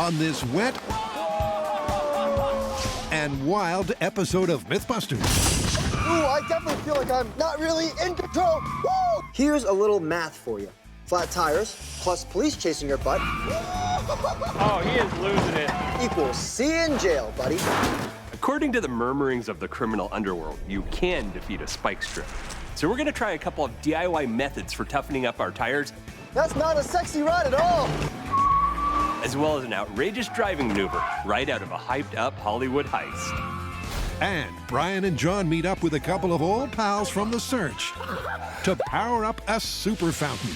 on this wet and wild episode of MythBusters. Ooh, I definitely feel like I'm not really in control. Woo! Here's a little math for you. Flat tires plus police chasing your butt. Oh, he is losing it. Equals C in jail, buddy. According to the murmurings of the criminal underworld, you can defeat a spike strip. So we're gonna try a couple of DIY methods for toughening up our tires. That's not a sexy ride at all. As well as an outrageous driving maneuver right out of a hyped-up Hollywood heist. And Brian and John meet up with a couple of old pals from the search to power up a super fountain.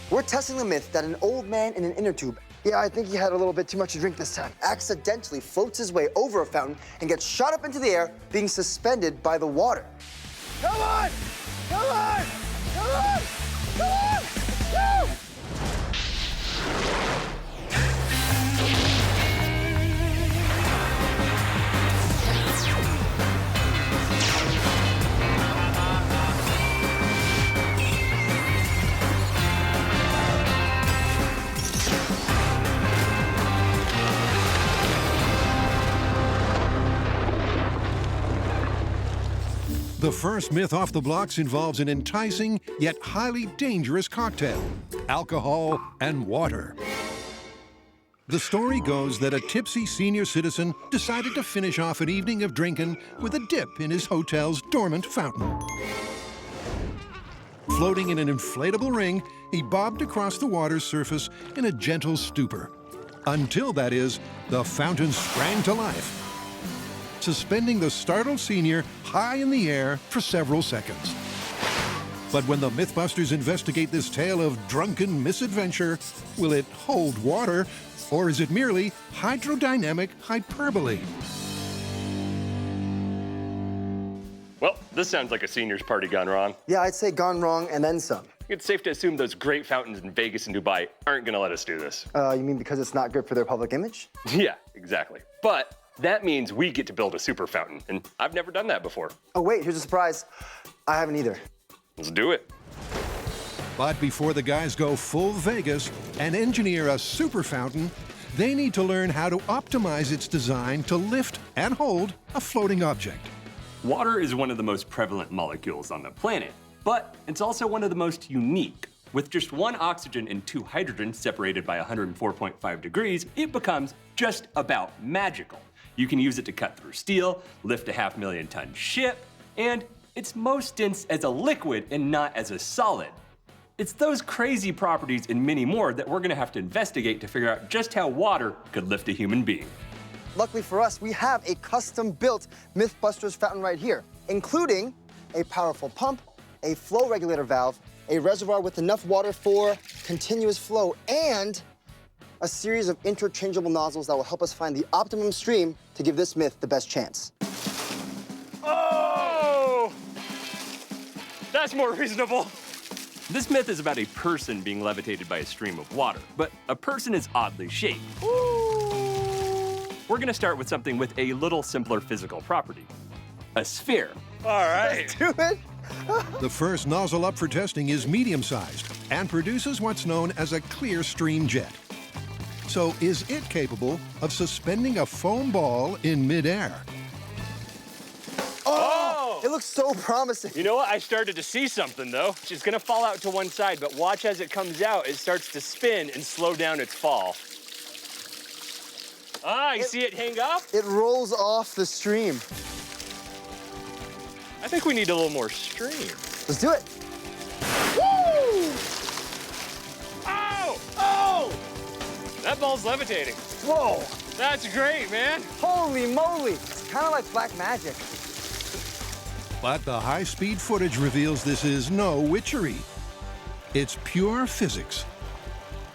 We're testing the myth that an old man in an inner tube, yeah, I think he had a little bit too much to drink this time, accidentally floats his way over a fountain and gets shot up into the air, being suspended by the water. Come on! Come on! Come on! Come on! Woo! The first myth off the blocks involves an enticing yet highly dangerous cocktail: alcohol and water. The story goes that a tipsy senior citizen decided to finish off an evening of drinking with a dip in his hotel's dormant fountain. Floating in an inflatable ring, he bobbed across the water's surface in a gentle stupor. Until, that is, the fountain sprang to life, suspending the startled senior high in the air for several seconds. But when the MythBusters investigate this tale of drunken misadventure, will it hold water, or is it merely hydrodynamic hyperbole? Well, this sounds like a senior's party gone wrong. Yeah, I'd say gone wrong and then some. It's safe to assume those great fountains in Vegas and Dubai aren't gonna let us do this. You mean because it's not good for their public image? Yeah, exactly. But that means we get to build a super fountain, and I've never done that before. Oh, wait, here's a surprise. I haven't either. Let's do it. But before the guys go full Vegas and engineer a super fountain, they need to learn how to optimize its design to lift and hold a floating object. Water is one of the most prevalent molecules on the planet, but it's also one of the most unique. With just one oxygen and two hydrogens separated by 104.5 degrees, it becomes just about magical. You can use it to cut through steel, lift a 500,000-ton ship, and it's most dense as a liquid and not as a solid. It's those crazy properties and many more that we're gonna have to investigate to figure out just how water could lift a human being. Luckily for us, we have a custom-built MythBusters fountain right here, including a powerful pump, a flow regulator valve, a reservoir with enough water for continuous flow, and a series of interchangeable nozzles that will help us find the optimum stream to give this myth the best chance. Oh! That's more reasonable. This myth is about a person being levitated by a stream of water, but a person is oddly shaped. We're gonna start with something with a little simpler physical property: a sphere. All right. Let's do it. The first nozzle up for testing is medium-sized and produces what's known as a clear stream jet. So is it capable of suspending a foam ball in midair? Oh! It looks so promising. You know what? I started to see something, though. It's gonna fall out to one side, but watch as it comes out, it starts to spin and slow down its fall. Ah, you see it hang up? It rolls off the stream. I think we need a little more stream. Let's do it. Woo! Oh! Oh! That ball's levitating. Whoa! That's great, man. Holy moly! It's kind of like black magic. But the high-speed footage reveals this is no witchery. It's pure physics.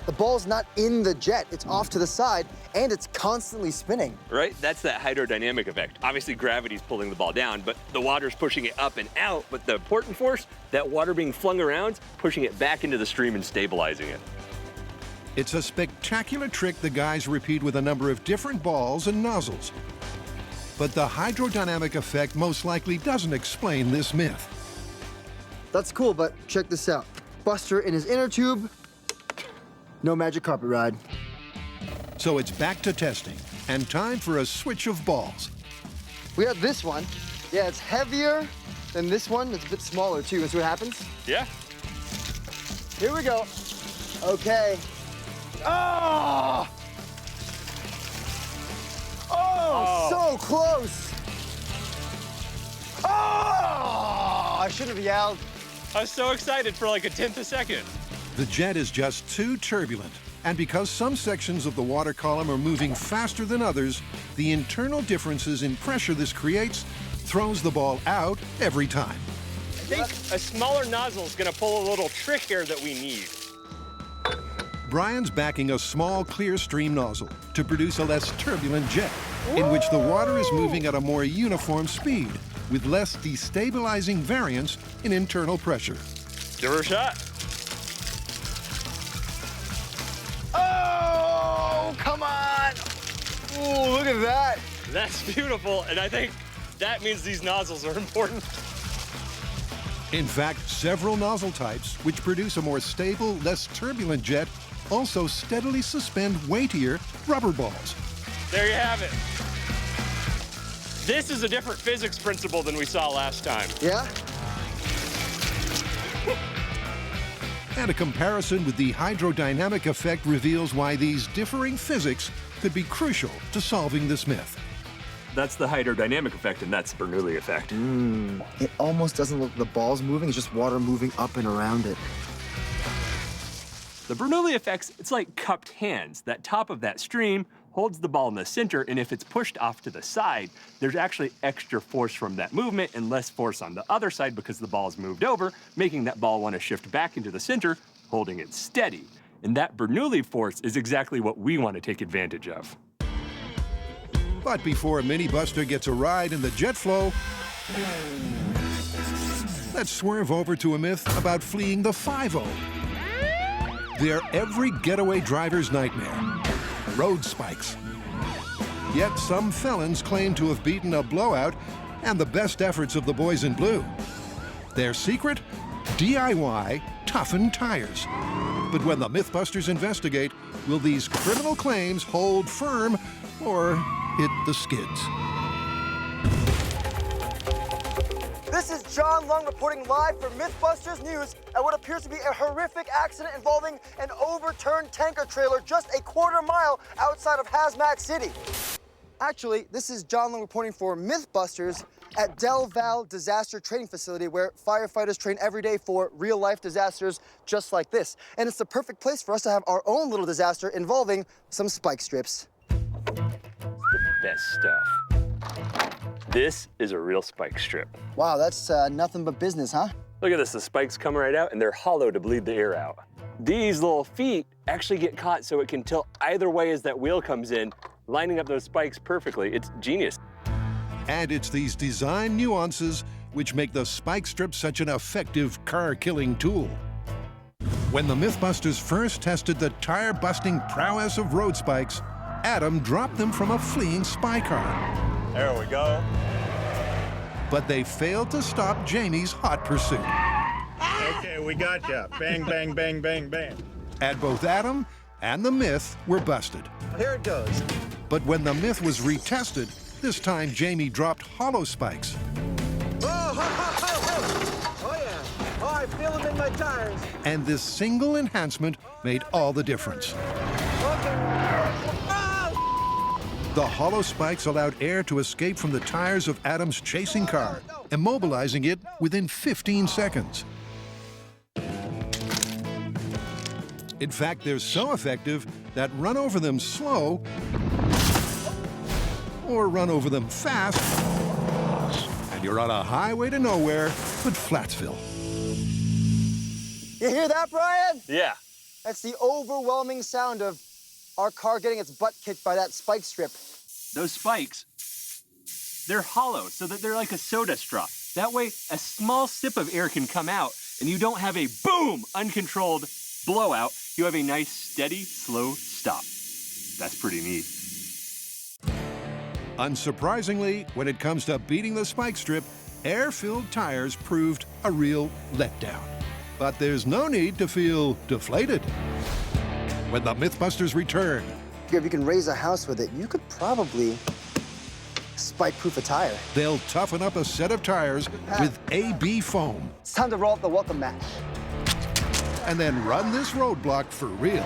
The ball's not in the jet, it's off to the side, and it's constantly spinning. Right? That's that hydrodynamic effect. Obviously, gravity's pulling the ball down, but the water's pushing it up and out. But the important force, that water being flung around, pushing it back into the stream and stabilizing it. It's a spectacular trick the guys repeat with a number of different balls and nozzles. But the hydrodynamic effect most likely doesn't explain this myth. That's cool, but check this out. Buster in his inner tube, no magic carpet ride. So it's back to testing, and time for a switch of balls. We have this one. Yeah, it's heavier than this one. It's a bit smaller, too. Let's see what happens. Yeah. Here we go. Okay. Oh! Oh, so close. Oh! I should have yelled. I was so excited for like a tenth a second. The jet is just too turbulent, and because some sections of the water column are moving faster than others, the internal differences in pressure this creates throws the ball out every time. I think a smaller nozzle is going to pull a little trick here that we need. Brian's backing a small clear stream nozzle to produce a less turbulent jet, in which the water is moving at a more uniform speed, with less destabilizing variance in internal pressure. Give her a shot. Oh, come on. Ooh, look at that. That's beautiful, and I think that means these nozzles are important. In fact, several nozzle types, which produce a more stable, less turbulent jet, also steadily suspend weightier rubber balls. There you have it. This is a different physics principle than we saw last time. Yeah? And a comparison with the hydrodynamic effect reveals why these differing physics could be crucial to solving this myth. That's the hydrodynamic effect, and that's the Bernoulli effect. It almost doesn't look like the ball's moving. It's just water moving up and around it. The Bernoulli effect's, it's like cupped hands. That top of that stream holds the ball in the center, and if it's pushed off to the side, there's actually extra force from that movement and less force on the other side because the ball's moved over, making that ball want to shift back into the center, holding it steady. And that Bernoulli force is exactly what we want to take advantage of. But before Mini Buster gets a ride in the jet flow, let's swerve over to a myth about fleeing the 5-0. They're every getaway driver's nightmare, road spikes. Yet some felons claim to have beaten a blowout and the best efforts of the boys in blue. Their secret? DIY toughened tires. But when the MythBusters investigate, will these criminal claims hold firm or hit the skids? This is John Lung reporting live for MythBusters News at what appears to be a horrific accident involving an overturned tanker trailer just a quarter-mile outside of Hazmat City. Actually, this is John Lung reporting for MythBusters at Del Val Disaster Training Facility, where firefighters train every day for real-life disasters just like this. And it's the perfect place for us to have our own little disaster involving some spike strips. Best stuff. This is a real spike strip. Wow, that's nothing but business, huh? Look at this, the spikes come right out and they're hollow to bleed the air out. These little feet actually get caught so it can tilt either way as that wheel comes in, lining up those spikes perfectly. It's genius. And it's these design nuances which make the spike strip such an effective car-killing tool. When the MythBusters first tested the tire-busting prowess of road spikes, Adam dropped them from a fleeing spy car. There we go. But they failed to stop Jamie's hot pursuit. Okay, we got ya. Bang, bang, bang, bang, bang. And both Adam and the myth were busted. Here it goes. But when the myth was retested, this time Jamie dropped hollow spikes. Oh, yeah. Oh, I feel them in my tires. And this single enhancement made all the difference. The hollow spikes allowed air to escape from the tires of Adam's chasing car, immobilizing it within 15 seconds. In fact, they're so effective that run over them slow or run over them fast, and you're on a highway to nowhere but Flatsville. You hear that, Brian? Yeah. That's the overwhelming sound of our car getting its butt kicked by that spike strip. Those spikes, they're hollow so that they're like a soda straw. That way, a small sip of air can come out and you don't have a boom, uncontrolled blowout. You have a nice, steady, slow stop. That's pretty neat. Unsurprisingly, when it comes to beating the spike strip, air-filled tires proved a real letdown. But there's no need to feel deflated. When the MythBusters return, If you can raise a house with it, you could probably spike-proof a tire. They'll toughen up a set of tires with AB foam It's time to roll out the welcome mat. and then run this roadblock for real.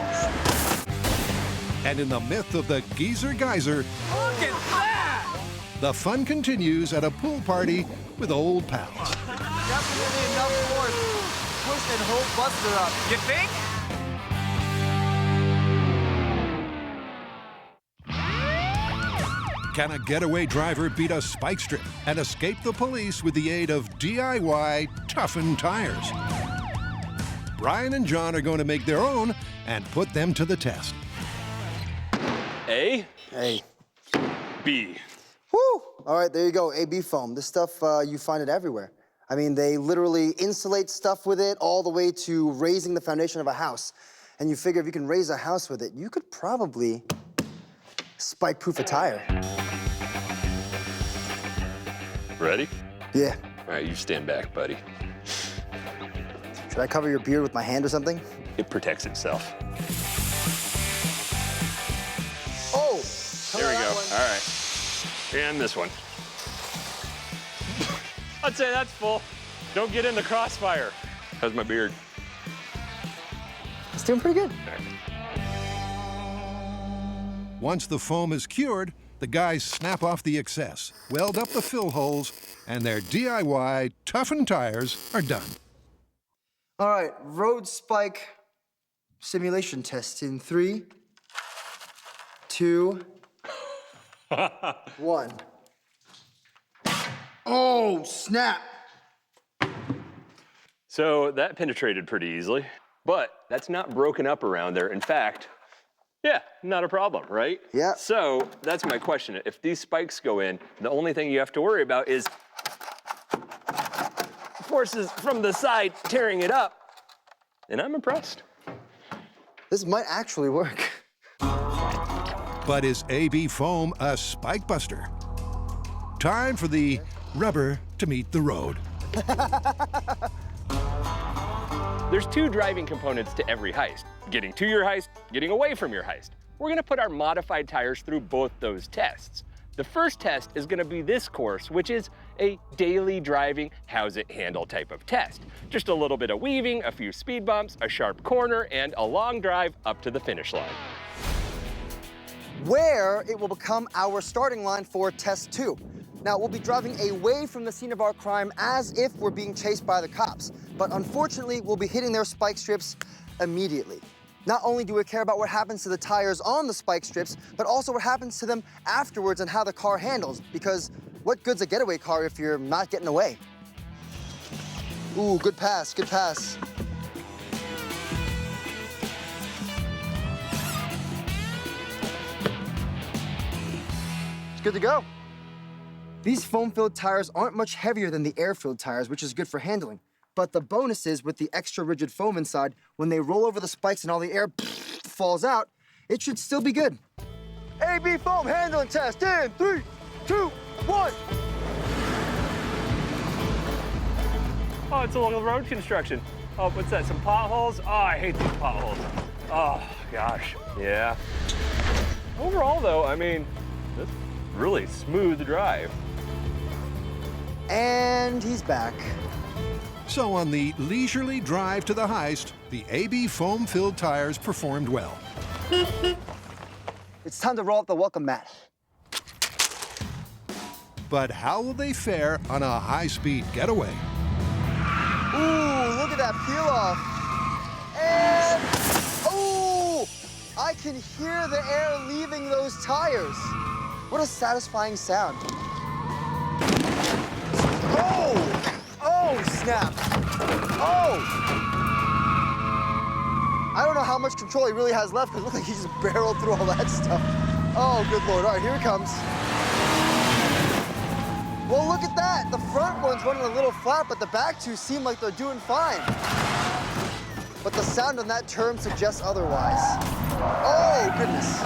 And in the myth of the Geezer Geyser, Look at that! the fun continues at a pool party with old pals. Definitely enough force. Push and hold Buster up. You think? Can a getaway driver beat a spike strip and escape the police with the aid of DIY toughened tires? Brian and John are going to make their own and put them to the test. A, Hey. B. Woo! All right, there you go, AB foam. This stuff, you find it everywhere. I mean, they literally insulate stuff with it all the way to raising the foundation of a house. And you figure if you can raise a house with it, you could probably spike-proof a tire. Ready? Yeah. All right, you stand back, buddy. Should I cover your beard with my hand or something? It protects itself. Oh! There we go. All right. And this one. I'd say that's full. Don't get in the crossfire. How's my beard? It's doing pretty good. Once the foam is cured, the guys snap off the excess, weld up the fill holes, and their DIY toughened tires are done. All right, road spike simulation test in 3, 2, 1. Oh, snap! So that penetrated pretty easily, but that's not broken up around there. In fact, yeah, not a problem, right? Yeah. So that's my question. If these spikes go in, the only thing you have to worry about is forces from the side tearing it up. And I'm impressed. This might actually work. But is AB foam a spike buster? Time for the rubber to meet the road. There's 2 driving components to every heist. Getting to your heist, getting away from your heist. We're gonna put our modified tires through both those tests. The first test is gonna be this course, which is a daily driving, how's it handle type of test. Just a little bit of weaving, a few speed bumps, a sharp corner, and a long drive up to the finish line. Where it will become our starting line for test 2. Now, we'll be driving away from the scene of our crime as if we're being chased by the cops. But unfortunately, we'll be hitting their spike strips immediately. Not only do we care about what happens to the tires on the spike strips, but also what happens to them afterwards and how the car handles. Because what good's a getaway car if you're not getting away? Ooh, good pass, good pass. It's good to go. These foam-filled tires aren't much heavier than the air-filled tires, which is good for handling. But the bonus is with the extra rigid foam inside, when they roll over the spikes and all the air falls out, it should still be good. AB foam handling test in 3, 2, 1. Oh, it's a little road construction. Oh, what's that, some potholes? Oh, I hate these potholes. Oh, gosh, yeah. Overall, though, I mean, that's really smooth drive. And he's back. So on the leisurely drive to the heist, the AB foam-filled tires performed well. It's time to roll out the welcome mat. But how will they fare on a high-speed getaway? Ooh, look at that peel off. And, ooh, I can hear the air leaving those tires. What a satisfying sound. Oh, oh, snap. Oh. I don't know how much control he really has left because it looks like he just barreled through all that stuff. Oh, good Lord. All right, here it comes. Well, look at that. The front one's running a little flat, but the back two seem like they're doing fine. But the sound on that turn suggests otherwise. Oh, goodness.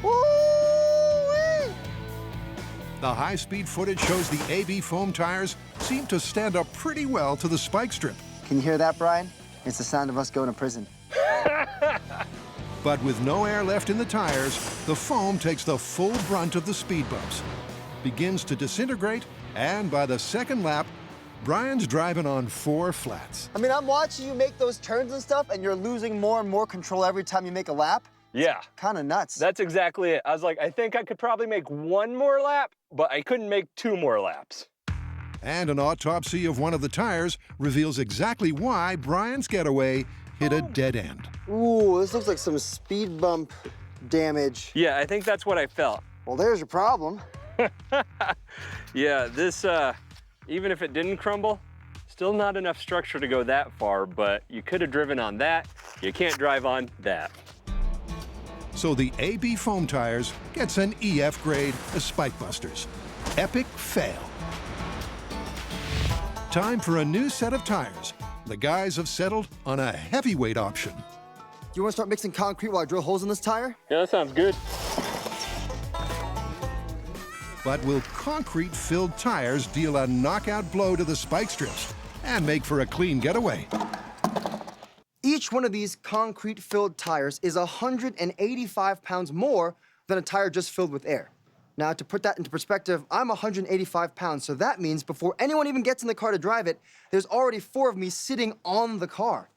Woo-wee! The high-speed footage shows the AB foam tires seem to stand up pretty well to the spike strip. Can you hear that, Brian? It's the sound of us going to prison. But with no air left in the tires, the foam takes the full brunt of the speed bumps, begins to disintegrate, and by the second lap, Brian's driving on 4 flats. I mean, I'm watching you make those turns and stuff, and you're losing more and more control every time you make a lap. Yeah. Kind of nuts. That's exactly it. I was like, I think I could probably make 1 more lap, but I couldn't make 2 more laps. And an autopsy of one of the tires reveals exactly why Brian's getaway hit a dead end. Ooh, this looks like some speed bump damage. Yeah, I think that's what I felt. Well, there's your problem. Yeah, this, even if it didn't crumble, still not enough structure to go that far, but you could have driven on that. You can't drive on that. So the AB foam tires gets an EF grade as Spikebusters. Epic fail. Time for a new set of tires. The guys have settled on a heavyweight option. Do you want to start mixing concrete while I drill holes in this tire? Yeah, that sounds good. But will concrete-filled tires deal a knockout blow to the spike strips and make for a clean getaway? Each one of these concrete-filled tires is 185 pounds more than a tire just filled with air. Now, to put that into perspective, I'm 185 pounds, so that means before anyone even gets in the car to drive it, there's already 4 of me sitting on the car.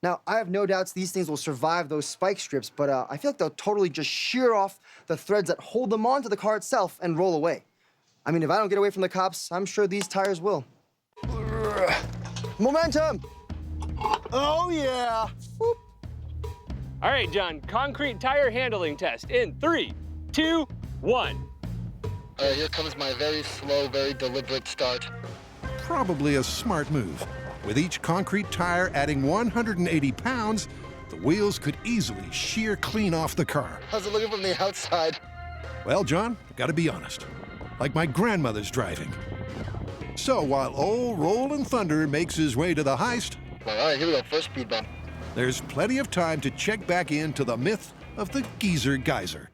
Now, I have no doubts these things will survive those spike strips, but I feel like they'll totally just shear off the threads that hold them onto the car itself and roll away. I mean, if I don't get away from the cops, I'm sure these tires will. Momentum! Oh, yeah! Whoop. All right, John, concrete tire handling test in 3, 2, 1. Here comes my very slow, very deliberate start. Probably a smart move. With each concrete tire adding 180 pounds, the wheels could easily shear clean off the car. How's it looking from the outside? Well, John, I gotta be honest. Like my grandmother's driving. So while old Rollin' Thunder makes his way to the heist, All right, here we go, first speed bump. there's plenty of time to check back into the myth of the Geezer Geyser.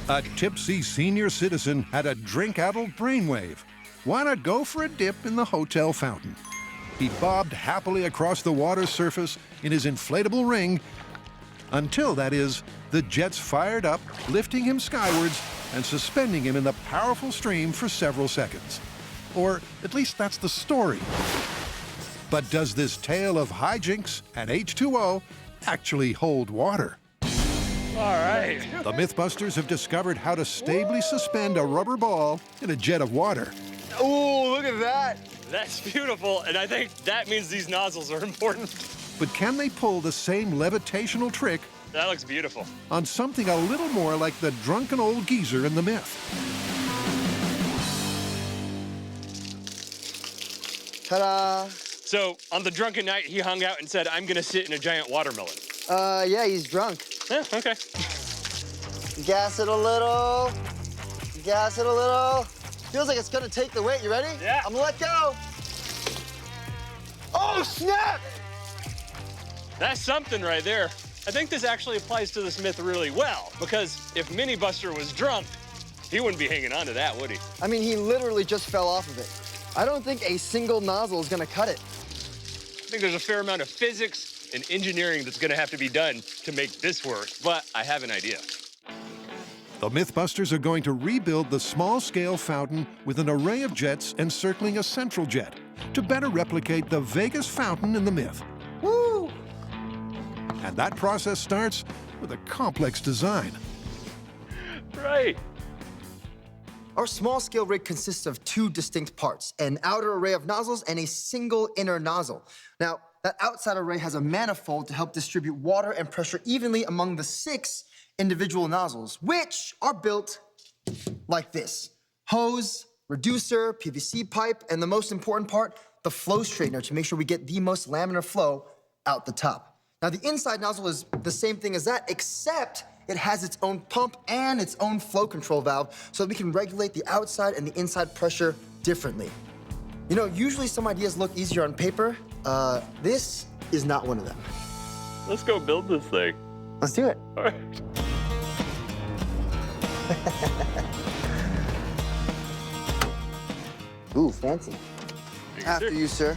A tipsy senior citizen had a drink-addled brainwave. Why not go for a dip in the hotel fountain? He bobbed happily across the water's surface in his inflatable ring until, that is, the jets fired up, lifting him skywards and suspending him in the powerful stream for several seconds. Or at least that's the story. But does this tale of hijinks and H2O actually hold water? All right. The MythBusters have discovered how to stably suspend a rubber ball in a jet of water. Ooh, look at that! That's beautiful, and I think that means these nozzles are important. But can they pull the same levitational trick That looks beautiful. on something a little more like the drunken old geezer in the myth? Ta-da! So, on the drunken night, he hung out and said, I'm gonna sit in a giant watermelon. Yeah, he's drunk. Yeah, okay. Gas it a little. Gas it a little. Feels like it's gonna take the weight. You ready? Yeah. I'm gonna let go. Oh, snap! That's something right there. I think this actually applies to this myth really well, because if Mini Buster was drunk, he wouldn't be hanging on to that, would he? I mean, he literally just fell off of it. I don't think a single nozzle is gonna cut it. I think there's a fair amount of physics and engineering that's gonna have to be done to make this work, but I have an idea. The MythBusters are going to rebuild the small-scale fountain with an array of jets encircling a central jet to better replicate the Vegas fountain in the myth. Woo! And that process starts with a complex design. Right. Our small-scale rig consists of 2 distinct parts, an outer array of nozzles and a single inner nozzle. Now, that outside array has a manifold to help distribute water and pressure evenly among the 6 individual nozzles, which are built like this. Hose, reducer, PVC pipe, and the most important part, the flow straightener to make sure we get the most laminar flow out the top. Now, the inside nozzle is the same thing as that, except it has its own pump and its own flow control valve so that we can regulate the outside and the inside pressure differently. You know, usually some ideas look easier on paper. This is not one of them. Let's go build this thing. Let's do it. All right. Ooh, fancy. After you, sir.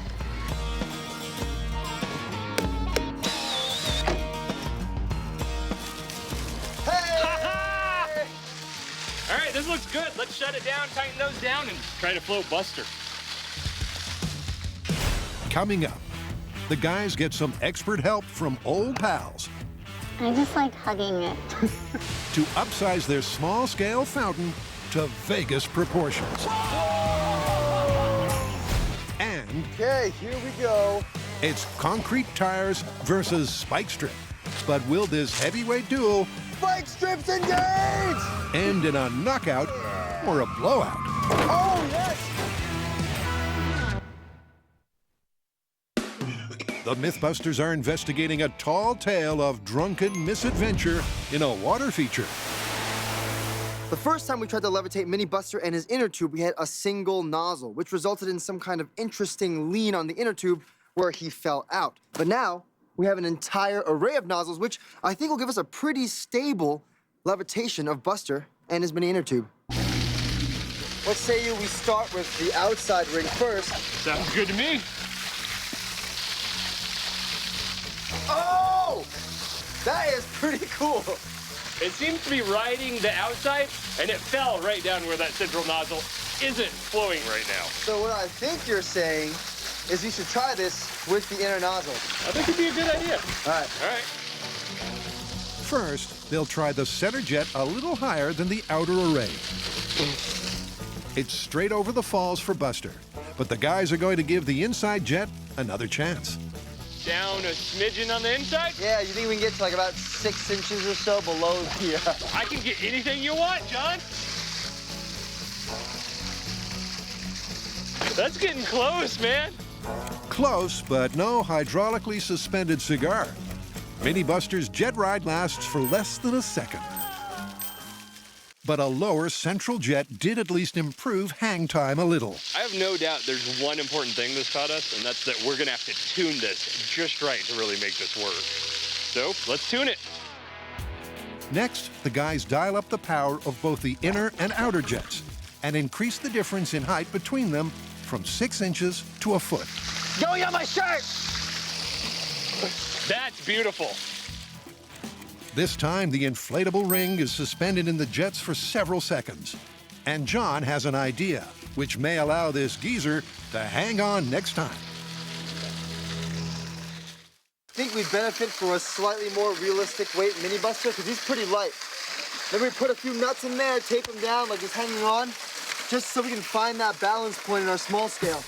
this looks good. Let's shut it down, tighten those down, and try to float Buster. Coming up, the guys get some expert help from old pals I just like hugging it. to upsize their small-scale fountain to Vegas proportions. And Okay, here we go. it's concrete tires versus spike strip. But will this heavyweight duel Spike strips engage! end in a knockout or a blowout? Oh, yes! The MythBusters are investigating a tall tale of drunken misadventure in a water feature. The first time we tried to levitate Mini Buster and his inner tube, we had a single nozzle, which resulted in some kind of interesting lean on the inner tube where he fell out. But now, we have an entire array of nozzles, which I think will give us a pretty stable levitation of Buster and his mini inner tube. Let's say we start with the outside ring first. Sounds good to me. Oh! That is pretty cool. It seems to be riding the outside, and it fell right down where that central nozzle isn't flowing right now. So what I think you're saying is we should try this with the inner nozzle. I think it'd be a good idea. All right. All right. First, they'll try the center jet a little higher than the outer array. It's straight over the falls for Buster, but the guys are going to give the inside jet another chance. Down a smidgen on the inside. Yeah, you think we can get to like about 6 inches or so below the... I can get anything you want, John. That's getting close, man. Close, but no hydraulically suspended cigar. Mini Buster's jet ride lasts for less than a second. But a lower central jet did at least improve hang time a little. I have no doubt there's one important thing this taught us, and that's that we're gonna have to tune this just right to really make this work. So let's tune it. Next, the guys dial up the power of both the inner and outer jets and increase the difference in height between them from 6 inches to a foot. Going on my shirt! That's beautiful. This time, the inflatable ring is suspended in the jets for several seconds. And John has an idea, which may allow this geezer to hang on next time. I think we'd benefit from a slightly more realistic weight Mini Buster because he's pretty light. Maybe we put a few nuts in there, tape him down like he's hanging on, just so we can find that balance point in our small scale.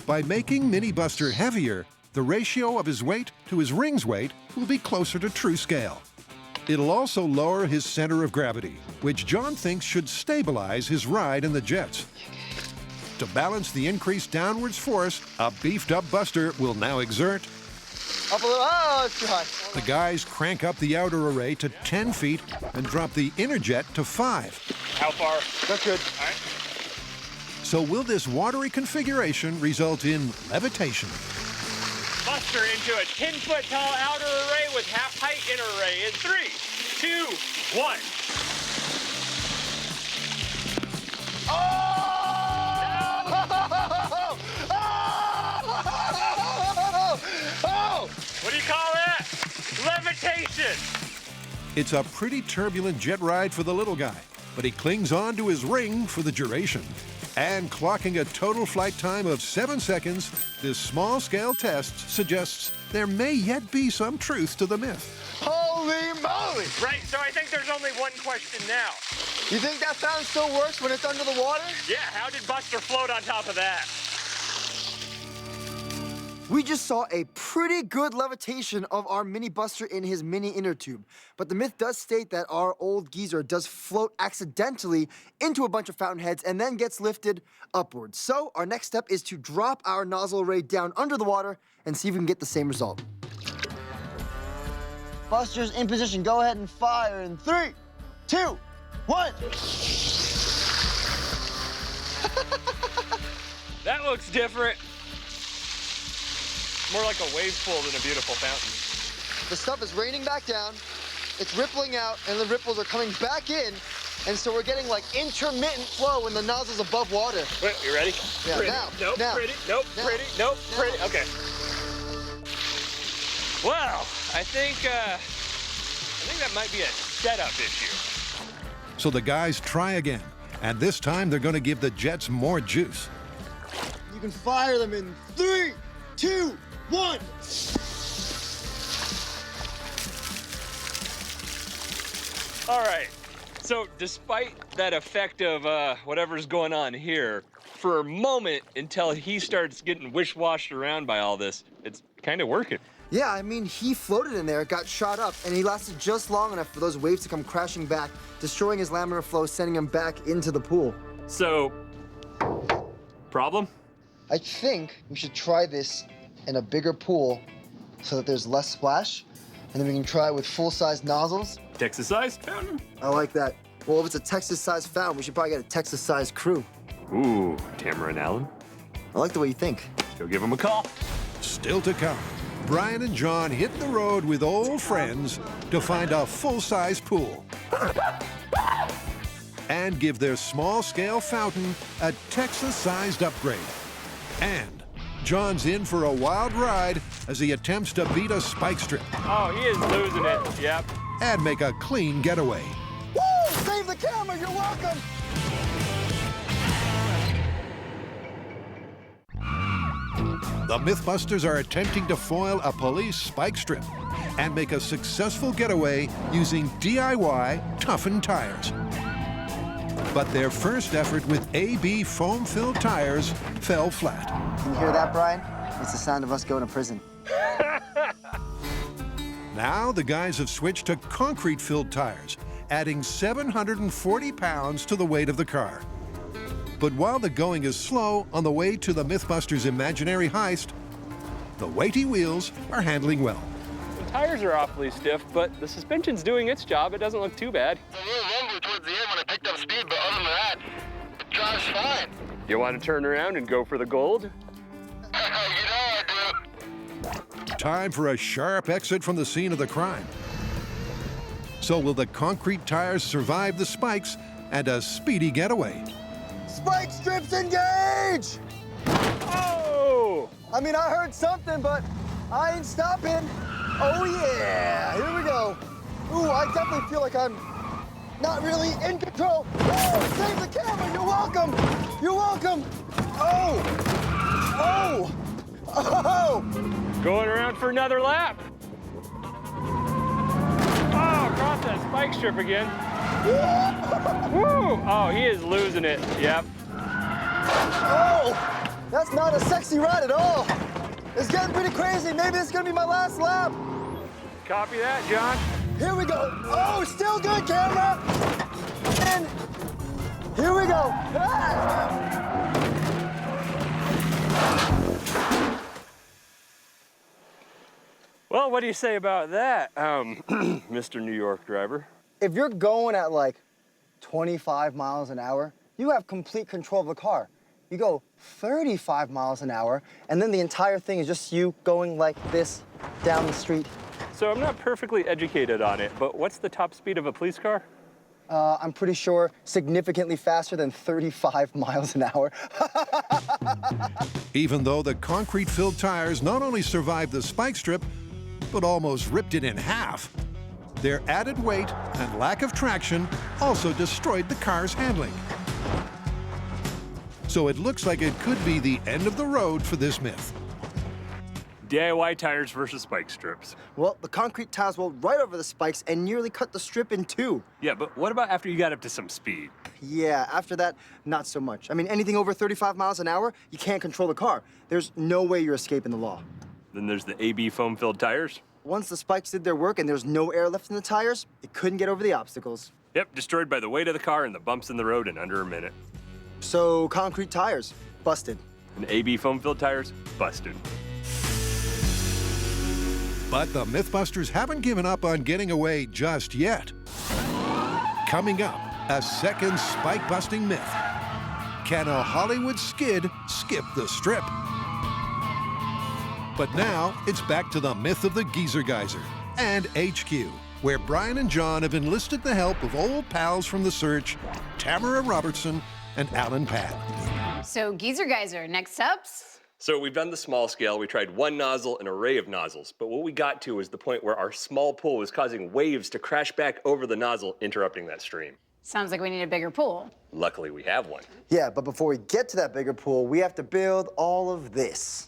By making Mini Buster heavier, the ratio of his weight to his ring's weight will be closer to true scale. It'll also lower his center of gravity, which John thinks should stabilize his ride in the jets. To balance the increased downwards force, a beefed-up Buster will now exert. Up a little, oh, it's too high. The guys crank up the outer array to 10 feet and drop the inner jet to 5. How far? That's good. All right. So will this watery configuration result in levitation? Buster into a 10-foot tall outer array with half-height inner array in 3, 2, 1. What do you call that? Levitation. It's a pretty turbulent jet ride for the little guy, but he clings on to his ring for the duration. And clocking a total flight time of 7 seconds, this small-scale test suggests there may yet be some truth to the myth. Holy moly! Right, so I think there's only one question now. You think that fountain still works when it's under the water? Yeah, how did Buster float on top of that? We just saw a pretty good levitation of our Mini Buster in his mini inner tube. But the myth does state that our old geezer does float accidentally into a bunch of fountain heads and then gets lifted upwards. So our next step is to drop our nozzle array down under the water and see if we can get the same result. Buster's in position. Go ahead and fire in 3, 2, 1. That looks different. More like a wave pool than a beautiful fountain. The stuff is raining back down, it's rippling out, and the ripples are coming back in, and so we're getting like intermittent flow when the nozzle's above water. Wait, you ready? Yeah, pretty. now, Nope, now, pretty. Nope, now, pretty. Nope, now. pretty. Okay. Well, I think that might be a setup issue. So the guys try again, And this time, they're going to give the jets more juice. You can fire them in 3, 2, 1. All right, so despite that effect of whatever's going on here, for a moment until he starts getting wish-washed around by all this, it's kind of working. Yeah, I mean, he floated in there, got shot up, and he lasted just long enough for those waves to come crashing back, destroying his laminar flow, sending him back into the pool. So, problem? I think we should try this in a bigger pool so that there's less splash, and then we can try it with full-size nozzles. Texas-sized fountain? I like that. Well, if it's a Texas-sized fountain, we should probably get a Texas-sized crew. Ooh, Tamara and Alan? I like the way you think. Go give him a call. Still to come, Brian and John hit the road with old friends to find a full-size pool and give their small-scale fountain a Texas-sized upgrade. And John's in for a wild ride as he attempts to beat a spike strip Oh, he is losing it, yep. and make a clean getaway. Woo! Save the camera, you're welcome! The MythBusters are attempting to foil a police spike strip and make a successful getaway using DIY toughened tires. But their first effort with AB foam-filled tires fell flat. Can you hear that, Brian? It's the sound of us going to prison. Now the guys have switched to concrete-filled tires, adding 740 pounds to the weight of the car. But while the going is slow on the way to the MythBusters' imaginary heist, the weighty wheels are handling well. The tires are awfully stiff, but the suspension's doing its job. It doesn't look too bad. A little rumble towards the end when I picked up speed, but other than that, it drives fine. You want to turn around and go for the gold? You know I do. Time for a sharp exit from the scene of the crime. So will the concrete tires survive the spikes and a speedy getaway? Spike strips engage! Oh! I mean, I heard something, but I ain't stopping. Oh yeah, here we go. Ooh, I definitely feel like I'm not really in control. Oh, save the camera, you're welcome. You're welcome. Oh, oh, oh. Going around for another lap. Oh, across that spike strip again. Woo! Oh, he is losing it. Yep. Oh, that's not a sexy ride at all. It's getting pretty crazy. Maybe it's gonna be my last lap. Copy that, John. Here we go. Oh, still good, camera. And here we go. Ah! Well, what do you say about that, Mr. New York driver? If you're going at like 25 miles an hour, you have complete control of the car. You go 35 miles an hour, and then the entire thing is just you going like this down the street. So I'm not perfectly educated on it, but what's the top speed of a police car? I'm pretty sure significantly faster than 35 miles an hour. Even though the concrete-filled tires not only survived the spike strip, but almost ripped it in half, their added weight and lack of traction also destroyed the car's handling. So it looks like it could be the end of the road for this myth. DIY tires versus spike strips. Well, the concrete tiles went right over the spikes and nearly cut the strip in two. Yeah, but what about after you got up to some speed? Yeah, after that, not so much. I mean, anything over 35 miles an hour, you can't control the car. There's no way you're escaping the law. Then there's the AB foam-filled tires. Once the spikes did their work and there's no air left in the tires, it couldn't get over the obstacles. Yep, destroyed by the weight of the car and the bumps in the road in under a minute. So, concrete tires, busted. And AB foam-filled tires, busted. But the MythBusters haven't given up on getting away just yet. Coming up, a second spike-busting myth. Can a Hollywood skid skip the strip? But now, it's back to the myth of the Geezer Geyser and HQ, where Brian and John have enlisted the help of old pals from the search, Tamara Robertson and Alan Padd. So, Geezer Geyser, next ups? So we've done the small scale. We tried one nozzle, an array of nozzles. But what we got to was the point where our small pool was causing waves to crash back over the nozzle, interrupting that stream. Sounds like we need a bigger pool. Luckily, we have one. Yeah, but before we get to that bigger pool, we have to build all of this.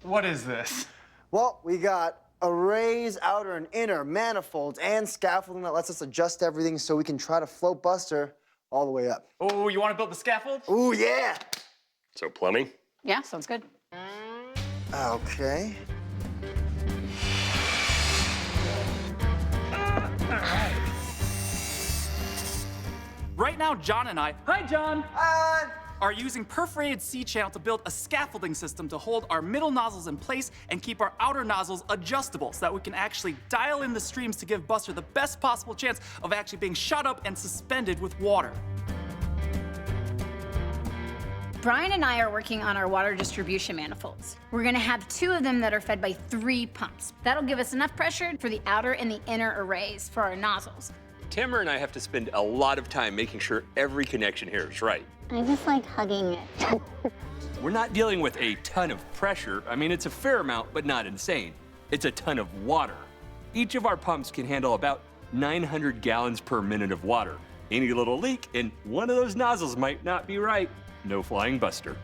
What is this? Well, we got arrays, outer and inner, manifolds, and scaffolding that lets us adjust everything so we can try to float Buster all the way up. Oh, you want to build the scaffold? Ooh, yeah! So plumbing? Yeah, sounds good. Okay. Right now, John and I, hi John, are using perforated sea channel to build a scaffolding system to hold our middle nozzles in place and keep our outer nozzles adjustable so that we can actually dial in the streams to give Buster the best possible chance of actually being shot up and suspended with water. Brian and I are working on our water distribution manifolds. We're gonna have 2 of them that are fed by 3 pumps. That'll give us enough pressure for the outer and the inner arrays for our nozzles. Tamara and I have to spend a lot of time making sure every connection here is right. I just like hugging it. We're not dealing with a ton of pressure. I mean, it's a fair amount, but not insane. It's a ton of water. Each of our pumps can handle about 900 gallons per minute of water. Any little leak, and one of those nozzles might not be right. No flying Buster.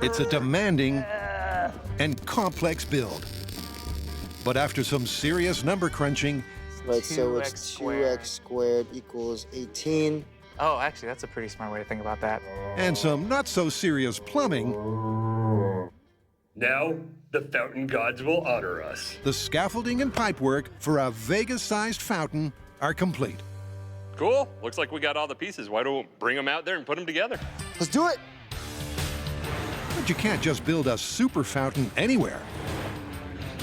It's a demanding and complex build. But after some serious number crunching, Right, so it's 2x 2x squared equals 18. Oh, actually, that's a pretty smart way to think about that. and some not so serious plumbing, Now, the fountain gods will honor us. the scaffolding and pipework for a Vegas-sized fountain are complete. Cool. Looks like we got all the pieces. Why don't we bring them out there and put them together? Let's do it! But you can't just build a super fountain anywhere.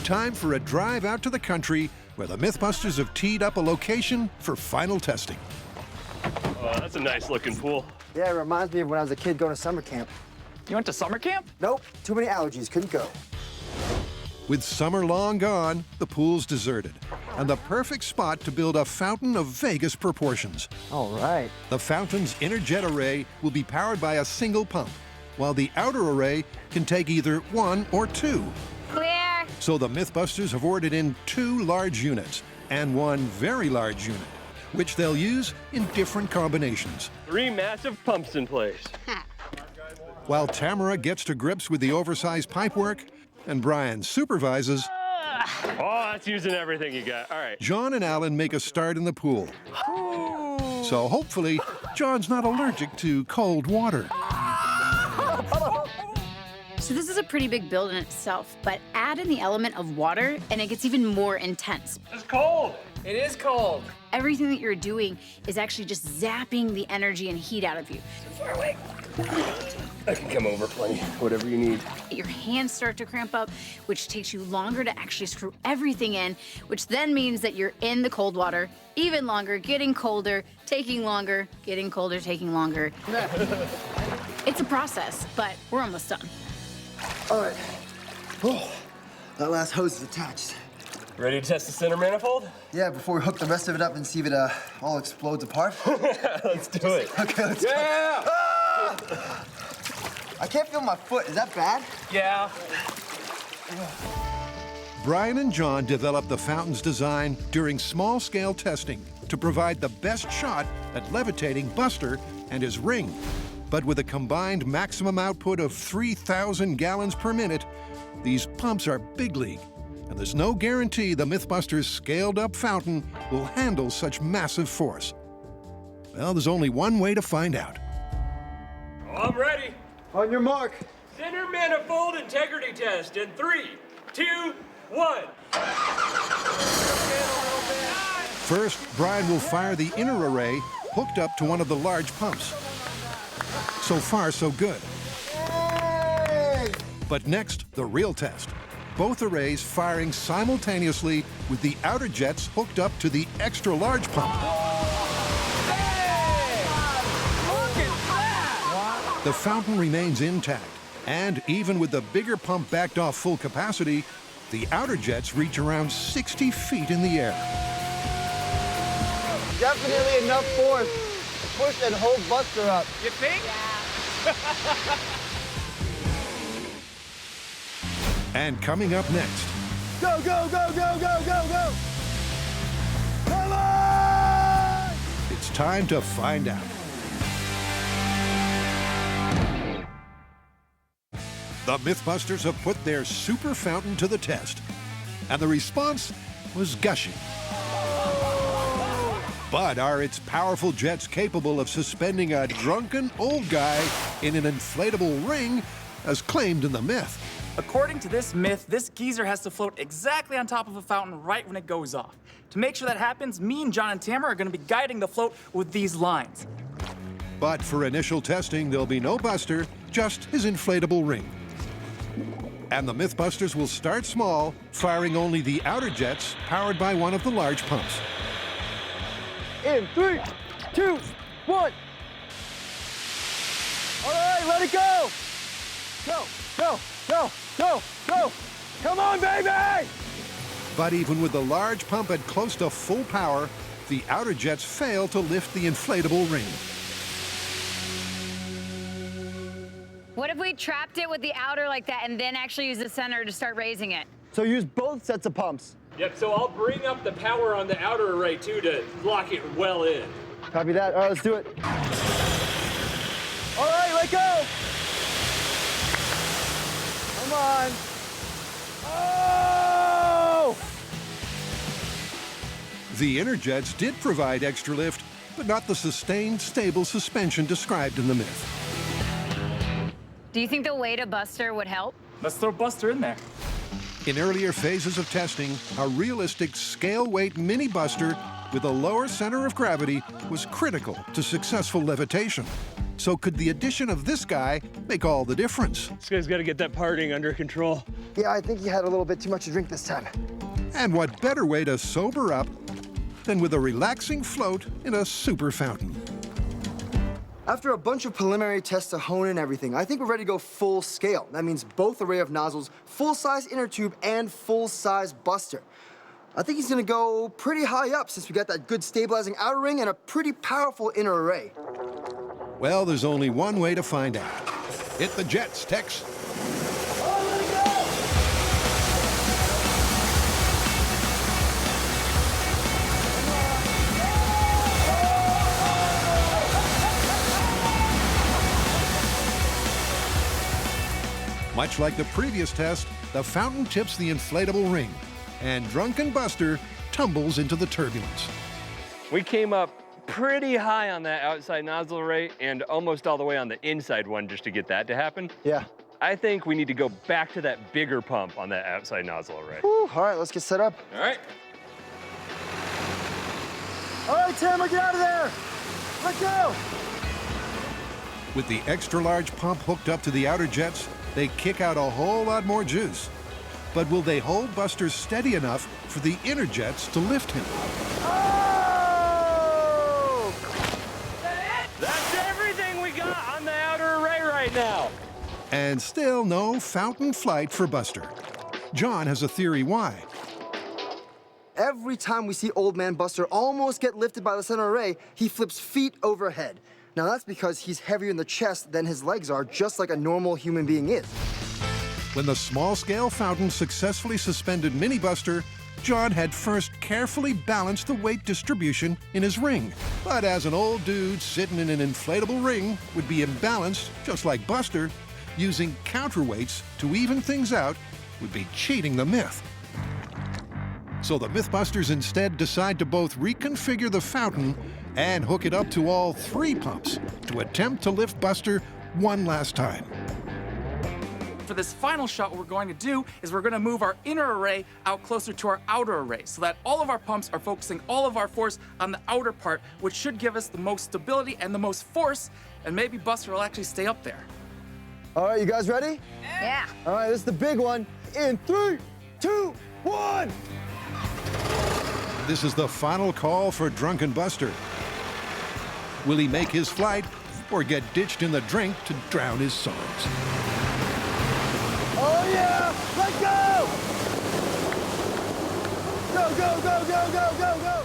Time for a drive out to the country where the MythBusters have teed up a location for final testing. Oh, that's a nice looking pool. Yeah, it reminds me of when I was a kid going to summer camp. You went to summer camp? Nope, too many allergies, couldn't go. With summer long gone, the pool's deserted, and the perfect spot to build a fountain of Vegas proportions. All right. The fountain's inner jet array will be powered by a single pump, while the outer array can take either 1 or 2. Clear. So the MythBusters have ordered in 2 large units and 1 very large unit, which they'll use in different combinations. 3 massive pumps in place. While Tamara gets to grips with the oversized pipework and Brian supervises, Oh, that's using everything you got. All right. John and Alan make a start in the pool. So hopefully, John's not allergic to cold water. So this is a pretty big build in itself, but add in the element of water and it gets even more intense. It's cold. It is cold. Everything that you're doing is actually just zapping the energy and heat out of you. I can come over plenty. Whatever you need. Your hands start to cramp up, which takes you longer to actually screw everything in, which then means that you're in the cold water even longer, getting colder, taking longer, getting colder, taking longer. It's a process, but we're almost done. All right. Oh, that last hose is attached. Ready to test the center manifold? Yeah, before we hook the rest of it up and see if it all explodes apart. Let's do it. Okay, let's go. Ah! I can't feel my foot. Is that bad? Yeah. Brian and John developed the fountain's design during small-scale testing to provide the best shot at levitating Buster and his ring. But with a combined maximum output of 3,000 gallons per minute, these pumps are big league, and there's no guarantee the MythBusters' scaled-up fountain will handle such massive force. Well, there's only one way to find out. I'm ready. On your mark. Center manifold integrity test in 3, 2, 1. First, Brian will fire the inner array hooked up to one of the large pumps. So far, so good. But next, the real test. Both arrays firing simultaneously with the outer jets hooked up to the extra large pump. The fountain remains intact, and even with the bigger pump backed off full capacity, the outer jets reach around 60 feet in the air. Definitely enough force to push and hold Buster up. You think? And coming up next, Go, go, go, go, go, go, go! Come on! it's It's time to find out. The MythBusters have put their super fountain to the test, and the response was gushing. But are its powerful jets capable of suspending a drunken old guy in an inflatable ring, as claimed in the myth? According to this myth, this geezer has to float exactly on top of a fountain right when it goes off. To make sure that happens, me and John and Tamara are going to be guiding the float with these lines. But for initial testing, there'll be no Buster, just his inflatable ring. And the MythBusters will start small, firing only the outer jets powered by one of the large pumps. In 3, 2, 1. All right, let it go. Go, go, go, go, go. Come on, baby! But even with the large pump at close to full power, the outer jets fail to lift the inflatable ring. What if we trapped it with the outer like that and then actually use the center to start raising it? So use both sets of pumps. Yep, so I'll bring up the power on the outer array too to lock it well in. Copy that. All right, let's do it. All right, let go. Come on. Oh! The inner jets did provide extra lift, but not the sustained, stable suspension described in the myth. Do you think the weight of Buster would help? Let's throw Buster in there. In earlier phases of testing, a realistic scale-weight mini Buster with a lower center of gravity was critical to successful levitation. So could the addition of this guy make all the difference? This guy's got to get that partying under control. Yeah, I think he had a little bit too much to drink this time. And what better way to sober up than with a relaxing float in a super fountain? After a bunch of preliminary tests to hone in everything, I think we're ready to go full scale. That means both array of nozzles, full-size inner tube, and full-size Buster. I think he's gonna go pretty high up since we got that good stabilizing outer ring and a pretty powerful inner array. Well, there's only one way to find out. Hit the jets, Tex. Much like the previous test, the fountain tips the inflatable ring, and Drunken Buster tumbles into the turbulence. We came up pretty high on that outside nozzle array and almost all the way on the inside one just to get that to happen. Yeah. I think we need to go back to that bigger pump on that outside nozzle array. Whew, all right, let's get set up. All right. All right, Tamara, get out of there. Let go. With the extra large pump hooked up to the outer jets, they kick out a whole lot more juice. But will they hold Buster steady enough for the inner jets to lift him? Oh! That's everything we got on the outer array right now. And still no fountain flight for Buster. John has a theory why. Every time we see Old Man Buster almost get lifted by the center array, he flips feet overhead. Now that's because he's heavier in the chest than his legs are, just like a normal human being is. When the small-scale fountain successfully suspended Mini Buster, John had first carefully balanced the weight distribution in his ring. But as an old dude sitting in an inflatable ring would be imbalanced, just like Buster, using counterweights to even things out would be cheating the myth. So the MythBusters instead decide to both reconfigure the fountain and hook it up to all 3 pumps to attempt to lift Buster one last time. For this final shot, what we're going to do is we're going to move our inner array out closer to our outer array so that all of our pumps are focusing all of our force on the outer part, which should give us the most stability and the most force, and maybe Buster will actually stay up there. All right, you guys ready? Yeah. All right, this is the big one. In 3, 2, 1. This is the final call for Drunken Buster. Will he make his flight or get ditched in the drink to drown his sorrows? Oh yeah! Let go! Go, go, go, go, go, go, go!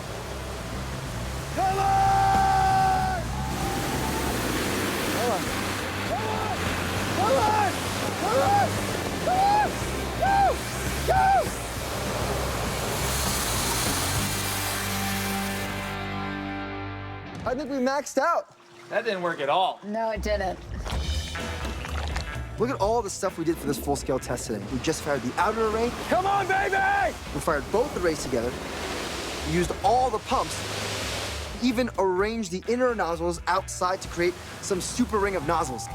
Come on! Come on! Come on! Come on! Come on! Go! Go! I think we maxed out. That didn't work at all. No, it didn't. Look at all the stuff we did for this full-scale test today. We just fired the outer array. Come on, baby! We fired both arrays together. We used all the pumps. Even arranged the inner nozzles outside to create some super ring of nozzles.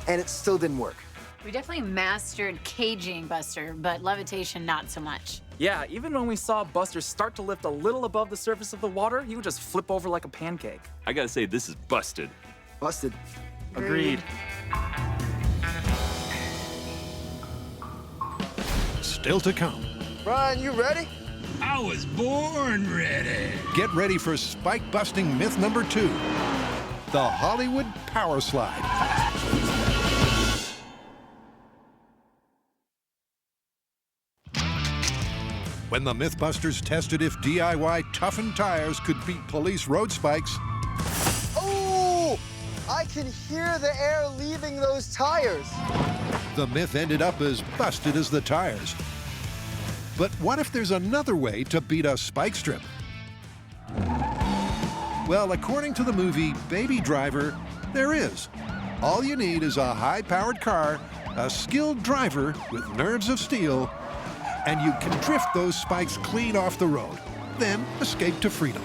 And it still didn't work. We definitely mastered caging Buster, but levitation not so much. Yeah, even when we saw Buster start to lift a little above the surface of the water, he would just flip over like a pancake. I gotta say, this is busted. Busted. Agreed. Still to come. Brian, you ready? I was born ready. Get ready for spike-busting myth number 2, the Hollywood Power Slide. When the MythBusters tested if DIY toughened tires could beat police road spikes, Oh! I can hear the air leaving those tires. the myth ended up as busted as the tires. But what if there's another way to beat a spike strip? Well, according to the movie Baby Driver, there is. All you need is a high-powered car, a skilled driver with nerves of steel, and you can drift those spikes clean off the road, then escape to freedom.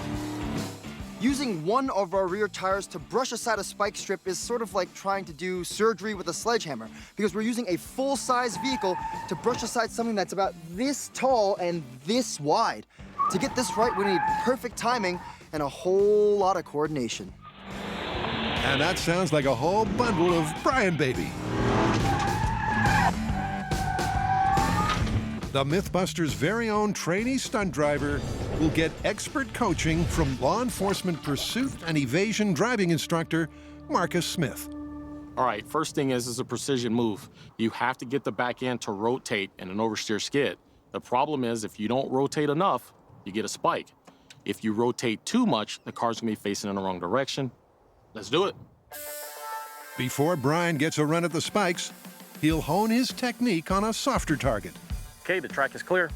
Using one of our rear tires to brush aside a spike strip is sort of like trying to do surgery with a sledgehammer, because we're using a full-size vehicle to brush aside something that's about this tall and this wide. To get this right, we need perfect timing and a whole lot of coordination. And that sounds like a whole bundle of Brian Baby. The MythBusters' very own trainee stunt driver will get expert coaching from law enforcement pursuit and evasion driving instructor Marcus Smith. All right, first thing is a precision move. You have to get the back end to rotate in an oversteer skid. The problem is if you don't rotate enough, you get a spike. If you rotate too much, the car's gonna be facing in the wrong direction. Let's do it. Before Brian gets a run at the spikes, he'll hone his technique on a softer target. Okay, the track is clear.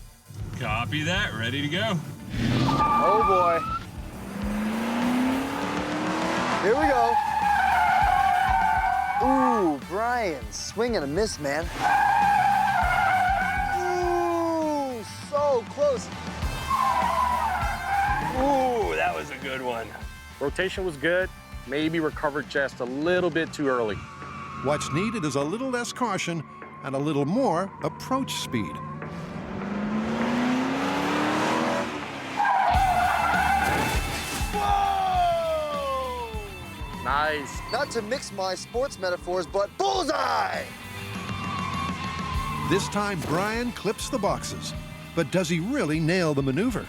Copy that. Ready to go. Oh boy. Here we go. Ooh, Brian, swing and a miss, man. Ooh, so close. Ooh, that was a good one. Rotation was good, maybe recovered just a little bit too early. What's needed is a little less caution and a little more approach speed. Nice. Not to mix my sports metaphors, but bullseye! This time, Brian clips the boxes. But does he really nail the maneuver?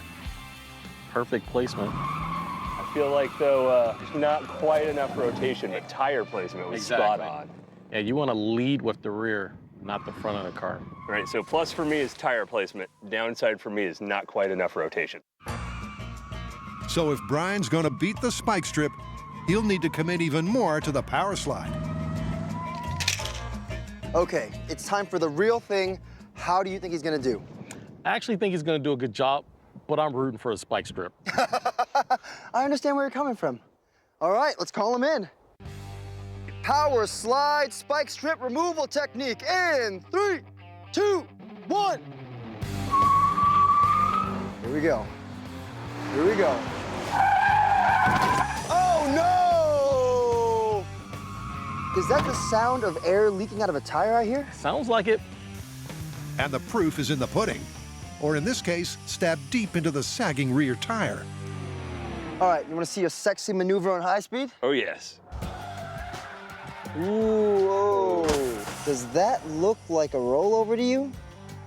Perfect placement. I feel like, though, there's not quite enough rotation, but tire placement was spot on. Yeah, you want to lead with the rear, not the front of the car. All right, so plus for me is tire placement. Downside for me is not quite enough rotation. So if Brian's going to beat the spike strip, he'll need to commit even more to the power slide. Okay, it's time for the real thing. How do you think he's gonna do? I actually think he's going to do a good job, but I'm rooting for a spike strip. I understand where you're coming from. All right, let's call him in. Power slide spike strip removal technique in 3, 2, 1. Here we go. Here we go. Oh no! Is that the sound of air leaking out of a tire I hear? Sounds like it. And the proof is in the pudding. Or in this case, stabbed deep into the sagging rear tire. All right, you wanna see a sexy maneuver on high speed? Oh, yes. Ooh, oh. Does that look like a rollover to you?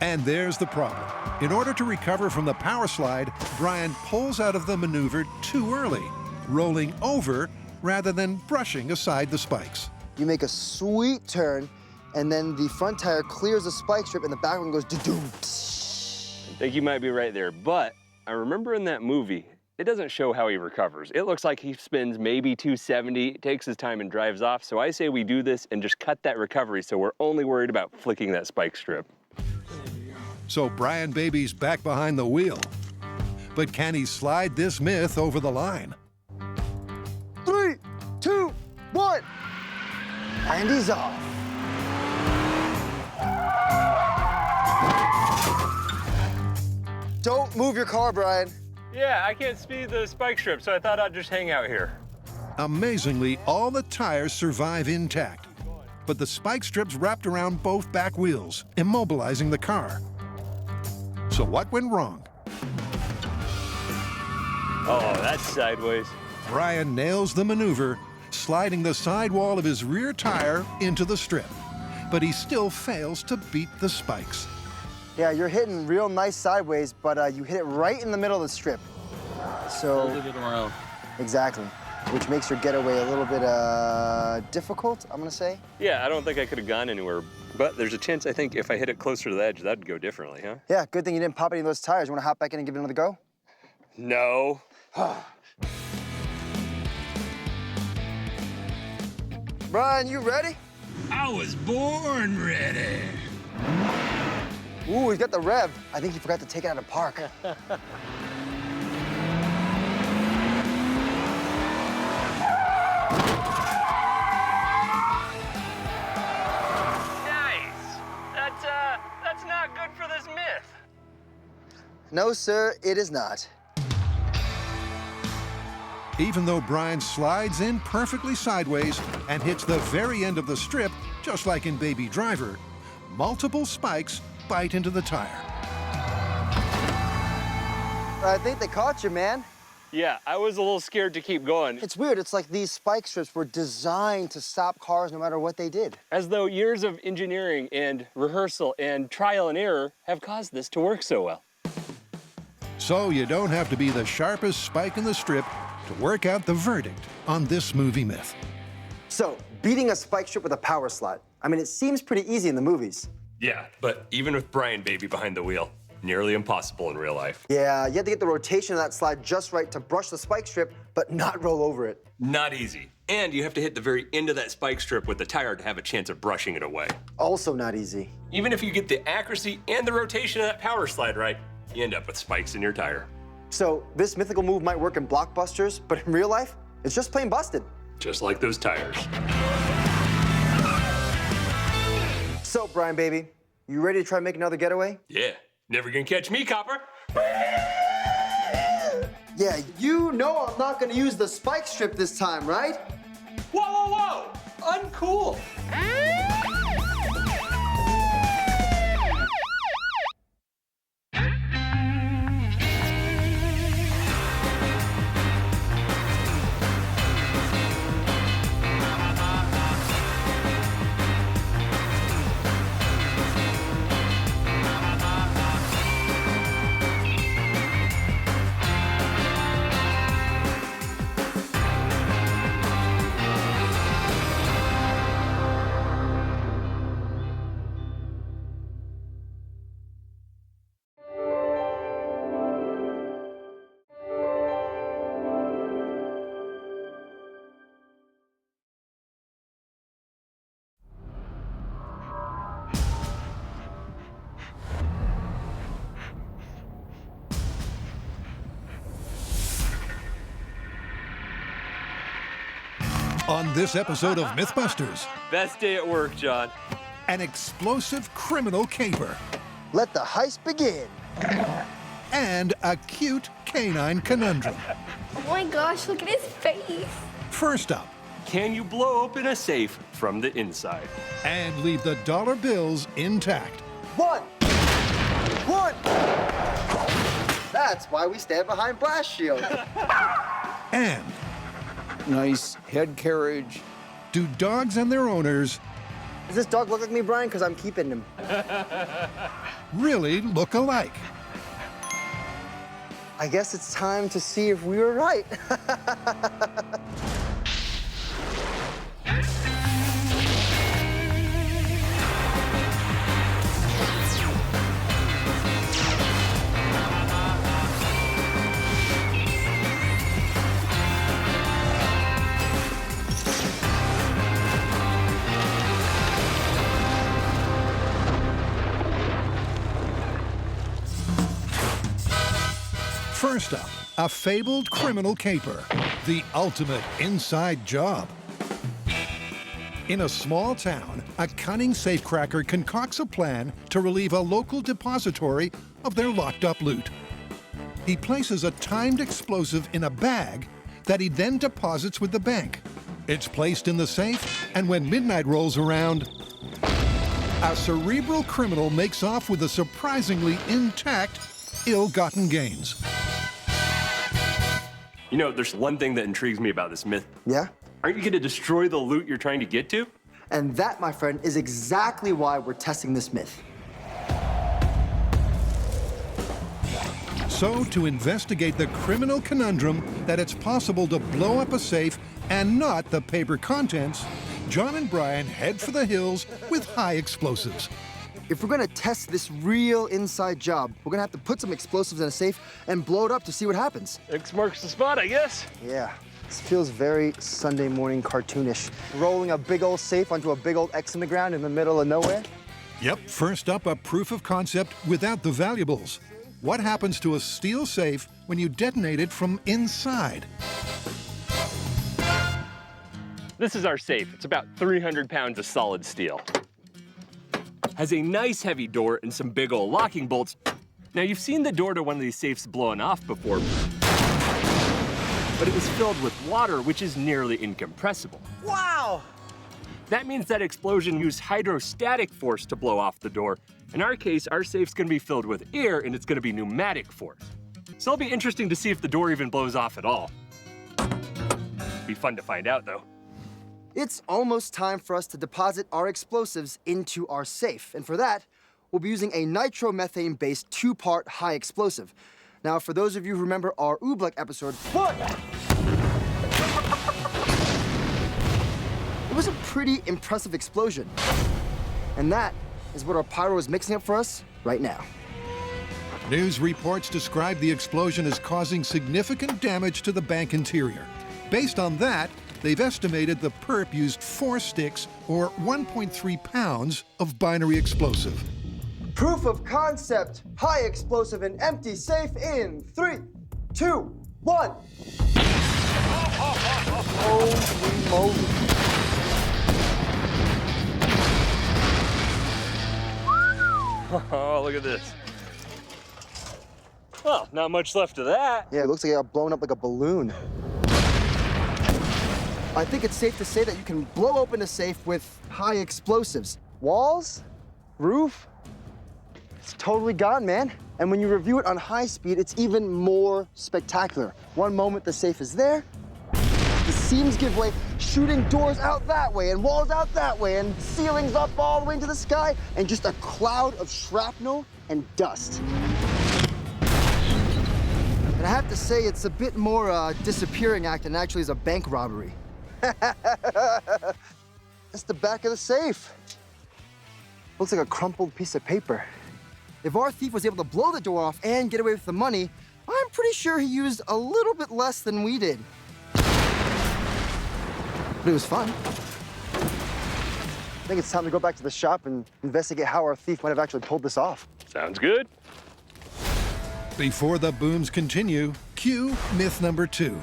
And there's the problem. In order to recover from the power slide, Brian pulls out of the maneuver too early, rolling over rather than brushing aside the spikes. You make a sweet turn, and then the front tire clears the spike strip, and the back one goes do-doom. I think you might be right there, but I remember in that movie, it doesn't show how he recovers. It looks like he spins maybe 270, takes his time and drives off. So I say we do this and just cut that recovery so we're only worried about flicking that spike strip. So Brian Baby's back behind the wheel. But can he slide this myth over the line? And he's off. Don't move your car, Brian. Yeah, I can't speed the spike strip, so I thought I'd just hang out here. Amazingly, all the tires survive intact, but the spike strips wrapped around both back wheels, immobilizing the car. So what went wrong? Oh, that's sideways. Brian nails the maneuver, sliding the sidewall of his rear tire into the strip, but he still fails to beat the spikes. Yeah, you're hitting real nice sideways, but you hit it right in the middle of the strip. So, Folded it around. exactly, which makes your getaway a little bit difficult, I'm gonna say. Yeah, I don't think I could have gone anywhere, but there's a chance I think if I hit it closer to the edge, that'd go differently, huh? Yeah, good thing you didn't pop any of those tires. You wanna hop back in and give it another go? No. Brian, you ready? I was born ready. Ooh, he's got the rev. I think he forgot to take it out of park. Nice. That's not good for this myth. No, sir, it is not. Even though Brian slides in perfectly sideways and hits the very end of the strip, just like in Baby Driver, multiple spikes bite into the tire. I think they caught you, man. Yeah, I was a little scared to keep going. It's weird. It's like these spike strips were designed to stop cars no matter what they did. As though years of engineering and rehearsal and trial and error have caused this to work so well. So you don't have to be the sharpest spike in the strip to work out the verdict on this movie myth. So, beating a spike strip with a power slide. I mean, it seems pretty easy in the movies. Yeah, but even with Brian Baby behind the wheel, nearly impossible in real life. Yeah, you have to get the rotation of that slide just right to brush the spike strip, but not roll over it. Not easy. And you have to hit the very end of that spike strip with the tire to have a chance of brushing it away. Also not easy. Even if you get the accuracy and the rotation of that power slide right, you end up with spikes in your tire. So, this mythical move might work in blockbusters, but in real life, it's just plain busted. Just like those tires. So, Brian Baby, you ready to try and make another getaway? Yeah, never gonna catch me, copper. Yeah, you know I'm not gonna use the spike strip this time, right? Whoa, whoa, whoa! Uncool! On this episode of MythBusters, Best day at work, John. an explosive criminal caper Let the heist begin. and a cute canine conundrum. Oh my gosh, look at his face. First up, Can you blow open a safe from the inside? and leave the dollar bills intact. One. That's why we stand behind blast shields. And Nice head carriage. do dogs and their owners Does this dog look like me, Brian? Because I'm keeping him. really look alike? I guess it's time to see if we were right. First up, a fabled criminal caper, the ultimate inside job. In a small town, a cunning safecracker concocts a plan to relieve a local depository of their locked-up loot. He places a timed explosive in a bag that he then deposits with the bank. It's placed in the safe, and when midnight rolls around, a cerebral criminal makes off with the surprisingly intact, ill-gotten gains. You know, there's one thing that intrigues me about this myth. Yeah? Aren't you going to destroy the loot you're trying to get to? And that, my friend, is exactly why we're testing this myth. So, to investigate the criminal conundrum that it's possible to blow up a safe and not the paper contents, John and Brian head for the hills with high explosives. If we're gonna test this real inside job, we're gonna have to put some explosives in a safe and blow it up to see what happens. X marks the spot, I guess. Yeah, this feels very Sunday morning cartoonish. Rolling a big old safe onto a big old X in the ground in the middle of nowhere. Yep, first up, a proof of concept without the valuables. What happens to a steel safe when you detonate it from inside? This is our safe. It's about 300 pounds of solid steel. Has a nice heavy door and some big old locking bolts. Now, you've seen the door to one of these safes blowing off before, but it was filled with water, which is nearly incompressible. Wow! That means that explosion used hydrostatic force to blow off the door. In our case, our safe's gonna be filled with air, and it's gonna be pneumatic force. So it'll be interesting to see if the door even blows off at all. Be fun to find out, though. It's almost time for us to deposit our explosives into our safe. And for that, we'll be using a nitromethane-based 2-part high explosive. Now, for those of you who remember our Oobleck episode, it was a pretty impressive explosion. And that is what our pyro is mixing up for us right now. News reports describe the explosion as causing significant damage to the bank interior. Based on that, they've estimated the perp used 4 sticks, or 1.3 pounds, of binary explosive. Proof of concept, high explosive and empty safe in 3, 2, 1. Holy moly. Oh, look at this. Well, not much left of that. Yeah, it looks like it got blown up like a balloon. I think it's safe to say that you can blow open a safe with high explosives. Walls, roof, it's totally gone, man. And when you review it on high speed, it's even more spectacular. One moment the safe is there, the seams give way, shooting doors out that way and walls out that way and ceilings up all the way into the sky and just a cloud of shrapnel and dust. And I have to say, it's a bit more disappearing act than actually is a bank robbery. That's the back of the safe. Looks like a crumpled piece of paper. If our thief was able to blow the door off and get away with the money, I'm pretty sure he used a little bit less than we did. But it was fun. I think it's time to go back to the shop and investigate how our thief might have actually pulled this off. Sounds good. Before the booms continue, cue myth number 2.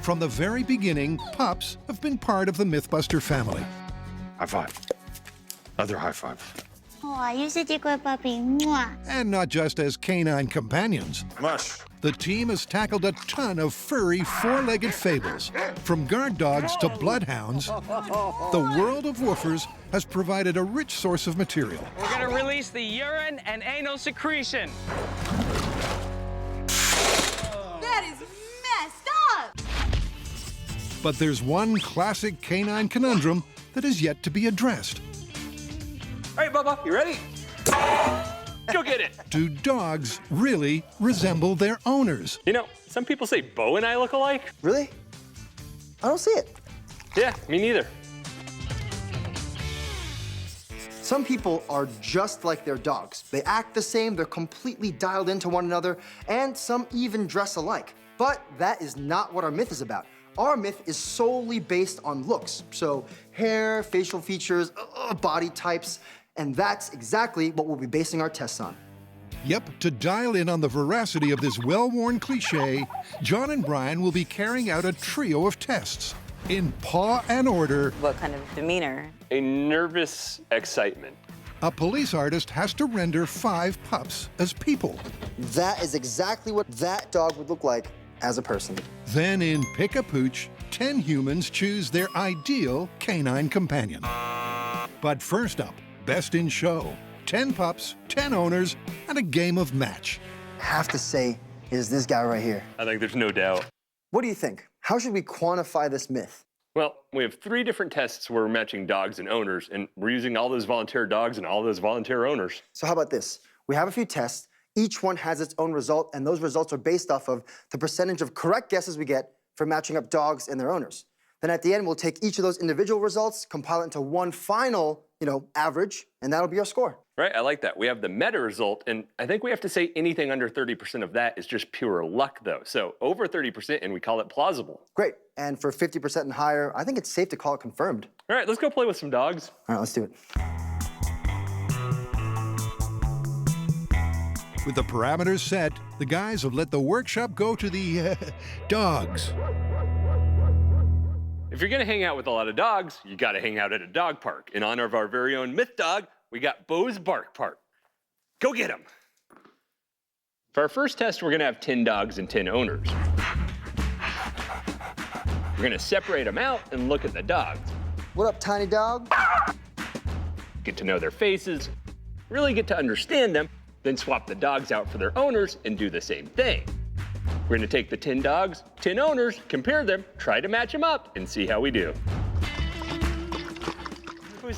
From the very beginning, pups have been part of the MythBuster family. High five. Other high five. Oh, you're such a good puppy. Mwah. And not just as canine companions. Mush. The team has tackled a ton of furry, 4-legged fables. From guard dogs to bloodhounds, the world of woofers has provided a rich source of material. We're gonna release the urine and anal secretion. That is messed up. But there's one classic canine conundrum that is yet to be addressed. All right, Bubba, you ready? Go get it. Do dogs really resemble their owners? You know, some people say Bo and I look alike. Really? I don't see it. Yeah, me neither. Some people are just like their dogs. They act the same, they're completely dialed into one another, and some even dress alike. But that is not what our myth is about. Our myth is solely based on looks. So hair, facial features, body types, and that's exactly what we'll be basing our tests on. Yep, to dial in on the veracity of this well-worn cliche, John and Brian will be carrying out a trio of tests. In Paw and Order, What kind of demeanor? A nervous excitement. a police artist has to render 5 pups as people. That is exactly what that dog would look like as a person. Then in Pick a Pooch, 10 humans choose their ideal canine companion. But first up, Best in Show. 10 pups, 10 owners, and a game of match. Have to say is this guy right here. I think there's no doubt. What do you think? How should we quantify this myth? Well, we have 3 different tests where we're matching dogs and owners, and we're using all those volunteer dogs and all those volunteer owners. So how about this? We have a few tests. Each one has its own result, and those results are based off of the percentage of correct guesses we get for matching up dogs and their owners. Then at the end, we'll take each of those individual results, compile it into one final, average, and that'll be our score. Right, I like that. We have the meta result, and I think we have to say anything under 30% of that is just pure luck, though. So over 30%, and we call it plausible. Great, and for 50% and higher, I think it's safe to call it confirmed. All right, let's go play with some dogs. All right, let's do it. With the parameters set, the guys have let the workshop go to the dogs. If you're gonna hang out with a lot of dogs, you gotta hang out at a dog park. In honor of our very own myth dog, we got Bo's Bark Park. Go get him. For our first test, we're gonna have 10 dogs and 10 owners. We're gonna separate them out and look at the dogs. What up, tiny dog? Get to know their faces, really get to understand them, then swap the dogs out for their owners and do the same thing. We're gonna take the 10 dogs, 10 owners, compare them, try to match them up, and see how we do.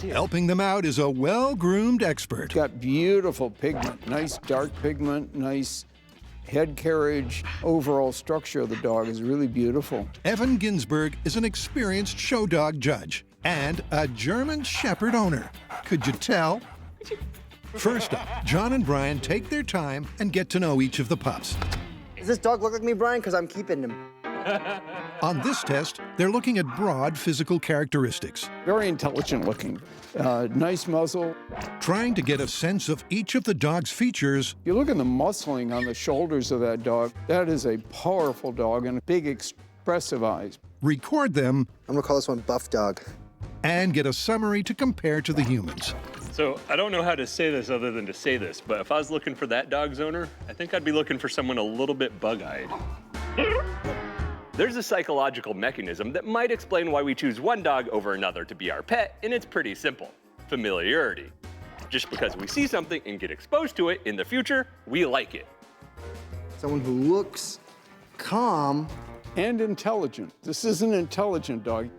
Helping them out is a well-groomed expert. Got beautiful pigment, nice dark pigment, nice head carriage. Overall structure of the dog is really beautiful. Evan Ginsberg is an experienced show dog judge and a German Shepherd owner. Could you tell? First up, John and Brian take their time and get to know each of the pups. Does this dog look like me, Brian? Because I'm keeping him. On this test, they're looking at broad physical characteristics. Very intelligent looking. Nice muzzle. Trying to get a sense of each of the dog's features. You look at the muscling on the shoulders of that dog. That is a powerful dog and big expressive eyes. Record them. I'm gonna call this one Buff Dog. And get a summary to compare to the humans. So I don't know how to say this other than to say this, but if I was looking for that dog's owner, I think I'd be looking for someone a little bit bug-eyed. There's a psychological mechanism that might explain why we choose one dog over another to be our pet, and it's pretty simple: familiarity. Just because we see something and get exposed to it in the future, we like it. Someone who looks calm. And intelligent. This is an intelligent dog.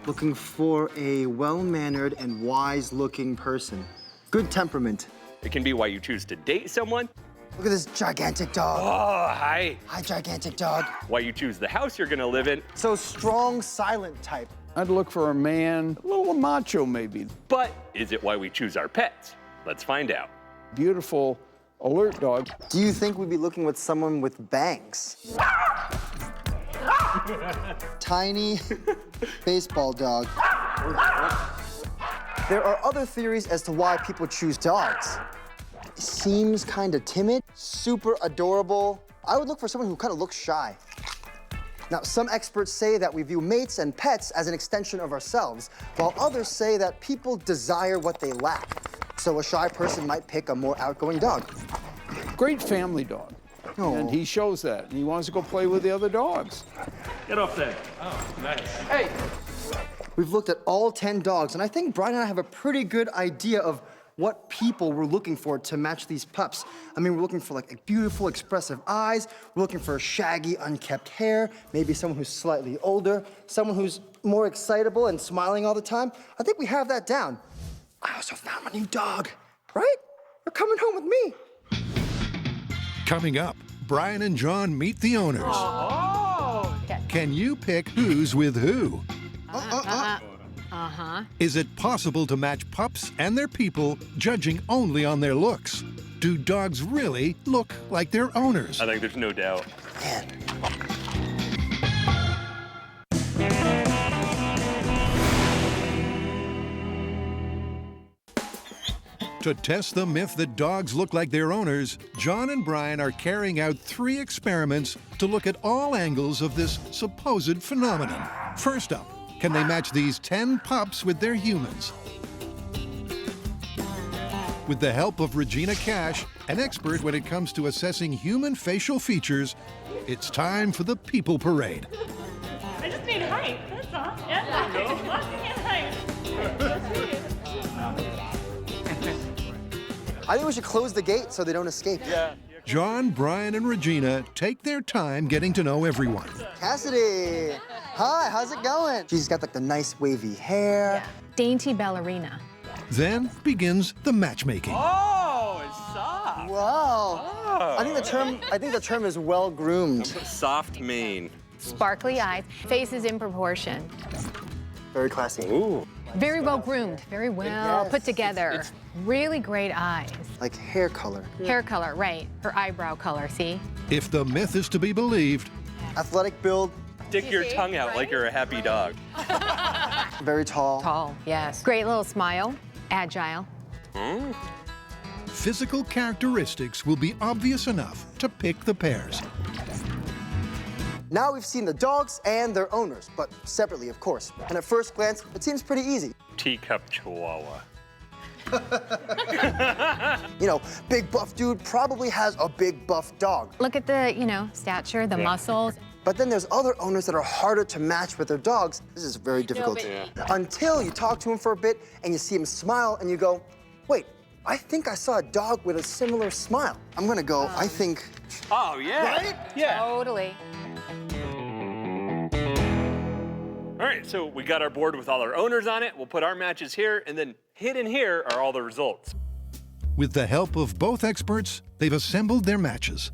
Looking for a well-mannered and wise-looking person. Good temperament. It can be why you choose to date someone. Look at this gigantic dog. Oh, hi. Hi, gigantic dog. Why you choose the house you're gonna live in. So strong, silent type. I'd look for a man, a little macho maybe. But is it why we choose our pets? Let's find out. Beautiful, alert dog. Do you think we'd be looking with someone with bangs? Tiny baseball dog. There are other theories as to why people choose dogs. Seems kind of timid, super adorable. I would look for someone who kind of looks shy. Now, some experts say that we view mates and pets as an extension of ourselves, while others say that people desire what they lack. So a shy person might pick a more outgoing dog. Great family dog. Oh. And he shows that. And he wants to go play with the other dogs. Get off there. Oh, nice. Hey! We've looked at all 10 dogs, and I think Brian and I have a pretty good idea of what people we're looking for to match these pups. I mean, we're looking for like beautiful, expressive eyes. We're looking for shaggy, unkept hair. Maybe someone who's slightly older. Someone who's more excitable and smiling all the time. I think we have that down. I also found my new dog, right? You're coming home with me. Coming up, Brian and John meet the owners. Oh! Can you pick who's with who? Uh-huh. Is it possible to match pups and their people judging only on their looks? Do dogs really look like their owners? I think there's no doubt. Man. To test the myth that dogs look like their owners, John and Brian are carrying out 3 experiments to look at all angles of this supposed phenomenon. First up, can they match these 10 pups with their humans? With the help of Regina Cash, an expert when it comes to assessing human facial features, it's time for the people parade. I just need height, that's all. Yeah, walking in height. I think we should close the gate so they don't escape. Yeah. John, Brian, and Regina take their time getting to know everyone. Cassidy, hi, how's it going? She's got like the nice wavy hair. Dainty ballerina. Then begins the matchmaking. Oh, it's soft. Wow. Oh. I think the term is well groomed. Soft mane. Sparkly eyes. Face is in proportion. Very classy. Ooh. Very well groomed. Very well put together. Really great eyes. Like hair color. Hair color, right. Her eyebrow color, see? If the myth is to be believed, athletic build. Stick your tongue out like you're a happy dog. Very tall. Tall, yes. Great little smile. Agile. physical characteristics will be obvious enough to pick the pairs. Now we've seen the dogs and their owners, but separately, of course. And at first glance, it seems pretty easy. Teacup Chihuahua. You know, big buff dude probably has a big buff dog. Look at the, stature, the muscles. But then there's other owners that are harder to match with their dogs. This is very difficult. Until you talk to him for a bit and you see him smile and you go, wait, I think I saw a dog with a similar smile. I'm gonna go, I think. Oh, yeah. Right? Yeah. Totally. All right, so we got our board with all our owners on it. We'll put our matches here, and then hidden here are all the results. With the help of both experts, they've assembled their matches.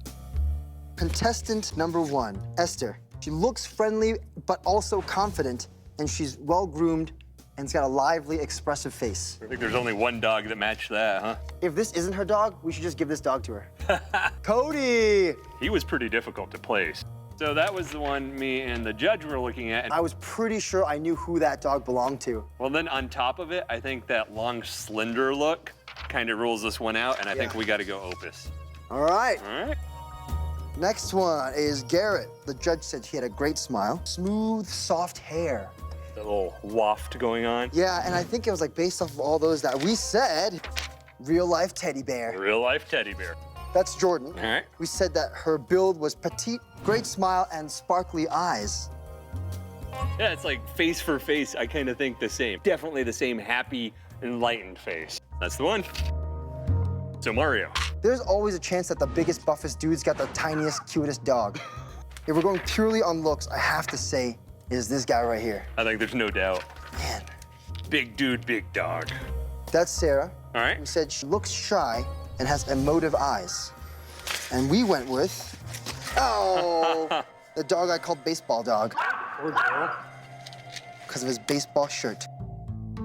Contestant number 1, Esther. She looks friendly, but also confident, and she's well-groomed, and has got a lively, expressive face. I think there's only one dog that matched that, huh? If this isn't her dog, we should just give this dog to her. Cody! He was pretty difficult to place. So that was the one me and the judge were looking at. I was pretty sure I knew who that dog belonged to. Well, then on top of it, I think that long, slender look kind of rules this one out, and I think we got to go Opus. All right. All right. Next one is Garrett. The judge said he had a great smile. Smooth, soft hair. That little waft going on. Yeah, and I think it was like based off of all those that we said, real-life teddy bear. Real-life teddy bear. That's Jordan. All right. We said that her build was petite, great smile, and sparkly eyes. Yeah, it's like face for face, I kind of think the same. Definitely the same happy, enlightened face. That's the one. So Mario. There's always a chance that the biggest, buffest dude's got the tiniest, cutest dog. If we're going purely on looks, I have to say, is this guy right here. I think there's no doubt. Man. Big dude, big dog. That's Sarah. All right. We said she looks shy and has emotive eyes. And we went with, the dog I called Baseball Dog. Poor girl. Because of his baseball shirt.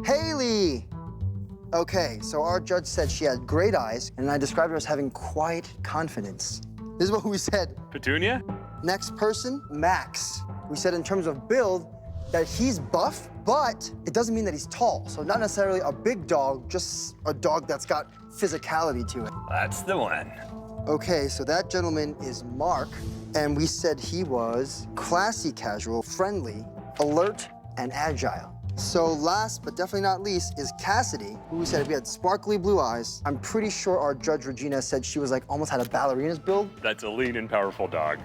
Haley! Okay, so our judge said she had great eyes, and I described her as having quiet confidence. This is what we said. Petunia? Next person, Max. We said in terms of build that he's buff, but it doesn't mean that he's tall. So not necessarily a big dog, just a dog that's got physicality to it. That's the one. Okay, so that gentleman is Mark, and we said he was classy casual, friendly, alert, and agile. So last but definitely not least is Cassidy, who we said we had sparkly blue eyes. I'm pretty sure our judge Regina said she was like almost had a ballerina's build. That's a lean and powerful dog.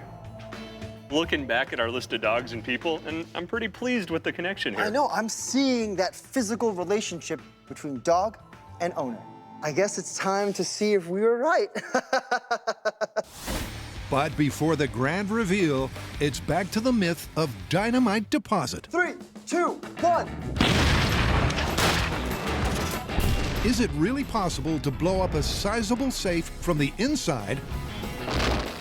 Looking back at our list of dogs and people, and I'm pretty pleased with the connection here. I know, I'm seeing that physical relationship between dog and owner. I guess it's time to see if we were right. But before the grand reveal, it's back to the myth of dynamite deposit. 3, 2, 1. Is it really possible to blow up a sizable safe from the inside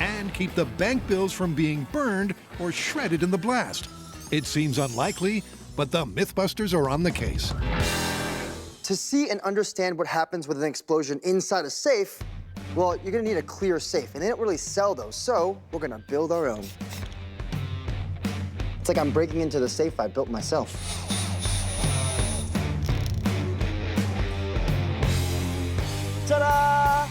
and keep the bank bills from being burned or shredded in the blast? It seems unlikely, but the MythBusters are on the case. To see and understand what happens with an explosion inside a safe, well, you're gonna need a clear safe, and they don't really sell those, so we're gonna build our own. It's like I'm breaking into the safe I built myself. Ta-da!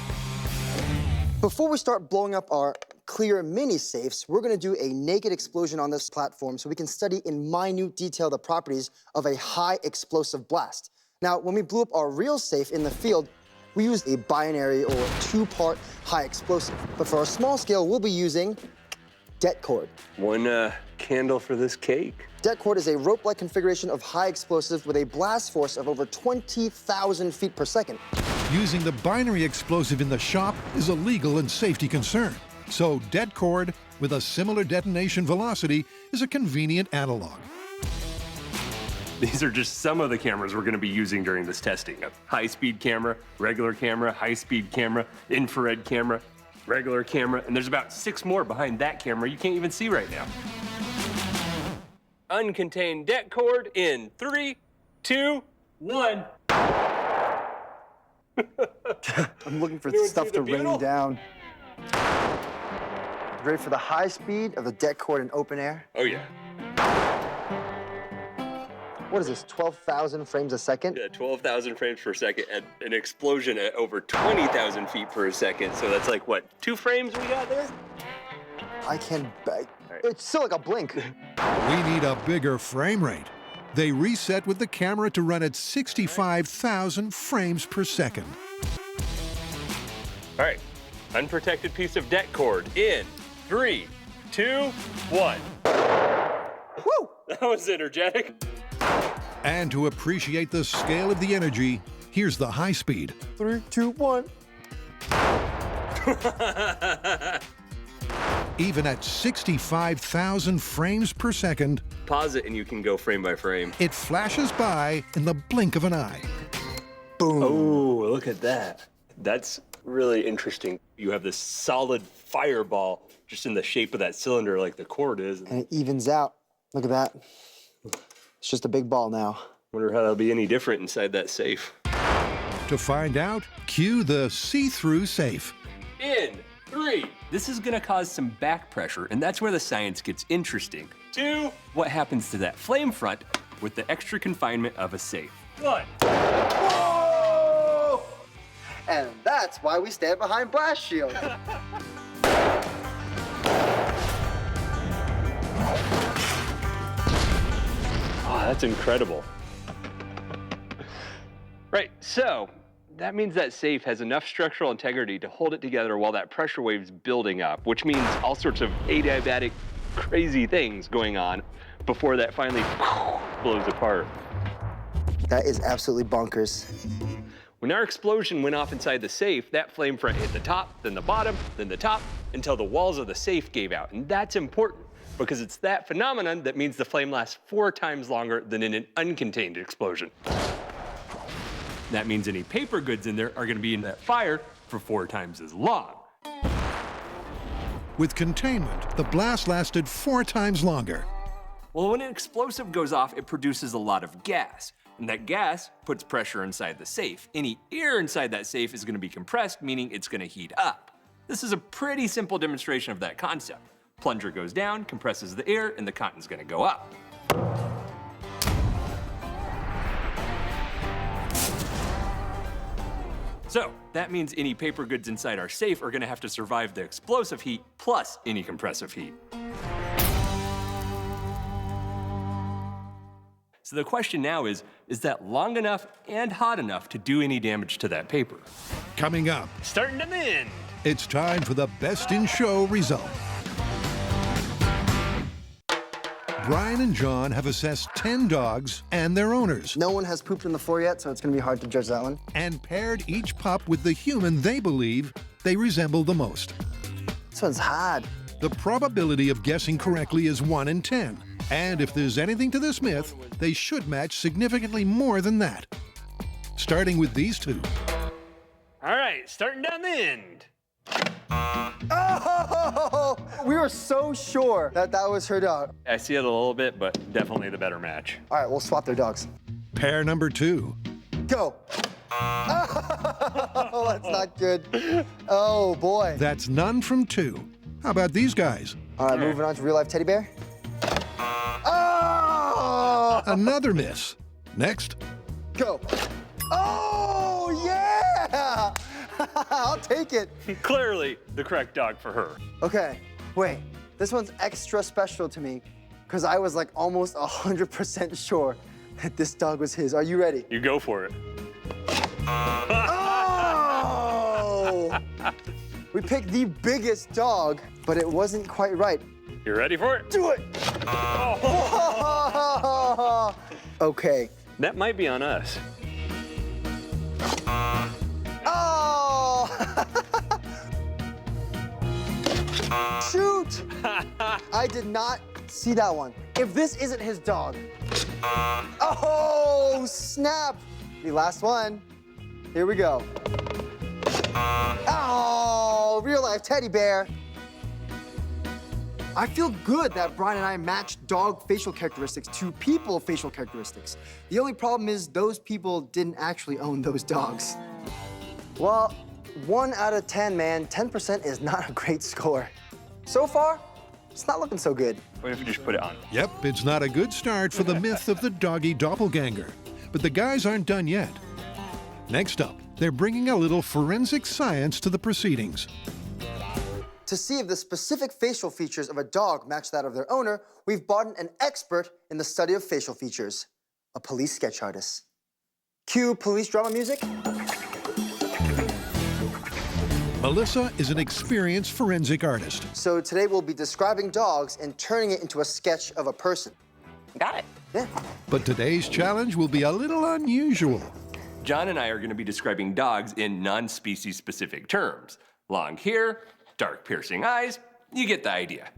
Before we start blowing up our clear mini safes, we're gonna do a naked explosion on this platform so we can study in minute detail the properties of a high explosive blast. Now, when we blew up our real safe in the field, we used a binary or two-part high explosive. But for our small scale, we'll be using det cord. One candle for this cake. Det cord is a rope-like configuration of high explosive with a blast force of over 20,000 feet per second. Using the binary explosive in the shop is a legal and safety concern. So det cord with a similar detonation velocity is a convenient analog. These are just some of the cameras we're going to be using during this testing. A high-speed camera, regular camera, high-speed camera, infrared camera, regular camera, and there's about 6 more behind that camera you can't even see right now. Uncontained det cord in 3, 2, 1. I'm looking for stuff to rain down. Ready for the high speed of the det cord in open air? Oh, yeah. What is this, 12,000 frames a second? Yeah, 12,000 frames per second and an explosion at over 20,000 feet per second. So that's like, what, 2 frames we got there? I can't bet. It's still like a blink. We need a bigger frame rate. They reset with the camera to run at 65,000 frames per second. All right, unprotected piece of det cord in 3, 2, 1. Woo! That was energetic. And to appreciate the scale of the energy, here's the high speed. 3, 2, 1. Even at 65,000 frames per second, Pause it and you can go frame by frame. it flashes by in the blink of an eye. Boom. Oh, look at that. That's really interesting. You have this solid fireball just in the shape of that cylinder like the cord is. And it evens out. Look at that. It's just a big ball now. Wonder how that'll be any different inside that safe. To find out, cue the see-through safe. In 3. This is gonna cause some back pressure, and that's where the science gets interesting. 2. What happens to that flame front with the extra confinement of a safe? 1. Whoa! And that's why we stand behind blast shield. Oh, that's incredible. Right, so that means that safe has enough structural integrity to hold it together while that pressure wave's building up, which means all sorts of adiabatic, crazy things going on before that finally blows apart. That is absolutely bonkers. When our explosion went off inside the safe, that flame front hit the top, then the bottom, then the top, until the walls of the safe gave out. And that's important because it's that phenomenon that means the flame lasts 4 times longer than in an uncontained explosion. That means any paper goods in there are gonna be in that fire for 4 times as long. With containment, the blast lasted 4 times longer. Well, when an explosive goes off, it produces a lot of gas. And that gas puts pressure inside the safe. Any air inside that safe is gonna be compressed, meaning it's gonna heat up. This is a pretty simple demonstration of that concept. Plunger goes down, compresses the air, and the content's gonna go up. So that means any paper goods inside our safe are gonna have to survive the explosive heat plus any compressive heat. So the question now is that long enough and hot enough to do any damage to that paper? Coming up, Starting to end. it's time for the best in show result. Brian and John have assessed 10 dogs and their owners. No one has pooped on the floor yet, so it's gonna be hard to judge that one. And paired each pup with the human they believe they resemble the most. This one's hard. The probability of guessing correctly is 1 in 10. And if there's anything to this myth, they should match significantly more than that. Starting with these two. All right, starting down the end. Oh! We were so sure that that was her dog. I see it a little bit, but definitely the better match. All right, we'll swap their dogs. Pair number 2. Go. Oh, that's not good. Oh, boy. That's none from 2. How about these guys? All right, moving on to real life teddy bear. Oh! Another miss. Next. Go. Oh, yeah! I'll take it. Clearly the correct dog for her. Okay, wait. This one's extra special to me because I was like almost 100% sure that this dog was his. Are you ready? You go for it. Oh! We picked the biggest dog, but it wasn't quite right. You ready for it? Do it! Oh. Okay. That might be on us. Oh! Shoot! I did not see that one. If this isn't his dog. Oh, snap! The last one. Here we go. Oh, real life teddy bear. I feel good that Brian and I matched dog facial characteristics to people facial characteristics. The only problem is those people didn't actually own those dogs. Well, 1 out of 10, man. 10% is not a great score. So far, it's not looking so good. What if you just put it on? Yep, it's not a good start for the myth of the doggy doppelganger. But the guys aren't done yet. Next up, they're bringing a little forensic science to the proceedings. To see if the specific facial features of a dog match that of their owner, we've brought in an expert in the study of facial features, a police sketch artist. Cue police drama music. Melissa is an experienced forensic artist. So today we'll be describing dogs and turning it into a sketch of a person. Got it. Yeah. But today's challenge will be a little unusual. John and I are going to be describing dogs in non-species specific terms. Long hair, dark piercing eyes, you get the idea.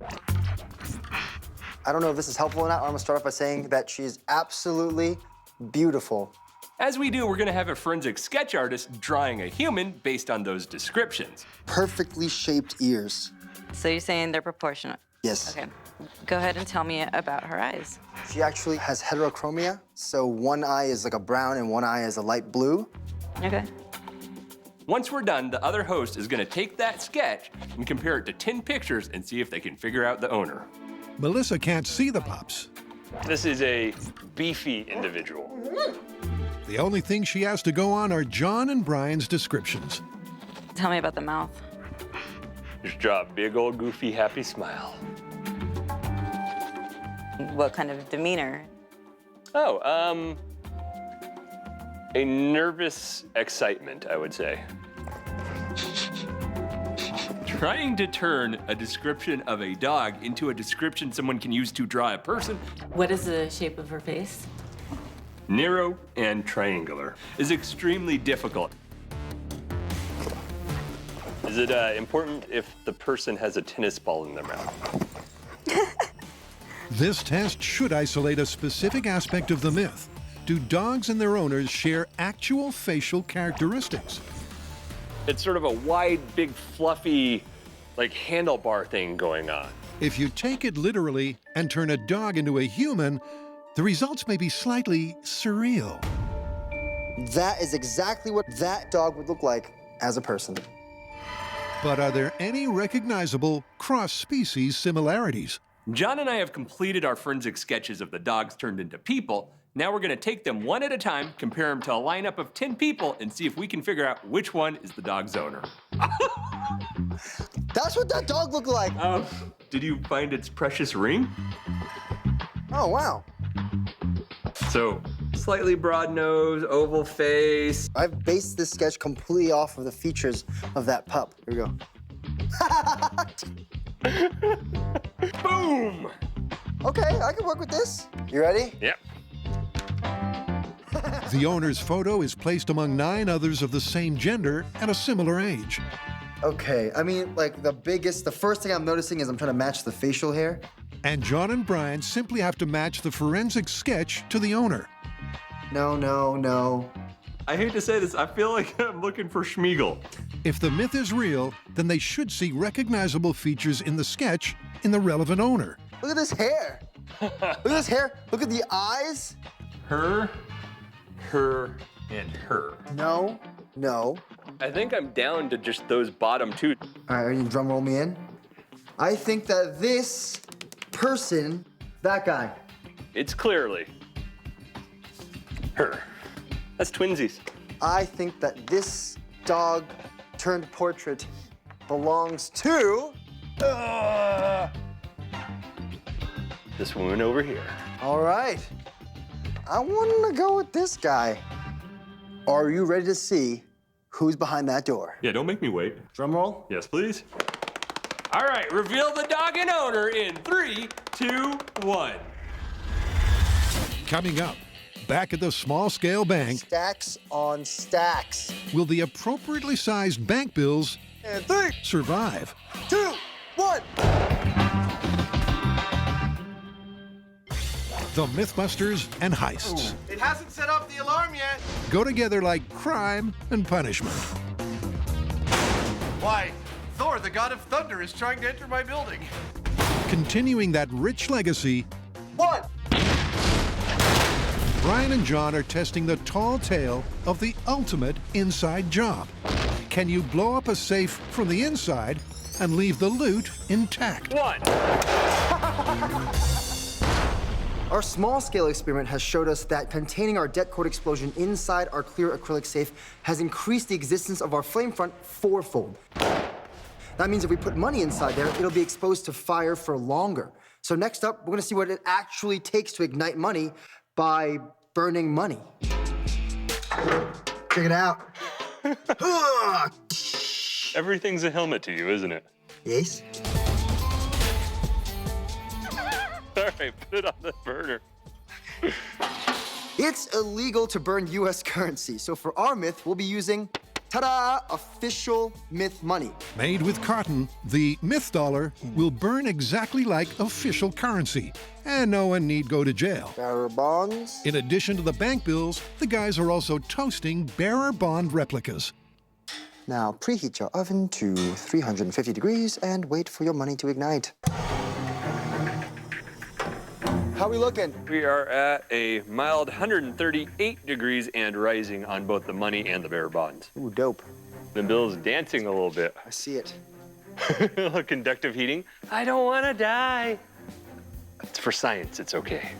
I don't know if this is helpful or not. I'm gonna start off by saying that she's absolutely beautiful. As we do, we're gonna have a forensic sketch artist drawing a human based on those descriptions. Perfectly shaped ears. So you're saying they're proportionate? Yes. Okay. Go ahead and tell me about her eyes. She actually has heterochromia, so one eye is like a brown and one eye is a light blue. Okay. Once we're done, the other host is gonna take that sketch and compare it to 10 pictures and see if they can figure out the owner. Melissa can't see the pups. This is a beefy individual. The only thing she has to go on are John and Brian's descriptions. Tell me about the mouth. Just draw a big old goofy happy smile. What kind of demeanor? Oh, a nervous excitement, I would say. Trying to turn a description of a dog into a description someone can use to draw a person. What is the shape of her face? Narrow and triangular is extremely difficult. Is it important if the person has a tennis ball in their mouth? This test should isolate a specific aspect of the myth. Do dogs and their owners share actual facial characteristics? It's sort of a wide, big, fluffy, like handlebar thing going on. If you take it literally and turn a dog into a human, the results may be slightly surreal. That is exactly what that dog would look like as a person. But are there any recognizable cross-species similarities? John and I have completed our forensic sketches of the dogs turned into people. Now we're gonna take them one at a time, compare them to a lineup of 10 people, and see if we can figure out which one is the dog's owner. That's what that dog looked like. Did you find its precious ring? Oh, wow. So, slightly broad nose, oval face. I've based this sketch completely off of the features of that pup. Here we go. Boom! Okay, I can work with this. You ready? Yep. The owner's photo is placed among 9 others of the same gender at a similar age. Okay, I mean, like the first thing I'm noticing is I'm trying to match the facial hair. And John and Brian simply have to match the forensic sketch to the owner. No, no, no. I hate to say this, I feel like I'm looking for Schmeagol. If the myth is real, then they should see recognizable features in the sketch in the relevant owner. Look at this hair. Look at this hair. Look at the eyes. Her, and her. No, no. I think I'm down to just those bottom 2. All right, are you drum roll me in? I think that this person, that guy. It's clearly her. That's twinsies. I think that this dog turned portrait belongs to... This woman over here. All right. I want to go with this guy. Are you ready to see who's behind that door? Yeah, don't make me wait. Drum roll. Yes, please. All right, reveal the dog and owner in 3, 2, 1. Coming up, back at the small-scale bank, Stacks on stacks. will the appropriately sized bank bills And 3, survive? 2, 1. The Mythbusters and heists It hasn't set off the alarm yet. go together like crime and punishment. Why, Thor, the god of thunder, is trying to enter my building. Continuing that rich legacy, 1. Brian and John are testing the tall tale of the ultimate inside job. Can you blow up a safe from the inside and leave the loot intact? 1. Our small-scale experiment has showed us that containing our det cord explosion inside our clear acrylic safe has increased the existence of our flame front 4-fold. That means if we put money inside there, it'll be exposed to fire for longer. So next up, we're gonna see what it actually takes to ignite money by burning money. Check it out. Everything's a helmet to you, isn't it? Yes. All right, put it on the burner. It's illegal to burn US currency, so for our myth, we'll be using, ta-da, official myth money. Made with cotton, the myth dollar will burn exactly like official currency, and no one need go to jail. Bearer bonds. In addition to the bank bills, the guys are also toasting bearer bond replicas. Now preheat your oven to 350 degrees and wait for your money to ignite. How we looking? We are at a mild 138 degrees and rising on both the money and the bearer bonds. Ooh, dope. The bill's dancing a little bit. I see it. Conductive heating. I don't want to die. It's for science, it's okay.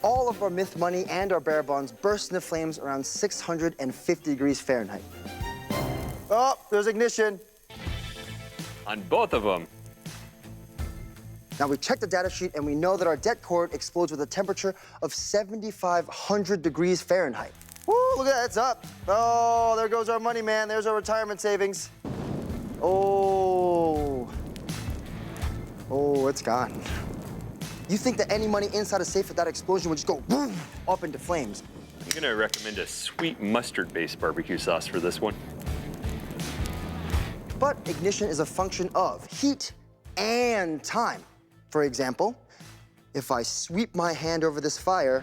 All of our myth money and our bearer bonds burst into flames around 650 degrees Fahrenheit. Oh, there's ignition. On both of them. Now we checked the data sheet and we know that our det cord explodes with a temperature of 7,500 degrees Fahrenheit. Woo, look at that, it's up. Oh, there goes our money, man. There's our retirement savings. Oh, it's gone. You think that any money inside a safe with that explosion would just go boom, up into flames? I'm gonna recommend a sweet mustard-based barbecue sauce for this one. But ignition is a function of heat and time. For example, if I sweep my hand over this fire,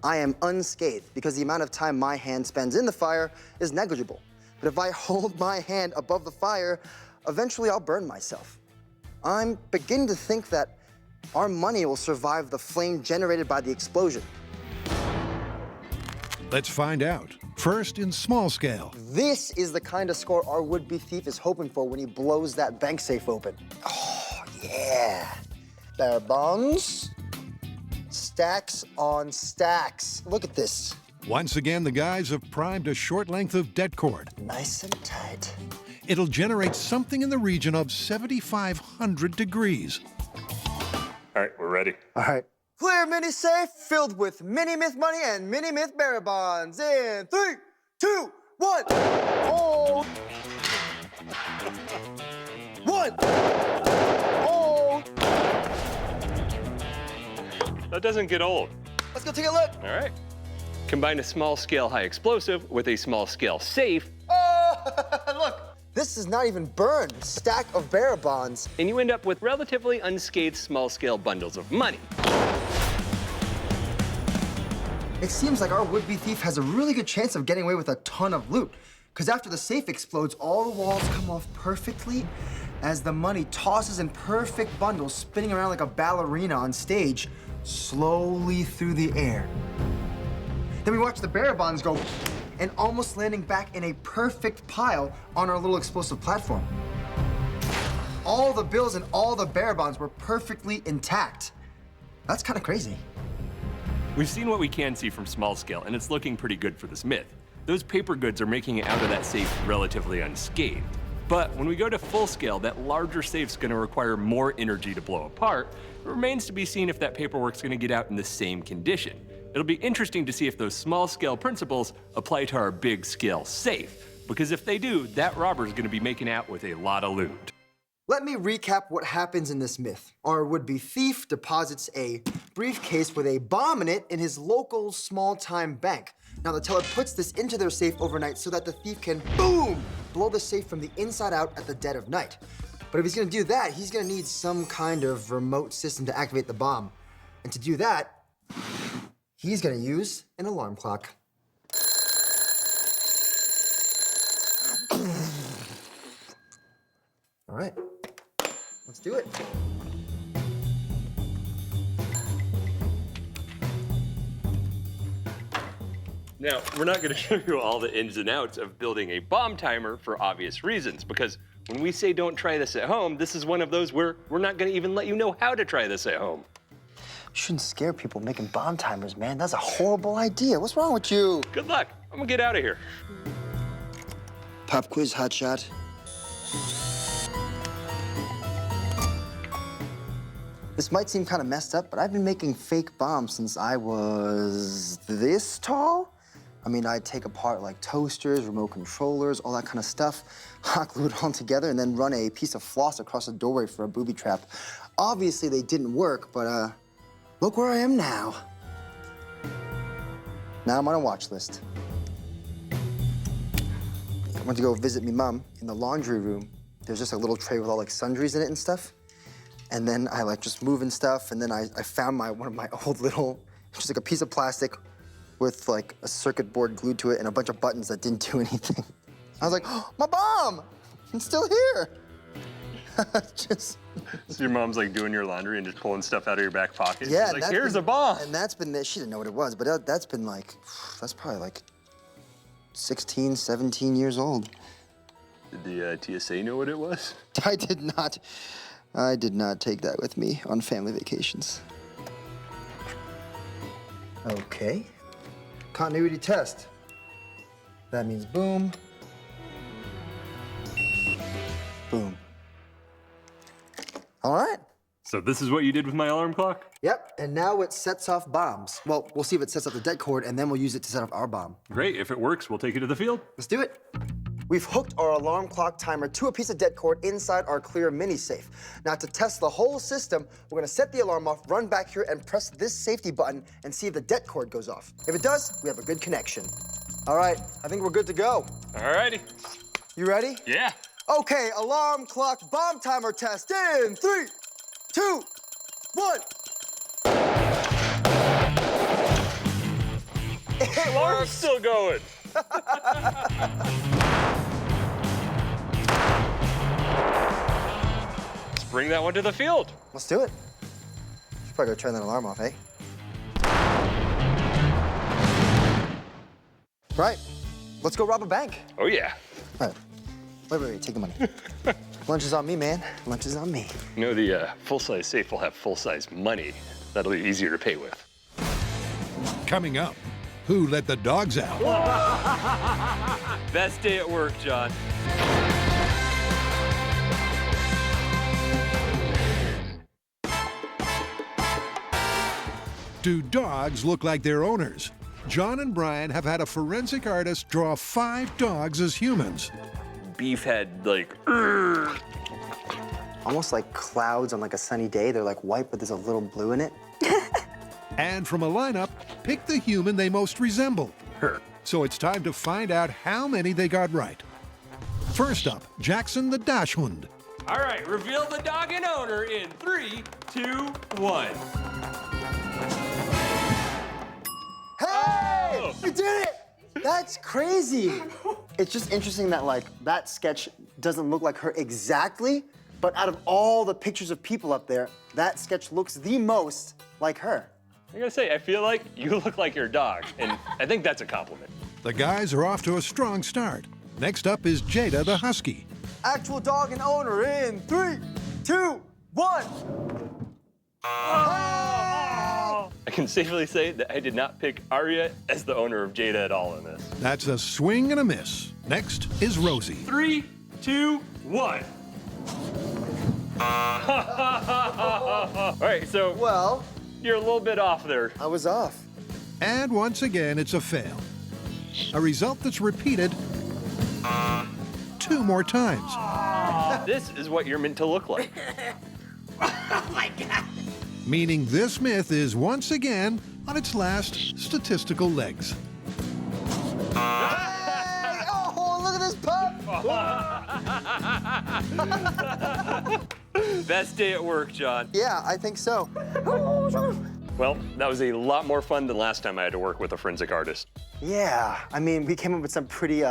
I am unscathed because the amount of time my hand spends in the fire is negligible. But if I hold my hand above the fire, eventually I'll burn myself. I'm beginning to think that our money will survive the flame generated by the explosion. Let's find out. First, in small scale. This is the kind of score our would-be thief is hoping for when he blows that bank safe open. Oh, yeah. Bearer bonds. Stacks on stacks. Look at this. Once again, the guys have primed a short length of det cord. Nice and tight. It'll generate something in the region of 7,500 degrees. All right, we're ready. All right. Clear mini safe filled with mini myth money and mini myth bearer bonds in 3, 2, 1. Hold. 1. Hold. That doesn't get old. Let's go take a look. All right. Combine a small-scale high explosive with a small-scale safe. Oh, look. This is not even burned. Stack of bearer bonds. And you end up with relatively unscathed small-scale bundles of money. It seems like our would-be thief has a really good chance of getting away with a ton of loot. Because after the safe explodes, all the walls come off perfectly as the money tosses in perfect bundles, spinning around like a ballerina on stage, slowly through the air. Then we watch the bearer bonds go and almost landing back in a perfect pile on our little explosive platform. All the bills and all the bearer bonds were perfectly intact. That's kind of crazy. We've seen what we can see from small scale, and it's looking pretty good for this myth. Those paper goods are making it out of that safe relatively unscathed. But when we go to full scale, that larger safe's gonna require more energy to blow apart. It remains to be seen if that paperwork's gonna get out in the same condition. It'll be interesting to see if those small scale principles apply to our big scale safe, because if they do, that robber's gonna be making out with a lot of loot. Let me recap what happens in this myth. Our would-be thief deposits a briefcase with a bomb in it in his local small-time bank. Now the teller puts this into their safe overnight so that the thief can, boom, blow the safe from the inside out at the dead of night. But if he's gonna do that, he's gonna need some kind of remote system to activate the bomb. And to do that, he's gonna use an alarm clock. All right, let's do it. Now, we're not gonna show you all the ins and outs of building a bomb timer for obvious reasons, because when we say don't try this at home, this is one of those where we're not gonna even let you know how to try this at home. You shouldn't scare people making bomb timers, man. That's a horrible idea. What's wrong with you? Good luck. I'm gonna get out of here. Pop quiz, hotshot. This might seem kind of messed up, but I've been making fake bombs since I was this tall. I mean, I'd take apart like toasters, remote controllers, all that kind of stuff, hot glue it all together, and then run a piece of floss across a doorway for a booby trap. Obviously, they didn't work, but look where I am now. Now I'm on a watch list. I went to go visit me mom in the laundry room. There's just a little tray with all like sundries in it and stuff. And then I like just moving stuff, and then I found one of my old little, just like a piece of plastic with like a circuit board glued to it and a bunch of buttons that didn't do anything. I was like, oh, my bomb! It's still here! Just... So your mom's like doing your laundry and just pulling stuff out of your back pocket? Yeah. She's like, here's a bomb! And that's been, she didn't know what it was, but that's been like, that's probably like 16, 17 years old. Did the TSA know what it was? I did not take that with me on family vacations. Okay. Continuity test. That means boom. Boom. All right. So this is what you did with my alarm clock? Yep, and now it sets off bombs. Well, we'll see if it sets off the dead cord, and then we'll use it to set off our bomb. Great, if it works, we'll take it to the field. Let's do it. We've hooked our alarm clock timer to a piece of dead cord inside our clear mini safe. Now to test the whole system, we're gonna set the alarm off, run back here and press this safety button and see if the dead cord goes off. If it does, we have a good connection. All right, I think we're good to go. All righty. You ready? Yeah. Okay, alarm clock bomb timer test in 3, 2, 1. Alarm's still going. Let's bring that one to the field. Let's do it. Should probably go turn that alarm off, eh? Right, let's go rob a bank. Oh yeah. All right, wait, take the money. Lunch is on me, man. Lunch is on me. You know, the full-size safe will have full-size money. That'll be easier to pay with. Coming up, who let the dogs out? Best day at work, John. Do dogs look like their owners? John and Brian have had a forensic artist draw 5 dogs as humans. Beef had like, almost like clouds on like a sunny day. They're like white, but there's a little blue in it. And from a lineup, pick the human they most resemble. Her. So it's time to find out how many they got right. First up, Jackson the Dachshund. All right, reveal the dog and owner in 3, 2, 1. Hey! Oh! You did it! That's crazy. It's just interesting that like that sketch doesn't look like her exactly, but out of all the pictures of people up there, that sketch looks the most like her. I gotta say, I feel like you look like your dog, and I think that's a compliment. The guys are off to a strong start. Next up is Jada the Husky. Actual dog and owner in 3, 2, 1. Oh! I can safely say that I did not pick Arya as the owner of Jada at all in this. That's a swing and a miss. Next is Rosie. 3, 2, 1. All right, so Well, you're a little bit off there. I was off. And once again, it's a fail. A result that's repeated 2 more times. This is what you're meant to look like. Oh my God. Meaning this myth is once again on its last statistical legs. Hey! Oh, look at this pup! Best day at work, John. Yeah, I think so. Well, that was a lot more fun than last time I had to work with a forensic artist. Yeah, I mean, we came up with some pretty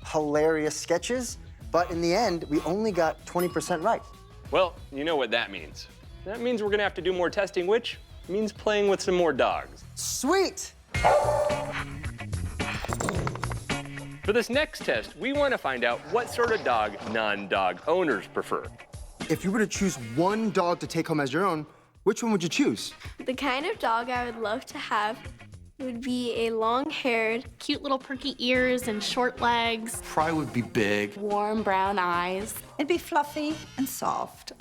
hilarious sketches, but in the end, we only got 20% right. Well, you know what that means. That means we're gonna have to do more testing, which means playing with some more dogs. Sweet! For this next test, we want to find out what sort of dog non-dog owners prefer. If you were to choose one dog to take home as your own, which one would you choose? The kind of dog I would love to have would be a long-haired, Cute little perky ears and short legs. Probably would be big. Warm brown eyes. It'd be fluffy and soft.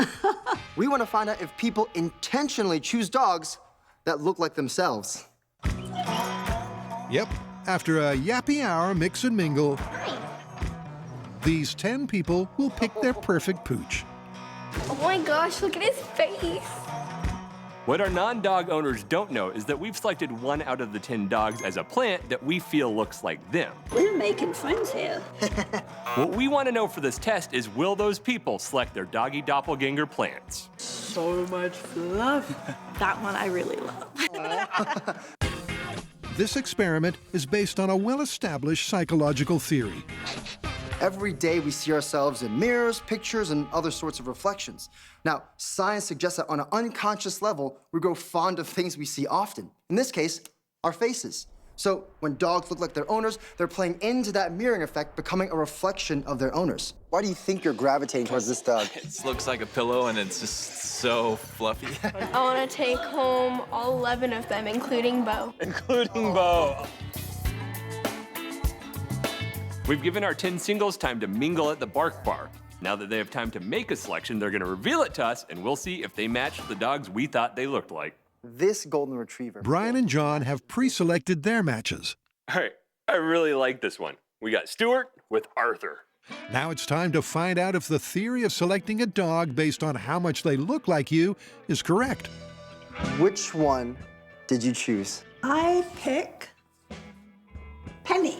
We want to find out if people intentionally choose dogs that look like themselves. Yep, after a yappy hour mix and mingle, these 10 people will pick their perfect pooch. oh my gosh, look at his face. What our non-dog owners don't know is that we've selected 1 out of the 10 dogs as a plant that we feel looks like them. We're making friends here. What we want to know for this test is, will those people select their doggy doppelganger plants? So much fluff. That one I really love. This experiment is based on a well-established psychological theory. Every day we see ourselves in mirrors, pictures, and other sorts of reflections. Now, science suggests that on an unconscious level, we grow fond of things we see often. In this case, our faces. So when dogs look like their owners, they're playing into that mirroring effect, becoming a reflection of their owners. Why do you think you're gravitating towards this dog? It looks like a pillow and it's just so fluffy. I want to take home all 11 of them, including Bo. Including Bo. We've given our 10 singles time to mingle at the Bark Bar. Now that they have time to make a selection, they're gonna reveal it to us, and we'll see if they match the dogs we thought they looked like. This golden retriever. Brian and John have pre-selected their matches. All right, I really like this one. We got Stuart with Arthur. Now it's time to find out if the theory of selecting a dog based on how much they look like you is correct. Which one did you choose? I pick Penny.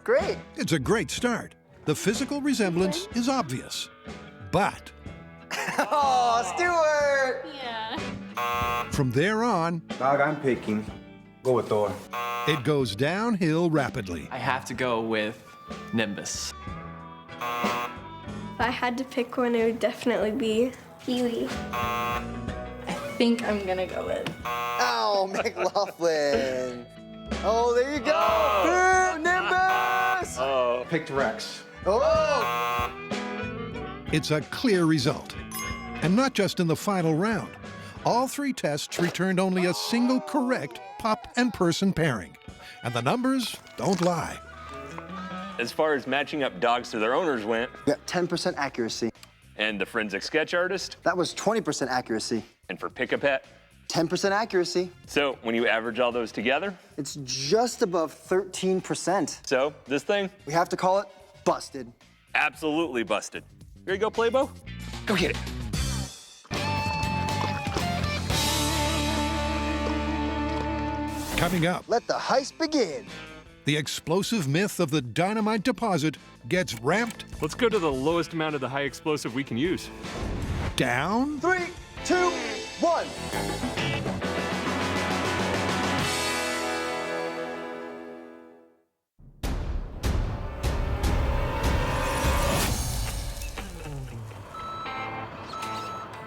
Great. It's a great start. The physical resemblance is obvious. But Oh, Stuart! Yeah. from there on, Dog I'm picking, go with Thor. it goes downhill rapidly. I have to go with Nimbus. If I had to pick one, it would definitely be Pee-wee. I think I'm gonna go with. Oh, McLaughlin. Oh, there you go. Nimbus! Oh. Picked Rex. Oh! It's a clear result. And not just in the final round. All 3 tests returned only a single correct pup and person pairing. And the numbers don't lie. As far as matching up dogs to their owners went, Yeah, 10% accuracy. and the forensic sketch artist, That was 20% accuracy. and for pick a pet. 10% accuracy. So when you average all those together, It's just above 13%. so this thing, We have to call it busted. absolutely busted. You ready to go play, Bo? Go get it. Coming up, Let the heist begin. the explosive myth of the dynamite deposit gets ramped Let's go to the lowest amount of the high explosive we can use. down 3, 2, 1.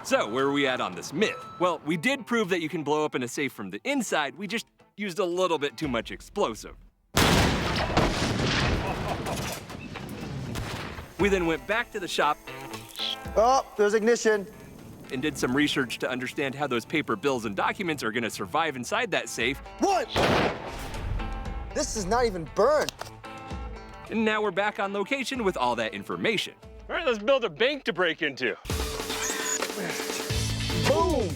So, where are we at on this myth? Well, we did prove that you can blow up in a safe from the inside, we just used a little bit too much explosive. We then went back to the shop. Oh, there's ignition. and did some research to understand how those paper bills and documents are gonna survive inside that safe. What? This is not even burned. And now we're back on location with all that information. All right, let's build a bank to break into. Boom!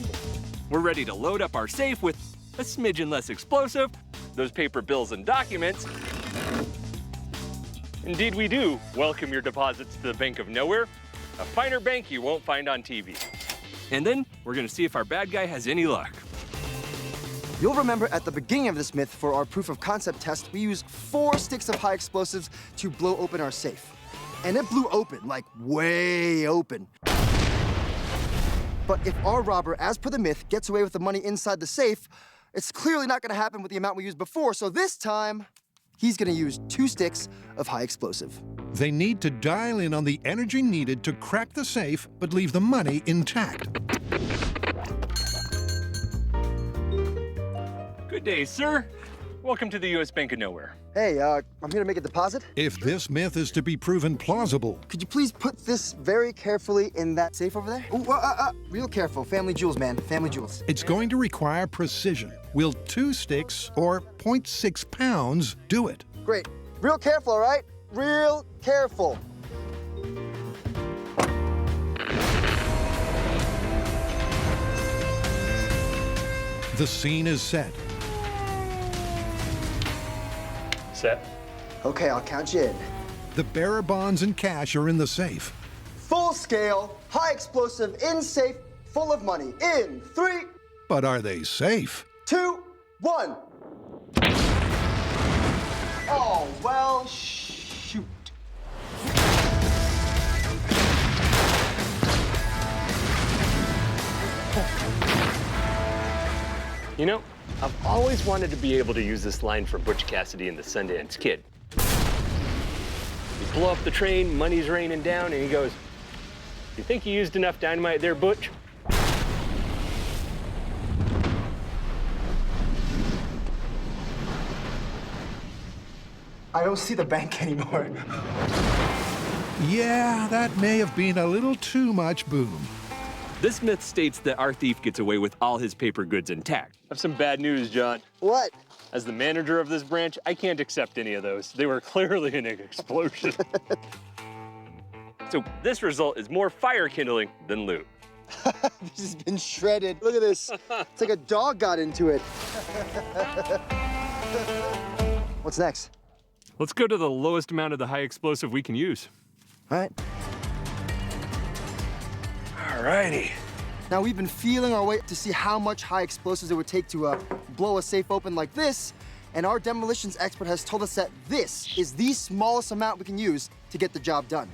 We're ready to load up our safe with a smidgen less explosive, those paper bills and documents. Indeed we do. Welcome your deposits to the Bank of Nowhere, a finer bank you won't find on TV. And then we're gonna see if our bad guy has any luck. You'll remember at the beginning of this myth for our proof of concept test, we used 4 sticks of high explosives to blow open our safe. And it blew open, like way open. But if our robber, as per the myth, gets away with the money inside the safe, it's clearly not gonna happen with the amount we used before, so this time, he's gonna use 2 sticks of high explosive. They need to dial in on the energy needed to crack the safe, but leave the money intact. Good day, sir. Welcome to the U.S. Bank of Nowhere. Hey, I'm here to make a deposit. If this myth is to be proven plausible, Could you please put this very carefully in that safe over there? Ooh, real careful. Family jewels, man. Family jewels. it's going to require precision. Will 2 sticks or 0.6 pounds do it? Great. Real careful, all right? Real careful. The scene is set. Set. Okay, I'll count you in. The bearer bonds and cash are in the safe. Full scale, high explosive, in safe, full of money. In 3, But are they safe? 2, 1. Oh, well, shoot. You know, I've always wanted to be able to use this line from Butch Cassidy and the Sundance Kid. You blow up the train, money's raining down, and he goes, "You think you used enough dynamite there, Butch?" I don't see the bank anymore. Yeah, that may have been a little too much boom. This myth states that our thief gets away with all his paper goods intact. I have some bad news, John. What? As the manager of this branch, I can't accept any of those. They were clearly an explosion. So this result is more fire kindling than loot. This has been shredded. Look at this. It's like a dog got into it. What's next? Let's go to the lowest amount of the high explosive we can use. All right. Alrighty. Now, we've been feeling our way to see how much high explosives it would take to blow a safe open like this, and our demolitions expert has told us that this is the smallest amount we can use to get the job done.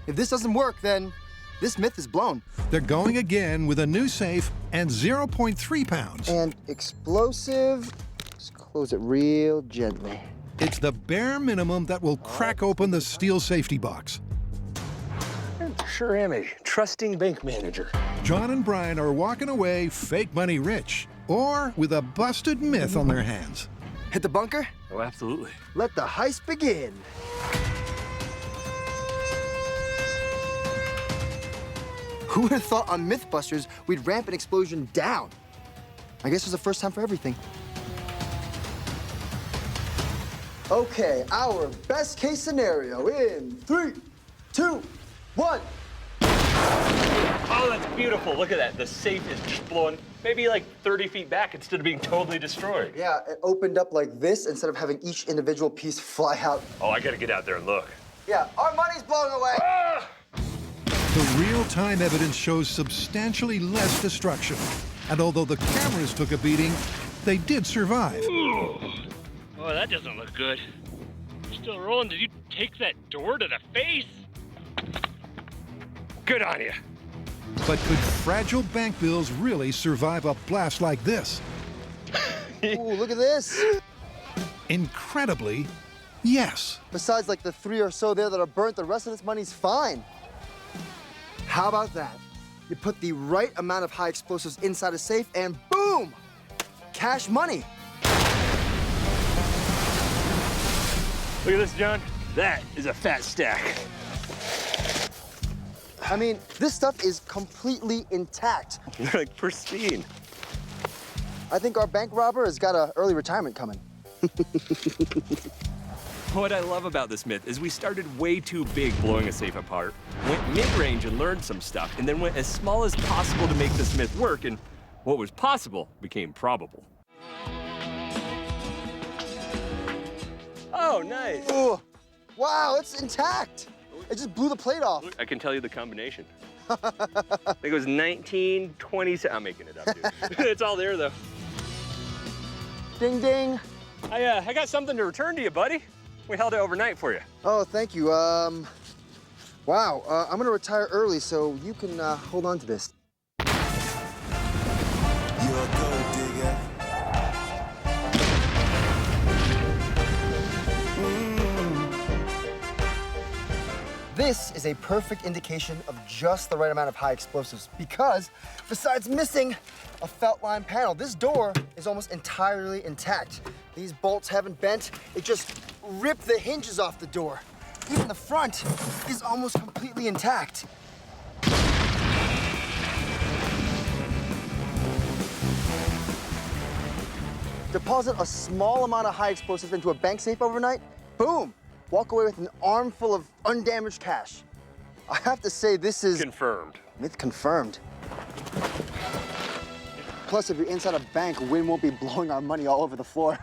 If this doesn't work, then this myth is blown. They're going again with a new safe and 0.3 pounds. And explosive, just close it real gently. It's the bare minimum that will crack open the steel safety box. Sure am a trusting bank manager. John and Brian are walking away fake money rich, or with a busted myth on their hands. Hit the bunker? Oh, absolutely. Let the heist begin. Who would have thought on MythBusters we'd ramp an explosion down? I guess it was the first time for everything. Okay, our best case scenario in 3, 2, 1. Oh, that's beautiful. Look at that. The safe is just blowing maybe like 30 feet back instead of being totally destroyed. Yeah, it opened up like this instead of having each individual piece fly out. Oh, I gotta get out there and look. Yeah, our money's blowing away. Ah! The real-time evidence shows substantially less destruction. And although the cameras took a beating, they did survive. Ooh. Oh, that doesn't look good. You're still rolling. Did you take that door to the face? Good on you. But could fragile bank bills really survive a blast like this? Ooh, look at this. Incredibly, yes. Besides like the 3 or so there that are burnt, the rest of this money's fine. How about that? You put the right amount of high explosives inside a safe and boom! Cash money. Look at this, John. That is a fat stack. I mean, this stuff is completely intact. They're like pristine. I think our bank robber has got an early retirement coming. What I love about this myth is we started way too big blowing a safe apart, went mid-range and learned some stuff, and then went as small as possible to make this myth work, and what was possible became probable. Oh, nice. Oh, wow, it's intact. It just blew the plate off. I can tell you the combination. I think it was 19, 20, I'm making it up, dude. It's all there, though. Ding, ding. I got something to return to you, buddy. We held it overnight for you. Oh, thank you. Wow, I'm gonna retire early, so you can hold on to this. You're a gold digger. This is a perfect indication of just the right amount of high explosives because besides missing a felt line panel, this door is almost entirely intact. These bolts haven't bent. It just ripped the hinges off the door. Even the front is almost completely intact. Deposit a small amount of high explosives into a bank safe overnight, boom, walk away with an armful of undamaged cash. I have to say this is... Confirmed. Myth confirmed. Plus, if you're inside a bank, wind won't be blowing our money all over the floor.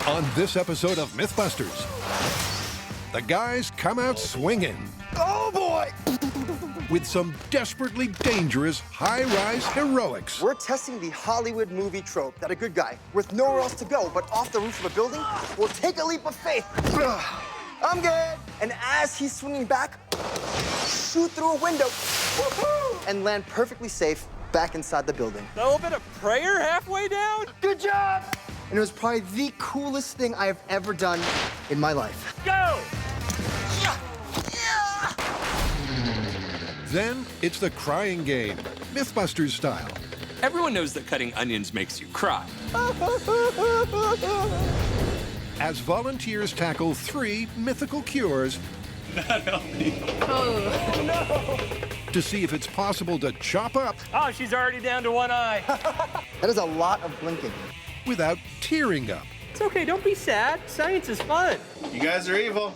On this episode of MythBusters, the guys come out swinging. Oh boy! With some desperately dangerous high-rise heroics. We're testing the Hollywood movie trope that a good guy, with nowhere else to go but off the roof of a building, will take a leap of faith. I'm good. And as he's swinging back, shoot through a window and land perfectly safe back inside the building. A little bit of prayer halfway down? Good job! And it was probably the coolest thing I have ever done in my life. Go! Then it's the crying game, MythBusters style. Everyone knows that cutting onions makes you cry. As volunteers tackle 3 mythical cures to see if it's possible to chop up. Oh, she's already down to one eye. That is a lot of blinking. Without tearing up. It's okay, don't be sad. Science is fun. You guys are evil.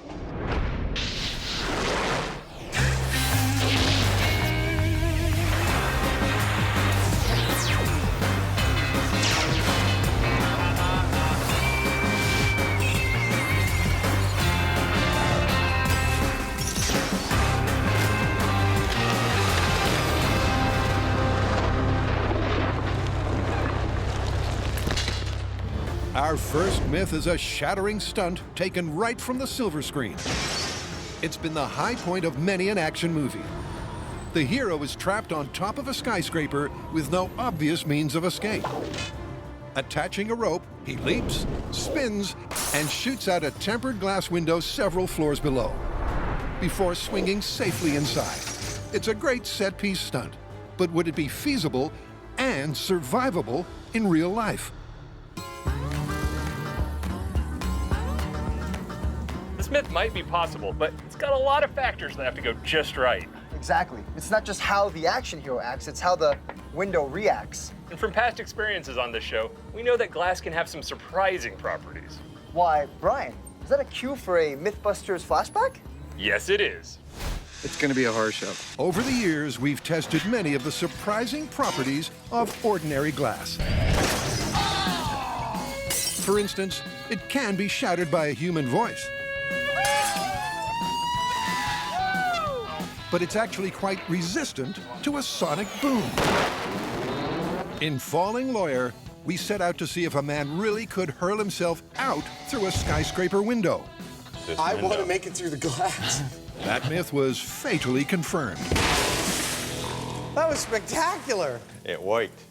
Our first myth is a shattering stunt taken right from the silver screen. It's been the high point of many an action movie. The hero is trapped on top of a skyscraper with no obvious means of escape. Attaching a rope, he leaps, spins, and shoots out a tempered glass window several floors below, before swinging safely inside. It's a great set-piece stunt, but would it be feasible and survivable in real life? This myth might be possible, but it's got a lot of factors that have to go just right. Exactly. It's not just how the action hero acts, it's how the window reacts. And from past experiences on this show, we know that glass can have some surprising properties. Why, Brian, Is that a cue for a MythBusters flashback? Yes, it is. It's going to be a horror show. Over the years, we've tested many of the surprising properties of ordinary glass. For instance, it can be shattered by a human voice. But it's actually quite resistant to a sonic boom. In Falling Lawyer, we set out to see if a man really could hurl himself out through a skyscraper window. I want to make it through the glass. That myth was fatally confirmed. That was spectacular. It worked.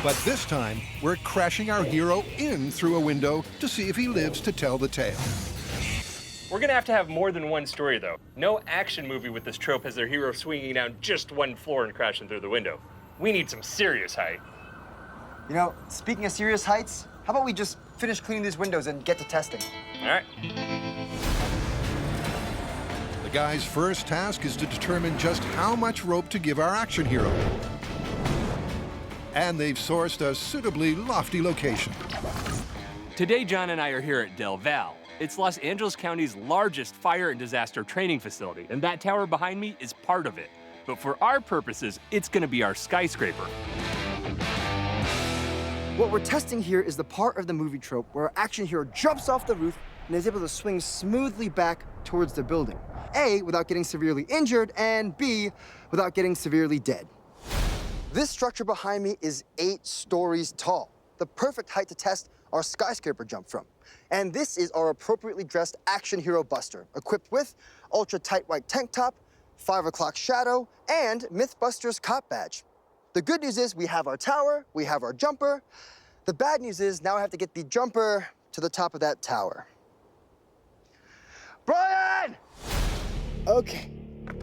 But this time, we're crashing our hero in through a window to see if he lives to tell the tale. We're gonna have to have more than one story, though. No action movie with this trope has their hero swinging down just one floor and crashing through the window. We need some serious height. You know, speaking of serious heights, how about we just finish cleaning these windows and get to testing? All right. The guy's first task is to determine just how much rope to give our action hero. And they've sourced a suitably lofty location. Today, John and I are here at Del Val. It's Los Angeles County's largest fire and disaster training facility, and that tower behind me is part of it. But for our purposes, it's gonna be our skyscraper. What we're testing here is the part of the movie trope where our action hero jumps off the roof and is able to swing smoothly back towards the building. A, without getting severely injured, and B, without getting severely dead. This structure behind me is 8 stories tall, the perfect height to test our skyscraper jump from. And this is our appropriately dressed action hero Buster, equipped with ultra-tight white tank top, 5 o'clock shadow, and MythBusters cop badge. The good news is we have our tower, we have our jumper. The bad news is now I have to get the jumper to the top of that tower. Brian! Okay,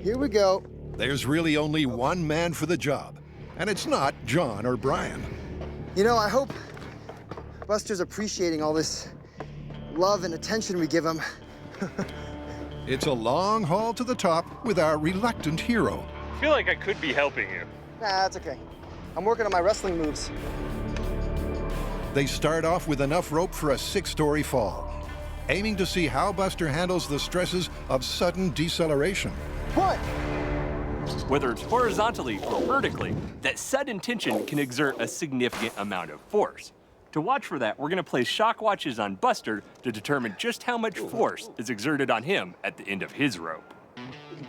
here we go. There's really only one man for the job, and it's not John or Brian. You know, I hope Buster's appreciating all this love and attention we give him. It's a long haul to the top with our reluctant hero. I feel like I could be helping you. Nah, that's okay. I'm working on my wrestling moves. They start off with enough rope for a 6-story fall, aiming to see how Buster handles the stresses of sudden deceleration. What? Whether it's horizontally or vertically, that sudden tension can exert a significant amount of force. To watch for that, we're gonna place shock watches on Buster to determine just how much force is exerted on him at the end of his rope.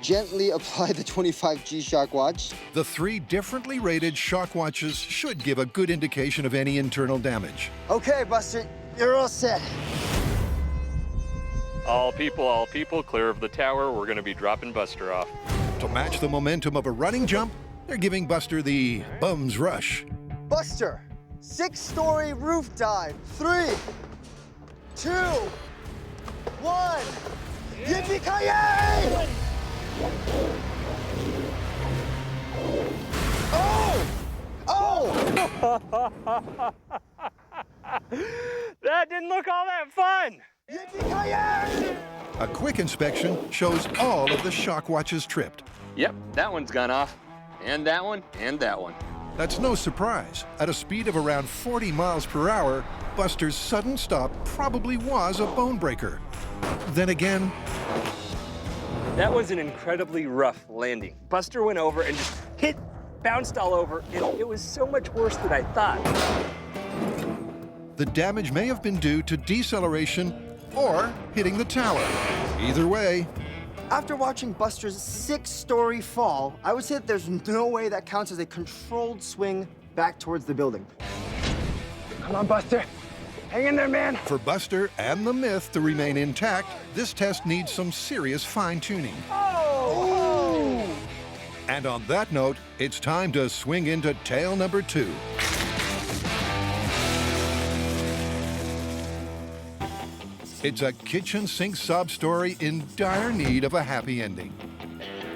Gently apply the 25G shock watch. The 3 differently rated shock watches should give a good indication of any internal damage. Okay, Buster, you're all set. All people, clear of the tower. We're gonna be dropping Buster off. To match the momentum of a running jump, they're giving Buster the bum's rush. Buster, 6-story roof dive. 3, 2, 1. Yippee-ki-yay! Oh! Oh! That didn't look all that fun! Yippee-ki-yay! A quick inspection shows all of the shock watches tripped. Yep, that one's gone off. And that one, and that one. That's no surprise. At a speed of around 40 miles per hour, Buster's sudden stop probably was a bone breaker. Then again, that was an incredibly rough landing. Buster went over and just bounced all over, and it was so much worse than I thought. the damage may have been due to deceleration or hitting the tower. Either way, after watching Buster's 6-story fall, I would say that there's no way that counts as a controlled swing back towards the building. Come on, Buster. Hang in there, man. For Buster and the myth to remain intact, this test needs some serious fine-tuning. Oh! And on that note, it's time to swing into tale number 2. It's a kitchen sink sob story in dire need of a happy ending.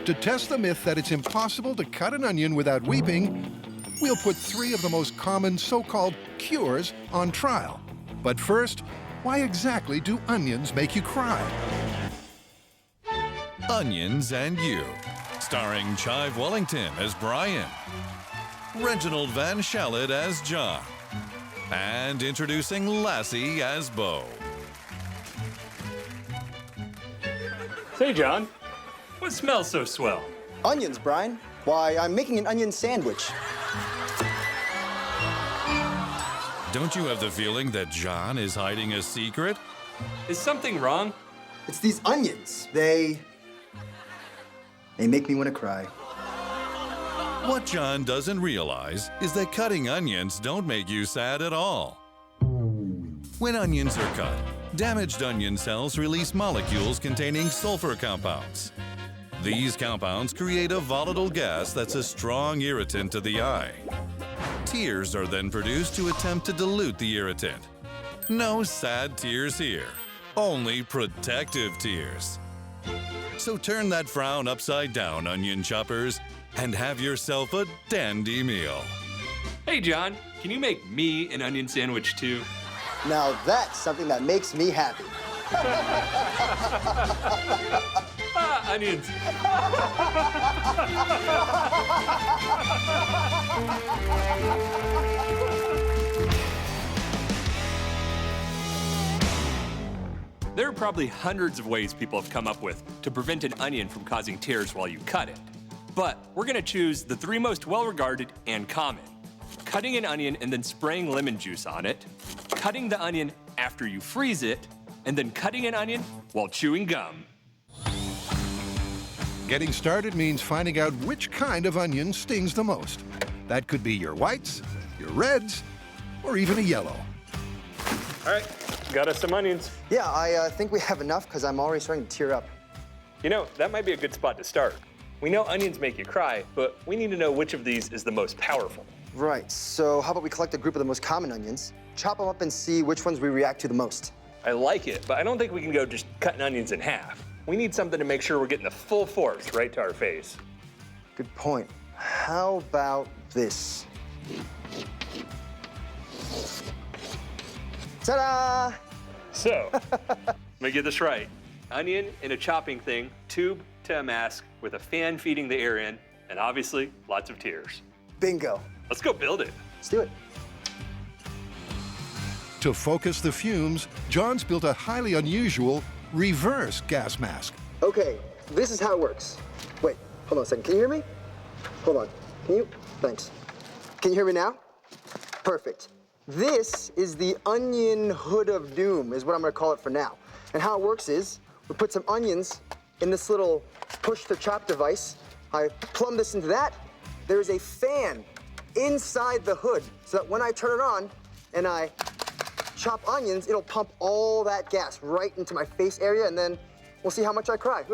To test the myth that it's impossible to cut an onion without weeping, we'll put 3 of the most common so-called cures on trial. But first, why exactly do onions make you cry? Onions and You, starring Chive Wellington as Brian, Reginald Van Shalit as John, and introducing Lassie as Bo. Say, John. What smells so swell? Onions, Brian. Why, I'm making an onion sandwich. Don't you have the feeling that John is hiding a secret? Is something wrong? It's these onions. They make me want to cry. What John doesn't realize is that cutting onions don't make you sad at all. When onions are cut, damaged onion cells release molecules containing sulfur compounds. These compounds create a volatile gas that's a strong irritant to the eye. Tears are then produced to attempt to dilute the irritant. No sad tears here, only protective tears. So turn that frown upside down, onion choppers, and have yourself a dandy meal. Hey, John, can you make me an onion sandwich too? Now that's something that makes me happy. Onions. There are probably hundreds of ways people have come up with to prevent an onion from causing tears while you cut it. But we're gonna choose the 3 most well-regarded and common. Cutting an onion and then spraying lemon juice on it, cutting the onion after you freeze it, and then cutting an onion while chewing gum. Getting started means finding out which kind of onion stings the most. That could be your whites, your reds, or even a yellow. All right, got us some onions. Yeah, I think we have enough because I'm already starting to tear up. You know, that might be a good spot to start. We know onions make you cry, but we need to know which of these is the most powerful. Right, so how about we collect a group of the most common onions, chop them up and see which ones we react to the most. I like it, but I don't think we can go just cutting onions in half. We need something to make sure we're getting the full force right to our face. Good point. How about this? Ta-da! So, let me get this right. Onion in a chopping thing, tube to a mask with a fan feeding the air in, and obviously lots of tears. Bingo. Let's go build it. Let's do it. To focus the fumes, John's built a highly unusual reverse gas mask. Okay, this is how it works. Wait, hold on a second. Can you hear me? Hold on. Can you? Thanks. Can you hear me now? Perfect. This is the onion hood of doom, is what I'm gonna call it for now. And how it works is, we put some onions in this little push-to-chop device. I plumb this into that. There's a fan inside the hood, so that when I turn it on and I chop onions, it'll pump all that gas right into my face area, and then we'll see how much I cry.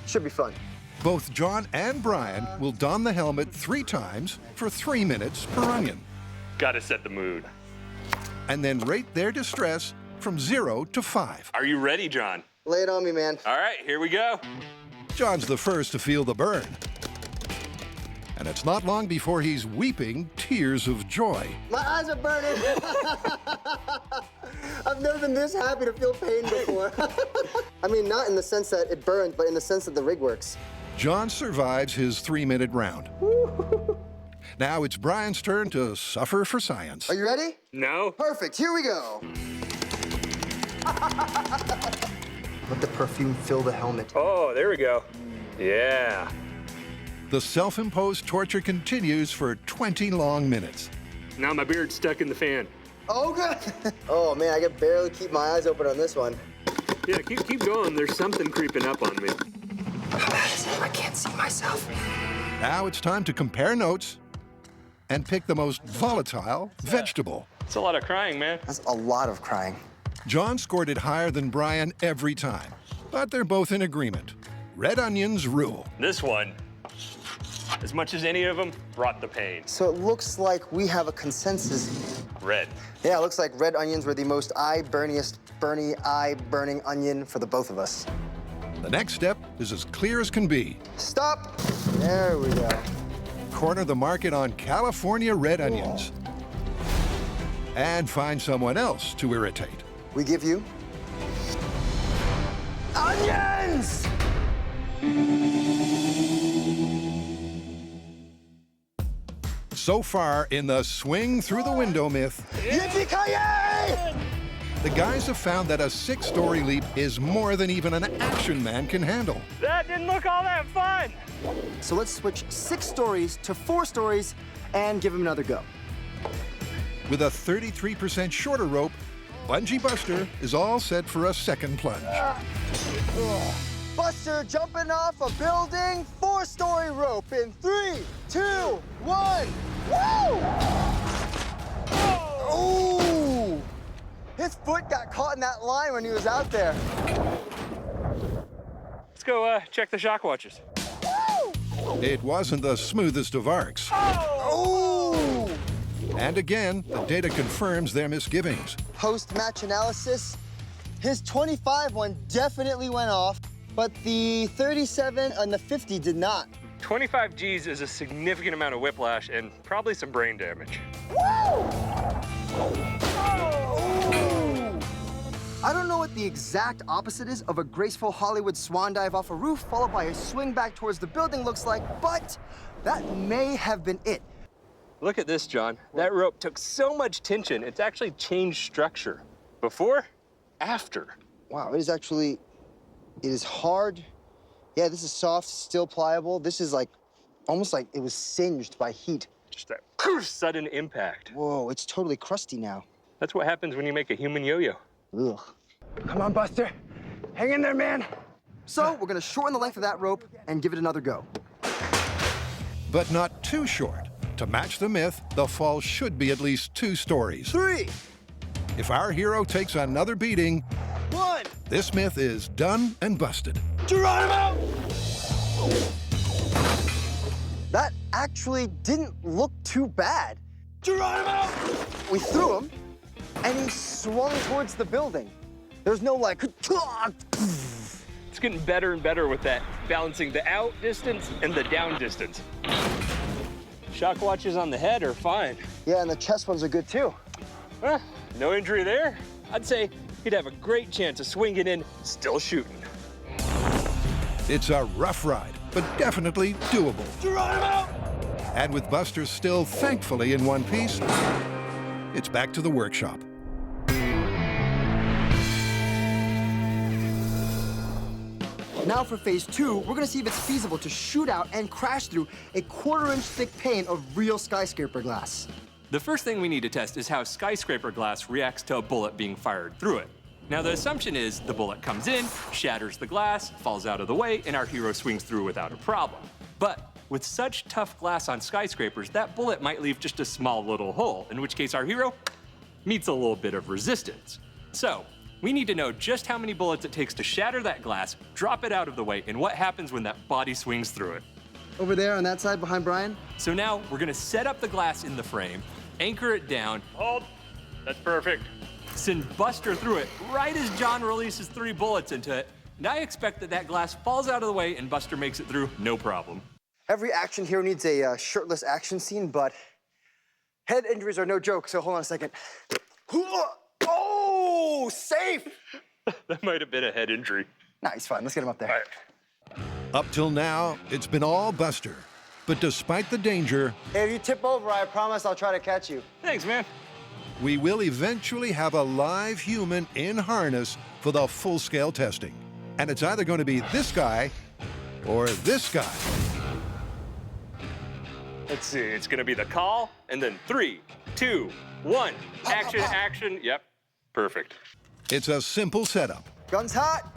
Should be fun. Both John and Brian will don the helmet 3 times for 3 minutes per onion. Gotta set the mood. And then rate their distress from 0 to 5. Are you ready, John? Lay it on me, man. All right, here we go. John's the first to feel the burn. And it's not long before he's weeping tears of joy. My eyes are burning. I've never been this happy to feel pain before. I mean, not in the sense that it burns, but in the sense that the rig works. John survives his 3-minute round. Now it's Brian's turn to suffer for science. Are you ready? No. Perfect, here we go. Let the perfume fill the helmet. Oh, there we go. Yeah. The self-imposed torture continues for 20 long minutes. Now my beard's stuck in the fan. Oh, good. Oh, man, I can barely keep my eyes open on this one. Yeah, keep going. There's something creeping up on me. How bad is it? I can't see myself. Now it's time to compare notes and pick the most volatile vegetable. It's a lot of crying, man. That's a lot of crying. John scored it higher than Brian every time, but they're both in agreement. Red onions rule. This one, as much as any of them, brought the pain. So it looks like we have a consensus. Red. Yeah, it looks like red onions were the most eye-burning onion for the both of us. The next step is as clear as can be. Stop! There we go. Corner the market on California red onions. And find someone else to irritate. We give you onions! So far in the swing through the window myth, Yippee-ki-yay! the guys have found that a 6-story leap is more than even an action man can handle. That didn't look all that fun. So let's switch 6 stories to 4 stories and give him another go. With a 33% shorter rope, Bungee Buster is all set for a second plunge. Buster jumping off a building, 4-story rope in 3, 2, 1. Woo! Ooh! His foot got caught in that line when he was out there. Let's go check the shock watches. It wasn't the smoothest of arcs. Oh! And again, the data confirms their misgivings. Post-match analysis, his 25 one definitely went off, but the 37 and the 50 did not. 25 Gs is a significant amount of whiplash and probably some brain damage. I don't know what the exact opposite is of a graceful Hollywood swan dive off a roof followed by a swing back towards the building looks like, but that may have been it. Look at this, John. That rope took so much tension, it's actually changed structure. Before, after. Wow, it is hard. Yeah, this is soft, still pliable. This is like, almost like it was singed by heat. Just that sudden impact. Whoa, it's totally crusty now. That's what happens when you make a human yo-yo. Ugh. Come on, Buster. Hang in there, man. So we're gonna shorten the length of that rope and give it another go. But not too short. To match the myth, the fall should be at least 2 stories. 3. If our hero takes another beating, 1. this myth is done and busted. Geronimo! That actually didn't look too bad. Geronimo! We threw him, and he swung towards the building. There's no like, it's getting better and better with that, balancing the out distance and the down distance. Shock watches on the head are fine. Yeah, and the chest ones are good too. No injury there. I'd say he'd have a great chance of swinging in, still shooting. It's a rough ride, but definitely doable. Geronimo! And with Buster still thankfully in one piece, it's back to the workshop. Now for phase 2, we're gonna see if it's feasible to shoot out and crash through a 1/4-inch thick pane of real skyscraper glass. The first thing we need to test is how skyscraper glass reacts to a bullet being fired through it. Now the assumption is the bullet comes in, shatters the glass, falls out of the way, and our hero swings through without a problem. But with such tough glass on skyscrapers, that bullet might leave just a small little hole, in which case our hero meets a little bit of resistance. So, we need to know just how many bullets it takes to shatter that glass, drop it out of the way, and what happens when that body swings through it. Over there on that side behind Brian. So now we're gonna set up the glass in the frame, anchor it down. Hold. That's perfect. Send Buster through it right as John releases 3 bullets into it. And I expect that that glass falls out of the way and Buster makes it through no problem. Every action hero needs a shirtless action scene, but head injuries are no joke, so hold on a second. Oh, safe! That might have been a head injury. Nah, he's fine. Let's get him up there. All right. Up till now, it's been all Buster. But despite the danger, Hey, if you tip over, I promise I'll try to catch you. Thanks, man. we will eventually have a live human in harness for the full-scale testing. And it's either going to be this guy or this guy. Let's see, it's gonna be the call, and then 3, 2, 1. Action, action. Yep, perfect. It's a simple setup. Gun's hot.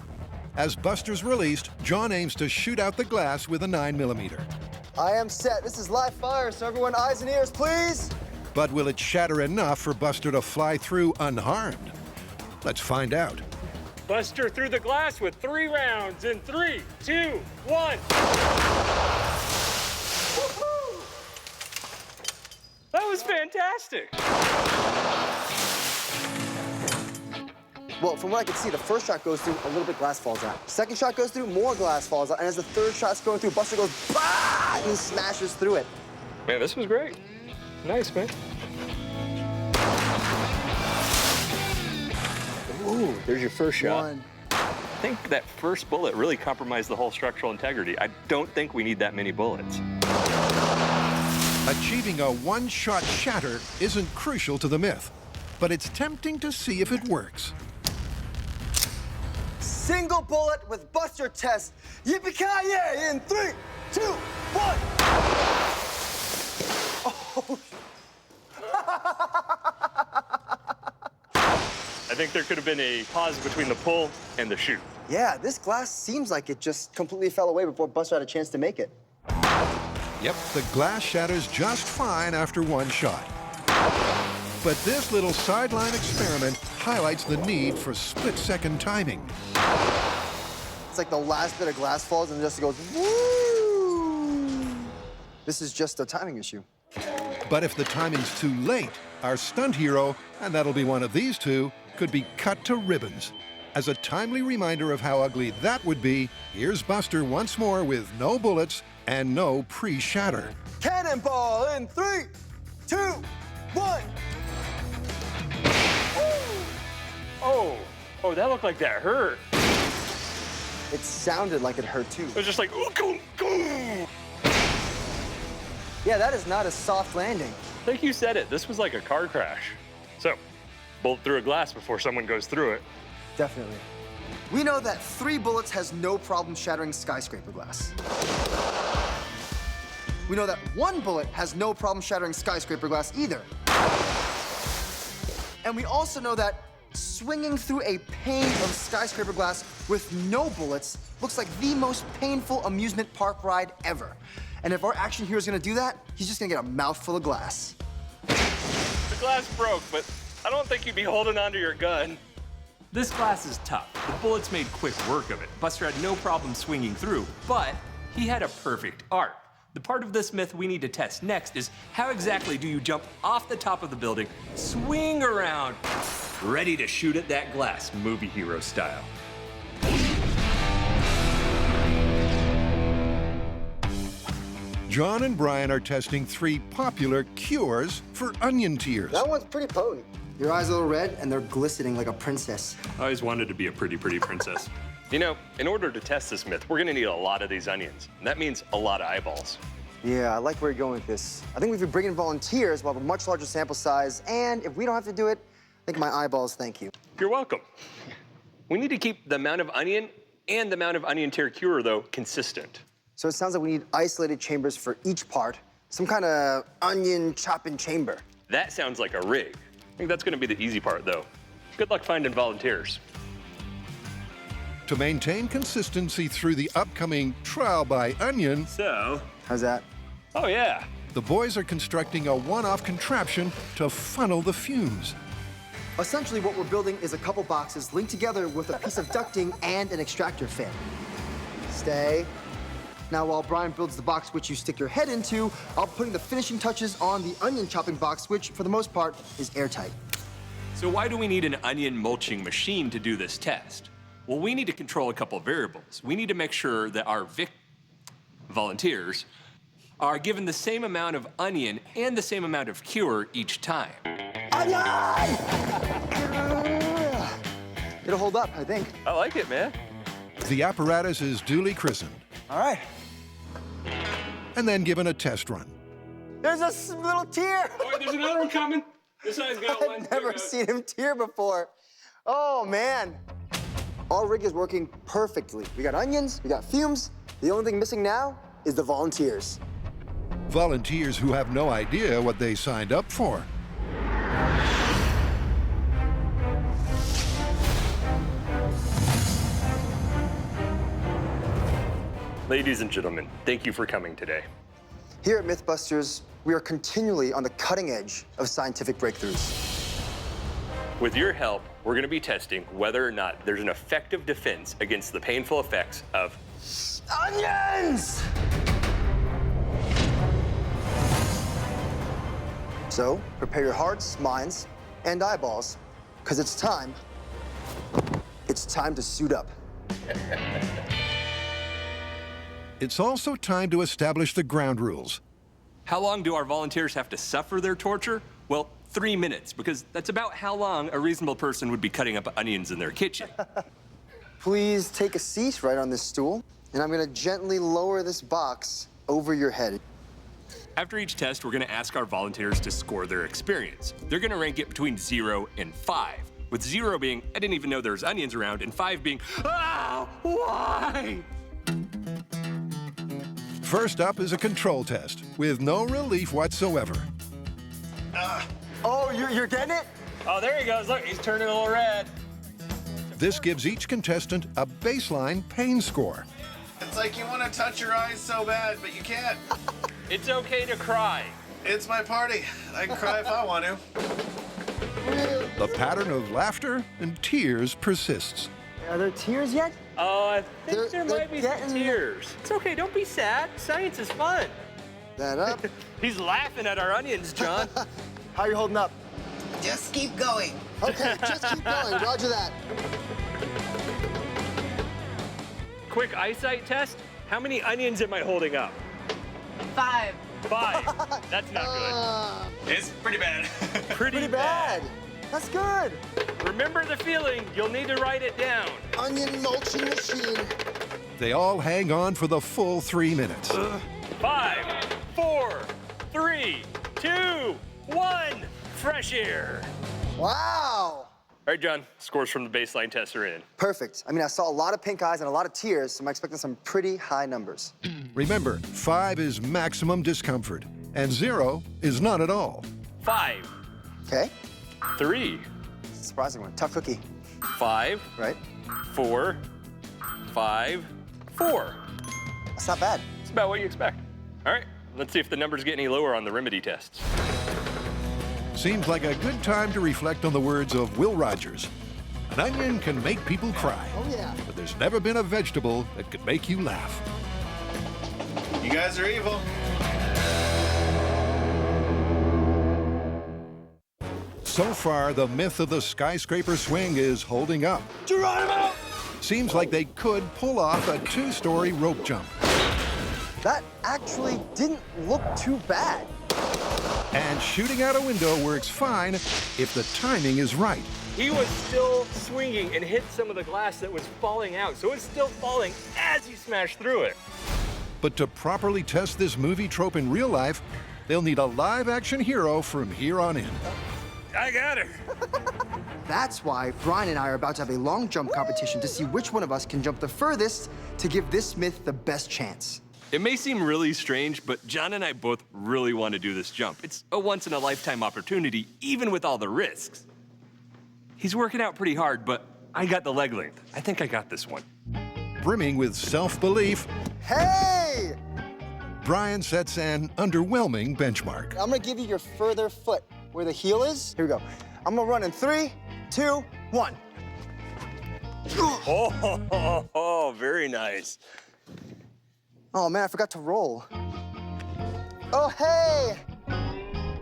As Buster's released, John aims to shoot out the glass with a 9mm. I am set. This is live fire, so everyone eyes and ears, please. But will it shatter enough for Buster to fly through unharmed? Let's find out. Buster through the glass with 3 rounds in 3, 2, 1. That was fantastic. Well, from what I can see, the first shot goes through, a little bit glass falls out. Second shot goes through, more glass falls out. And as the third shot's going through, Buster goes, bah! And he smashes through it. Man, this was great. Nice, man. Ooh, there's your first shot. 1. I think that first bullet really compromised the whole structural integrity. I don't think we need that many bullets. Achieving a one-shot shatter isn't crucial to the myth. but it's tempting to see if it Single bullet with Buster test. Yippee-ki-yay in 3, 2, 1. Oh. I think there could have been a pause between the pull and the shoot. Yeah, this glass seems like it just completely fell away before Buster had a chance to make it. Yep, the glass shatters just fine after one shot. But this little sideline experiment highlights the need for split-second timing. It's like the last bit of glass falls and it just goes, woo! This is just a timing issue. But if the timing's too late, our stunt hero, and that'll be one of these two, could be cut to ribbons. As a timely reminder of how ugly that would be, here's Buster once more with no bullets and no pre-shatter. Cannonball in 3, 2, 1. Oh, that looked like that hurt. It sounded like it hurt too. It was just like, ooh, go, go. Yeah, that is not a soft landing. I think you said it. This was like a car crash. So, bolt through a glass before someone goes through it. Definitely. We know that 3 bullets has no problem shattering skyscraper glass. We know that 1 bullet has no problem shattering skyscraper glass either. And we also know that swinging through a pane of skyscraper glass with no bullets looks like the most painful amusement park ride ever. And if our action hero is gonna do that, he's just gonna get a mouthful of glass. The glass broke, but I don't think you'd be holding onto your gun. This glass is tough. The bullets made quick work of it. Buster had no problem swinging through, but he had a perfect arc. The part of this myth we need to test next is how exactly do you jump off the top of the building, swing around, ready to shoot at that glass, movie hero style. John and Brian are testing 3 popular cures for onion tears. That one's pretty potent. Your eyes are a little red and they're glistening like a princess. I always wanted to be a pretty princess. You know, in order to test this myth, we're gonna need a lot of these onions. And that means a lot of eyeballs. Yeah, I like where you're going with this. I think if we bring in volunteers, we'll have a much larger sample size, and if we don't have to do it, I think my eyeballs thank you. You're welcome. We need to keep the amount of onion and the amount of onion tear cure, though, consistent. So it sounds like we need isolated chambers for each part, some kind of onion chopping chamber. That sounds like a rig. I think that's gonna be the easy part, though. Good luck finding volunteers. To maintain consistency through the upcoming trial by onion, So, how's that? Oh, yeah. The boys are constructing a one-off contraption to funnel the fumes. Essentially, what we're building is a couple boxes linked together with a piece of ducting and an extractor fan. Stay. Now, while Brian builds the box which you stick your head into, I'll be putting the finishing touches on the onion chopping box, which, for the most part, is airtight. So why do we need an onion mulching machine to do this test? Well, we need to control a couple variables. We need to make sure that our volunteers are given the same amount of onion and the same amount of cure each time. Onion! It'll hold up, I think. I like it, man. The apparatus is duly christened. All right. And then given a test run. There's a little tear. Oh, there's another one coming. This guy's got one. I've never seen him tear before. Oh, man. Our rig is working perfectly. We got onions, we got fumes. The only thing missing now is the volunteers. Volunteers who have no idea what they signed up for. Ladies and gentlemen, thank you for coming today. Here at MythBusters, we are continually on the cutting edge of scientific breakthroughs. With your help, we're going to be testing whether or not there's an effective defense against the painful effects of onions! So, prepare your hearts, minds, and eyeballs, because it's time to suit up. It's also time to establish the ground rules. How long do our volunteers have to suffer their torture? Well, 3 minutes, because that's about how long a reasonable person would be cutting up onions in their kitchen. Please take a seat right on this stool, and I'm gonna gently lower this box over your head. After each test, we're gonna ask our volunteers to score their experience. They're gonna rank it between 0 and 5, with 0 being, I didn't even know there was onions around, and 5 being, ah, why? First up is a control test with no relief whatsoever. Oh, you're getting it? Oh, there he goes. Look, he's turning a little red. This gives each contestant a baseline pain score. It's like you want to touch your eyes so bad, but you can't. It's okay to cry. It's my party. I can cry if I want to. The pattern of laughter and tears persists. Are there tears yet? Oh, I think there they're might be some tears. It's okay, don't be sad. Science is fun. That up. He's laughing at our onions, John. How are you holding up? Just keep going. Okay, just keep going. Roger that. Quick eyesight test. How many onions am I holding up? 5. 5. That's not good. It's pretty bad. Pretty bad. That's good. Remember the feeling. You'll need to write it down. Onion mulching machine. They all hang on for the full 3 minutes. 5, 4, 3, 2, 1. Fresh air. Wow. All right, John, scores from the baseline test are in. Perfect. I mean, I saw a lot of pink eyes and a lot of tears, so I'm expecting some pretty high numbers. Remember, 5 is maximum discomfort, and 0 is none at all. 5. Okay. 3. Surprising one. Tough cookie. 5. Right. 4. 5. 4. That's not bad. It's about what you expect. All right, let's see if the numbers get any lower on the remedy tests. Seems like a good time to reflect on the words of Will Rogers. An onion can make people cry. Oh, yeah. But there's never been a vegetable that could make you laugh. You guys are evil. So far, the myth of the skyscraper swing is holding up. Geronimo! Seems like they could pull off a 2-story rope jump. That actually didn't look too bad. And shooting out a window works fine if the timing is right. He was still swinging and hit some of the glass that was falling out, so it's still falling as he smashed through it. But to properly test this movie trope in real life, they'll need a live-action hero from here on in. I got her. That's why Brian and I are about to have a long jump competition to see which one of us can jump the furthest to give this myth the best chance. It may seem really strange, but John and I both really want to do this jump. It's a once-in-a-lifetime opportunity, even with all the risks. He's working out pretty hard, but I got the leg length. I think I got this one. Brimming with self-belief, Hey! Brian sets an underwhelming benchmark. I'm gonna give you your further foot where the heel is. Here we go. I'm gonna run in 3, 2, 1. Oh, very nice. Oh man, I forgot to roll. Oh, hey!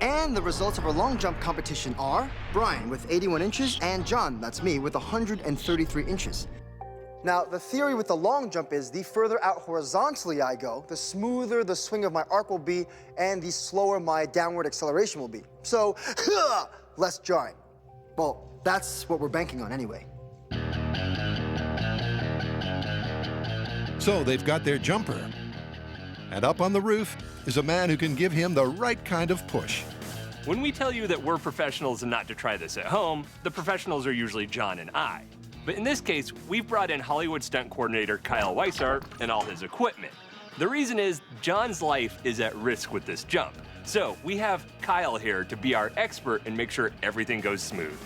And the results of our long jump competition are Brian with 81 inches and John, that's me, with 133 inches. Now, the theory with the long jump is the further out horizontally I go, the smoother the swing of my arc will be and the slower my downward acceleration will be. So, less jarring. Well, that's what we're banking on anyway. So they've got their jumper. And up on the roof is a man who can give him the right kind of push. When we tell you that we're professionals and not to try this at home, the professionals are usually John and I. But in this case, we've brought in Hollywood stunt coordinator Kyle Weissart and all his equipment. The reason is John's life is at risk with this jump. So we have Kyle here to be our expert and make sure everything goes smooth.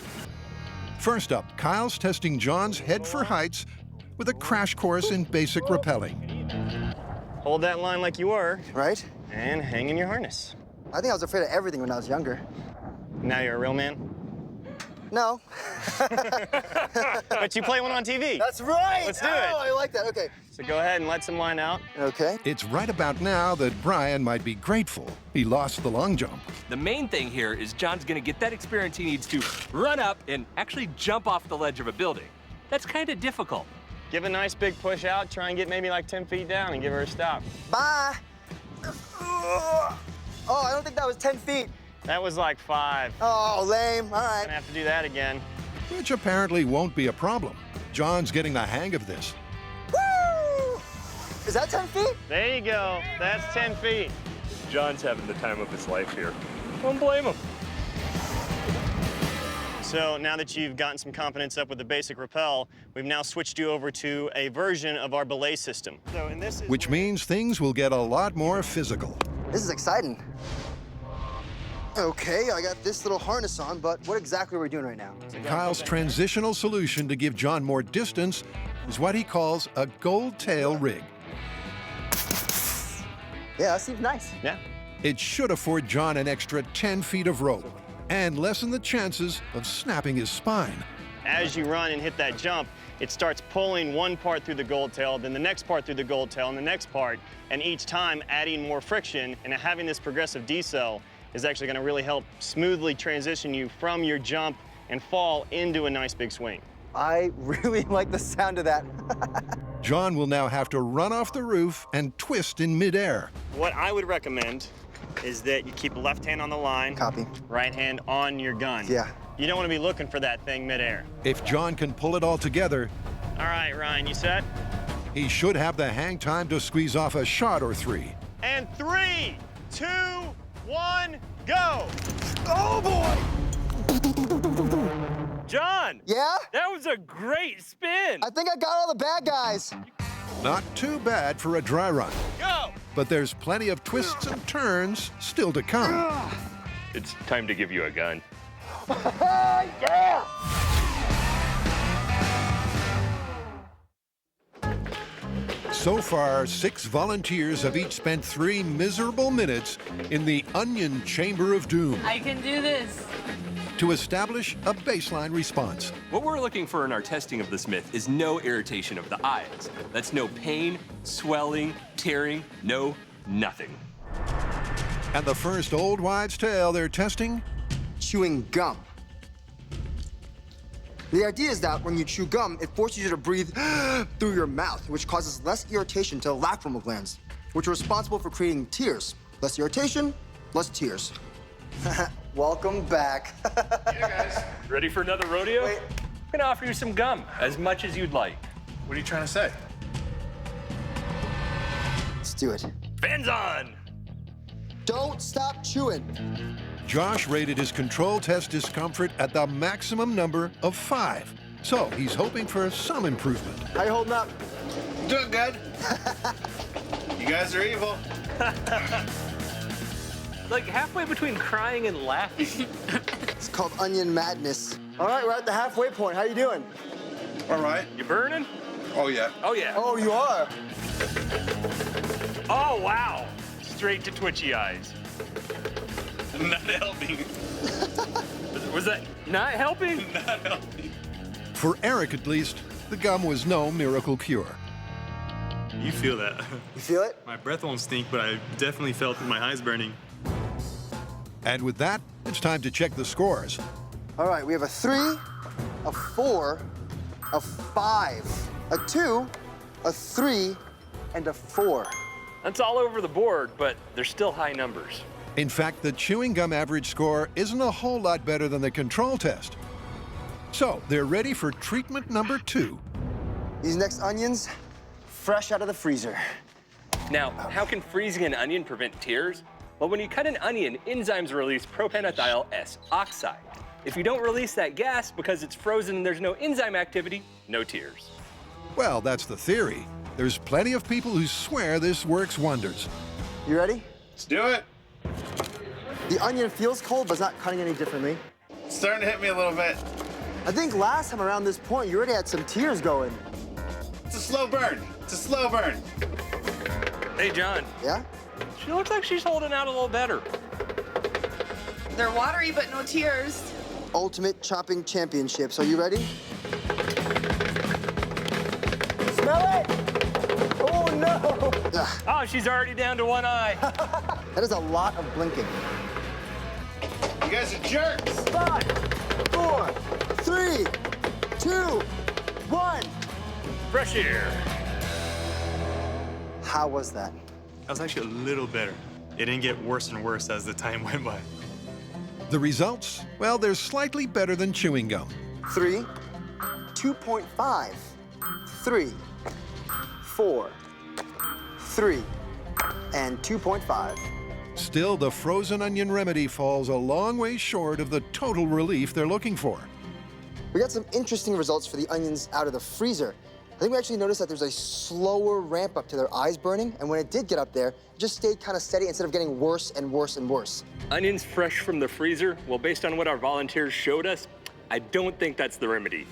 First up, Kyle's testing John's head for heights with a crash course in basic rappelling. Hold that line like you were. Right? And hang in your harness. I think I was afraid of everything when I was younger. Now you're a real man? No. But you play one on TV. That's right! Let's do it. Oh, I like that, okay. So go ahead and let some line out. Okay. It's right about now that Brian might be grateful he lost the long jump. The main thing here is John's gonna get that experience he needs to run up and actually jump off the ledge of a building. That's kind of difficult. Give a nice big push out, try and get maybe like 10 feet down and give her a stop. Bye. Oh, I don't think that was 10 feet. That was like 5. Oh, lame. All right. Gonna have to do that again. Which apparently won't be a problem. John's getting the hang of this. Woo! Is that 10 feet? There you go. That's 10 feet. John's having the time of his life here. Don't blame him. So now that you've gotten some confidence up with the basic rappel, we've now switched you over to a version of our belay system. So, and this is Which means things will get a lot more physical. This is exciting. Okay, I got this little harness on, but what exactly are we doing right now? Kyle's transitional solution to give John more distance is what he calls a gold tail rig. Yeah, that seems nice. Yeah. It should afford John an extra 10 feet of rope and lessen the chances of snapping his spine. As you run and hit that jump, it starts pulling one part through the gold tail, then the next part through the gold tail, and the next part, and each time adding more friction, and having this progressive decel is actually going to really help smoothly transition you from your jump and fall into a nice big swing. I really like the sound of that. John will now have to run off the roof and twist in midair. What I would recommend is that you keep left hand on the line. Copy. Right hand on your gun. Yeah. You don't want to be looking for that thing midair. If John can pull it all together, All right, Ryan, you set? he should have the hang time to squeeze off a shot or three. And 3, 2, 1, go! Oh, boy! John! Yeah? That was a great spin! I think I got all the bad guys. Not too bad for a dry run. Go! But there's plenty of twists and turns still to come. It's time to give you a gun. Yeah! So far, 6 volunteers have each spent 3 miserable minutes in the Onion Chamber of Doom I can do this. to establish a baseline response. What we're looking for in our testing of this myth is no irritation of the eyes. That's no pain, swelling, tearing, no nothing. And the first old wives' tale they're testing? Chewing gum. The idea is that when you chew gum, it forces you to breathe through your mouth, which causes less irritation to the lacrimal glands, which are responsible for creating tears. Less irritation, less tears. Welcome back. Yeah, guys. Ready for another rodeo? Wait. I'm gonna offer you some gum, as much as you'd like. What are you trying to say? Let's do it. Fans on! Don't stop chewing. Josh rated his control test discomfort at the maximum number of 5. So he's hoping for some improvement. How you holding up? Doing good. You guys are evil. Like halfway between crying and laughing. It's called onion madness. All right, we're at the halfway point. How you doing? All right. You burning? Oh, yeah. Oh, yeah. Oh, you are? Oh, wow. Straight to twitchy eyes. Not helping. Was that not helping? Not helping. For Eric, at least, the gum was no miracle cure. You feel that. You feel it? My breath won't stink, but I definitely felt my eyes burning. And with that, it's time to check the scores. All right, we have a 3, a 4, a 5, a 2, a 3, and a 4. That's all over the board, but they're still high numbers. In fact, the chewing gum average score isn't a whole lot better than the control test. So they're ready for treatment number 2. These next onions, fresh out of the freezer. Now, how can freezing an onion prevent tears? Well, when you cut an onion, enzymes release propanethyl S oxide. If you don't release that gas because it's frozen and there's no enzyme activity, no tears. Well, that's the theory. There's plenty of people who swear this works wonders. You ready? Let's do it. The onion feels cold, but it's not cutting any differently. It's starting to hit me a little bit. I think last time around this point, you already had some tears going. It's a slow burn. It's a slow burn. Hey, John. Yeah? She looks like she's holding out a little better. They're watery, but no tears. Ultimate chopping championships. Are you ready? Smell it! Oh, no! Oh, she's already down to one eye. That is a lot of blinking. You guys are jerks. 5, 4, 3, 2, 1. Fresh air. How was that? That was actually a little better. It didn't get worse and worse as the time went by. The results? Well, they're slightly better than chewing gum. 3, 2.5, 3, 4, 3, and 2.5. Still, the frozen onion remedy falls a long way short of the total relief they're looking for. We got some interesting results for the onions out of the freezer. I think we actually noticed that there's a slower ramp up to their eyes burning, and when it did get up there, it just stayed kind of steady instead of getting worse and worse and worse. Onions fresh from the freezer? Well, based on what our volunteers showed us, I don't think that's the remedy.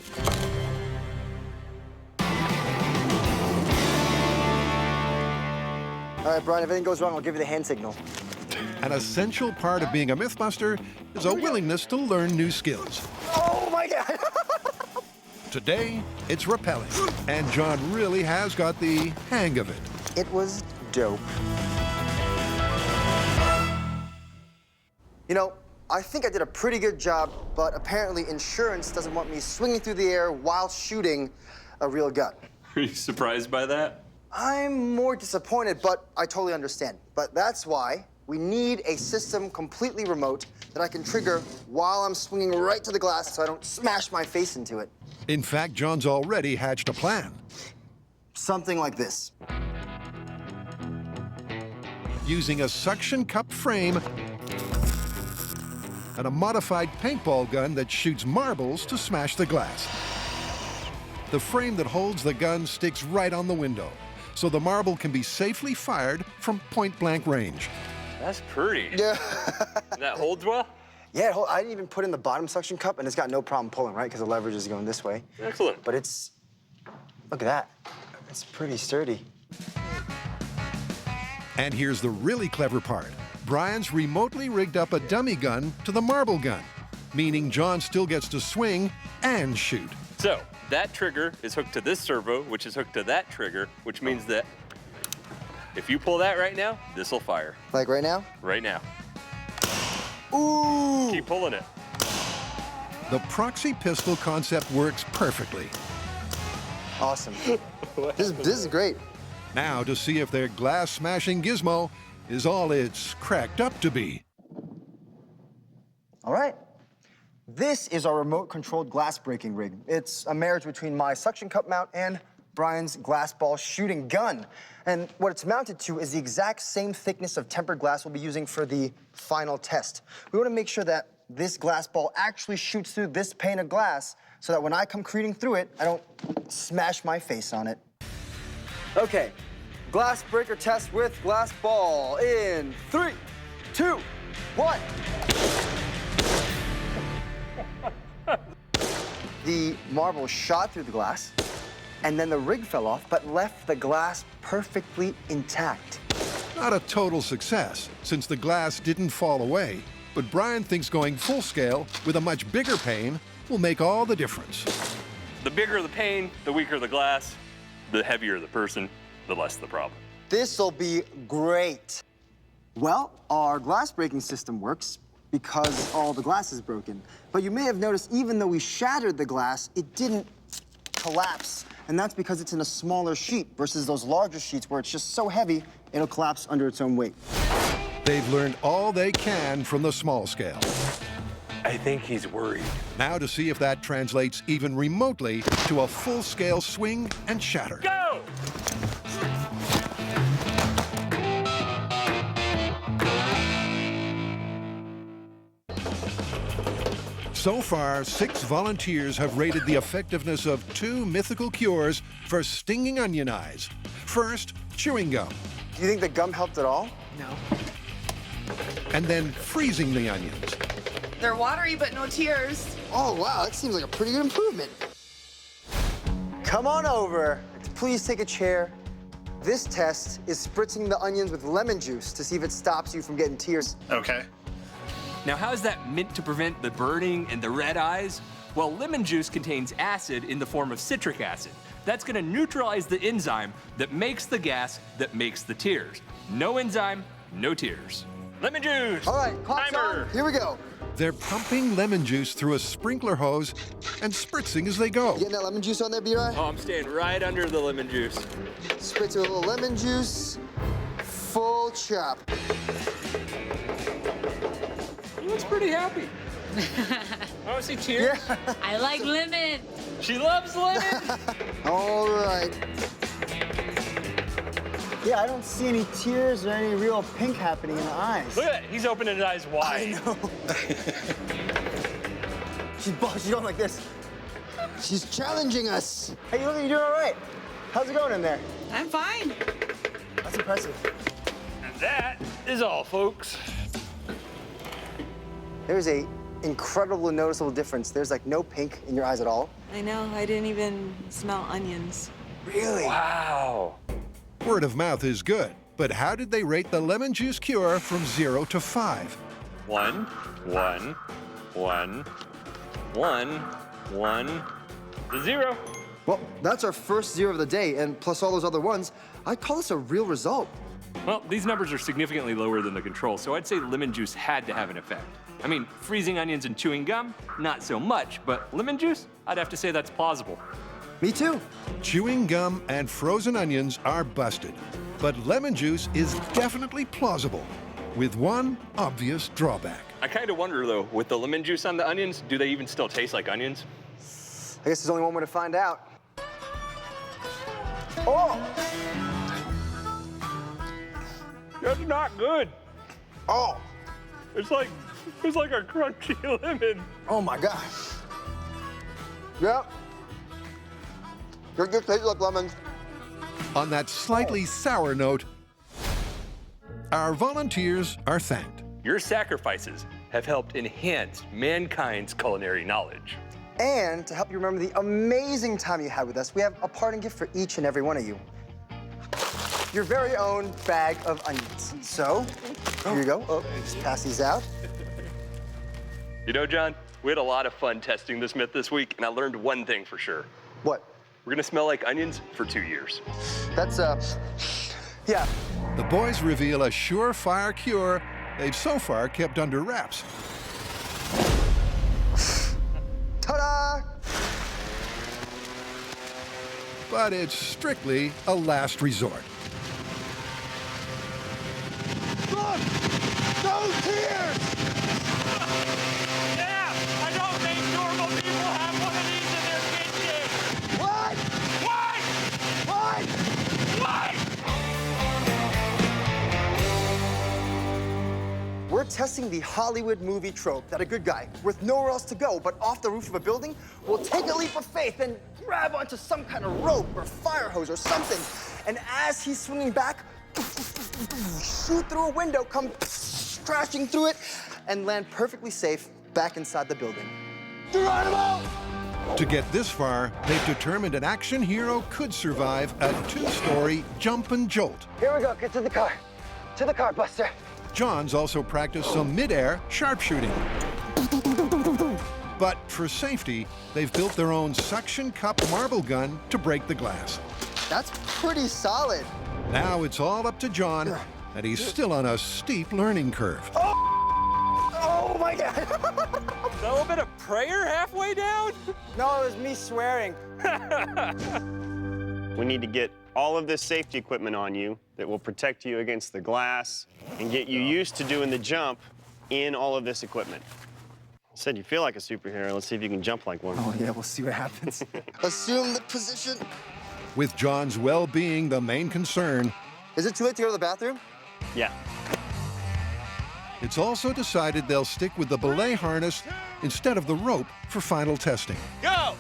All right, Brian, if anything goes wrong, I'll give you the hand signal. An essential part of being a Mythbuster is a willingness to learn new skills. Oh my God! Today, it's rappelling, and John really has got the hang of it. It was dope. You know, I think I did a pretty good job, but apparently insurance doesn't want me swinging through the air while shooting a real gun. Are you surprised by that? I'm more disappointed, but I totally understand. But that's why we need a system completely remote that I can trigger while I'm swinging right to the glass so I don't smash my face into it. In fact, John's already hatched a plan. Something like this. Using a suction cup frame and a modified paintball gun that shoots marbles to smash the glass. The frame that holds the gun sticks right on the window, so the marble can be safely fired from point-blank range. That's pretty. Yeah. That holds well? Yeah, I didn't even put in the bottom suction cup, and it's got no problem pulling, right? Because the leverage is going this way. Excellent. But it's, look at that. It's pretty sturdy. And here's the really clever part. Brian's remotely rigged up a dummy gun to the marble gun, meaning John still gets to swing and shoot. So, that trigger is hooked to this servo, which is hooked to that trigger, which means that if you pull that right now, this'll fire. Like right now? Right now. Ooh! Keep pulling it. The proxy pistol concept works perfectly. Awesome. This is great. Now to see if their glass-smashing gizmo is all it's cracked up to be. All right. This is our remote-controlled glass-breaking rig. It's a marriage between my suction cup mount and Brian's glass ball shooting gun. And what it's mounted to is the exact same thickness of tempered glass we'll be using for the final test. We want to make sure that this glass ball actually shoots through this pane of glass so that when I come careening through it, I don't smash my face on it. Okay, glass breaker test with glass ball in 3, 2, 1. The marble shot through the glass, and then the rig fell off, but left the glass perfectly intact. Not a total success, since the glass didn't fall away. But Brian thinks going full scale with a much bigger pane will make all the difference. The bigger the pane, the weaker the glass, the heavier the person, the less the problem. This'll be great. Well, our glass breaking system works because all the glass is broken. But you may have noticed, even though we shattered the glass, it didn't collapse. And that's because it's in a smaller sheet versus those larger sheets where it's just so heavy, it'll collapse under its own weight. They've learned all they can from the small scale. I think he's worried. Now to see if that translates even remotely to a full-scale swing and shatter. Go! So far, 6 volunteers have rated the effectiveness of 2 mythical cures for stinging onion eyes. First, chewing gum. Do you think the gum helped at all? No. And then freezing the onions. They're watery, but no tears. Oh, wow, that seems like a pretty good improvement. Come on over. Please take a chair. This test is spritzing the onions with lemon juice to see if it stops you from getting tears. Okay. Now, how is that meant to prevent the burning and the red eyes? Well, lemon juice contains acid in the form of citric acid. That's gonna neutralize the enzyme that makes the gas that makes the tears. No enzyme, no tears. Lemon juice! All right, clock's on. Here we go. They're pumping lemon juice through a sprinkler hose and spritzing as they go. You getting that lemon juice on there, B-Rye? Oh, I'm staying right under the lemon juice. Spritz with a little lemon juice. Full chop. He looks pretty happy. Oh, I see tears. Yeah. I like lemon. She loves lemon. All right. Yeah, I don't see any tears or any real pink happening in the eyes. Look at that. He's opening his eyes wide. I know. She's going like this. She's challenging us. Hey, look, you're doing all right. How's it going in there? I'm fine. That's impressive. And that is all, folks. There's a incredible noticeable difference. There's like no pink in your eyes at all. I know. I didn't even smell onions. Really? Wow. Word of mouth is good, but how did they rate the lemon juice cure from 0 to 5? 1, 1, 1, 1, 1, 0. Well, that's our first 0 of the day, and plus all those other ones, I'd call this a real result. Well, these numbers are significantly lower than the control, so I'd say lemon juice had to have an effect. I mean, freezing onions and chewing gum, not so much, but lemon juice, I'd have to say that's plausible. Me too. Chewing gum and frozen onions are busted, but lemon juice is definitely plausible, with one obvious drawback. I kind of wonder, though, with the lemon juice on the onions, do they even still taste like onions? I guess there's only one way to find out. Oh! That's not good. Oh! It's like a crunchy lemon. Oh my gosh. Yep. It just tastes like lemons. On that slightly sour note, our volunteers are thanked. Your sacrifices have helped enhance mankind's culinary knowledge. And to help you remember the amazing time you had with us, we have a parting gift for each and every one of you. Your very own bag of onions. So, here you go. Oh, just pass these out. You know, John, we had a lot of fun testing this myth this week, and I learned one thing for sure. What? We're gonna smell like onions for 2 years. That's, yeah. The boys reveal a surefire cure they've so far kept under wraps. Ta-da! But it's strictly a last resort. Look! No tears! Yeah! I don't think normal people have one of these in their kitchen! What? What? What? We're testing the Hollywood movie trope that a good guy, with nowhere else to go but off the roof of a building, will take a leap of faith and grab onto some kind of rope or fire hose or something. And as he's swinging back, shoot through a window, come crashing through it, and land perfectly safe back inside the building. Geronimo! To get this far, they've determined an action hero could survive a 2-story jump and jolt. Here we go, get to the car. To the car, Buster. John's also practiced some mid-air sharpshooting. But for safety, they've built their own suction cup marble gun to break the glass. That's pretty solid. Now it's all up to John, and he's still on a steep learning curve. Oh my God. A little bit of prayer halfway down? No, it was me swearing. We need to get all of this safety equipment on you that will protect you against the glass and get you used to doing the jump in all of this equipment. You said you feel like a superhero. Let's see if you can jump like one. Oh yeah, we'll see what happens. Assume the position. With John's well-being the main concern, Is it too late to go to the bathroom? Yeah. it's also decided they'll stick with the belay harness instead of the rope for final testing. Go!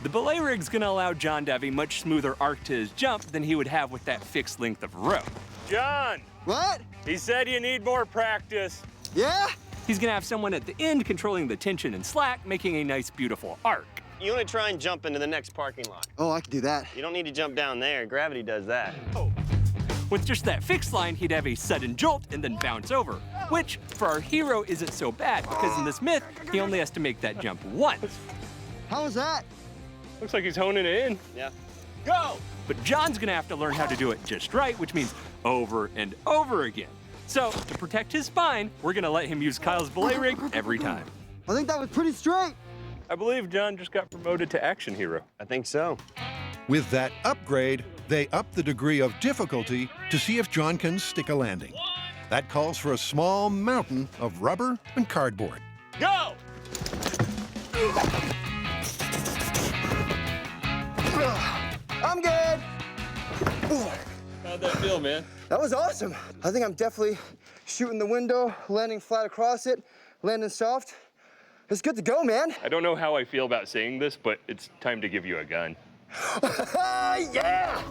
The belay rig's gonna allow John to have a much smoother arc to his jump than he would have with that fixed length of rope. John! What? He said you need more practice. Yeah? He's gonna have someone at the end controlling the tension and slack, making a nice, beautiful arc. You want to try and jump into the next parking lot. Oh, I can do that. You don't need to jump down there. Gravity does that. With just that fixed line, he'd have a sudden jolt and then bounce over, which, for our hero, isn't so bad, because in this myth, he only has to make that jump once. How was that? Looks like he's honing it in. Yeah. Go! But John's gonna have to learn how to do it just right, which means over and over again. So, to protect his spine, we're gonna let him use Kyle's belay rig every time. I think that was pretty straight. I believe John just got promoted to action hero. I think so. With that upgrade, they up the degree of difficulty to see if John can stick a landing. That calls for a small mountain of rubber and cardboard. Go! How'd that feel, man? That was awesome. I think I'm definitely shooting the window, landing flat across it, landing soft. It's good to go, man. I don't know how I feel about saying this, but it's time to give you a gun. Yeah!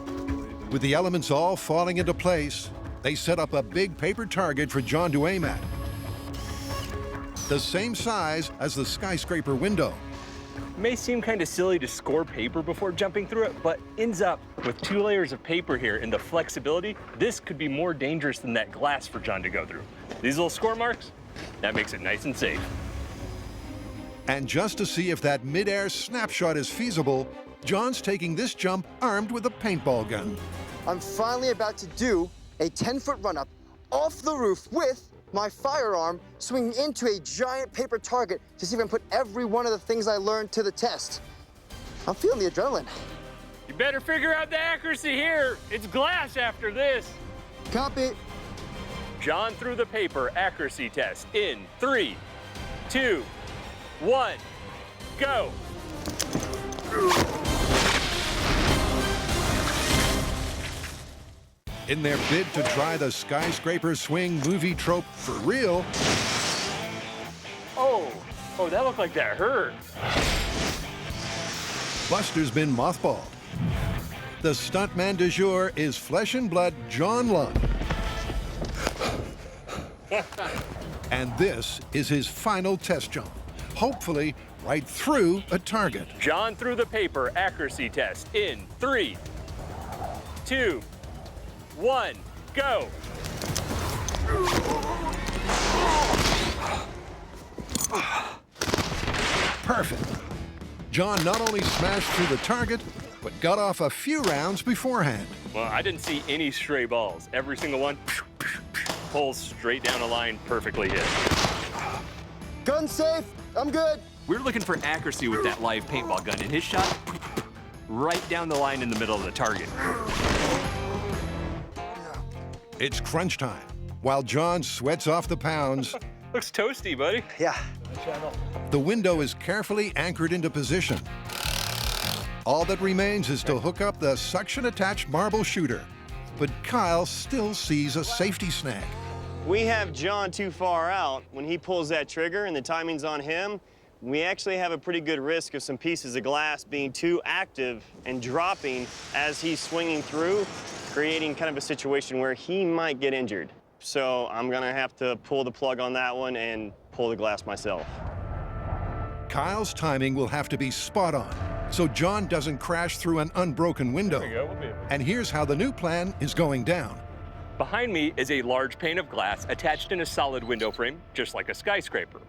With the elements all falling into place, they set up a big paper target for John to aim at. The same size as the skyscraper window. It may seem kind of silly to score paper before jumping through it, but ends up with 2 layers of paper here and the flexibility, this could be more dangerous than that glass for John to go through. These little score marks, that makes it nice and safe. And just to see if that mid-air snapshot is feasible, John's taking this jump armed with a paintball gun. I'm finally about to do a 10-foot run-up off the roof with my firearm swinging into a giant paper target to see if I can put every one of the things I learned to the test. I'm feeling the adrenaline. You better figure out the accuracy here. It's glass after this. Copy. John threw the paper accuracy test in 3, 2, 1, go. In their bid to try the skyscraper swing movie trope for real, Oh, that looked like that hurt. Buster's been mothballed. The stuntman du jour is flesh and blood John Lund. And this is his final test jump, hopefully right through a target. John threw the paper accuracy test in 3, 2, 1, go. Perfect. John not only smashed through the target, but got off a few rounds beforehand. Well, I didn't see any stray balls. Every single one pulls straight down a line, perfectly hit. Gun safe, I'm good. We were looking for accuracy with that live paintball gun, and his shot right down the line in the middle of the target. It's crunch time. While John sweats off the pounds, Looks toasty, buddy. Yeah. the window is carefully anchored into position. All that remains is to hook up the suction-attached marble shooter. But Kyle still sees a safety snag. We have John too far out. When he pulls that trigger and the timing's on him, we actually have a pretty good risk of some pieces of glass being too active and dropping as he's swinging through, creating kind of a situation where he might get injured. So I'm gonna have to pull the plug on that one and pull the glass myself. Kyle's timing will have to be spot on, so John doesn't crash through an unbroken window. There you go, we'll be able to. And here's how the new plan is going down. Behind me is a large pane of glass attached in a solid window frame, just like a skyscraper.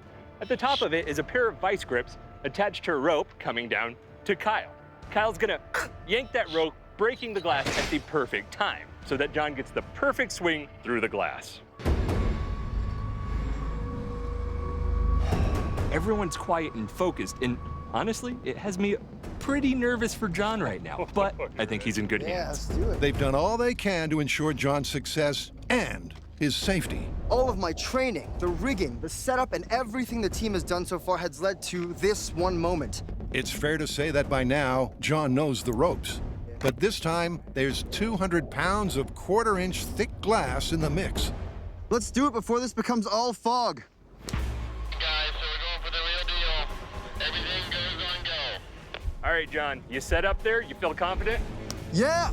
At the top of it is a pair of vice grips attached to a rope coming down to Kyle. Kyle's gonna yank that rope, breaking the glass at the perfect time, so that John gets the perfect swing through the glass. Everyone's quiet and focused, and honestly, it has me pretty nervous for John right now, but I think he's in good hands. Let's do it. They've done all they can to ensure John's success and his safety. All of my training, the rigging, the setup, and everything the team has done so far has led to this one moment. It's fair to say that by now, John knows the ropes. But this time, there's 200 pounds of quarter-inch thick glass in the mix. Let's do it before this becomes all fog. Guys, so we're going for the real deal. Everything goes on go. All right, John, you set up there? You feel confident? Yeah!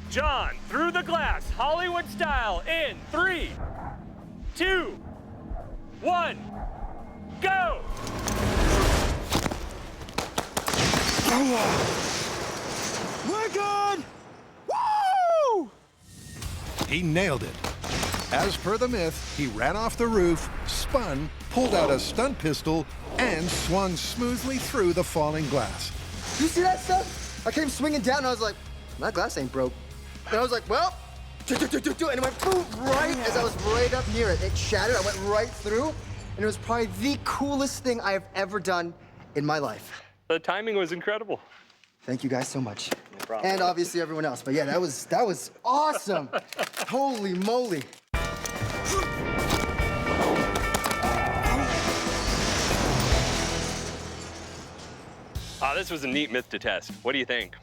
John, through the glass, Hollywood style, in 3, 2, 1, go! We're good! Woo! He nailed it. As per the myth, he ran off the roof, spun, pulled out a stunt pistol, and swung smoothly through the falling glass. You see that stuff? I came swinging down and I was like, my glass ain't broke. And I was like, well, and it went boom, right as I was right up near it. It shattered, I went right through, and it was probably the coolest thing I have ever done in my life. The timing was incredible. Thank you guys so much. No problem. And obviously everyone else. But yeah, that was awesome. Holy moly. This was a neat myth to test. What do you think?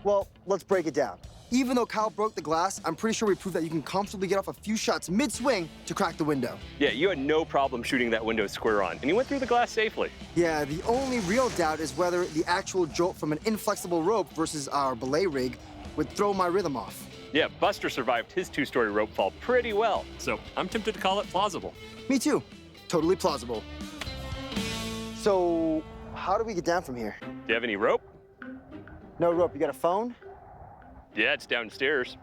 Well, let's break it down. Even though Kyle broke the glass, I'm pretty sure we proved that you can comfortably get off a few shots mid-swing to crack the window. Yeah, you had no problem shooting that window square on, and you went through the glass safely. Yeah, the only real doubt is whether the actual jolt from an inflexible rope versus our belay rig would throw my rhythm off. Yeah, Buster survived his 2-story rope fall pretty well. So I'm tempted to call it plausible. Me too. Totally plausible. So, how do we get down from here? Do you have any rope? No rope. You got a phone? Yeah, it's downstairs.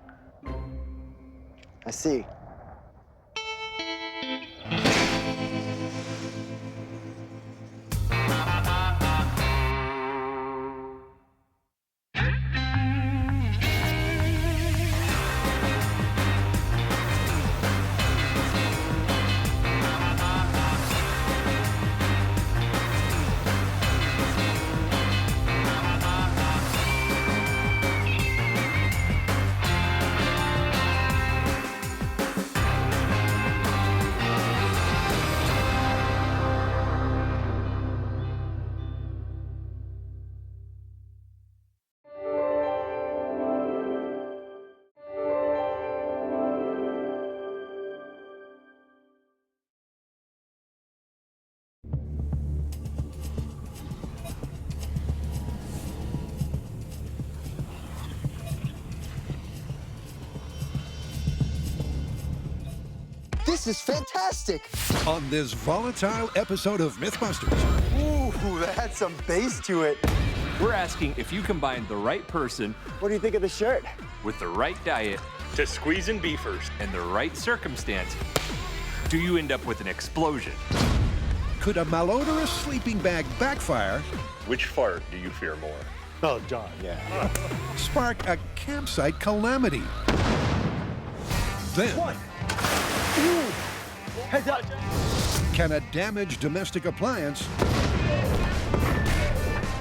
I see. This is fantastic! On this volatile episode of MythBusters. Ooh, that had some bass to it. We're asking if you combine the right person. What do you think of the shirt? With the right diet. To squeeze and be first. And the right circumstance. Do you end up with an explosion? Could a malodorous sleeping bag backfire? Which fart do you fear more? Oh, John, yeah. Spark a campsite calamity. Then, What? Ooh. Heads up. can a damaged domestic appliance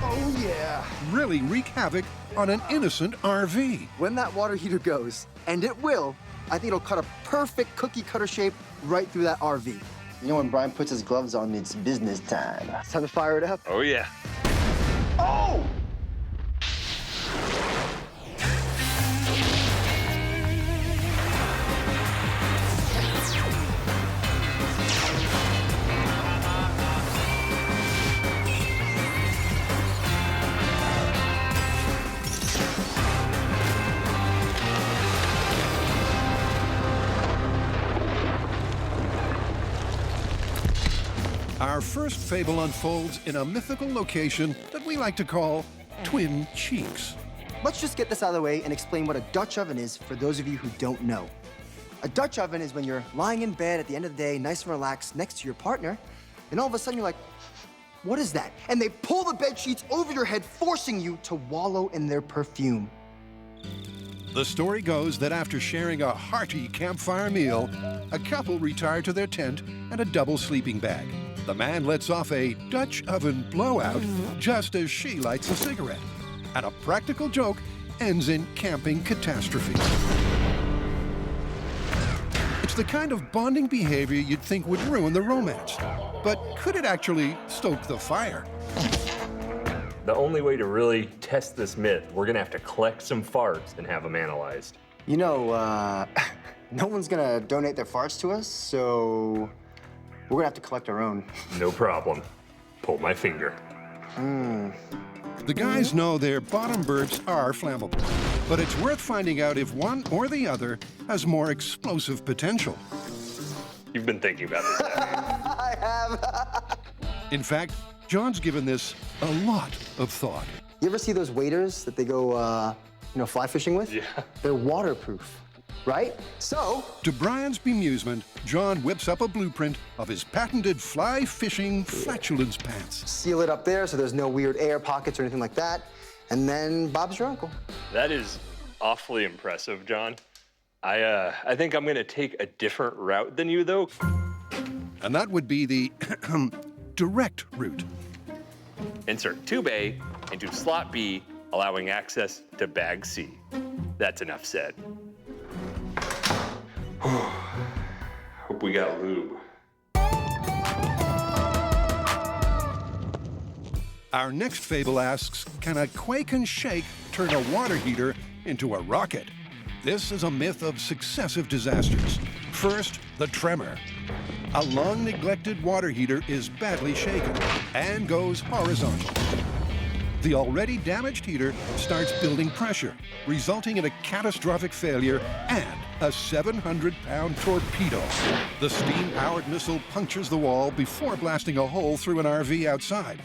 Oh, yeah. really wreak havoc on an innocent RV? When that water heater goes, and it will, I think it'll cut a perfect cookie cutter shape right through that RV. You know when Brian puts his gloves on, it's business time. It's time to fire it up. Oh, yeah. Oh! Our first fable unfolds in a mythical location that we like to call Twin Cheeks. Let's just get this out of the way and explain what a Dutch oven is for those of you who don't know. A Dutch oven is when you're lying in bed at the end of the day, nice and relaxed, next to your partner, and all of a sudden you're like, what is that? And they pull the bed sheets over your head, forcing you to wallow in their perfume. The story goes that after sharing a hearty campfire meal, a couple retire to their tent and a double sleeping bag. The man lets off a Dutch oven blowout just as she lights a cigarette. And a practical joke ends in camping catastrophe. It's the kind of bonding behavior you'd think would ruin the romance. But could it actually stoke the fire? The only way to really test this myth, we're gonna have to collect some farts and have them analyzed. You know, no one's gonna donate their farts to us, so we're gonna have to collect our own. No problem. Pull my finger. The guys know their bottom burps are flammable, but it's worth finding out if one or the other has more explosive potential. You've been thinking about this. I have. In fact, John's given this a lot of thought. You ever see those waders that they go, fly fishing with? Yeah. They're waterproof, right? So, To Brian's bemusement, John whips up a blueprint of his patented fly fishing flatulence pants. seal it up there so there's no weird air pockets or anything like that, and then Bob's your uncle. That is awfully impressive, John. I think I'm gonna take a different route than you, though. And that would be the direct route. Insert tube A into slot B, allowing access to bag C. That's enough said. Hope we got lube. Our next fable asks, can a quake and shake turn a water heater into a rocket? This is a myth of successive disasters. First, the tremor. A long-neglected water heater is badly shaken and goes horizontal. The already damaged heater starts building pressure, resulting in a catastrophic failure and a 700-pound torpedo. The steam-powered missile punctures the wall before blasting a hole through an RV outside.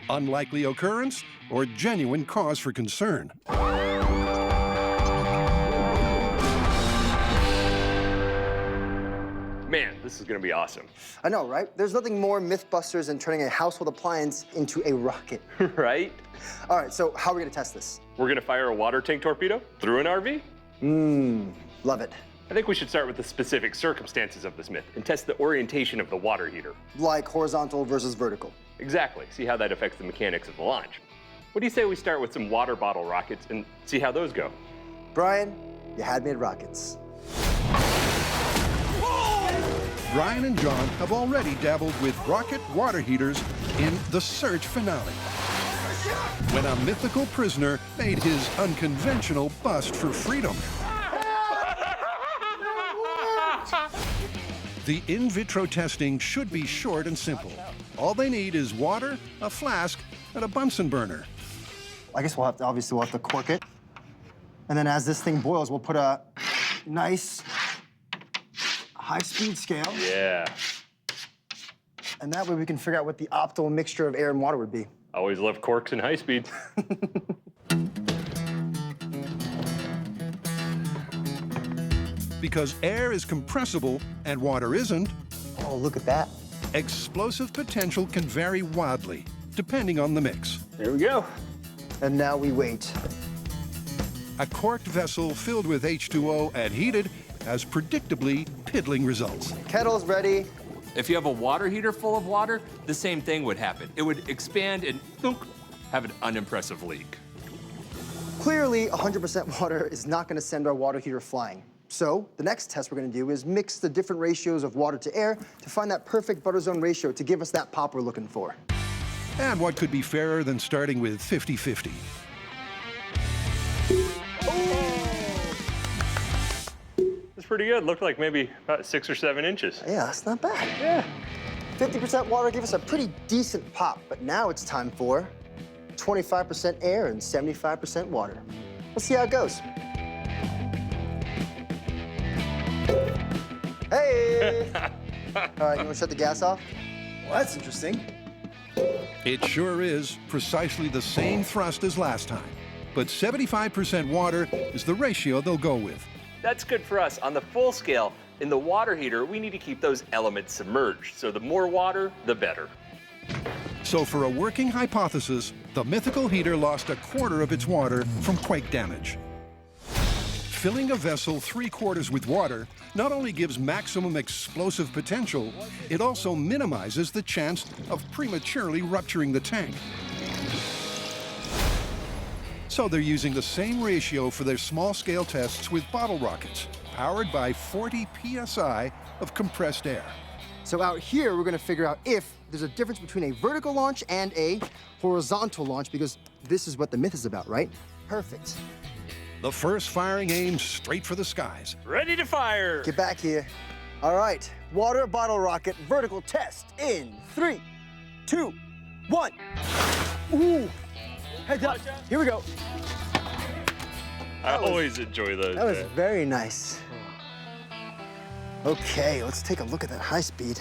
Unlikely occurrence or genuine cause for concern? Man, this is gonna be awesome. I know, right? There's nothing more MythBusters than turning a household appliance into a rocket. Right? All right, so how are we gonna test this? We're gonna fire a water tank torpedo through an RV? Love it. I think we should start with the specific circumstances of this myth and test the orientation of the water heater. Like horizontal versus vertical. Exactly, see how that affects the mechanics of the launch. What do you say we start with some water bottle rockets and see how those go? Brian, you had me at rockets. Brian and John have already dabbled with rocket water heaters in The Search finale, when a mythical prisoner made his unconventional bust for freedom. The in vitro testing should be short and simple. All they need is water, a flask, and a Bunsen burner. I guess we'll have to cork it. And then as this thing boils, we'll put a nice high-speed scale. Yeah. And that way we can figure out what the optimal mixture of air and water would be. Always love corks and high speed. Because air is compressible and water isn't. Oh, look at that. Explosive potential can vary wildly, depending on the mix. There we go. And now we wait. A corked vessel filled with H2O and heated has predictably piddling results. Kettle's ready. If you have a water heater full of water, the same thing would happen. It would expand and thunk, have an unimpressive leak. Clearly, 100% water is not going to send our water heater flying. So the next test we're going to do is mix the different ratios of water to air to find that perfect butter zone ratio to give us that pop we're looking for. And what could be fairer than starting with 50-50? That's pretty good. Looked like maybe about 6 or 7 inches. Yeah, that's not bad. Yeah. 50% water gave us a pretty decent pop, but now it's time for 25% air and 75% water. Let's see how it goes. Hey! All right, you want to shut the gas off? Well, that's interesting. It sure is precisely the same thrust as last time, but 75% water is the ratio they'll go with. That's good for us. On the full scale, in the water heater, we need to keep those elements submerged. So the more water, the better. So for a working hypothesis, the mythical heater lost 1/4 of its water from quake damage. Filling a vessel 3/4 with water not only gives maximum explosive potential, it also minimizes the chance of prematurely rupturing the tank. So they're using the same ratio for their small-scale tests with bottle rockets, powered by 40 psi of compressed air. So out here, we're going to figure out if there's a difference between a vertical launch and a horizontal launch, because this is what the myth is about, right? Perfect. The first firing aims straight for the skies. Ready to fire! Get back here. All right, water bottle rocket vertical test in 3, 2, 1. Ooh, heads up. Here we go. I always enjoy those. That was very nice. Okay, let's take a look at that high speed.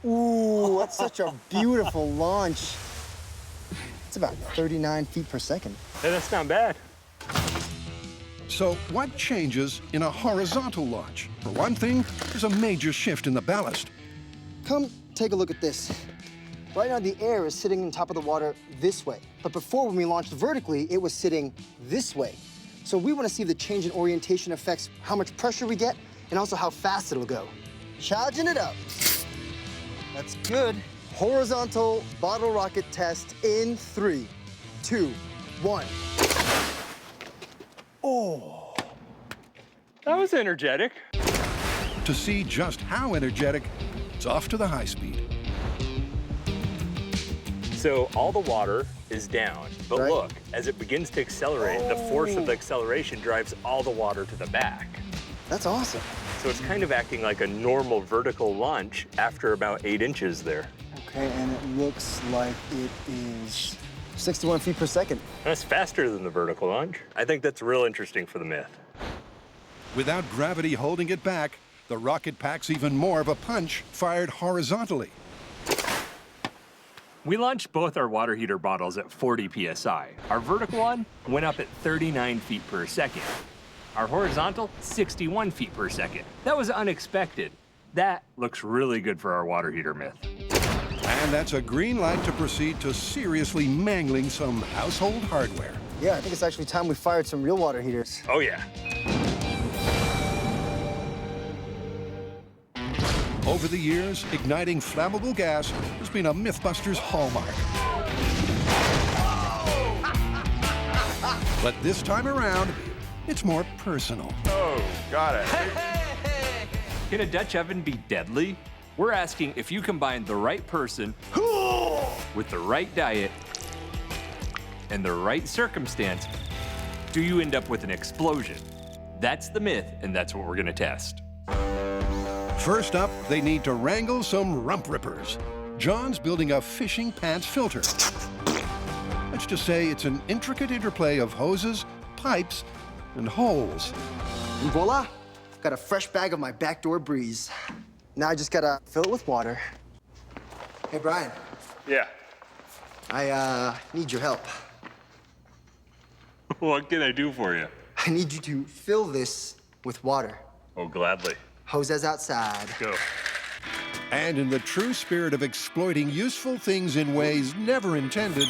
Ooh, that's such a beautiful launch. It's about 39 feet per second. Hey, that's not bad. So what changes in a horizontal launch? For one thing, there's a major shift in the ballast. Come take a look at this. Right now, the air is sitting on top of the water this way. But before, when we launched vertically, it was sitting this way. So we want to see if the change in orientation affects how much pressure we get and also how fast it'll go. Charging it up. That's good. Horizontal bottle rocket test in 3, 2, 1. Oh. That was energetic. To see just how energetic, it's off to the high speed. So all the water is down. But look, as it begins to accelerate, the force of the acceleration drives all the water to the back. That's awesome. So it's kind of acting like a normal vertical launch after about 8 inches there. Okay, and it looks like it is 61 feet per second. That's faster than the vertical launch. I think that's real interesting for the myth. Without gravity holding it back, the rocket packs even more of a punch fired horizontally. We launched both our water heater bottles at 40 psi. Our vertical one went up at 39 feet per second. Our horizontal, 61 feet per second. That was unexpected. That looks really good for our water heater myth. And that's a green light to proceed to seriously mangling some household hardware. Yeah, I think it's actually time we fired some real water heaters. Oh, yeah. Over the years, igniting flammable gas has been a MythBusters hallmark. But this time around, it's more personal. Oh, got it. Can a Dutch oven be deadly? We're asking if you combine the right person with the right diet and the right circumstance, do you end up with an explosion? That's the myth, and that's what we're gonna test. First up, they need to wrangle some rump rippers. John's building a fishing pants filter. Let's just say it's an intricate interplay of hoses, pipes, and holes. And voila, got a fresh bag of my backdoor breeze. Now I just gotta fill it with water. Hey, Brian. Yeah. I need your help. What can I do for you? I need you to fill this with water. Oh, gladly. Hoses outside. Go. And in the true spirit of exploiting useful things in ways never intended,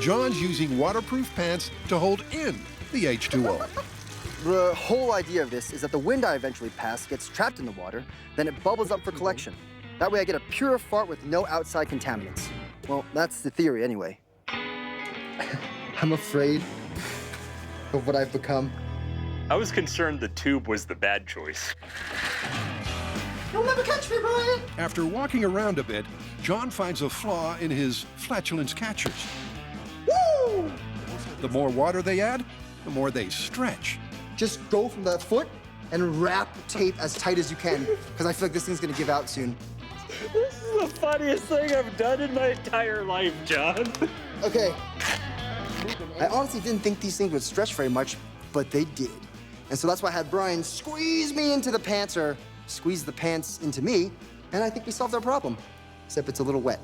John's using waterproof pants to hold in the H2O. The whole idea of this is that the wind I eventually pass gets trapped in the water, then it bubbles up for collection. That way I get a pure fart with no outside contaminants. Well, that's the theory anyway. I'm afraid of what I've become. I was concerned the tube was the bad choice. You'll never catch me, Brian! After walking around a bit, John finds a flaw in his flatulence catchers. Woo! The more water they add, the more they stretch. Just go from the foot and wrap tape as tight as you can, because I feel like this thing's gonna give out soon. This is the funniest thing I've done in my entire life, John. Okay. I honestly didn't think these things would stretch very much, but they did. And so that's why I had Brian squeeze me into the pants, or squeeze the pants into me, and I think we solved our problem. Except it's a little wet.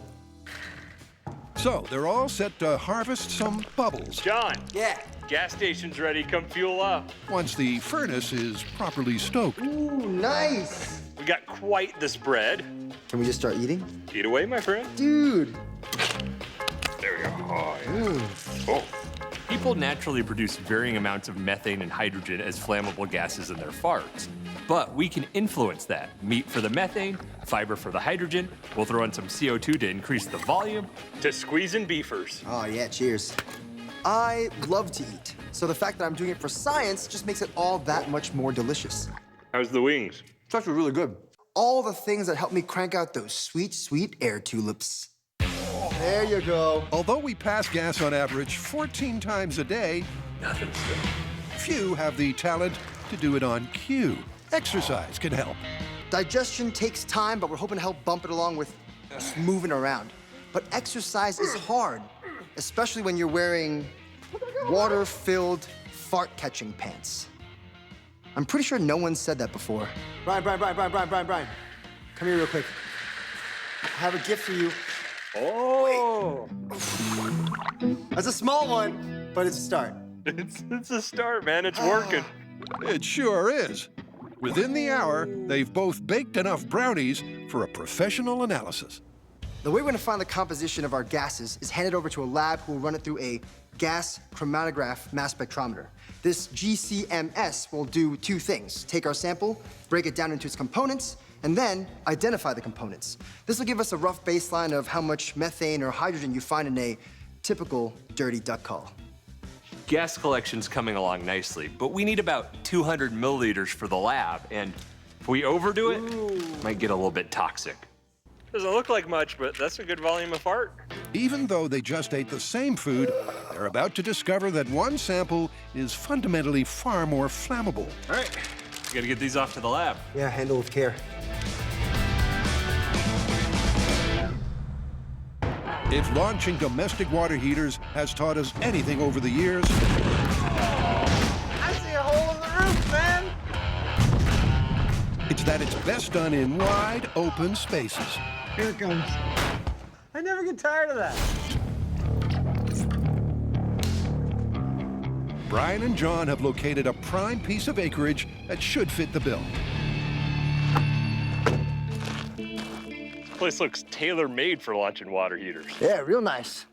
So they're all set to harvest some bubbles. John. Yeah. Gas station's ready. Come fuel up. Once the furnace is properly stoked. Ooh, nice. We got quite the spread. Can we just start eating? Eat away, my friend. Dude. There we go. Oh, yeah. Oh. People naturally produce varying amounts of methane and hydrogen as flammable gases in their farts. But we can influence that. Meat for the methane, fiber for the hydrogen. We'll throw in some CO2 to increase the volume. To squeezing beefers. Oh, yeah, cheers. I love to eat, so the fact that I'm doing it for science just makes it all that much more delicious. How's the wings? It's actually really good. All the things that help me crank out those sweet, sweet air tulips. There you go. Although we pass gas on average 14 times a day, Nothing's good. few have the talent to do it on cue. Exercise can help. Digestion takes time, but we're hoping to help bump it along with just moving around. But exercise is hard, especially when you're wearing water-filled, fart-catching pants. I'm pretty sure no one said that before. Brian. Come here real quick. I have a gift for you. Oh! That's a small one, but it's a start. It's a start, man. It's working. It sure is. Within the hour, they've both baked enough brownies for a professional analysis. The way we're gonna find the composition of our gases is handed over to a lab who will run it through a gas chromatograph mass spectrometer. This GCMS will do two things: take our sample, break it down into its components, and then identify the components. This will give us a rough baseline of how much methane or hydrogen you find in a typical dirty duck call. Gas collection's coming along nicely, but we need about 200 milliliters for the lab, and if we overdo it, might get a little bit toxic. Doesn't look like much, but that's a good volume of fart. Even though they just ate the same food, they're about to discover that one sample is fundamentally far more flammable. All right, we gotta get these off to the lab. Yeah, handle with care. If launching domestic water heaters has taught us anything over the years, I see a hole in the roof, man! it's that it's best done in wide, open spaces. Here it comes. I never get tired of that. Brian and John have located a prime piece of acreage that should fit the bill. This place looks tailor-made for launching water heaters. Yeah, real nice.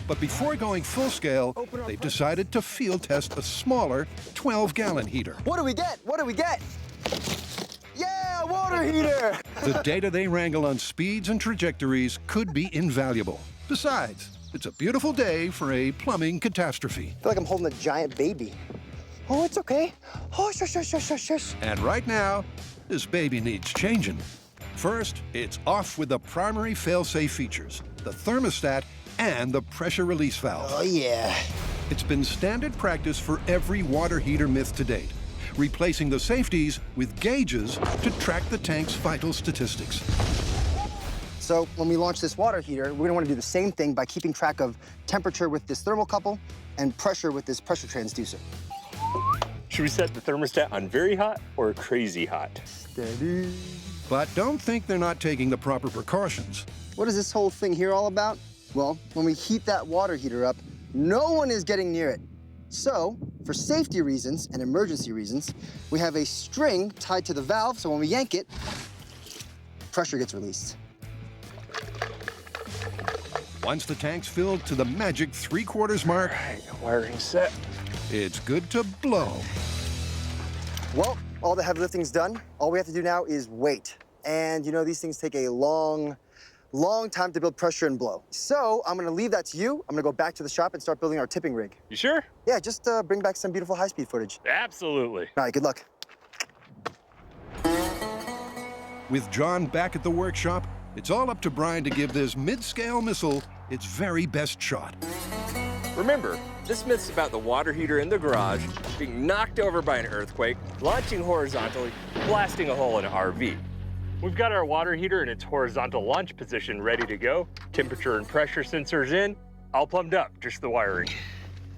But before going full scale, they've decided to field test a smaller 12-gallon heater. What do we get? What do we get? Yeah, water heater! The data they wrangle on speeds and trajectories could be invaluable. Besides, it's a beautiful day for a plumbing catastrophe. I feel like I'm holding a giant baby. Oh, it's okay. Oh, shush, shush, shush, shush, shush. And right now, this baby needs changing. First, it's off with the primary fail-safe features, the thermostat and the pressure release valve. Oh, yeah. It's been standard practice for every water heater myth to date, replacing the safeties with gauges to track the tank's vital statistics. So when we launch this water heater, we're gonna wanna do the same thing by keeping track of temperature with this thermocouple and pressure with this pressure transducer. Should we set the thermostat on very hot or crazy hot? Steady. But don't think they're not taking the proper precautions. What is this whole thing here all about? Well, when we heat that water heater up, no one is getting near it. So, for safety reasons and emergency reasons, we have a string tied to the valve, so when we yank it, pressure gets released. Once the tank's filled to the magic 3/4 mark, Wiring set. it's good to blow. Well, all the heavy lifting's done. All we have to do now is wait. And you know, these things take a long time to build pressure and blow. So I'm gonna leave that to you. I'm gonna go back to the shop and start building our tipping rig. You sure? Yeah, just bring back some beautiful high-speed footage. Absolutely. All right, good luck. With John back at the workshop, it's all up to Brian to give this mid-scale missile its very best shot. Remember, this myth's about the water heater in the garage being knocked over by an earthquake, launching horizontally, blasting a hole in an RV. We've got our water heater in its horizontal launch position ready to go, temperature and pressure sensors in, all plumbed up, just the wiring.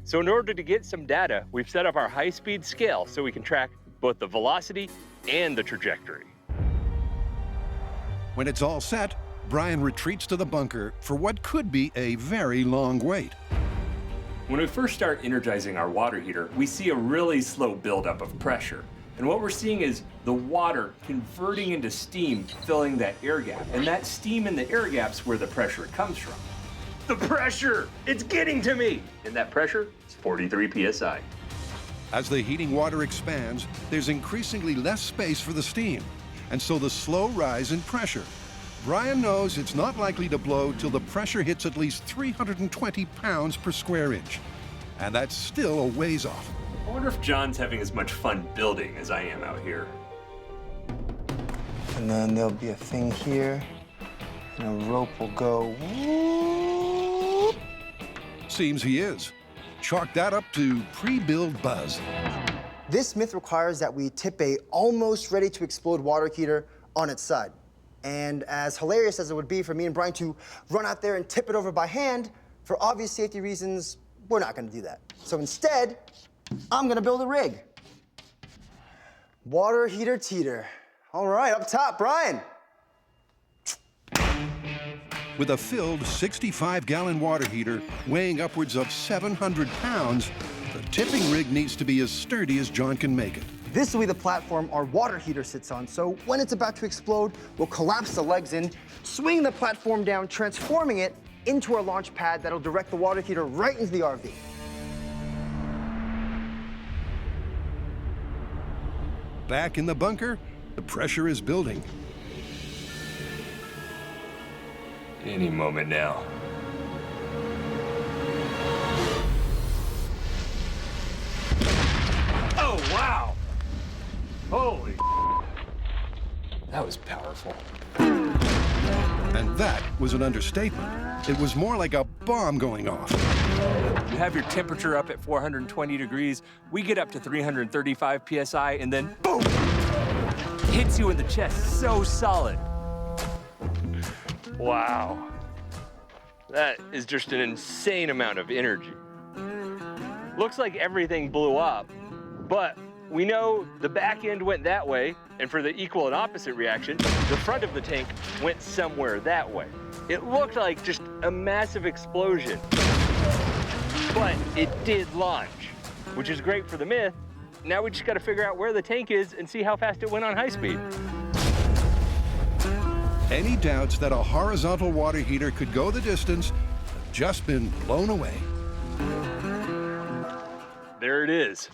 So in order to get some data, we've set up our high-speed scale so we can track both the velocity and the trajectory. When it's all set, Brian retreats to the bunker for what could be a very long wait. When we first start energizing our water heater, we see a really slow buildup of pressure. And what we're seeing is the water converting into steam, filling that air gap. And that steam in the air gap's where the pressure comes from. The pressure! It's getting to me! And that pressure is 43 psi. As the heating water expands, there's increasingly less space for the steam, and so the slow rise in pressure. Brian knows it's not likely to blow till the pressure hits at least 320 pounds per square inch. And that's still a ways off. I wonder if John's having as much fun building as I am out here. And then there'll be a thing here, and a rope will go whoop. Seems he is. Chalk that up to pre-build buzz. This myth requires that we tip a almost ready to explode water heater on its side. And as hilarious as it would be for me and Brian to run out there and tip it over by hand, for obvious safety reasons, we're not gonna do that. So instead, I'm gonna build a rig. Water heater teeter. All right, up top, Brian. With a filled 65-gallon water heater weighing upwards of 700 pounds, the tipping rig needs to be as sturdy as John can make it. This will be the platform our water heater sits on, so when it's about to explode, we'll collapse the legs in, swing the platform down, transforming it into our launch pad that'll direct the water heater right into the RV. Back in the bunker, the pressure is building. Any moment now. Oh, wow! Holy, that was powerful. And And that was an understatement. It was more like a bomb going off. You have your temperature up at 420 degrees. We get up to 335 PSI, and then boom! Hits you in the chest, so solid. Wow. That is just an insane amount of energy. Looks like everything blew up, but we know the back end went that way, and for the equal and opposite reaction, the front of the tank went somewhere that way. It looked like just a massive explosion, but it did launch, which is great for the myth. Now we just gotta figure out where the tank is and see how fast it went on high speed. Any doubts that a horizontal water heater could go the distance have just been blown away. There it is.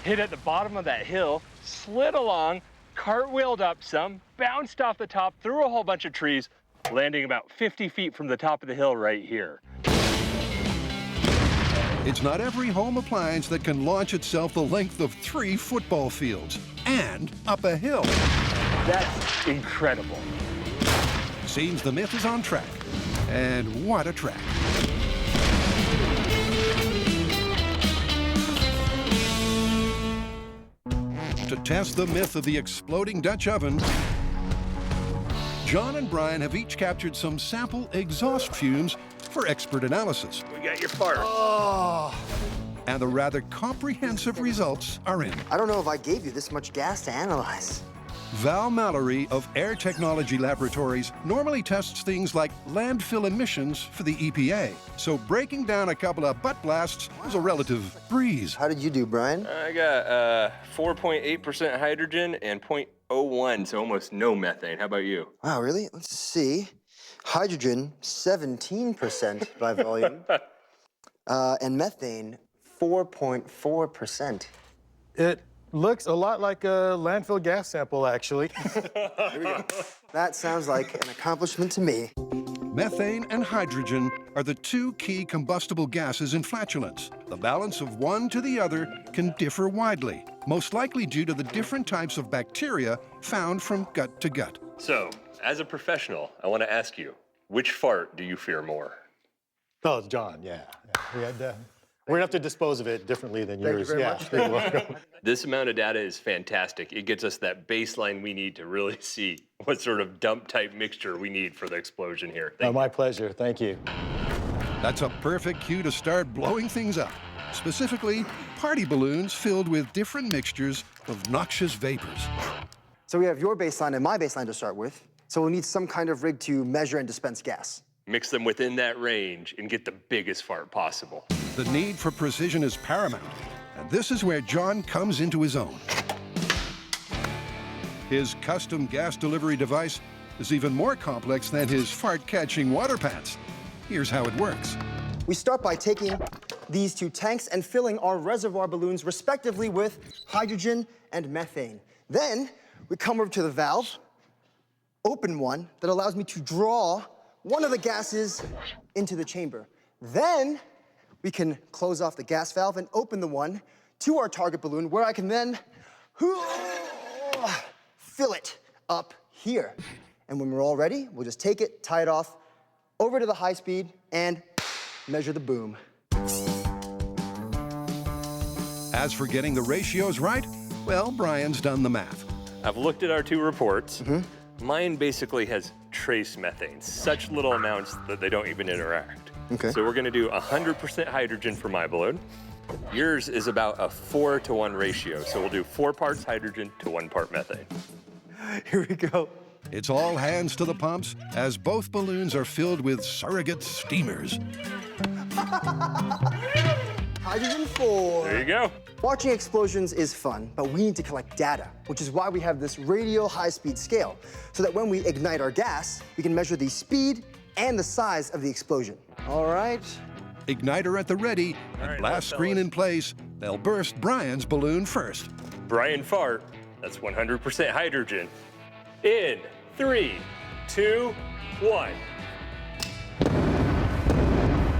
Hit at the bottom of that hill, slid along, cartwheeled up some, bounced off the top, through a whole bunch of trees, landing about 50 feet from the top of the hill right here. It's not every home appliance that can launch itself the length of 3 football fields and up a hill. That's incredible. Seems the myth is on track. And what a track. To test the myth of the exploding Dutch oven, John and Brian have each captured some sample exhaust fumes for expert analysis. We got your fart. Oh. And the rather comprehensive results are in. I don't know if I gave you this much gas to analyze. Val Mallory of Air Technology Laboratories normally tests things like landfill emissions for the EPA. So breaking down a couple of butt blasts was a relative breeze. How did you do, Brian? I got 4.8% hydrogen and 0.01, so almost no methane. How about you? Wow, really? Let's see. Hydrogen, 17% by volume. And methane, 4.4%. It looks a lot like a landfill gas sample, actually. Here we go. That sounds like an accomplishment to me. Methane and hydrogen are the 2 key combustible gases in flatulence. The balance of one to the other can differ widely, most likely due to the different types of bacteria found from gut to gut. So, as a professional, I want to ask you, which fart do you fear more? Oh, it's John, yeah. We had, we're gonna have to dispose of it differently than yours. Thank you very much. You're welcome. This amount of data is fantastic. It gets us that baseline we need to really see what sort of dump type mixture we need for the explosion here. My pleasure, thank you. That's a perfect cue to start blowing things up. Specifically, party balloons filled with different mixtures of noxious vapors. So we have your baseline and my baseline to start with. So we'll need some kind of rig to measure and dispense gas. Mix them within that range and get the biggest fart possible. The need for precision is paramount, and this is where John comes into his own. His custom gas delivery device is even more complex than his fart-catching water pants. Here's how it works. We start by taking these 2 tanks and filling our reservoir balloons respectively with hydrogen and methane. Then we come over to the valve, open one that allows me to draw one of the gases into the chamber. Then we can close off the gas valve and open the one to our target balloon where I can then fill it up here. And when we're all ready, we'll just take it, tie it off, over to the high speed, and measure the boom. As for getting the ratios right, well, Brian's done the math. I've looked at our 2 reports. Mine basically has trace methane, such little amounts that they don't even interact. Okay. So we're gonna do 100% hydrogen for my balloon. Yours is about a 4-to-1 ratio, so we'll do 4 parts hydrogen to 1 part methane. Here we go. It's all hands to the pumps as both balloons are filled with surrogate steamers. Hydrogen 4. There you go. Watching explosions is fun, but we need to collect data, which is why we have this radial high-speed scale, so that when we ignite our gas, we can measure the speed and the size of the explosion. All right. Igniter at the ready, and blast screen in place. They'll burst Brian's balloon first. Brian fart, that's 100% hydrogen. In 3, 2, 1.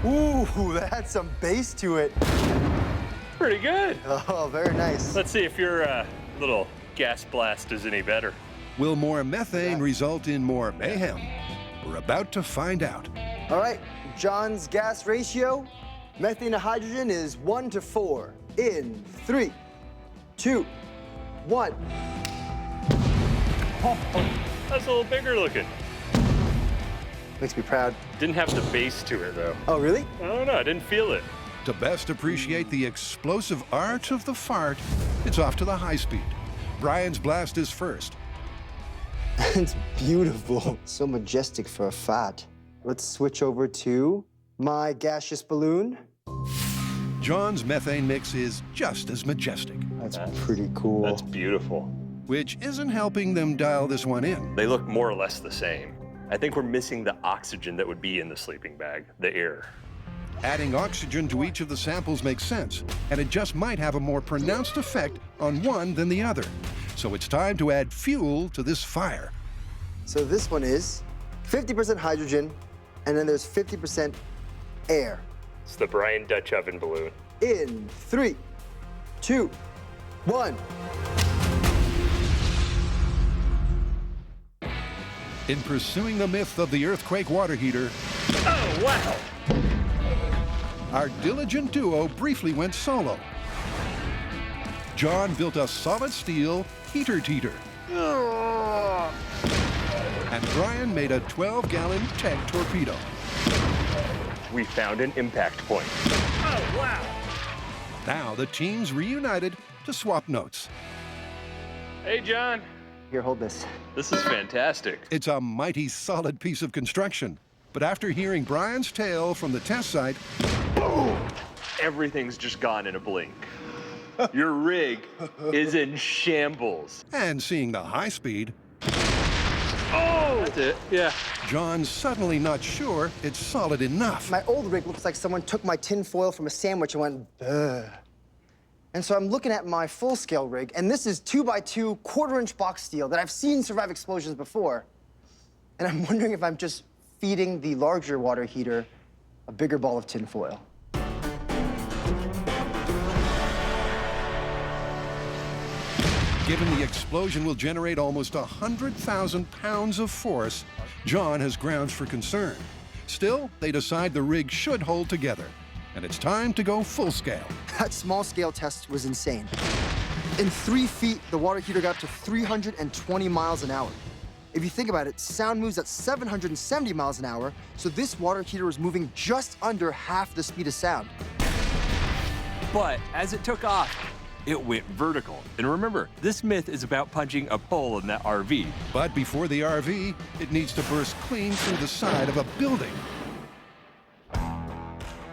Ooh, that had some bass to it. Pretty good. Oh, very nice. Let's see if your little gas blast is any better. Will more methane result in more mayhem? We're about to find out. All right, John's gas ratio, methane to hydrogen is 1 to 4. In 3, 2, 1. That's a little bigger looking. Makes me proud. Didn't have the base to it, though. Oh, really? I don't know, I didn't feel it. To best appreciate the explosive art of the fart, it's off to the high speed. Brian's blast is first. It's beautiful. So majestic for a fart. Let's switch over to my gaseous balloon. John's methane mix is just as majestic. That's pretty cool. That's beautiful. Which isn't helping them dial this one in. They look more or less the same. I think we're missing the oxygen that would be in the sleeping bag, the air. Adding oxygen to each of the samples makes sense, and it just might have a more pronounced effect on one than the other. So it's time to add fuel to this fire. So this one is 50% hydrogen, and then there's 50% air. It's the Brian Dutch oven balloon. In 3, 2, 1. In pursuing the myth of the earthquake water heater, oh, wow! Our diligent duo briefly went solo. John built a solid steel heater teeter. And Brian made a 12-gallon tank torpedo. We found an impact point. Oh, wow! Now the teams reunited to swap notes. Hey, John. Here, hold this. This is fantastic. It's a mighty solid piece of construction. But after hearing Brian's tale from the test site, boom! Everything's just gone in a blink. Your rig is in shambles. And seeing the high speed, oh! That's it, yeah. John's suddenly not sure it's solid enough. My old rig looks like someone took my tin foil from a sandwich and went, ugh. And so I'm looking at my full-scale rig, and this is 2x2 quarter-inch box steel that I've seen survive explosions before. And I'm wondering if I'm just feeding the larger water heater a bigger ball of tin foil. Given the explosion will generate almost 100,000 pounds of force, John has grounds for concern. Still, they decide the rig should hold together, and it's time to go full scale. That small-scale test was insane. In 3 feet, the water heater got up to 320 miles an hour. If you think about it, sound moves at 770 miles an hour, so this water heater was moving just under half the speed of sound. But as it took off, it went vertical. And remember, this myth is about punching a hole in that RV. But before the RV, it needs to burst clean through the side of a building.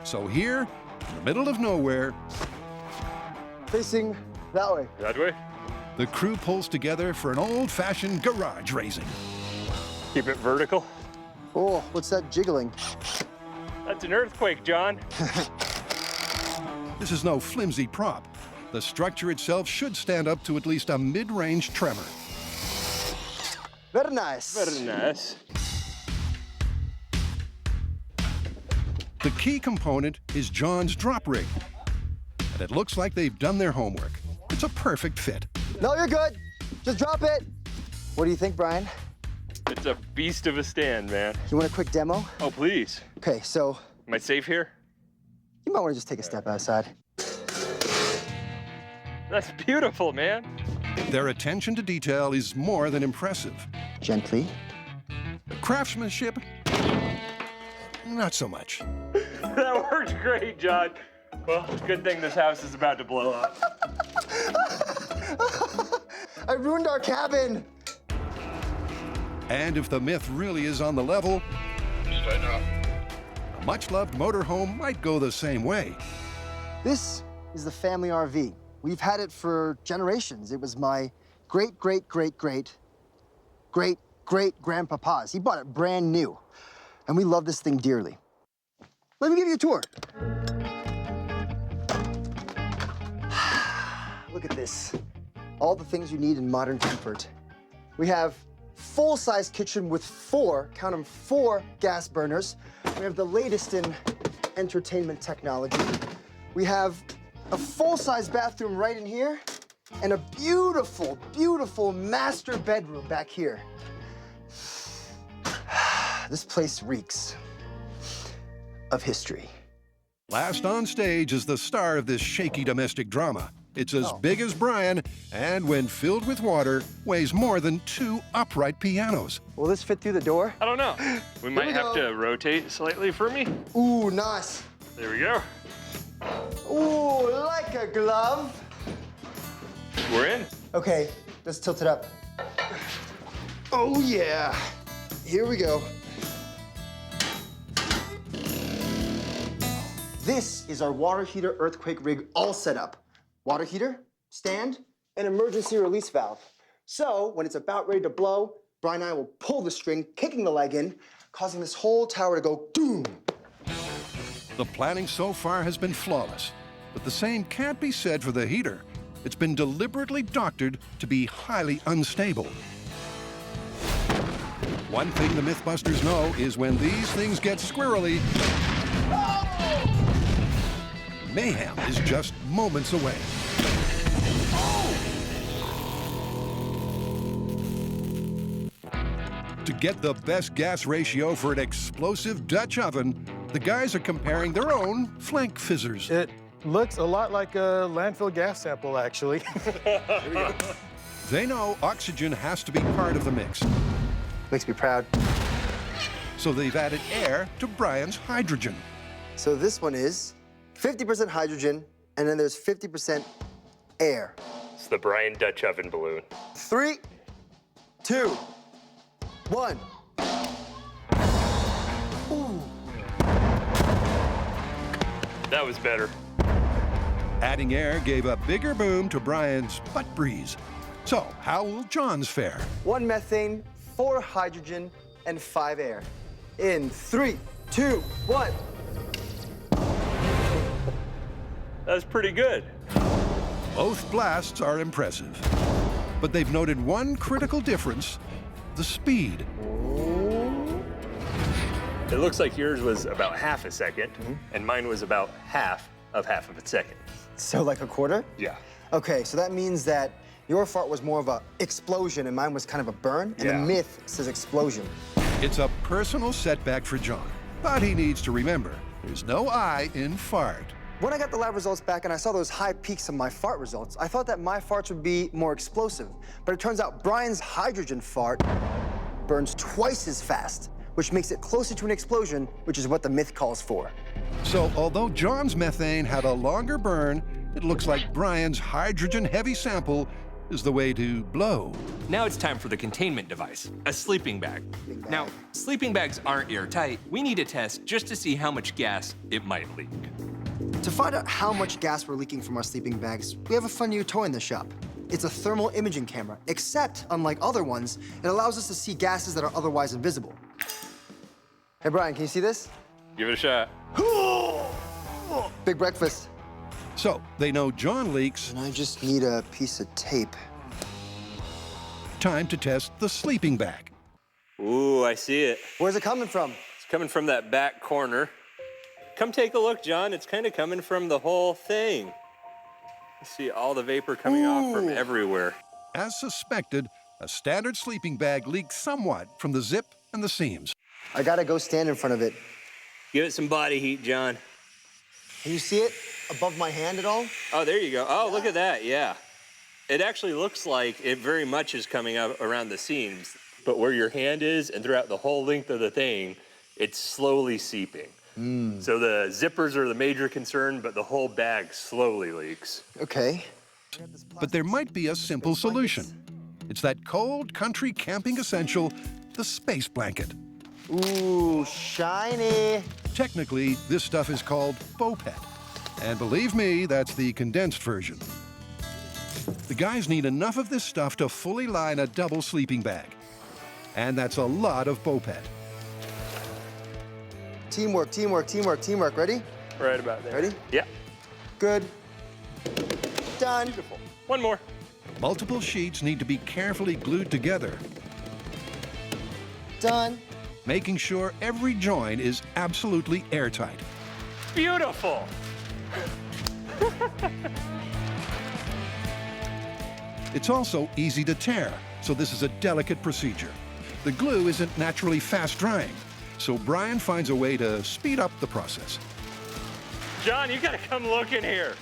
So here, in the middle of nowhere, facing that way. That way? The crew pulls together for an old-fashioned garage raising. Keep it vertical. Oh, what's that jiggling? That's an earthquake, John. This is no flimsy prop. The structure itself should stand up to at least a mid-range tremor. Very nice. Very nice. The key component is John's drop rig. And it looks like they've done their homework. It's a perfect fit. No, you're good. Just drop it. What do you think, Brian? It's a beast of a stand, man. You want a quick demo? Oh, please. Okay, so... Am I safe here? You might want to just take a step outside. That's beautiful, man. Their attention to detail is more than impressive. Gently. The craftsmanship, not so much. That worked great, John. Well, good thing this house is about to blow up. I ruined our cabin. And if the myth really is on the level, a much-loved motorhome might go the same way. This is the family RV. We've had it for generations. It was my great-great-great-great-great-grandpapa's. He bought it brand new. And we love this thing dearly. Let me give you a tour. Look at this. All the things you need in modern comfort. We have full-size kitchen with 4, count them, 4 gas burners. We have the latest in entertainment technology. We have a full-size bathroom right in here, and a beautiful, beautiful master bedroom back here. This place reeks of history. Last on stage is the star of this shaky domestic drama. It's as big as Brian, and when filled with water, weighs more than 2 upright pianos. Will this fit through the door? I don't know. We might have to rotate slightly for me. Ooh, nice. There we go. Ooh, like a glove. We're in. Okay, let's tilt it up. Oh yeah, here we go. This is our water heater earthquake rig all set up. Water heater, stand, and emergency release valve. So when it's about ready to blow, Brian and I will pull the string, kicking the leg in, causing this whole tower to go boom. The planning so far has been flawless, but the same can't be said for the heater. It's been deliberately doctored to be highly unstable. One thing the MythBusters know is when these things get squirrely, mayhem is just moments away. To get the best gas ratio for an explosive Dutch oven, the guys are comparing their own flank fizzers. It looks a lot like a landfill gas sample, actually. They know oxygen has to be part of the mix. Makes me proud. So they've added air to Brian's hydrogen. So this one is 50% hydrogen, and then there's 50% air. It's the Brian Dutch oven balloon. 3, 2, 1. Ooh. That was better. Adding air gave a bigger boom to Brian's butt breeze. So how will John's fare? 1 methane, 4 hydrogen, and 5 air. In 3, 2, 1. That was pretty good. Both blasts are impressive, but they've noted one critical difference: the speed. It looks like yours was about half a second, and mine was about half of a second. So like a quarter? Yeah. Okay, so that means that your fart was more of a explosion and mine was kind of a burn, and the myth says explosion. It's a personal setback for John, but he needs to remember, there's no I in fart. When I got the lab results back and I saw those high peaks of my fart results, I thought that my farts would be more explosive. But it turns out Brian's hydrogen fart burns twice as fast, which makes it closer to an explosion, which is what the myth calls for. So although John's methane had a longer burn, it looks like Brian's hydrogen-heavy sample is the way to blow. Now it's time for the containment device, a sleeping bag. Now, sleeping bags aren't airtight. We need a test just to see how much gas it might leak. To find out how much gas we're leaking from our sleeping bags, we have a fun new toy in the shop. It's a thermal imaging camera, except, unlike other ones, it allows us to see gases that are otherwise invisible. Hey, Brian, can you see this? Give it a shot. Big breakfast. So they know John leaks. And I just need a piece of tape. Time to test the sleeping bag. Ooh, I see it. Where's it coming from? It's coming from that back corner. Come take a look, John. It's kind of coming from the whole thing. You see all the vapor coming off from everywhere. As suspected, a standard sleeping bag leaked somewhat from the zip and the seams. I gotta go stand in front of it. Give it some body heat, John. Can you see it above my hand at all? Oh, there you go. Oh, look at that, yeah. It actually looks like it very much is coming up around the seams, but where your hand is and throughout the whole length of the thing, it's slowly seeping. So the zippers are the major concern, but the whole bag slowly leaks. Okay. But there might be a simple solution. It's that cold country camping essential, the space blanket. Ooh, shiny. Technically, this stuff is called Bopet. And believe me, that's the condensed version. The guys need enough of this stuff to fully line a double sleeping bag. And that's a lot of Bopet. Teamwork, teamwork, teamwork, teamwork. Ready? Right about there. Ready? Yeah. Good. Done. Beautiful. One more. Multiple sheets need to be carefully glued together, Done. making sure every joint is absolutely airtight. Beautiful. It's also easy to tear, so this is a delicate procedure. The glue isn't naturally fast drying, So Brian finds a way to speed up the process. John, you gotta come look in here.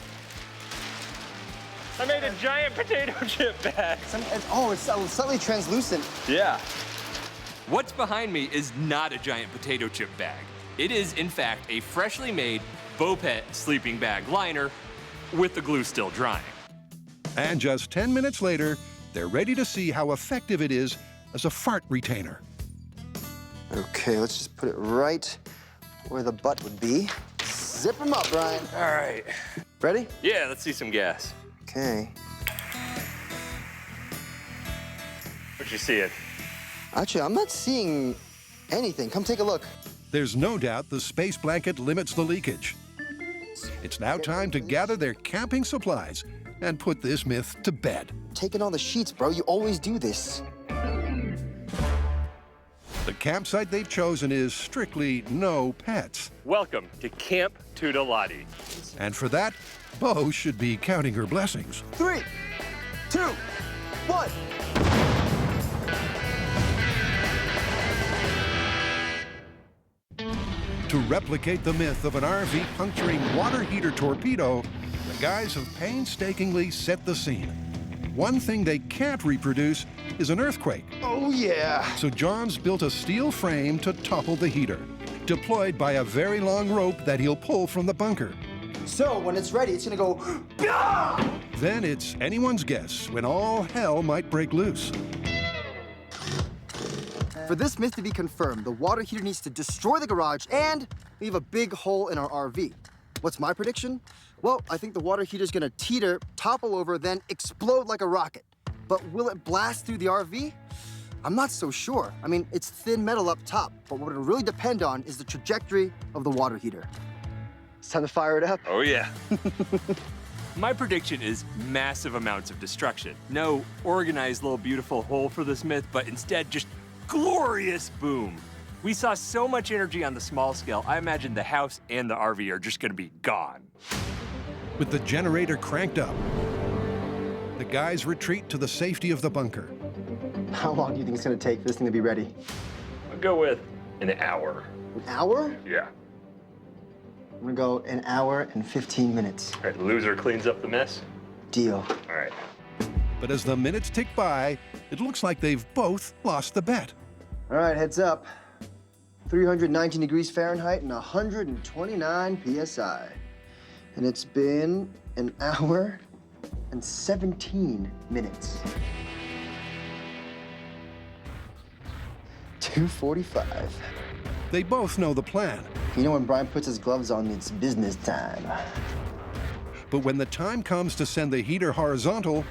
I made a giant potato chip bag. It's slightly translucent. Yeah. What's behind me is not a giant potato chip bag. It is, in fact, a freshly made Bopet sleeping bag liner with the glue still drying. And just 10 minutes later, they're ready to see how effective it is as a fart retainer. Okay, let's just put it right where the butt would be. Zip them up, Brian. All right. Ready? Yeah, let's see some gas. Okay. What you seeing? Actually, I'm not seeing anything. Come take a look. There's no doubt the space blanket limits the leakage. It's now time to gather their camping supplies and put this myth to bed. Taking all the sheets, bro. You always do this. The campsite they've chosen is strictly no pets. Welcome to Camp Tudolati. And for that, Bo should be counting her blessings. 3, 2, 1. To replicate the myth of an RV puncturing water heater torpedo, the guys have painstakingly set the scene. One thing they can't reproduce is an earthquake. Oh, yeah. So John's built a steel frame to topple the heater, deployed by a very long rope that he'll pull from the bunker. So when it's ready, it's gonna go. Then it's anyone's guess when all hell might break loose. For this myth to be confirmed, the water heater needs to destroy the garage and leave a big hole in our RV. What's my prediction? Well, I think the water heater's gonna teeter, topple over, then explode like a rocket. But will it blast through the RV? I'm not so sure. I mean, it's thin metal up top, but what it'll really depend on is the trajectory of the water heater. It's time to fire it up. Oh, yeah. My prediction is massive amounts of destruction. No organized little beautiful hole for this myth, but instead just glorious boom. We saw so much energy on the small scale, I imagine the house and the RV are just gonna be gone. With the generator cranked up, the guys retreat to the safety of the bunker. How long do you think it's gonna take for this thing to be ready? I'll go with an hour. An hour? Yeah. I'm gonna go an hour and 15 minutes. All right, the loser cleans up the mess. Deal. All right. But as the minutes tick by, it looks like they've both lost the bet. All right, heads up. 319 degrees Fahrenheit and 129 PSI. And it's been an hour and 17 minutes. 2:45. They both know the plan. You know when Brian puts his gloves on, it's business time. But when the time comes to send the heater horizontal...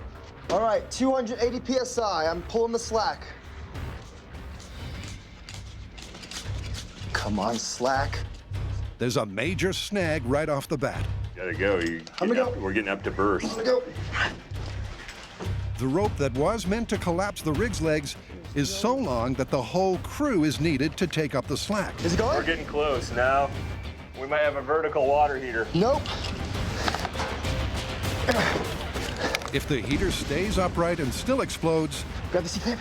All right, 280 PSI. I'm pulling the slack. Come on, slack. There's a major snag right off the bat. Gotta go. We're getting up to burst. I'm gonna go. The rope that was meant to collapse the rig's legs is so long that the whole crew is needed to take up the slack. Is it going? We're getting close now. We might have a vertical water heater. Nope. If the heater stays upright and still explodes, grab the C-clip.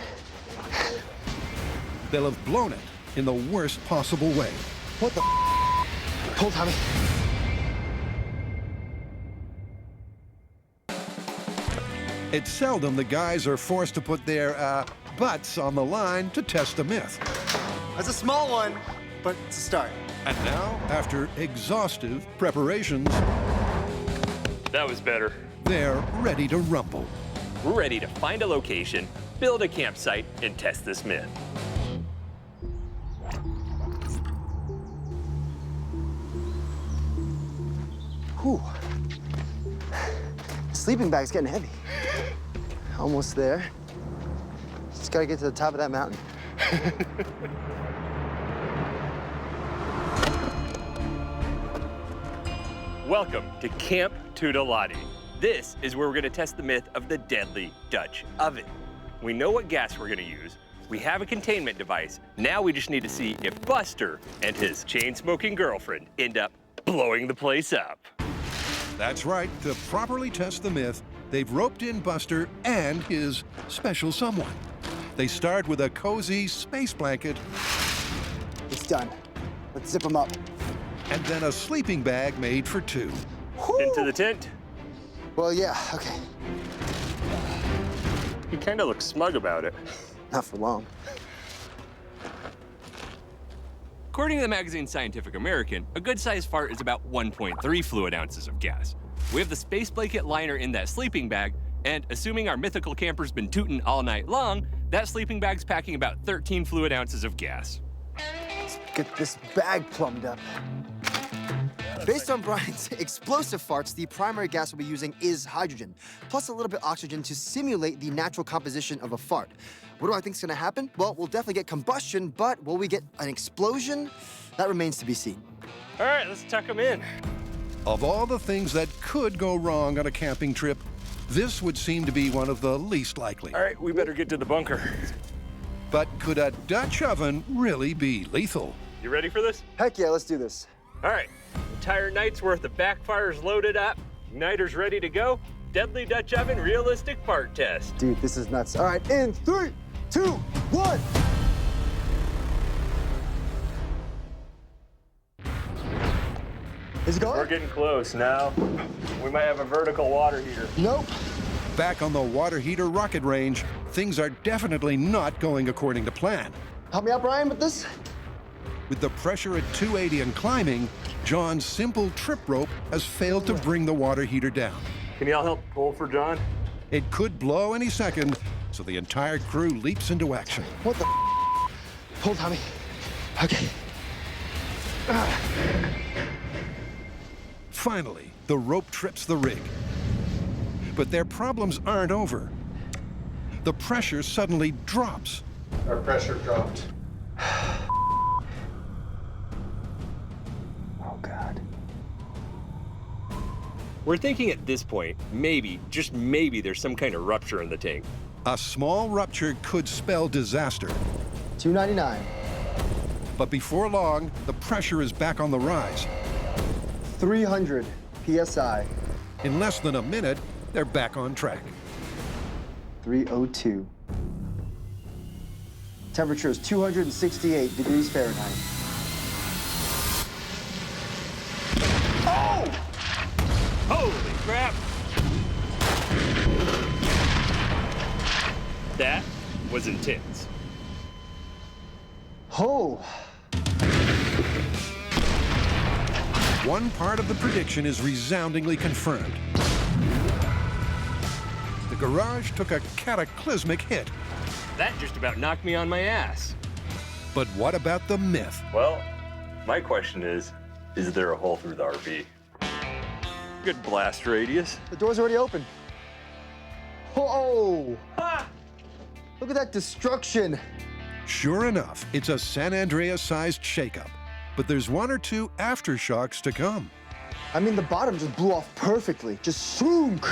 They'll have blown it in the worst possible way. What the Pull, Tommy. It's seldom the guys are forced to put their butts on the line to test a myth. That's a small one, but it's a start. And now, after exhaustive preparations, that was better. They're ready to rumble. We're ready to find a location, build a campsite, and test this myth. Whew. The sleeping bag's getting heavy. Almost there. Just gotta get to the top of that mountain. Welcome to Camp Tudolati. This is where we're gonna test the myth of the deadly Dutch oven. We know what gas we're gonna use. We have a containment device. Now we just need to see if Buster and his chain-smoking girlfriend end up blowing the place up. That's right. To properly test the myth, they've roped in Buster and his special someone. They start with a cozy space blanket. It's Done. Let's zip them up. And then a sleeping bag made for 2. Into the tent. Well, yeah, okay. He kind of looks smug about it. Not for long. According to the magazine Scientific American, a good-sized fart is about 1.3 fluid ounces of gas. We have the space blanket liner in that sleeping bag, and assuming our mythical camper's been tootin' all night long, that sleeping bag's packing about 13 fluid ounces of gas. Let's get this bag plumbed up. Based on Brian's explosive farts, the primary gas we'll be using is hydrogen, plus a little bit of oxygen to simulate the natural composition of a fart. What do I think is gonna happen? Well, we'll definitely get combustion, but will we get an explosion? That remains to be seen. All right, let's tuck him in. Of all the things that could go wrong on a camping trip, this would seem to be one of the least likely. All right, we better get to the bunker. But could a Dutch oven really be lethal? You ready for this? Heck yeah, let's do this. All right, entire night's worth of backfires loaded up, igniters ready to go, deadly Dutch oven realistic fart test. Dude, this is nuts. All right, in 3, 2, 1. Is it going? We're getting close now. We might have a vertical water heater. Nope. Back on the water heater rocket range, things are definitely not going according to plan. Help me out, Brian, with this. With the pressure at 280 and climbing, John's simple trip rope has failed to bring the water heater down. Can y'all help pull for John? It could blow any second, so the entire crew leaps into action. What the? Pull, Tommy. Okay. Finally, the rope trips the rig. But their problems aren't over. The pressure suddenly drops. Our pressure dropped. Oh, God. We're thinking at this point, maybe, just maybe, there's some kind of rupture in the tank. A small rupture could spell disaster. $2.99. But before long, the pressure is back on the rise. 300 PSI. In less than a minute, they're back on track. 302. Temperature is 268 degrees Fahrenheit. Oh! Holy crap! That was intense. Oh. One part of the prediction is resoundingly confirmed. The garage took a cataclysmic hit. That just about knocked me on my ass. But what about the myth? Well, my question is there a hole through the RV? Good blast radius. The door's already open. Oh! Ah! Look at that destruction. Sure enough, it's a San Andreas-sized shakeup. But there's 1 or 2 aftershocks to come. I mean, the bottom just blew off perfectly. Just swoonk.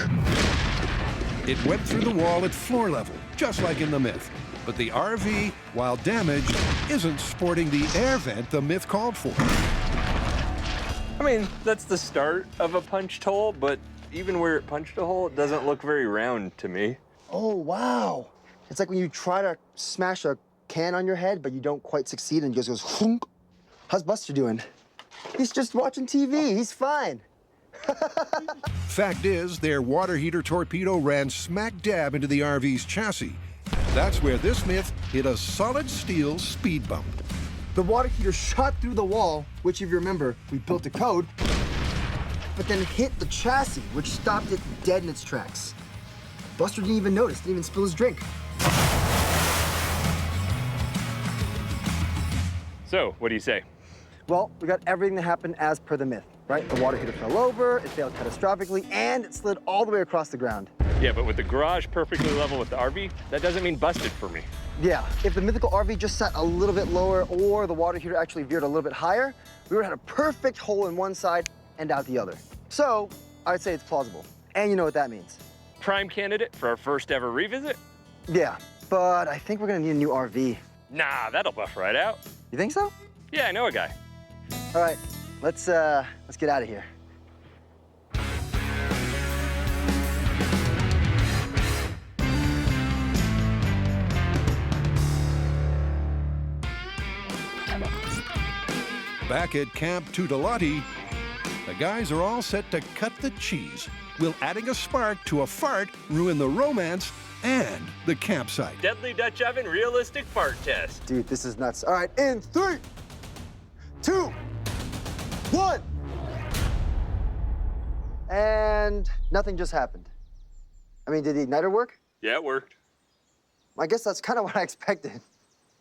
It went through the wall at floor level, just like in the myth. But the RV, while damaged, isn't sporting the air vent the myth called for. I mean, that's the start of a punched hole, but even where it punched a hole, it doesn't look very round to me. Oh, wow. It's like when you try to smash a can on your head, but you don't quite succeed and it just goes whoomp. How's Buster doing? He's just watching TV. He's fine. Fact is, their water heater torpedo ran smack dab into the RV's chassis. That's where this myth hit a solid steel speed bump. The water heater shot through the wall, which, if you remember, we built a code, but then hit the chassis, which stopped it dead in its tracks. Buster didn't even notice, didn't even spill his drink. So, what do you say? Well, we got everything that happened as per the myth, right? The water heater fell over, it failed catastrophically, and it slid all the way across the ground. Yeah, but with the garage perfectly level with the RV, that doesn't mean busted for me. Yeah, if the mythical RV just sat a little bit lower or the water heater actually veered a little bit higher, we would have had a perfect hole in one side and out the other. So, I'd say it's plausible. And you know what that means. Prime candidate for our first ever revisit? Yeah, but I think we're gonna need a new RV. Nah, that'll buff right out. You think so? Yeah, I know a guy. All right, let's get out of here. Back at Camp Tutelati, the guys are all set to cut the cheese. Will adding a spark to a fart ruin the romance and the campsite? Deadly Dutch Oven realistic fart test. Dude, this is nuts. All right, in 3, 2, 1. And nothing just happened. I mean, did the igniter work? Yeah, it worked. I guess that's kind of what I expected.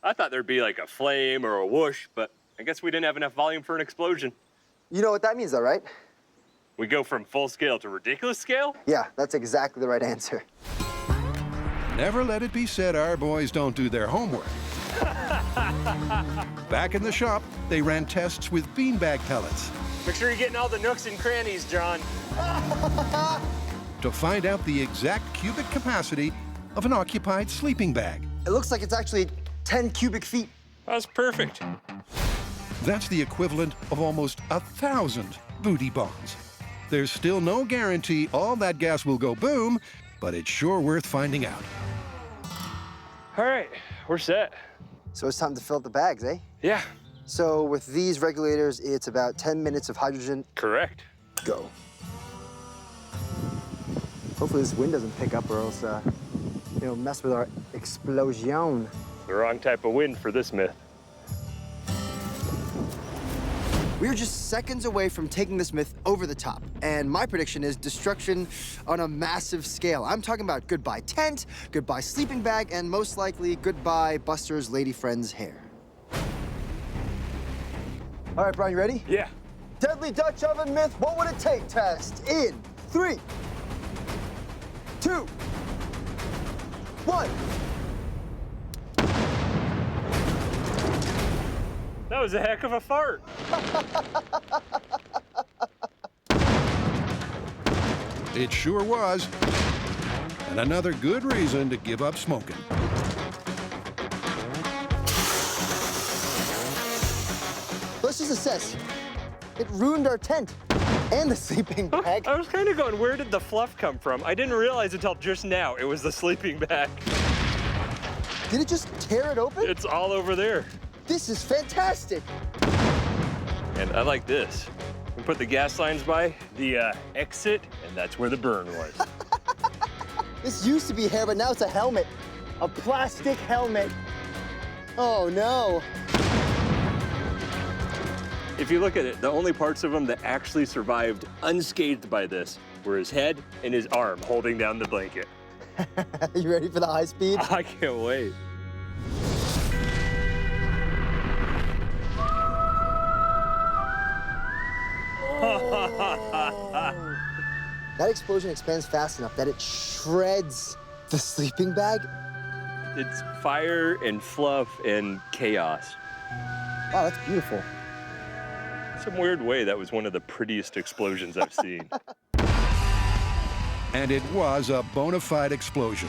I thought there'd be like a flame or a whoosh, but I guess we didn't have enough volume for an explosion. You know what that means, though, right? We go from full scale to ridiculous scale? Yeah, that's exactly the right answer. Never let it be said our boys don't do their homework. Back in the shop, they ran tests with beanbag pellets Make sure you're getting all the nooks and crannies, John. to find out the exact cubic capacity of an occupied sleeping bag. It looks like it's actually 10 cubic feet. That's perfect. That's the equivalent of almost 1,000 booty bombs. There's still no guarantee all that gas will go boom, but it's sure worth finding out. All right, we're set. So it's time to fill up the bags, eh? Yeah. So with these regulators, it's about 10 minutes of hydrogen. Correct. Go. Hopefully this wind doesn't pick up or else, mess with our explosion. The wrong type of wind for this myth. We're just seconds away from taking this myth over the top. And my prediction is destruction on a massive scale. I'm talking about goodbye tent, goodbye sleeping bag, and most likely goodbye Buster's lady friend's hair. All right, Brian, you ready? Yeah. Deadly Dutch oven myth, what would it take test in 3, 2, 1. That was a heck of a fart. It sure was. And another good reason to give up smoking. Let's just assess. It ruined our tent and the sleeping bag. I was kind of going, where did the fluff come from? I didn't realize until just now it was the sleeping bag. Did it just tear it open? It's all over there. This is fantastic. And I like this. We put the gas lines by the exit, and that's where the burn was. This used to be hair, but now it's a helmet. A plastic helmet. Oh, no. If you look at it, the only parts of him that actually survived unscathed by this were his head and his arm holding down the blanket. You ready for the high speed? I can't wait. That explosion expands fast enough that it shreds the sleeping bag. It's fire and fluff and chaos. Wow, that's beautiful. Some weird way, that was one of the prettiest explosions I've seen. And it was a bona fide explosion.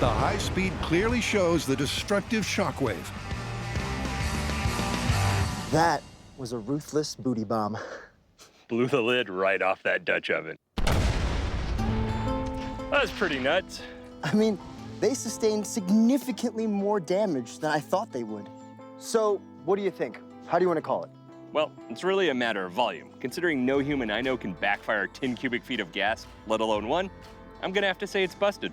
The high speed clearly shows the destructive shockwave. That was a ruthless booty bomb. Blew the lid right off that Dutch oven. That's pretty nuts. I mean, they sustained significantly more damage than I thought they would. So, what do you think? How do you want to call it? Well, it's really a matter of volume. Considering no human I know can backfire 10 cubic feet of gas, let alone one, I'm gonna have to say it's busted.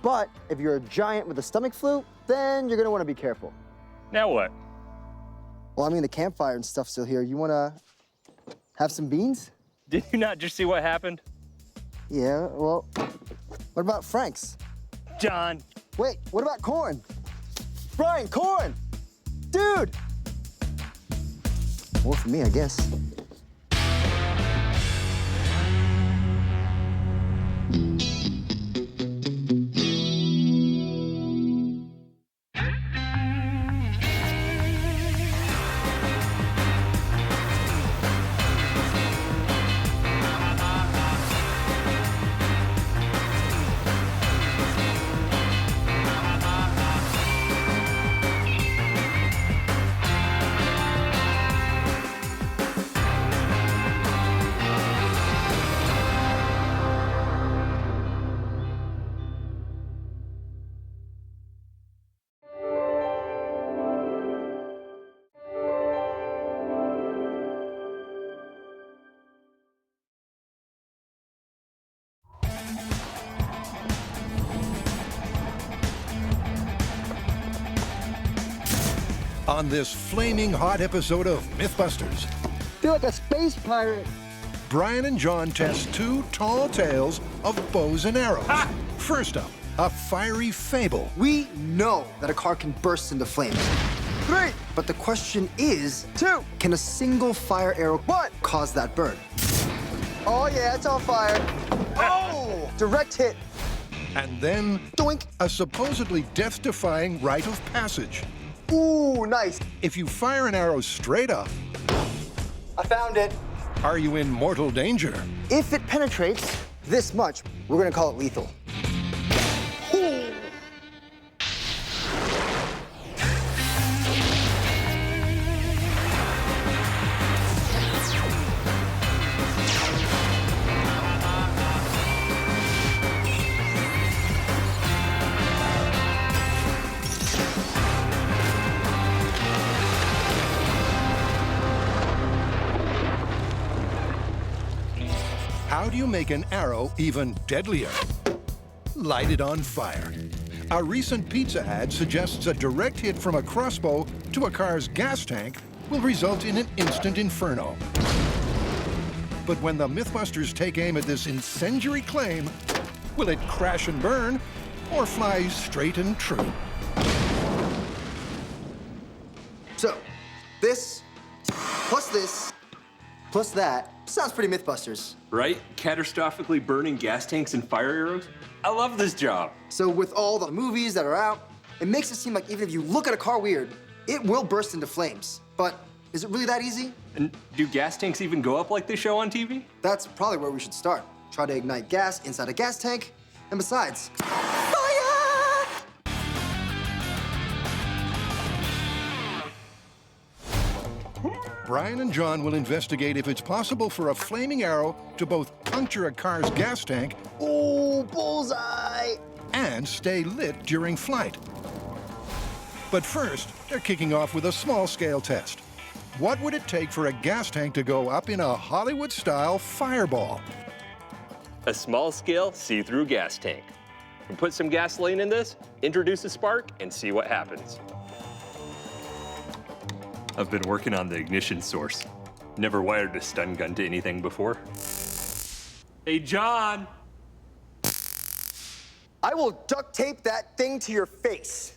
But if you're a giant with a stomach flu, then you're gonna want to be careful. Now what? Well, I mean, the campfire and stuff's still here. You want to have some beans? Did you not just see what happened? Yeah, well, what about Frank's? John. Wait, what about corn? Brian, corn! Dude! More for me, I guess. On this flaming hot episode of MythBusters, Feel like a space pirate. Brian and John test two tall tales of bows and arrows. First up, a fiery fable. We know that a car can burst into flames. 3. But the question is, 2. Can a single fire arrow cause that burn? Oh yeah, it's on fire. Oh! Direct hit. And then, doink, a supposedly death-defying rite of passage. Ooh, nice. If you fire an arrow straight up, I found it. Are you in mortal danger? If it penetrates this much, we're gonna call it lethal. Ooh. How do you make an arrow even deadlier? Light it on fire. A recent pizza ad suggests a direct hit from a crossbow to a car's gas tank will result in an instant inferno. But when the MythBusters take aim at this incendiary claim, will it crash and burn or fly straight and true? So, this, plus that, sounds pretty MythBusters. Right? Catastrophically burning gas tanks and fire arrows? I love this job. So with all the movies that are out, it makes it seem like even if you look at a car weird, it will burst into flames. But is it really that easy? And do gas tanks even go up like they show on TV? That's probably where we should start. Try to ignite gas inside a gas tank, and besides, Brian and John will investigate if it's possible for a flaming arrow to both puncture a car's gas tank, ooh, bullseye, and stay lit during flight. But first, they're kicking off with a small-scale test. What would it take for a gas tank to go up in a Hollywood-style fireball? A small-scale, see-through gas tank. We put some gasoline in this, introduce a spark, and see what happens. I've been working on the ignition source. Never wired a stun gun to anything before. Hey, John! I will duct tape that thing to your face.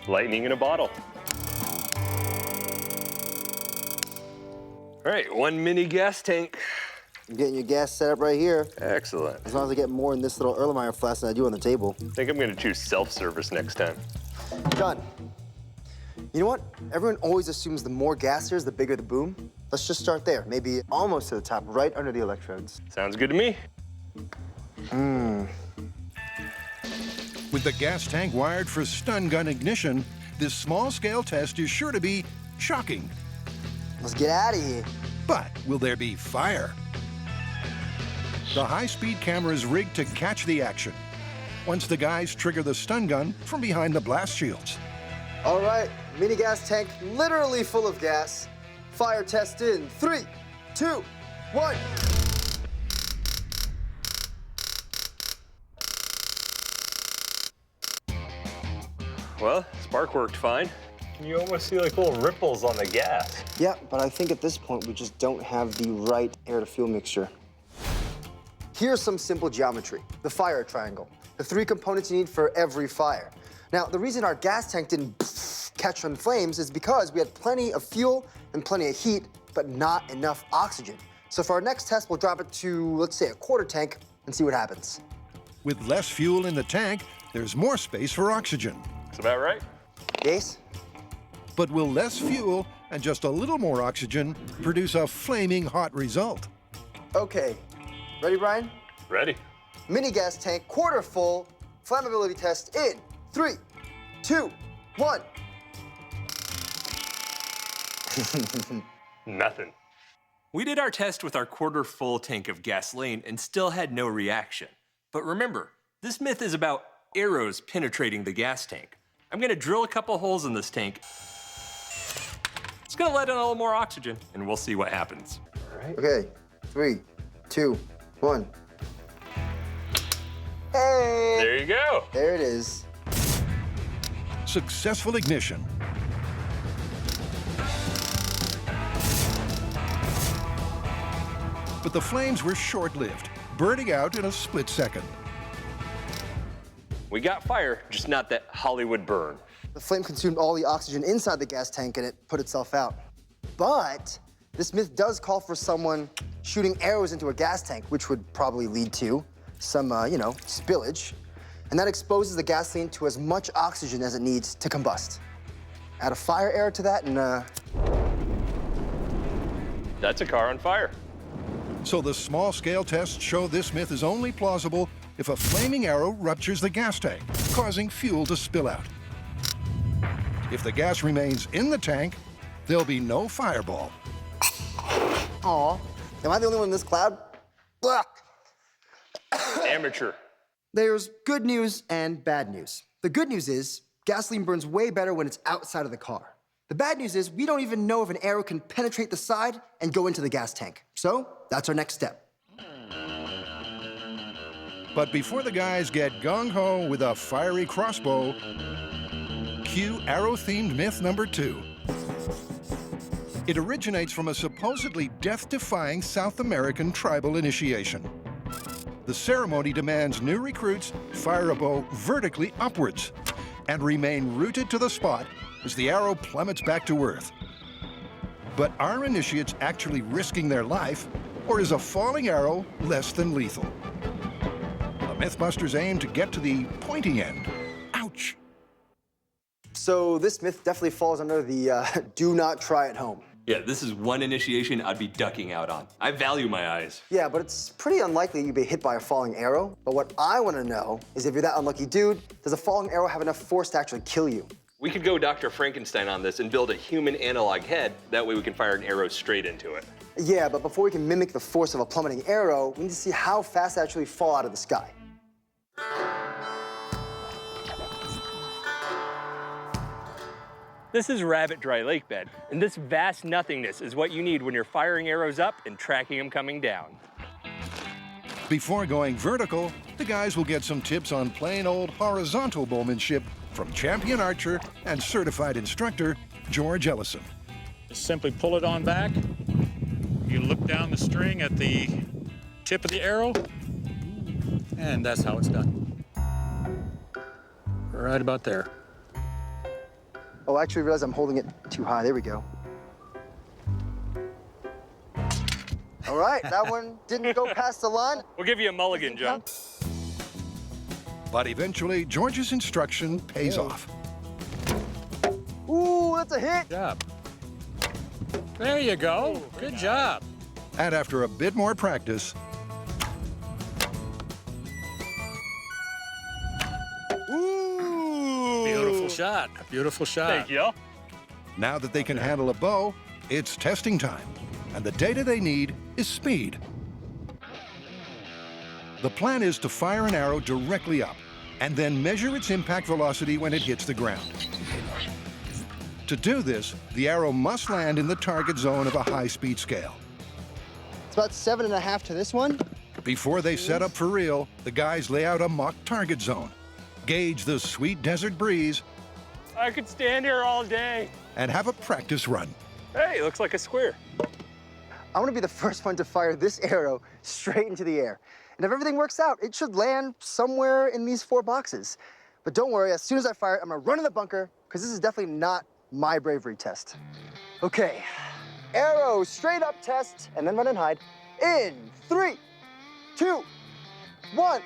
Lightning in a bottle. All right, one mini gas tank. I'm getting your gas set up right here. Excellent. As long as I get more in this little Erlenmeyer flask than I do on the table. I think I'm gonna choose self-service next time. John, you know what? Everyone always assumes the more gas there is, the bigger the boom. Let's just start there. Maybe almost to the top, right under the electrodes. Sounds good to me. With the gas tank wired for stun gun ignition, this small-scale test is sure to be shocking. Let's get out of here. But will there be fire? The high-speed camera is rigged to catch the action once the guys trigger the stun gun from behind the blast shields. All right, mini gas tank literally full of gas. Fire test in 3, 2, 1. Well, spark worked fine. You almost see like little ripples on the gas. Yeah, but I think at this point we just don't have the right air-to-fuel mixture. Here's some simple geometry. The fire triangle. The 3 components you need for every fire. Now, the reason our gas tank didn't catch on flames is because we had plenty of fuel and plenty of heat, but not enough oxygen. So for our next test, we'll drop it to, let's say, a quarter tank and see what happens. With less fuel in the tank, there's more space for oxygen. That's about right. Yes? But will less fuel and just a little more oxygen produce a flaming hot result? Okay. Ready, Brian? Ready. Mini gas tank, quarter full, flammability test in 3, 2, 1. Nothing. We did our test with our quarter-full tank of gasoline and still had no reaction. But remember, this myth is about arrows penetrating the gas tank. I'm gonna drill a couple holes in this tank. It's gonna let in a little more oxygen, and we'll see what happens. Okay, 3, 2, 1. Hey! There you go. There it is. Successful ignition. But the flames were short-lived, burning out in a split second. We got fire, just not that Hollywood burn. The flame consumed all the oxygen inside the gas tank and it put itself out. But this myth does call for someone shooting arrows into a gas tank, which would probably lead to some, spillage. And that exposes the gasoline to as much oxygen as it needs to combust. Add a fire arrow to that and, That's a car on fire. So the small-scale tests show this myth is only plausible if a flaming arrow ruptures the gas tank, causing fuel to spill out. If the gas remains in the tank, there'll be no fireball. Aw, am I the only one in this cloud? Blah. Amateur. There's good news and bad news. The good news is gasoline burns way better when it's outside of the car. The bad news is we don't even know if an arrow can penetrate the side and go into the gas tank. So that's our next step. But before the guys get gung-ho with a fiery crossbow, cue arrow-themed myth number 2. It originates from a supposedly death-defying South American tribal initiation. The ceremony demands new recruits fire a bow vertically upwards and remain rooted to the spot as the arrow plummets back to earth. But are initiates actually risking their life, or is a falling arrow less than lethal? The MythBusters aim to get to the pointy end. Ouch! So this myth definitely falls under the do not try at home. Yeah, this is one initiation I'd be ducking out on. I value my eyes. Yeah, but it's pretty unlikely you'd be hit by a falling arrow. But what I want to know is if you're that unlucky dude, does a falling arrow have enough force to actually kill you? We could go Dr. Frankenstein on this and build a human analog head. That way we can fire an arrow straight into it. Yeah, but before we can mimic the force of a plummeting arrow, we need to see how fast they actually fall out of the sky. This is Rabbit Dry Lake Bed, and this vast nothingness is what you need when you're firing arrows up and tracking them coming down. Before going vertical, the guys will get some tips on plain old horizontal bowmanship from champion archer and certified instructor, George Ellison. Just simply pull it on back. You look down the string at the tip of the arrow, and that's how it's done. Right about there. Oh, I actually realized I'm holding it too high. There we go. All right, that one didn't go past the line. We'll give you a mulligan, John. But eventually, George's instruction pays off. Ooh, that's a hit. Good job. There you go. Good job. And after a bit more practice, Beautiful shot. Beautiful shot. Thank you. now that they can handle a bow, it's testing time. And the data they need is speed. The plan is to fire an arrow directly up and then measure its impact velocity when it hits the ground. To do this, the arrow must land in the target zone of a high-speed scale. It's about 7.5 to this one. Before they set up for real, the guys lay out a mock target zone, gauge the sweet desert breeze, I could stand here all day. and have a practice run. Hey, looks like a square. I want to be the first one to fire this arrow straight into the air. And if everything works out, it should land somewhere in these 4 boxes. But don't worry, as soon as I fire it, I'm gonna run in the bunker, because this is definitely not my bravery test. Okay, arrow straight up test, and then run and hide. In 3, 2, 1.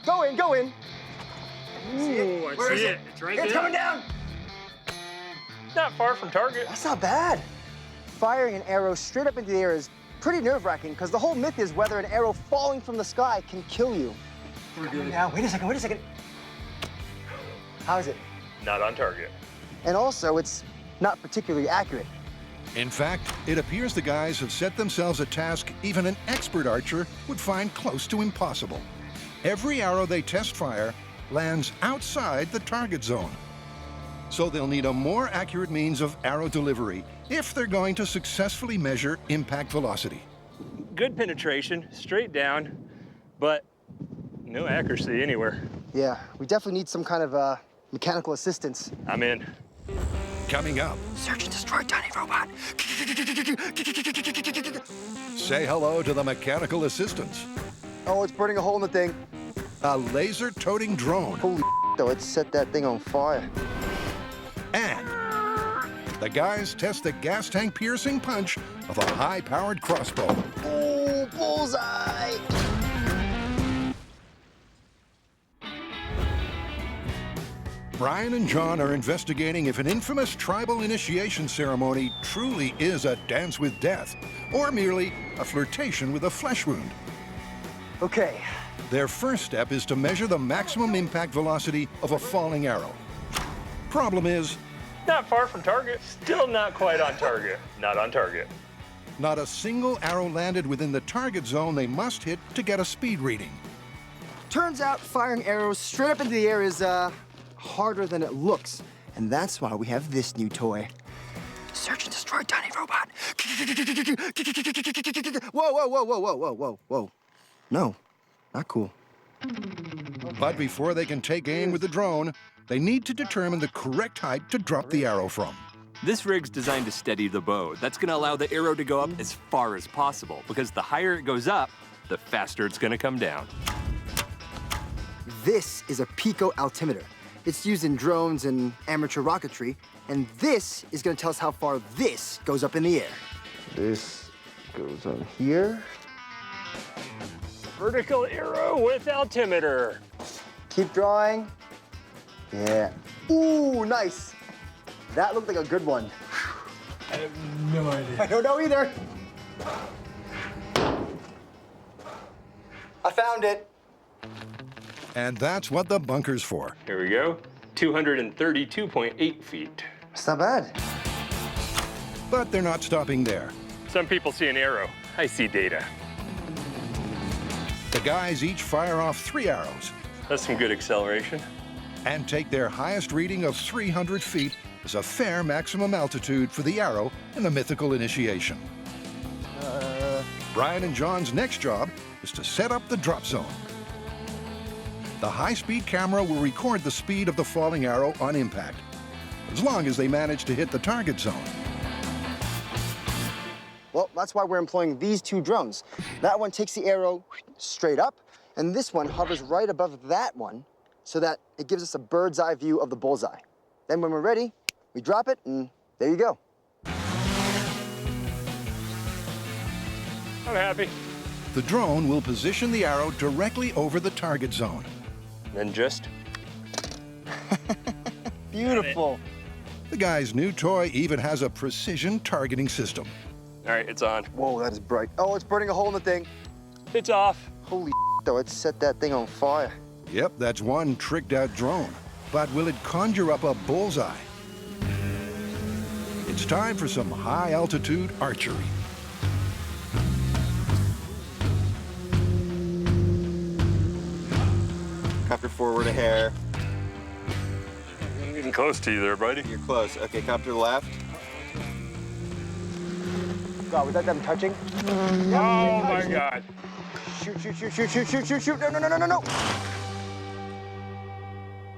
Go in, go in. Ooh, I see it. It's right there. It's coming down. Not far from target. That's not bad. Firing an arrow straight up into the air is pretty nerve-wracking, because the whole myth is whether an arrow falling from the sky can kill you. Now, wait a second, wait a second. How is it? Not on target. And also, it's not particularly accurate. In fact, it appears the guys have set themselves a task even an expert archer would find close to impossible. Every arrow they test fire lands outside the target zone. So they'll need a more accurate means of arrow delivery if they're going to successfully measure impact velocity. Good penetration, straight down, but No accuracy anywhere. Yeah, we definitely need some kind of mechanical assistance. I'm in. Coming up, Search and destroy tiny robot. say hello to the mechanical assistants. Oh, it's burning a hole in the thing. A laser-toting drone. Holy though, it set that thing on fire. And the guys test the gas tank piercing punch of a high-powered crossbow. Oh, bullseye! Brian and John are investigating if an infamous tribal initiation ceremony truly is a dance with death, or merely a flirtation with a flesh wound. Okay. Their first step is to measure the maximum impact velocity of a falling arrow. Problem is, Not far from target. Still not quite on target. Not on target. not a single arrow landed within the target zone they must hit to get a speed reading. Turns out firing arrows straight up into the air is, harder than it looks. And that's why we have this new toy. Search and destroy tiny robot. Whoa, whoa, whoa, whoa, whoa, whoa, whoa, whoa. No, not cool. But before they can take aim with the drone, they need to determine the correct height to drop the arrow from. This rig's designed to steady the bow. That's gonna allow the arrow to go up as far as possible, because the higher it goes up, the faster it's gonna come down. This is a pico altimeter. It's used in drones and amateur rocketry, and this is gonna tell us how far this goes up in the air. This goes on here. Vertical arrow with altimeter. Keep drawing. Yeah. Ooh, nice. That looked like a good one. I have no idea. I don't know either. I found it. And that's what the bunker's for. Here we go. 232.8 feet. It's not bad. But they're not stopping there. Some people see an arrow. I see data. The guys each fire off 3 arrows That's some good acceleration. and take their highest reading of 300 feet as a fair maximum altitude for the arrow in the mythical initiation. Brian and John's next job is to set up the drop zone. The high-speed camera will record the speed of the falling arrow on impact, as long as they manage to hit the target zone. Well, that's why we're employing these two drones. That one takes the arrow straight up, and this one hovers right above that one so that it gives us a bird's eye view of the bullseye. Then when we're ready, we drop it, and there you go. I'm happy. The drone will position the arrow directly over the target zone. Then just... Beautiful. The guy's new toy even has a precision targeting system. All right, it's on. Whoa, that is bright. Oh, it's burning a hole in the thing. It's off. Holy though, it set that thing on fire. Yep, that's one tricked-out drone. But will it conjure up a bullseye? It's time for some high-altitude archery. Copter forward a hair. I'm getting close to you there, buddy. You're close. Okay, copter to the left. God, was that them touching? Oh my God. Shoot, shoot, shoot, shoot, shoot, shoot, shoot, shoot. No, no, no, no, no, no.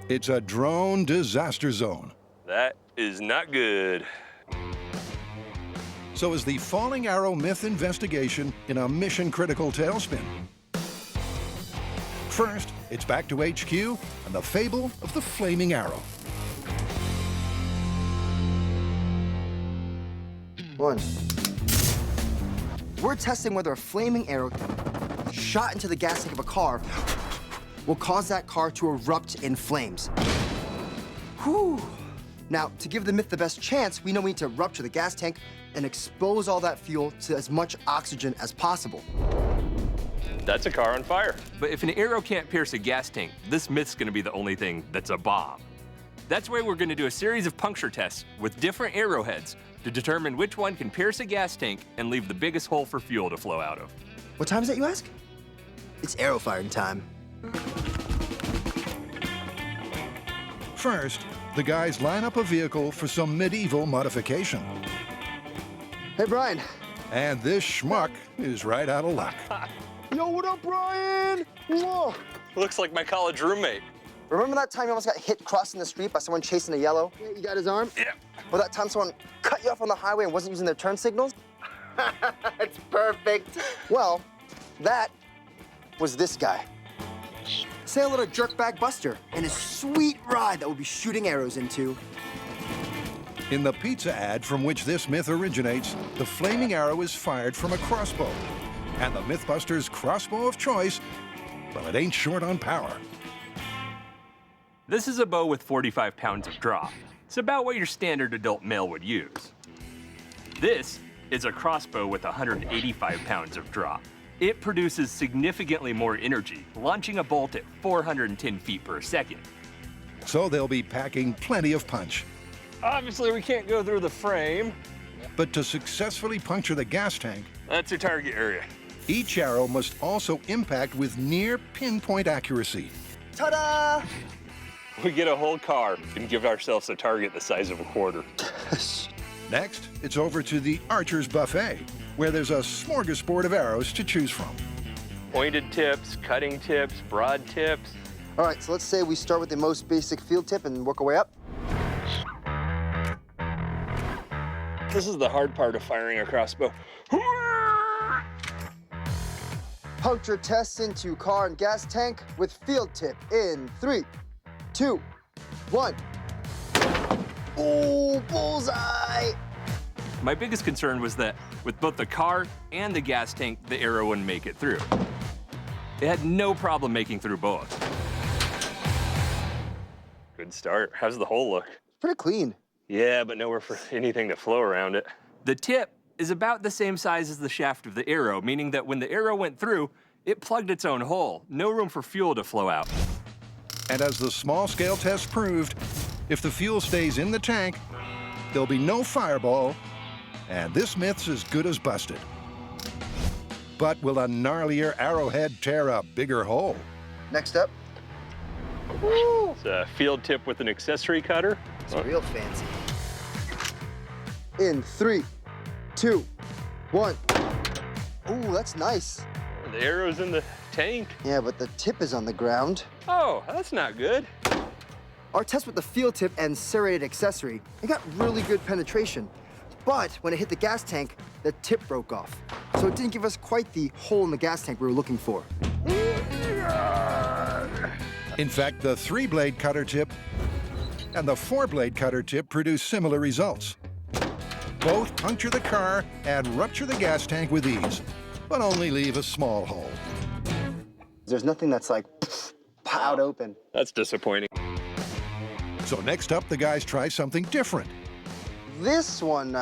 It's a drone disaster zone. That is not good. So is the falling arrow myth investigation in a mission-critical tailspin. First, it's back to HQ and the fable of the flaming arrow. One. We're testing whether a flaming arrow shot into the gas tank of a car will cause that car to erupt in flames. Whew. Now, to give the myth the best chance, we know we need to rupture the gas tank and expose all that fuel to as much oxygen as possible. That's a car on fire. But if an arrow can't pierce a gas tank, this myth's gonna be the only thing that's a bomb. That's why we're gonna do a series of puncture tests with different arrowheads to determine which one can pierce a gas tank and leave the biggest hole for fuel to flow out of. What time is it, you ask? It's arrow firing time. First, the guys line up a vehicle for some medieval modification. Hey, Brian. And this schmuck is right out of luck. Yo, what up, Brian? Whoa. Looks like my college roommate. Remember that time you almost got hit crossing the street by someone chasing a yellow? Yeah, you got his arm? Yeah. Or that time someone cut you off on the highway and wasn't using their turn signals? It's perfect. Well, that was this guy. Say hello to Jerkbag Buster and his sweet ride that we'll be shooting arrows into. In the pizza ad from which this myth originates, the flaming arrow is fired from a crossbow. And the MythBusters crossbow of choice, well, it ain't short on power. This is a bow with 45 pounds of draw. It's about what your standard adult male would use. This is a crossbow with 185 pounds of draw. It produces significantly more energy, launching a bolt at 410 feet per second. So they'll be packing plenty of punch. Obviously, we can't go through the frame. But to successfully puncture the gas tank, That's your target area. each arrow must also impact with near pinpoint accuracy. Ta-da! We get a whole car and give ourselves a target the size of a quarter. Next, it's over to the Archer's Buffet, where there's a smorgasbord of arrows to choose from. Pointed tips, cutting tips, broad tips. All right, so let's say we start with the most basic field tip and work our way up. This is the hard part of firing a crossbow. Puncture tests into car and gas tank with field tip in 3, 2, 1. Oh, bullseye! My biggest concern was that with both the car and the gas tank, the arrow wouldn't make it through. It had no problem making through both. Good start. How's the hole look? Pretty clean. Yeah, but nowhere for anything to flow around it. The tip is about the same size as the shaft of the arrow, meaning that when the arrow went through, it plugged its own hole. No room for fuel to flow out. And as the small-scale test proved, if the fuel stays in the tank, there'll be no fireball, and this myth's as good as busted. But will a gnarlier arrowhead tear a bigger hole? Next up. It's a field tip with an accessory cutter. It's real fancy. In 3, 2, 1. Ooh, that's nice. The arrow's in the tank. Yeah, but the tip is on the ground. Oh, that's not good. Our test with the field tip and serrated accessory, it got really good penetration. But when it hit the gas tank, the tip broke off. So it didn't give us quite the hole in the gas tank we were looking for. In fact, the 3-blade cutter tip and the 4-blade cutter tip produce similar results. Both puncture the car and rupture the gas tank with ease, but only leave a small hole. There's nothing that's like plowed open. That's disappointing. So next up, the guys try something different. This one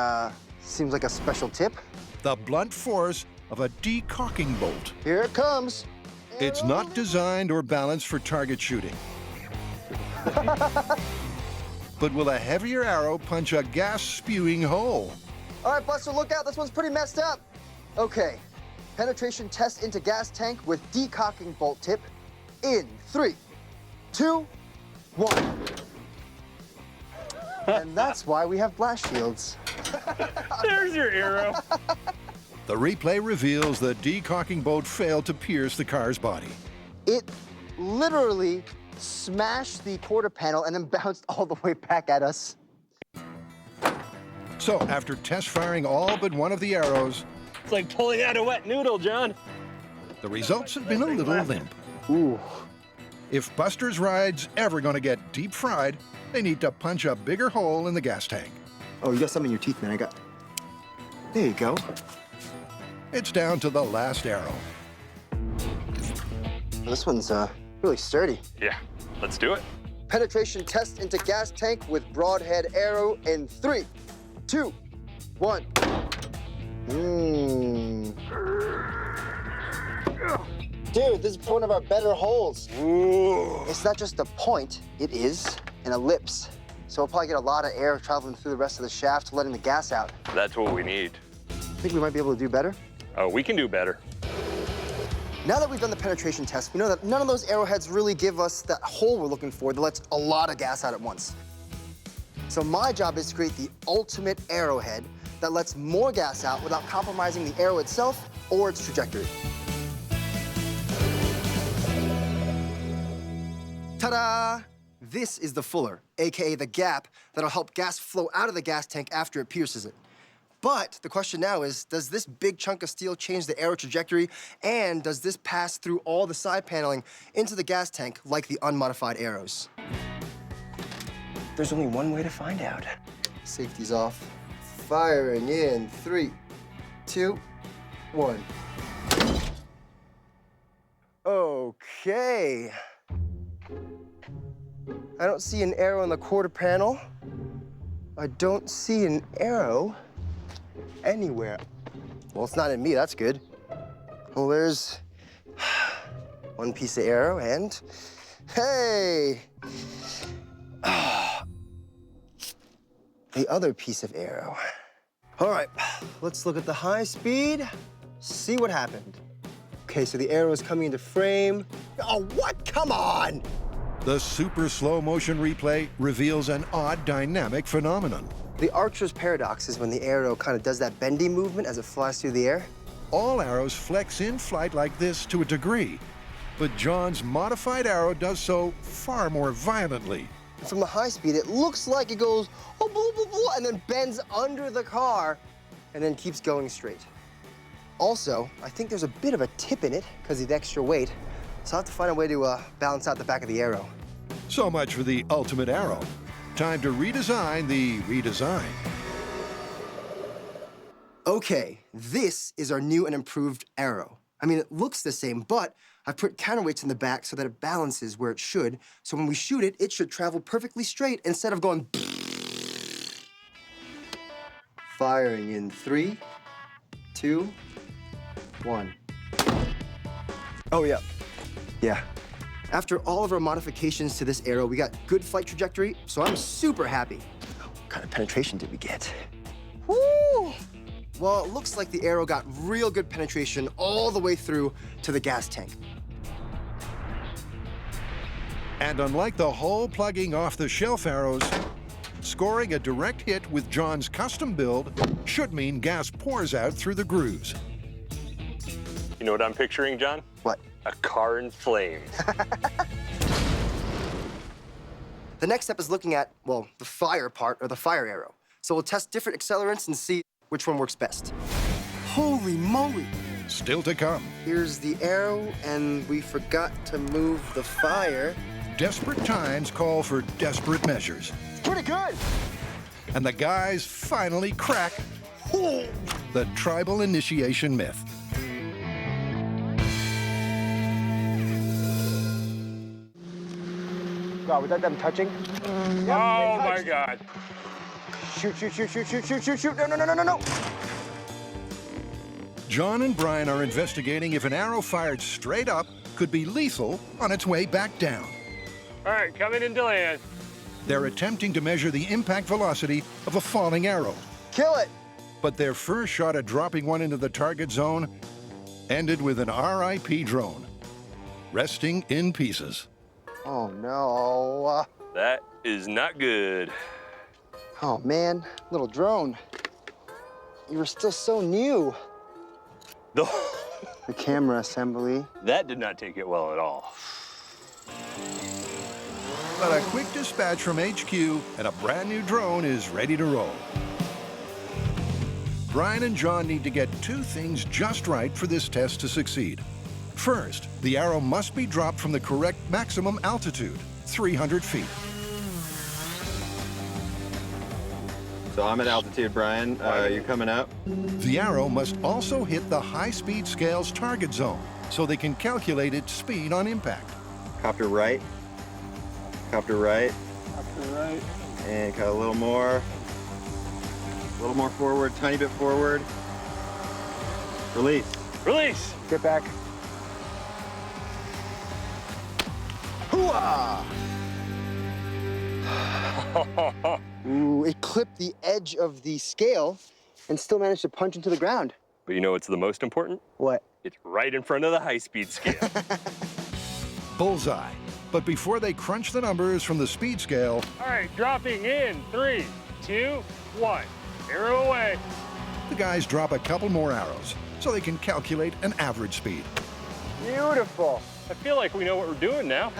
seems like a special tip. The blunt force of a decaulking bolt. Here it comes. It's not designed or balanced for target shooting. But will a heavier arrow punch a gas-spewing hole? All right, Buster, look out. This one's pretty messed up. Okay, penetration test into gas tank with decaulking bolt tip in 3, 2, 1. And that's why we have blast shields. There's your arrow. The replay reveals the decaulking bolt failed to pierce the car's body. It literally smashed the quarter panel and then bounced all the way back at us. So after test firing all but one of the arrows, It's like pulling out a wet noodle, John. the results have been a little limp. Ooh. If Buster's ride's ever going to get deep fried, they need to punch a bigger hole in the gas tank. Oh, you got something in your teeth, man. There you go. It's down to the last arrow. This one's really sturdy. Yeah, let's do it. Penetration test into gas tank with broadhead arrow in 3, 2, 1. Dude, this is one of our better holes. Ooh. It's not just a point, it is an ellipse. So we'll probably get a lot of air traveling through the rest of the shaft, letting the gas out. That's what we need. Think we might be able to do better? Oh, we can do better. Now that we've done the penetration test, we know that none of those arrowheads really give us that hole we're looking for that lets a lot of gas out at once. So my job is to create the ultimate arrowhead that lets more gas out without compromising the arrow itself or its trajectory. Ta-da! This is the fuller, AKA the gap, that'll help gas flow out of the gas tank after it pierces it. But the question now is, does this big chunk of steel change the arrow trajectory, and does this pass through all the side paneling into the gas tank like the unmodified arrows? There's only one way to find out. Safety's off. Firing in 3, 2, 1. Okay. I don't see an arrow in the quarter panel. I don't see an arrow anywhere. Well, it's not in me, that's good. Well, there's one piece of arrow and, hey! The other piece of arrow. All right, let's look at the high speed, see what happened. Okay, so the arrow is coming into frame. Oh, what? Come on! The super slow motion replay reveals an odd dynamic phenomenon. The archer's paradox is when the arrow kind of does that bendy movement as it flies through the air. All arrows flex in flight like this to a degree, but John's modified arrow does so far more violently. From the high speed, it looks like it goes, oh, blah, blah, blah, and then bends under the car and then keeps going straight. Also, I think there's a bit of a tip in it because of the extra weight, so I'll have to find a way to balance out the back of the arrow. So much for the ultimate arrow. Time to redesign the redesign. Okay, this is our new and improved arrow. I mean, it looks the same, but I've put counterweights in the back so that it balances where it should. So when we shoot it, it should travel perfectly straight instead of going. Firing in 3, 2, 1. Oh, yeah. Yeah. After all of our modifications to this arrow, we got good flight trajectory, so I'm super happy. What kind of penetration did we get? Woo! Well, it looks like the arrow got real good penetration all the way through to the gas tank. And unlike the hole plugging off-the-shelf arrows, scoring a direct hit with John's custom build should mean gas pours out through the grooves. You know what I'm picturing, John? What? A car in flames. The next step is looking at, well, the fire part, or the fire arrow. So we'll test different accelerants and see which one works best. Holy moly! Still to come. Here's the arrow, and we forgot to move the fire. Desperate times call for desperate measures. Pretty good! And the guys finally crack the tribal initiation myth. God, was that them touching? Oh, my God. Shoot, shoot, shoot, shoot, shoot, shoot, shoot, shoot. No, no, no, no, no, no. John and Brian are investigating if an arrow fired straight up could be lethal on its way back down. All right, coming into land. They're attempting to measure the impact velocity of a falling arrow. Kill it! But their first shot at dropping one into the target zone ended with an RIP drone, resting in pieces. Oh, no. That is not good. Oh, man. Little drone. You were still so new. The camera assembly. That did not take it well at all. But a quick dispatch from HQ and a brand new drone is ready to roll. Brian and John need to get two things just right for this test to succeed. First, the arrow must be dropped from the correct maximum altitude, 300 feet. So I'm at altitude, Brian. You coming up? The arrow must also hit the high-speed scale's target zone, so they can calculate its speed on impact. Copter right. Copter right. Copter right. And cut a little more. A little more forward, tiny bit forward. Release. Release. Get back. Hoo-ah! Ooh, it clipped the edge of the scale and still managed to punch into the ground. But you know what's the most important? What? It's right in front of the high-speed scale. Bullseye. But before they crunch the numbers from the speed scale... All right, dropping in 3, 2, 1. Arrow away. The guys drop a couple more arrows so they can calculate an average speed. Beautiful. I feel like we know what we're doing now.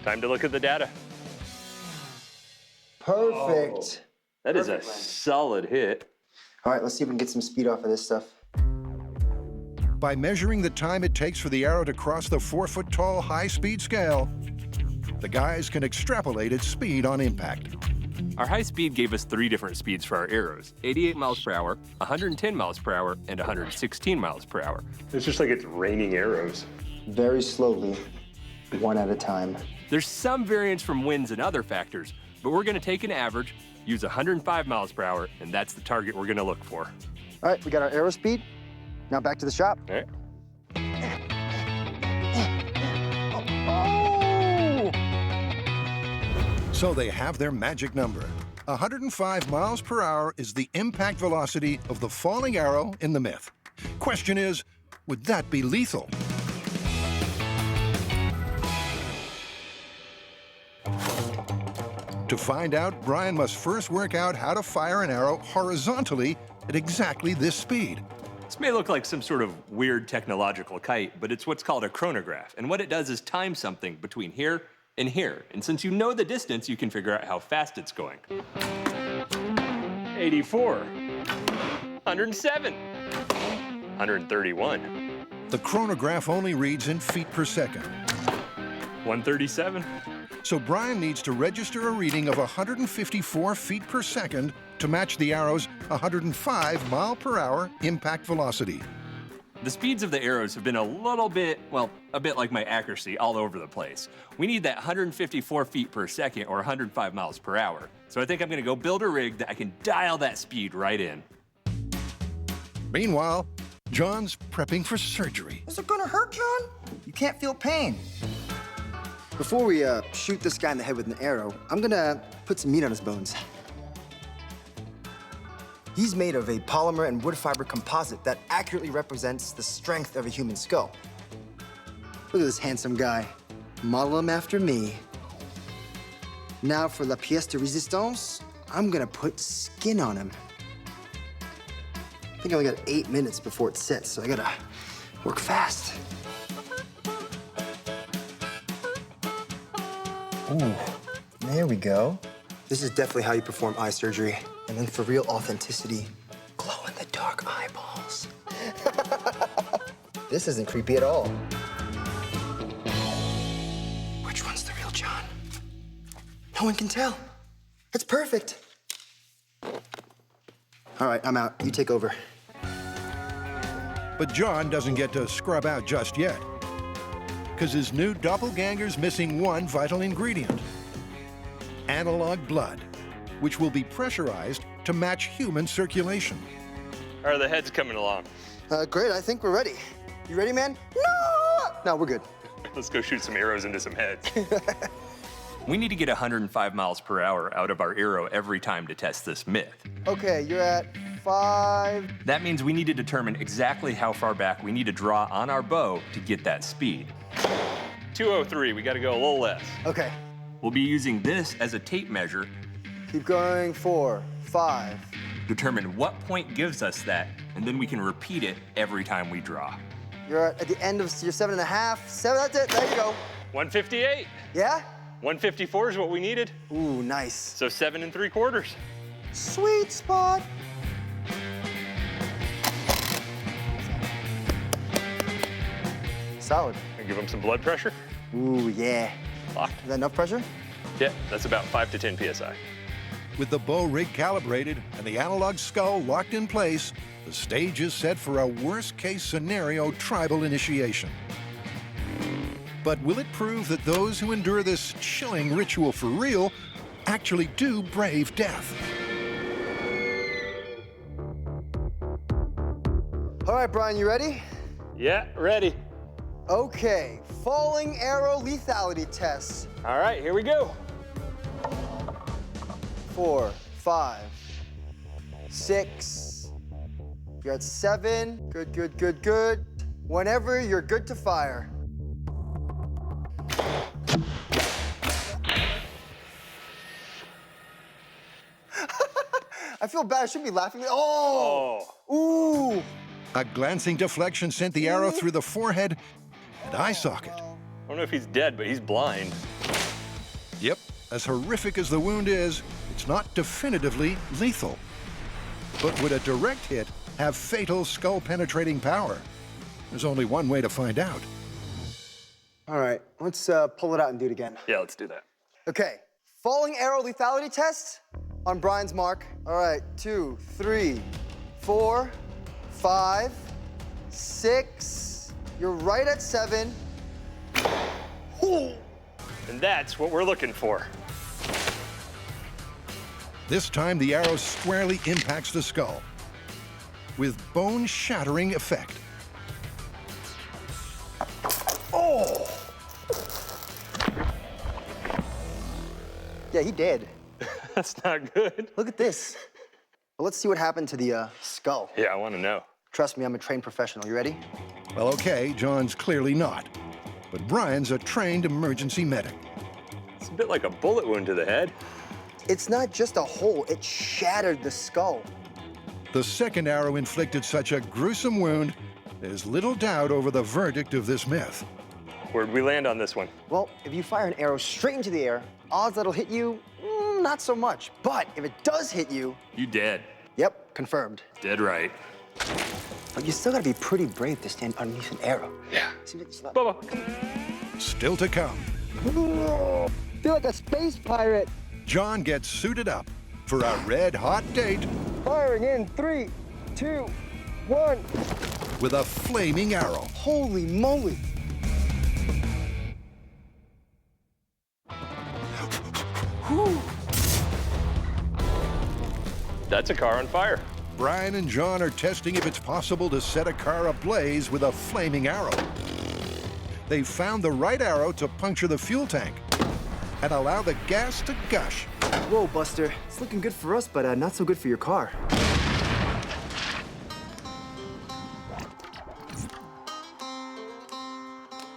Time to look at the data. Perfect. That is a solid hit. All right, let's see if we can get some speed off of this stuff. By measuring the time it takes for the arrow to cross the 4-foot-tall high-speed scale, the guys can extrapolate its speed on impact. Our high speed gave us 3 different speeds for our arrows: 88 miles per hour, 110 miles per hour, and 116 miles per hour. It's just like it's raining arrows. Very slowly, one at a time. There's some variance from winds and other factors, but we're gonna take an average, use 105 miles per hour, and that's the target we're gonna look for. All right, we got our arrow speed. Now back to the shop. All right. So they have their magic number. 105 miles per hour is the impact velocity of the falling arrow in the myth. Question is, would that be lethal? To find out, Brian must first work out how to fire an arrow horizontally at exactly this speed. This may look like some sort of weird technological kite, but it's what's called a chronograph. And what it does is time something between here and here. And since you know the distance, you can figure out how fast it's going. 84. 107. 131. The chronograph only reads in feet per second. 137. So Brian needs to register a reading of 154 feet per second to match the arrow's 105 mile per hour impact velocity. The speeds of the arrows have been a little bit, well, a bit like my accuracy, all over the place. We need that 154 feet per second or 105 miles per hour. So I think I'm gonna go build a rig that I can dial that speed right in. Meanwhile, John's prepping for surgery. Is it gonna hurt, John? You can't feel pain. Before we shoot this guy in the head with an arrow, I'm gonna put some meat on his bones. He's made of a polymer and wood fiber composite that accurately represents the strength of a human skull. Look at this handsome guy. Model him after me. Now for la pièce de résistance, I'm gonna put skin on him. I think I only got 8 minutes before it sets, so I gotta work fast. Ooh, there we go. This is definitely how you perform eye surgery. And then for real authenticity, glow-in-the-dark eyeballs. This isn't creepy at all. Which one's the real John? No one can tell. It's perfect. All right, I'm out. You take over. But John doesn't get to scrub out just yet, because his new doppelganger's missing one vital ingredient: analog blood, which will be pressurized to match human circulation. How are the heads coming along? Great, I think we're ready. You ready, man? No! No, we're good. Let's go shoot some arrows into some heads. We need to get 105 miles per hour out of our arrow every time to test this myth. Okay, you're at 5. That means we need to determine exactly how far back we need to draw on our bow to get that speed. 203, we gotta go a little less. Okay. We'll be using this as a tape measure. Keep going, 4, 5. Determine what point gives us that, and then we can repeat it every time we draw. You're at the end of your 7.5. 7, that's it, there you go. 158. Yeah? 154 is what we needed. Ooh, nice. So 7 3/4. Sweet spot. Solid. Give him some blood pressure. Ooh, yeah. Locked. Is that enough pressure? Yeah, that's about 5 to 10 PSI. With the bow rig calibrated and the analog skull locked in place, the stage is set for a worst-case scenario tribal initiation. But will it prove that those who endure this chilling ritual for real actually do brave death? All right, Brian, you ready? Yeah, ready. Okay, falling arrow lethality tests. All right, here we go. 4, 5, 6. You're at 7. Good, good, good, good. Whenever you're good to fire. I feel bad. I shouldn't be laughing. Oh! Ooh! A glancing deflection sent the arrow through the forehead and eye socket. I don't know if he's dead, but he's blind. Yep, as horrific as the wound is, it's not definitively lethal. But would a direct hit have fatal skull-penetrating power? There's only one way to find out. All right, let's pull it out and do it again. Yeah, let's do that. Okay, falling arrow lethality test on Brian's mark. All right, 2, 3, 4, 5, 6. You're right at 7. Ooh. And that's what we're looking for. This time, the arrow squarely impacts the skull with bone-shattering effect. Oh! Yeah, he did. That's not good. Look at this. Well, let's see what happened to the skull. Yeah, I want to know. Trust me, I'm a trained professional. You ready? Well, okay, John's clearly not. But Brian's a trained emergency medic. It's a bit like a bullet wound to the head. It's not just a hole, it shattered the skull. The second arrow inflicted such a gruesome wound, there's little doubt over the verdict of this myth. Where'd we land on this one? Well, if you fire an arrow straight into the air, odds that it'll hit you, not so much. But if it does hit you... You dead. Yep, confirmed. Dead right. But you still gotta be pretty brave to stand underneath an arrow. Yeah. Seems like it's not... Bubba. Still to come. Feel like a space pirate. John gets suited up for a red-hot date. Firing in 3, 2, 1. With a flaming arrow. Holy moly. Whew. That's a car on fire. Brian and John are testing if it's possible to set a car ablaze with a flaming arrow. They found the right arrow to puncture the fuel tank and allow the gas to gush. Whoa, Buster. It's looking good for us, but not so good for your car.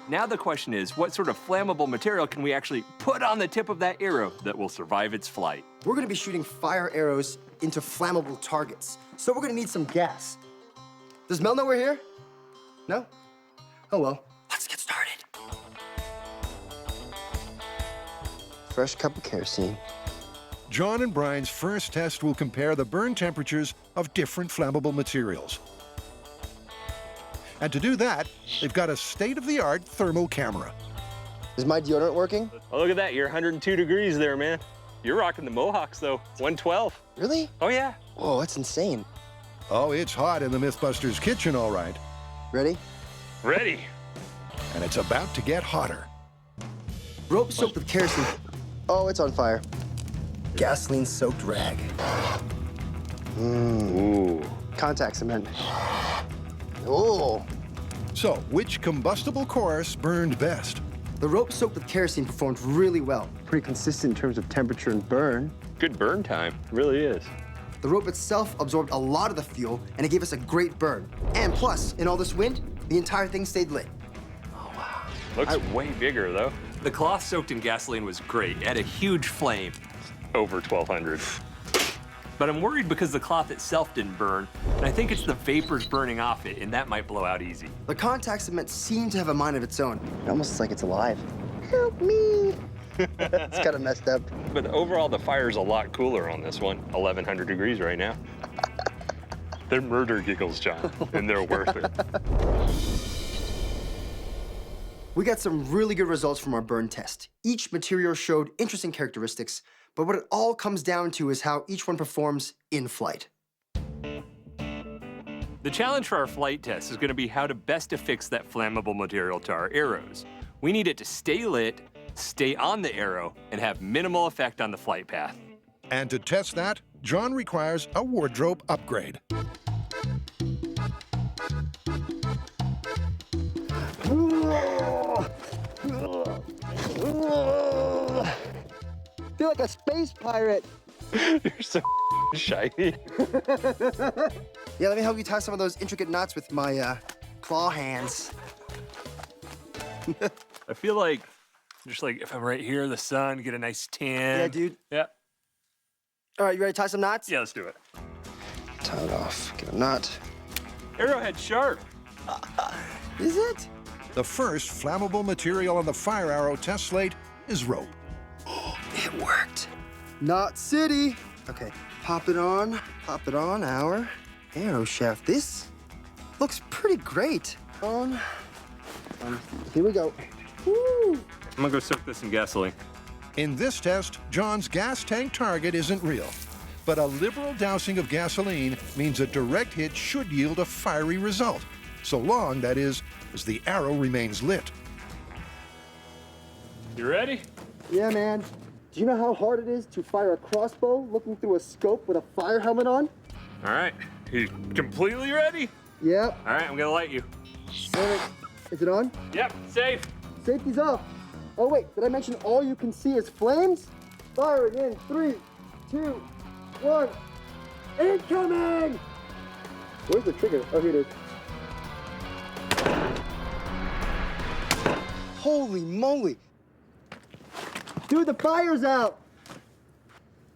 Now the question is, what sort of flammable material can we actually put on the tip of that arrow that will survive its flight? We're gonna be shooting fire arrows into flammable targets, so we're gonna need some gas. Does Mel know we're here? No? Oh well. Let's get started. Fresh cup of kerosene. John and Brian's first test will compare the burn temperatures of different flammable materials. And to do that, they've got a state-of-the-art thermal camera. Is my deodorant working? Oh, look at that. You're 102 degrees there, man. You're rocking the Mohawks, though. 112. Really? Oh, yeah. Whoa, that's insane. Oh, it's hot in the MythBusters kitchen, all right. Ready? Ready. And it's about to get hotter. Rope soaked with kerosene. Oh, it's on fire. Gasoline-soaked rag. Ooh. Contact cement. Oh. So, which combustible course burned best? The rope soaked with kerosene performed really well. Pretty consistent in terms of temperature and burn. Good burn time. It really is. The rope itself absorbed a lot of the fuel, and it gave us a great burn. And plus, in all this wind, the entire thing stayed lit. Oh, wow. Looks way bigger, though. The cloth soaked in gasoline was great. It had a huge flame. Over 1,200. But I'm worried because the cloth itself didn't burn, and I think it's the vapors burning off it, and that might blow out easy. The contact cement seemed to have a mind of its own. Almost like it's alive. Help me. It's kind of messed up. But overall, the fire's a lot cooler on this one. 1,100 degrees right now. They're murder giggles, John, and they're worth it. We got some really good results from our burn test. Each material showed interesting characteristics, but what it all comes down to is how each one performs in flight. The challenge for our flight test is going to be how to best affix that flammable material to our arrows. We need it to stay lit, stay on the arrow, and have minimal effect on the flight path. And to test that, John requires a wardrobe upgrade. Feel like a space pirate. You're so shiny. Yeah, let me help you tie some of those intricate knots with my claw hands. I feel like, just like if I'm right here, the sun, get a nice tan. Yeah, dude. Yeah. All right, you ready to tie some knots? Yeah, let's do it. Tie it off, get a knot. Arrowhead's sharp. Is it? The first flammable material on the fire arrow test slate is rope. It worked. Not city. Okay, pop it on our arrow shaft. This looks pretty great. Here we go. Woo! I'm gonna go soak this in gasoline. In this test, John's gas tank target isn't real, but a liberal dousing of gasoline means a direct hit should yield a fiery result, so long, that is, as the arrow remains lit. You ready? Yeah, man. Do you know how hard it is to fire a crossbow looking through a scope with a fire helmet on? All right. You completely ready? Yep. All right, I'm gonna light you. Is it on? Yep, safe. Safety's off. Oh, wait, did I mention all you can see is flames? Firing in 3, 2, 1. Incoming! Where's the trigger? Oh, here it is. Holy moly. Dude, the fire's out.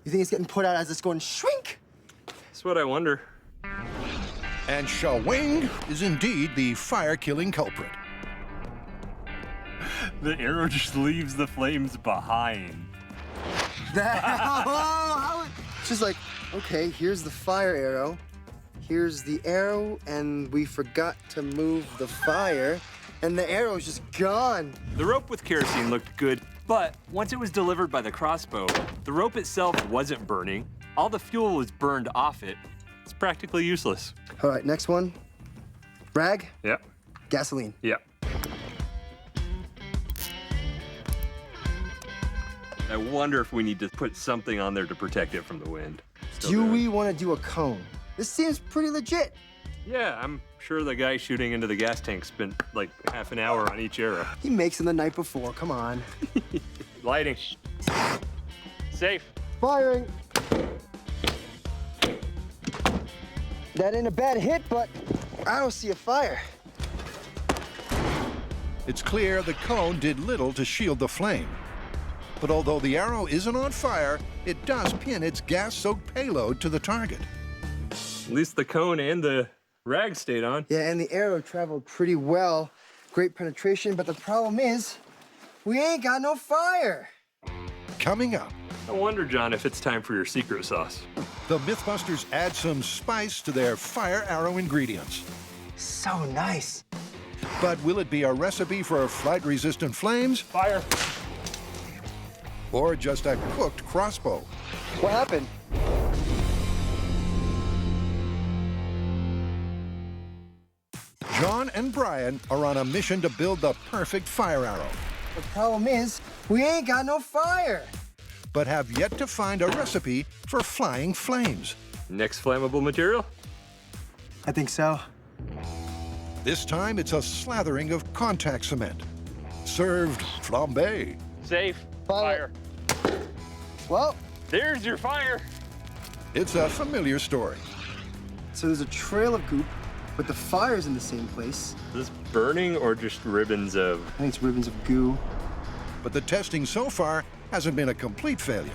You think it's getting put out as it's going shrink? That's what I wonder. And shawing is indeed the fire-killing culprit. The arrow just leaves the flames behind. It's just like, okay, here's the fire arrow. Here's the arrow, and we forgot to move the fire, and the arrow's just gone. The rope with kerosene looked good, but once it was delivered by the crossbow, the rope itself wasn't burning. All the fuel was burned off it. It's practically useless. All right, next one. Rag? Yep. Gasoline. Yep. I wonder if we need to put something on there to protect it from the wind. Do we want to do a cone? This seems pretty legit. Yeah, I'm sure the guy shooting into the gas tank spent like half an hour on each arrow. He makes them the night before, come on. Lighting. Safe. Firing. That ain't a bad hit, but I don't see a fire. It's clear the cone did little to shield the flame. But although the arrow isn't on fire, it does pin its gas-soaked payload to the target. At least the cone and the rag stayed on. Yeah, and the arrow traveled pretty well. Great penetration, but the problem is, we ain't got no fire. Coming up. I wonder, John, if it's time for your secret sauce. The MythBusters add some spice to their fire arrow ingredients. So nice. But will it be a recipe for flight-resistant flames? Fire. Or just a cooked crossbow? What happened? John and Brian are on a mission to build the perfect fire arrow. The problem is, we ain't got no fire. But have yet to find a recipe for flying flames. Next flammable material? I think so. This time it's a slathering of contact cement. Served flambé. Safe. Fire. Well, there's your fire. It's a familiar story. So there's a trail of goop, but the fire's in the same place. Is this burning or just ribbons of... I think it's ribbons of goo. But the testing so far hasn't been a complete failure.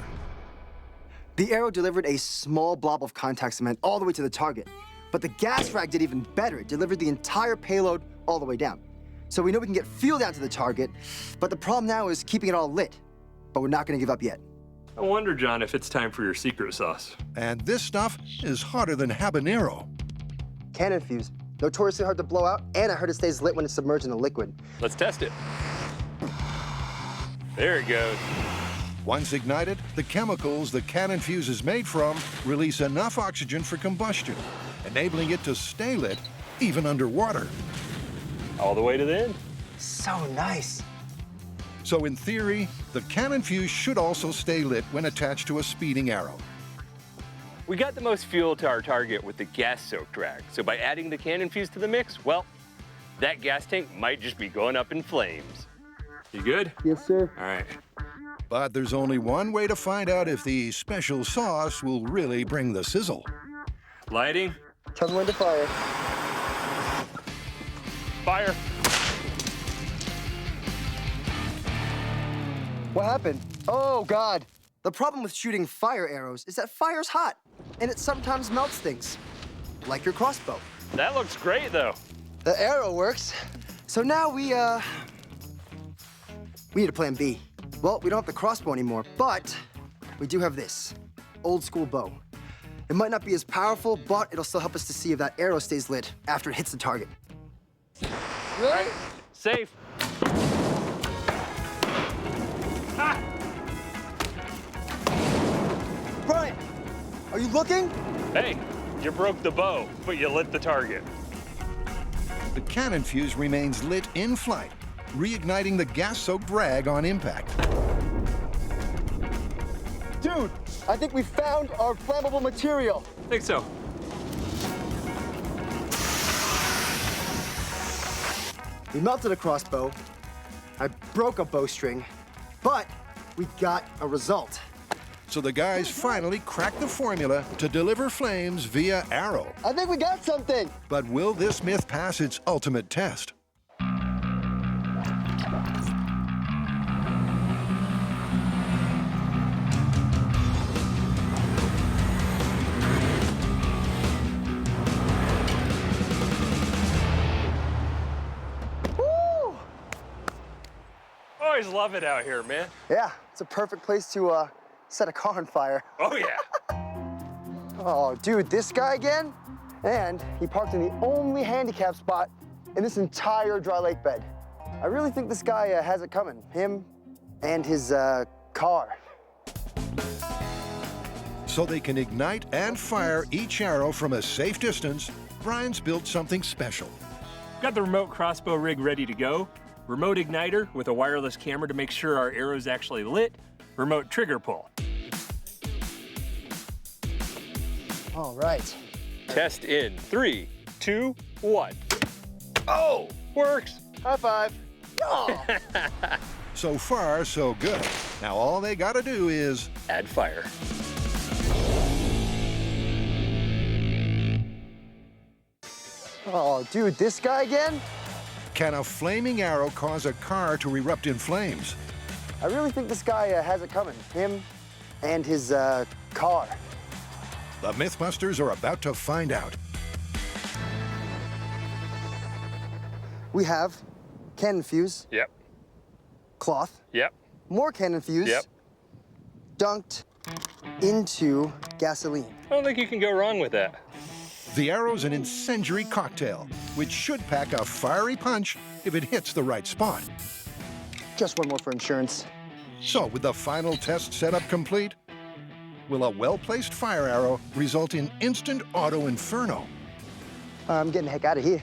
The arrow delivered a small blob of contact cement all the way to the target. But the gas rag did even better. It delivered the entire payload all the way down. So we know we can get fuel down to the target, but the problem now is keeping it all lit. But we're not gonna give up yet. I wonder, John, if it's time for your secret sauce. And this stuff is hotter than habanero. Cannon fuse. Notoriously hard to blow out, and I heard it stays lit when it's submerged in a liquid. Let's test it. There it goes. Once ignited, the chemicals the cannon fuse is made from release enough oxygen for combustion, enabling it to stay lit even underwater. All the way to the end. So nice. So in theory, the cannon fuse should also stay lit when attached to a speeding arrow. We got the most fuel to our target with the gas-soaked rag. So by adding the cannon fuse to the mix, well, that gas tank might just be going up in flames. You good? Yes, sir. All right. But there's only one way to find out if the special sauce will really bring the sizzle. Lighting. Tell me when to fire. Fire. What happened? Oh, God. The problem with shooting fire arrows is that fire's hot, and it sometimes melts things, like your crossbow. That looks great, though. The arrow works. So now we need a plan B. Well, we don't have the crossbow anymore, but we do have this old school bow. It might not be as powerful, but it'll still help us to see if that arrow stays lit after it hits the target. All right, safe. Ah! Brian, are you looking? Hey, you broke the bow, but you lit the target. The cannon fuse remains lit in flight, reigniting the gas-soaked rag on impact. Dude, I think we found our flammable material. I think so. We melted a crossbow. I broke a bowstring, but we got a result. So the guys finally cracked the formula to deliver flames via arrow. I think we got something. But will this myth pass its ultimate test? Woo! Always love it out here, man. Yeah, it's a perfect place to set a car on fire. Oh, yeah. Oh, dude, this guy again? And he parked in the only handicap spot in this entire dry lake bed. I really think this guy has it coming. Him and his car. So they can ignite and fire each arrow from a safe distance, Brian's built something special. Got the remote crossbow rig ready to go, remote igniter with a wireless camera to make sure our arrow's actually lit, remote trigger pull. All right. Test in 3, 2, 1. Oh, works. High five. Oh. So far, so good. Now all they gotta do is add fire. Oh, dude, this guy again? Can a flaming arrow cause a car to erupt in flames? I really think this guy has it coming. Him and his car. The MythBusters are about to find out. We have cannon fuse. Yep. Cloth. Yep. More cannon fuse. Yep. Dunked into gasoline. I don't think you can go wrong with that. The arrow's an incendiary cocktail, which should pack a fiery punch if it hits the right spot. Just one more for insurance. So, with the final test setup complete, will a well-placed fire arrow result in instant auto inferno? I'm getting the heck out of here.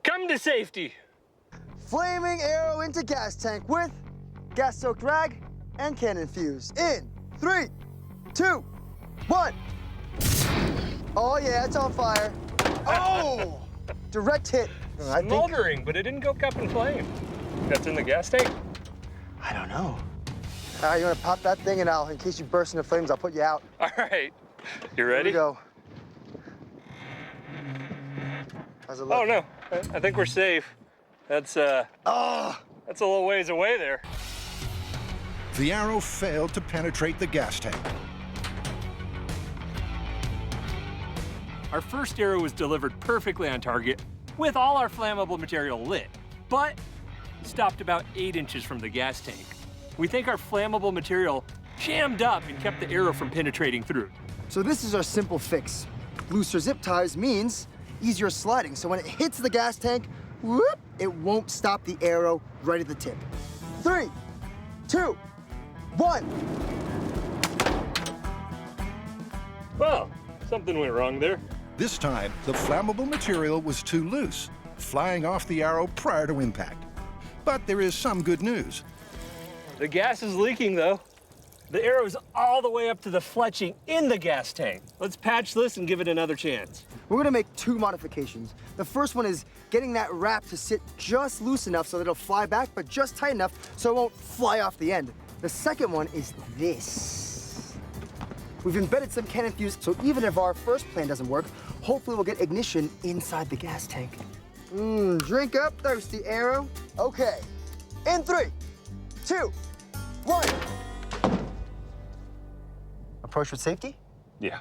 Come to safety. Flaming arrow into gas tank with gas-soaked rag and cannon fuse. In 3, 2, 1. Oh yeah, it's on fire. Oh! Direct hit. Smoldering, but it didn't go up in flame. That's in the gas tank? I don't know. All right, you want to pop that thing, and in case you burst into flames, I'll put you out. All right. You ready? Here we go. How's it look? Oh, no. I think we're safe. That's a little ways away there. The arrow failed to penetrate the gas tank. Our first arrow was delivered perfectly on target with all our flammable material lit, but stopped about 8 inches from the gas tank. We think our flammable material jammed up and kept the arrow from penetrating through. So this is our simple fix. Looser zip ties means easier sliding. So when it hits the gas tank, whoop, it won't stop the arrow right at the tip. 3, 2, 1. Well, something went wrong there. This time, the flammable material was too loose, flying off the arrow prior to impact. But there is some good news. The gas is leaking, though. The arrow's all the way up to the fletching in the gas tank. Let's patch this and give it another chance. We're gonna make 2 modifications. The first one is getting that wrap to sit just loose enough so that it'll fly back, but just tight enough so it won't fly off the end. The second one is this. We've embedded some cannon fuse, so even if our first plan doesn't work, hopefully we'll get ignition inside the gas tank. Drink up, thirsty arrow. Okay, in 3, 2, 1. Approach with safety? Yeah.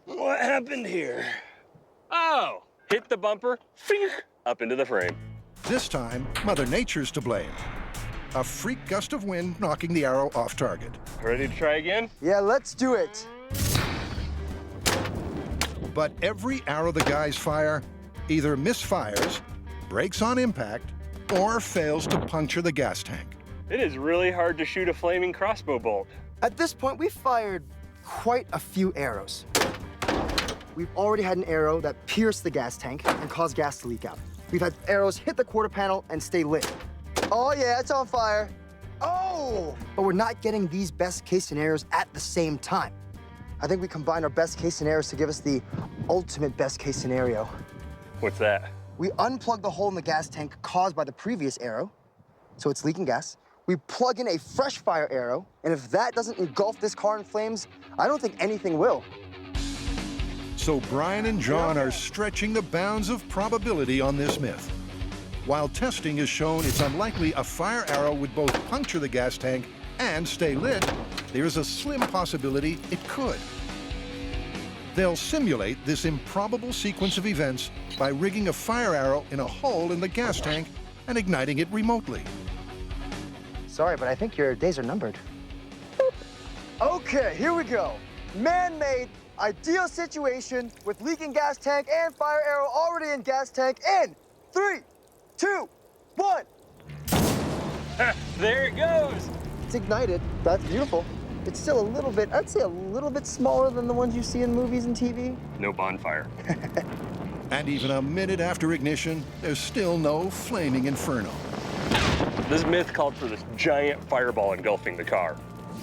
What happened here? Oh, hit the bumper, up into the frame. This time, Mother Nature's to blame. A freak gust of wind knocking the arrow off target. Ready to try again? Yeah, let's do it. But every arrow the guys fire either misfires, breaks on impact, or fails to puncture the gas tank. It is really hard to shoot a flaming crossbow bolt. At this point, we've fired quite a few arrows. We've already had an arrow that pierced the gas tank and caused gas to leak out. We've had arrows hit the quarter panel and stay lit. Oh yeah, it's on fire. Oh! But we're not getting these best case scenarios at the same time. I think we combined our best case scenarios to give us the ultimate best case scenario. What's that? We unplug the hole in the gas tank caused by the previous arrow, so it's leaking gas. We plug in a fresh fire arrow, and if that doesn't engulf this car in flames, I don't think anything will. So Brian and John are stretching the bounds of probability on this myth. While testing has shown it's unlikely a fire arrow would both puncture the gas tank and stay lit, there's a slim possibility it could. They'll simulate this improbable sequence of events by rigging a fire arrow in a hole in the gas tank and igniting it remotely. Sorry, but I think your days are numbered. Okay, here we go. Man-made, ideal situation with leaking gas tank and fire arrow already in gas tank in 3, 2, 1. There it goes. It's ignited. That's beautiful. It's still a little bit, I'd say a little bit smaller than the ones you see in movies and TV. No bonfire. And even a minute after ignition, there's still no flaming inferno. This myth called for this giant fireball engulfing the car.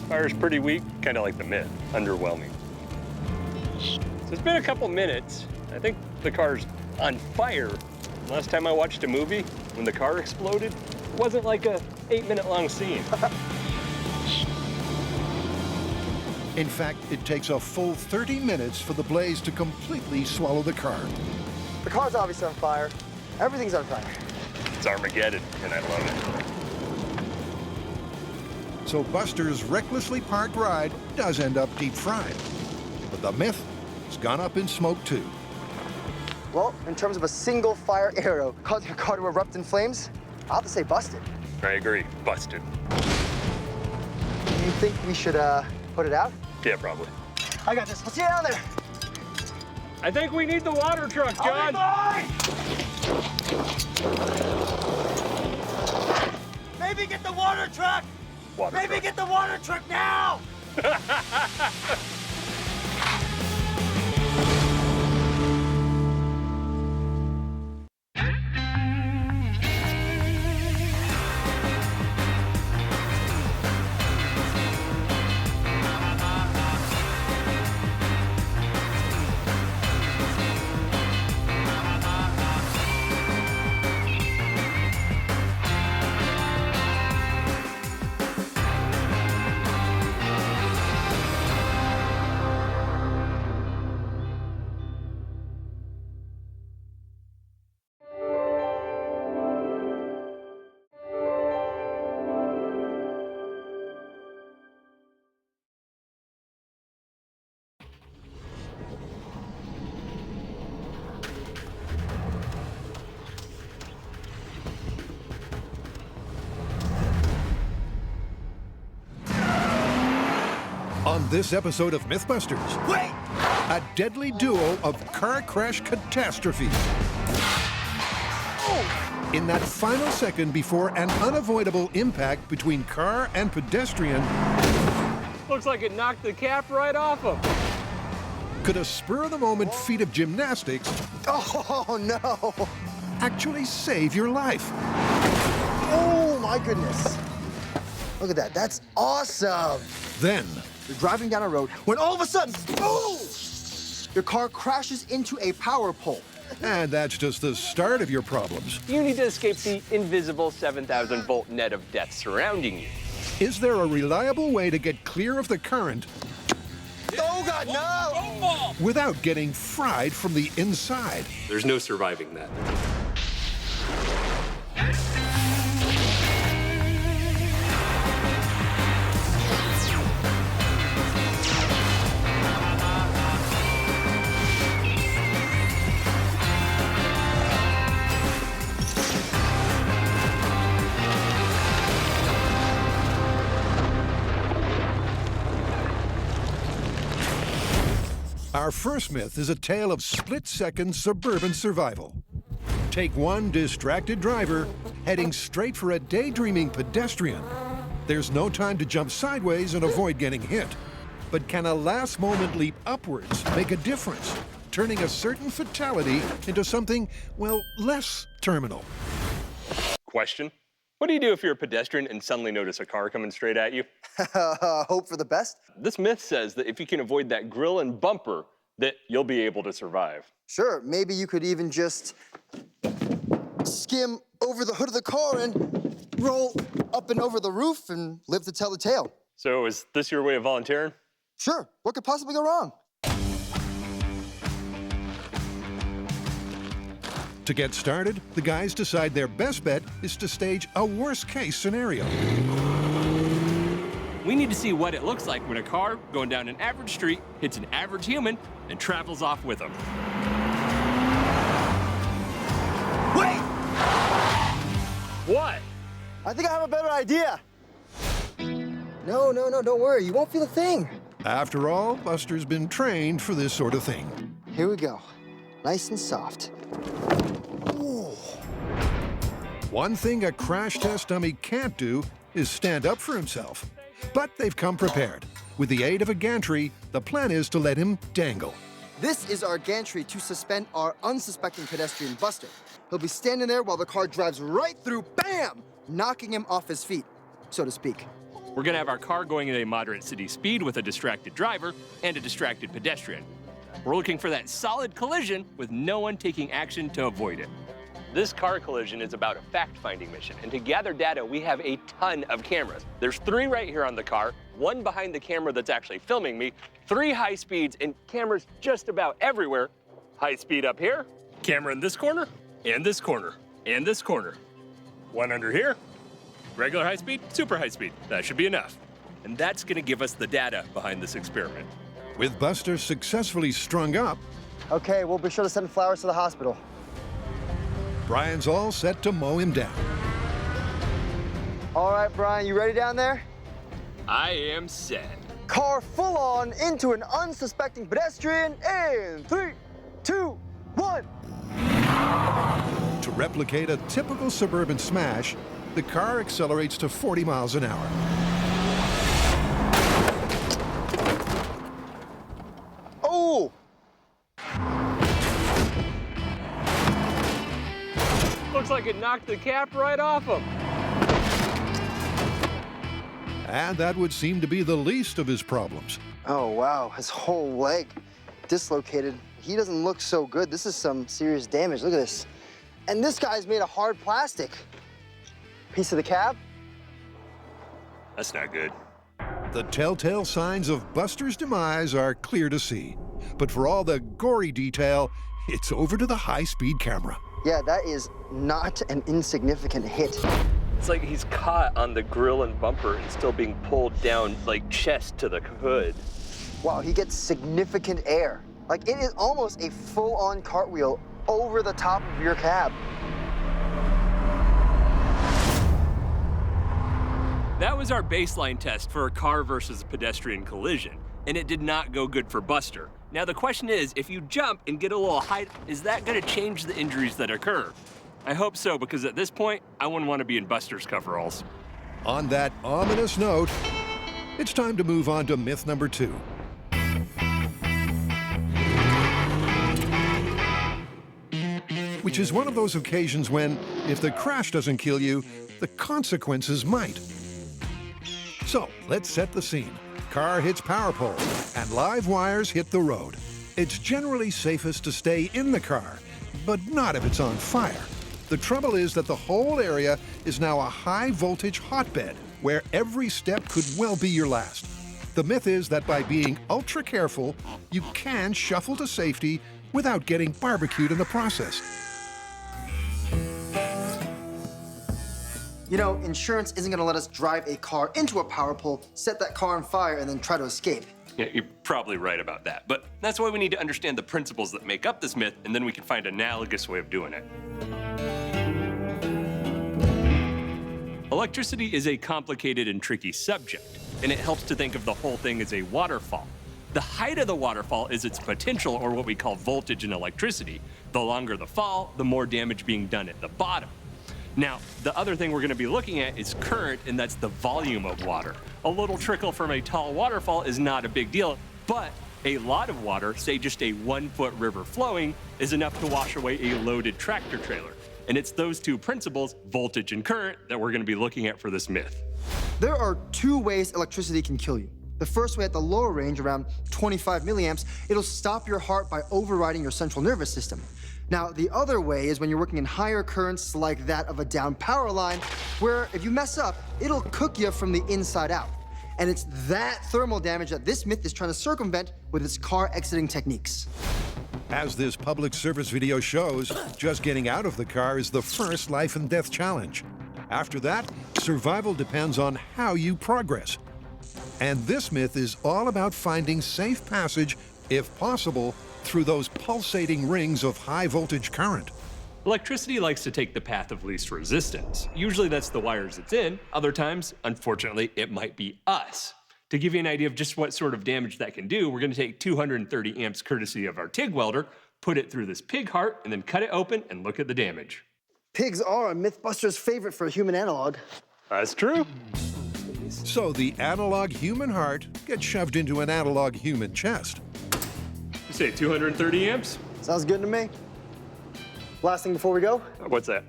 Fire's pretty weak, kind of like the myth, underwhelming. So it's been a couple minutes. I think the car's on fire. Last time I watched a movie, when the car exploded, it wasn't like a 8-minute long scene. In fact, it takes a full 30 minutes for the blaze to completely swallow the car. The car's obviously on fire. Everything's on fire. It's Armageddon, and I love it. So Buster's recklessly parked ride does end up deep fried. But the myth has gone up in smoke too. Well, in terms of a single fire arrow causing a car to erupt in flames, I'll have to say busted. I agree, busted. You think we should put it out? Yeah, probably. I got this. I'll see you down there. I think we need the water truck, John. Maybe get the water truck. Maybe get the water truck now. On this episode of MythBusters, wait! A deadly duo of car crash catastrophes. In that final second before an unavoidable impact between car and pedestrian, Looks like it knocked the cap right off him. could a spur-of-the-moment feat of gymnastics Oh, no. actually save your life? Oh, my goodness. Look at that. That's awesome. Then, you're driving down a road when all of a sudden, boom! Your car crashes into a power pole. and that's just the start of your problems. You need to escape the invisible 7,000-volt net of death surrounding you. Is there a reliable way to get clear of the current Oh, God, no! without getting fried from the inside? There's no surviving that. Our first myth is a tale of split-second suburban survival. Take one distracted driver heading straight for a daydreaming pedestrian. There's no time to jump sideways and avoid getting hit. But can a last-moment leap upwards make a difference, turning a certain fatality into something, well, less terminal? Question. What do you do if you're a pedestrian and suddenly notice a car coming straight at you? Hope for the best. This myth says that if you can avoid that grill and bumper, that you'll be able to survive. Sure, maybe you could even just skim over the hood of the car and roll up and over the roof and live to tell the tale. So is this your way of volunteering? Sure, what could possibly go wrong? To get started, the guys decide their best bet is to stage a worst-case scenario. We need to see what it looks like when a car going down an average street hits an average human and travels off with them. Wait! What? I think I have a better idea. No, don't worry. You won't feel a thing. After all, Buster's been trained for this sort of thing. Here we go. Nice and soft. Ooh. One thing a crash test dummy can't do is stand up for himself. But they've come prepared. With the aid of a gantry, the plan is to let him dangle. This is our gantry to suspend our unsuspecting pedestrian Buster. He'll be standing there while the car drives right through, bam! Knocking him off his feet, so to speak. We're gonna have our car going at a moderate city speed with a distracted driver and a distracted pedestrian. We're looking for that solid collision with no one taking action to avoid it. This car collision is about a fact-finding mission, and to gather data, we have a ton of cameras. There's 3 right here on the car, 1 behind the camera that's actually filming me, 3 high speeds, and cameras just about everywhere. High speed up here, Camera in this corner, and this corner, and this corner. 1 under here, regular high speed, super high speed. That should be enough. And that's gonna give us the data behind this experiment. With Buster successfully strung up, Okay, we'll be sure to send flowers to the hospital. Brian's all set to mow him down. All right, Brian, you ready down there? I am set. Car full on into an unsuspecting pedestrian in 3, 2, 1. To replicate a typical suburban smash, the car accelerates to 40 miles an hour. Oh! looks like it knocked the cap right off him. And that would seem to be the least of his problems. Oh, wow, his whole leg dislocated. He doesn't look so good. This is some serious damage. Look at this. And this guy's made of hard plastic. Piece of the cab? That's not good. The telltale signs of Buster's demise are clear to see. But for all the gory detail, it's over to the high-speed camera. Yeah, that is not an insignificant hit. It's like he's caught on the grill and bumper and still being pulled down, like, chest to the hood. Wow, he gets significant air. Like, it is almost a full-on cartwheel over the top of your cab. That was our baseline test for a car versus pedestrian collision, and it did not go good for Buster. Now the question is, if you jump and get a little height, is that gonna change the injuries that occur? I hope so, because at this point, I wouldn't want to be in Buster's coveralls. On that ominous note, it's time to move on to myth number 2. Which is one of those occasions when, if the crash doesn't kill you, the consequences might. So, let's set the scene. Car hits power pole, and live wires hit the road. It's generally safest to stay in the car, but not if it's on fire. The trouble is that the whole area is now a high-voltage hotbed, where every step could well be your last. The myth is that by being ultra careful, you can shuffle to safety without getting barbecued in the process. You know, insurance isn't gonna let us drive a car into a power pole, set that car on fire, and then try to escape. Yeah, you're probably right about that, but that's why we need to understand the principles that make up this myth, and then we can find an analogous way of doing it. Electricity is a complicated and tricky subject, and it helps to think of the whole thing as a waterfall. The height of the waterfall is its potential, or what we call voltage in electricity. The longer the fall, the more damage being done at the bottom. Now, the other thing we're going to be looking at is current, and that's the volume of water. A little trickle from a tall waterfall is not a big deal, but a lot of water, say just a 1-foot river flowing, is enough to wash away a loaded tractor trailer. And it's those two principles, voltage and current, that we're going to be looking at for this myth. There are two ways electricity can kill you. The first way, at the lower range, around 25 milliamps, it'll stop your heart by overriding your central nervous system. Now, the other way is when you're working in higher currents like that of a down power line, where if you mess up, it'll cook you from the inside out. And it's that thermal damage that this myth is trying to circumvent with its car exiting techniques. As this public service video shows, just getting out of the car is the first life and death challenge. After that, survival depends on how you progress. And this myth is all about finding safe passage, if possible, through those pulsating rings of high voltage current. Electricity likes to take the path of least resistance. Usually that's the wires it's in. Other times, unfortunately, it might be us. To give you an idea of just what sort of damage that can do, we're going to take 230 amps courtesy of our TIG welder, put it through this pig heart, and then cut it open and look at the damage. Pigs are a MythBusters favorite for a human analog. That's true. So the analog human heart gets shoved into an analog human chest. You say 230 amps? Sounds good to me. Last thing before we go? What's that?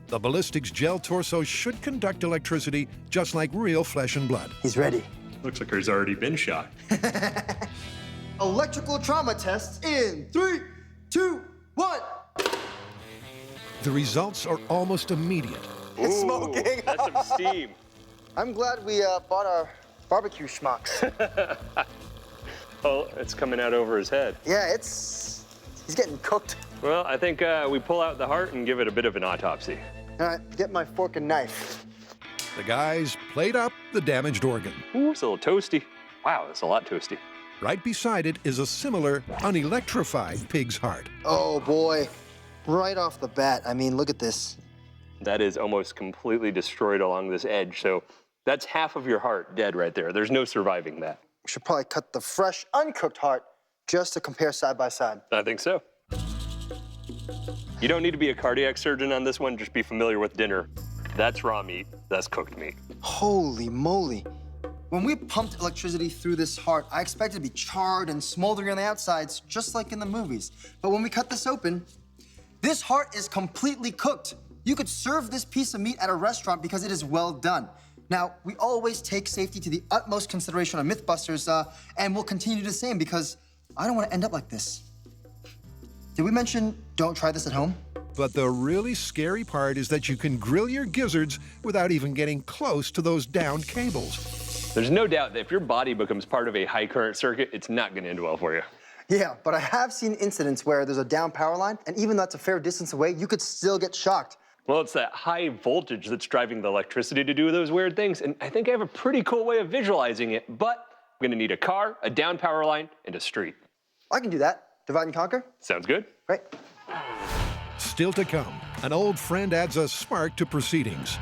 The ballistics gel torso should conduct electricity just like real flesh and blood. He's ready. Looks like he's already been shot. Electrical trauma test in 3, 2, 1. The results are almost immediate. It's smoking. That's some steam. I'm glad we bought our barbecue schmucks. Oh, it's coming out over his head. Yeah, he's getting cooked. Well, I think we pull out the heart and give it a bit of an autopsy. All right, get my fork and knife. The guys plate up the damaged organ. Ooh, it's a little toasty. Wow, that's a lot toasty. Right beside it is a similar, unelectrified pig's heart. Oh boy, right off the bat. I mean, look at this. That is almost completely destroyed along this edge, so that's half of your heart dead right there. There's no surviving that. We should probably cut the fresh, uncooked heart just to compare side by side. I think so. You don't need to be a cardiac surgeon on this one, just be familiar with dinner. That's raw meat, that's cooked meat. Holy moly. When we pumped electricity through this heart, I expected it to be charred and smoldering on the outsides, just like in the movies. But when we cut this open, this heart is completely cooked. You could serve this piece of meat at a restaurant because it is well done. Now, we always take safety to the utmost consideration on MythBusters, and we'll continue to do the same because I don't want to end up like this. Did we mention don't try this at home? But the really scary part is that you can grill your gizzards without even getting close to those downed cables. There's no doubt that if your body becomes part of a high current circuit, it's not going to end well for you. Yeah, but I have seen incidents where there's a down power line, and even though that's a fair distance away, you could still get shocked. Well, it's that high voltage that's driving the electricity to do those weird things, and I think I have a pretty cool way of visualizing it, but I'm going to need a car, a down power line, and a street. I can do that. Divide and conquer? Sounds good. Right. Still to come, an old friend adds a spark to proceedings.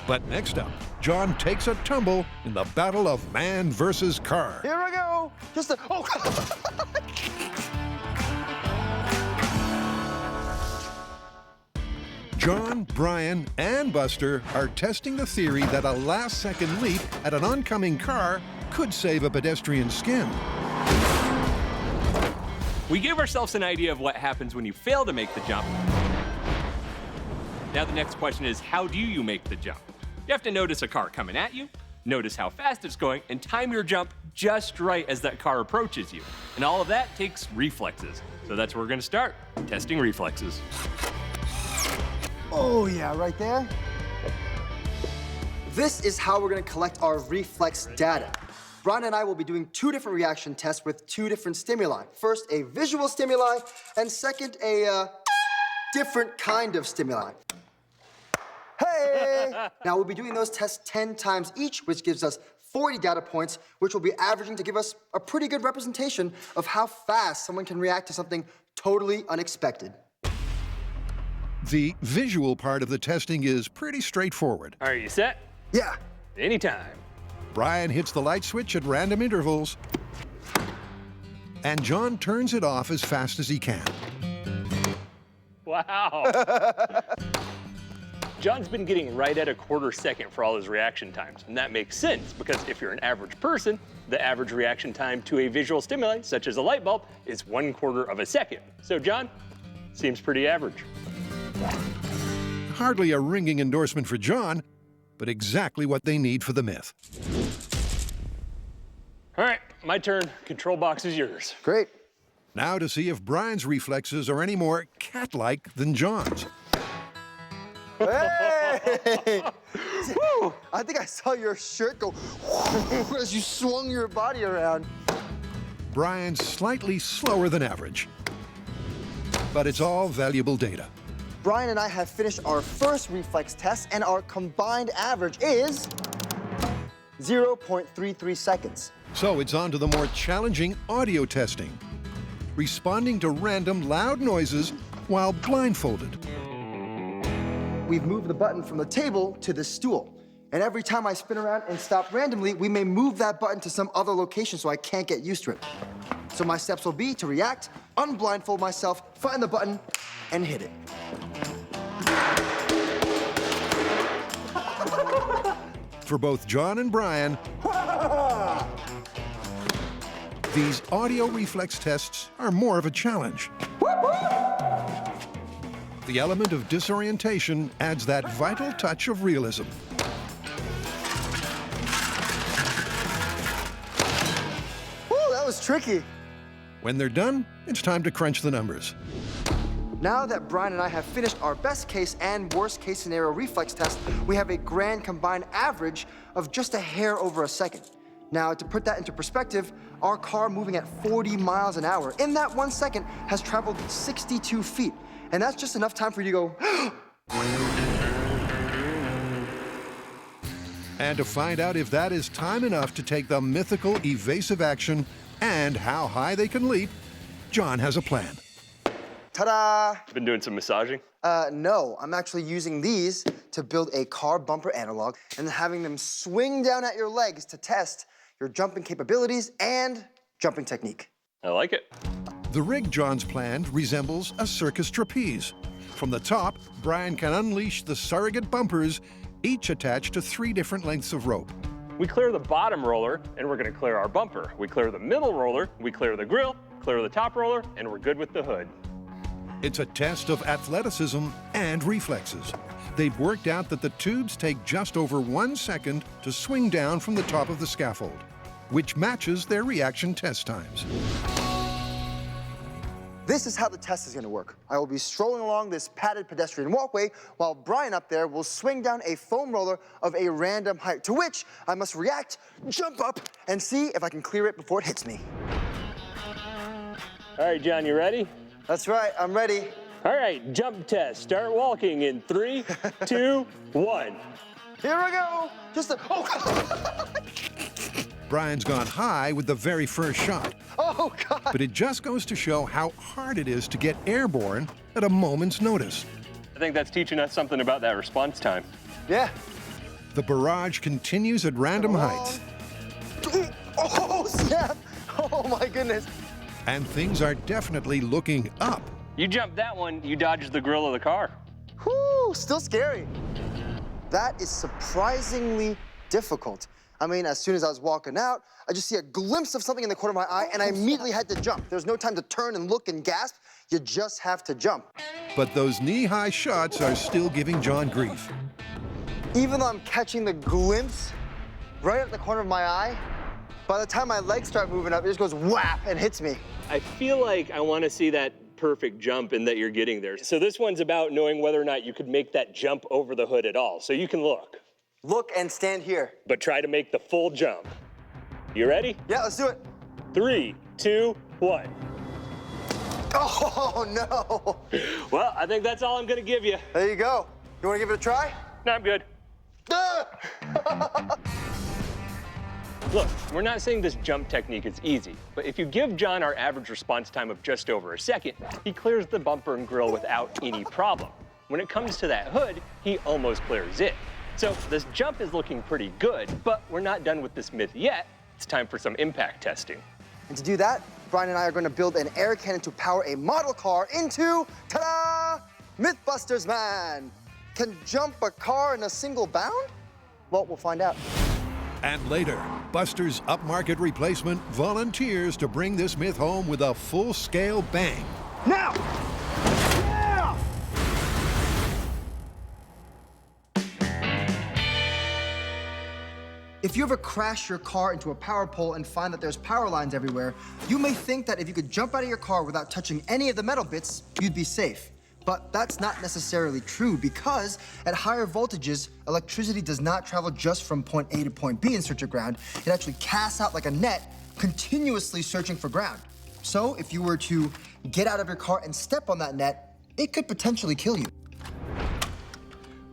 But next up, John takes a tumble in the battle of man versus car. Here we go. Just a, oh. John, Brian, and Buster are testing the theory that a last-second leap at an oncoming car could save a pedestrian's skin. We gave ourselves an idea of what happens when you fail to make the jump. Now the next question is, how do you make the jump? You have to notice a car coming at you, notice how fast it's going, and time your jump just right as that car approaches you. And all of that takes reflexes. So that's where we're gonna start, testing reflexes. Oh yeah, right there. This is how we're gonna collect our reflex data. Brian and I will be doing 2 different reaction tests with 2 different stimuli. First, a visual stimuli, and second, a different kind of stimuli. Hey! Now we'll be doing those tests 10 times each, which gives us 40 data points, which we'll be averaging to give us a pretty good representation of how fast someone can react to something totally unexpected. The visual part of the testing is pretty straightforward. Are you set? Yeah. Anytime. Brian hits the light switch at random intervals, and John turns it off as fast as he can. Wow. John's been getting right at a quarter second for all his reaction times, and that makes sense because if you're an average person, the average reaction time to a visual stimuli, such as a light bulb, is 1/4 of a second. So John, seems pretty average. Hardly a ringing endorsement for John, but exactly what they need for the myth. All right, my turn. Control box is yours. Great. Now to see if Brian's reflexes are any more cat-like than John's. Hey! Woo! I think I saw your shirt go as you swung your body around. Brian's slightly slower than average, but it's all valuable data. Brian and I have finished our first reflex test, and our combined average is 0.33 seconds. So it's on to the more challenging audio testing, responding to random loud noises while blindfolded. We've moved the button from the table to the stool. And every time I spin around and stop randomly, we may move that button to some other location so I can't get used to it. So my steps will be to react, unblindfold myself, find the button, and hit it. For both John and Brian, these audio reflex tests are more of a challenge. The element of disorientation adds that vital touch of realism. Woo, that was tricky. When they're done, it's time to crunch the numbers. Now that Brian and I have finished our best case and worst case scenario reflex test, we have a grand combined average of just a hair over a second. Now, to put that into perspective, our car moving at 40 miles an hour in that 1 second has traveled 62 feet. And that's just enough time for you to go, And to find out if that is time enough to take the mythical evasive action and how high they can leap, John has a plan. Ta-da! Been doing some massaging? No, I'm actually using these to build a car bumper analog and having them swing down at your legs to test your jumping capabilities and jumping technique. I like it. The rig John's planned resembles a circus trapeze. From the top, Brian can unleash the surrogate bumpers, each attached to 3 different lengths of rope. We clear the bottom roller, and we're gonna clear our bumper. We clear the middle roller, we clear the grill, clear the top roller, and we're good with the hood. It's a test of athleticism and reflexes. They've worked out that the tubes take just over 1 second to swing down from the top of the scaffold, which matches their reaction test times. This is how the test is gonna work. I will be strolling along this padded pedestrian walkway while Brian up there will swing down a foam roller of a random height, to which I must react, jump up, and see if I can clear it before it hits me. All right, John, you ready? That's right, I'm ready. All right, jump test. Start walking in 3, 2, 1. Here we go. Just a, oh God. Brian's gone high with the very first shot. Oh, God. But it just goes to show how hard it is to get airborne at a moment's notice. I think that's teaching us something about that response time. Yeah. The barrage continues at random heights. Oh, snap. Oh, my goodness. And things are definitely looking up. You jumped that one, you dodged the grill of the car. Whew, still scary. That is surprisingly difficult. I mean, as soon as I was walking out, I just see a glimpse of something in the corner of my eye, and I immediately had to jump. There's no time to turn and look and gasp. You just have to jump. But those knee-high shots are still giving John grief. Even though I'm catching the glimpse right at the corner of my eye, by the time my legs start moving up, it just goes whap and hits me. I feel like I want to see that perfect jump and that you're getting there. So this one's about knowing whether or not you could make that jump over the hood at all. So you can look. Look and stand here. But try to make the full jump. You ready? Yeah, let's do it. 3, 2, 1. Oh, no. Well, I think that's all I'm going to give you. There you go. You want to give it a try? No, I'm good. Look, we're not saying this jump technique is easy, but if you give John our average response time of just over a second, he clears the bumper and grill without any problem. When it comes to that hood, he almost clears it. So this jump is looking pretty good, but we're not done with this myth yet. It's time for some impact testing. And to do that, Brian and I are going to build an air cannon to power a model car into, ta-da, MythBusters Man. Can jump a car in a single bound? Well, we'll find out. And later, Buster's upmarket replacement volunteers to bring this myth home with a full-scale bang. Now! Yeah! If you ever crash your car into a power pole and find that there's power lines everywhere, you may think that if you could jump out of your car without touching any of the metal bits, you'd be safe. But that's not necessarily true because at higher voltages, electricity does not travel just from point A to point B in search of ground. It actually casts out like a net, continuously searching for ground. So if you were to get out of your car and step on that net, it could potentially kill you.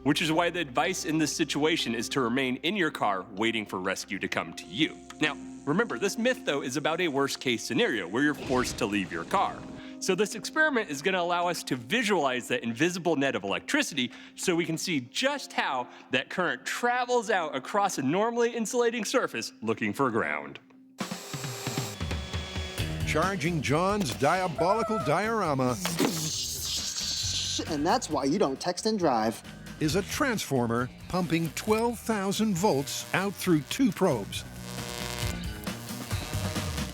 Which is why the advice in this situation is to remain in your car waiting for rescue to come to you. Now, remember, this myth, though, is about a worst-case scenario where you're forced to leave your car. So this experiment is going to allow us to visualize that invisible net of electricity so we can see just how that current travels out across a normally insulating surface looking for ground. Charging John's diabolical diorama and that's why you don't text and drive, is a transformer pumping 12,000 volts out through 2 probes.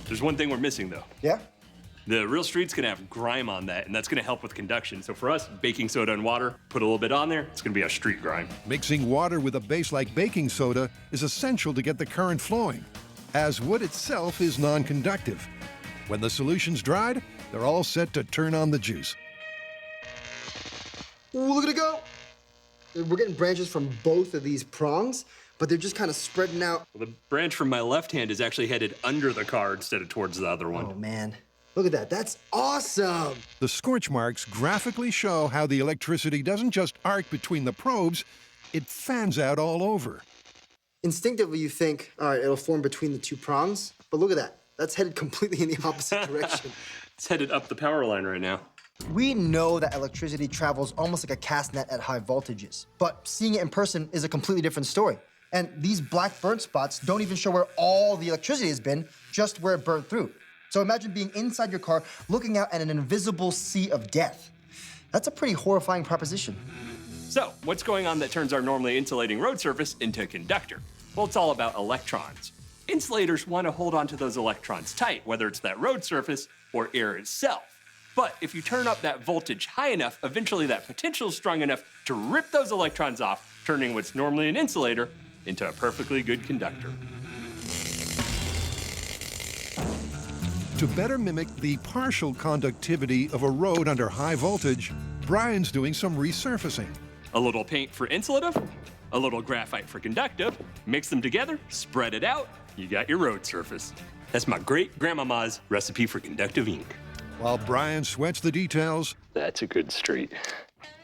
There's one thing we're missing, though. Yeah? The real street's gonna have grime on that, and that's gonna help with conduction. So for us, baking soda and water, put a little bit on there, it's gonna be our street grime. Mixing water with a base like baking soda is essential to get the current flowing, as wood itself is non-conductive. When the solution's dried, they're all set to turn on the juice. Ooh, look at it go! We're getting branches from both of these prongs, but they're just kind of spreading out. Well, the branch from my left hand is actually headed under the car instead of towards the other one. Oh, man. Look at that. That's awesome. The scorch marks graphically show how the electricity doesn't just arc between the probes, it fans out all over. Instinctively, you think, all right, it'll form between the 2 prongs, but look at that. That's headed completely in the opposite direction. It's headed up the power line right now. We know that electricity travels almost like a cast net at high voltages, but seeing it in person is a completely different story. And these black burnt spots don't even show where all the electricity has been, just where it burnt through. So imagine being inside your car, looking out at an invisible sea of death. That's a pretty horrifying proposition. So, what's going on that turns our normally insulating road surface into a conductor? Well, it's all about electrons. Insulators want to hold onto those electrons tight, whether it's that road surface or air itself. But if you turn up that voltage high enough, eventually that potential is strong enough to rip those electrons off, turning what's normally an insulator into a perfectly good conductor. To better mimic the partial conductivity of a road under high voltage, Brian's doing some resurfacing. A little paint for insulative, a little graphite for conductive, mix them together, spread it out, you got your road surface. That's my great-grandmama's recipe for conductive ink. While Brian sweats the details, that's a good street.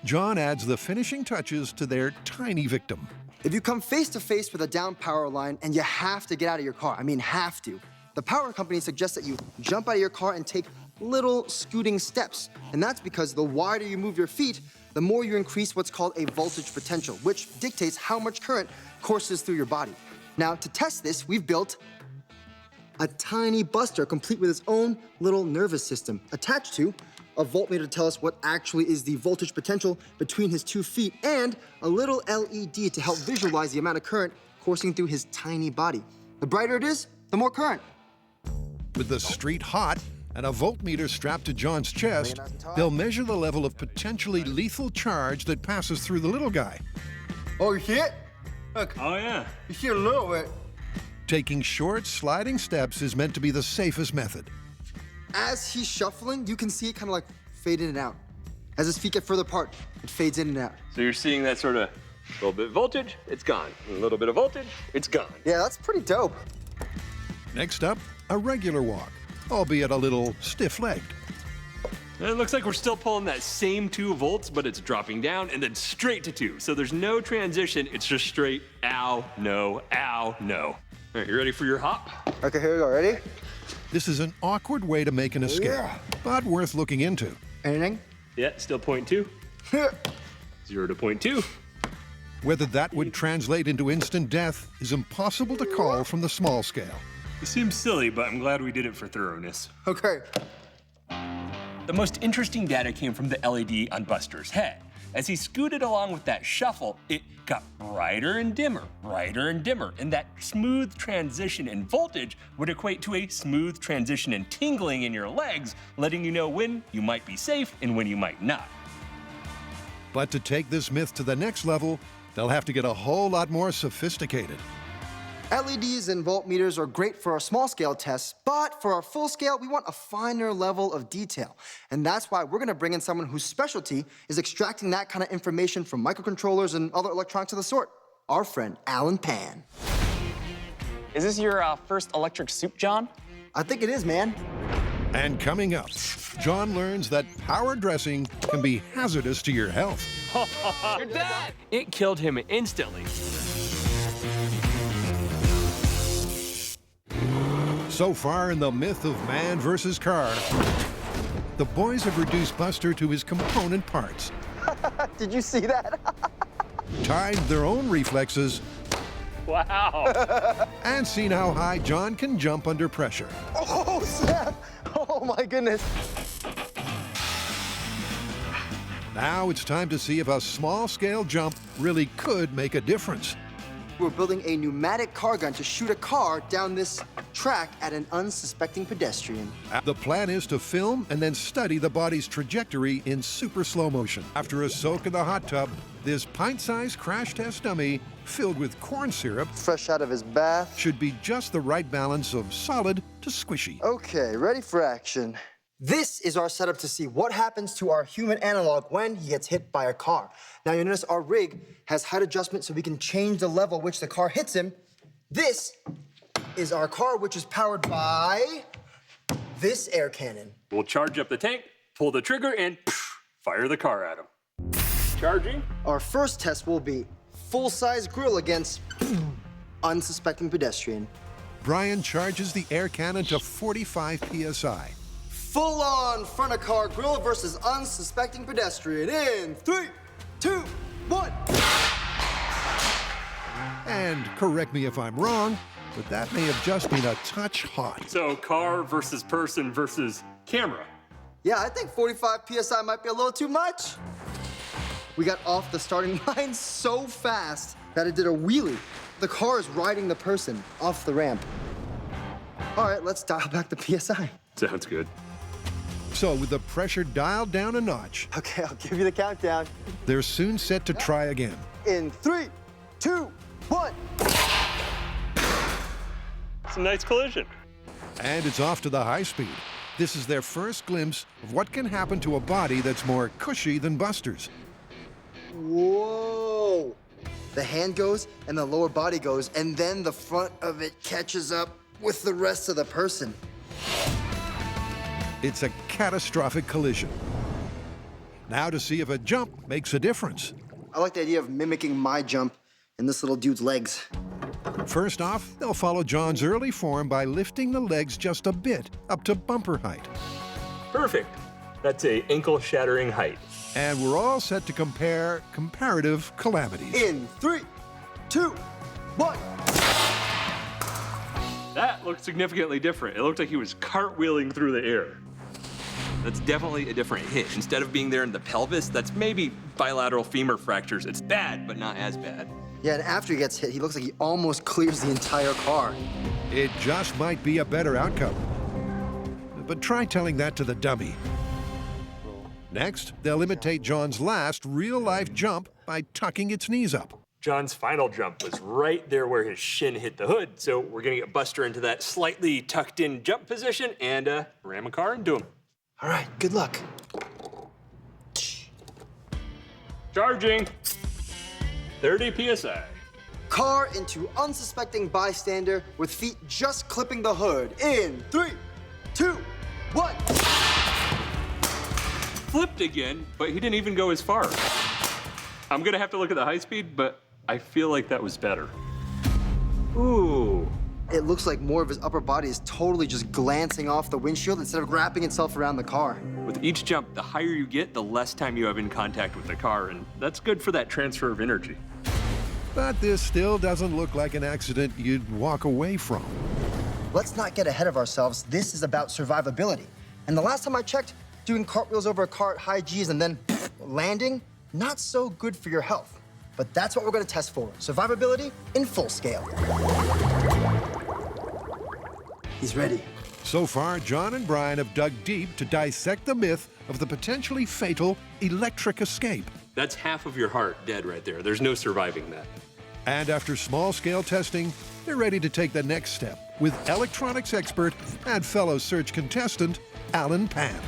John adds the finishing touches to their tiny victim. If you come face to face with a down power line and you have to get out of your car, I mean have to, the power company suggests that you jump out of your car and take little scooting steps. And that's because the wider you move your feet, the more you increase what's called a voltage potential, which dictates how much current courses through your body. Now, to test this, we've built a tiny buster complete with its own little nervous system attached to a voltmeter to tell us what actually is the voltage potential between his 2 feet and a little LED to help visualize the amount of current coursing through his tiny body. The brighter it is, the more current. With the street hot and a voltmeter strapped to John's chest, they'll measure the level of potentially lethal charge that passes through the little guy. Oh, you see it? Look. Oh, yeah. You see a little bit. Taking short, sliding steps is meant to be the safest method. As he's shuffling, you can see it kind of like fade in and out. As his feet get further apart, it fades in and out. So you're seeing that sort of little bit of voltage, it's gone. A little bit of voltage, it's gone. Yeah, that's pretty dope. Next up, a regular walk, albeit a little stiff-legged. It looks like we're still pulling that same 2 volts, but it's dropping down and then straight to 2. So there's no transition, it's just straight, ow, no, ow, no. All right, you ready for your hop? Okay, here we go, ready? This is an awkward way to make an escape, but worth looking into. Anything? Yeah, still 0.2. 0 to 0.2. Whether that would translate into instant death is impossible to call from the small scale. It seems silly, but I'm glad we did it for thoroughness. Okay. The most interesting data came from the LED on Buster's head. As he scooted along with that shuffle, it got brighter and dimmer, and that smooth transition in voltage would equate to a smooth transition in tingling in your legs, letting you know when you might be safe and when you might not. But to take this myth to the next level, they'll have to get a whole lot more sophisticated. LEDs and voltmeters are great for our small-scale tests, but for our full-scale, we want a finer level of detail. And that's why we're gonna bring in someone whose specialty is extracting that kind of information from microcontrollers and other electronics of the sort. Our friend, Alan Pan. Is this your first electric soup, John? I think it is, man. And coming up, John learns that power dressing can be hazardous to your health. You're dead! It killed him instantly. So far in the myth of man versus car, the boys have reduced Buster to his component parts. Did you see that? Timed their own reflexes. Wow. And seen how high John can jump under pressure. Oh, snap! Oh, my goodness. Now it's time to see if a small-scale jump really could make a difference. We're building a pneumatic car gun to shoot a car down this track at an unsuspecting pedestrian. The plan is to film and then study the body's trajectory in super slow motion. After a soak in the hot tub, this pint-sized crash test dummy filled with corn syrup, fresh out of his bath, should be just the right balance of solid to squishy. Okay, ready for action. This is our setup to see what happens to our human analog when he gets hit by a car. Now you notice our rig has height adjustment so we can change the level at which the car hits him. This is our car, which is powered by this air cannon. We'll charge up the tank, pull the trigger, and fire the car at him. Charging. Our first test will be full-size grill against unsuspecting pedestrian. Brian charges the air cannon to 45 PSI. Full-on front-of-car grill versus unsuspecting pedestrian in 3, 2, 1. And correct me if I'm wrong, but that may have just been a touch hot. So car versus person versus camera. Yeah, I think 45 PSI might be a little too much. We got off the starting line so fast that it did a wheelie. The car is riding the person off the ramp. All right, let's dial back the PSI. Sounds good. So with the pressure dialed down a notch, okay, I'll give you the countdown. They're soon set to try again. In 3, 2, 1. It's a nice collision. And it's off to the high speed. This is their first glimpse of what can happen to a body that's more cushy than Buster's. Whoa! The hand goes and the lower body goes, and then the front of it catches up with the rest of the person. It's a catastrophic collision. Now to see if a jump makes a difference. I like the idea of mimicking my jump in this little dude's legs. First off, they'll follow John's early form by lifting the legs just a bit, up to bumper height. Perfect. That's a ankle-shattering height. And we're all set to compare comparative calamities. In 3, 2, 1. That looked significantly different. It looked like he was cartwheeling through the air. That's definitely a different hit. Instead of being there in the pelvis, that's maybe bilateral femur fractures. It's bad, but not as bad. Yeah, and after he gets hit, he looks like he almost clears the entire car. It just might be a better outcome. But try telling that to the dummy. Next, they'll imitate John's last real-life jump by tucking its knees up. John's final jump was right there where his shin hit the hood, so we're gonna get Buster into that slightly tucked-in jump position and ram a car into him. All right, good luck. Charging. 30 PSI. Car into unsuspecting bystander with feet just clipping the hood. In 3, 2, 1. Flipped again, but he didn't even go as far. I'm gonna have to look at the high speed, but I feel like that was better. Ooh. It looks like more of his upper body is totally just glancing off the windshield instead of wrapping itself around the car. With each jump, the higher you get, the less time you have in contact with the car, and that's good for that transfer of energy. But this still doesn't look like an accident you'd walk away from. Let's not get ahead of ourselves. This is about survivability. And the last time I checked, doing cartwheels over a car at high G's and then landing, not so good for your health. But that's what we're gonna test for, survivability in full scale. He's ready. So far, John and Brian have dug deep to dissect the myth of the potentially fatal electric escape. That's half of your heart dead right there. There's no surviving that. And after small-scale testing, they're ready to take the next step with electronics expert and fellow search contestant, Alan Pan.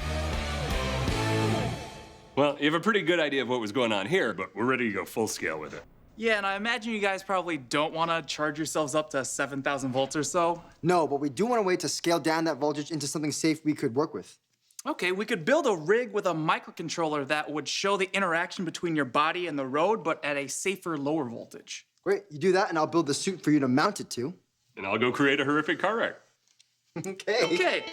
Well, you have a pretty good idea of what was going on here, but we're ready to go full scale with it. Yeah, and I imagine you guys probably don't want to charge yourselves up to 7,000 volts or so. No, but we do want a way to scale down that voltage into something safe we could work with. Okay, we could build a rig with a microcontroller that would show the interaction between your body and the road, but at a safer, lower voltage. Great, you do that and I'll build the suit for you to mount it to. And I'll go create a horrific car wreck. Okay.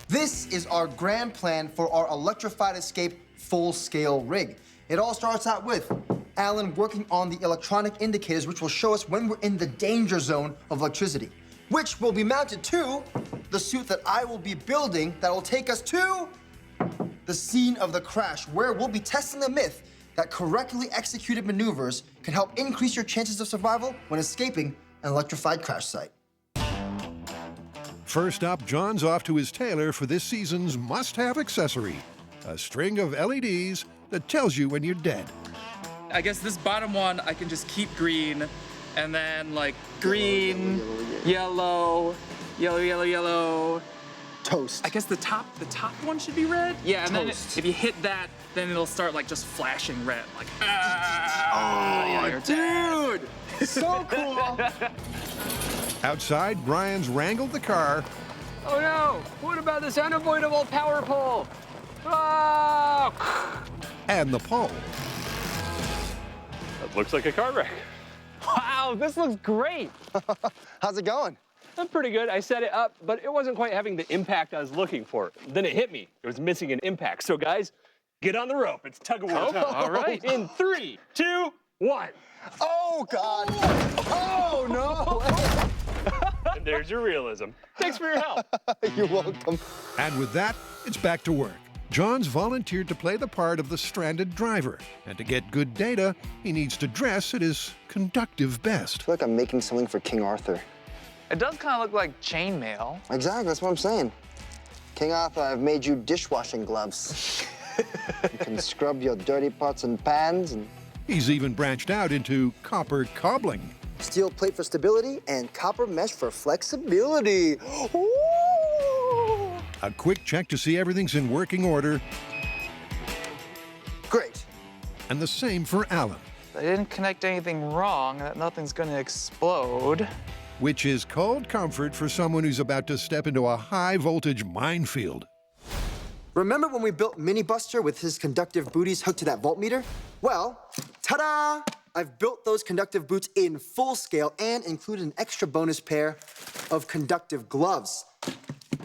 This is our grand plan for our electrified escape full-scale rig. It all starts out with Alan working on the electronic indicators which will show us when we're in the danger zone of electricity, which will be mounted to the suit that I will be building that will take us to the scene of the crash, where we'll be testing the myth that correctly executed maneuvers can help increase your chances of survival when escaping an electrified crash site. First up, John's off to his tailor for this season's must-have accessory, a string of LEDs that tells you when you're dead. I guess this bottom one, I can just keep green, and then like green, yellow, yellow. Toast. I guess the top one should be red? Yeah, and Toast. then if you hit that, then it'll start like just flashing red, like Dude! So cool! Outside, Brian's wrangled the car. Oh no! What about this unavoidable power pole? Oh! And the pole. That looks like a car wreck. Wow, this looks great. How's it going? I'm pretty good. I set it up, but it wasn't quite having the impact I was looking for. Then it hit me. It was missing an impact. So guys, get on the rope. It's tug of war time. All right. In 3, 2, 1. Oh, God. Oh, no. And there's your realism. Thanks for your help. You're welcome. And with that, it's back to work. John's volunteered to play the part of the stranded driver. And to get good data, he needs to dress at his conductive best. I feel like I'm making something for King Arthur. It does kind of look like chainmail. Exactly, that's what I'm saying. King Arthur, I've made you dishwashing gloves. You can scrub your dirty pots and pans. And He's even branched out into copper cobbling. steel plate for stability and copper mesh for flexibility. Ooh. A quick check to see everything's in working order. Great. And the same for Alan. I didn't connect anything wrong, that nothing's gonna explode. Which is cold comfort for someone who's about to step into a high-voltage minefield. Remember when we built MythBusters with his conductive booties hooked to that voltmeter? Well, ta-da! I've built those conductive boots in full scale and included an extra bonus pair of conductive gloves.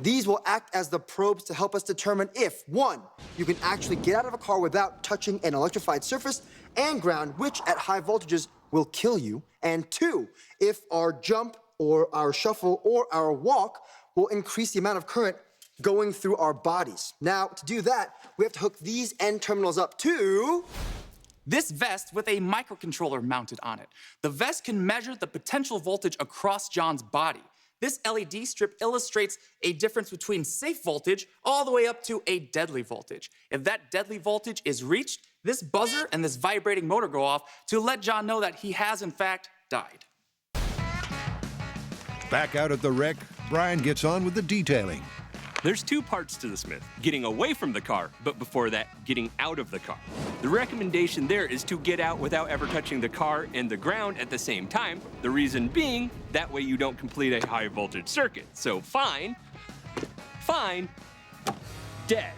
These will act as the probes to help us determine if, 1, you can actually get out of a car without touching an electrified surface and ground, which at high voltages will kill you, and 2, if our jump or our shuffle or our walk will increase the amount of current going through our bodies. Now, to do that, we have to hook these end terminals up to this vest with a microcontroller mounted on it. The vest can measure the potential voltage across John's body. This LED strip illustrates a difference between safe voltage all the way up to a deadly voltage. If that deadly voltage is reached, this buzzer and this vibrating motor go off to let John know that he has, in fact, died. Back out at the wreck, Brian gets on with the detailing. There's 2 parts to this myth: getting away from the car, but before that, getting out of the car. The recommendation there is to get out without ever touching the car and the ground at the same time. The reason being, that way you don't complete a high voltage circuit. So fine, dead.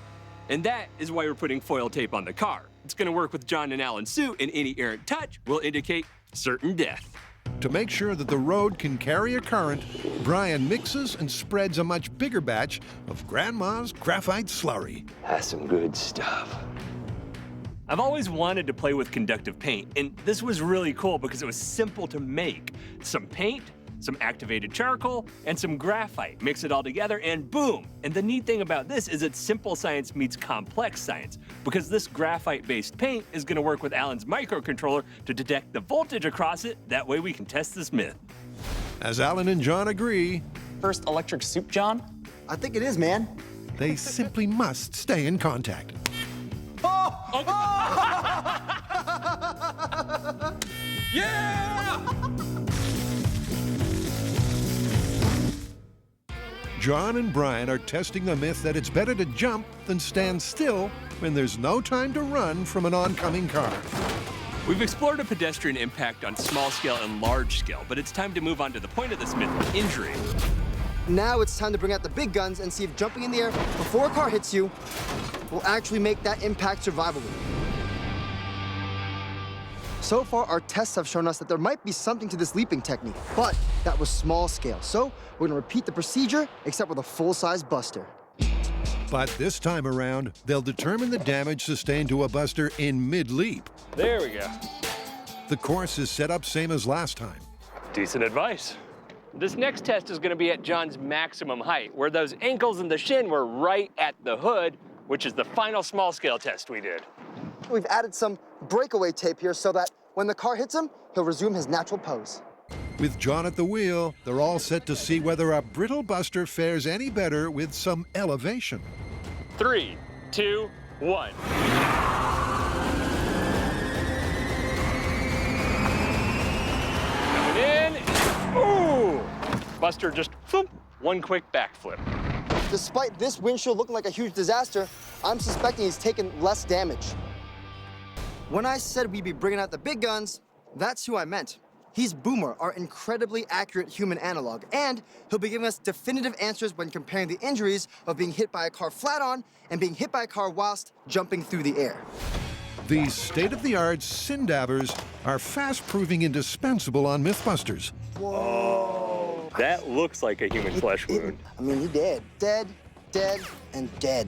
And that is why we're putting foil tape on the car. It's gonna work with John and Alan's suit, and any errant touch will indicate certain death. To make sure that the road can carry a current, Brian mixes and spreads a much bigger batch of Grandma's graphite slurry. That's some good stuff. I've always wanted to play with conductive paint, and this was really cool because it was simple to make. Some paint, some activated charcoal, and some graphite. Mix it all together and boom! And the neat thing about this is it's simple science meets complex science, because this graphite-based paint is gonna work with Alan's microcontroller to detect the voltage across it. That way we can test this myth. As Alan and John agree, First electric soup, John? I think it is, man. they simply must stay in contact. Yeah! John and Brian are testing the myth that it's better to jump than stand still when there's no time to run from an oncoming car. We've explored a pedestrian impact on small scale and large scale, but it's time to move on to the point of this myth, injury. Now it's time to bring out the big guns and see if jumping in the air before a car hits you will actually make that impact survivable. So far, our tests have shown us that there might be something to this leaping technique, but that was small scale. So we're gonna repeat the procedure, except with a full-size buster. But this time around, they'll determine the damage sustained to a buster in mid-leap. There we go. The course is set up same as last time. Decent advice. This next test is going to be at John's maximum height, where those ankles and the shin were right at the hood, which is the final small scale test we did. We've added some breakaway tape here so that when the car hits him, he'll resume his natural pose. With John at the wheel, they're all set to see whether a brittle buster fares any better with some elevation. 3, 2, 1. Coming in. Ooh! Buster just, thump, one quick backflip. Despite this windshield looking like a huge disaster, I'm suspecting he's taken less damage. When I said we'd be bringing out the big guns, that's who I meant. He's Boomer, our incredibly accurate human analog, and he'll be giving us definitive answers when comparing the injuries of being hit by a car flat on and being hit by a car whilst jumping through the air. These state-of-the-art sin dabbers are fast proving indispensable on MythBusters. Whoa. That looks like a human flesh wound. I mean, he dead. Dead, dead, and dead.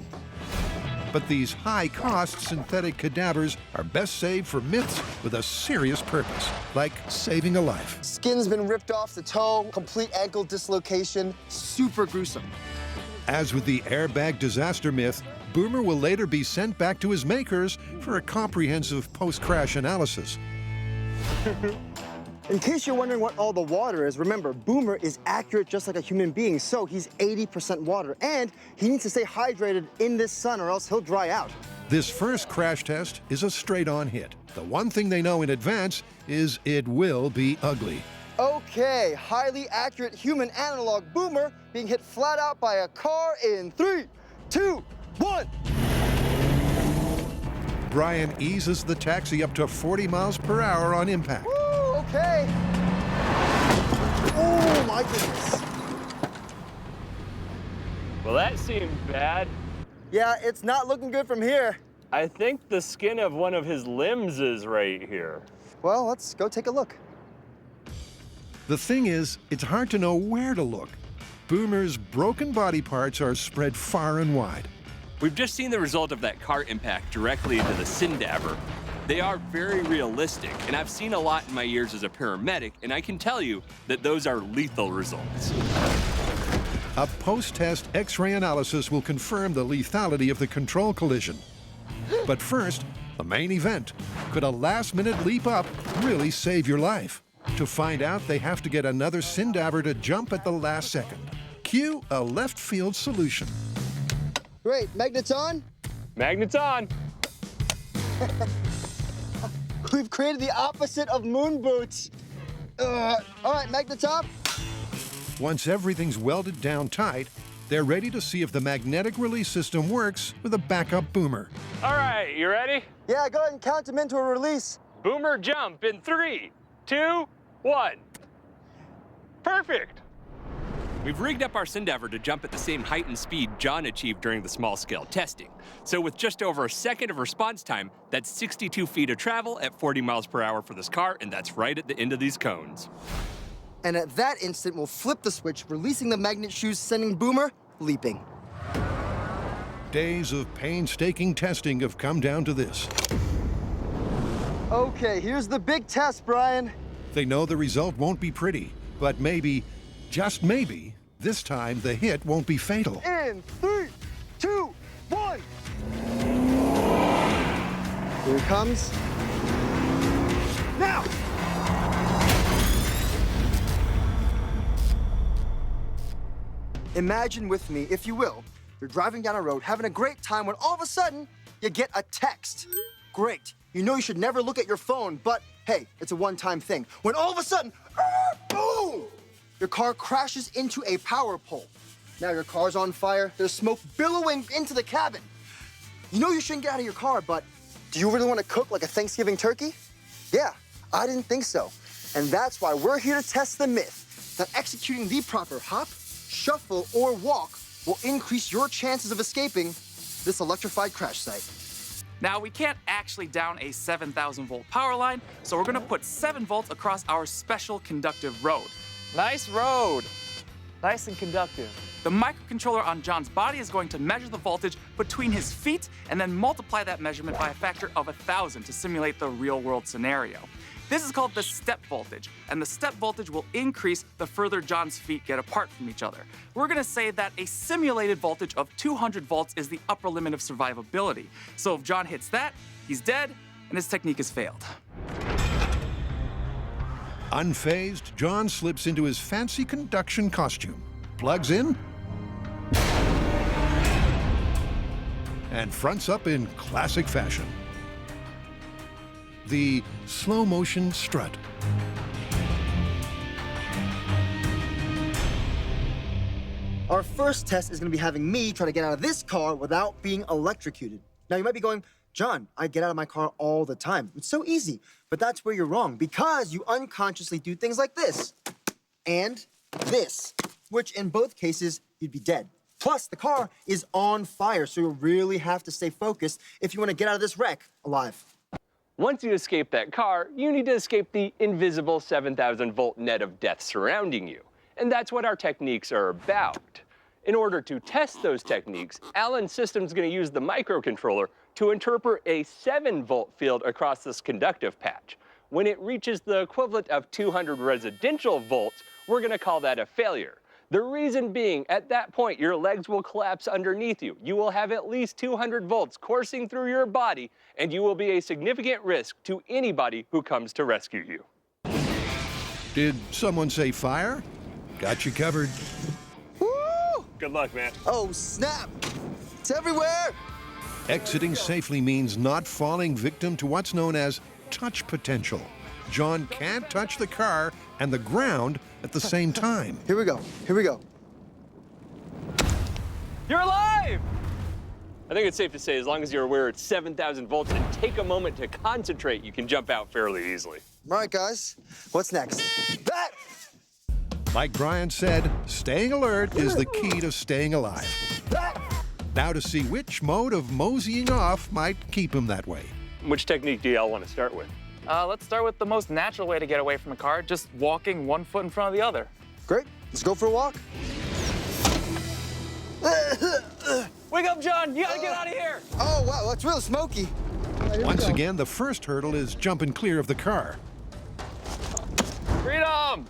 But these high-cost synthetic cadavers are best saved for myths with a serious purpose, like saving a life. Skin's been ripped off the toe, complete ankle dislocation, super gruesome. As with the airbag disaster myth, Boomer will later be sent back to his makers for a comprehensive post-crash analysis. In case you're wondering what all the water is, remember, Boomer is accurate just like a human being, so he's 80% water, and he needs to stay hydrated in this sun or else he'll dry out. This first crash test is a straight-on hit. The one thing they know in advance is it will be ugly. Okay, highly accurate human analog Boomer being hit flat out by a car in 3, 2, 1. Brian eases the taxi up to 40 miles per hour on impact. Woo, okay. Oh my goodness. Well, that seemed bad. Yeah, it's not looking good from here. I think the skin of one of his limbs is right here. Well, let's go take a look. The thing is, it's hard to know where to look. Boomer's broken body parts are spread far and wide. We've just seen the result of that car impact directly into the sin dabber. They are very realistic, and I've seen a lot in my years as a paramedic, and I can tell you that those are lethal results. A post-test X-ray analysis will confirm the lethality of the control collision. But first, the main event. Could a last-minute leap up really save your life? To find out, they have to get another sin dabber to jump at the last second. Cue a left field solution. Great, magnets on? Magnets on. We've created the opposite of moon boots. All right, magnets up. Once everything's welded down tight, they're ready to see if the magnetic release system works with a backup Boomer. All right, you ready? Yeah, go ahead and count them into a release. Boomer jump in 3, 2, 1. Perfect. We've rigged up our Sendeavor to jump at the same height and speed John achieved during the small-scale testing. So with just over a second of response time, that's 62 feet of travel at 40 miles per hour for this car, and that's right at the end of these cones. And at that instant, we'll flip the switch, releasing the magnet shoes, sending Boomer leaping. Days of painstaking testing have come down to this. Okay, here's the big test, Brian. They know the result won't be pretty, but maybe, just maybe, this time the hit won't be fatal. In 3, 2, 1. Here it comes. Now! Imagine with me, if you will, you're driving down a road, having a great time, when all of a sudden, you get a text. Great. You know you should never look at your phone, but hey, it's a one-time thing. When all of a sudden, boom! Your car crashes into a power pole. Now your car's on fire, there's smoke billowing into the cabin. You know you shouldn't get out of your car, but do you really want to cook like a Thanksgiving turkey? Yeah, I didn't think so. And that's why we're here to test the myth that executing the proper hop, shuffle, or walk will increase your chances of escaping this electrified crash site. Now, we can't actually down a 7,000 volt power line, so we're gonna put 7 volts across our special conductive road. Nice road. Nice and conductive. The microcontroller on John's body is going to measure the voltage between his feet and then multiply that measurement by a factor of 1,000 to simulate the real-world scenario. This is called the step voltage, and the step voltage will increase the further John's feet get apart from each other. We're gonna say that a simulated voltage of 200 volts is the upper limit of survivability. So if John hits that, he's dead, and his technique has failed. Unfazed, John slips into his fancy conduction costume, plugs in, and fronts up in classic fashion. The slow-motion strut. Our first test is going to be having me try to get out of this car without being electrocuted. Now, you might be going, John, I get out of my car all the time. It's so easy. But that's where you're wrong, because you unconsciously do things like this and this, which in both cases, you'd be dead. Plus, the car is on fire, so you really have to stay focused if you want to get out of this wreck alive. Once you escape that car, you need to escape the invisible 7,000 volt net of death surrounding you. And that's what our techniques are about. In order to test those techniques, Alan's system's gonna use the microcontroller to interpret a 7 volt field across this conductive patch. When it reaches the equivalent of 200 residential volts, we're gonna call that a failure. The reason being, at that point, your legs will collapse underneath you. You will have at least 200 volts coursing through your body, and you will be a significant risk to anybody who comes to rescue you. Did someone say fire? Got you covered. Woo! Good luck, man. Oh, snap! It's everywhere! Exiting safely means not falling victim to what's known as touch potential. John can't touch the car and the ground at the same time. Here we go. Here we go. You're alive! I think it's safe to say, as long as you're aware it's 7,000 volts and take a moment to concentrate, you can jump out fairly easily. All right, guys. What's next? That! Like Brian said, staying alert is the key to staying alive. Now to see which mode of moseying off might keep him that way. Which technique do y'all want to start with? Let's start with the most natural way to get away from a car, just walking one foot in front of the other. Great. Let's go for a walk. Wake up, John! You gotta get out of here! Oh, wow, that's real smoky. Once again, the first hurdle is jumping clear of the car. Freedom!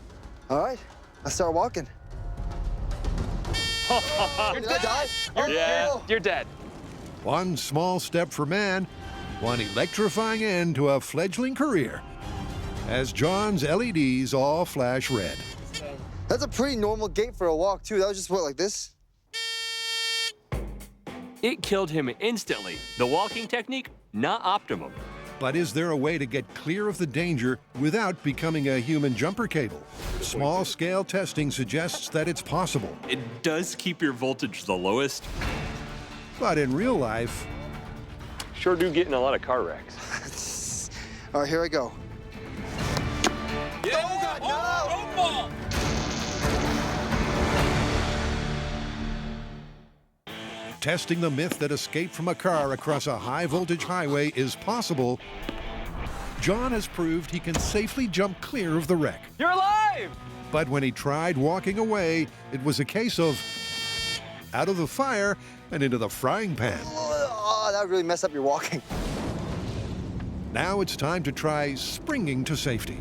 All right, let's start walking. You're dead. You're dead. One small step for man, one electrifying end to a fledgling career, as John's LEDs all flash red. That's a pretty normal gait for a walk, too. That was just, what, like this? It killed him instantly. The walking technique, not optimum. But is there a way to get clear of the danger without becoming a human jumper cable? Small-scale testing suggests that it's possible. It does keep your voltage the lowest. But in real life... Sure do get in a lot of car wrecks. All right, here I go. Yeah. Oh, God, no! testing the myth that escape from a car across a high-voltage highway is possible, John has proved he can safely jump clear of the wreck. You're alive! But when he tried walking away, it was a case of out of the fire and into the frying pan. Oh, that really messed up your walking. Now it's time to try springing to safety.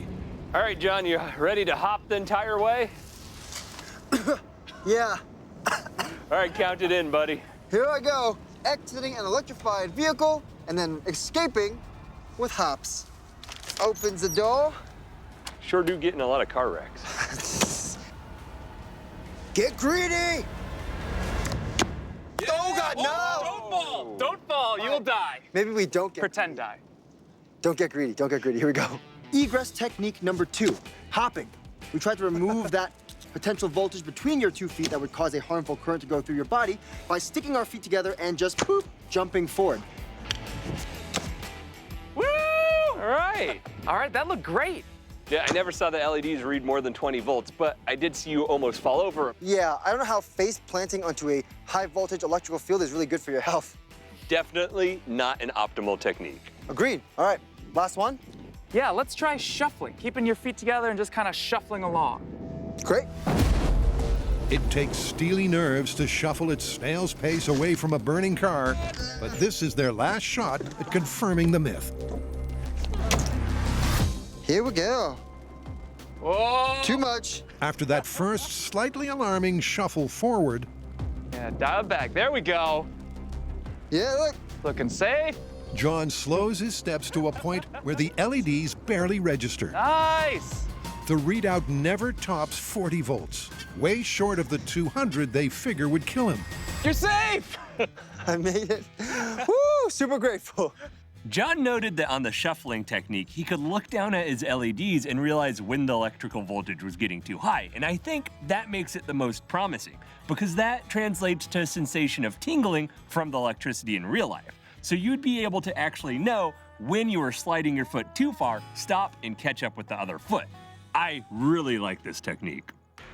All right, John, you ready to hop the entire way? Yeah. All right, count it in, buddy. Here I go, exiting an electrified vehicle and then escaping with hops. Opens the door. Sure do get in a lot of car wrecks. Get greedy! Oh, God, no! Don't fall! Don't fall, you'll die. Maybe we don't get Pretend die. Don't get greedy, don't get greedy. Here we go. Egress technique number 2, hopping. We try to remove that potential voltage between your 2 feet that would cause a harmful current to go through your body by sticking our feet together and just poof, jumping forward. Woo! All right. All right, that looked great. Yeah, I never saw the LEDs read more than 20 volts, but I did see you almost fall over. Yeah, I don't know how face planting onto a high voltage electrical field is really good for your health. Definitely not an optimal technique. Agreed. All right, last one. Yeah, let's try shuffling, keeping your feet together and just kind of shuffling along. Great. It takes steely nerves to shuffle at snail's pace away from a burning car, but this is their last shot at confirming the myth. Here we go. Whoa! Too much. After that first slightly alarming shuffle forward, Yeah, dial it back. There we go. Yeah, look. Looking safe. John slows his steps to a point where the LEDs barely register. Nice. The readout never tops 40 volts, way short of the 200 they figure would kill him. You're safe! I made it. Woo, super grateful. John noted that on the shuffling technique, he could look down at his LEDs and realize when the electrical voltage was getting too high. And I think that makes it the most promising, because that translates to a sensation of tingling from the electricity in real life. So you'd be able to actually know when you were sliding your foot too far, stop and catch up with the other foot. I really like this technique.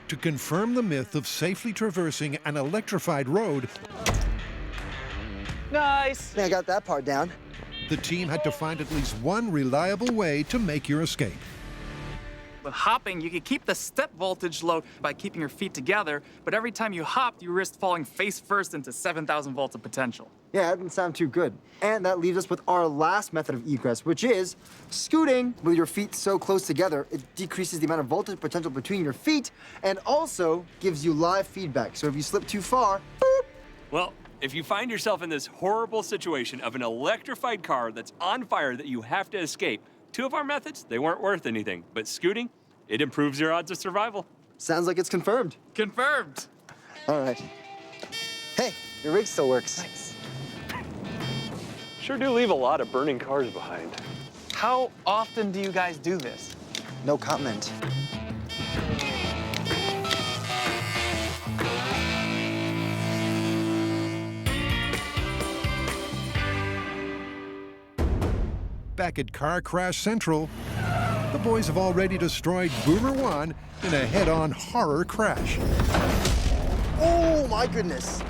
To confirm the myth of safely traversing an electrified road, Nice. Yeah, I got that part down. the team had to find at least one reliable way to make your escape. With hopping, you can keep the step voltage low by keeping your feet together, but every time you hopped, you risked falling face first into 7,000 volts of potential. Yeah, that didn't sound too good. And that leaves us with our last method of egress, which is scooting. With your feet so close together, it decreases the amount of voltage potential between your feet and also gives you live feedback. So if you slip too far, boop. Well, if you find yourself in this horrible situation of an electrified car that's on fire that you have to escape, two of our methods, they weren't worth anything, but scooting, it improves your odds of survival. Sounds like it's confirmed. Confirmed. All right. Hey, your rig still works. Nice. Sure do leave a lot of burning cars behind. How often do you guys do this? No comment. Back at Car Crash Central, the boys have already destroyed Boomer 1 in a head-on horror crash. Oh my goodness.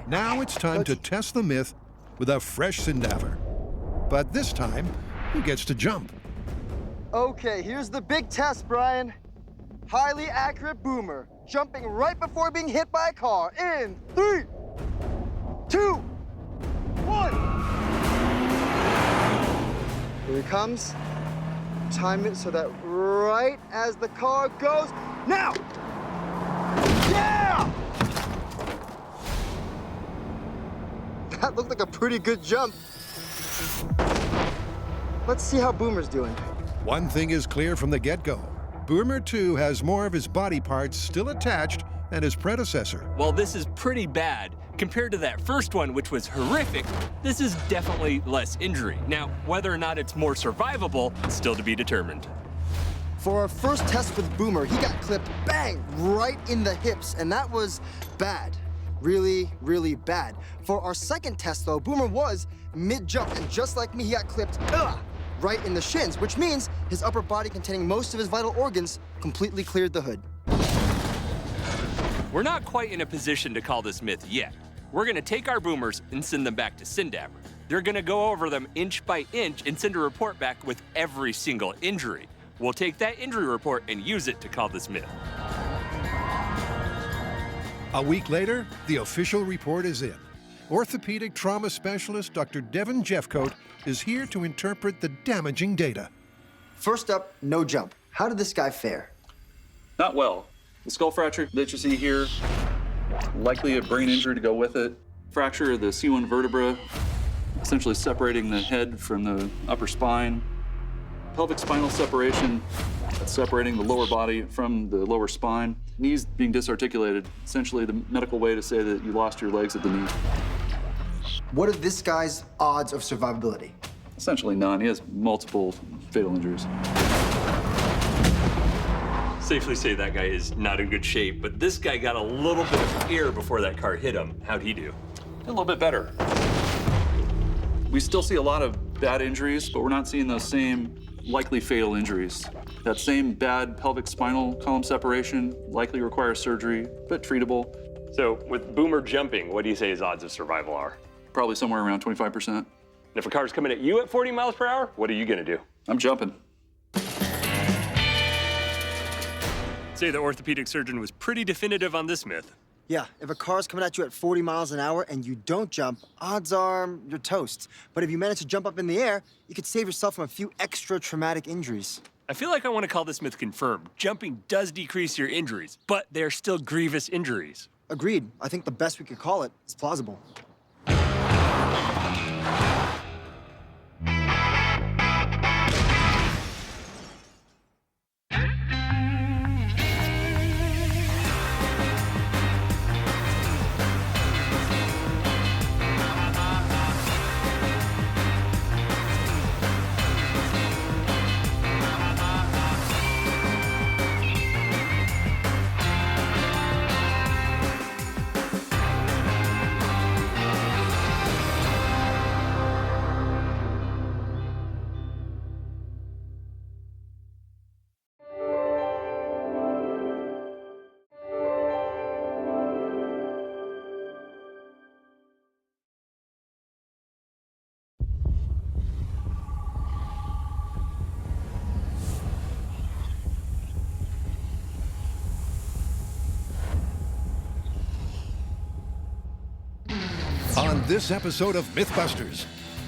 Now it's time to test the myth with a fresh Sindaver. But this time, who gets to jump? Okay, here's the big test, Brian. Highly accurate boomer, jumping right before being hit by a car in 3, 2, 1. Here he comes. Time it so that right as the car goes, now! Yeah! That looked like a pretty good jump. Let's see how Boomer's doing. One thing is clear from the get-go. Boomer 2 has more of his body parts still attached than his predecessor. While this is pretty bad, compared to that first one, which was horrific, this is definitely less injury. Now, whether or not it's more survivable, is still to be determined. For our first test with Boomer, he got clipped, bang, right in the hips, and that was bad. Really, really bad. For our second test, though, Boomer was mid-jump, and just like me, he got clipped, right in the shins, which means his upper body containing most of his vital organs completely cleared the hood. We're not quite in a position to call this myth yet. We're gonna take our boomers and send them back to Sindapper. They're gonna go over them inch by inch and send a report back with every single injury. We'll take that injury report and use it to call this myth. A week later, the official report is in. Orthopedic trauma specialist Dr. Devin Jeffcoat is here to interpret the damaging data. First up, no jump. How did this guy fare? Not well. The skull fracture that you see here, likely a brain injury to go with it. Fracture of the C1 vertebra, essentially separating the head from the upper spine. Pelvic spinal separation, that's separating the lower body from the lower spine. Knees being disarticulated, essentially the medical way to say that you lost your legs at the knee. What are this guy's odds of survivability? Essentially none. He has multiple fatal injuries. Safely say that guy is not in good shape, but this guy got a little bit of air before that car hit him. How'd he do? A little bit better. We still see a lot of bad injuries, but we're not seeing those same likely fatal injuries. That same bad pelvic spinal column separation likely requires surgery, but treatable. So with boomer jumping, what do you say his odds of survival are? Probably somewhere around 25%. And if a car's coming at you at 40 miles per hour, what are you gonna do? I'm jumping. Say the orthopedic surgeon was pretty definitive on this myth. Yeah, if a car's coming at you at 40 miles an hour and you don't jump, odds are you're toast. But if you manage to jump up in the air, you could save yourself from a few extra traumatic injuries. I feel like I want to call this myth confirmed. Jumping does decrease your injuries, but they're still grievous injuries. Agreed. I think the best we could call it is plausible. On this episode of MythBusters,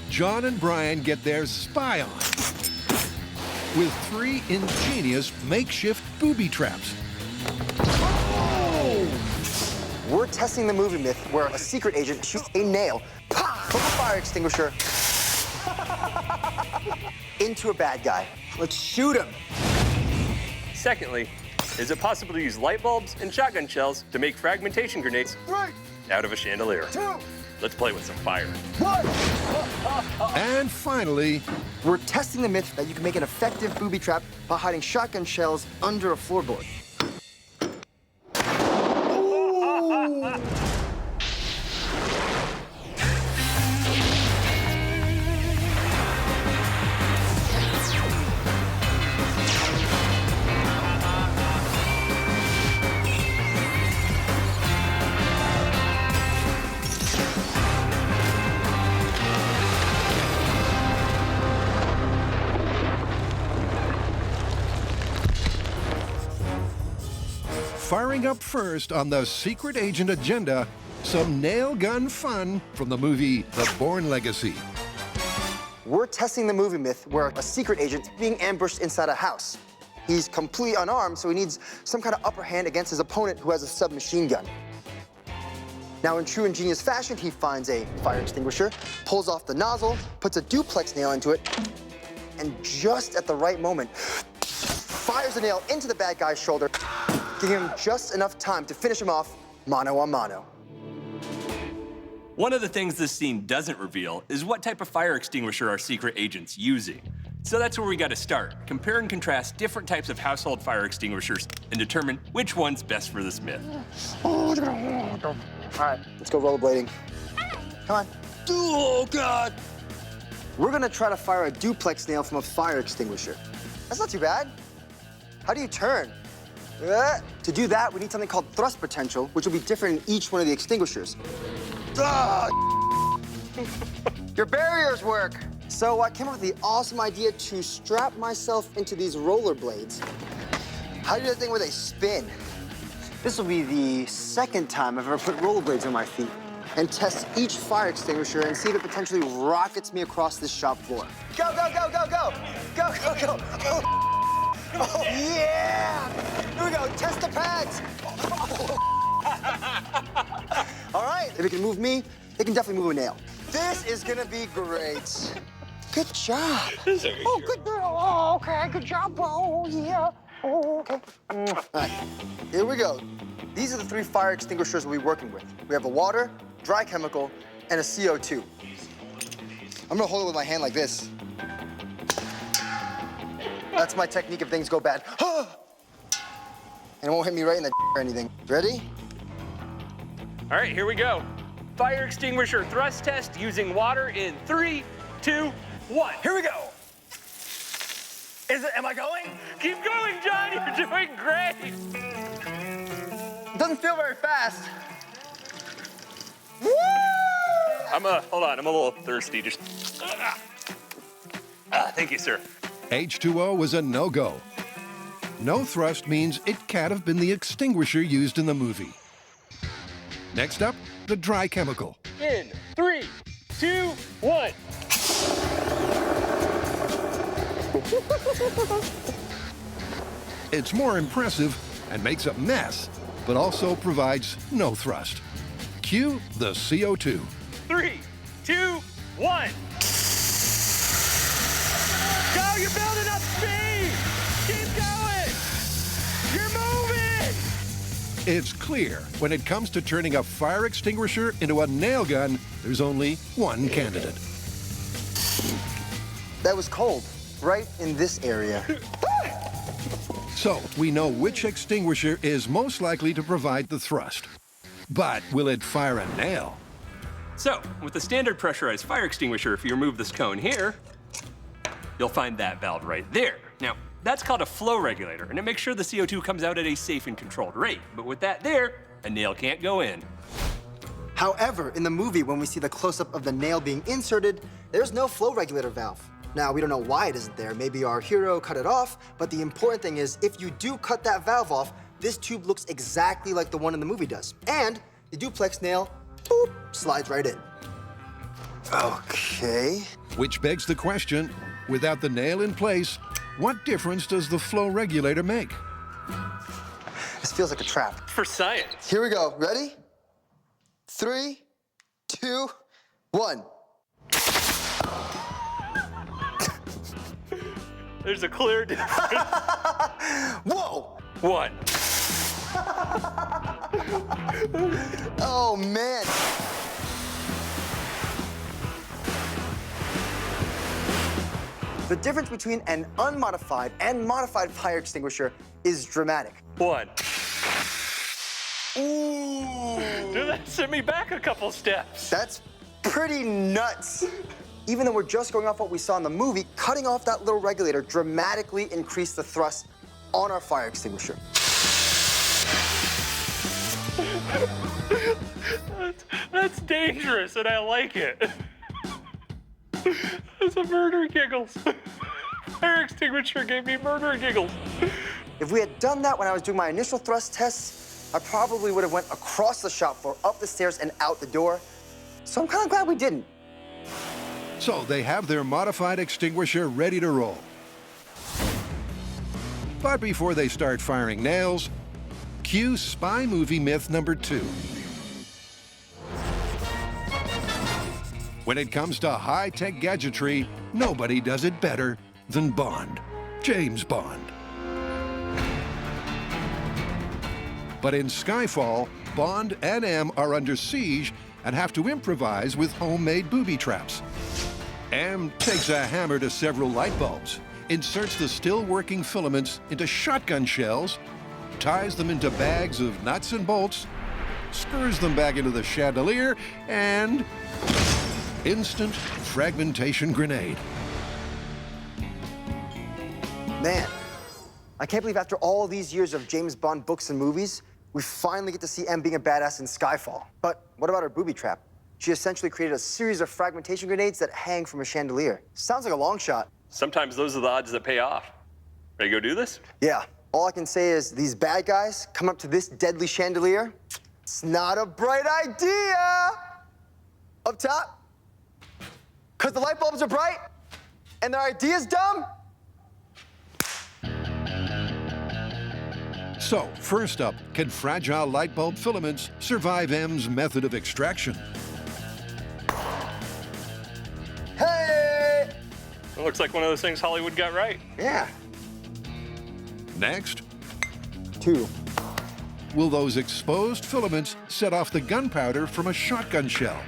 John and Brian get their spy on with 3 ingenious makeshift booby traps. We're testing the movie myth where a secret agent shoots a nail from a fire extinguisher into a bad guy. Let's shoot him. Secondly, is it possible to use light bulbs and shotgun shells to make fragmentation grenades out of a chandelier? 2. Let's play with some fire. 1. And finally, we're testing the myth that you can make an effective booby trap by hiding shotgun shells under a floorboard. Firing up first on the secret agent agenda, some nail gun fun from the movie The Bourne Legacy. We're testing the movie myth where a secret agent is being ambushed inside a house. He's completely unarmed, so he needs some kind of upper hand against his opponent who has a submachine gun. Now, in true ingenious fashion, he finds a fire extinguisher, pulls off the nozzle, puts a duplex nail into it, and just at the right moment, fires the nail into the bad guy's shoulder, giving him just enough time to finish him off mano a mano. One of the things this scene doesn't reveal is what type of fire extinguisher our secret agent's using. So that's where we gotta start. Compare and contrast different types of household fire extinguishers and determine which one's best for this myth. All right, let's go rollerblading. Come on. Oh, God! We're gonna try to fire a duplex nail from a fire extinguisher. That's not too bad. How do you turn? To do that, we need something called thrust potential, which will be different in each one of the extinguishers. Your barriers work. So I came up with the awesome idea to strap myself into these rollerblades. How do you do that thing where they spin? This will be the second time I've ever put rollerblades on my feet and test each fire extinguisher and see if it potentially rockets me across this shop floor. Go, go, go, go, go! Go, go, go! Oh, yeah! Here we go, test the pads! All right, if it can move me, it can definitely move a nail. This is gonna be great. Good job. Oh, good girl. Oh, okay, good job, bro. Oh, yeah. Oh, okay. All right, here we go. These are the 3 fire extinguishers we'll be working with. We have a water, dry chemical, and a CO2. I'm gonna hold it with my hand like this. That's my technique if things go bad. And it won't hit me right in the or anything. Ready? All right, here we go. Fire extinguisher thrust test using water in 3, 2, 1. Here we go. Am I going? Keep going, John. You're doing great. It doesn't feel very fast. Woo! Hold on. I'm a little thirsty. Just. Thank you, sir. H2O was a no-go. No thrust means it can't have been the extinguisher used in the movie. Next up, the dry chemical. In 3, 2, 1. It's more impressive and makes a mess, but also provides no thrust. Cue the CO2. 3, 2, 1. Go, you're building up speed! Keep going! You're moving! It's clear when it comes to turning a fire extinguisher into a nail gun, there's only one candidate. That was cold, right in this area. So we know which extinguisher is most likely to provide the thrust. But will it fire a nail? So, with the standard pressurized fire extinguisher, if you remove this cone here, you'll find that valve right there. Now, that's called a flow regulator, and it makes sure the CO2 comes out at a safe and controlled rate. But with that there, a nail can't go in. However, in the movie, when we see the close-up of the nail being inserted, there's no flow regulator valve. Now, we don't know why it isn't there. Maybe our hero cut it off, but the important thing is, if you do cut that valve off, this tube looks exactly like the one in the movie does. And the duplex nail, boop, slides right in. Okay. Which begs the question, without the nail in place, what difference does the flow regulator make? This feels like a trap. For science. Here we go. Ready? 3, 2, 1. There's a clear difference. Whoa! 1. Oh, man. The difference between an unmodified and modified fire extinguisher is dramatic. 1. Ooh. Dude, that sent me back a couple steps. That's pretty nuts. Even though we're just going off what we saw in the movie, cutting off that little regulator dramatically increased the thrust on our fire extinguisher. That's dangerous, and I like it. That's a murder giggles. Fire extinguisher gave me murder giggles. If we had done that when I was doing my initial thrust tests, I probably would have went across the shop floor, up the stairs, and out the door. So I'm kind of glad we didn't. So they have their modified extinguisher ready to roll. But before they start firing nails, cue spy movie myth number 2. When it comes to high-tech gadgetry, nobody does it better than Bond, James Bond. But in Skyfall, Bond and M are under siege and have to improvise with homemade booby traps. M takes a hammer to several light bulbs, inserts the still-working filaments into shotgun shells, ties them into bags of nuts and bolts, screws them back into the chandelier, and instant fragmentation grenade. Man, I can't believe after all these years of James Bond books and movies, we finally get to see M being a badass in Skyfall. But what about her booby trap? She essentially created a series of fragmentation grenades that hang from a chandelier. Sounds like a long shot. Sometimes those are the odds that pay off. Ready to go do this? Yeah. All I can say is these bad guys come up to this deadly chandelier. It's not a bright idea. Up top, because the light bulbs are bright and their idea's dumb. So, first up, can fragile light bulb filaments survive M's method of extraction? Hey! It looks like one of those things Hollywood got right. Yeah. Next, 2. will those exposed filaments set off the gunpowder from a shotgun shell?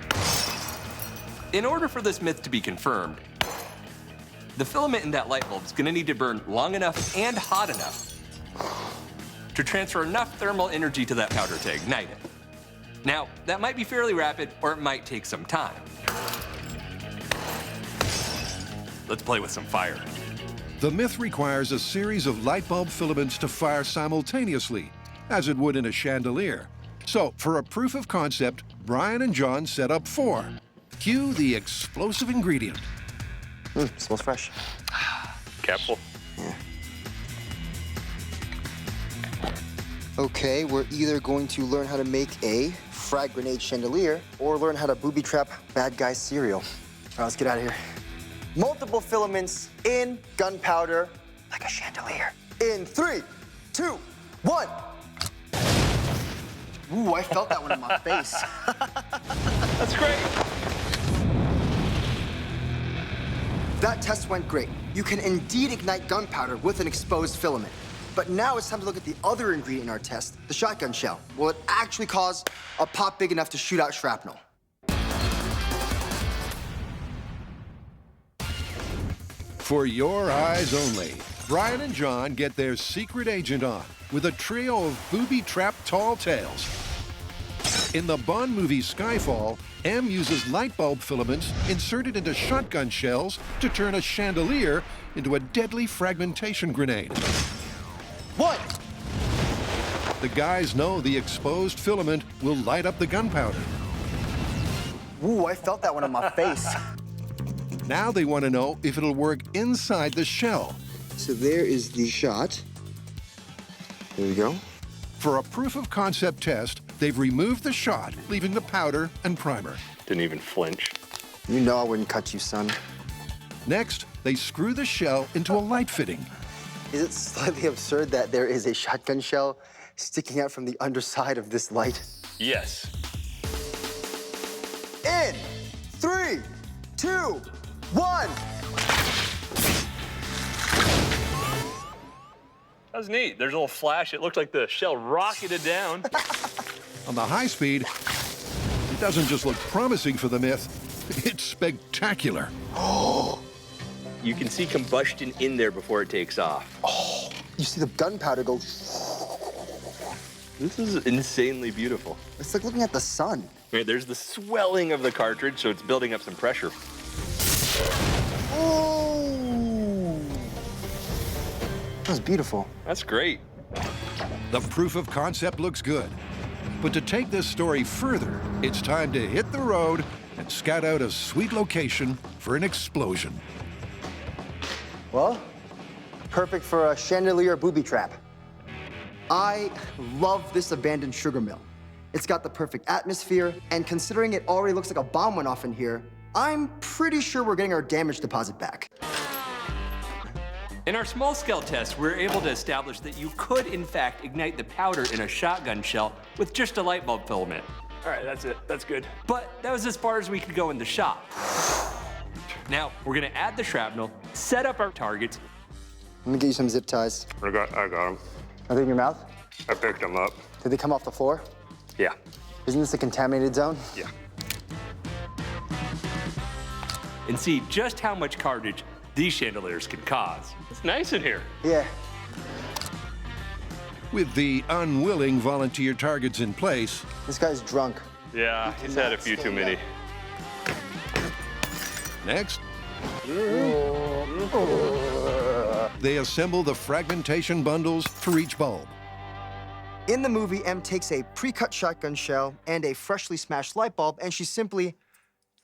In order for this myth to be confirmed, the filament in that light bulb is going to need to burn long enough and hot enough to transfer enough thermal energy to that powder to ignite it. Now, that might be fairly rapid, or it might take some time. Let's play with some fire. The myth requires a series of light bulb filaments to fire simultaneously, as it would in a chandelier. So, for a proof of concept, Brian and John set up 4. Cue the explosive ingredient. Smells fresh. Capsule. Yeah. Okay, we're either going to learn how to make a frag grenade chandelier or learn how to booby trap bad guy cereal. All right, let's get out of here. Multiple filaments in gunpowder, like a chandelier. In 3, 2, 1. Ooh, I felt that one in my face. That's great. That test went great. You can indeed ignite gunpowder with an exposed filament. But now it's time to look at the other ingredient in our test, the shotgun shell. Will it actually cause a pop big enough to shoot out shrapnel? For your eyes only, Brian and John get their secret agent on with a trio of booby-trapped tall tales. In the Bond movie Skyfall, M uses light bulb filaments inserted into shotgun shells to turn a chandelier into a deadly fragmentation grenade. What? The guys know the exposed filament will light up the gunpowder. Ooh, I felt that one on my face. Now they want to know if it'll work inside the shell. So there is the shot. There we go. For a proof of concept test, they've removed the shot, leaving the powder and primer. Didn't even flinch. You know I wouldn't cut you, son. Next, they screw the shell into a light fitting. Is it slightly absurd that there is a shotgun shell sticking out from the underside of this light? Yes. In 3, 2, 1. That was neat. There's a little flash. It looked like the shell rocketed down. On the high speed, it doesn't just look promising for the myth, it's spectacular. You can see combustion in there before it takes off. Oh, you see the gunpowder go. This is insanely beautiful. It's like looking at the sun. Right, there's the swelling of the cartridge, so it's building up some pressure. Oh! That was beautiful. That's great. The proof of concept looks good. But to take this story further, it's time to hit the road and scout out a sweet location for an explosion. Well, perfect for a chandelier booby trap. I love this abandoned sugar mill. It's got the perfect atmosphere, and considering it already looks like a bomb went off in here, I'm pretty sure we're getting our damage deposit back. In our small-scale test, we were able to establish that you could, in fact, ignite the powder in a shotgun shell with just a light bulb filament. All right, that's it. That's good. But that was as far as we could go in the shop. Now, we're gonna add the shrapnel, set up our targets. Let me get you some zip ties. I got them. Are they in your mouth? I picked them up. Did they come off the floor? Yeah. Isn't this a contaminated zone? Yeah. And see just how much carnage these chandeliers can cause. It's nice in here. Yeah. With the unwilling volunteer targets in place, this guy's drunk. Yeah, he's had a few too many. Next, They assemble the fragmentation bundles for each bulb. In the movie, Em takes a pre-cut shotgun shell and a freshly smashed light bulb, and she simply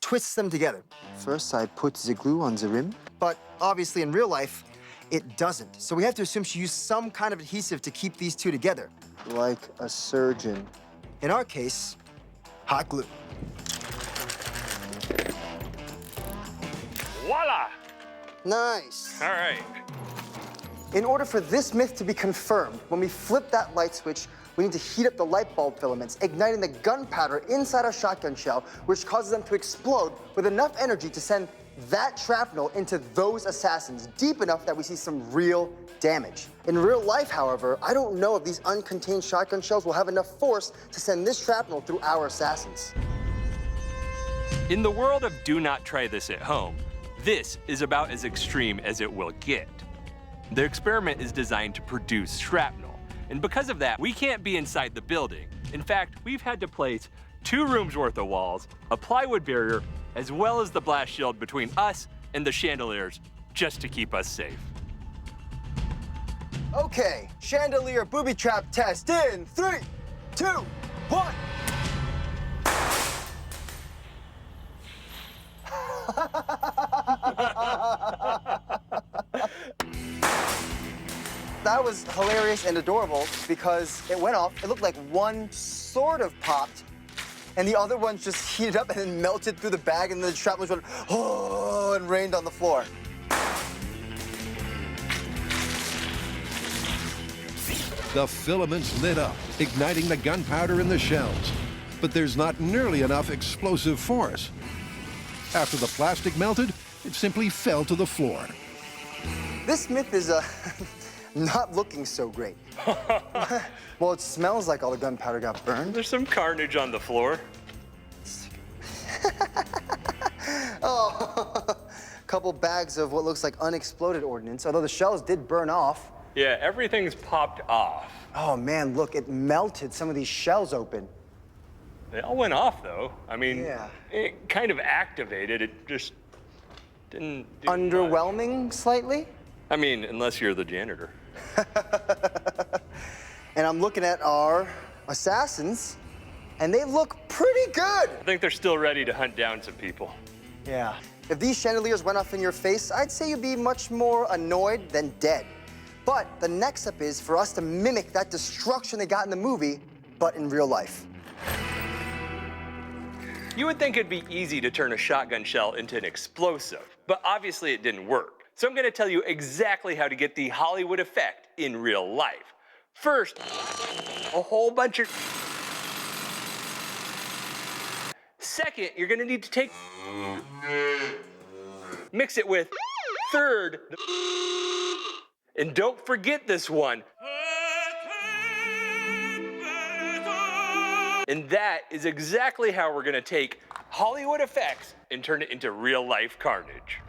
twists them together. First, I put the glue on the rim, but obviously in real life, it doesn't. So we have to assume she used some kind of adhesive to keep these two together. Like a surgeon. In our case, hot glue. Voila! Nice. All right. In order for this myth to be confirmed, when we flip that light switch, we need to heat up the light bulb filaments, igniting the gunpowder inside our shotgun shell, which causes them to explode with enough energy to send that shrapnel into those assassins deep enough that we see some real damage. In real life, however, I don't know if these uncontained shotgun shells will have enough force to send this shrapnel through our assassins. In the world of do not try this at home, this is about as extreme as it will get. The experiment is designed to produce shrapnel, and because of that, we can't be inside the building. In fact, we've had to place 2 rooms worth of walls, a plywood barrier, as well as the blast shield between us and the chandeliers, just to keep us safe. Okay, chandelier booby trap test in 3, 2, 1. That was hilarious and adorable because it went off. It looked like one sort of popped, and the other ones just heated up and then melted through the bag, and the shrapnel went, oh, and rained on the floor. The filaments lit up, igniting the gunpowder in the shells. But there's not nearly enough explosive force. After the plastic melted, it simply fell to the floor. This myth is not looking so great. Well, it smells like all the gunpowder got burned. There's some carnage on the floor. Oh, a couple bags of what looks like unexploded ordnance, although the shells did burn off. Yeah, everything's popped off. Oh man, look, it melted some of these shells open. They all went off though. I mean, Yeah. it kind of activated, it just didn't do Underwhelming much. slightly? I mean, unless you're the janitor. And I'm looking at our assassins, and they look pretty good. I think they're still ready to hunt down some people. Yeah. If these chandeliers went off in your face, I'd say you'd be much more annoyed than dead. But the next step is for us to mimic that destruction they got in the movie, but in real life. You would think it'd be easy to turn a shotgun shell into an explosive, but obviously it didn't work. So I'm gonna tell you exactly how to get the Hollywood effect in real life. First, a whole bunch of... Second, you're gonna need to take... Mix it with... Third... And don't forget this one. And that is exactly how we're gonna take Hollywood effects and turn it into real life carnage.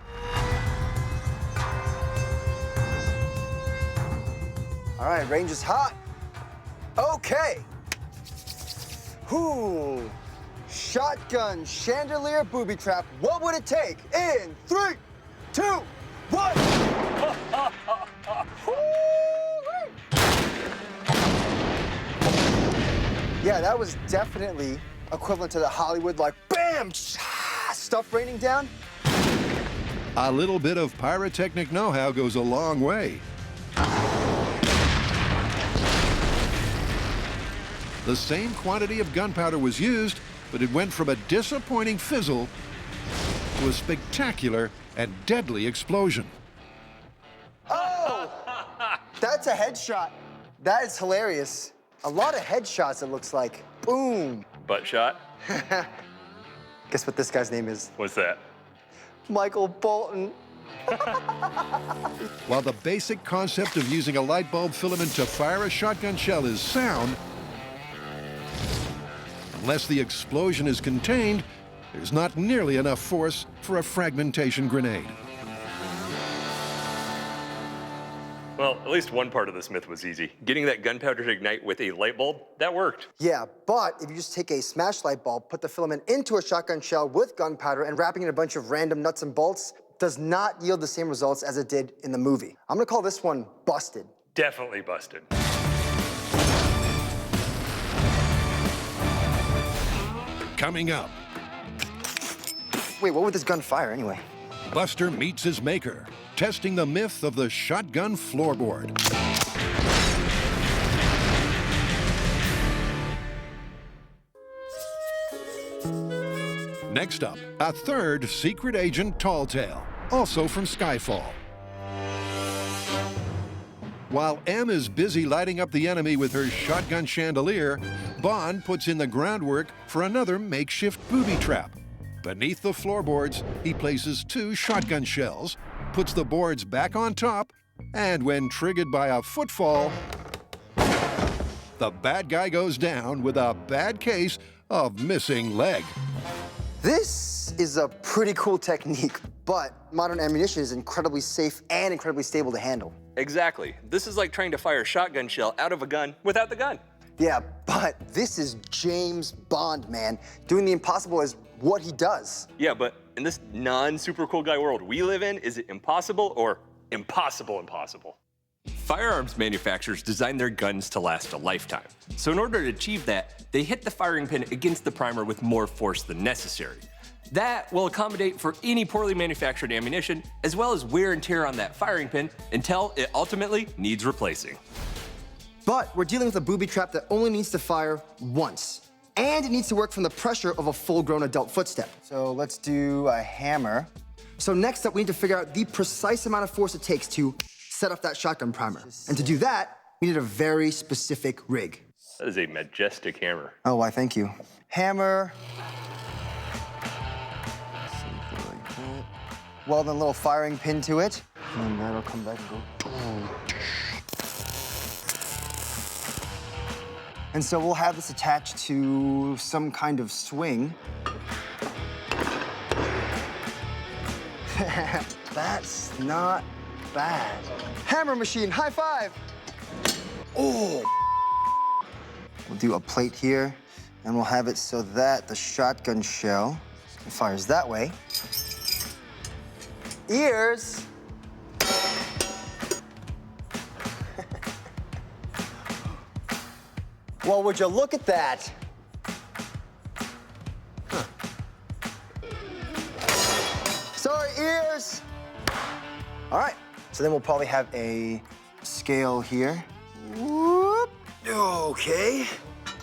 All right, range is hot. Okay. Whoo. Shotgun, chandelier, booby trap. What would it take? In 3, 2, 1. Yeah, that was definitely equivalent to the Hollywood, like, bam, stuff raining down. A little bit of pyrotechnic know-how goes a long way. The same quantity of gunpowder was used, but it went from a disappointing fizzle to a spectacular and deadly explosion. Oh, that's a headshot. That is hilarious. A lot of headshots, it looks like. Boom. Butt shot? Guess what this guy's name is? What's that? Michael Bolton. While the basic concept of using a light bulb filament to fire a shotgun shell is sound, unless the explosion is contained, there's not nearly enough force for a fragmentation grenade. Well, at least one part of this myth was easy. Getting that gunpowder to ignite with a light bulb, that worked. Yeah, but if you just take a smashed light bulb, put the filament into a shotgun shell with gunpowder, and wrapping in a bunch of random nuts and bolts, does not yield the same results as it did in the movie. I'm gonna call this one busted. Definitely busted. Coming up, Wait, what would this gun fire anyway? Buster meets his maker, testing the myth of the shotgun floorboard. Next up, a third secret agent tall tale, also from Skyfall. While M is busy lighting up the enemy with her shotgun chandelier, Bond puts in the groundwork for another makeshift booby trap. Beneath the floorboards, he places 2 shotgun shells, puts the boards back on top, and when triggered by a footfall, the bad guy goes down with a bad case of missing leg. This is a pretty cool technique, but modern ammunition is incredibly safe and incredibly stable to handle. Exactly. This is like trying to fire a shotgun shell out of a gun without the gun. Yeah, but this is James Bond, man. Doing the impossible is what he does. Yeah, but in this non-super cool guy world we live in, is it impossible or impossible? Firearms manufacturers design their guns to last a lifetime. So in order to achieve that, they hit the firing pin against the primer with more force than necessary. That will accommodate for any poorly manufactured ammunition, as well as wear and tear on that firing pin until it ultimately needs replacing. But we're dealing with a booby trap that only needs to fire once. And it needs to work from the pressure of a full-grown adult footstep. So let's do a hammer. So next up, we need to figure out the precise amount of force it takes to set off that shotgun primer. And to do that, we need a very specific rig. That is a majestic hammer. Oh, why, thank you. Hammer. Weld a little firing pin to it. And that'll come back and go. And so we'll have this attached to some kind of swing. That's not bad. Hammer machine, high five. Oh. We'll do a plate here, and we'll have it so that the shotgun shell fires that way. Ears. Well, would you look at that? Huh. Sorry, ears. All right, so then we'll probably have a scale here. Whoop. Okay.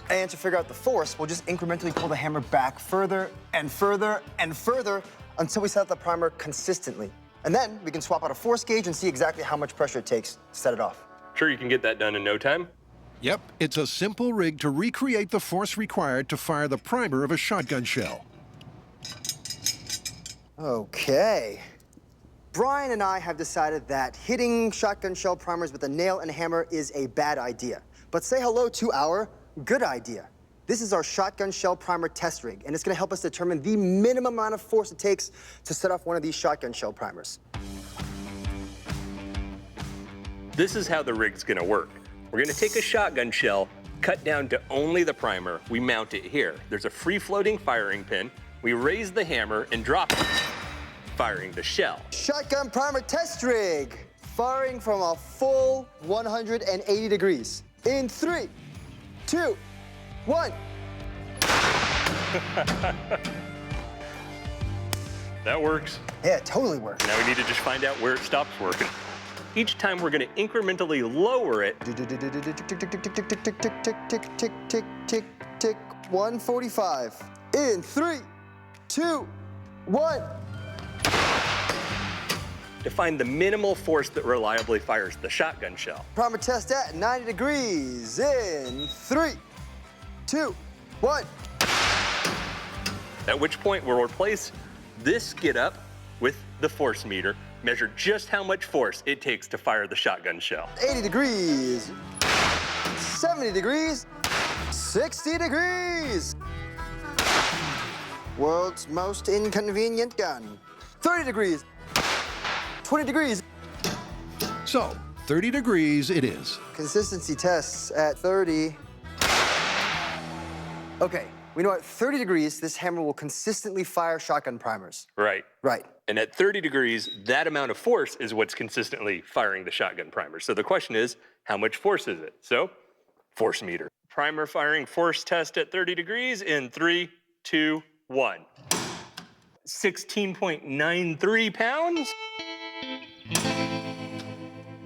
And to figure out the force, we'll just incrementally pull the hammer back further and further and further until we set up the primer consistently. And then we can swap out a force gauge and see exactly how much pressure it takes to set it off. Sure you can get that done in no time? Yep, it's a simple rig to recreate the force required to fire the primer of a shotgun shell. Okay. Brian and I have decided that hitting shotgun shell primers with a nail and a hammer is a bad idea. But say hello to our good idea. This is our shotgun shell primer test rig, and it's gonna help us determine the minimum amount of force it takes to set off one of these shotgun shell primers. This is how the rig's gonna work. We're gonna take a shotgun shell, cut down to only the primer, we mount it here. There's a free-floating firing pin, we raise the hammer and drop it, firing the shell. Shotgun primer test rig, firing from a full 180 degrees. In 3, 2, 1. That works. Yeah, it totally works. Now we need to just find out where it stops working. Each time we're gonna incrementally lower it. Tick, tick, tick, tick, tick, tick. 145. In 3, 2, 1. To find the minimal force that reliably fires the shotgun shell. Primer test at 90 degrees. In 3, 2, 1. At which point we'll replace this skid up with the force meter, measure just how much force it takes to fire the shotgun shell. 80 degrees, 70 degrees, 60 degrees. World's most inconvenient gun. 30 degrees, 20 degrees. So, 30 degrees it is. Consistency tests at 30. Okay, We know at 30 degrees, this hammer will consistently fire shotgun primers. Right. Right. And at 30 degrees, that amount of force is what's consistently firing the shotgun primer. So the question is, how much force is it? So, force meter. Primer firing force test at 30 degrees in 3, 2, 1. 16.93 pounds?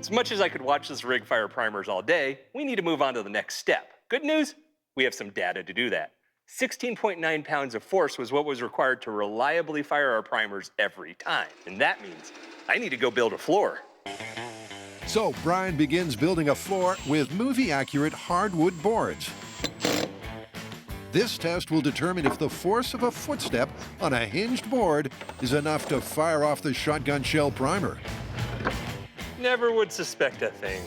As much as I could watch this rig fire primers all day, we need to move on to the next step. Good news, we have some data to do that. 16.9 pounds of force was what was required to reliably fire our primers every time. And that means I need to go build a floor. So Brian begins building a floor with movie-accurate hardwood boards. This test will determine if the force of a footstep on a hinged board is enough to fire off the shotgun shell primer. Never would suspect a thing.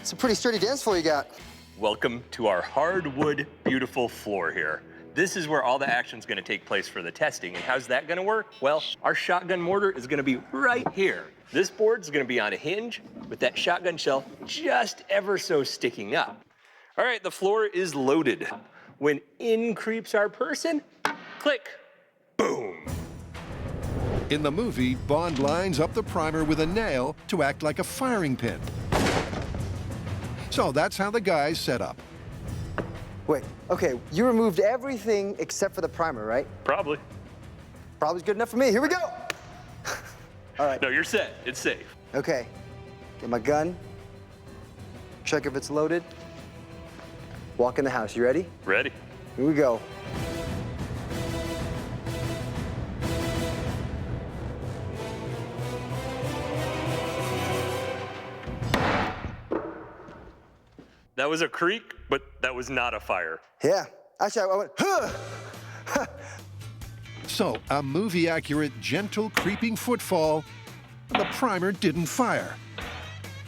It's a pretty sturdy dance floor you got. Welcome to our hardwood, beautiful floor here. This is where all the action's gonna take place for the testing. And how's that gonna work? Well, our shotgun mortar is gonna be right here. This board's gonna be on a hinge with that shotgun shell just ever so sticking up. All right, the floor is loaded. When in creeps our person, click, boom. In the movie, Bond lines up the primer with a nail to act like a firing pin. So that's how the guys set up. Wait, okay, you removed everything except for the primer, right? Probably. Probably's good enough for me. Here we go. All right. No, you're set. It's safe. Okay, get my gun. Check if it's loaded. Walk in the house. You ready? Ready. Here we go. That was a creak, but that was not a fire. Yeah. Actually, I went, huh! So, a movie-accurate, gentle, creeping footfall. The primer didn't fire.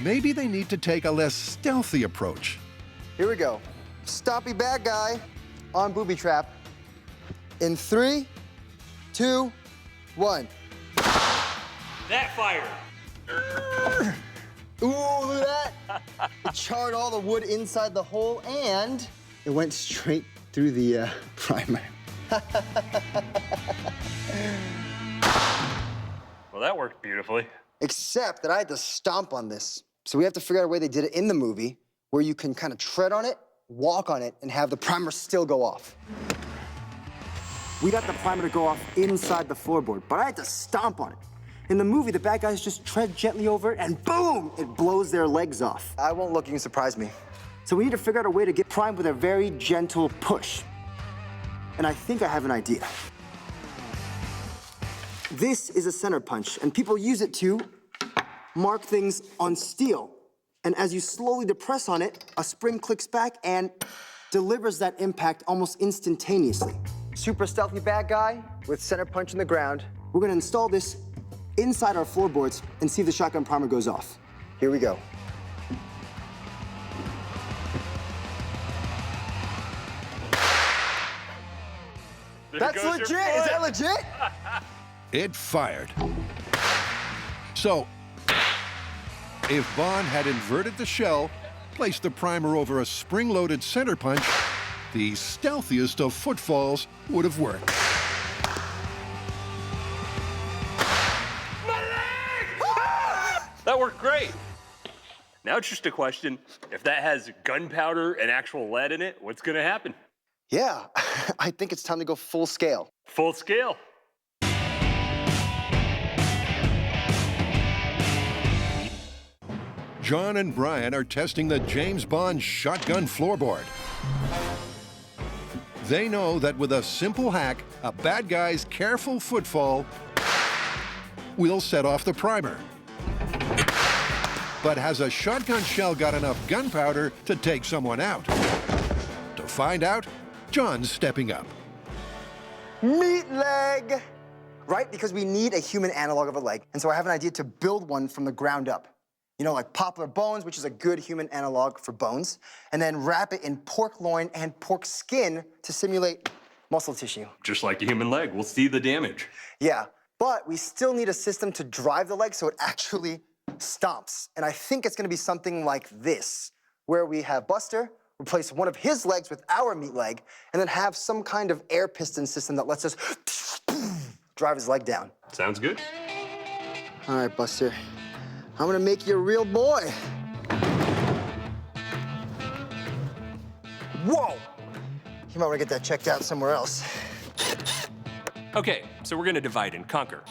Maybe they need to take a less stealthy approach. Here we go. Stompy bad guy on booby trap. In 3, 2, 1. That fired. Ooh, look at that. It charred all the wood inside the hole, and it went straight through the primer. Well, that worked beautifully. Except that I had to stomp on this. So we have to figure out a way they did it in the movie where you can kind of tread on it, walk on it, and have the primer still go off. We got the primer to go off inside the floorboard, but I had to stomp on it. In the movie, the bad guys just tread gently over it, and boom, it blows their legs off. I won't look, you can surprise me. So we need to figure out a way to get primed with a very gentle push. And I think I have an idea. This is a center punch, and people use it to mark things on steel. And as you slowly depress on it, a spring clicks back and delivers that impact almost instantaneously. Super stealthy bad guy with center punch in the ground. We're gonna install this inside our floorboards and see if the shotgun primer goes off. Here we go. That's legit! Is that legit? It fired. So, if Bond had inverted the shell, placed the primer over a spring-loaded center punch, the stealthiest of footfalls would have worked. That worked great. Now it's just a question, if that has gunpowder and actual lead in it, what's gonna happen? Yeah, I think it's time to go full scale. Full scale. John and Brian are testing the James Bond shotgun floorboard. They know that with a simple hack, a bad guy's careful footfall will set off the primer. But has a shotgun shell got enough gunpowder to take someone out? To find out, John's stepping up. Meat leg! Right, because we need a human analog of a leg. And so I have an idea to build one from the ground up. You know, like poplar bones, which is a good human analog for bones, and then wrap it in pork loin and pork skin to simulate muscle tissue. Just like a human leg, we'll see the damage. Yeah, but we still need a system to drive the leg so it actually stomps. And I think it's gonna be something like this, where we have Buster replace one of his legs with our meat leg, and then have some kind of air piston system that lets us drive his leg down. Sounds good. All right, Buster. I'm gonna make you a real boy. Whoa! You might wanna get that checked out somewhere else. Okay, so we're gonna divide and conquer.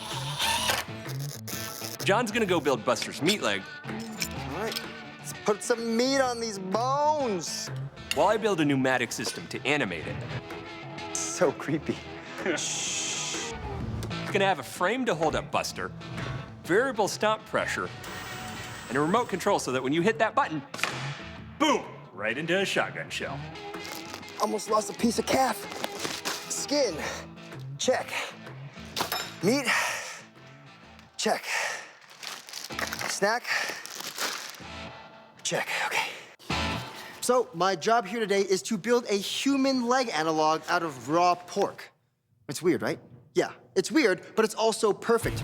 John's gonna go build Buster's meat leg. All right, let's put some meat on these bones. While I build a pneumatic system to animate it. So creepy. It's gonna have a frame to hold up Buster, variable stomp pressure, and a remote control so that when you hit that button, boom, right into a shotgun shell. Almost lost a piece of calf. Skin, check. Meat, check. Snack, check, okay. So my job here today is to build a human leg analog out of raw pork. It's weird, right? Yeah, it's weird, but it's also perfect.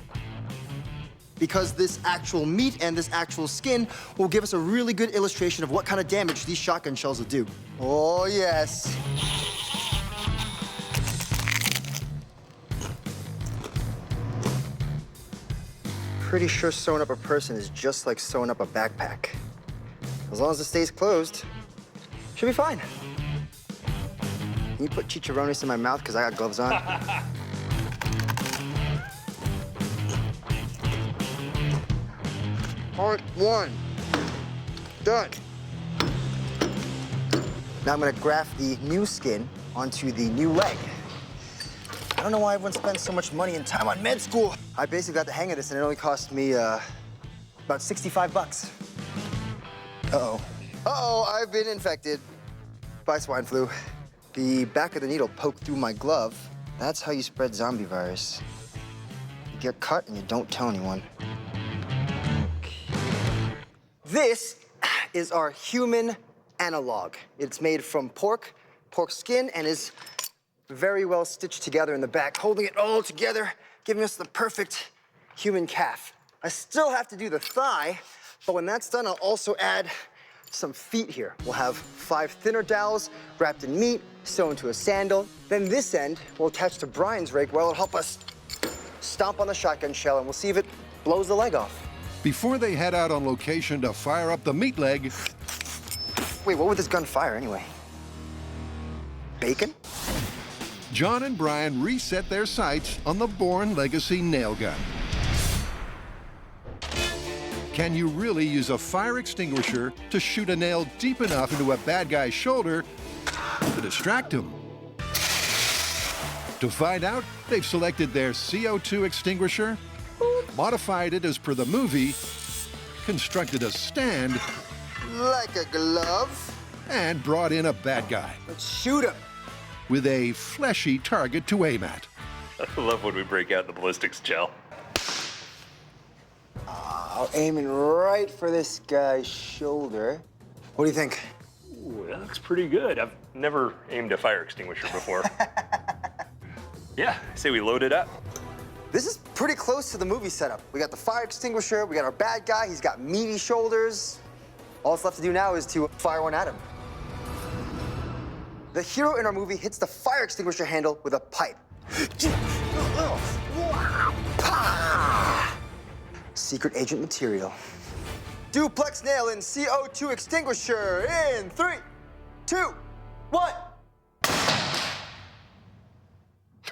Because this actual meat and this actual skin will give us a really good illustration of what kind of damage these shotgun shells will do. Oh, yes. Pretty sure sewing up a person is just like sewing up a backpack. As long as it stays closed, should be fine. Can you put chicharrones in my mouth because I got gloves on? Part one, done. Now I'm gonna graft the new skin onto the new leg. I don't know why everyone spends so much money and time on med school. I basically got the hang of this and it only cost me about 65 bucks. Uh-oh. Uh-oh, I've been infected by swine flu. The back of the needle poked through my glove. That's how you spread zombie virus. You get cut and you don't tell anyone. This is our human analog. It's made from pork skin, and is very well stitched together in the back, holding it all together, giving us the perfect human calf. I still have to do the thigh, but when that's done, I'll also add some feet here. We'll have 5 thinner dowels wrapped in meat, sewn to a sandal. Then this end will attach to Brian's rig, where it'll help us stomp on the shotgun shell, and we'll see if it blows the leg off. Before they head out on location to fire up the meat leg. Wait, what would this gun fire anyway? Bacon? John and Brian reset their sights on the Bourne Legacy nail gun. Can you really use a fire extinguisher to shoot a nail deep enough into a bad guy's shoulder to distract him? To find out, they've selected their CO2 extinguisher, modified it as per the movie, constructed a stand, like a glove, and brought in a bad guy. Let's shoot him. With a fleshy target to aim at. I love when we break out the ballistics gel. I'm aiming right for this guy's shoulder. What do you think? Ooh, that looks pretty good. I've never aimed a fire extinguisher before. Yeah, I say we load it up. This is pretty close to the movie setup. We got the fire extinguisher, we got our bad guy, he's got meaty shoulders. All that's left to do now is to fire one at him. The hero in our movie hits the fire extinguisher handle with a pipe. Secret agent material. Duplex nail in CO2 extinguisher in 3, 2, 1.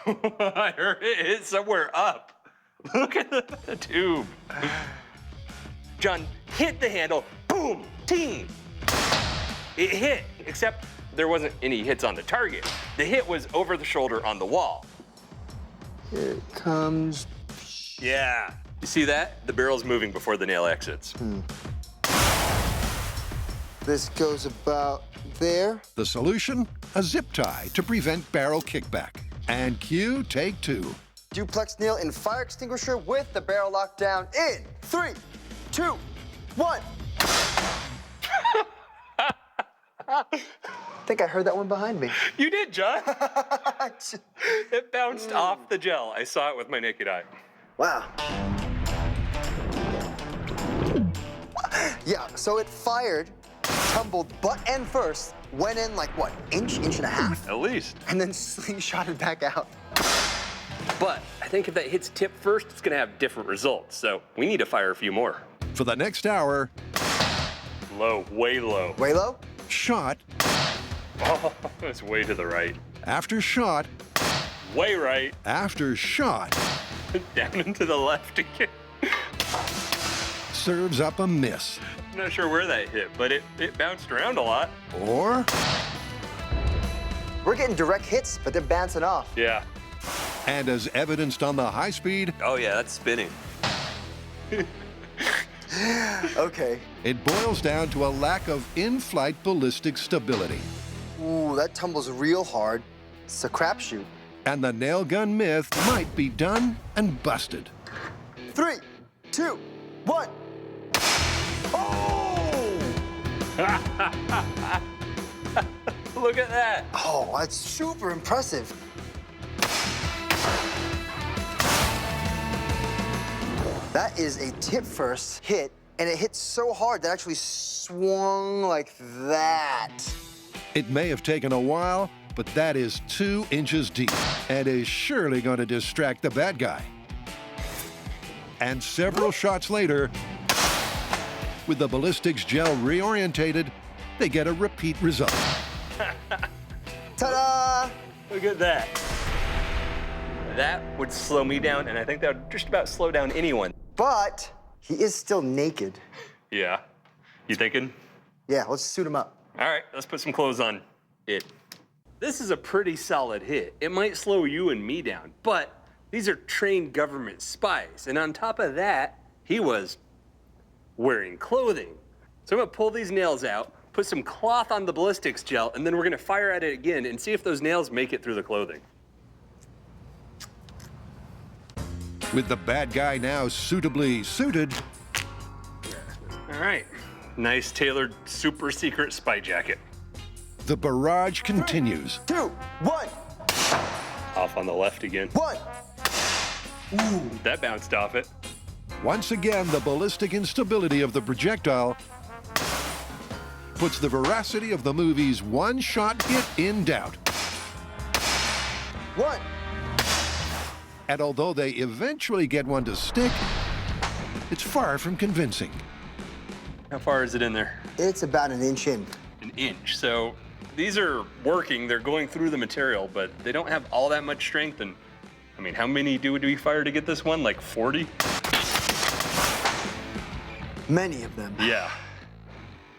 I heard it hit somewhere up. Look at the tube. John hit the handle, boom, ting. It hit, except there wasn't any hits on the target. The hit was over the shoulder on the wall. Here it comes. Yeah. You see that? The barrel's moving before the nail exits. This goes about there. The solution? A zip tie to prevent barrel kickback. And cue take 2. Duplex nail in fire extinguisher with the barrel locked down in 3, 2, 1. I think I heard that one behind me. You did, John. It bounced off the gel. I saw it with my naked eye. Wow. Yeah, so it fired tumbled butt end first, went in like, what, inch and a half? At least. And then slingshotted back out. But I think if that hits tip first, it's gonna have different results. So we need to fire a few more. For the next hour, Low, way low. Way low? shot Oh, it's way to the right. after shot Way right. after shot Down and to the left again. serves up a miss. I'm not sure where that hit, but it bounced around a lot. Or, We're getting direct hits, but they're bouncing off. Yeah. and as evidenced on the high speed, Oh yeah, that's spinning. Okay. it boils down to a lack of in-flight ballistic stability. Ooh, that tumbles real hard. It's a crapshoot. And the nail gun myth might be done and busted. 3, 2, 1. Oh! Look at that. Oh, that's super impressive. That is a tip first hit, and it hit so hard that it actually swung like that. It may have taken a while, but that is 2 inches deep and is surely going to distract the bad guy. And several shots later, with the ballistics gel reorientated, they get a repeat result. Ta-da! Look at that. That would slow me down, and I think that would just about slow down anyone. But he is still naked. Yeah. You thinking? Yeah, let's suit him up. All right, let's put some clothes on it. This is a pretty solid hit. It might slow you and me down, but these are trained government spies. And on top of that, he was wearing clothing. So I'm gonna pull these nails out, put some cloth on the ballistics gel, and then we're gonna fire at it again and see if those nails make it through the clothing. With the bad guy now suitably suited, All right, nice tailored super secret spy jacket. the barrage continues. 2, 1, Off on the left again. 1. Ooh, that bounced off it. Once again, the ballistic instability of the projectile puts the veracity of the movie's one-shot hit in doubt. 1. And although they eventually get one to stick, it's far from convincing. How far is it in there? It's about an inch in. An inch. So these are working, they're going through the material, but they don't have all that much strength. And I mean, how many do we fire to get this one? Like 40? Many of them. Yeah.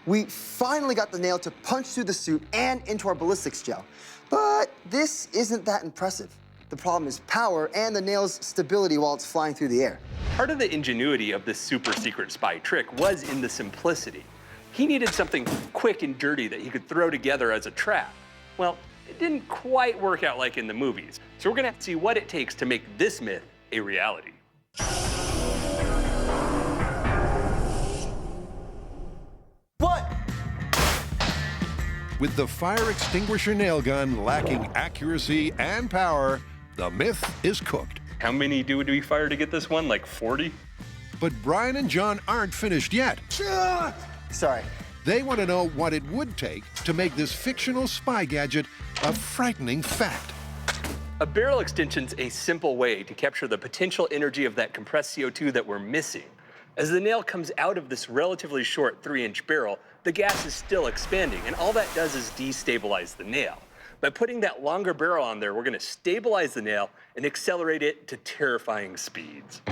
We finally got the nail to punch through the suit and into our ballistics gel. But this isn't that impressive. The problem is power and the nail's stability while it's flying through the air. Part of the ingenuity of this super secret spy trick was in the simplicity. He needed something quick and dirty that he could throw together as a trap. Well, it didn't quite work out like in the movies. So we're gonna have to see what it takes to make this myth a reality. What? With the fire extinguisher nail gun lacking accuracy and power, the myth is cooked. How many do we fire to get this one? Like 40? But Brian and John aren't finished yet. Sorry. They want to know what it would take to make this fictional spy gadget a frightening fact. A barrel extension's a simple way to capture the potential energy of that compressed CO2 that we're missing. As the nail comes out of this relatively short 3-inch barrel, the gas is still expanding, and all that does is destabilize the nail. By putting that longer barrel on there, we're gonna stabilize the nail and accelerate it to terrifying speeds.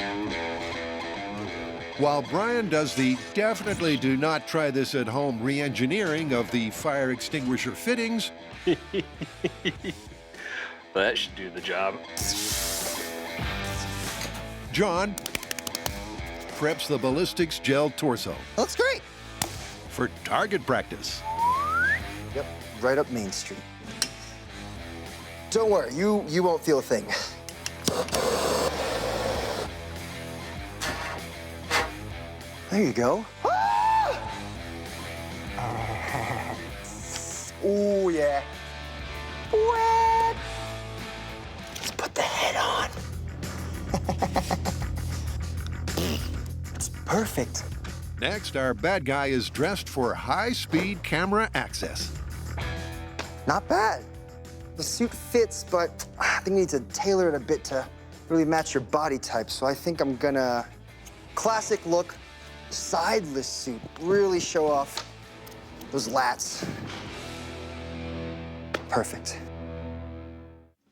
While Brian does the definitely do not try this at home re-engineering of the fire extinguisher fittings, That should do the job. John preps the ballistics gel torso Looks great. for target practice. Yep, right up Main Street. Don't worry, you won't feel a thing. There you go. Ooh, yeah. What? Let's put the head on. It's perfect. Next, our bad guy is dressed for high-speed camera access. Not bad. The suit fits, but I think we need to tailor it a bit to really match your body type. So I think I'm gonna classic look, sideless suit. Really show off those lats. Perfect.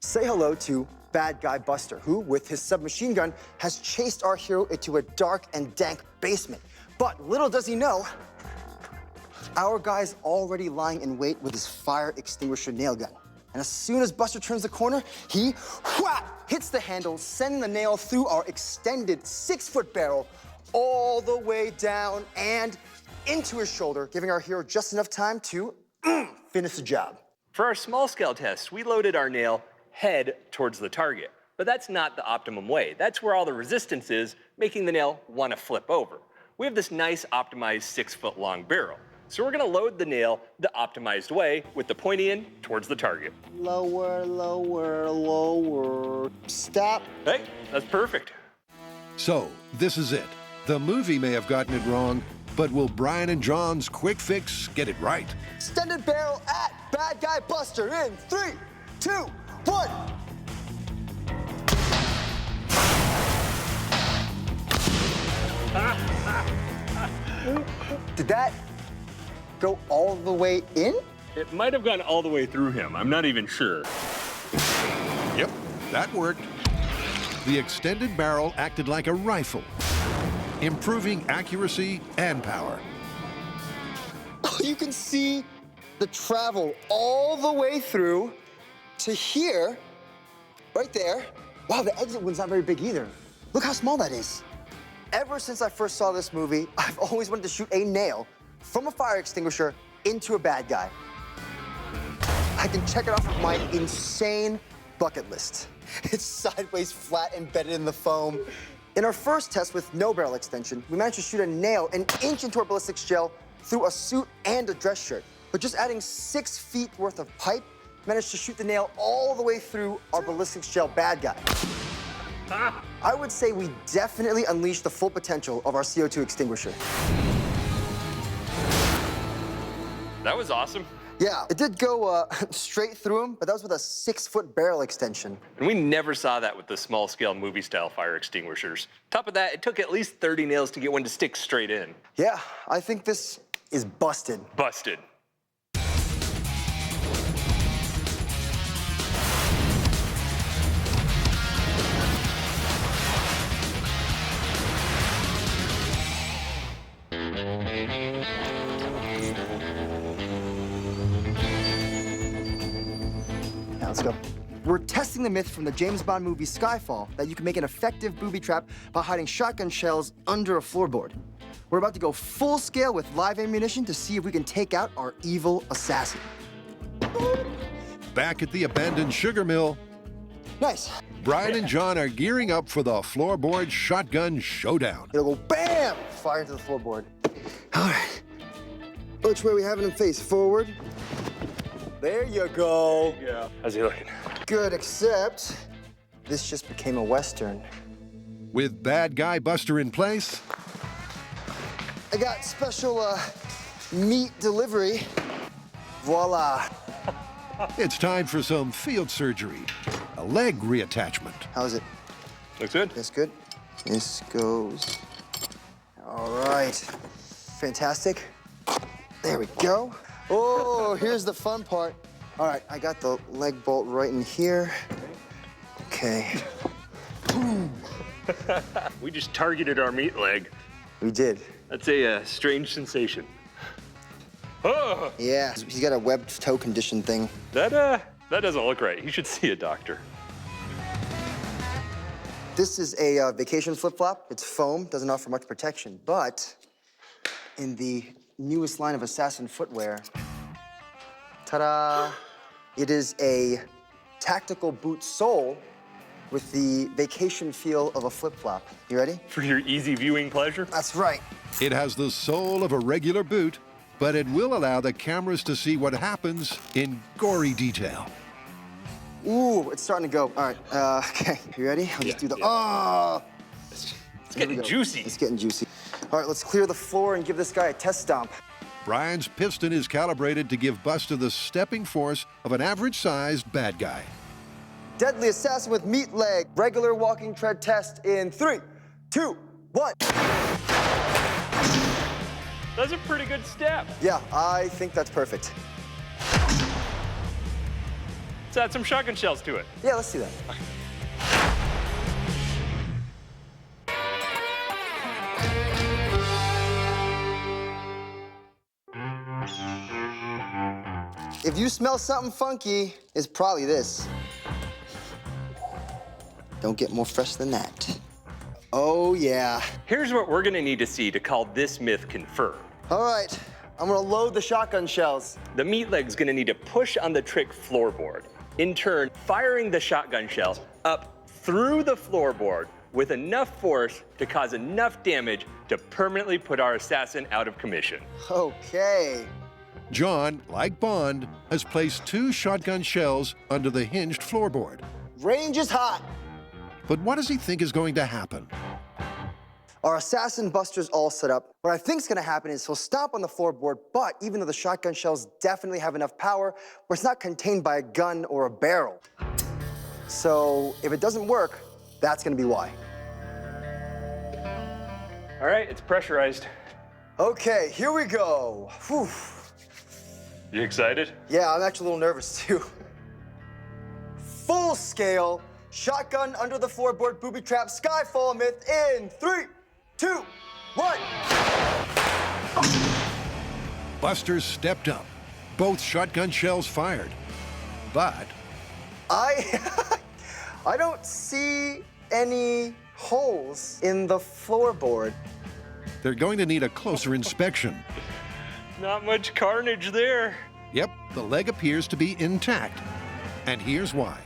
Say hello to Bad Guy Buster, who, with his submachine gun, has chased our hero into a dark and dank basement. But little does he know, our guy's already lying in wait with his fire extinguisher nail gun. And as soon as Buster turns the corner, he hits the handle, sending the nail through our extended 6-foot barrel all the way down and into his shoulder, giving our hero just enough time to finish the job. For our small scale test, we loaded our nail head towards the target. But that's not the optimum way. That's where all the resistance is, making the nail want to flip over. We have this nice optimized 6-foot long barrel. So we're gonna load the nail the optimized way with the pointy end towards the target. Lower, lower, lower. Stop. Hey, that's perfect. So, this is it. The movie may have gotten it wrong, but will Brian and John's quick fix get it right? Extended barrel at Bad Guy Buster in 3, 2, 1. Did that go all the way in? It might have gone all the way through him. I'm not even sure. Yep, that worked. The extended barrel acted like a rifle, improving accuracy and power. You can see the travel all the way through to here, right there. Wow, the exit wound's not very big either. Look how small that is. Ever since I first saw this movie, I've always wanted to shoot a nail from a fire extinguisher into a bad guy. I can check it off of my insane bucket list. It's sideways flat embedded in the foam. In our first test with no barrel extension, we managed to shoot a nail an inch into our ballistics gel through a suit and a dress shirt. But just adding 6 feet worth of pipe managed to shoot the nail all the way through our ballistics gel bad guy. I would say we definitely unleashed the full potential of our CO2 extinguisher. That was awesome. Yeah, it did go straight through him, but that was with a 6-foot barrel extension. And we never saw that with the small scale movie style fire extinguishers. Top of that, it took at least 30 nails to get one to stick straight in. Yeah, I think this is busted. Busted. Let's go. We're testing the myth from the James Bond movie Skyfall that you can make an effective booby trap by hiding shotgun shells under a floorboard. We're about to go full scale with live ammunition to see if we can take out our evil assassin. Back at the abandoned sugar mill, Nice. Brian and John are gearing up for the floorboard shotgun showdown. It'll go BAM! Fire into the floorboard. All right. Which way are we having him face? Forward? There you go. Yeah. How's he looking? Good, except this just became a Western. With Bad Guy Buster in place, I got special meat delivery. Voila. it's time for some field surgery, a leg reattachment. How's it? Looks good. That's good. This goes. All right. Fantastic. There we go. Oh, here's the fun part. All right, I got the leg bolt right in here. Okay. Boom. We just targeted our meat leg. We did. That's a strange sensation. Oh. Yeah, he's got a webbed toe condition thing. That doesn't look right. You should see a doctor. This is a vacation flip-flop. It's foam, doesn't offer much protection, but in the newest line of assassin footwear, ta-da, it is a tactical boot sole with the vacation feel of a flip-flop. You ready? For your easy viewing pleasure? That's right. It has the sole of a regular boot, but it will allow the cameras to see what happens in gory detail. Ooh, it's starting to go. All right, okay, you ready? I'll just do the, oh! It's getting juicy. It's getting juicy. All right, let's clear the floor and give this guy a test stomp. Brian's piston is calibrated to give Buster the stepping force of an average-sized bad guy. Deadly assassin with meat leg. Regular walking tread test in 3, 2, 1. That's a pretty good step. Yeah, I think that's perfect. Let's add some shotgun shells to it. Yeah, let's do that. If you smell something funky, it's probably this. Don't get more fresh than that. Oh, yeah. Here's what we're gonna need to see to call this myth confirmed. All right, I'm gonna load the shotgun shells. The meat leg's gonna need to push on the trick floorboard, in turn, firing the shotgun shell up through the floorboard with enough force to cause enough damage to permanently put our assassin out of commission. Okay. John, like Bond, has placed 2 shotgun shells under the hinged floorboard. Range is hot. But what does he think is going to happen? Our assassin Buster's all set up. What I think is gonna happen is he'll stomp on the floorboard, but even though the shotgun shells definitely have enough power, where it's not contained by a gun or a barrel. So if it doesn't work, that's gonna be why. All right, it's pressurized. Okay, here we go. Whew. You excited? Yeah, I'm actually a little nervous too. Full scale, shotgun under the floorboard booby trap Skyfall myth in 3, 2, 1. Buster stepped up. Both shotgun shells fired. But I don't see any holes in the floorboard. they're going to need a closer inspection. Not much carnage there. Yep, the leg appears to be intact. And here's why.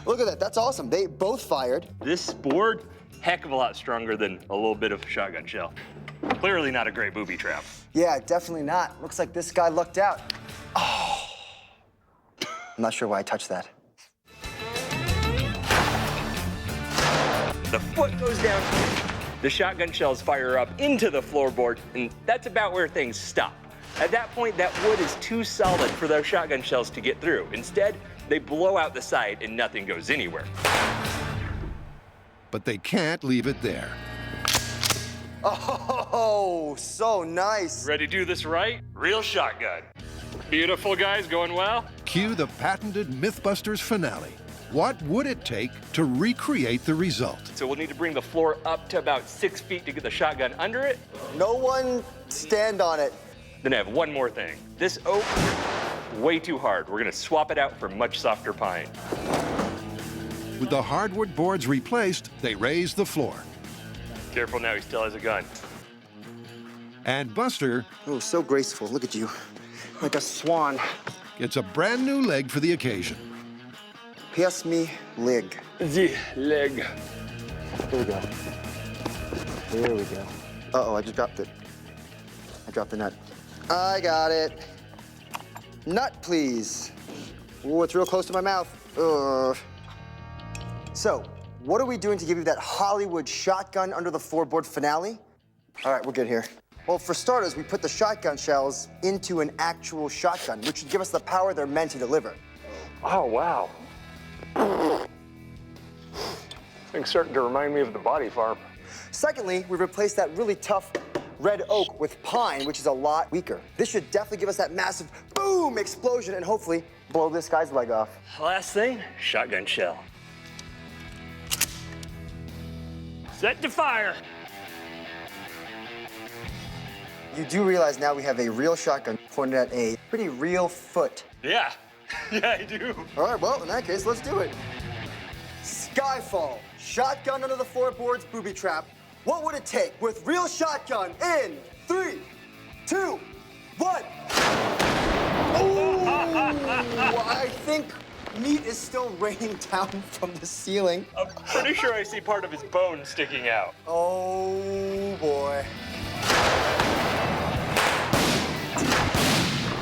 Look at that, that's awesome. They both fired. This board, heck of a lot stronger than a little bit of shotgun shell. Clearly not a great booby trap. Yeah, definitely not. Looks like this guy lucked out. Oh. I'm not sure why I touched that. The foot goes down, the shotgun shells fire up into the floorboard, and that's about where things stop. At that point, that wood is too solid for those shotgun shells to get through. Instead, they blow out the side and nothing goes anywhere. But they can't leave it there. Oh, so nice. Ready to do this right? Real shotgun. Beautiful, guys, going well? Cue the patented MythBusters finale. What would it take to recreate the result? So we'll need to bring the floor up to about 6 feet to get the shotgun under it. No one stand on it. Then I have one more thing. This oak, way too hard. We're gonna swap it out for much softer pine. With the hardwood boards replaced, they raise the floor. Careful now, he still has a gun. And Buster, oh, so graceful, look at you. Like a swan. gets a brand new leg for the occasion. Pass me leg. The leg. Here we go. Here we go. Uh-oh, I just dropped it. I dropped the nut. I got it. Nut, please. Ooh, it's real close to my mouth. Ugh. So, what are we doing to give you that Hollywood shotgun under the floorboard finale? All right, we're good here. Well, for starters, we put the shotgun shells into an actual shotgun, which should give us the power they're meant to deliver. Oh, wow. Thing's starting to remind me of the body farm. Secondly, we replaced that really tough red oak with pine, which is a lot weaker. This should definitely give us that massive boom explosion and hopefully blow this guy's leg off. Last thing, shotgun shell. Set to fire. You do realize now we have a real shotgun pointed at a pretty real foot. Yeah, yeah, I do. All right, well, in that case, let's do it. Skyfall, shotgun under the floorboards, booby trap. What would it take with real shotgun in 3, 2, 1. Oh, I think meat is still raining down from the ceiling. I'm pretty sure I see part of his bone sticking out. Oh, boy.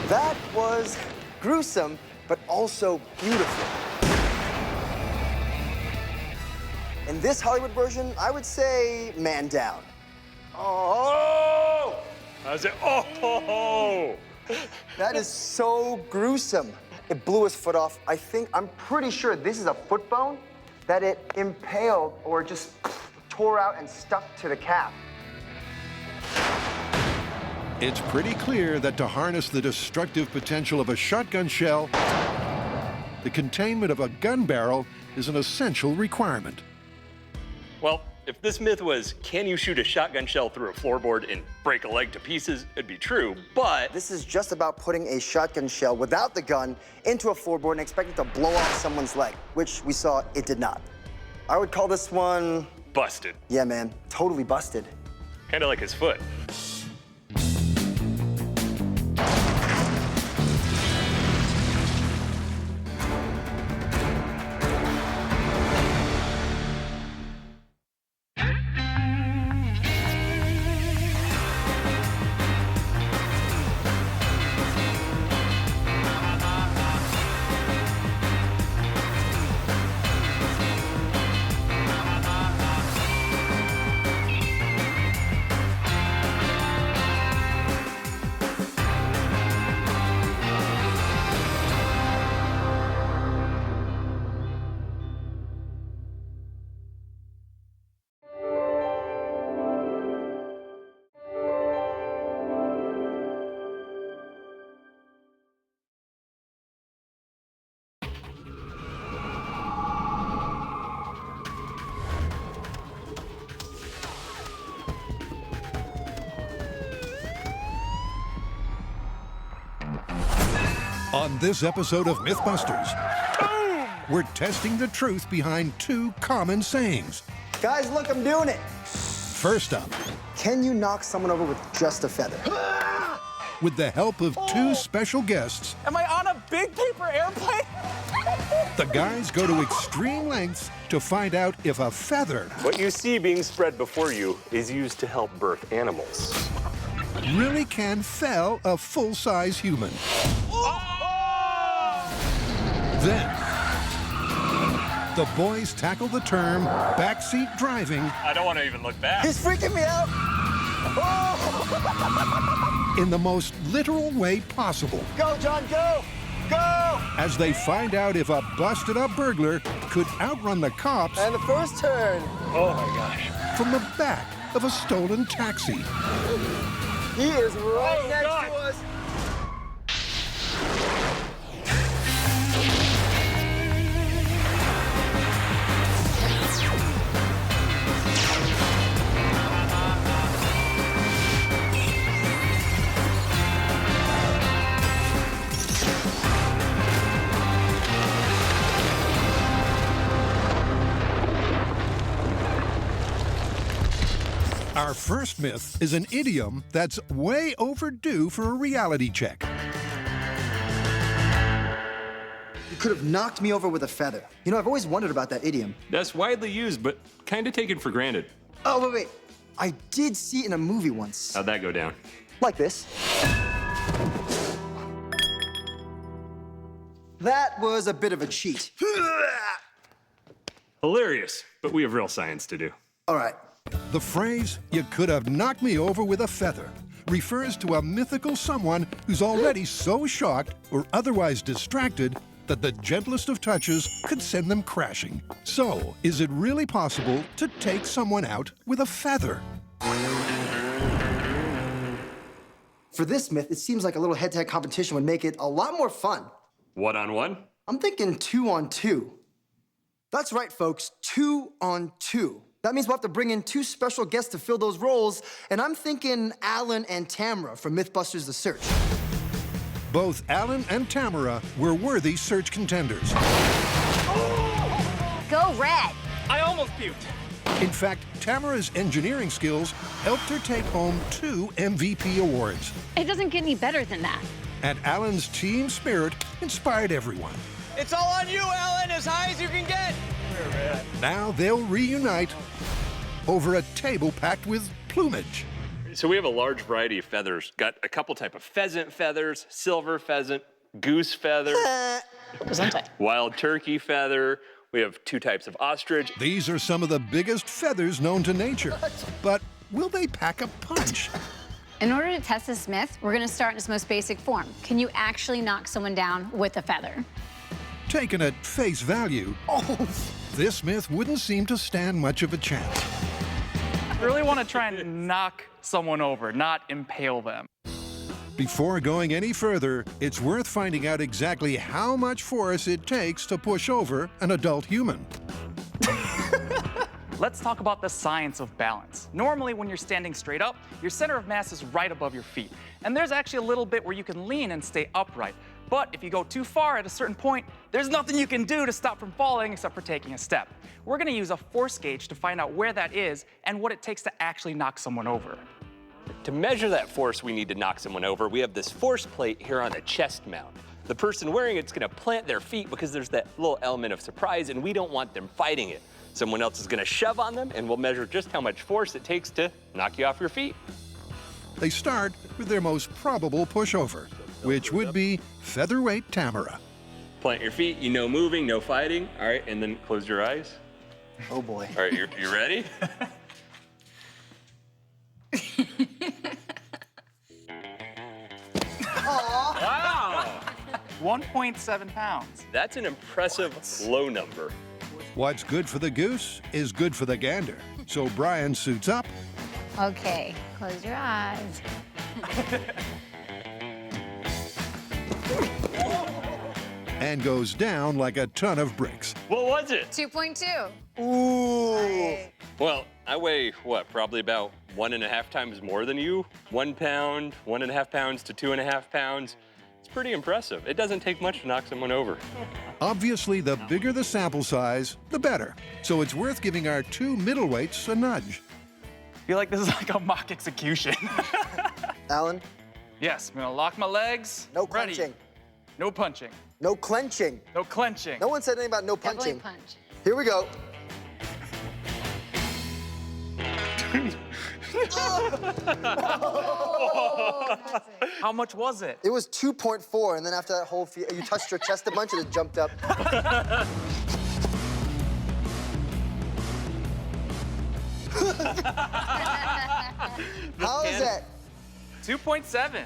That was gruesome, but also beautiful. In this Hollywood version, I would say man down. Oh! I was like, oh! That is so gruesome. It blew his foot off. I'm pretty sure this is a foot bone that it impaled or just tore out and stuck to the calf. It's pretty clear that to harness the destructive potential of a shotgun shell, the containment of a gun barrel is an essential requirement. Well, if this myth was, can you shoot a shotgun shell through a floorboard and break a leg to pieces, it'd be true, but... This is just about putting a shotgun shell without the gun into a floorboard and expecting to blow off someone's leg, which we saw it did not. I would call this one... busted. Yeah, man, totally busted. Kind of like his foot. On this episode of MythBusters, we're testing the truth behind two common sayings. Guys, look, I'm doing it. First up, can you knock someone over with just a feather? With the help of two special guests, Am I on a big paper airplane? the guys go to extreme lengths to find out if a feather What you see being spread before you is used to help birth animals. really can fell a full-size human. Then, the boys tackle the term backseat driving I don't want to even look back. He's freaking me out. Oh! in the most literal way possible, Go, John, go! Go! as they find out if a busted-up burglar could outrun the cops And the first turn. Oh my gosh. from the back of a stolen taxi. He is right next to us. Our first myth is an idiom that's way overdue for a reality check. You could have knocked me over with a feather. You know, I've always wondered about that idiom. That's widely used, but kind of taken for granted. Oh, wait. I did see it in a movie once. How'd that go down? Like this. That was a bit of a cheat. Hilarious, but we have real science to do. All right. The phrase, "you could have knocked me over with a feather," refers to a mythical someone who's already so shocked or otherwise distracted that the gentlest of touches could send them crashing. So, is it really possible to take someone out with a feather? For this myth, it seems like a little head-to-head competition would make it a lot more fun. One-on-one? I'm thinking 2-on-2. That's right, folks, 2-on-2. That means we'll have to bring in two special guests to fill those roles, and I'm thinking Alan and Tamara from MythBusters The Search. Both Alan and Tamara were worthy search contenders. Go red. I almost puked. In fact, Tamara's engineering skills helped her take home 2 MVP awards. It doesn't get any better than that. And Alan's team spirit inspired everyone. It's all on you, Alan, as high as you can get. Now they'll reunite over a table packed with plumage. So we have a large variety of feathers. Got a couple type of pheasant feathers, silver pheasant, goose feather, wild turkey feather, We have 2 types of ostrich. These are some of the biggest feathers known to nature. But will they pack a punch? In order to test this myth, we're going to start in its most basic form. Can you actually knock someone down with a feather? Taken at face value, this myth wouldn't seem to stand much of a chance. I really want to try and knock someone over, not impale them. Before going any further, it's worth finding out exactly how much force it takes to push over an adult human. Let's talk about the science of balance. Normally, when you're standing straight up, your center of mass is right above your feet. And there's actually a little bit where you can lean and stay upright. But if you go too far at a certain point, there's nothing you can do to stop from falling except for taking a step. We're gonna use a force gauge to find out where that is and what it takes to actually knock someone over. To measure that force we need to knock someone over, we have this force plate here on a chest mount. The person wearing it's gonna plant their feet because there's that little element of surprise and we don't want them fighting it. Someone else is gonna shove on them and we'll measure just how much force it takes to knock you off your feet. They start with their most probable pushover, which would be featherweight Tamara. Plant your feet, no moving, no fighting. All right, and then close your eyes. Oh boy. All right, you ready? Wow! 1.7 pounds. That's an impressive low number. What's good for the goose is good for the gander. So Brian suits up. Okay, close your eyes. And goes down like a ton of bricks. What was it? 2.2. Ooh. Well, I weigh, what, probably about 1.5 times more than you? 1 pound, 1.5 pounds to 2.5 pounds. It's pretty impressive. It doesn't take much to knock someone over. Obviously, the bigger the sample size, the better. So it's worth giving our 2 middleweights a nudge. I feel like this is like a mock execution. Alan? Yes, I'm gonna lock my legs. No Ready. clenching. No punching. No clenching. No clenching. No one said anything about no punching. Definitely punch. Here we go. How much was it? It was 2.4, and then after that whole you touched your chest a bunch and it jumped up. How is that? 2.7.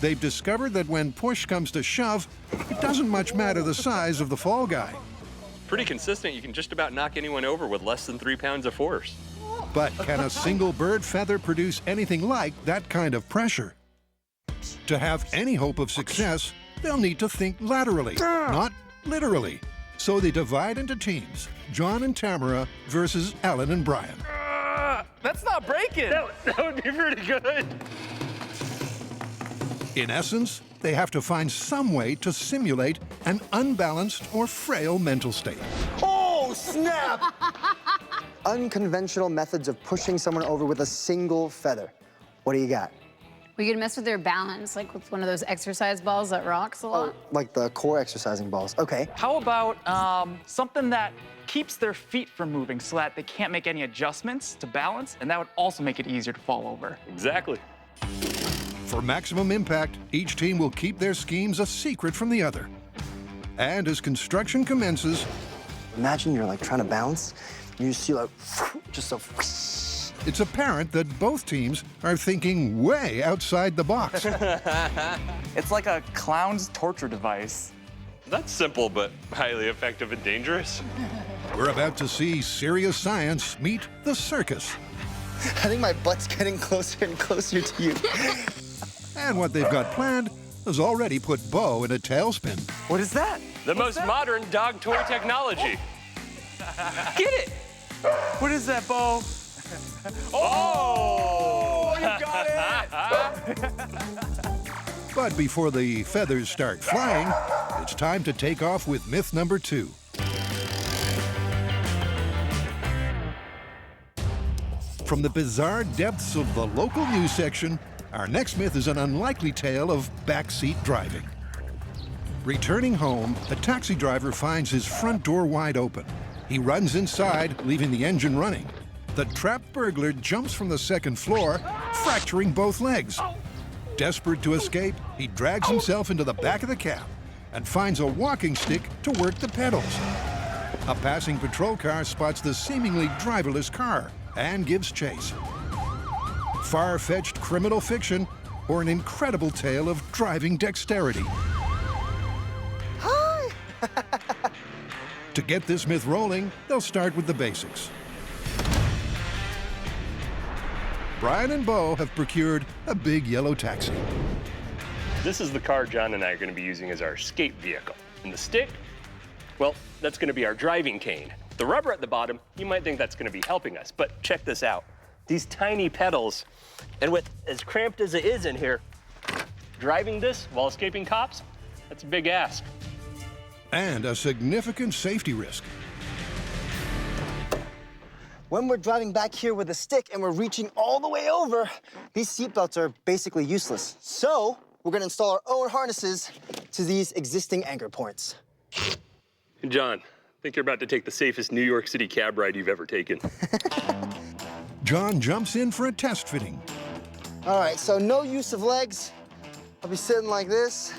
They've discovered that when push comes to shove, it doesn't much matter the size of the fall guy. Pretty consistent. You can just about knock anyone over with less than 3 pounds of force. But can a single bird feather produce anything like that kind of pressure? To have any hope of success, they'll need to think laterally, not literally. So they divide into teams, John and Tamara versus Alan and Brian. That's not breaking. That would be pretty good. In essence, they have to find some way to simulate an unbalanced or frail mental state. Oh, snap! Unconventional methods of pushing someone over with a single feather. What do you got? We could mess with their balance, like with one of those exercise balls that rocks a lot. Oh, like the core exercising balls. Okay. How about something that keeps their feet from moving so that they can't make any adjustments to balance, and that would also make it easier to fall over. Exactly. For maximum impact, each team will keep their schemes a secret from the other. And as construction commences, imagine you're like trying to balance, and you see like just a. It's apparent that both teams are thinking way outside the box. It's like a clown's torture device. That's simple, but highly effective and dangerous. We're about to see serious science meet the circus. I think my butt's getting closer and closer to you. And what they've got planned has already put Bo in a tailspin. What is that? The most modern dog toy technology. Get it! What is that, Bo? Oh! You got it! But before the feathers start flying, it's time to take off with myth number 2. From the bizarre depths of the local news section, our next myth is an unlikely tale of backseat driving. Returning home, a taxi driver finds his front door wide open. He runs inside, leaving the engine running. The trapped burglar jumps from the second floor, fracturing both legs. Desperate to escape, he drags himself into the back of the cab and finds a walking stick to work the pedals. A passing patrol car spots the seemingly driverless car and gives chase. Far-fetched criminal fiction or an incredible tale of driving dexterity. Hi! To get this myth rolling, they'll start with the basics. Brian and Bo have procured a big yellow taxi. This is the car John and I are going to be using as our escape vehicle. And the stick, well, that's going to be our driving cane. The rubber at the bottom, you might think that's going to be helping us, but check this out. These tiny pedals, and with as cramped as it is in here, driving this while escaping cops, that's a big ask. And a significant safety risk. When we're driving back here with a stick and we're reaching all the way over, these seatbelts are basically useless. So we're gonna install our own harnesses to these existing anchor points. John, I think you're about to take the safest New York City cab ride you've ever taken. John jumps in for a test fitting. All right, so no use of legs. I'll be sitting like this.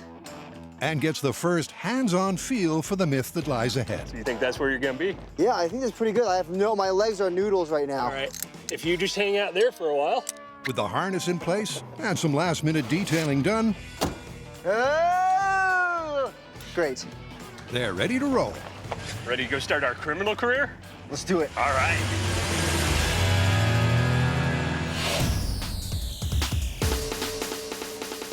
And gets the first hands-on feel for the myth that lies ahead. So you think that's where you're gonna be? Yeah, I think that's pretty good. my legs are noodles right now. All right, if you just hang out there for a while. With the harness in place and some last-minute detailing done, oh! Great. they're ready to roll. Ready to go start our criminal career? Let's do it. All right.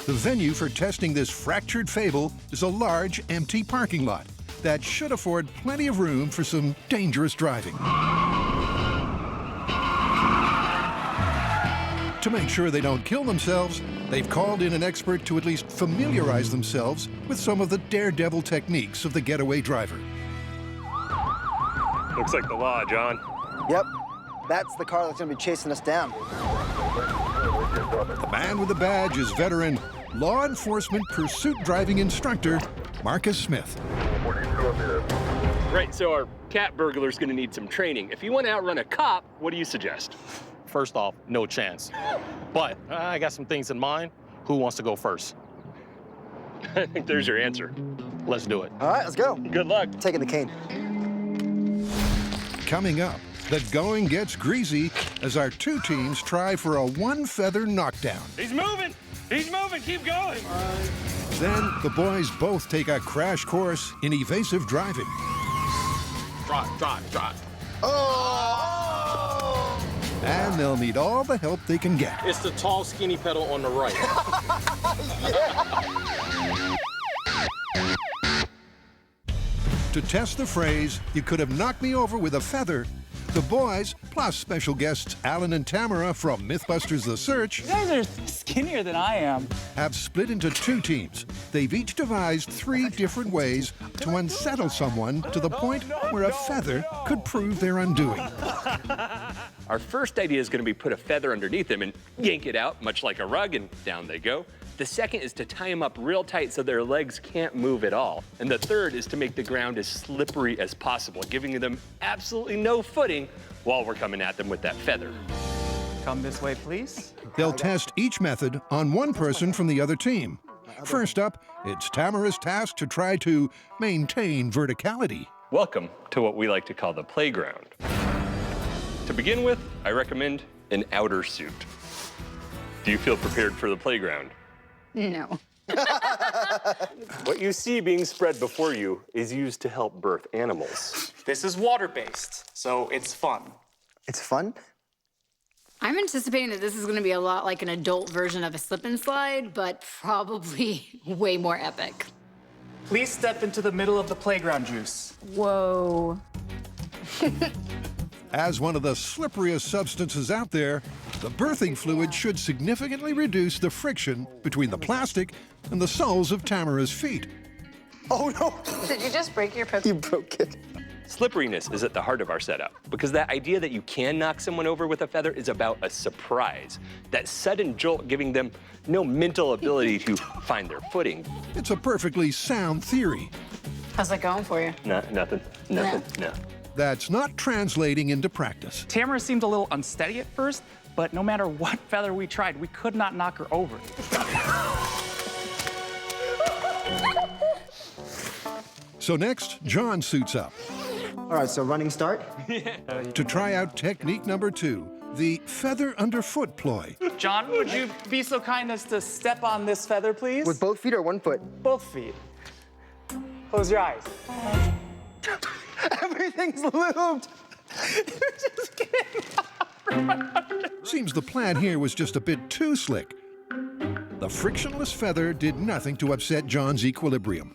The venue for testing this fractured fable is a large, empty parking lot that should afford plenty of room for some dangerous driving. To make sure they don't kill themselves, they've called in an expert to at least familiarize themselves with some of the daredevil techniques of the getaway driver. Looks like the law, John. Yep, that's the car that's gonna be chasing us down. The man with the badge is veteran law enforcement pursuit driving instructor Marcus Smith. Right, so our cat burglar's gonna need some training. If you want to outrun a cop, what do you suggest? First off, no chance. But I got some things in mind. Who wants to go first? I think there's your answer. Let's do it. All right, let's go. Good luck. Taking the cane. Coming up, the going gets greasy as our two teams try for a one-feather knockdown. He's moving! He's moving! Keep going! Then the boys both take a crash course in evasive driving. Drive. Oh! And they'll need all the help they can get. It's the tall, skinny pedal on the right. To test the phrase, "You could have knocked me over with a feather," the boys, plus special guests Alan and Tamara from MythBusters The Search, You guys are skinnier than I am. have split into two teams. They've each devised 3 different ways to unsettle someone to the point where a feather could prove their undoing. Our first idea is gonna be put a feather underneath them and yank it out, much like a rug, and down they go. The second is to tie them up real tight so their legs can't move at all. And the third is to make the ground as slippery as possible, giving them absolutely no footing while we're coming at them with that feather. Come this way, please. They'll test each method on one person from the other team. First up, it's Tamara's task to try to maintain verticality. Welcome to what we like to call the playground. To begin with, I recommend an outer suit. Do you feel prepared for the playground? No. What you see being spread before you is used to help birth animals. This is water-based, so it's fun. It's fun? I'm anticipating that this is going to be a lot like an adult version of a slip and slide, but probably way more epic. Please step into the middle of the playground juice. Whoa. As one of the slipperiest substances out there, the birthing fluid should significantly reduce the friction between the plastic and the soles of Tamara's feet. Oh no! Did you just break your pip? You broke it. Slipperiness is at the heart of our setup, because that idea that you can knock someone over with a feather is about a surprise. That sudden jolt giving them no mental ability to find their footing. It's a perfectly sound theory. How's that going for you? Nothing. No. That's not translating into practice. Tamara seemed a little unsteady at first, but no matter what feather we tried, we could not knock her over. So next, John suits up. All right, so running start. To try out technique number 2, the feather underfoot ploy. John, would you be so kind as to step on this feather, please? With both feet or one foot? Both feet. Close your eyes. Everything's lubed. You're just kidding. Seems the plan here was just a bit too slick. The frictionless feather did nothing to upset John's equilibrium.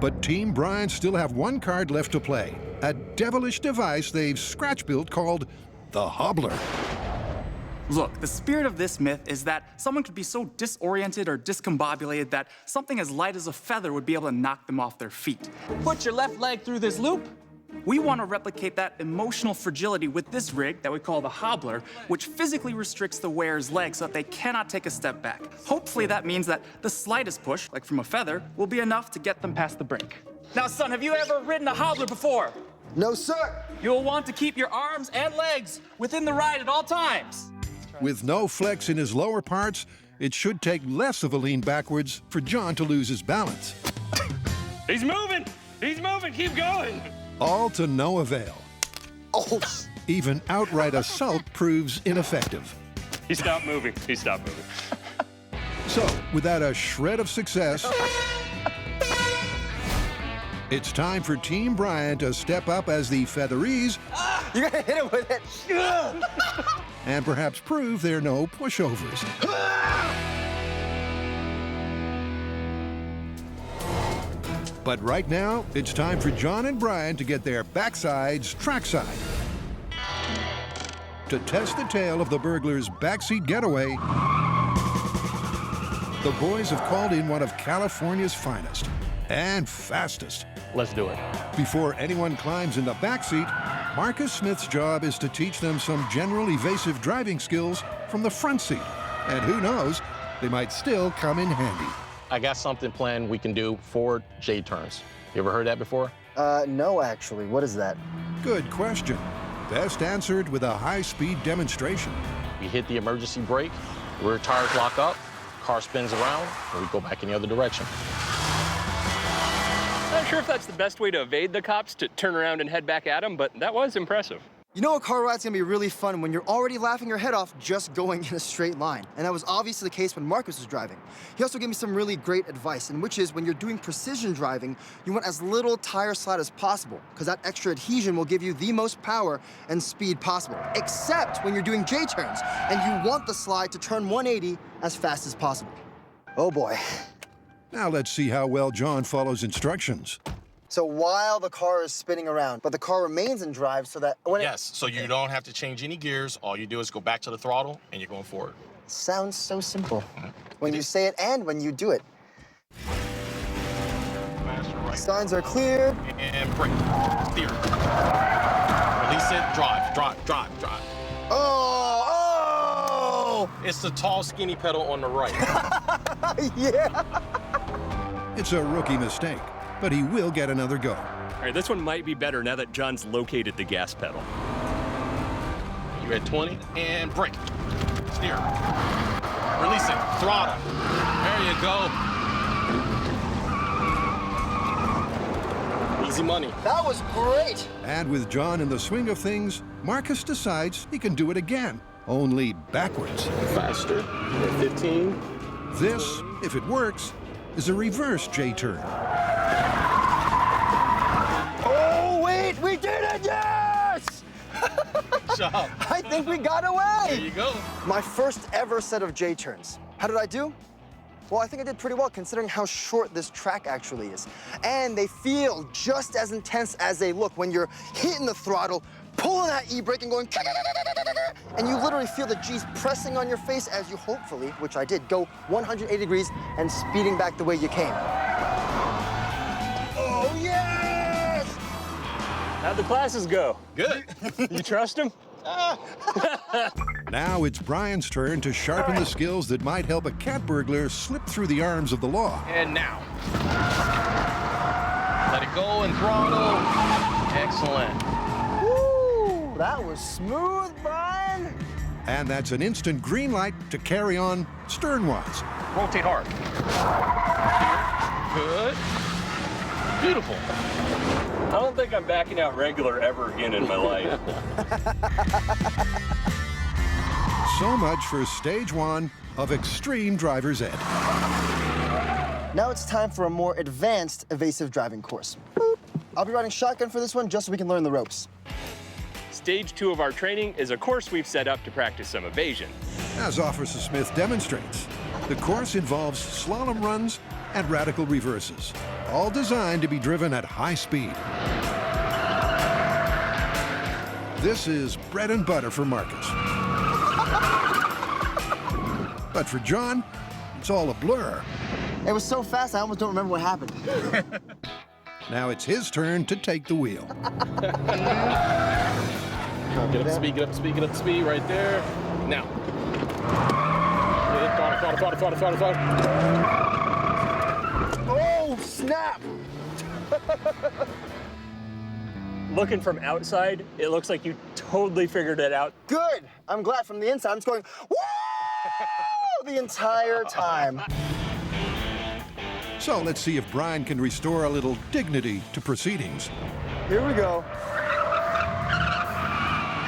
But Team Brian still have one card left to play, a devilish device they've scratch-built called the Hobbler. Look, the spirit of this myth is that someone could be so disoriented or discombobulated that something as light as a feather would be able to knock them off their feet. Put your left leg through this loop. We want to replicate that emotional fragility with this rig that we call the Hobbler, which physically restricts the wearer's legs so that they cannot take a step back. Hopefully that means that the slightest push, like from a feather, will be enough to get them past the brink. Now, son, have you ever ridden a Hobbler before? No, sir. You'll want to keep your arms and legs within the ride at all times. With no flex in his lower parts, it should take less of a lean backwards for John to lose his balance. He's moving! He's moving! Keep going! All to no avail. Oh. Even outright assault proves ineffective. He stopped moving. He stopped moving. So, without a shred of success, it's time for Team Brian to step up as the Featheries. You gotta hit him with it. And perhaps prove they're no pushovers. But right now, it's time for John and Brian to get their backsides trackside. To test the tale of the burglar's backseat getaway, the boys have called in one of California's finest and fastest. Let's do it. Before anyone climbs in the backseat, Marcus Smith's job is to teach them some general evasive driving skills from the front seat. And who knows, they might still come in handy. I got something planned we can do for J-turns. You ever heard that before? No, actually. What is that? Good question. Best answered with a high-speed demonstration. We hit the emergency brake, rear tires lock up, car spins around, and we go back in the other direction. Not sure if that's the best way to evade the cops, to turn around and head back at them, but that was impressive. You know a car ride's gonna be really fun when you're already laughing your head off just going in a straight line. And that was obviously the case when Marcus was driving. He also gave me some really great advice, and which is when you're doing precision driving, you want as little tire slide as possible, because that extra adhesion will give you the most power and speed possible, except when you're doing J-turns, and you want the slide to turn 180 as fast as possible. Oh boy. Now let's see how well John follows instructions. So while the car is spinning around, but the car remains in drive so that when Yes, so you don't have to change any gears. All you do is go back to the throttle, and you're going forward. Sounds so simple. When you say it and when you do it. Signs are clear. And brake. Steer. Release it. Drive. Oh! It's the tall, skinny pedal on the right. Yeah! It's a rookie mistake, but he will get another go. All right, this one might be better now that John's located the gas pedal. You're at 20, and brake. Steer. Release it. Throttle. There you go. Easy money. That was great. And with John in the swing of things, Marcus decides he can do it again, only backwards. Faster. 15. This, if it works, is a reverse J-turn. Oh, wait, we did it, yes! Job. I think we got away. There you go. My first ever set of J-turns. How did I do? Well, I think I did pretty well considering how short this track actually is. And they feel just as intense as they look when you're hitting the throttle, pulling that e-brake and going, and you literally feel the G's pressing on your face as you hopefully, which I did, go 180 degrees and speeding back the way you came. Oh, yes! How'd the classes go? Good. You trust him? Now it's Brian's turn to sharpen the skills that might help a cat burglar slip through the arms of the law. And now. Let it go and throttle. Excellent. Woo! That was smooth, Brian. And that's an instant green light to carry on sternwise. Rotate hard. Good. Beautiful. I don't think I'm backing out regular ever again in my life. So much for stage 1 of Extreme Driver's Ed. Now it's time for a more advanced evasive driving course. Boop. I'll be riding shotgun for this one just so we can learn the ropes. Stage 2 of our training is a course we've set up to practice some evasion. As Officer Smith demonstrates, the course involves slalom runs and radical reverses, all designed to be driven at high speed. This is bread and butter for Marcus. But for John, it's all a blur. It was so fast, I almost don't remember what happened. Now it's his turn to take the wheel. Get up to speed, get up to speed, get up to speed, right there. Now. Throttle. Oh, snap! Looking from outside, it looks like you totally figured it out. Good. I'm glad. From the inside, I'm just going, woo! The entire time. So let's see if Brian can restore a little dignity to proceedings. Here we go.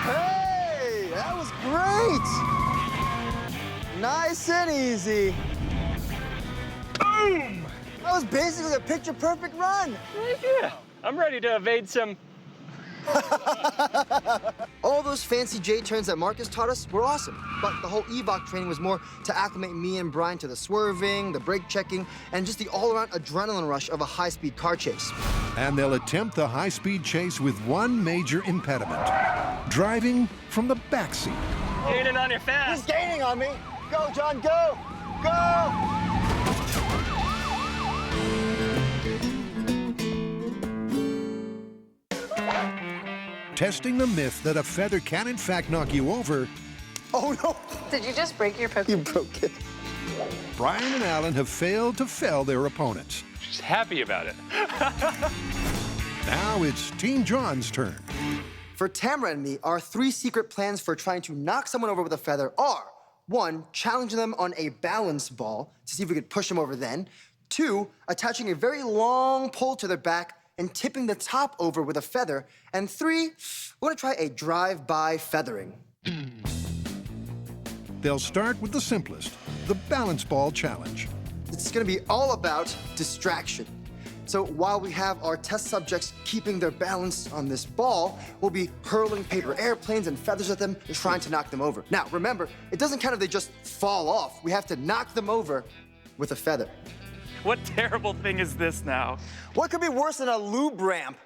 Hey, that was great. Nice and easy. Boom! That was basically a picture-perfect run. Yeah, I'm ready to evade some. All those fancy J-turns that Marcus taught us were awesome, but the whole EVOC training was more to acclimate me and Brian to the swerving, the brake checking, and just the all-around adrenaline rush of a high-speed car chase. And they'll attempt the high-speed chase with one major impediment: driving from the backseat. Gaining on you fast. He's gaining on me. Go, John, go! Go! Testing the myth that a feather can in fact knock you over. Oh no! Did you just break your poke? You broke it. Brian and Alan have failed to fell their opponents. She's happy about it. Now it's Team John's turn. For Tamara and me, our 3 secret plans for trying to knock someone over with a feather are: 1, challenging them on a balance ball to see if we could push them over then. 2, attaching a very long pole to their back and tipping the top over with a feather. And 3, we're gonna try a drive-by feathering. They'll start with the simplest, the balance ball challenge. It's gonna be all about distraction. So while we have our test subjects keeping their balance on this ball, we'll be hurling paper airplanes and feathers at them, trying to knock them over. Now, remember, it doesn't count if they just fall off. We have to knock them over with a feather. What terrible thing is this now? What could be worse than a lube ramp?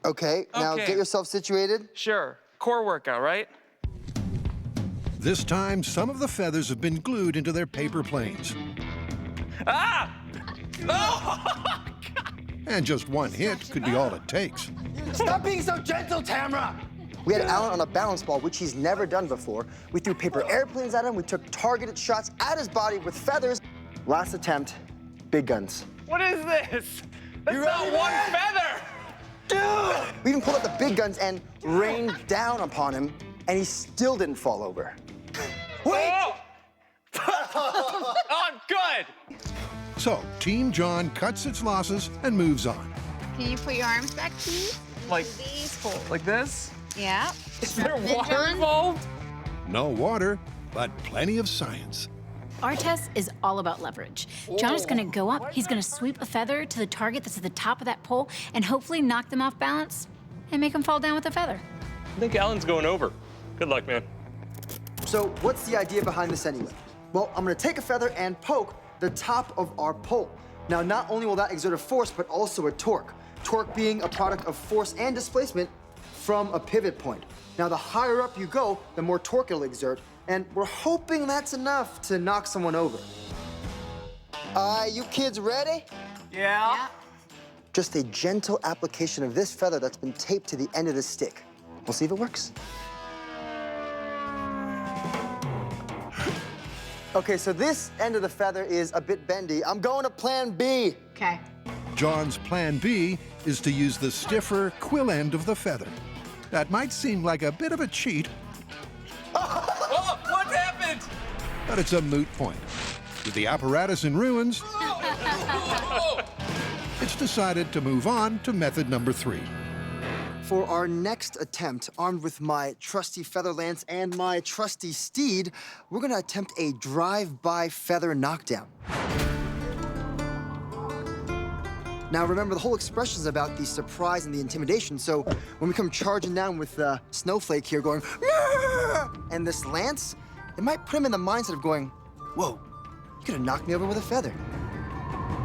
Okay, now Okay. get yourself situated. Sure. Core workout, right? This time, some of the feathers have been glued into their paper planes. Ah! Oh! And just one hit could be all it takes. Stop being so gentle, Tamara! We had Alan on a balance ball, which he's never done before. We threw paper airplanes at him. We took targeted shots at his body with feathers. Last attempt, big guns. What is this? That's not one feather! Dude! We even pulled out the big guns and rained down upon him, and he still didn't fall over. Wait! Oh! Oh, good! So, Team John cuts its losses and moves on. Can you put your arms back, please? Like These hold. Like this? Yeah. Is there Then, water John? involved? No water, but plenty of science. Our test is all about leverage. John is gonna go up, he's gonna sweep a feather to the target that's at the top of that pole and hopefully knock them off balance and make them fall down with a feather. I think Alan's going over. Good luck, man. So what's the idea behind this anyway? Well, I'm gonna take a feather and poke the top of our pole. Now, not only will that exert a force, but also a torque. Torque being a product of force and displacement from a pivot point. Now, the higher up you go, the more torque it'll exert, and we're hoping that's enough to knock someone over. You kids ready? Yeah. Just a gentle application of this feather that's been taped to the end of the stick. We'll see if it works. Okay, so this end of the feather is a bit bendy. I'm going to plan B. Okay. John's plan B is to use the stiffer quill end of the feather. That might seem like a bit of a cheat, Oh, what happened? but it's a moot point. With the apparatus in ruins, it's decided to move on to method number 3. For our next attempt, armed with my trusty feather lance and my trusty steed, we're gonna attempt a drive-by feather knockdown. Now remember, the whole expression is about the surprise and the intimidation, so when we come charging down with Snowflake here going, "Meow!" and this lance, it might put him in the mindset of going, whoa, you could have knocked me over with a feather.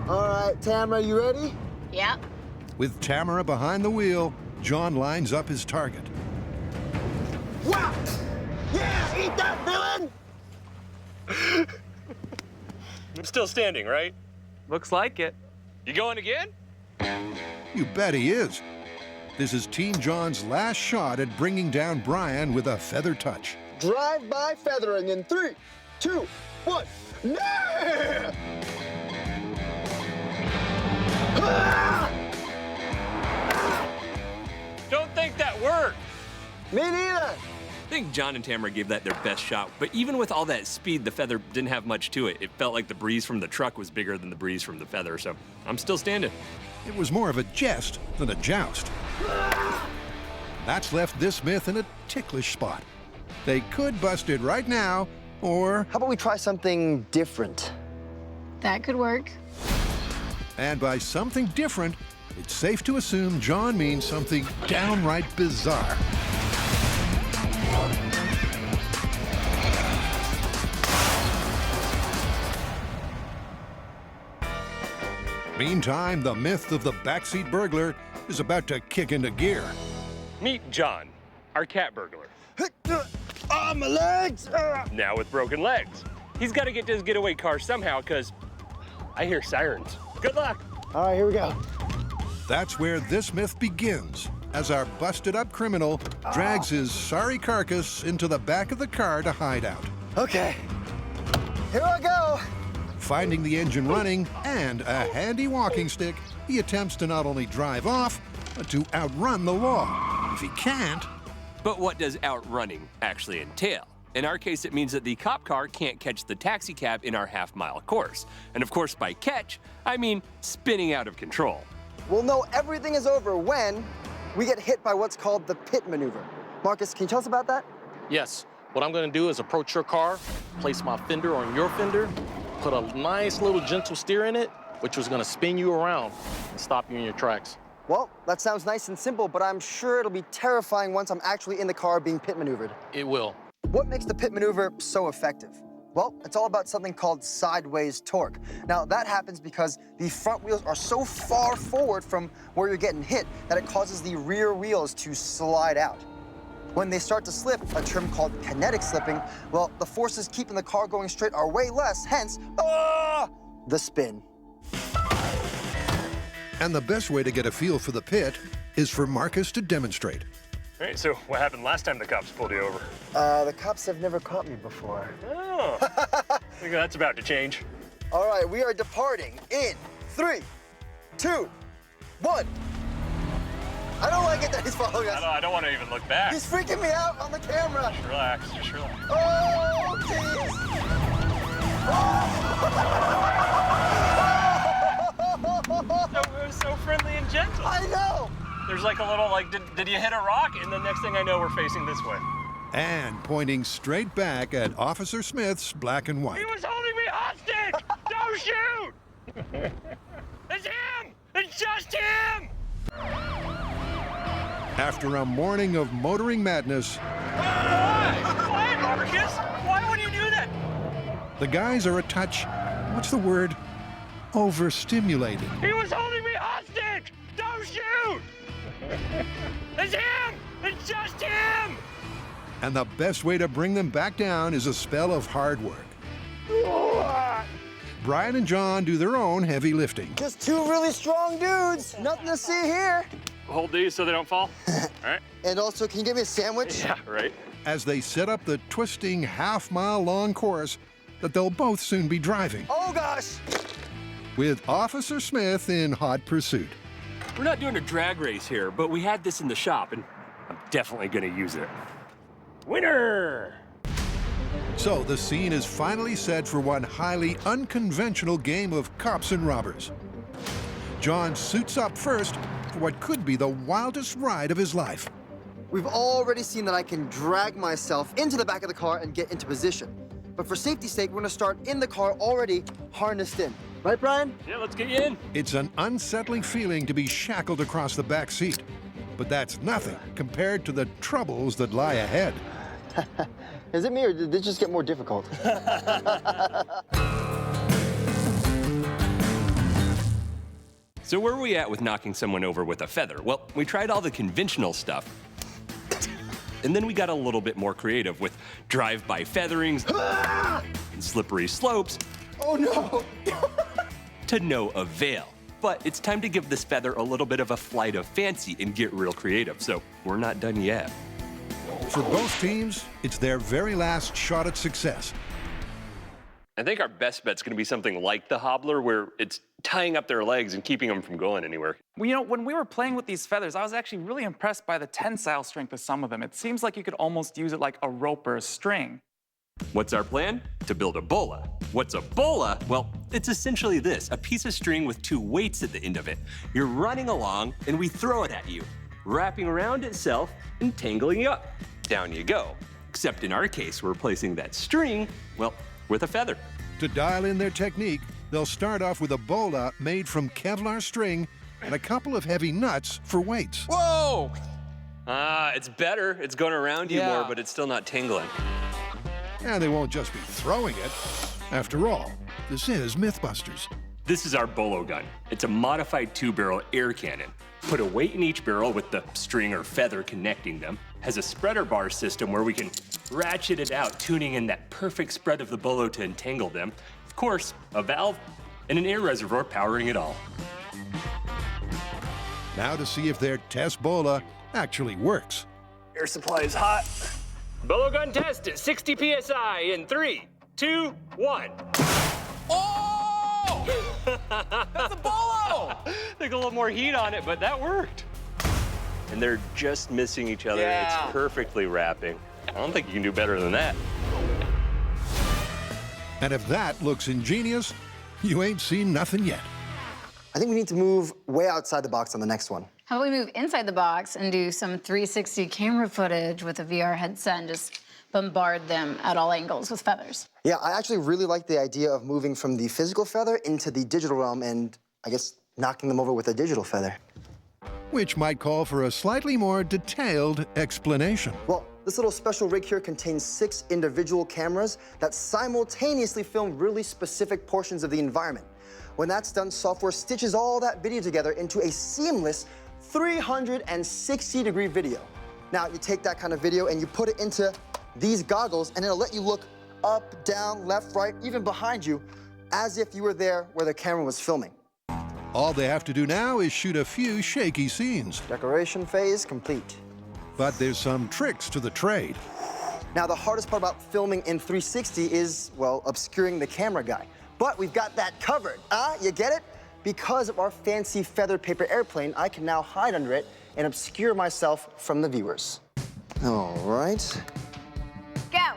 All right, Tamara, you ready? Yeah. With Tamara behind the wheel, John lines up his target. Wow! Yeah, eat that, villain! I'm still standing, right? Looks like it. You going again? You bet he is. This is Team John's last shot at bringing down Brian with a feather touch. Drive-by feathering in 3, 2, 1. Yeah! Don't think that worked. Me neither. I think John and Tamara gave that their best shot, but even with all that speed, the feather didn't have much to it. It felt like the breeze from the truck was bigger than the breeze from the feather, so I'm still standing. It was more of a jest than a joust. That's left this myth in a ticklish spot. They could bust it right now, or... How about we try something different? That could work. And by something different, it's safe to assume John means something downright bizarre. Meantime, the myth of the backseat burglar is about to kick into gear. Meet John, our cat burglar. Oh, my legs! Now with broken legs. He's got to get to his getaway car somehow, because I hear sirens. Good luck. All right, here we go. That's where this myth begins, as our busted-up criminal drags his sorry carcass into the back of the car to hide out. Okay, here I go. Finding the engine running and a handy walking stick, he attempts to not only drive off, but to outrun the law. If he can't... But what does outrunning actually entail? In our case, it means that the cop car can't catch the taxi cab in our half-mile course. And of course, by catch, I mean spinning out of control. We'll know everything is over when we get hit by what's called the pit maneuver. Marcus, can you tell us about that? Yes. What I'm going to do is approach your car, place my fender on your fender, put a nice little gentle steer in it, which was going to spin you around and stop you in your tracks. Well, that sounds nice and simple, but I'm sure it'll be terrifying once I'm actually in the car being pit maneuvered. It will. What makes the pit maneuver so effective? Well, it's all about something called sideways torque. Now, that happens because the front wheels are so far forward from where you're getting hit that it causes the rear wheels to slide out. When they start to slip, a term called kinetic slipping, well, the forces keeping the car going straight are way less, hence, the spin. And the best way to get a feel for the pit is for Marcus to demonstrate. All right, so what happened last time the cops pulled you over? The cops have never caught me before. Oh, I think that's about to change. All right, we are departing in 3, 2, 1. I don't like it that he's following us. I don't want to even look back. He's freaking me out on the camera. Just relax, just relax. Oh, jeez. It was so friendly and gentle. I know. There's like a little, like, did you hit a rock? And the next thing I know, we're facing this way. And pointing straight back at Officer Smith's black and white. He was holding me hostage! Don't shoot! It's him! It's just him! After a morning of motoring madness... Why, Marcus? Why would you do that? The guys are a touch, what's the word? Overstimulated. He was holding me hostage! Don't shoot! It's him! It's just him! And the best way to bring them back down is a spell of hard work. Brian and John do their own heavy lifting. Just two really strong dudes. Nothing to see here. Hold these so they don't fall. All right. And also, can you give me a sandwich? Yeah, right. As they set up the twisting half-mile-long course that they'll both soon be driving. Oh, gosh! With Officer Smith in hot pursuit. We're not doing a drag race here, but we had this in the shop, and I'm definitely gonna use it. Winner! So the scene is finally set for one highly unconventional game of cops and robbers. John suits up first for what could be the wildest ride of his life. We've already seen that I can drag myself into the back of the car and get into position. But for safety's sake, we're gonna start in the car already harnessed in. Right, Brian? Yeah, let's get you in. It's an unsettling feeling to be shackled across the back seat. But that's nothing compared to the troubles that lie ahead. Is it me, or did this just get more difficult? So where are we at with knocking someone over with a feather? Well, we tried all the conventional stuff. And then we got a little bit more creative with drive-by featherings and slippery slopes. Oh no! To no avail. But it's time to give this feather a little bit of a flight of fancy and get real creative, so we're not done yet. For both teams, it's their very last shot at success. I think our best bet's gonna be something like the hobbler, where it's tying up their legs and keeping them from going anywhere. Well, you know, when we were playing with these feathers, I was actually really impressed by the tensile strength of some of them. It seems like you could almost use it like a rope or a string. What's our plan? To build a bola. What's a bola? Well, it's essentially this, a piece of string with two weights at the end of it. You're running along, and we throw it at you, wrapping around itself and tangling you up. Down you go. Except in our case, we're replacing that string, well, with a feather. To dial in their technique, they'll start off with a bola made from Kevlar string and a couple of heavy nuts for weights. Whoa! It's better. It's going around you more, but it's still not tingling. And they won't just be throwing it. After all, this is MythBusters. This is our bolo gun. It's a modified two-barrel air cannon. Put a weight in each barrel with the string or feather connecting them. Has a spreader bar system where we can ratchet it out, tuning in that perfect spread of the bolo to entangle them. Of course, a valve and an air reservoir powering it all. Now to see if their test bola actually works. Air supply is hot. Bolo gun test at 60 PSI in 3, 2, 1. Oh! That's a bolo! Took a little more heat on it, but that worked. And they're just missing each other. Yeah. It's perfectly wrapping. I don't think you can do better than that. And if that looks ingenious, you ain't seen nothing yet. I think we need to move way outside the box on the next one. How about we move inside the box and do some 360 camera footage with a VR headset and just bombard them at all angles with feathers? Yeah, I actually really like the idea of moving from the physical feather into the digital realm and, I guess, knocking them over with a digital feather. Which might call for a slightly more detailed explanation. Well, this little special rig here contains 6 individual cameras that simultaneously film really specific portions of the environment. When that's done, software stitches all that video together into a seamless 360-degree video. Now, you take that kind of video and you put it into these goggles, and it'll let you look up, down, left, right, even behind you, as if you were there where the camera was filming. All they have to do now is shoot a few shaky scenes. Decoration phase complete. But there's some tricks to the trade. Now, the hardest part about filming in 360 is, well, obscuring the camera guy. But we've got that covered. You get it? Because of our fancy feather paper airplane, I can now hide under it and obscure myself from the viewers. All right. Go!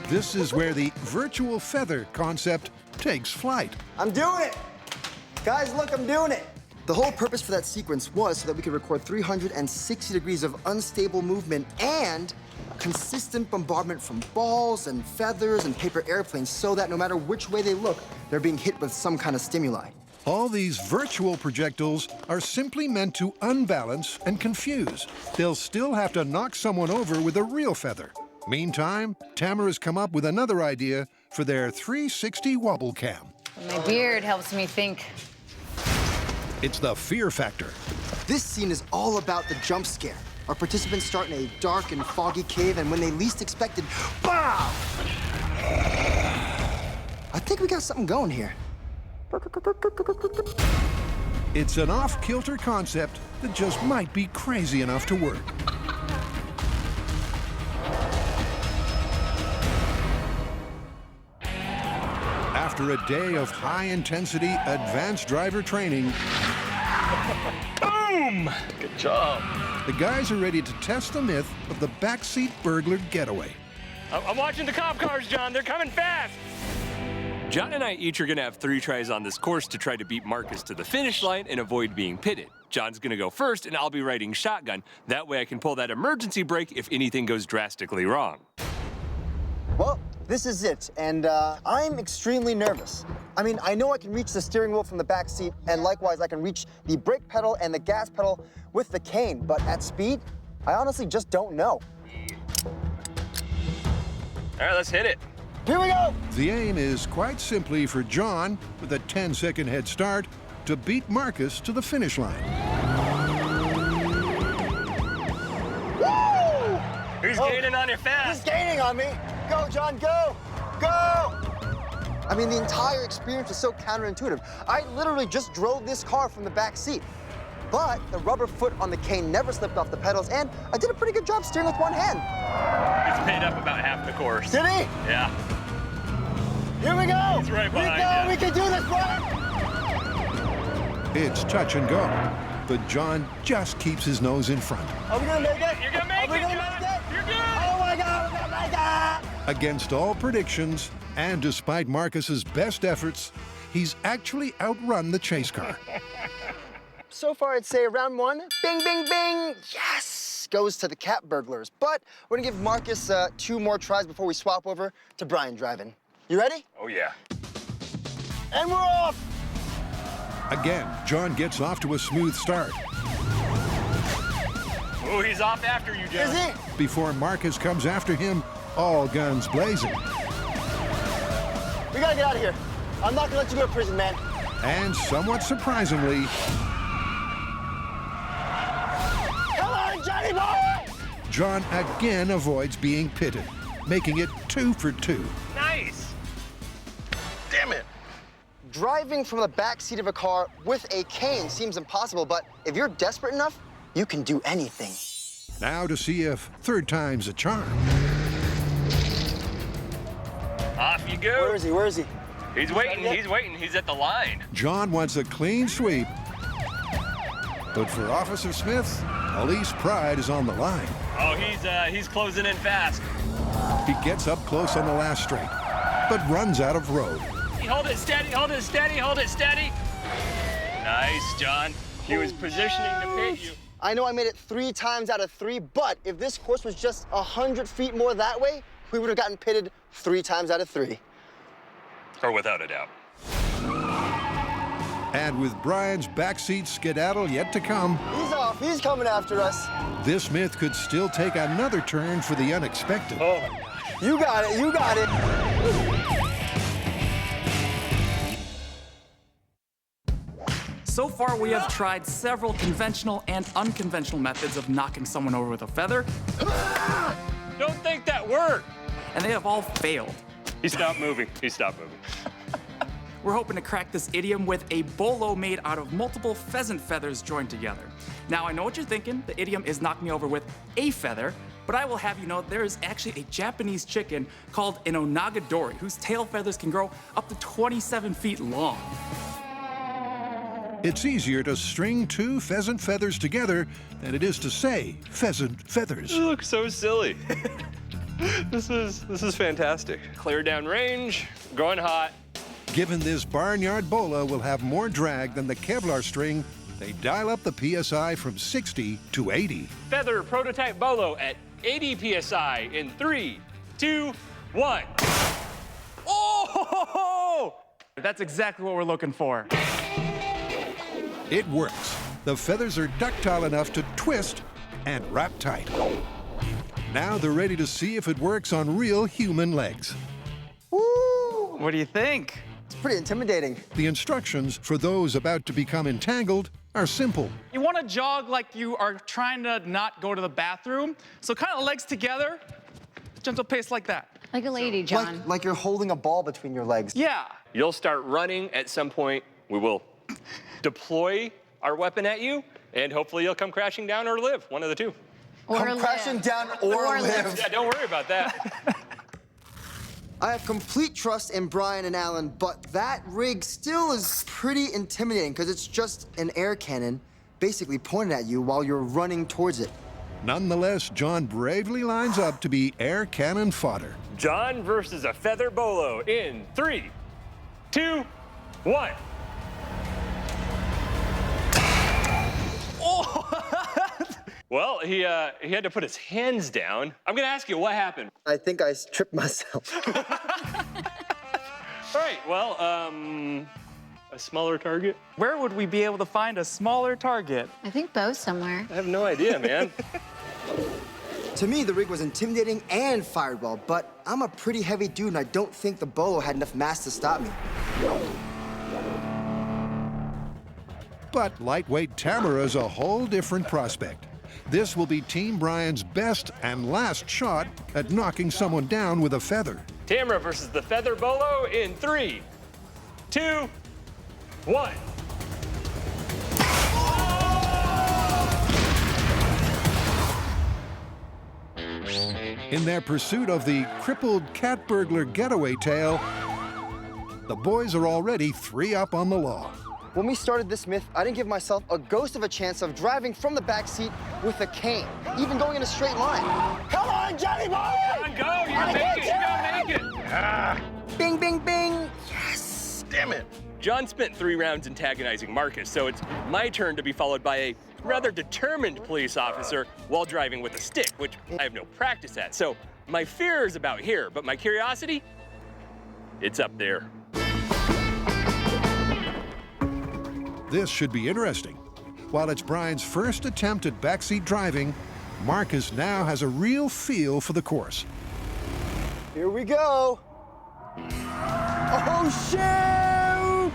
This is where the virtual feather concept takes flight. I'm doing it! Guys, look, I'm doing it! The whole purpose for that sequence was so that we could record 360 degrees of unstable movement and consistent bombardment from balls and feathers and paper airplanes so that no matter which way they look, they're being hit with some kind of stimuli. All these virtual projectiles are simply meant to unbalance and confuse. They'll still have to knock someone over with a real feather. Meantime, Tamara's come up with another idea for their 360 wobble cam. My beard helps me think. It's the fear factor. This scene is all about the jump scare. Our participants start in a dark and foggy cave, and when they least expected, BAM! I think we got something going here. It's an off-kilter concept that just might be crazy enough to work. After a day of high-intensity advanced driver training, Boom! Good job. the guys are ready to test the myth of the backseat burglar getaway. I'm watching the cop cars, John. They're coming fast. John and I each are gonna have 3 tries on this course to try to beat Marcus to the finish line and avoid being pitted. John's gonna go first, and I'll be riding shotgun. That way I can pull that emergency brake if anything goes drastically wrong. Well, this is it, and I'm extremely nervous. I mean, I know I can reach the steering wheel from the back seat, and likewise I can reach the brake pedal and the gas pedal with the cane, but at speed, I honestly just don't know. All right, let's hit it. Here we go! The aim is quite simply for John, with a 10-second head start, to beat Marcus to the finish line. Woo! Who's gaining on you fast? He's gaining on me. Go, John, go! Go! I mean, the entire experience was so counterintuitive. I literally just drove this car from the back seat. But the rubber foot on the cane never slipped off the pedals, and I did a pretty good job steering with one hand. He's made up about half the course. Did he? Yeah. Here we go! He's right behind you. We can do this, brother! It's touch and go, but John just keeps his nose in front. Are we gonna make it? You're gonna make it, John! You're good! Oh my God, we're gonna make it! Against all predictions, and despite Marcus's best efforts, he's actually outrun the chase car. So far, I'd say round 1, bing, bing, bing, yes, goes to the cat burglars. But we're gonna give Marcus 2 more tries before we swap over to Brian driving. You ready? Oh, yeah. And we're off! Again, John gets off to a smooth start. Oh, he's off after you, John. Is he? Before Marcus comes after him, all guns blazing. We gotta get out of here. I'm not gonna let you go to prison, man. And somewhat surprisingly, Come on, Johnny boy! John again avoids being pitted, making it 2 for 2. Nice! Damn it! Driving from the back seat of a car with a cane seems impossible, but if you're desperate enough, you can do anything. Now to see if 3rd time's a charm. Off you go. Where is he? Where is he? He's waiting. He's waiting. He's at the line. John wants a clean sweep, but for Officer Smith, police pride is on the line. Oh, he's closing in fast. He gets up close on the last straight, but runs out of road. Hold it steady, hold it steady, hold it steady. Nice, John. He was positioning to pit you. I know I made it 3 times out of 3, but if this course was just 100 feet more that way, we would have gotten pitted 3 times out of 3. Or without a doubt. And with Brian's backseat skedaddle yet to come, He's off. He's coming after us. this myth could still take another turn for the unexpected. Oh, my gosh. You got it. You got it. So far, we have tried several conventional and unconventional methods of knocking someone over with a feather, Don't think that worked. and they have all failed. He stopped moving. He stopped moving. We're hoping to crack this idiom with a bolo made out of multiple pheasant feathers joined together. Now, I know what you're thinking. The idiom is knock me over with a feather, but I will have you know there is actually a Japanese chicken called an onagadori whose tail feathers can grow up to 27 feet long. It's easier to string 2 pheasant feathers together than it is to say pheasant feathers. You look so silly. This is fantastic. Clear down range, going hot. Given this barnyard bola will have more drag than the Kevlar string, they dial up the PSI from 60 to 80. Feather prototype bolo at 80 PSI in 3, 2, 1. Oh! That's exactly what we're looking for. It works. The feathers are ductile enough to twist and wrap tight. Now they're ready to see if it works on real human legs. Woo! What do you think? It's pretty intimidating. The instructions for those about to become entangled are simple. You want to jog like you are trying to not go to the bathroom. So kind of legs together, gentle pace like that. Like a lady, John. Like you're holding a ball between your legs. Yeah. You'll start running at some point. We will deploy our weapon at you, and hopefully you'll come crashing down or live, one of the 2. Come crashing down or live. Yeah, don't worry about that. I have complete trust in Brian and Alan, but that rig still is pretty intimidating because it's just an air cannon basically pointed at you while you're running towards it. Nonetheless, John bravely lines up to be air cannon fodder. John versus a feather bolo in 3, 2, 1. Oh! Well, he had to put his hands down. I'm gonna ask you, what happened? I think I tripped myself. All right, well, a smaller target? Where would we be able to find a smaller target? I think Bo's somewhere. I have no idea, man. To me, the rig was intimidating and fired well, but I'm a pretty heavy dude, and I don't think the bolo had enough mass to stop me. But lightweight Tamara's a whole different prospect. This will be Team Brian's best and last shot at knocking someone down with a feather. Tamara versus the feather bolo in 3, 2, 1. In their pursuit of the crippled cat burglar getaway tale, the boys are already 3 up on the law. When we started this myth, I didn't give myself a ghost of a chance of driving from the back seat with a cane, even going in a straight line. Come on, Johnny boy! Come on, go! You're gonna make it! You're gonna make it! Ah. Bing, bing, bing! Yes! Damn it! John spent 3 rounds antagonizing Marcus, so it's my turn to be followed by a rather determined police officer while driving with a stick, which I have no practice at. So my fear is about here, but my curiosity, it's up there. This should be interesting. While it's Brian's first attempt at backseat driving, Marcus now has a real feel for the course. Here we go. Oh, shoot!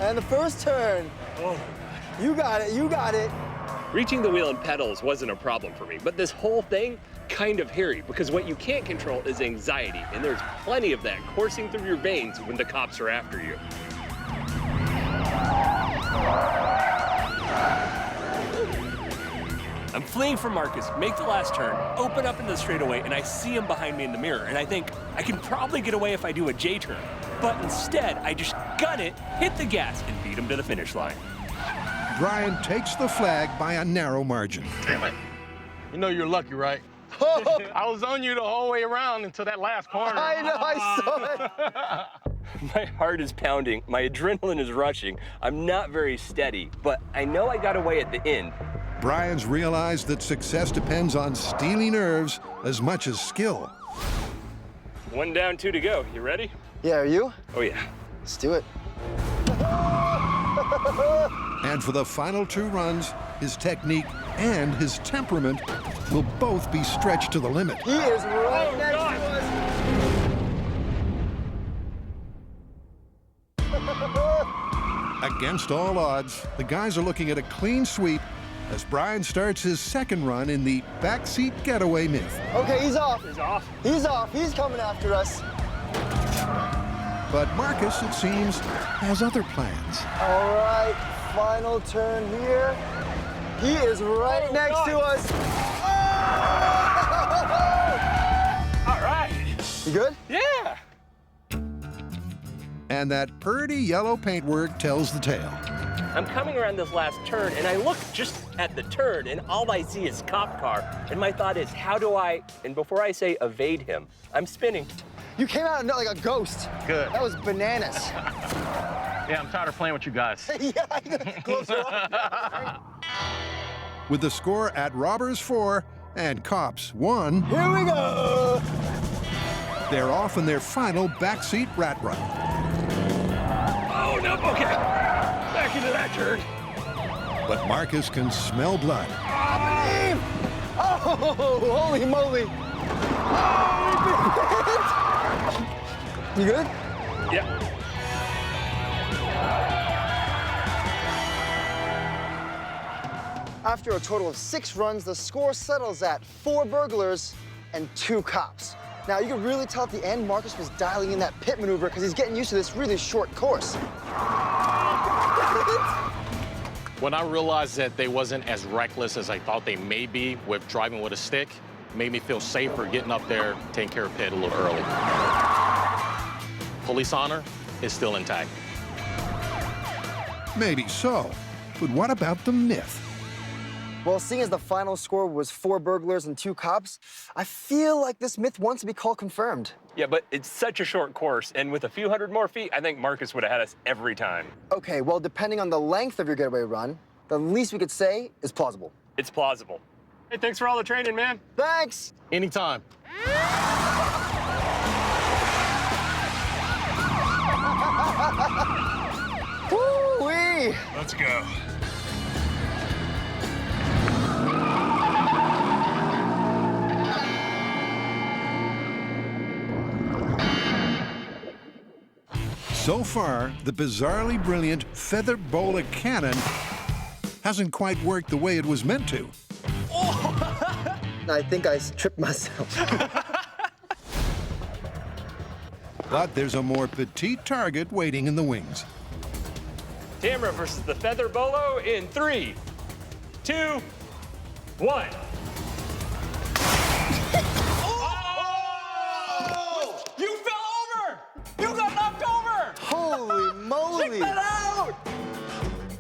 And the first turn. Oh. You got it, you got it. Reaching the wheel and pedals wasn't a problem for me, but this whole thing, kind of hairy, because what you can't control is anxiety, and there's plenty of that coursing through your veins when the cops are after you. I'm fleeing from Marcus, make the last turn, open up into the straightaway, and I see him behind me in the mirror, and I think I can probably get away if I do a J-turn. But instead, I just gun it, hit the gas, and beat him to the finish line. Brian takes the flag by a narrow margin. Damn it. You know you're lucky, right? I was on you the whole way around until that last corner. I know, I saw it. My heart is pounding, my adrenaline is rushing. I'm not very steady, but I know I got away at the end. Brian's realized that success depends on steely nerves as much as skill. 1 down, 2 to go. You ready? Yeah, are you? Oh, yeah. Let's do it. And for the final 2 runs, his technique and his temperament will both be stretched to the limit. He is right next to us. Against all odds, the guys are looking at a clean sweep as Brian starts his second run in the backseat getaway myth. Okay, he's off. He's off. He's off. He's coming after us. But Marcus, it seems, has other plans. All right, final turn here. He is right next to us. Oh! All right. You good? Yeah. And that purty yellow paintwork tells the tale. I'm coming around this last turn, and I look just at the turn, and all I see is cop car. And my thought is, how do I, and before I say evade him, I'm spinning. You came out like a ghost. Good. That was bananas. Yeah, I'm tired of playing with you guys. Yeah, I got closer up. With the score at Robbers 4 and Cops 1. Here we go. They're off in their final backseat rat run. Oh, no, okay. Back into that turn. But Marcus can smell blood. I believe. Oh, holy moly. Oh, you good? Yeah. After a total of 6 runs, the score settles at 4 burglars and 2 cops. Now, you can really tell at the end, Marcus was dialing in that pit maneuver because he's getting used to this really short course. When I realized that they wasn't as reckless as I thought they may be with driving with a stick, made me feel safer getting up there, taking care of pit a little early. Police honor is still intact. Maybe so, but what about the myth? Well, seeing as the final score was 4 burglars and 2 cops, I feel like this myth wants to be called confirmed. Yeah, but it's such a short course, and with a few hundred more feet, I think Marcus would have had us every time. Okay, well, depending on the length of your getaway run, the least we could say is plausible. It's plausible. Hey, thanks for all the training, man. Thanks. Anytime. Woo-wee! Let's go. So far, the bizarrely brilliant feather bola cannon hasn't quite worked the way it was meant to. I think I tripped myself. But there's a more petite target waiting in the wings. Tamara versus the feather bolo in 3, 2, 1. You fell over! You got knocked over! Holy moly! Check that out!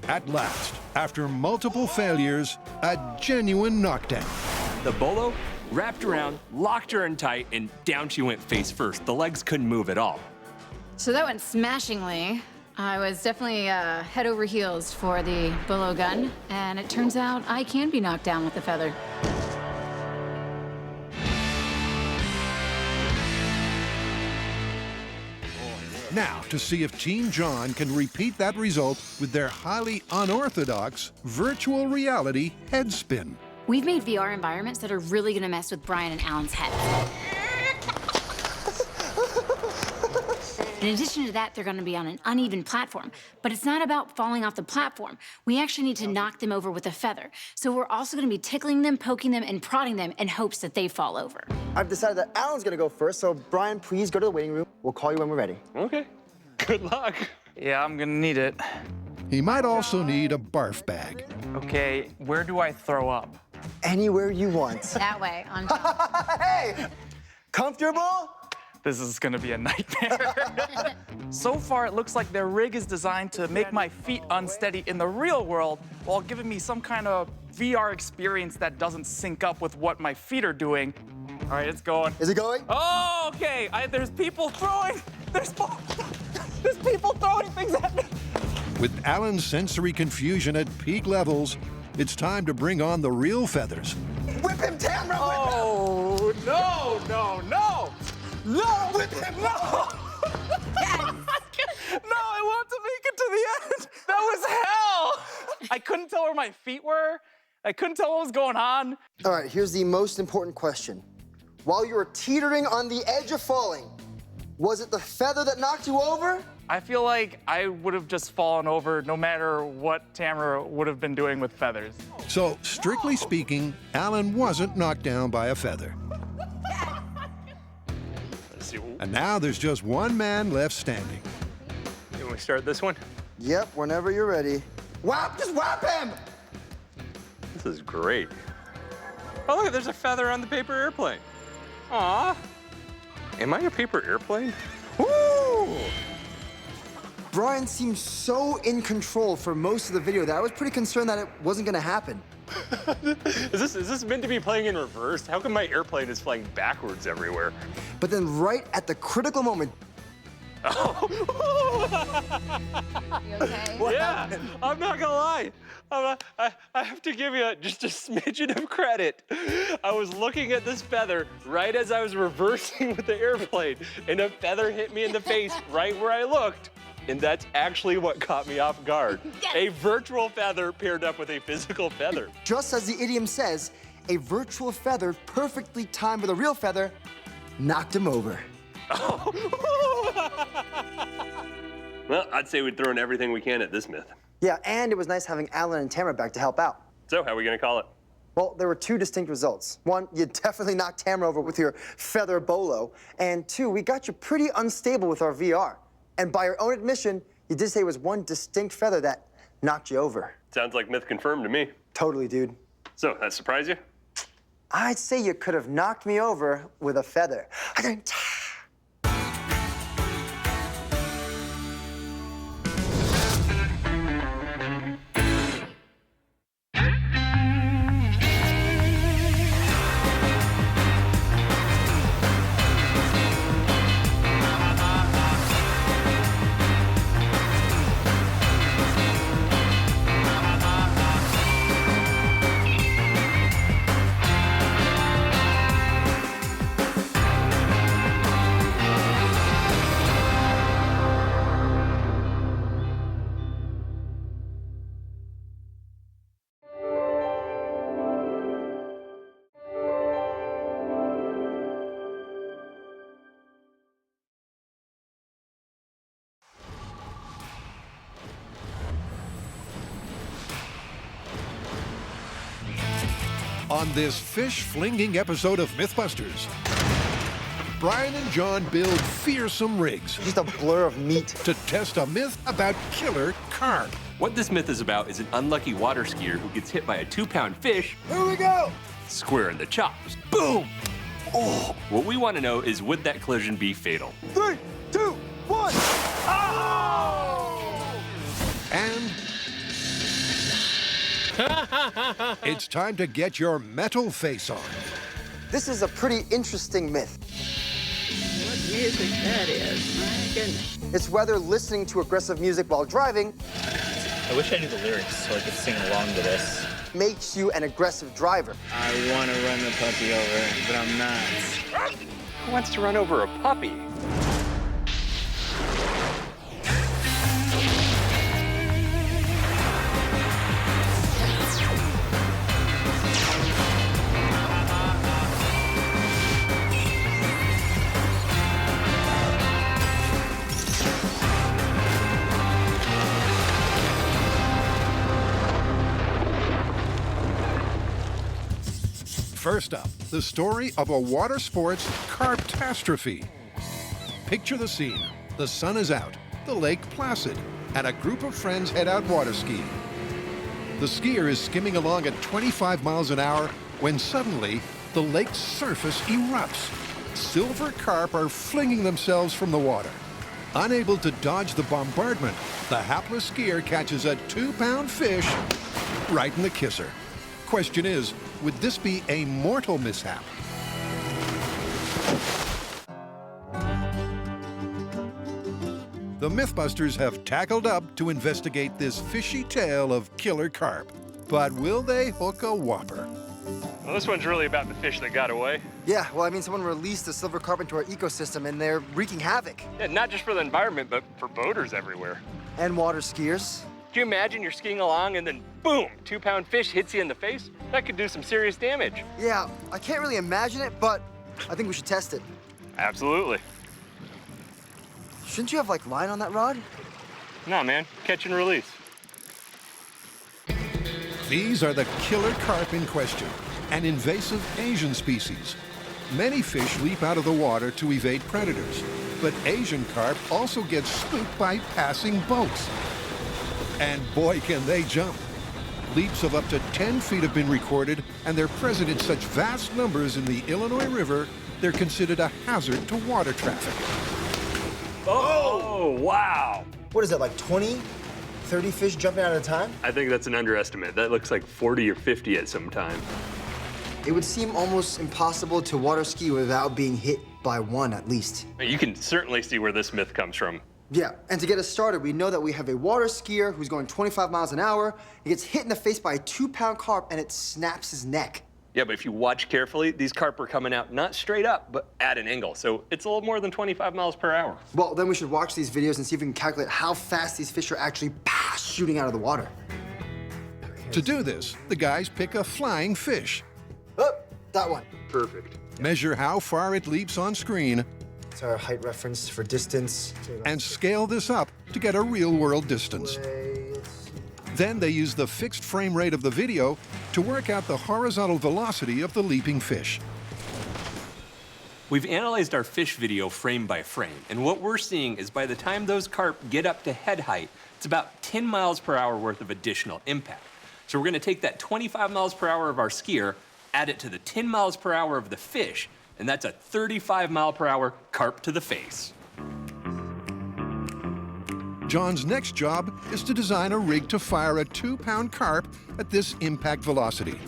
At last, after multiple failures, a genuine knockdown. The bolo wrapped around, locked her in tight, and down she went face first. The legs couldn't move at all. So that went smashingly. I was definitely head over heels for the bolo gun, and it turns out I can be knocked down with a feather. Now, to see if Team John can repeat that result with their highly unorthodox virtual reality head spin. We've made VR environments that are really gonna mess with Brian and Alan's heads. In addition to that, they're gonna be on an uneven platform, but it's not about falling off the platform. We actually need to knock them over with a feather. So we're also gonna be tickling them, poking them, and prodding them in hopes that they fall over. I've decided that Alan's gonna go first, so Brian, please go to the waiting room. We'll call you when we're ready. Okay. Good luck. Yeah, I'm gonna need it. He might also need a barf bag. Okay, where do I throw up? Anywhere you want. That way, on top. Hey! Comfortable? This is gonna be a nightmare. So far, it looks like their rig is designed to make my feet unsteady in the real world while giving me some kind of VR experience that doesn't sync up with what my feet are doing. All right, it's going. Is it going? Oh, okay. There's people throwing. There's people throwing things at me. With Alan's sensory confusion at peak levels, it's time to bring on the real feathers. Whip him, Tamara! Oh, no, no, no! No! Whip him! No! Yes! No, I want to make it to the end! That was hell! I couldn't tell where my feet were. I couldn't tell what was going on. All right, here's the most important question. While you were teetering on the edge of falling, was it the feather that knocked you over? I feel like I would have just fallen over no matter what Tamara would have been doing with feathers. So, strictly speaking, Alan wasn't knocked down by a feather. And now there's just one man left standing. Can we start this one? Yep, whenever you're ready. Whap! Just whap him! This is great. Oh, look, there's a feather on the paper airplane. Aw. Am I a paper airplane? Woo! Brian seemed so in control for most of the video that I was pretty concerned that it wasn't gonna happen. Is this meant to be playing in reverse? How come my airplane is flying backwards everywhere? But then right at the critical moment. Oh. You okay? Yeah, I'm not gonna lie. I have to give you just a smidgen of credit. I was looking at this feather right as I was reversing with the airplane, and a feather hit me in the face right where I looked. And that's actually what caught me off guard. Yes. A virtual feather paired up with a physical feather. Just as the idiom says, a virtual feather perfectly timed with a real feather knocked him over. Well, I'd say we'd throw in everything we can at this myth. Yeah, and it was nice having Alan and Tamara back to help out. So, how are we gonna call it? Well, there were 2 distinct results. 1, you definitely knocked Tamara over with your feather bolo. And 2, we got you pretty unstable with our VR. And by your own admission, you did say it was one distinct feather that knocked you over. Sounds like myth confirmed to me. Totally, dude. So, that surprised you? I'd say you could have knocked me over with a feather. On this fish-flinging episode of MythBusters, Brian and John build fearsome rigs. Just a blur of meat. To test a myth about killer carp. What this myth is about is an unlucky water skier who gets hit by a 2-pound fish. Here we go! Square in the chops. Boom! Oh! What we want to know is, would that collision be fatal? 3, 2, 1! Oh! And it's time to get your metal face on. This is a pretty interesting myth. What music that is, my goodness. It's whether listening to aggressive music while driving I wish I knew the lyrics so I could sing along to this. makes you an aggressive driver. I want to run the puppy over, but I'm not. Who wants to run over a puppy? First up, the story of a water sports carptastrophe. Picture the scene. The sun is out, the lake placid, and a group of friends head out water skiing. The skier is skimming along at 25 miles an hour when suddenly the lake's surface erupts. Silver carp are flinging themselves from the water. Unable to dodge the bombardment, the hapless skier catches a 2-pound fish right in the kisser. Question is, would this be a mortal mishap? The MythBusters have tackled up to investigate this fishy tale of killer carp. But will they hook a whopper? Well, this one's really about the fish that got away. Yeah, well, I mean, someone released the silver carp into our ecosystem, and they're wreaking havoc. Yeah, not just for the environment, but for boaters everywhere. And water skiers. Can you imagine you're skiing along and then boom, 2-pound fish hits you in the face? That could do some serious damage. Yeah, I can't really imagine it, but I think we should test it. Absolutely. Shouldn't you have, like, line on that rod? No, man, catch and release. These are the killer carp in question, an invasive Asian species. Many fish leap out of the water to evade predators, but Asian carp also get spooked by passing boats. And boy, can they jump. Leaps of up to 10 feet have been recorded, and they're present in such vast numbers in the Illinois River, they're considered a hazard to water traffic. Oh, wow. What is that, like 20, 30 fish jumping out at a time? I think that's an underestimate. That looks like 40 or 50 at some time. It would seem almost impossible to water ski without being hit by one at least. You can certainly see where this myth comes from. Yeah, and to get us started, we know that we have a water skier who's going 25 miles an hour. He gets hit in the face by a 2-pound carp and it snaps his neck. Yeah, but if you watch carefully, these carp are coming out not straight up, but at an angle. So it's a little more than 25 miles per hour. Well, then we should watch these videos and see if we can calculate how fast these fish are actually shooting out of the water. To do this, the guys pick a flying fish. Oh, that one. Perfect. Measure how far it leaps on screen. It's our height reference for distance. And scale this up to get a real-world distance. Then they use the fixed frame rate of the video to work out the horizontal velocity of the leaping fish. We've analyzed our fish video frame by frame, and what we're seeing is by the time those carp get up to head height, it's about 10 miles per hour worth of additional impact. So we're gonna take that 25 miles per hour of our skier, add it to the 10 miles per hour of the fish, and that's a 35 mile per hour carp to the face. John's next job is to design a rig to fire a 2-pound carp at this impact velocity.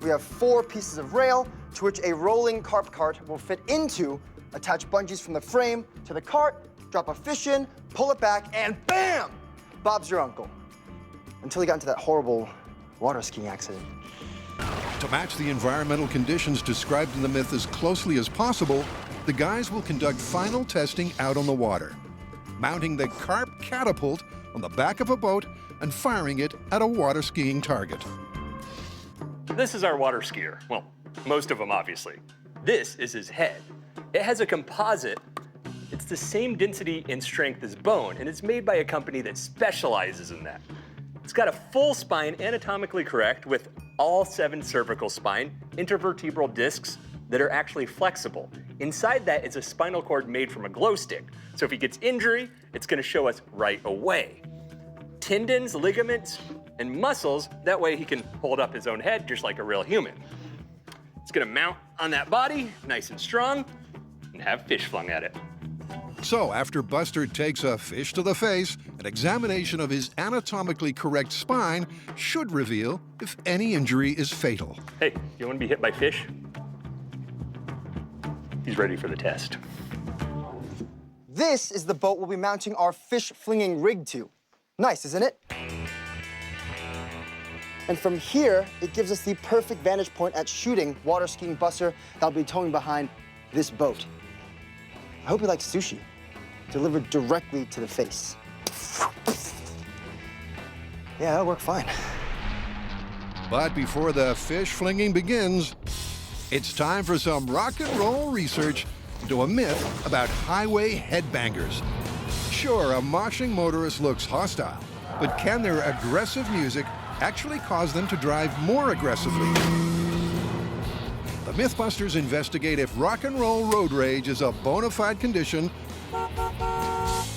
We have 4 pieces of rail to which a rolling carp cart will fit into. Attach bungees from the frame to the cart, drop a fish in, pull it back, and bam! Bob's your uncle. Until he got into that horrible water skiing accident. To match the environmental conditions described in the myth as closely as possible, the guys will conduct final testing out on the water, mounting the carp catapult on the back of a boat and firing it at a water skiing target. This is our water skier. Well, most of them, obviously. This is his head. It has a composite. It's the same density and strength as bone, and it's made by a company that specializes in that. It's got a full spine, anatomically correct, with all 7 cervical spine, intervertebral discs that are actually flexible. Inside that is a spinal cord made from a glow stick. So if he gets injury, it's gonna show us right away. Tendons, ligaments, and muscles, that way he can hold up his own head just like a real human. It's gonna mount on that body, nice and strong, and have fish flung at it. So after Buster takes a fish to the face, an examination of his anatomically correct spine should reveal if any injury is fatal. Hey, you wanna be hit by fish? He's ready for the test. This is the boat we'll be mounting our fish flinging rig to. Nice, isn't it? And from here, it gives us the perfect vantage point at shooting water skiing Buster that'll be towing behind this boat. I hope he likes sushi, delivered directly to the face. Yeah, that'll work fine. But before the fish flinging begins, it's time for some rock and roll research into a myth about highway headbangers. Sure, a moshing motorist looks hostile, but can their aggressive music actually cause them to drive more aggressively? The MythBusters investigate if rock and roll road rage is a bona fide condition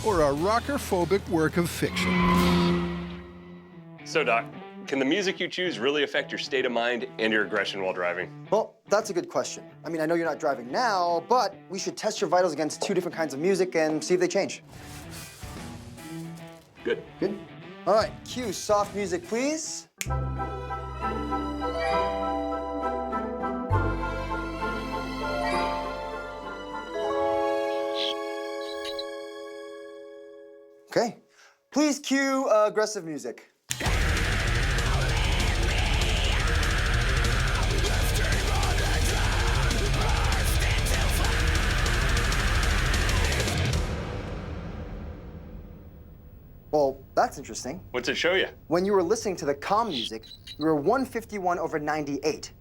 or a rocker-phobic work of fiction. So, Doc, can the music you choose really affect your state of mind and your aggression while driving? Well, that's a good question. I mean, I know you're not driving now, but we should test your vitals against 2 different kinds of music and see if they change. Good. Good? All right, cue soft music, please. Okay, please cue aggressive music. Well, that's interesting. What's it show you? When you were listening to the calm music, you were 151/98.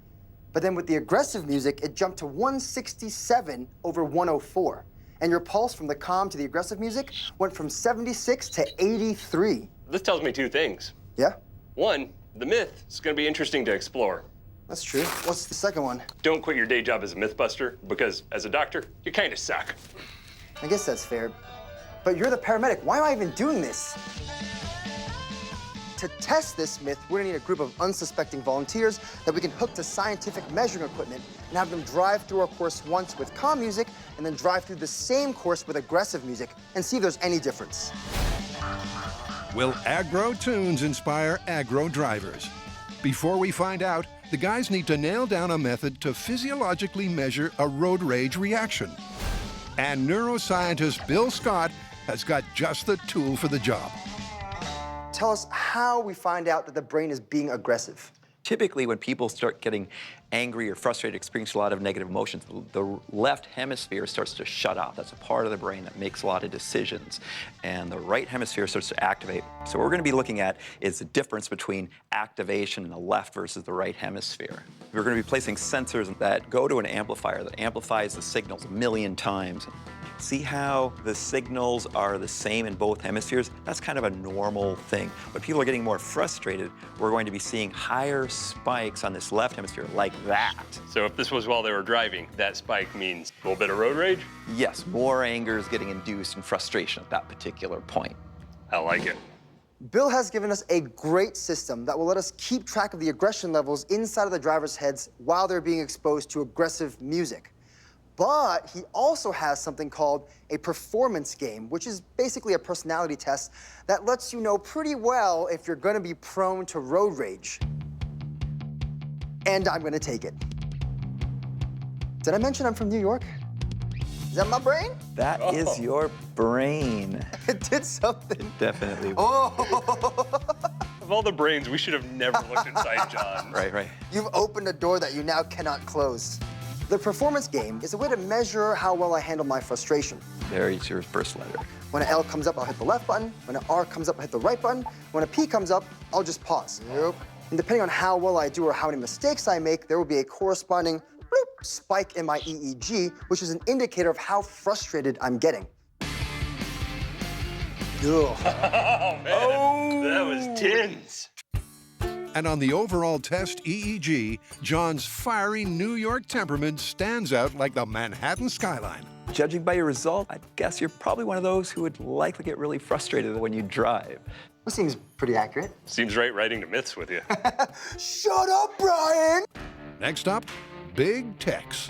But then with the aggressive music, it jumped to 167/104. And your pulse from the calm to the aggressive music went from 76 to 83. This tells me 2 things. Yeah? 1, the myth is gonna be interesting to explore. That's true. What's the second one? Don't quit your day job as a Mythbuster, because as a doctor, you kinda suck. I guess that's fair. But you're the paramedic. Why am I even doing this? To test this myth, we're gonna need a group of unsuspecting volunteers that we can hook to scientific measuring equipment and have them drive through our course once with calm music and then drive through the same course with aggressive music and see if there's any difference. Will aggro tunes inspire aggro drivers? Before we find out, the guys need to nail down a method to physiologically measure a road rage reaction. And neuroscientist Bill Scott has got just the tool for the job. Tell us how we find out that the brain is being aggressive. Typically, when people start getting angry or frustrated, experiencing a lot of negative emotions, the left hemisphere starts to shut off. That's a part of the brain that makes a lot of decisions. And the right hemisphere starts to activate. So what we're going to be looking at is the difference between activation in the left versus the right hemisphere. We're going to be placing sensors that go to an amplifier that amplifies the signals 1,000,000 times. See how the signals are the same in both hemispheres? That's kind of a normal thing. When people are getting more frustrated, we're going to be seeing higher spikes on this left hemisphere, like that. So if this was while they were driving, that spike means a little bit of road rage? Yes, more anger is getting induced and frustration at that particular point. I like it. Bill has given us a great system that will let us keep track of the aggression levels inside of the drivers' heads while they're being exposed to aggressive music. But he also has something called a performance game, which is basically a personality test that lets you know pretty well if you're gonna be prone to road rage. And I'm gonna take it. Did I mention I'm from New York? Is that my brain? That is your brain. It did something. It definitely. Oh! Of all the brains, we should have never looked inside John. Right. You've opened a door that you now cannot close. The performance game is a way to measure how well I handle my frustration. There is your first letter. When an L comes up, I'll hit the left button. When an R comes up, I'll hit the right button. When a P comes up, I'll just pause. Yep. And depending on how well I do or how many mistakes I make, there will be a corresponding bloop spike in my EEG, which is an indicator of how frustrated I'm getting. Oh, man. That was tense. And on the overall test EEG, John's fiery New York temperament stands out like the Manhattan skyline. Judging by your result, I guess you're probably one of those who would likely get really frustrated when you drive. That seems pretty accurate. Seems right writing the myths with you. Shut up, Brian! Next up, Big Tex.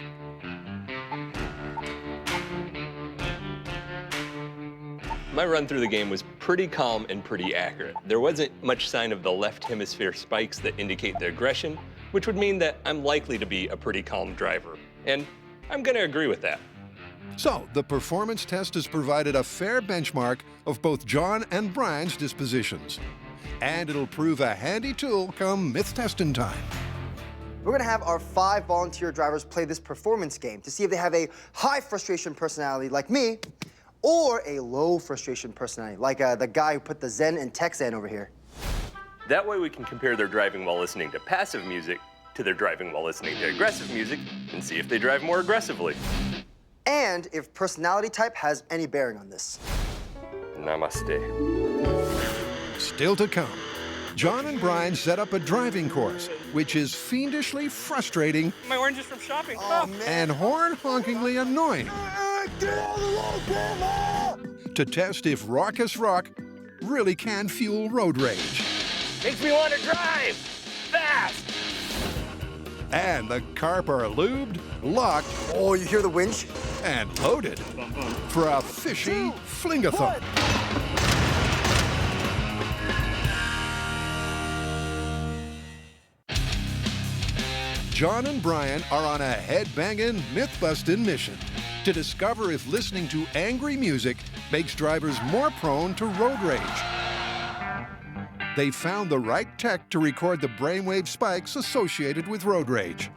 My run through the game was pretty calm and pretty accurate. There wasn't much sign of the left hemisphere spikes that indicate the aggression, which would mean that I'm likely to be a pretty calm driver. And I'm gonna agree with that. So, the performance test has provided a fair benchmark of both John and Brian's dispositions. And it'll prove a handy tool come myth testing time. We're gonna have our 5 volunteer drivers play this performance game to see if they have a high frustration personality like me, or a low frustration personality like the guy who put the Zen and Tech Zen over here. That way we can compare their driving while listening to passive music to their driving while listening to aggressive music and see if they drive more aggressively. And if personality type has any bearing on this. Namaste. Still to come, John and Brian set up a driving course, which is fiendishly frustrating My oranges from shopping. and horn-honkingly annoying. Get on the road, Grandma! To test if raucous rock really can fuel road rage. Makes me want to drive fast. And the Carp are lubed, locked, oh, you hear the winch? And loaded for a fishy fling-a-thon. John and Brian are on a head-banging, myth-busting mission to discover if listening to angry music makes drivers more prone to road rage. They found the right tech to record the brainwave spikes associated with road rage.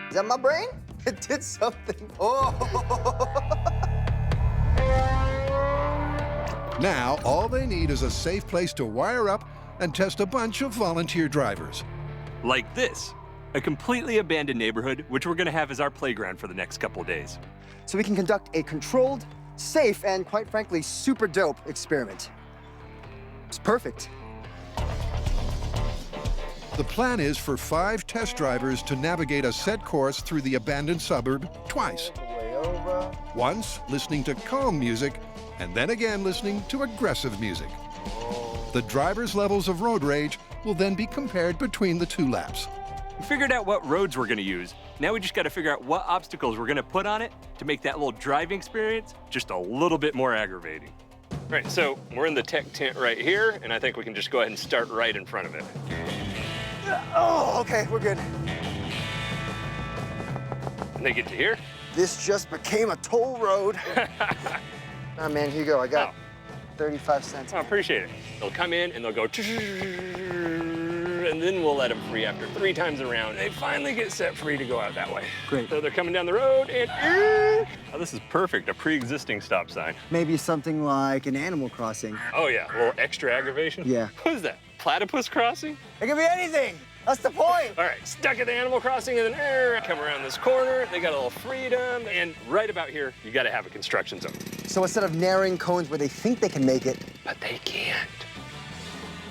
Is that my brain? It did something. Oh! Now, all they need is a safe place to wire up and test a bunch of volunteer drivers. Like this, a completely abandoned neighborhood, which we're gonna have as our playground for the next couple days. So we can conduct a controlled, safe, and quite frankly, super dope experiment. It's perfect. The plan is for 5 test drivers to navigate a set course through the abandoned suburb twice. Once listening to calm music, and then again listening to aggressive music. The drivers' levels of road rage will then be compared between the 2 laps. We figured out what roads we're gonna use. Now we just gotta figure out what obstacles we're gonna put on it to make that little driving experience just a little bit more aggravating. Right, so we're in the tech tent right here, and I think we can just go ahead and start right in front of it. Oh, okay, we're good. And they get to here? This just became a toll road. Ah, man, here you go. I got 35 cents. I appreciate it. They'll come in and they'll go, and then we'll let them free after 3 times around. They finally get set free to go out that way. Great. So they're coming down the road and, oh, this is perfect, a pre-existing stop sign. Maybe something like an Animal Crossing. Oh yeah, a little extra aggravation? Yeah. What is that, platypus crossing? It could be anything. That's the point. All right, stuck at the Animal Crossing and then come around this corner. They got a little freedom. And right about here, you got to have a construction zone. So instead of narrowing cones where they think they can make it. But they can't.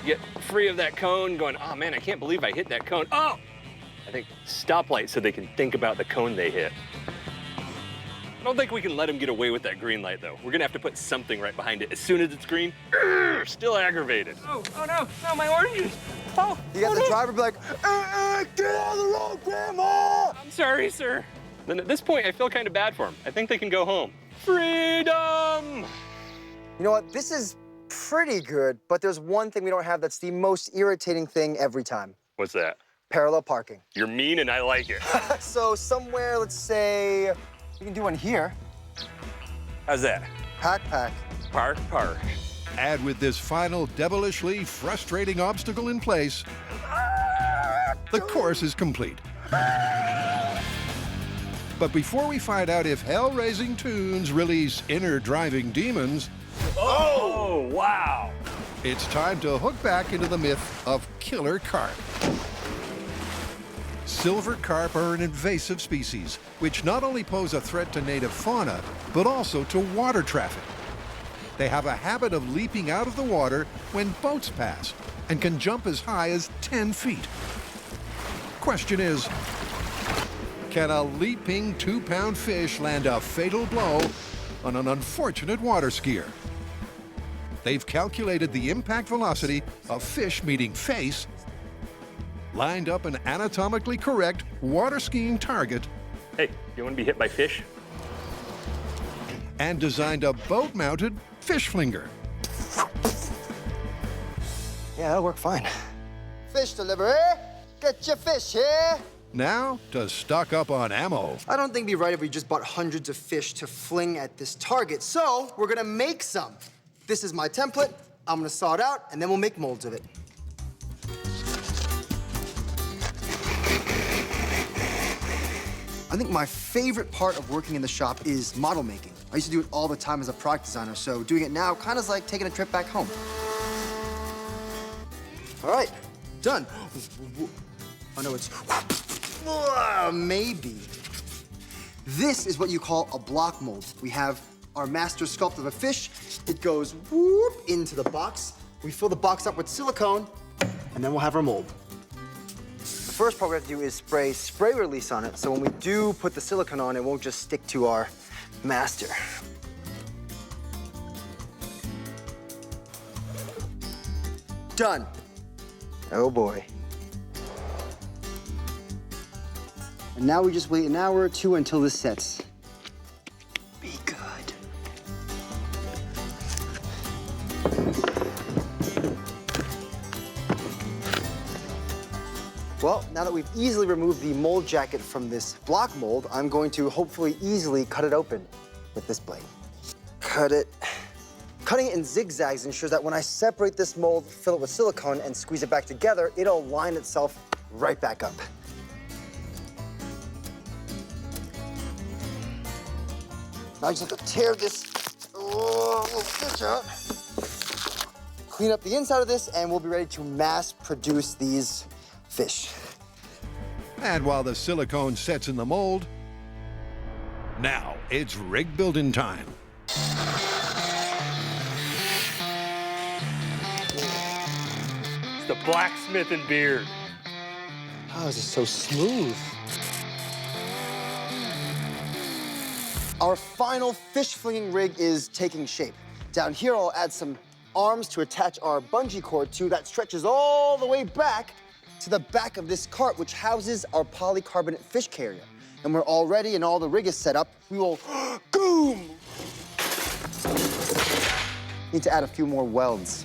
Get free of that cone going, oh man, I can't believe I hit that cone. Oh! I think stoplight so they can think about the cone they hit. I don't think we can let them get away with that green light though. We're gonna have to put something right behind it. As soon as it's green, still aggravated. Oh no, my oranges. Oh, you got the driver be like, get on the road, Grandma! I'm sorry, sir. Then at this point, I feel kind of bad for them. I think they can go home. Freedom! You know what, this is pretty good, but there's one thing we don't have that's the most irritating thing every time. What's that? Parallel parking. You're mean and I like it. So somewhere, let's say, we can do one here. How's that? Pack. Park. And with this final devilishly frustrating obstacle in place, the course is complete. But before we find out if hell-raising tunes release inner driving demons, oh, wow! It's time to hook back into the myth of killer carp. Silver carp are an invasive species, which not only pose a threat to native fauna, but also to water traffic. They have a habit of leaping out of the water when boats pass, and can jump as high as 10 feet. Question is, can a leaping 2-pound fish land a fatal blow on an unfortunate water skier? They've calculated the impact velocity of fish meeting face, lined up an anatomically correct water skiing target, Hey, you want to be hit by fish? and designed a boat-mounted fish flinger. Yeah, that'll work fine. Fish delivery. Get your fish here. Now to stock up on ammo. I don't think it'd be right if we just bought hundreds of fish to fling at this target, so we're gonna make some. This is my template. I'm gonna saw it out, and then we'll make molds of it. I think my favorite part of working in the shop is model making. I used to do it all the time as a product designer, so doing it now kind of is like taking a trip back home. All right, done. Oh no, it's maybe. This is what you call a block mold. We have our master sculpt of a fish. It goes whoop into the box. We fill the box up with silicone, and then we'll have our mold. The first part we have to do is spray release on it, so when we do put the silicone on, it won't just stick to our master. Done. Oh boy. And now we just wait an hour or two until this sets. Be good. Well, now that we've easily removed the mold jacket from this block mold, I'm going to hopefully easily cut it open with this blade. Cut it. Cutting it in zigzags ensures that when I separate this mold, fill it with silicone, and squeeze it back together, it'll line itself right back up. Now I just have to tear this little stitch out, clean up the inside of this, and we'll be ready to mass produce these fish. And while the silicone sets in the mold, now it's rig building time. It's the blacksmith and beard. Oh, this is so smooth. Our final fish flinging rig is taking shape. Down here, I'll add some arms to attach our bungee cord to that stretches all the way back to the back of this cart, which houses our polycarbonate fish carrier. And we're all ready and all the rig is set up. We will, boom! Need to add a few more welds.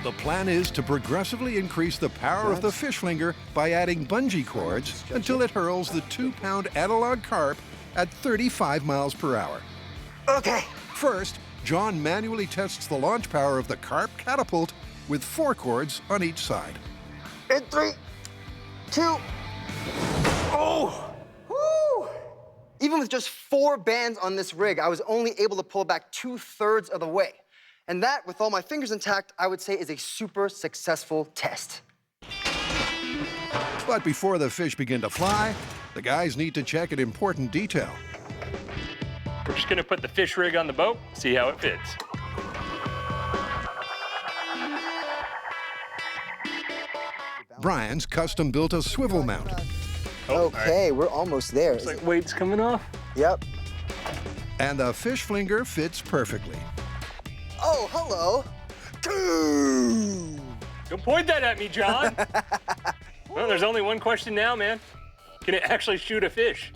The plan is to progressively increase the power of the fish flinger by adding bungee cords until it hurls the 2-pound analog carp at 35 miles per hour. Okay. First, John manually tests the launch power of the carp catapult with 4 cords on each side. In 3, 2, oh! Woo! Even with just 4 bands on this rig, I was only able to pull it back 2/3 of the way. And that, with all my fingers intact, I would say is a super successful test. But before the fish begin to fly, the guys need to check an important detail. We're just gonna put the fish rig on the boat, see how it fits. Brian's custom built a swivel mount. Okay, we're almost there. Looks like weight's coming off. Yep. And the fish flinger fits perfectly. Oh, hello. Don't point that at me, John. Well, there's only one question now, man. Can it actually shoot a fish?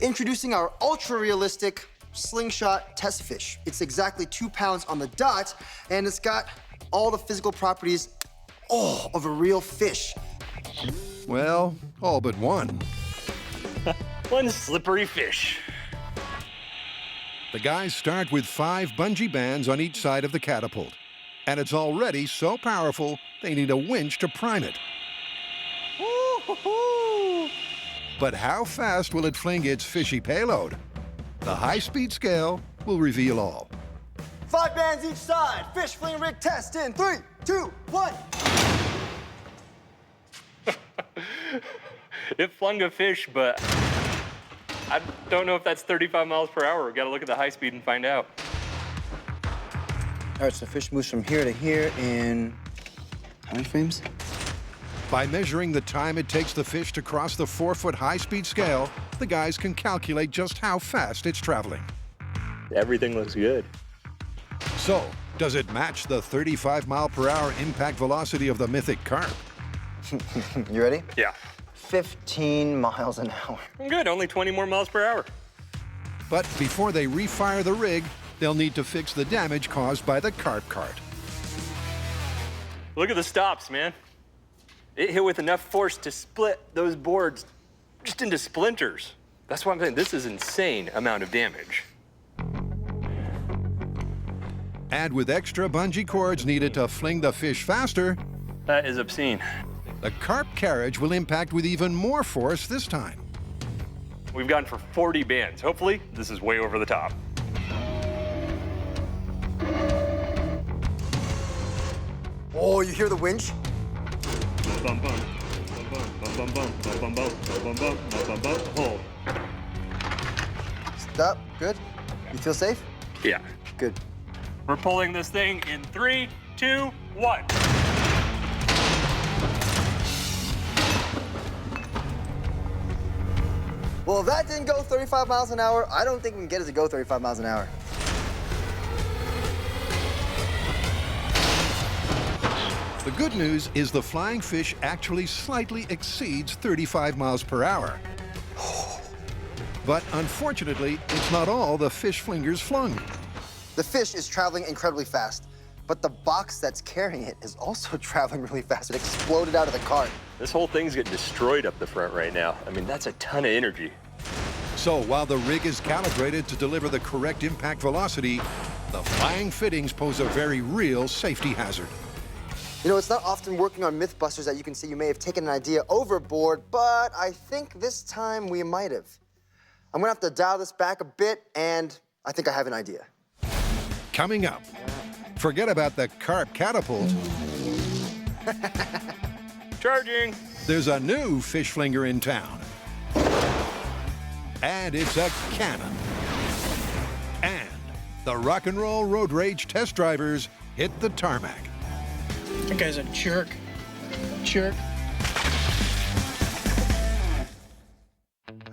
Introducing our ultra-realistic slingshot test fish. It's exactly 2 pounds on the dot, and it's got all the physical properties, of a real fish. Well, all but one. One slippery fish. The guys start with 5 bungee bands on each side of the catapult. And it's already so powerful, they need a winch to prime it. But how fast will it fling its fishy payload? The high-speed scale will reveal all. 5 bands each side. Fish fling rig test in 3, 2, 1. It flung a fish, but I don't know if that's 35 miles per hour. We gotta look at the high speed and find out. All right, so fish moves from here to here in how many frames? By measuring the time it takes the fish to cross the 4-foot high-speed scale, the guys can calculate just how fast it's traveling. Everything looks good. So, does it match the 35-mile-per-hour impact velocity of the mythic carp? You ready? Yeah. 15 miles an hour. Good, only 20 more miles per hour. But before they refire the rig, they'll need to fix the damage caused by the carp cart. Look at the stops, man. It hit with enough force to split those boards just into splinters. That's why I'm saying this is insane amount of damage. And with extra bungee cords needed to fling the fish faster, That is obscene. the carp carriage will impact with even more force this time. We've gone for 40 bands. Hopefully, this is way over the top. Oh, you hear the winch? Bum, bum, bum, bum, bum, bum, bum, bum, bum, bum, bum, bum, hold. Stop. Good. You feel safe? Yeah. Good. We're pulling this thing in 3, 2, 1. Well, if that didn't go 35 miles an hour, I don't think we can get it to go 35 miles an hour. The good news is the flying fish actually slightly exceeds 35 miles per hour. But unfortunately, it's not all the fish flingers flung. The fish is traveling incredibly fast, but the box that's carrying it is also traveling really fast. It exploded out of the cart. This whole thing's getting destroyed up the front right now. I mean, that's a ton of energy. So while the rig is calibrated to deliver the correct impact velocity, the flying fittings pose a very real safety hazard. You know, it's not often working on MythBusters that you can see you may have taken an idea overboard, but I think this time we might have. I'm gonna have to dial this back a bit, and I think I have an idea. Coming up, forget about the carp catapult. Charging. There's a new fish flinger in town. And it's a cannon. And the rock and roll road rage test drivers hit the tarmac. That guy's a jerk. Jerk.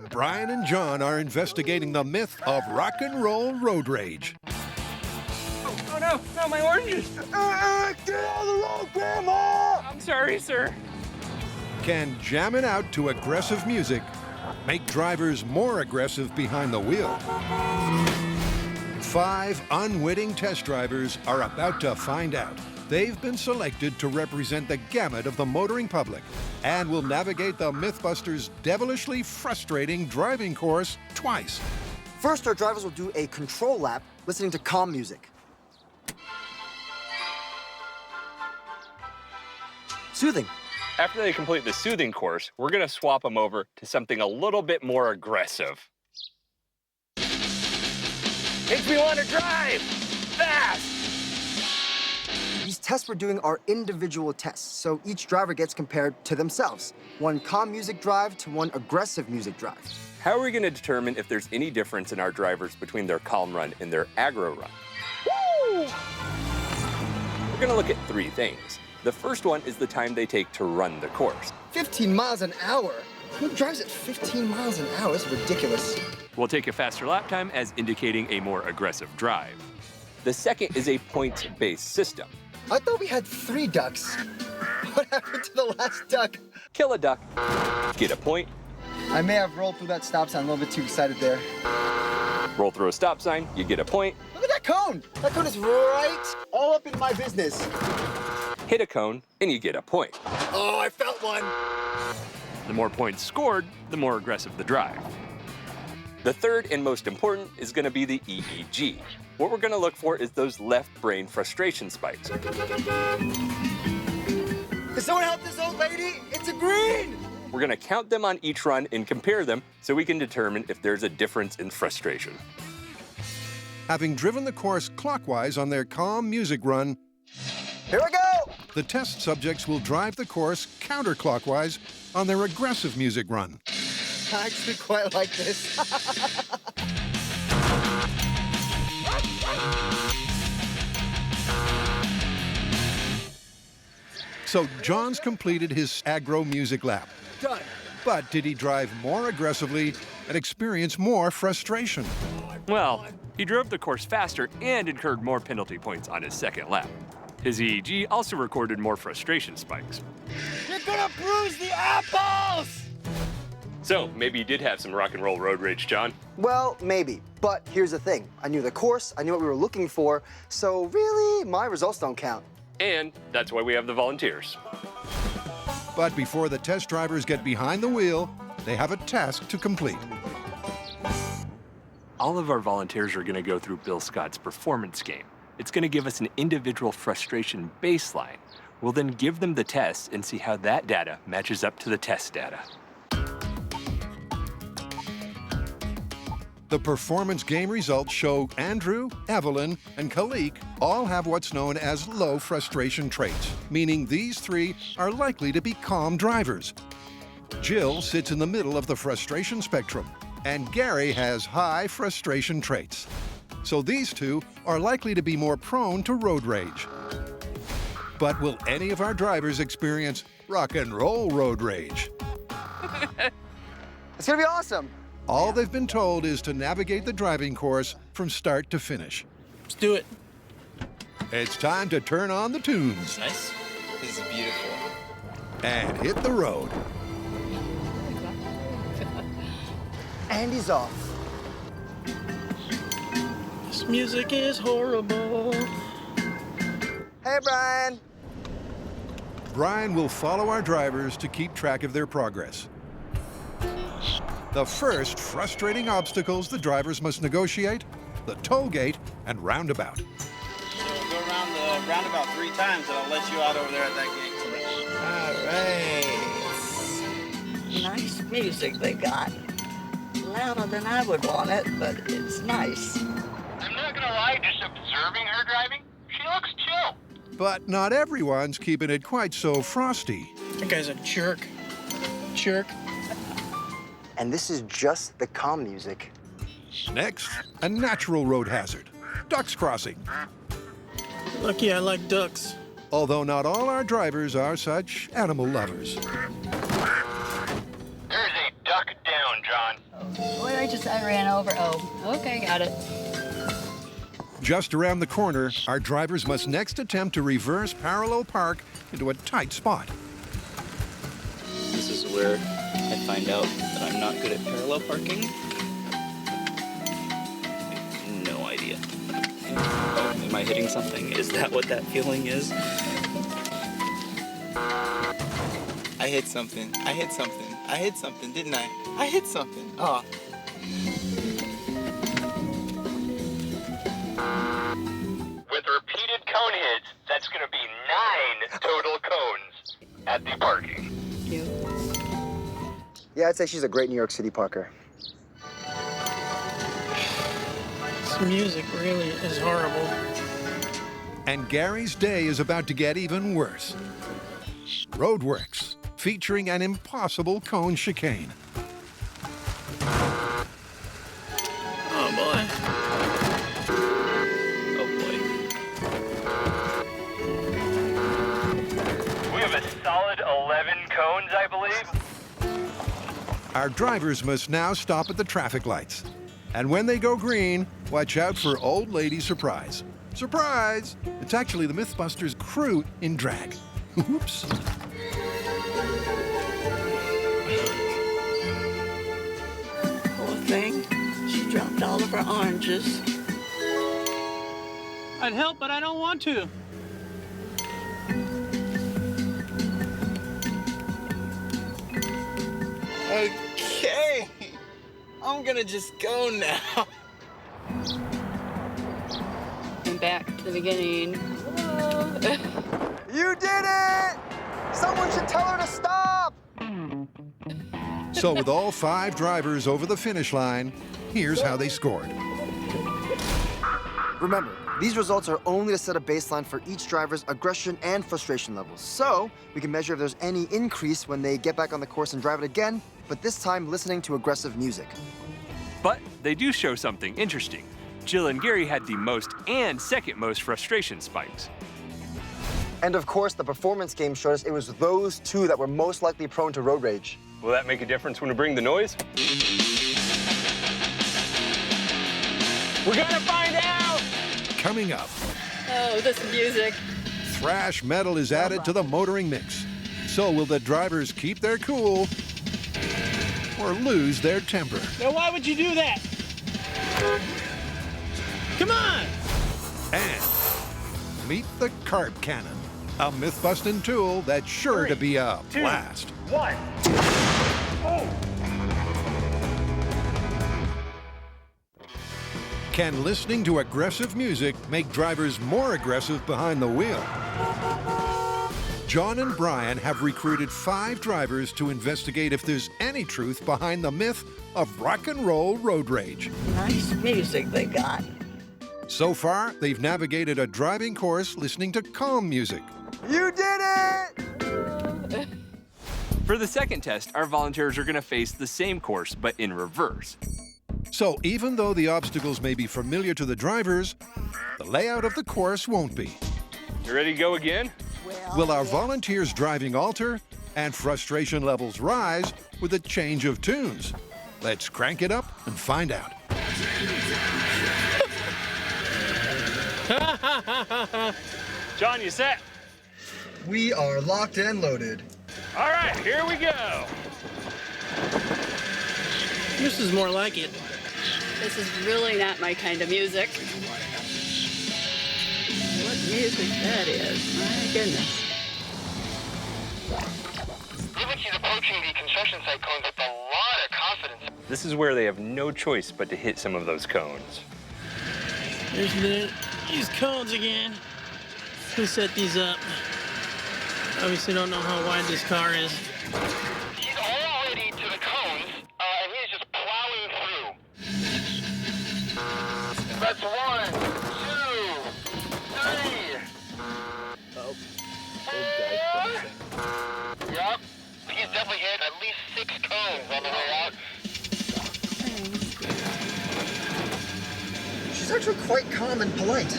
Brian and John are investigating the myth of rock and roll road rage. Oh no, no, my oranges. Get out of the road, Grandma! I'm sorry, sir. Can jamming out to aggressive music make drivers more aggressive behind the wheel? 5 unwitting test drivers are about to find out. They've been selected to represent the gamut of the motoring public and will navigate the MythBusters' devilishly frustrating driving course twice. First, our drivers will do a control lap listening to calm music. Soothing. After they complete the soothing course, we're gonna swap them over to something a little bit more aggressive. Makes me want to drive fast. These tests we're doing are individual tests, so each driver gets compared to themselves. One calm music drive to one aggressive music drive. How are we gonna determine if there's any difference in our drivers between their calm run and their aggro run? Woo! We're gonna look at 3 things. The first one is the time they take to run the course. 15 miles an hour? Who drives at 15 miles an hour? It's ridiculous. We'll take a faster lap time as indicating a more aggressive drive. The second is a points-based system. I thought we had 3 ducks. What happened to the last duck? Kill a duck, get a point. I may have rolled through that stop sign a little bit too excited there. Roll through a stop sign, you get a point. Look at that cone! That cone is right all up in my business. Hit a cone, and you get a point. Oh, I felt one. The more points scored, the more aggressive the drive. The third and most important is gonna be the EEG. What we're gonna look for is those left brain frustration spikes. Can someone help this old lady? It's a green! We're gonna count them on each run and compare them so we can determine if there's a difference in frustration. Having driven the course clockwise on their calm music run, here we go! The test subjects will drive the course counterclockwise on their aggressive music run. I actually quite like this. So John's completed his aggro music lap. Done. But did he drive more aggressively and experience more frustration? Well, he drove the course faster and incurred more penalty points on his second lap. His EEG also recorded more frustration spikes. You're gonna bruise the apples! So, maybe you did have some rock and roll road rage, John. Well, maybe. But here's the thing. I knew the course, I knew what we were looking for, so really, my results don't count. And that's why we have the volunteers. But before the test drivers get behind the wheel, they have a task to complete. All of our volunteers are going to go through Bill Scott's performance game. It's going to give us an individual frustration baseline. We'll then give them the test and see how that data matches up to the test data. The performance game results show Andrew, Evelyn, and Khalik all have what's known as low frustration traits, meaning these three are likely to be calm drivers. Jill sits in the middle of the frustration spectrum, and Gary has high frustration traits. So these two are likely to be more prone to road rage. But will any of our drivers experience rock and roll road rage? It's gonna be awesome. All they've been told is to navigate the driving course from start to finish. Let's do it. It's time to turn on the tunes. Nice. This is beautiful. And hit the road. And he's off. This music is horrible. Hey, Brian. Brian will follow our drivers to keep track of their progress. The first frustrating obstacles the drivers must negotiate, the toll gate and roundabout. So go around the roundabout 3 times and I'll let you out over there at that gate. All right. Nice music they got. Louder than I would want it, but it's nice. I'm not gonna lie, just observing her driving, she looks chill. But not everyone's keeping it quite so frosty. That guy's a jerk. Jerk. And this is just the calm music. Next, a natural road hazard, ducks crossing. Lucky I like ducks. Although not all our drivers are such animal lovers. There's a duck down, John. Wait, I ran over. Oh, okay, got it. Just around the corner, our drivers must next attempt to reverse parallel park into a tight spot. This is where I find out that I'm not good at parallel parking. No idea. Oh, am I hitting something? Is that what that feeling is? I hit something. I hit something. I hit something, didn't I? I hit something. Oh. With repeated cone hits, that's gonna be 9 total cones at the parking. Yeah, I'd say she's a great New York City parker. This music really is horrible. And Gary's day is about to get even worse. Roadworks, featuring an impossible cone chicane. Oh boy. Oh boy. We have a solid 11 cones, I believe. Our drivers must now stop at the traffic lights. And when they go green, watch out for Old Lady Surprise. Surprise! It's actually the MythBusters crew in drag. Oops. Poor thing. She dropped all of her oranges. I'd help, but I don't want to. Okay. I'm gonna just go now. And back to the beginning. Whoa. You did it! Someone should tell her to stop! So with all 5 drivers over the finish line, here's how they scored. Remember, these results are only to set a baseline for each driver's aggression and frustration levels. So we can measure if there's any increase when they get back on the course and drive it again, but this time listening to aggressive music. But they do show something interesting. Jill and Gary had the most and second most frustration spikes. And of course, the performance game showed us it was those two that were most likely prone to road rage. Will that make a difference when we bring the noise? We're gonna find out! Coming up, Oh, this music. thrash metal is added to the motoring mix. So will the drivers keep their cool or lose their temper? Now, why would you do that? Come on! And meet the Carp Cannon, a myth-busting tool that's sure to be a blast. 1. Oh! Can listening to aggressive music make drivers more aggressive behind the wheel? John and Brian have recruited 5 drivers to investigate if there's any truth behind the myth of rock and roll road rage. Nice music they got. So far, they've navigated a driving course listening to calm music. You did it! For the second test, our volunteers are going to face the same course, but in reverse. So even though the obstacles may be familiar to the drivers, the layout of the course won't be. You ready to go again? Will our volunteers' driving alter and frustration levels rise with a change of tunes? Let's crank it up and find out. John, you set? We are locked and loaded. All right, here we go. This is more like it. This is really not my kind of music. What music that is, my goodness. Levitate approaching the construction site cones with a lot of confidence. This is where they have no choice but to hit some of those cones. There's these cones again. Who set these up? Obviously don't know how wide this car is. He's already to the cones, and he's just plowing through. That's 1, 2, 3. Oh. Yep. He's definitely hit at least 6 cones on the way out. She's actually quite calm and polite.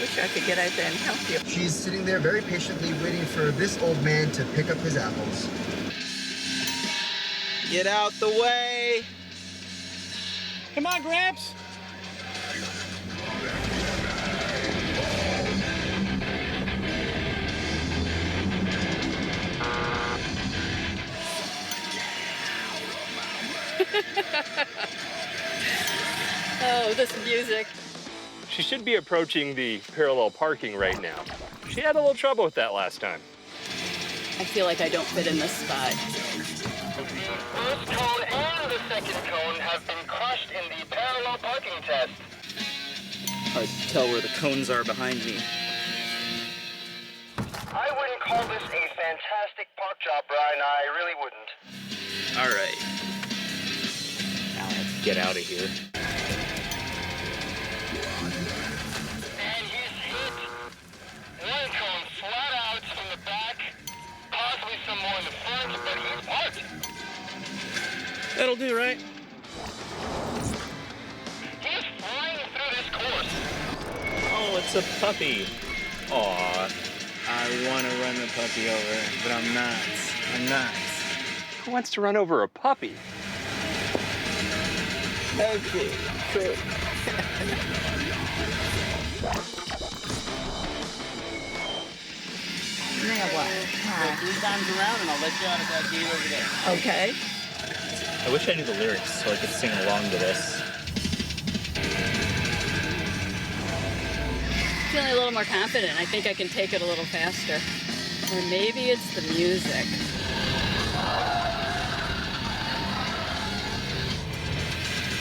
Wish I could get out there and help you. She's sitting there very patiently waiting for this old man to pick up his apples. Get out the way. Come on, Gramps. Oh, this music. She should be approaching the parallel parking right now. She had a little trouble with that last time. I feel like I don't fit in this spot. The first cone and the second cone have been crushed in the parallel parking test. Hard to tell where the cones are behind me. I wouldn't call this a fantastic park job, Brian. I really wouldn't. All right. Now let's get out of here. And he's hit. 1 cone flat out from the back, possibly some more in the front, but he's parked. That'll do, right? He's flying through this course. Oh, it's a puppy. Aw. I want to run the puppy over, but I'm not. I'm not. Who wants to run over a puppy? Okay, cool. Now what? 3 times around and I'll let you out of that gate over there. Okay. I wish I knew the lyrics so I could sing along to this. Feeling a little more confident. I think I can take it a little faster. Or maybe it's the music.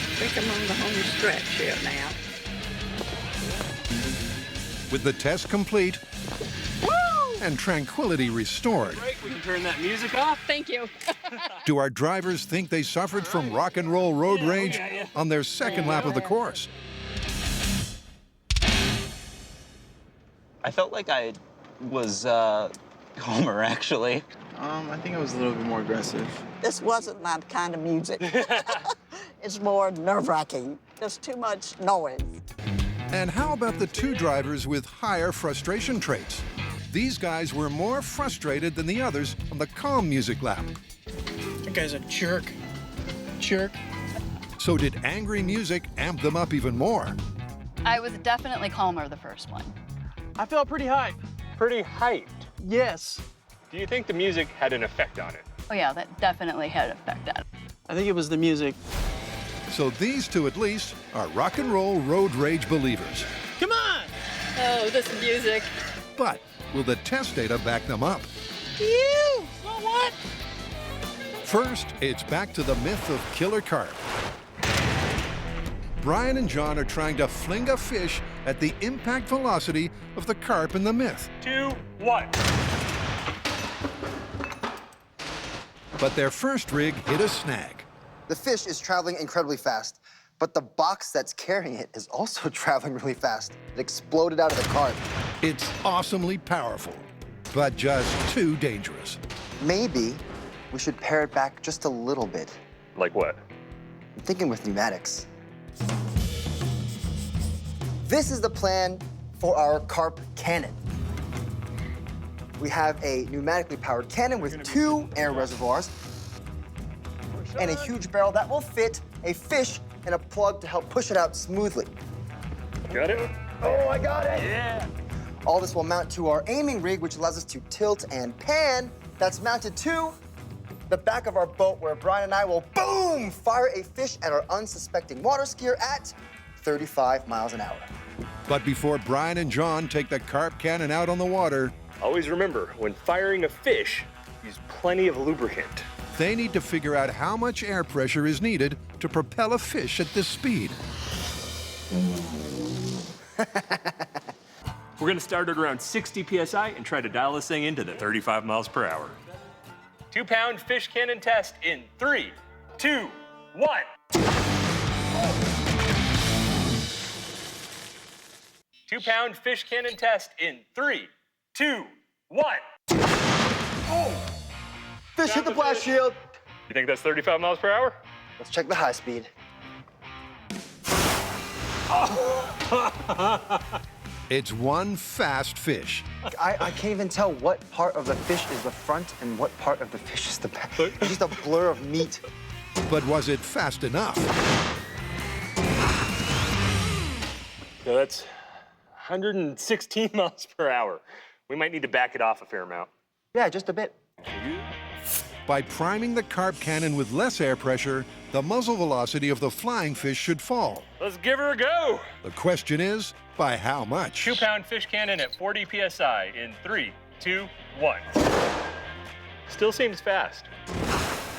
I think I'm on the home stretch here now. With the test complete and tranquility restored, We can turn that music off. Thank you. do our drivers think they suffered from rock and roll road rage on their second lap of the course? I felt like I was Homer, actually. I think I was a little bit more aggressive. This wasn't my kind of music. It's more nerve-wracking. There's too much noise. And how about the two drivers with higher frustration traits? These guys were more frustrated than the others on the calm music lap. That guy's a jerk. Jerk. So did angry music amp them up even more? I was definitely calmer the first one. I felt pretty hyped. Pretty hyped? Yes. Do you think the music had an effect on it? Oh yeah, that definitely had an effect on it. I think it was the music. So these two, at least, are rock and roll road rage believers. Come on! Oh, this music. But will the test data back them up? Ew! So what? First, it's back to the myth of killer carp. Brian and John are trying to fling a fish at the impact velocity of the carp in the myth. 2, 1. But their first rig hit a snag. The fish is traveling incredibly fast, but the box that's carrying it is also traveling really fast. It exploded out of the carp. It's awesomely powerful, but just too dangerous. Maybe we should pare it back just a little bit. Like what? I'm thinking with pneumatics. This is the plan for our carp cannon. We have a pneumatically powered cannon with 2 air reservoirs and a huge barrel that will fit a fish and a plug to help push it out smoothly. Got it? Oh, I got it! Yeah! All this will mount to our aiming rig, which allows us to tilt and pan. That's mounted to the back of our boat, where Brian and I will, boom, fire a fish at our unsuspecting water skier at 35 miles an hour. But before Brian and John take the carp cannon out on the water, always remember, when firing a fish, use plenty of lubricant. they need to figure out how much air pressure is needed to propel a fish at this speed. We're gonna start at around 60 PSI and try to dial this thing into the 35 miles per hour. 2-pound fish cannon test in 3, 2, 1. 2-pound fish cannon test in 3, 2, 1. Oh! Fish hit the blast shield. You think that's 35 miles per hour? Let's check the high speed. It's one fast fish. I can't even tell what part of the fish is the front and what part of the fish is the back. It's just a blur of meat. But was it fast enough? So that's 116 miles per hour. We might need to back it off a fair amount. Yeah, just a bit. By priming the carp cannon with less air pressure, the muzzle velocity of the flying fish should fall. Let's give her a go. The question is, by how much? 2-pound fish cannon at 40 PSI in 3, 2, 1. Still seems fast.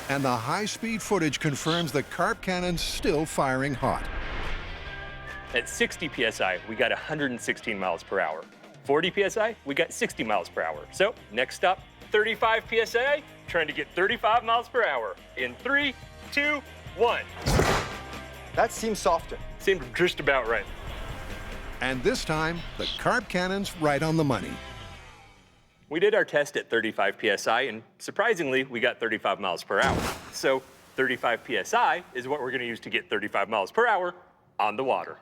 And the high-speed footage confirms the carp cannon's still firing hot. At 60 PSI, we got 116 miles per hour. 40 PSI, we got 60 miles per hour. So next up, 35 PSI, trying to get 35 miles per hour in 3, 2, 1. That seems softer. Seemed just about right. And this time, the carp cannon's right on the money. We did our test at 35 PSI, and surprisingly, we got 35 miles per hour. So 35 PSI is what we're gonna use to get 35 miles per hour on the water.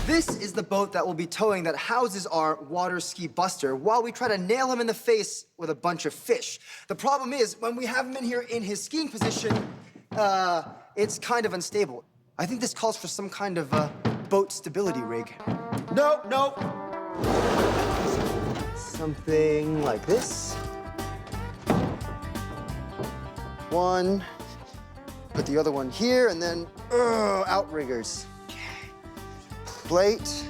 This is the boat that will be towing that houses our water ski buster while we try to nail him in the face with a bunch of fish. The problem is, when we have him in here in his skiing position, it's kind of unstable. I think this calls for some kind of boat stability rig. Nope, nope. Something like this. One, put the other one here, and then outriggers. Plate,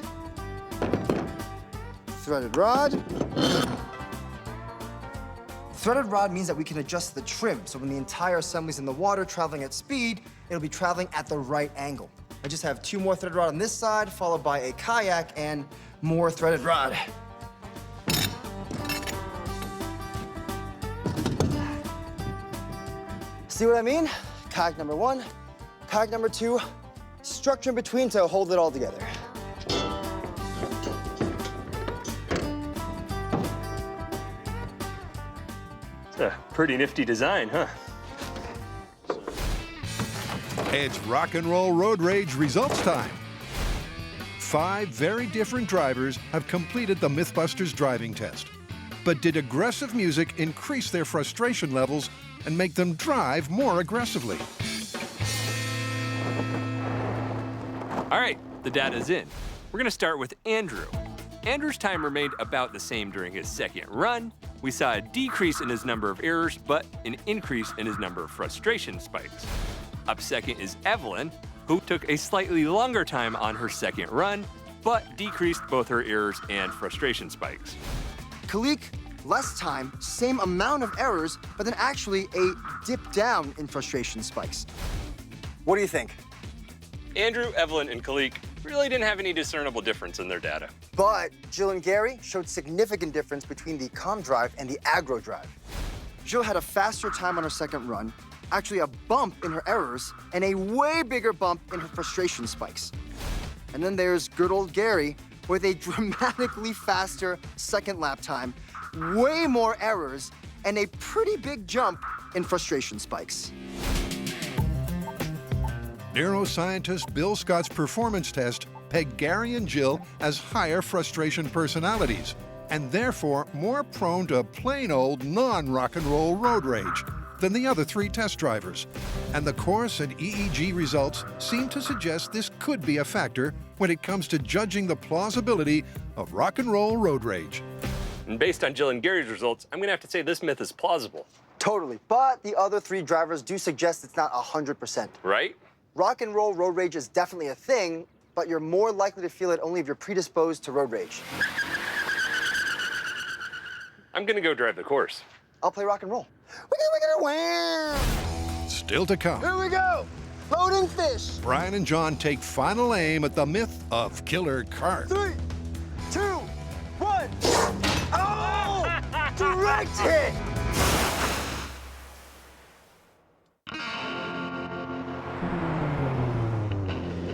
threaded rod. Threaded rod means that we can adjust the trim, so when the entire assembly's in the water traveling at speed, it'll be traveling at the right angle. I just have 2 more threaded rod on this side, followed by a kayak and more threaded rod. See what I mean? Kayak number 1, kayak number 2, structure in between to hold it all together. It's a pretty nifty design, huh? It's rock and roll road rage results time. 5 very different drivers have completed the MythBusters driving test. But did aggressive music increase their frustration levels and make them drive more aggressively? All right, the data's in. We're gonna start with Andrew. Andrew's time remained about the same during his second run. We saw a decrease in his number of errors, but an increase in his number of frustration spikes. Up second is Evelyn, who took a slightly longer time on her second run, but decreased both her errors and frustration spikes. Khalik, less time, same amount of errors, but then actually a dip down in frustration spikes. What do you think? Andrew, Evelyn, and Khalik really didn't have any discernible difference in their data. But Jill and Gary showed significant difference between the calm drive and the aggro drive. Jill had a faster time on her second run, actually a bump in her errors, and a way bigger bump in her frustration spikes. And then there's good old Gary with a dramatically faster second lap time, way more errors, and a pretty big jump in frustration spikes. Neuroscientist Bill Scott's performance test pegged Gary and Jill as higher frustration personalities, and therefore more prone to plain old non-rock and roll road rage than the other 3 test drivers. And the course and EEG results seem to suggest this could be a factor when it comes to judging the plausibility of rock and roll road rage. And based on Jill and Gary's results, I'm gonna have to say this myth is plausible. Totally, but the other 3 drivers do suggest it's not 100%. Right? Rock and roll road rage is definitely a thing, but you're more likely to feel it only if you're predisposed to road rage. I'm gonna go drive the course. I'll play rock and roll. Wham! Still to come. Here we go! Floating fish! Brian and John take final aim at the myth of Killer Carp. 3, 2, 1. Oh! Direct hit!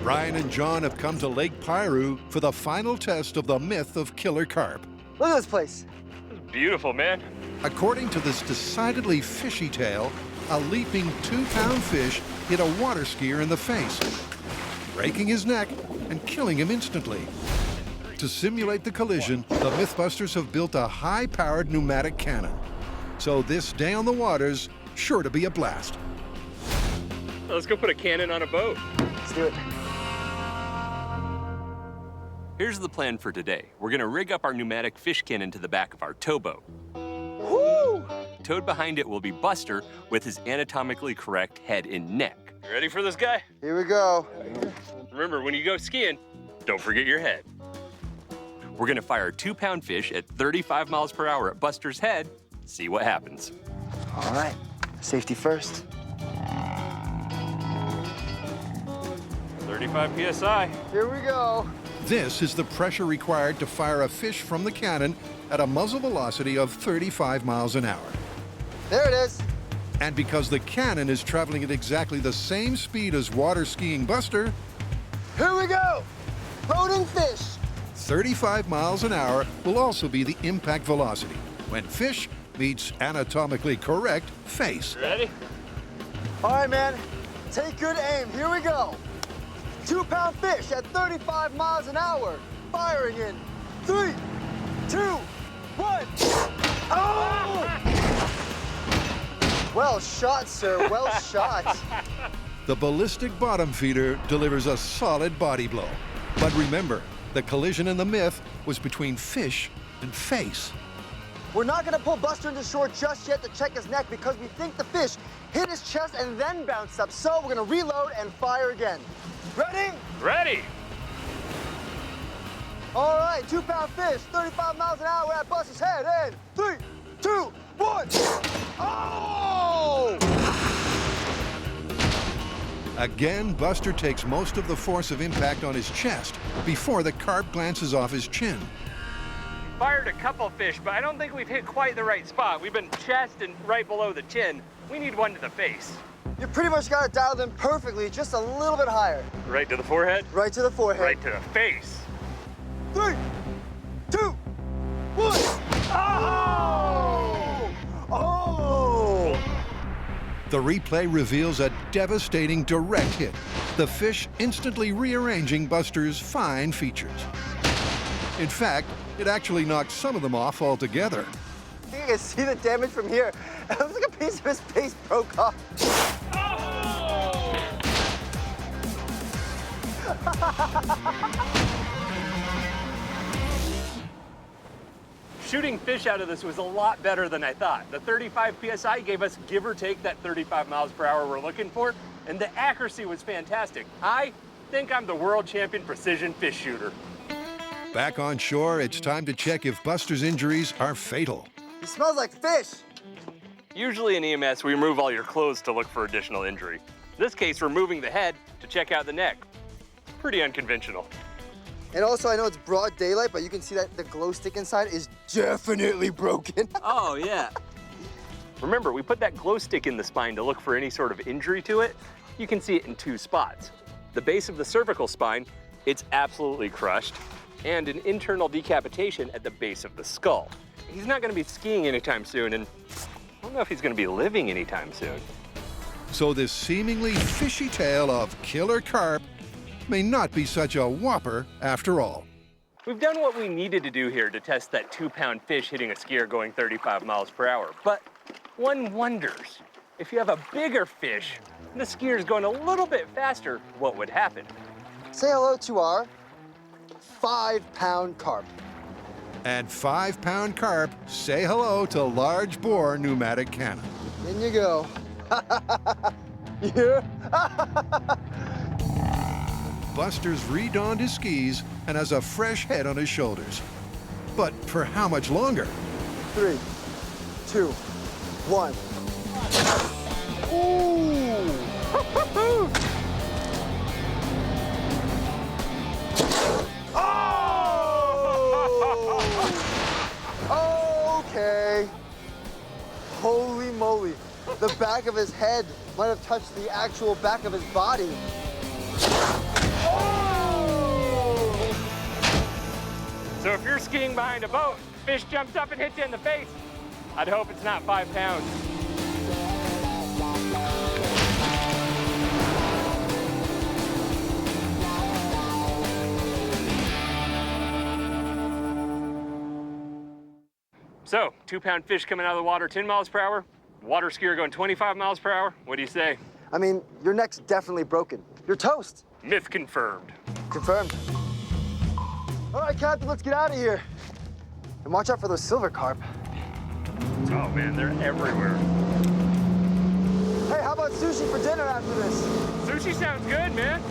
Brian and John have come to Lake Piru for the final test of the myth of Killer Carp. Look at this place. Beautiful, man. According to this decidedly fishy tale, a leaping 2-pound fish hit a water skier in the face, breaking his neck and killing him instantly. To simulate the collision, the MythBusters have built a high-powered pneumatic cannon. So this day on the water's sure to be a blast. Let's go put a cannon on a boat. Let's do it. Here's the plan for today. We're gonna rig up our pneumatic fish cannon to the back of our towboat. Woo! Towed behind it will be Buster with his anatomically correct head and neck. You ready for this, guy? Here we go. Remember, when you go skiing, don't forget your head. We're gonna fire a 2-pound fish at 35 miles per hour at Buster's head. See what happens. All right, safety first. 35 PSI. Here we go. This is the pressure required to fire a fish from the cannon at a muzzle velocity of 35 miles an hour. There it is. And because the cannon is traveling at exactly the same speed as water skiing Buster, here we go. Floating fish. 35 miles an hour will also be the impact velocity when fish meets anatomically correct face. Ready? All right, man. Take good aim. Here we go. 2-pound fish at 35 miles an hour. Firing in 3, 2, 1. Oh! Well shot, sir. Well shot. The ballistic bottom feeder delivers a solid body blow. But remember, the collision in the myth was between fish and face. We're not going to pull Buster into shore just yet to check his neck because we think the fish hit his chest and then bounced up. So we're going to reload and fire again. Ready? Ready. All right, 2-pound fish, 35 miles an hour at Buster's head. In 3, 2, 1. Oh! Again, Buster takes most of the force of impact on his chest before the carp glances off his chin. Fired a couple fish, but I don't think we've hit quite the right spot. We've been chest and right below the chin. We need one to the face. You pretty much got it dialed in perfectly, just a little bit higher. Right to the forehead? Right to the forehead. Right to the face. 3, 2, 1. Oh! Oh! The replay reveals a devastating direct hit, the fish instantly rearranging Buster's fine features. In fact, it actually knocked some of them off altogether. You can see the damage from here. It looks like a piece of his face broke off. Shooting fish out of this was a lot better than I thought. The 35 PSI gave us give or take that 35 miles per hour we're looking for, and the accuracy was fantastic. I think I'm the world champion precision fish shooter. Back on shore, it's time to check if Buster's injuries are fatal. He smells like fish. Usually in EMS, we remove all your clothes to look for additional injury. In this case, removing the head to check out the neck. Pretty unconventional. And also, I know it's broad daylight, but you can see that the glow stick inside is definitely broken. Oh, yeah. Remember, we put that glow stick in the spine to look for any sort of injury to it. You can see it in two spots. The base of the cervical spine, it's absolutely crushed, and an internal decapitation at the base of the skull. He's not gonna be skiing anytime soon, and I don't know if he's gonna be living anytime soon. So this seemingly fishy tale of killer carp may not be such a whopper after all. We've done what we needed to do here to test that 2-pound fish hitting a skier going 35 miles per hour. But one wonders, if you have a bigger fish and the skier's going a little bit faster, what would happen? Say hello to our 5-pound carp. And 5-pound carp say hello to large bore pneumatic cannon. In you go. Yeah. Buster's redonned his skis and has a fresh head on his shoulders. But for how much longer? 3, 2, 1. Ooh! Oh! Okay. Holy moly. The back of his head might have touched the actual back of his body. So if you're skiing behind a boat, fish jumps up and hits you in the face, I'd hope it's not 5 pounds. So, 2-pound fish coming out of the water 10 miles per hour, water skier going 25 miles per hour. What do you say? I mean, your neck's definitely broken. You're toast. Myth confirmed. Confirmed. All right, Captain, let's get out of here. And watch out for those silver carp. Oh man, they're everywhere. Hey, how about sushi for dinner after this? Sushi sounds good, man.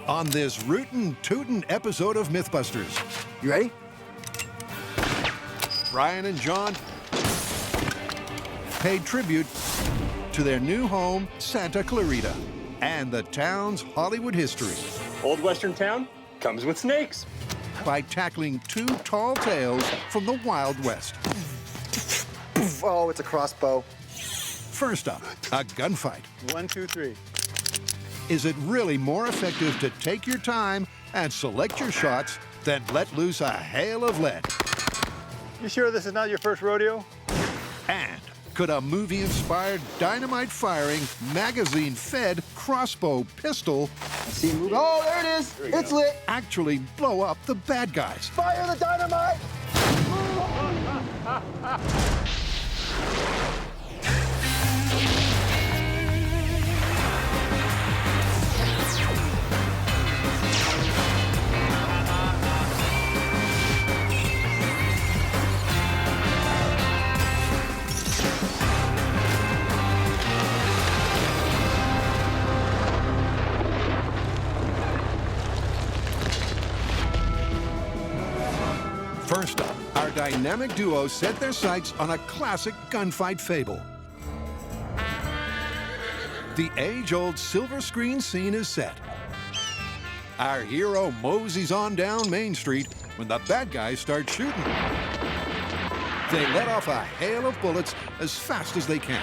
On this rootin' tootin' episode of MythBusters. You ready? Brian and John paid tribute to their new home, Santa Clarita, and the town's Hollywood history. Old Western town comes with snakes. By tackling 2 tall tales from the Wild West. Oh, it's a crossbow. First up, a gunfight. 1, 2, 3. Is it really more effective to take your time and select your shots than let loose a hail of lead? You sure this is not your first rodeo? And could a movie-inspired dynamite-firing, magazine-fed crossbow pistol Oh, there it is. It's lit. actually blow up the bad guys? Fire the dynamite! dynamic duo set their sights on a classic gunfight fable. The age-old silver screen scene is set. Our hero moseys on down Main Street when the bad guys start shooting. They let off a hail of bullets as fast as they can,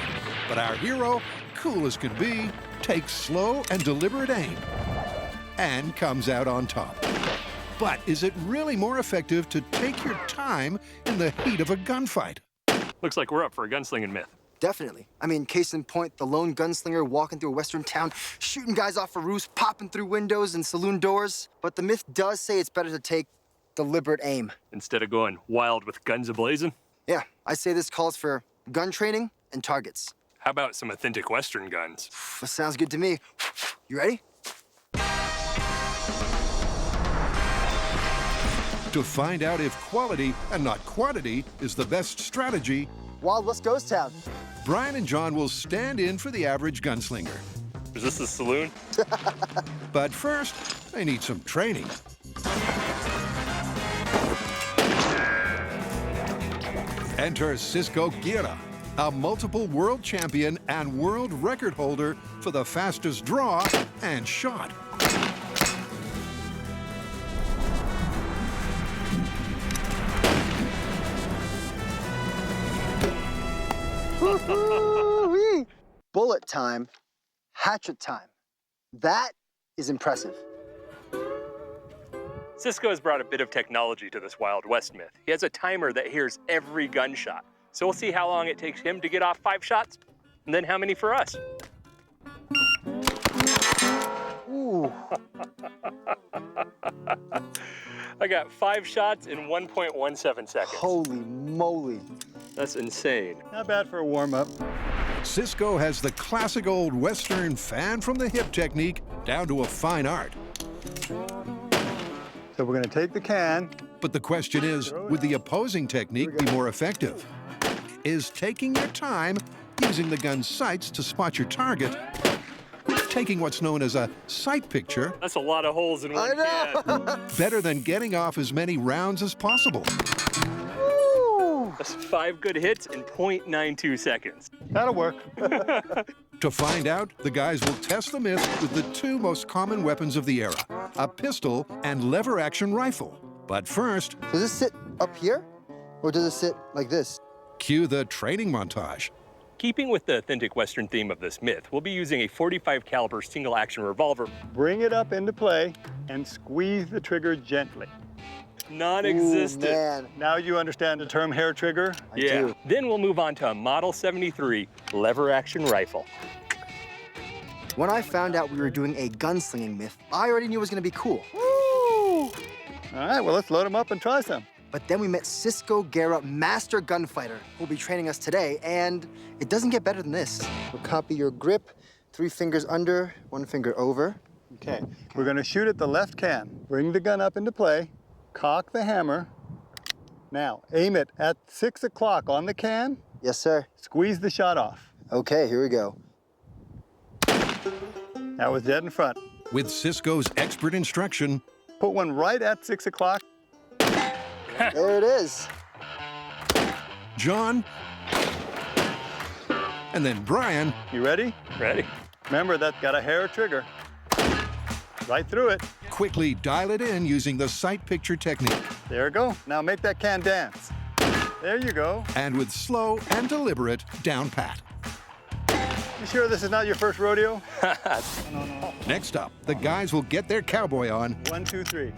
but our hero, cool as can be, takes slow and deliberate aim and comes out on top. But is it really more effective to take your time in the heat of a gunfight? Looks like we're up for a gunslinging myth. Definitely. I mean, case in point, the lone gunslinger walking through a western town, shooting guys off a roof, popping through windows and saloon doors. But the myth does say it's better to take deliberate aim. Instead of going wild with guns a-blazing? Yeah, I say this calls for gun training and targets. How about some authentic Western guns? That sounds good to me. You ready? To find out if quality and not quantity is the best strategy, Wild West Ghost Town. Brian and John will stand in for the average gunslinger. Is this the saloon? But first, they need some training. Enter Cisco Guerra, a multiple world champion and world record holder for the fastest draw and shot. Bullet time, hatchet time. That is impressive. Cisco has brought a bit of technology to this Wild West myth. He has a timer that hears every gunshot. So we'll see how long it takes him to get off 5 shots, and then how many for us. Ooh. I got 5 shots in 1.17 seconds. Holy moly. That's insane. Not bad for a warm-up. Cisco has the classic old Western fan-from-the-hip technique down to a fine art. So we're going to take the can. But the question is, would the opposing technique be more effective? Is taking your time, using the gun's sights to spot your target, taking what's known as a sight picture, That's a lot of holes in one can. better than getting off as many rounds as possible? That's 5 good hits in 0.92 seconds. That'll work. To find out, the guys will test the myth with the 2 most common weapons of the era, a pistol and lever-action rifle. But first, Does this sit up here? Or does it sit like this? cue the training montage. Keeping with the authentic Western theme of this myth, we'll be using a .45 caliber single-action revolver. Bring it up into play and squeeze the trigger gently. Non-existent. Ooh, man. Now you understand the term hair trigger? Yeah. Then we'll move on to a Model 73 lever-action rifle. When I found out we were doing a gunslinging myth, I already knew it was going to be cool. All right, well, let's load them up and try some. But then we met Cisco Guerra, master gunfighter, who'll be training us today, and it doesn't get better than this. We'll copy your grip, 3 fingers under, 1 finger over. Okay, we're going to shoot at the left can. Bring the gun up into play, cock the hammer. Now, aim it at 6 o'clock on the can. Yes, sir. Squeeze the shot off. Okay, here we go. That was dead in front. With Cisco's expert instruction, put one right at 6 o'clock. There it is. John, and then Brian. You ready? Ready. Remember, that's got a hair trigger. Right through it. Quickly dial it in using the sight picture technique. There you go. Now make that can dance. There you go. And with slow and deliberate down pat. You sure this is not your first rodeo? Next up, the guys will get their cowboy on 1, 2, 3.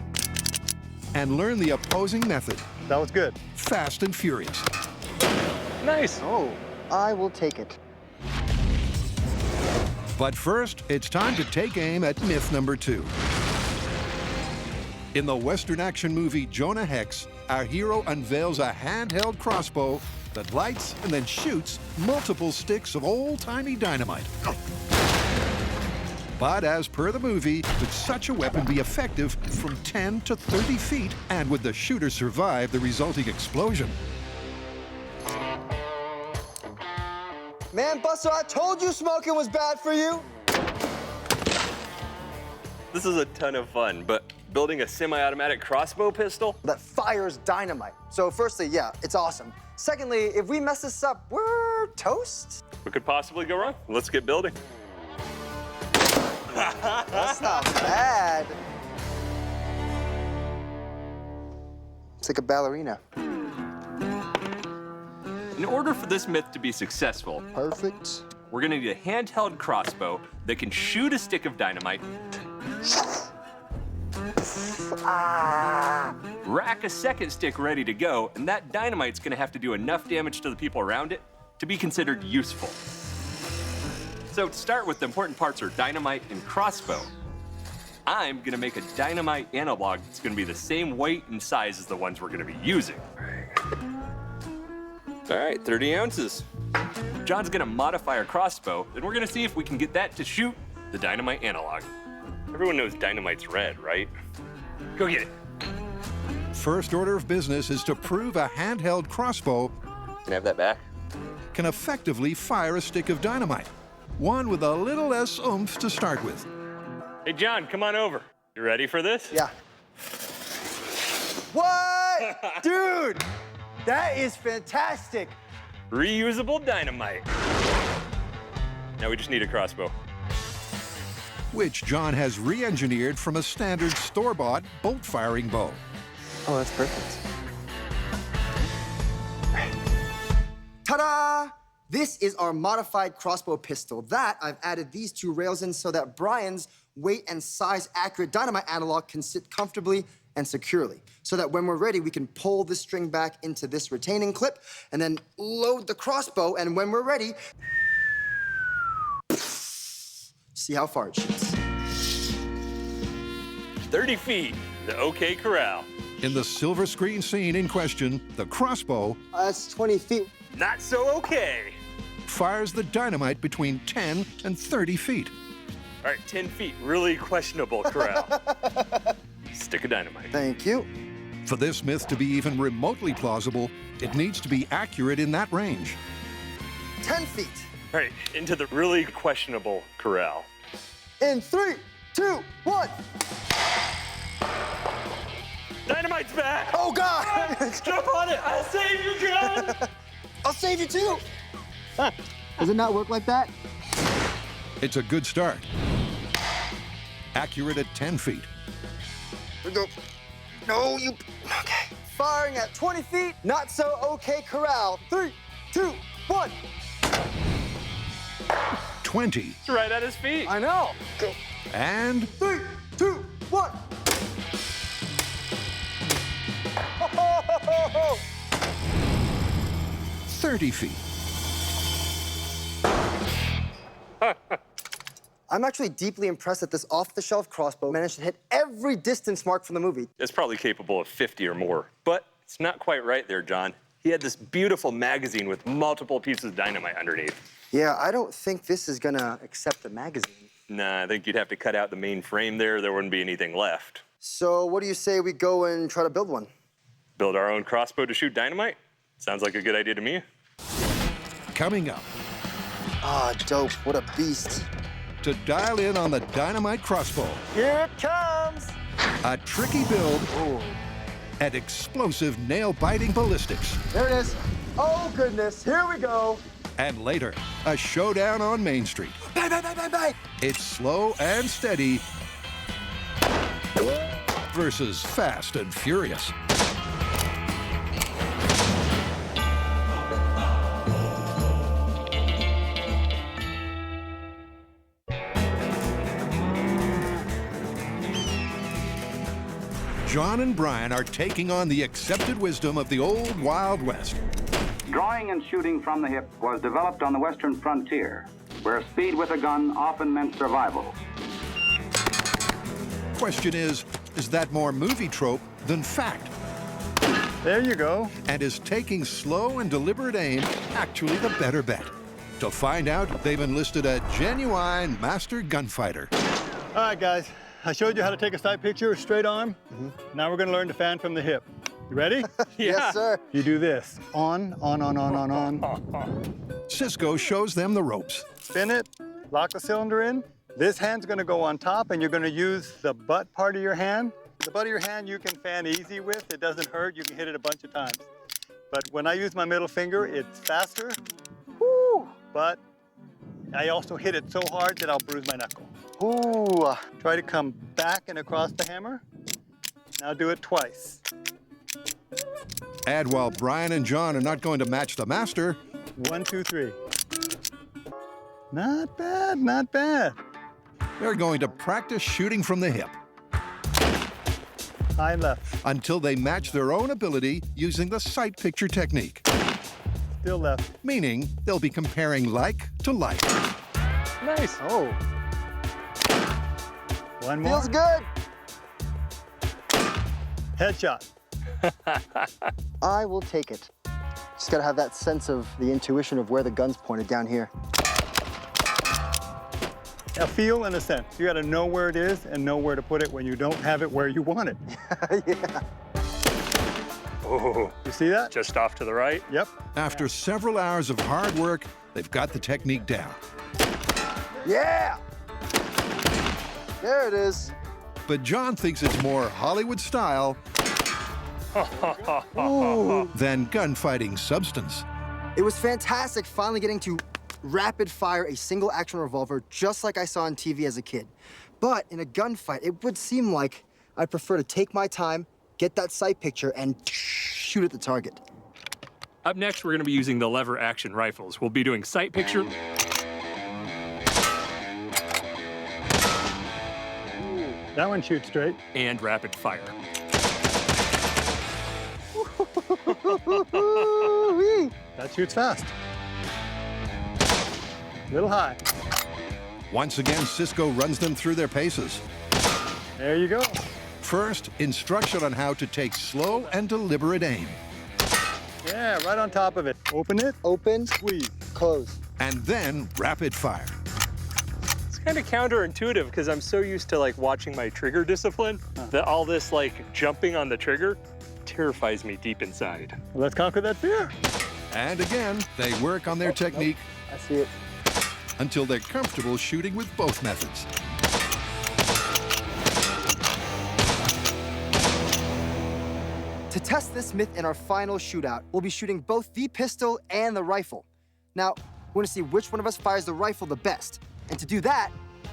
and learn the opposing method. That was good. Fast and furious. Nice. Oh, I will take it. But first, it's time to take aim at myth number 2. In the Western action movie Jonah Hex, our hero unveils a handheld crossbow that lights and then shoots multiple sticks of old-timey dynamite. But as per the movie, could such a weapon be effective from 10 to 30 feet? And would the shooter survive the resulting explosion? Man, Buster, I told you smoking was bad for you. This is a ton of fun, but Building a semi-automatic crossbow pistol? That fires dynamite. So firstly, yeah, it's awesome. Secondly, if we mess this up, we're toast. What could possibly go wrong? Let's get building. That's not bad. It's like a ballerina. In order for this myth to be successful, perfect, we're gonna need a handheld crossbow that can shoot a stick of dynamite, rack a second stick ready to go, and that dynamite's gonna have to do enough damage to the people around it to be considered useful. So to start with, the important parts are dynamite and crossbow. I'm gonna make a dynamite analog that's gonna be the same weight and size as the ones we're gonna be using. All right, 30 ounces. John's gonna modify our crossbow, and we're gonna see if we can get that to shoot the dynamite analog. Everyone knows dynamite's red, right? Go get it. First order of business is to prove a handheld crossbow Can I have that back? can effectively fire a stick of dynamite. One with a little less oomph to start with. Hey, John, come on over. You ready for this? Yeah. What? Dude, that is fantastic. Reusable dynamite. Now we just need a crossbow. Which John has re-engineered from a standard store-bought bolt-firing bow. Oh, that's perfect. Ta-da! This is our modified crossbow pistol. That I've added these two rails in so that Brian's weight and size accurate dynamite analog can sit comfortably and securely. So that when we're ready, we can pull this string back into this retaining clip and then load the crossbow, and when we're ready, see how far it shoots. 30 feet, the OK Corral. In the silver screen scene in question, the crossbow That's 20 feet. Not so okay. fires the dynamite between 10 and 30 feet. All right, 10 feet, really questionable corral. Stick of dynamite. Thank you. For this myth to be even remotely plausible, it needs to be accurate in that range. 10 feet. All right, into the really questionable corral. In 3, 2, 1. Dynamite's back! Oh, God! Jump on it! I'll save you, John! I'll save you, too! Does it not work like that? It's a good start. Accurate at 10 feet. We go. No, you. Okay. Firing at 20 feet, not so okay corral. 3, 2, 1. 20. It's right at his feet. I know. Go. And 3, 2, 1. 30 feet. I'm actually deeply impressed that this off-the-shelf crossbow managed to hit every distance mark from the movie. It's probably capable of 50 or more, but it's not quite right there, John. He had this beautiful magazine with multiple pieces of dynamite underneath. Yeah, I don't think this is gonna accept the magazine. Nah, I think you'd have to cut out the main frame there. There wouldn't be anything left. So what do you say we go and try to build one? Build our own crossbow to shoot dynamite? Sounds like a good idea to me. Coming up. Ah, dope. What a beast. To dial in on the dynamite crossbow. Here it comes. A tricky build and explosive nail-biting ballistics. There it is. Oh, goodness. Here we go. And later, a showdown on Main Street. Bang, bang, bang, bang, bang. It's slow and steady versus fast and furious. John and Brian are taking on the accepted wisdom of the old Wild West. Drawing and shooting from the hip was developed on the western frontier, where speed with a gun often meant survival. Question is that more movie trope than fact? There you go. And is taking slow and deliberate aim actually the better bet? To find out, they've enlisted a genuine master gunfighter. All right, guys. I showed you how to take a sight picture, straight arm. Now we're gonna learn to fan from the hip. You ready? Yes, sir. You do this. On. Cisco shows them the ropes. Spin it, lock the cylinder in. This hand's gonna go on top, and you're gonna use the butt part of your hand The butt of your hand you can fan easy with. It doesn't hurt. You can hit it a bunch of times. But when I use my middle finger, it's faster. Woo! But I also hit it so hard that I'll bruise my knuckle. Ooh. Try to come back and across the hammer. Now do it twice. And while Brian and John are not going to match the master, 1, 2, 3. Not bad, not bad. they're going to practice shooting from the hip. High left. Until they match their own ability using the sight picture technique. Still left. Meaning they'll be comparing like to like. Nice. Oh. One more. Feels good. Headshot. I will take it. Just gotta have that sense of the intuition of where the gun's pointed down here. A feel and a sense. You gotta know where it is and know where to put it when you don't have it where you want it. Yeah. Oh, you see that? Just off to the right? Yep. After several hours of hard work, they've got the technique down. Yeah! There it is. But John thinks it's more Hollywood style than gunfighting substance. It was fantastic finally getting to rapid fire a single action revolver just like I saw on TV as a kid. But in a gunfight, it would seem like I'd prefer to take my time, get that sight picture, and shoot at the target. Up next, we're going to be using the lever action rifles. We'll be doing sight picture. That one shoots straight. And rapid fire. That shoots fast. Little high. Once again, Cisco runs them through their paces. There you go. First, instruction on how to take slow and deliberate aim. Yeah, right on top of it. Open it. Open. Squeeze. Close. And then rapid fire. It's kind of counterintuitive because I'm so used to like watching my trigger discipline that all this like jumping on the trigger terrifies me deep inside. Let's conquer that fear. And again, they work on their technique. I see it. Until they're comfortable shooting with both methods. To test this myth in our final shootout, we'll be shooting both the pistol and the rifle. Now, we're gonna see which one of us fires the rifle the best. And to do that,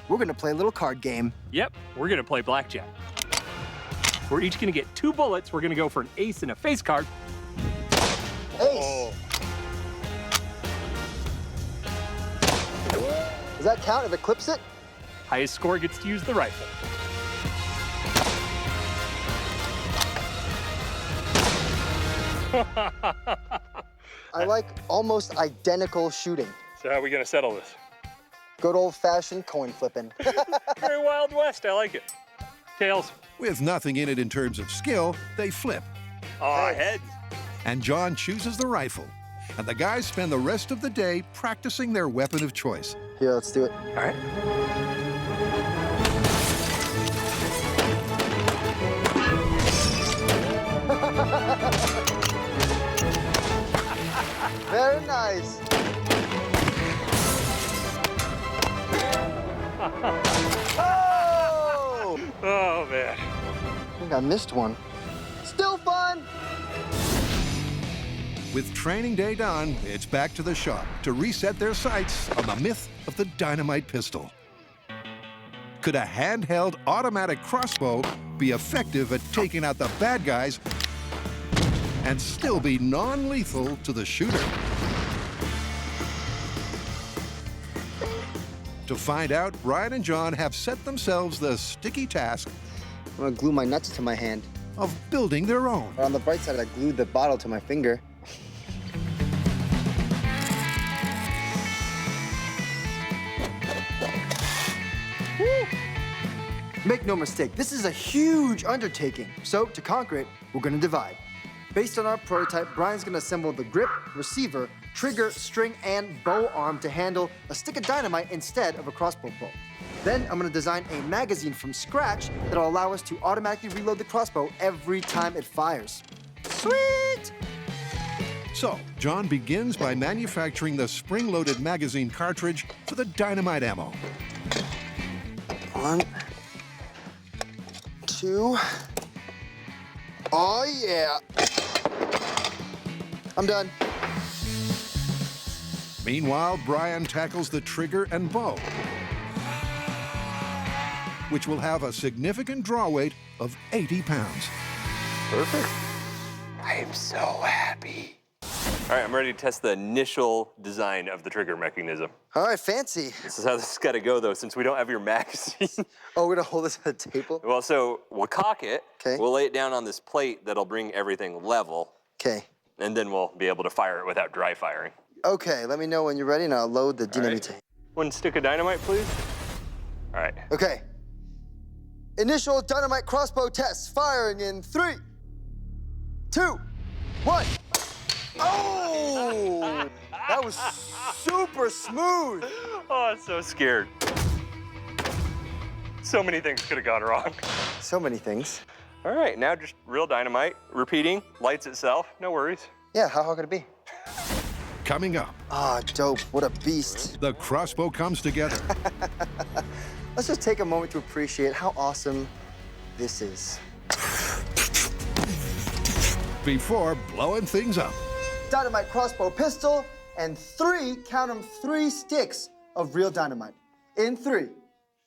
we're gonna play a little card game. Yep, we're going to play blackjack. We're each going to get 2 bullets. We're going to go for an ace and a face card. Ace. Oh. Does that count if it clips it? Highest score gets to use the rifle. I like almost identical shooting. So how are we going to settle this? Good old-fashioned coin flipping. Very Wild West, I like it. Tails. With nothing in it in terms of skill, they flip. Oh, heads. And John chooses the rifle. And the guys spend the rest of the day practicing their weapon of choice. Here, let's do it. All right. Very nice. Oh! Oh, man. I think I missed one. Still fun! With training day done, it's back to the shop to reset their sights on the myth of the dynamite pistol. Could a handheld automatic crossbow be effective at taking out the bad guys and still be non-lethal to the shooter? To find out, Brian and John have set themselves the sticky task I'm gonna glue my nuts to my hand. of building their own. But on the bright side, I glued the bottle to my finger. Woo! Make no mistake, this is a huge undertaking. So to conquer it, we're gonna divide. Based on our prototype, Brian's gonna assemble the grip, receiver, trigger, string, and bow arm to handle a stick of dynamite instead of a crossbow bolt. Then I'm gonna design a magazine from scratch that'll allow us to automatically reload the crossbow every time it fires. Sweet! So, John begins by manufacturing the spring-loaded magazine cartridge for the dynamite ammo. 1, 2, Oh, yeah. I'm done. Meanwhile, Brian tackles the trigger and bow, which will have a significant draw weight of 80 pounds. Perfect. I am so happy. All right, I'm ready to test the initial design of the trigger mechanism. All right, fancy. This is how this is gotta go, though, since we don't have your magazine. Oh, we're gonna hold this at the table? Well, so we'll cock it. Okay. We'll lay it down on this plate that'll bring everything level. Okay. And then we'll be able to fire it without dry firing. Okay, let me know when you're ready and I'll load the dynamite. Right. 1 stick of dynamite, please. All right. Okay. Initial dynamite crossbow test, firing in 3, 2, 1. Oh! That was super smooth. Oh, I'm so scared. So many things could have gone wrong. So many things. All right, now just real dynamite, repeating, lights itself, no worries. Yeah, how hard could it be? Coming up. Ah, dope, what a beast. The crossbow comes together. Let's just take a moment to appreciate how awesome this is. Before blowing things up. Dynamite crossbow pistol and 3, count 'em, 3 sticks of real dynamite. In 3,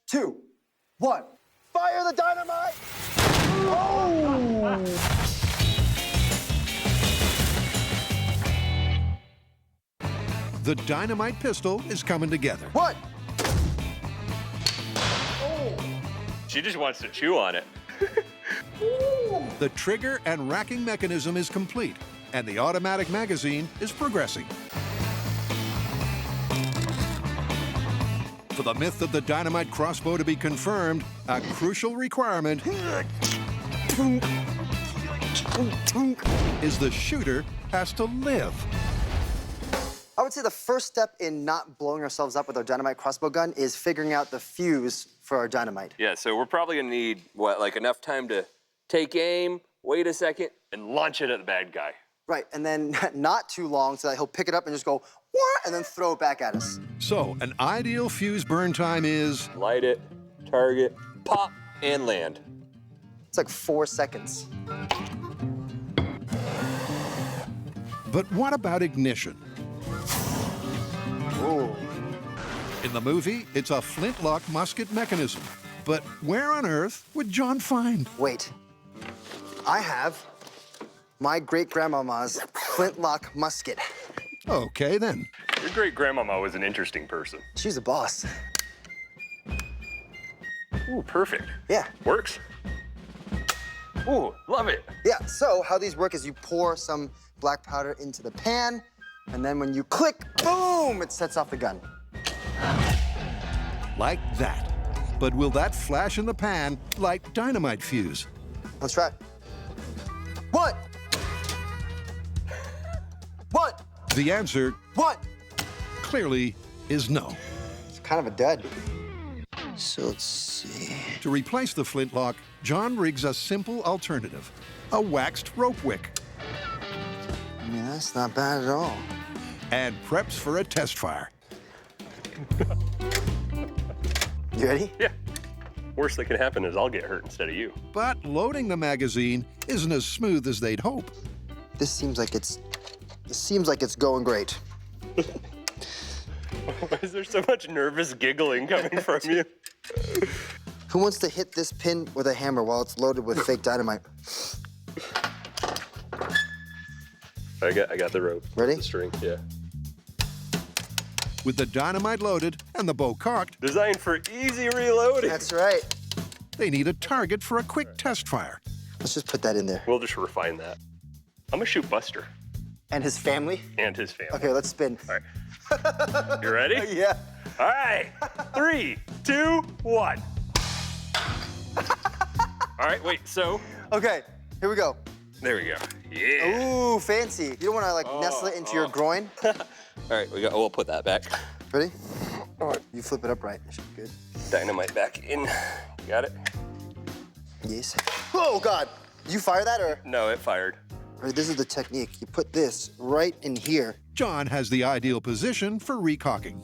2, 1. Fire the dynamite! Oh! The dynamite pistol is coming together. What? She just wants to chew on it. The trigger and racking mechanism is complete, and the automatic magazine is progressing. For the myth of the dynamite crossbow to be confirmed, a crucial requirement is the shooter has to live. I would say the first step in not blowing ourselves up with our dynamite crossbow gun is figuring out the fuse for our dynamite. Yeah, so we're probably gonna need, what, like enough time to take aim, wait a second, and launch it at the bad guy. Right, and then not too long so that he'll pick it up and just go, "Wah," and then throw it back at us. So, an ideal fuse burn time is... Light it, target, pop, and land. It's like 4 seconds. But what about ignition? Ooh. In the movie, it's a flintlock musket mechanism. But where on earth would John find? Wait, I have my great-grandmama's flintlock musket. Okay, then. Your great-grandmama was an interesting person. She's a boss. Ooh, perfect. Yeah. Works. Ooh, love it. Yeah, so how these work is you pour some black powder into the pan, and then when you click, boom, it sets off the gun. Like that. But will that flash in the pan light dynamite fuse? Let's try it. What? What? The answer What? clearly is no. It's kind of a dud. So let's see. To replace the flintlock, John rigs a simple alternative, a waxed rope wick. I mean, that's not bad at all. And preps for a test fire. You ready? Yeah. Worst that can happen is I'll get hurt instead of you. But loading the magazine isn't as smooth as they'd hope. This seems like it's going great. Why is there so much nervous giggling coming from you? Who wants to hit this pin with a hammer while it's loaded with fake dynamite? I got the rope. Ready? The string, yeah. With the dynamite loaded and the bow cocked, Designed for easy reloading. That's right. they need a target for a quick test fire. Let's just put that in there. We'll just refine that. I'm gonna shoot Buster. And his family? And his family. Okay, let's spin. All right. You ready? Yeah. All right. 3, 2, 1. All right, wait, so. Okay, here we go. There we go. Yeah. Ooh, fancy. You don't want to like nestle it into your groin? All right, we'll put that back. Ready? Oh, you flip it upright. That should be good. Dynamite back in. You got it? Yes. Oh, God. You fire that or? No, it fired. All right, this is the technique. You put this right in here. John has the ideal position for recocking.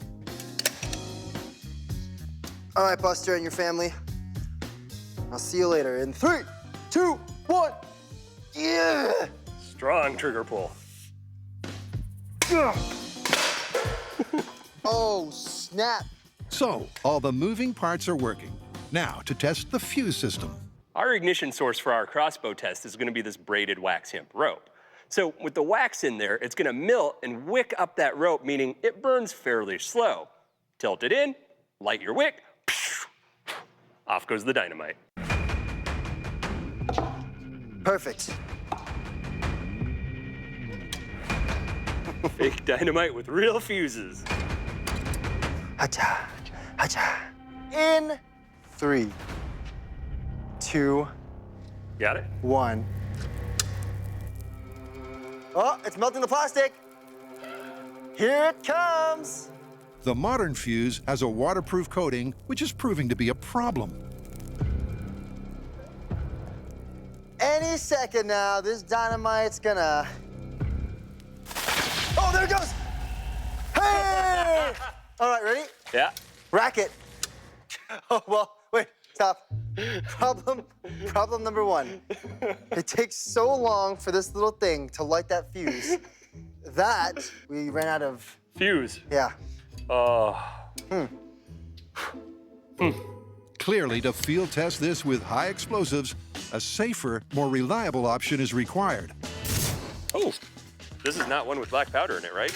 All right, Buster and your family. I'll see you later in 3, 2, 1. Yeah. Strong trigger pull. Oh, snap. So, all the moving parts are working. Now, to test the fuse system. Our ignition source for our crossbow test is going to be this braided wax hemp rope. So with the wax in there, it's going to melt and wick up that rope, meaning it burns fairly slow. Tilt it in, light your wick, off goes the dynamite. Perfect. Fake dynamite with real fuses. Hacha, hacha. In 3, 2, got it? 1. Oh, it's melting the plastic. Here it comes. The modern fuse has a waterproof coating, which is proving to be a problem. Any second now, this dynamite's gonna... Oh, there it goes! Hey! All right, ready? Yeah. Rack it. Oh, well, wait, stop. Problem number 1. It takes so long for this little thing to light that fuse that we ran out of... Fuse? Yeah. Clearly, to field test this with high explosives, a safer, more reliable option is required. Oh, this is not one with black powder in it, right?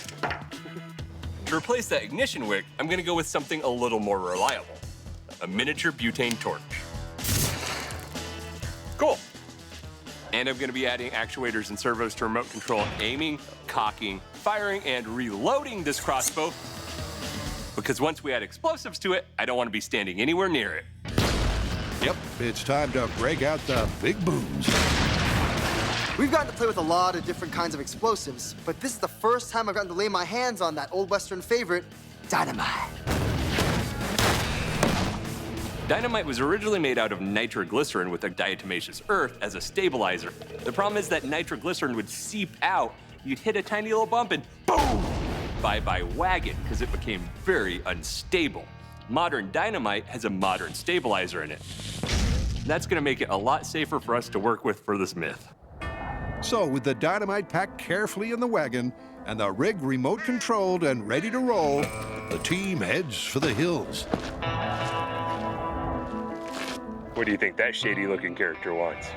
To replace that ignition wick, I'm gonna go with something a little more reliable. A miniature butane torch. Cool. And I'm gonna be adding actuators and servos to remote control aiming, cocking, firing, and reloading this crossbow. Because once we add explosives to it, I don't wanna be standing anywhere near it. Yep, it's time to break out the big booms. We've gotten to play with a lot of different kinds of explosives, but this is the first time I've gotten to lay my hands on that old Western favorite, dynamite. Dynamite was originally made out of nitroglycerin with a diatomaceous earth as a stabilizer. The problem is that nitroglycerin would seep out, you'd hit a tiny little bump and boom! Bye-bye wagon, because it became very unstable. Modern dynamite has a modern stabilizer in it. That's gonna make it a lot safer for us to work with for this myth. So, with the dynamite packed carefully in the wagon and the rig remote controlled and ready to roll, the team heads for the hills. What do you think that shady looking character wants?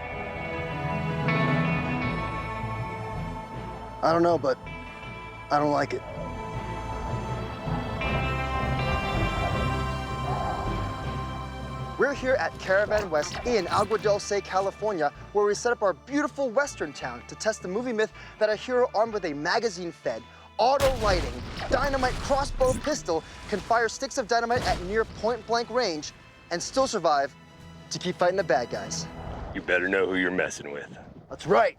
I don't know, but I don't like it. We're here at Caravan West in Agua Dulce, California, where we set up our beautiful Western town to test the movie myth that a hero armed with a magazine-fed, auto-lighting, dynamite crossbow pistol can fire sticks of dynamite at near point-blank range and still survive to keep fighting the bad guys. You better know who you're messing with. That's right.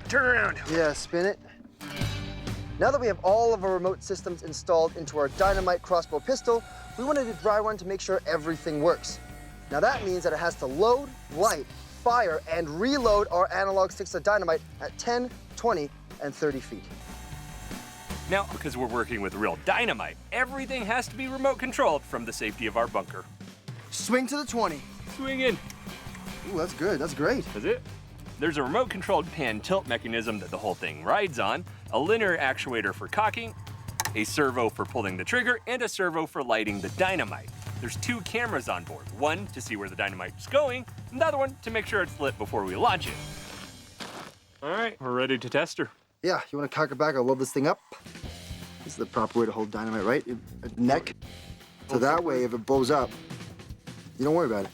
Turn around. Yeah, spin it. Now that we have all of our remote systems installed into our dynamite crossbow pistol, we want to do dry run to make sure everything works. Now that means that it has to load, light, fire, and reload our analog sticks of dynamite at 10, 20, and 30 feet. Now, because we're working with real dynamite, everything has to be remote controlled from the safety of our bunker. Swing to the 20. Swing in. Ooh, that's good, that's great. That's it. There's a remote controlled pan tilt mechanism that the whole thing rides on, a linear actuator for cocking, a servo for pulling the trigger, and a servo for lighting the dynamite. There's 2 cameras on board, one to see where the dynamite's going, and the other one to make sure it's lit before we launch it. All right, we're ready to test her. Yeah, you want to cock her back? I'll load this thing up. This is the proper way to hold dynamite, right? Neck. So that way, if it blows up, you don't worry about it.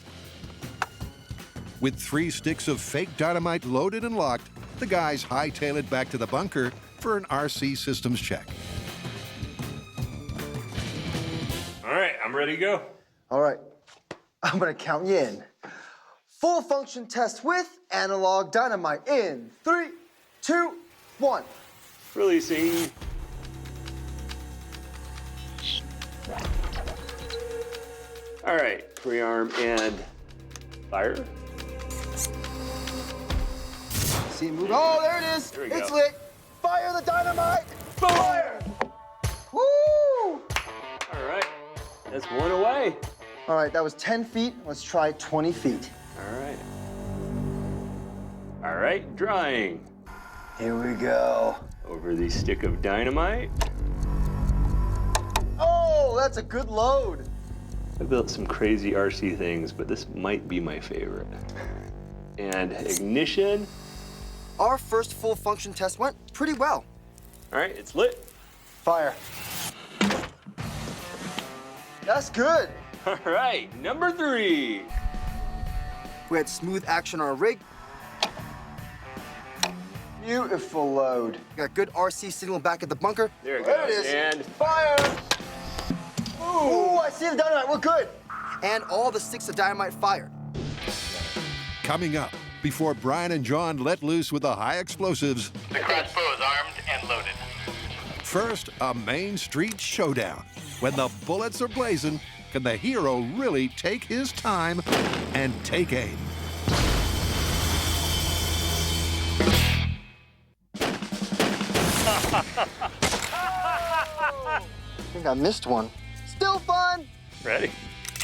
With 3 sticks of fake dynamite loaded and locked, the guys hightail it back to the bunker for an RC systems check. All right, I'm ready to go. All right, I'm gonna count you in. Full function test with analog dynamite in 3, 2, 1. Releasing. All right, pre-arm and fire. See it move. Oh, there it is. It's lit. Fire the dynamite. Fire. Woo! All right, that's one away. All right, that was 10 feet. Let's try 20 feet. All right. All right, drying. Here we go. Over the stick of dynamite. Oh, that's a good load. I built some crazy RC things, but this might be my favorite. And ignition. Our first full function test went pretty well. All right, it's lit. Fire. That's good. All right, number 3. We had smooth action on our rig. Beautiful load. Got good RC signal back at the bunker. There it There goes. it is. And fire. Ooh, I see the dynamite. We're good. And all the sticks of dynamite fired. Coming up, before Brian and John let loose with the high explosives, The crossbow is armed and loaded. first, a Main Street showdown. When the bullets are blazing, can the hero really take his time and take aim? I think I missed one. Still fun. ready?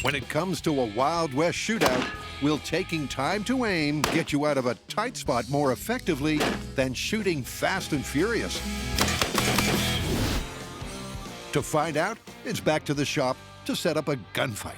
When it comes to a Wild West shootout, will taking time to aim get you out of a tight spot more effectively than shooting fast and furious? To find out, it's back to the shop to set up a gunfight.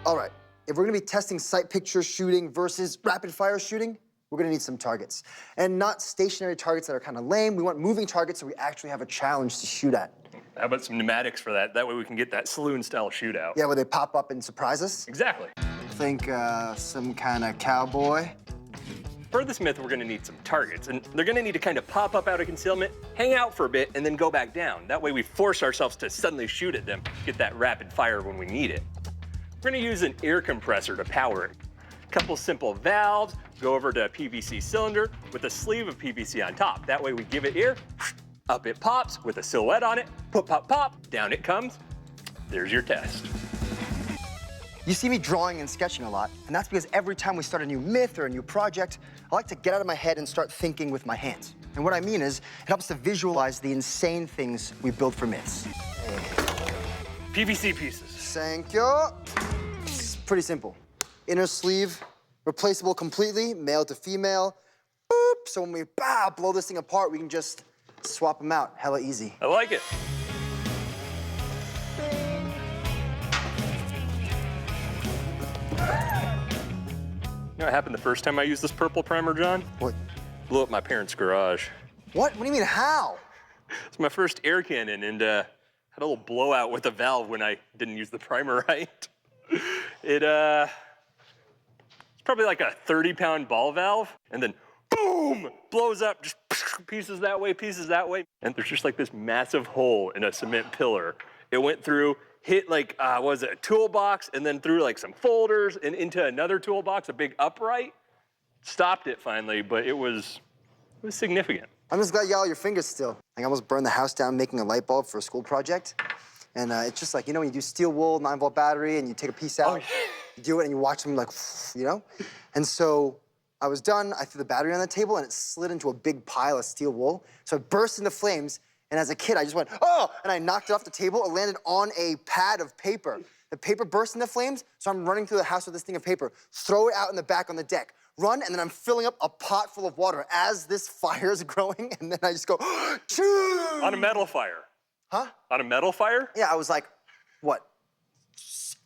All right, if we're gonna be testing sight picture shooting versus rapid fire shooting, we're gonna need some targets. And not stationary targets that are kind of lame. We want moving targets so we actually have a challenge to shoot at. How about some pneumatics for that? That way we can get that saloon-style shootout. Yeah, where they pop up and surprise us. Exactly. Think some kind of cowboy. For this myth, we're gonna need some targets, and they're gonna need to kind of pop up out of concealment, hang out for a bit, and then go back down. That way we force ourselves to suddenly shoot at them, get that rapid fire when we need it. We're gonna use an air compressor to power it. A couple simple valves, go over to a PVC cylinder with a sleeve of PVC on top. That way we give it air, up it pops with a silhouette on it, pop, pop, pop, down it comes. There's your test. You see me drawing and sketching a lot, and that's because every time we start a new myth or a new project, I like to get out of my head and start thinking with my hands. And what I mean is, it helps to visualize the insane things we build for myths. PVC pieces. Thank you. It's pretty simple. Inner sleeve, replaceable completely, male to female. Boop. So when we blow this thing apart, we can just swap them out. Hella easy. I like it. You know what happened the first time I used this purple primer, John? What? Blew up my parents' garage. What? What do you mean, how? It's my first air cannon, and had a little blowout with the valve when I didn't use the primer right. It's probably like a 30-pound ball valve, and then boom, blows up, just pieces that way, pieces that way. And there's just like this massive hole in a cement pillar. It went through, hit like, what was it, a toolbox, and then through like some folders and into another toolbox, a big upright. Stopped it finally, but it was significant. I'm just glad you got all your fingers still. I almost burned the house down making a light bulb for a school project. And it's just like, you know, when you do steel wool, 9-volt battery, and you take a piece out, you do it, and you watch them like, you know? And so I was done, I threw the battery on the table, and it slid into a big pile of steel wool. So it burst into flames, and as a kid, I just went, oh! And I knocked it off the table. It landed on a pad of paper. The paper burst into flames, so I'm running through the house with this thing of paper, throw it out in the back on the deck, run, and then I'm filling up a pot full of water as this fire is growing, and then I just go, choo! On a metal fire. Huh? On a metal fire? Yeah, I was like, what,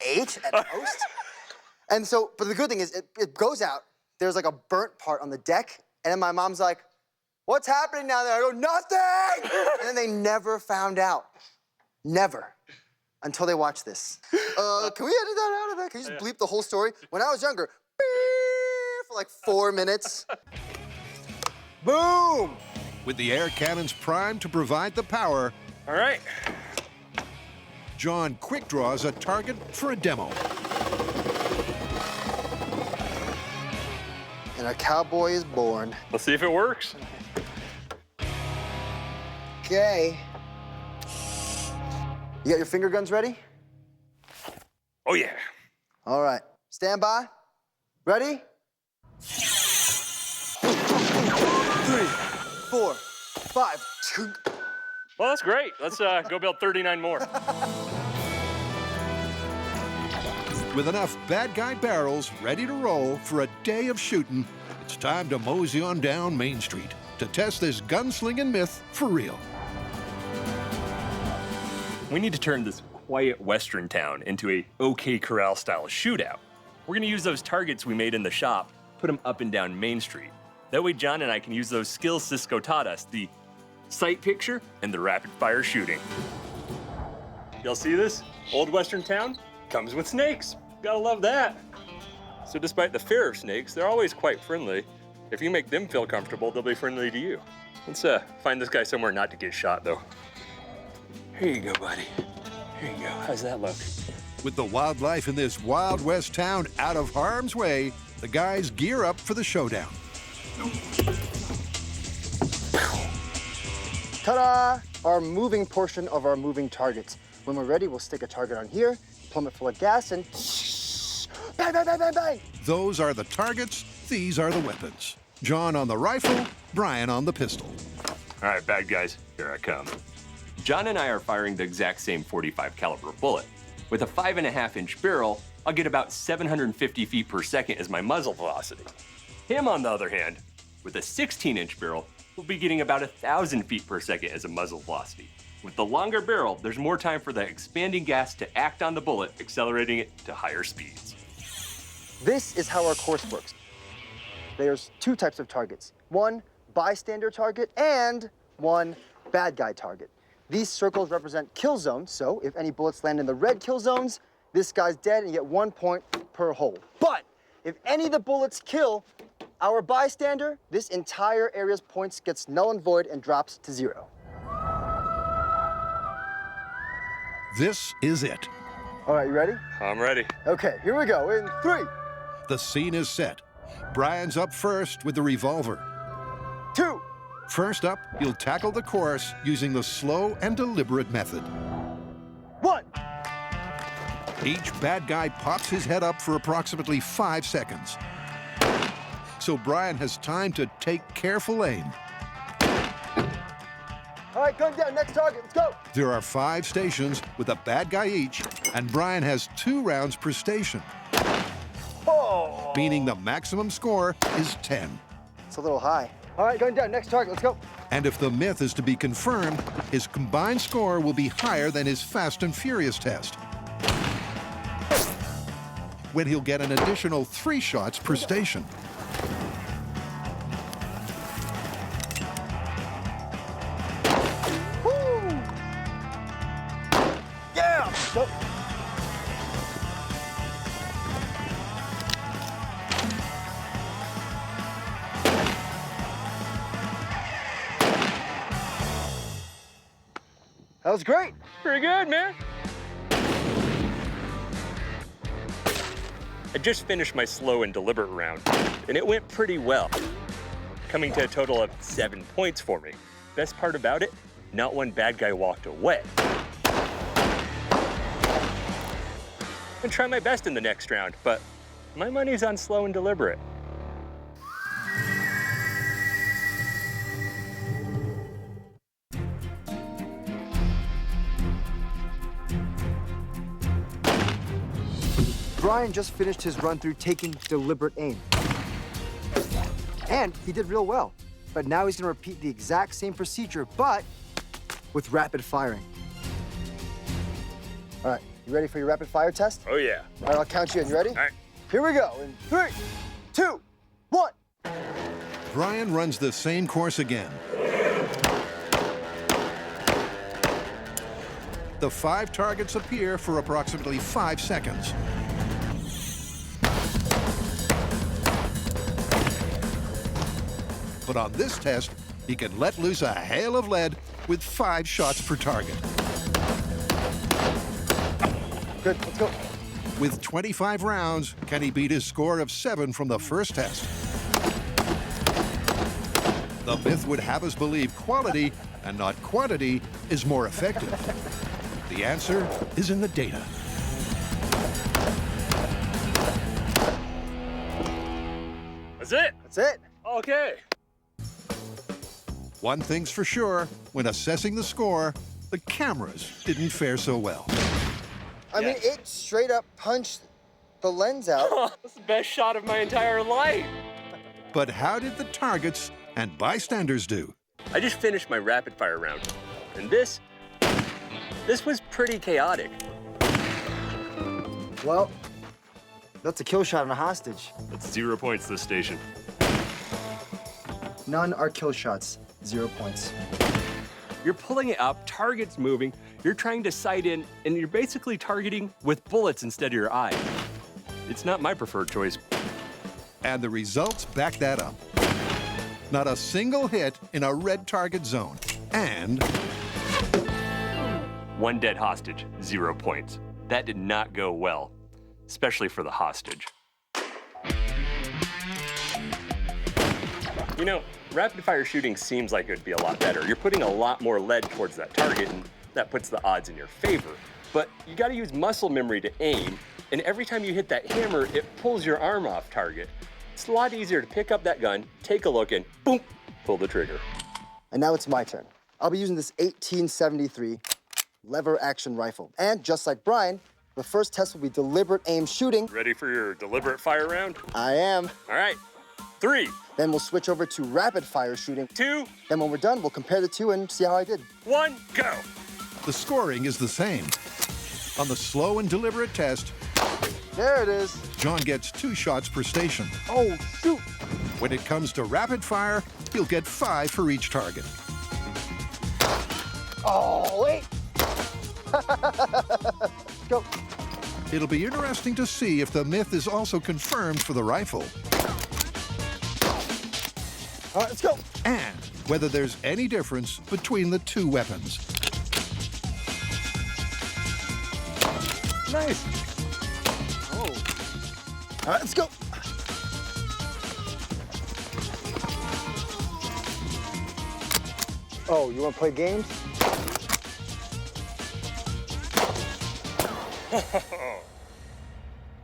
8 at most? And so, but the good thing is, it goes out, there's like a burnt part on the deck, and then my mom's like, what's happening down there? I go, nothing! And then they never found out. Never. Until they watched this. Can we edit that out of there? Can you just bleep the whole story? When I was younger, beep, for like 4 minutes. Boom! With the air cannons primed to provide the power, all right. John quick draws a target for a demo. And a cowboy is born. Let's see if it works. Okay. You got your finger guns ready? Oh, yeah. All right. Stand by. Ready? 3, 4, 5, 2. Well, that's great. Let's go build 39 more. With enough bad guy barrels ready to roll for a day of shooting, it's time to mosey on down Main Street to test this gunslinging myth for real. We need to turn this quiet western town into a OK Corral style shootout. We're gonna use those targets we made in the shop, put them up and down Main Street. That way John and I can use those skills Cisco taught us, the sight picture and the rapid fire shooting. Y'all see this? Old western town comes with snakes. Gotta love that. So despite the fear of snakes, they're always quite friendly. If you make them feel comfortable, they'll be friendly to you. Let's find this guy somewhere not to get shot though. Here you go, buddy. Here you go. How's that look? With the wildlife in this Wild West town out of harm's way, the guys gear up for the showdown. Ta-da! Our moving portion of our moving targets. When we're ready, we'll stick a target on here, plumb it full of gas, and bang, bang, bang, bang, bang. Those are the targets, these are the weapons. John on the rifle, Brian on the pistol. All right, bad guys, here I come. John and I are firing the exact same .45 caliber bullet. With a 5.5-inch barrel, I'll get about 750 feet per second as my muzzle velocity. Him, on the other hand, with a 16-inch barrel, will be getting about 1,000 feet per second as a muzzle velocity. With the longer barrel, there's more time for the expanding gas to act on the bullet, accelerating it to higher speeds. This is how our course works. There's two types of targets. One bystander target and one bad guy target. These circles represent kill zones, so if any bullets land in the red kill zones, this guy's dead and you get 1 point per hole. But if any of the bullets kill our bystander, this entire area's points gets null and void and drops to 0. This is it. All right, you ready? I'm ready. Okay, here we go, in 3. The scene is set. Brian's up first with the revolver. 2. First up, he'll tackle the course using the slow and deliberate method. 1. Each bad guy pops his head up for approximately 5 seconds. So Brian has time to take careful aim. All right, gun down, next target, let's go. There are 5 stations with a bad guy each, and Brian has 2 rounds per station. Oh. Meaning the maximum score is 10. It's a little high. All right, going down, next target, let's go. And if the myth is to be confirmed, his combined score will be higher than his Fast and Furious test, when he'll get an additional 3 shots per station. Woo! Yeah! Go. That was great. Pretty good, man. I just finished my slow and deliberate round, and it went pretty well, coming to a total of 7 points for me. Best part about it, not one bad guy walked away. I'll try my best in the next round, but my money's on slow and deliberate. Brian just finished his run through taking deliberate aim. And he did real well. But now he's gonna repeat the exact same procedure, but with rapid firing. All right, you ready for your rapid fire test? Oh yeah. All right, I'll count you in. You ready? All right. Here we go, in 3, 2, 1. Brian runs the same course again. The 5 targets appear for approximately 5 seconds. But on this test, he can let loose a hail of lead with 5 shots per target. Good, let's go. With 25 rounds, can he beat his score of 7 from the first test? The myth would have us believe quality and not quantity is more effective. The answer is in the data. That's it. That's it. Okay. One thing's for sure, when assessing the score, the cameras didn't fare so well. I mean, it straight up punched the lens out. That's the best shot of my entire life. But how did the targets and bystanders do? I just finished my rapid fire round, and this was pretty chaotic. Well, that's a kill shot on a hostage. That's 0 points this station. None are kill shots. 0 points. You're pulling it up, target's moving, you're trying to sight in, and you're basically targeting with bullets instead of your eye. It's not my preferred choice. And the results back that up. Not a single hit in a red target zone. And 1 dead hostage, 0 points. That did not go well, especially for the hostage. You know, rapid fire shooting seems like it would be a lot better. You're putting a lot more lead towards that target, and that puts the odds in your favor. But you gotta use muscle memory to aim, and every time you hit that hammer, it pulls your arm off target. It's a lot easier to pick up that gun, take a look, and boom, pull the trigger. And now it's my turn. I'll be using this 1873 lever action rifle. And just like Brian, the first test will be deliberate aim shooting. Ready for your deliberate fire round? I am. All right, 3. Then we'll switch over to rapid fire shooting. 2. Then when we're done, we'll compare the two and see how I did. 1, go. the scoring is the same. On the slow and deliberate test, there it is. John gets 2 shots per station. Oh, shoot. When it comes to rapid fire, he'll get 5 for each target. Oh, wait. Go. It'll be interesting to see if the myth is also confirmed for the rifle. All right, let's go. And whether there's any difference between the 2 weapons. Nice. Oh. All right, let's go. Oh, you want to play games?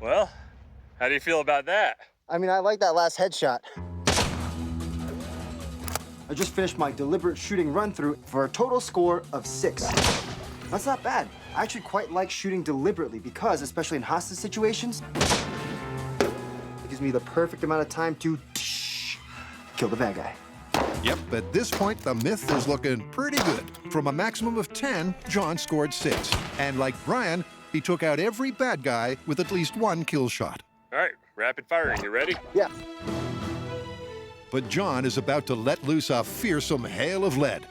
Well, how do you feel about that? I mean, I like that last headshot. I just finished my deliberate shooting run-through for a total score of 6. That's not bad. I actually quite like shooting deliberately because, especially in hostage situations, it gives me the perfect amount of time to kill the bad guy. Yep, at this point, the myth is looking pretty good. From a maximum of 10, John scored 6. And like Brian, he took out every bad guy with at least 1 kill shot. All right, rapid firing, you ready? Yeah. But John is about to let loose a fearsome hail of lead.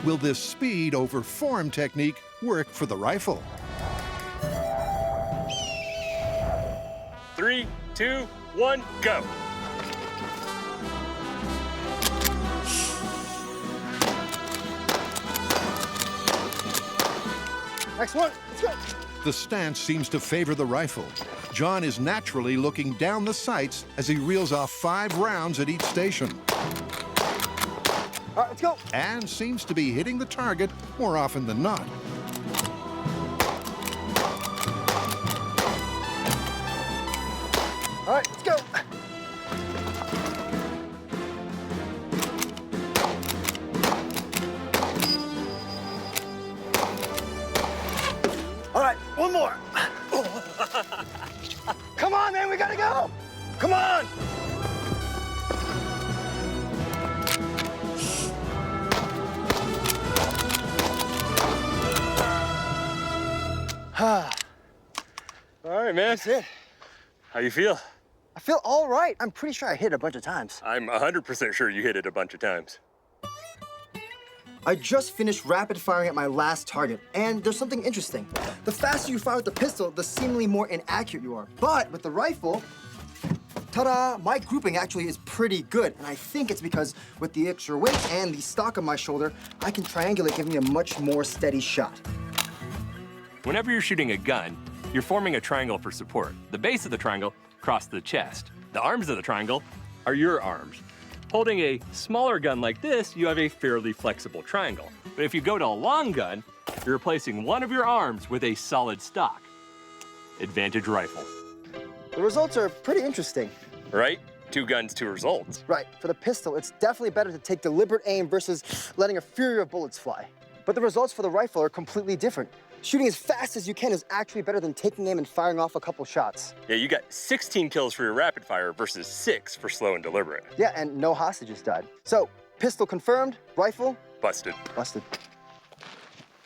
Will this speed over form technique work for the rifle? 3, 2, 1, go. Next one, let's go. The stance seems to favor the rifle. John is naturally looking down the sights as he reels off 5 rounds at each station. All right, let's go. And seems to be hitting the target more often than not. All right, let's go. All right, one more. Come on, man, we gotta go. Come on. All right, man. That's it. How you feel? I feel all right. I'm pretty sure I hit it a bunch of times. I'm 100% sure you hit it a bunch of times. I just finished rapid firing at my last target, and there's something interesting. The faster you fire with the pistol, the seemingly more inaccurate you are. But with the rifle, ta-da, my grouping actually is pretty good, and I think it's because with the extra weight and the stock on my shoulder, I can triangulate, giving me a much more steady shot. Whenever you're shooting a gun, you're forming a triangle for support. The base of the triangle across the chest. The arms of the triangle are your arms. Holding a smaller gun like this, you have a fairly flexible triangle. But if you go to a long gun, you're replacing one of your arms with a solid stock. Advantage rifle. The results are pretty interesting. Right? 2 guns, 2 results. Right, for the pistol, it's definitely better to take deliberate aim versus letting a fury of bullets fly. But the results for the rifle are completely different. Shooting as fast as you can is actually better than taking aim and firing off a couple shots. Yeah, you got 16 kills for your rapid fire versus 6 for slow and deliberate. Yeah, and no hostages died. So, pistol confirmed, rifle? Busted. Busted.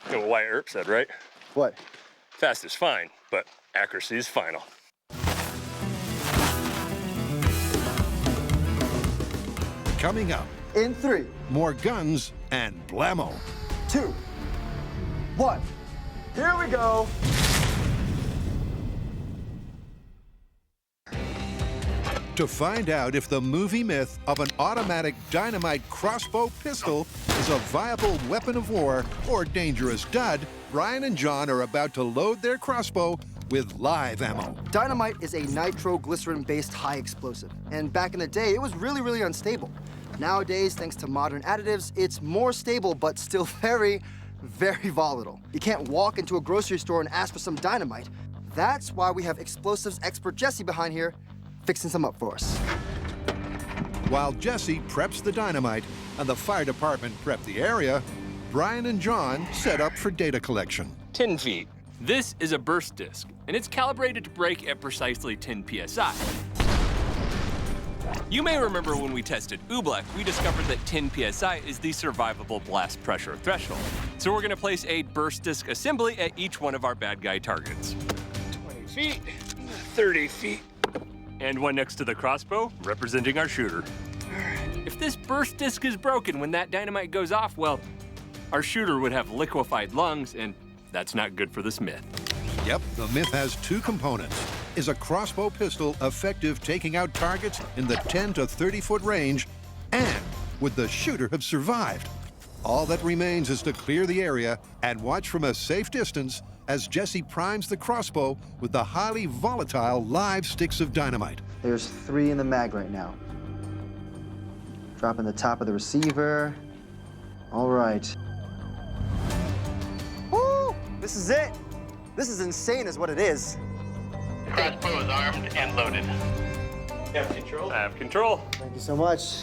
You know what Wyatt Earp said, right? What? Fast is fine, but accuracy is final. Coming up, in 3, more guns and blammo. 2, 1. Here we go. To find out if the movie myth of an automatic dynamite crossbow pistol is a viable weapon of war or dangerous dud, Brian and John are about to load their crossbow with live ammo. Dynamite is a nitroglycerin-based high explosive, and back in the day, it was really, really unstable. Nowadays, thanks to modern additives, it's more stable, but still very, very volatile. You can't walk into a grocery store and ask for some dynamite. That's why we have explosives expert Jesse behind here, fixing some up for us. While Jesse preps the dynamite and the fire department prep the area, Brian and John set up for data collection. 10 feet. This is a burst disc, and it's calibrated to break at precisely 10 psi. You may remember when we tested Oobleck, we discovered that 10 psi is the survivable blast pressure threshold. So we're gonna place a burst disc assembly at each one of our bad guy targets. 20 feet, 30 feet, and one next to the crossbow, representing our shooter. If this burst disc is broken when that dynamite goes off, well, our shooter would have liquefied lungs, and that's not good for this myth. Yep, the myth has 2 components. Is a crossbow pistol effective taking out targets in the 10 to 30-foot range? And would the shooter have survived? All that remains is to clear the area and watch from a safe distance as Jesse primes the crossbow with the highly volatile live sticks of dynamite. There's 3 in the mag right now. Dropping the top of the receiver. All right. Woo! This is it. This is insane is what it is. Crossbow is armed and loaded. You have control? I have control. Thank you so much.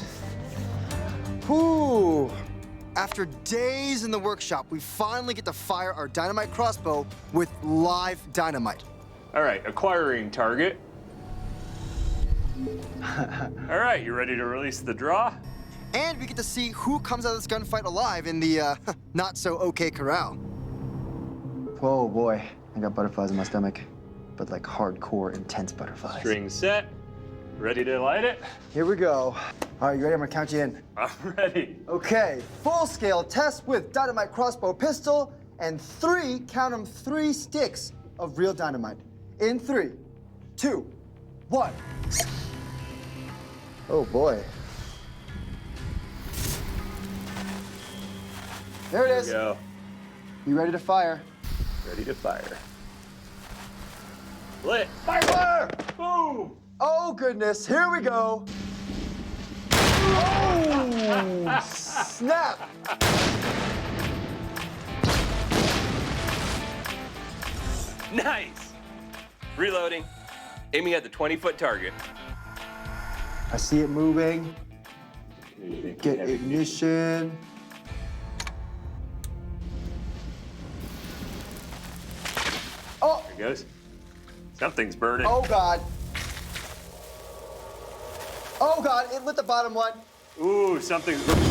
Whew. After days in the workshop, we finally get to fire our dynamite crossbow with live dynamite. All right, acquiring target. All right, you ready to release the draw? And we get to see who comes out of this gunfight alive in the not-so-okay corral. Whoa, boy. I got butterflies in my stomach, but like hardcore, intense butterflies. String set. Ready to light it? Here we go. All right, you ready? I'm gonna count you in. I'm ready. Okay, full-scale test with dynamite crossbow pistol and 3, count them, 3 sticks of real dynamite. In 3, 2, 1. Oh boy. There it is. There we go. You ready to fire? Ready to fire. Lit. Fire! Boom! Oh goodness, here we go. Oh, snap. Nice. Reloading. Aiming at the 20-foot target. I see it moving. Get ignition. Oh! There it goes. Something's burning. Oh, God. Oh, God, it lit the bottom one. Ooh, something's burning.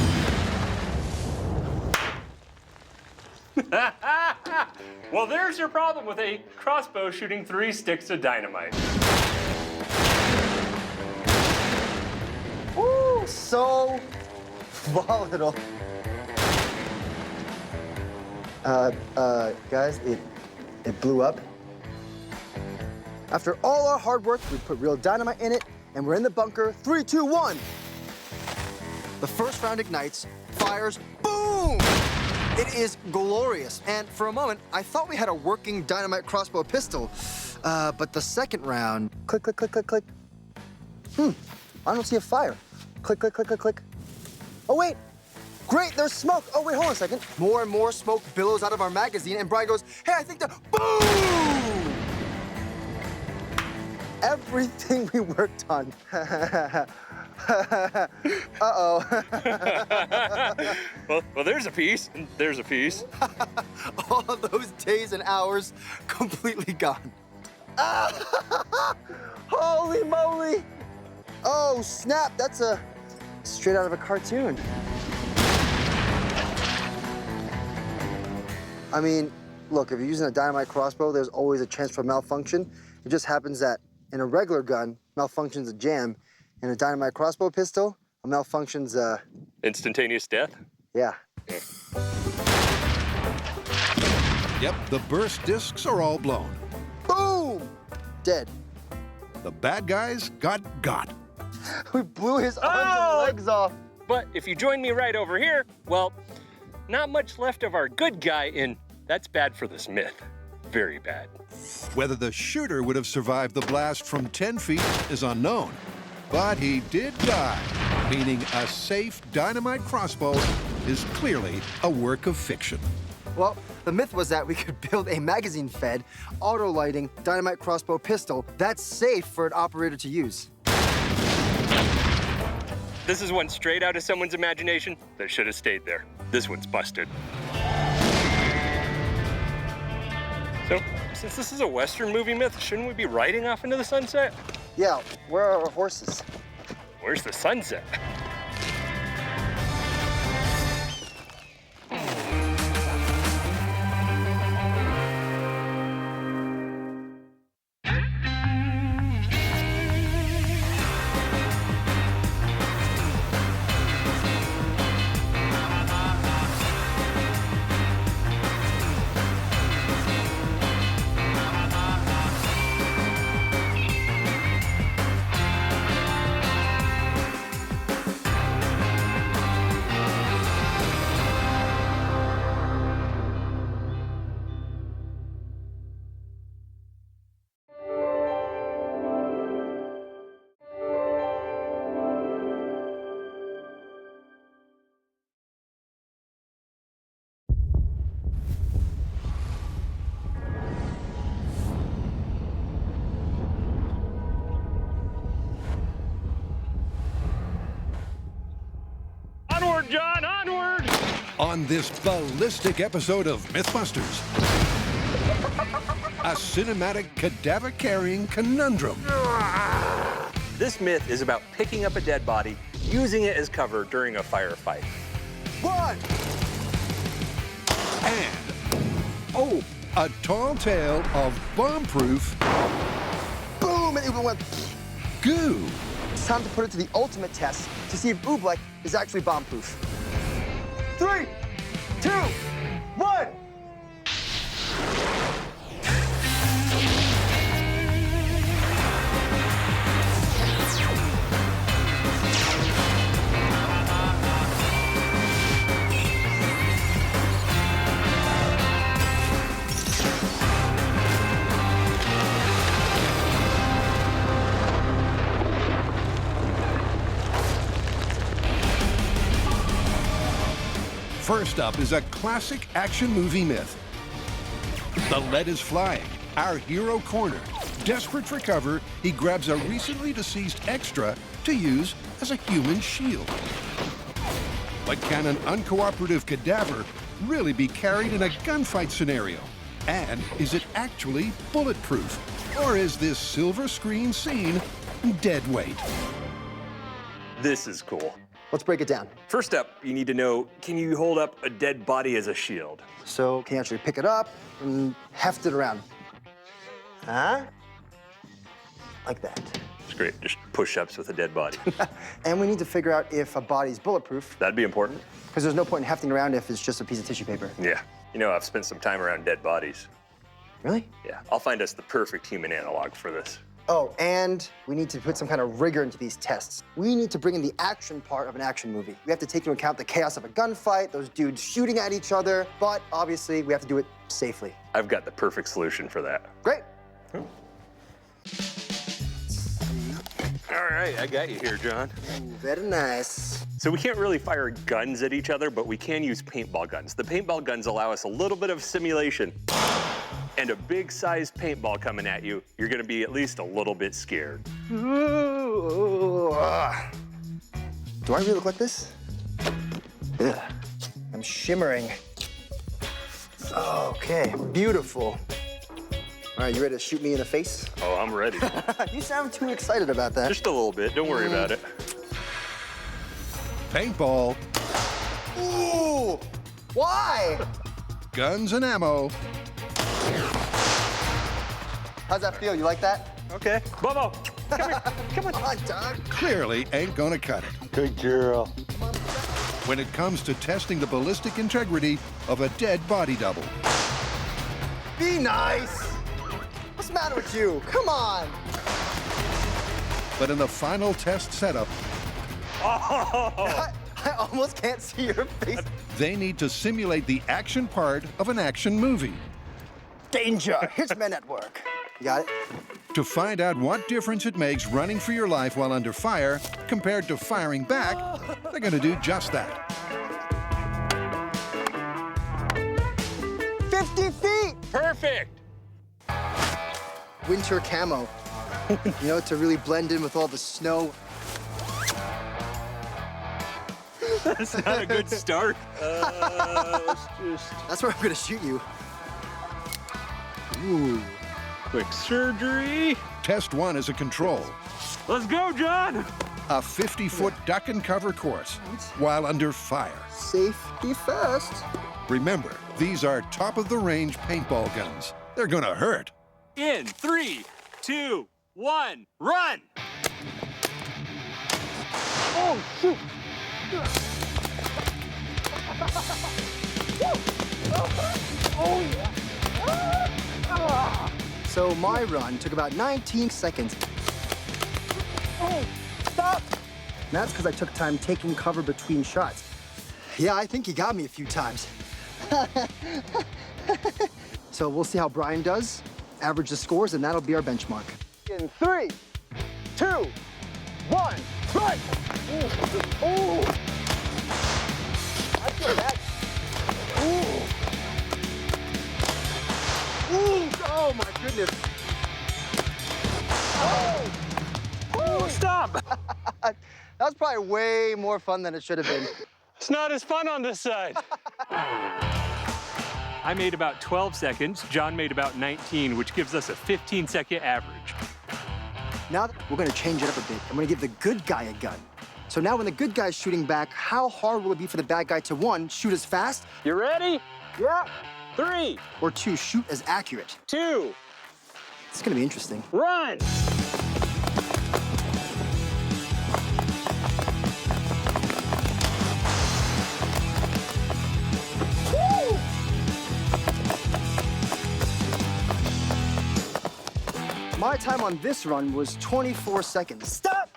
Well, there's your problem with a crossbow shooting 3 sticks of dynamite. Woo, so volatile. Guys, it blew up. After all our hard work, we put real dynamite in it, and we're in the bunker. 3, 2, 1. The first round ignites, fires, boom! It is glorious. And for a moment, I thought we had a working dynamite crossbow pistol. But the second round, click, click, click, click, click. I don't see a fire. Click, click, click, click, click. Oh, wait. Great, there's smoke. Oh, wait, hold on a second. More and more smoke billows out of our magazine, and Brian goes, hey, I think the... Boom! everything we worked on. Uh-oh. well, there's a piece, and there's a piece. All of those days and hours completely gone. Holy moly! Oh, snap, that's straight out of a cartoon. I mean, look, if you're using a dynamite crossbow, there's always a chance for malfunction. It just happens that in a regular gun, malfunction's a jam. In a dynamite crossbow pistol, a malfunction's Instantaneous death? Yeah. Yep, the burst discs are all blown. Boom! Dead. The bad guys got. We blew his arms and legs off. But if you join me right over here, well, not much left of our good guy, and that's bad for this myth. Very bad. Whether the shooter would have survived the blast from 10 feet is unknown. But he did die, meaning a safe dynamite crossbow is clearly a work of fiction. Well, the myth was that we could build a magazine-fed, auto-lighting dynamite crossbow pistol that's safe for an operator to use. This is one straight out of someone's imagination that should have stayed there. This one's busted. So, since this is a Western movie myth, shouldn't we be riding off into the sunset? Yeah, where are our horses? Where's the sunset? Onward, John, onward! On this ballistic episode of MythBusters, a cinematic cadaver-carrying conundrum. This myth is about picking up a dead body, using it as cover during a firefight. One! And, a tall tale of bomb-proof Boom! And it went goo. It's time to put it to the ultimate test to see if Oobleck is actually bomb-proof. 3, 2, 1! First up is a classic action movie myth. The lead is flying. Our hero cornered. Desperate for cover, he grabs a recently deceased extra to use as a human shield. But can an uncooperative cadaver really be carried in a gunfight scenario? And is it actually bulletproof? Or is this silver screen scene dead weight? This is cool. Let's break it down. First up, you need to know, can you hold up a dead body as a shield? So, can you actually pick it up and heft it around? Huh? Like that. It's great, just push-ups with a dead body. And we need to figure out if a body's bulletproof. That'd be important. Because there's no point in hefting around if it's just a piece of tissue paper. Yeah. You know, I've spent some time around dead bodies. Really? Yeah, I'll find us the perfect human analog for this. Oh, and we need to put some kind of rigor into these tests. We need to bring in the action part of an action movie. We have to take into account the chaos of a gunfight, those dudes shooting at each other, but obviously we have to do it safely. I've got the perfect solution for that. Great. All right, I got you here, John. Ooh, very nice. So we can't really fire guns at each other, but we can use paintball guns. The paintball guns allow us a little bit of simulation. and a big-sized paintball coming at you, you're gonna be at least a little bit scared. Do I really look like this? Ugh. I'm shimmering. Okay, beautiful. All right, you ready to shoot me in the face? Oh, I'm ready. You sound too excited about that. Just a little bit, don't worry about it. Paintball, Ooh! Why? guns and ammo. How's that feel? You like that? Okay. Bobo, come here. Come on, Doug. Clearly ain't gonna cut it. Good girl. When it comes to testing the ballistic integrity of a dead body double. Be nice. What's the matter with you? Come on. But in the final test setup, I almost can't see your face. they need to simulate the action part of an action movie. Danger. Hitman at work. You got it? To find out what difference it makes running for your life while under fire compared to firing back, they're going to do just that. 50 feet. Perfect. Winter camo. You know, to really blend in with all the snow. That's not a good start. That's where I'm gonna shoot you. Ooh. Quick surgery. Test 1 is a control. Let's go, John. A 50-foot duck and cover course while under fire. Safety first. Remember, these are top-of-the-range paintball guns. They're gonna hurt. In 3, 2, 1, run! Oh, shoot! Oh, yeah. So my run took about 19 seconds. Oh, stop! And that's because I took time taking cover between shots. Yeah, I think he got me a few times. So we'll see how Brian does, average the scores, and that'll be our benchmark. In 3, 2, 1, run! Ooh. I feel that. Ooh. Ooh. Oh my goodness. Oh. Oh, stop. That was probably way more fun than it should have been. It's not as fun on this side. I made about 12 seconds. John made about 19, which gives us a 15-second average. Now we're gonna change it up a bit. I'm gonna give the good guy a gun. So now when the good guy's shooting back, how hard will it be for the bad guy to 1, shoot as fast? You ready? Yeah. 3. Or 2, shoot as accurate? 2. It's gonna be interesting. Run! Woo! My time on this run was 24 seconds. Stop!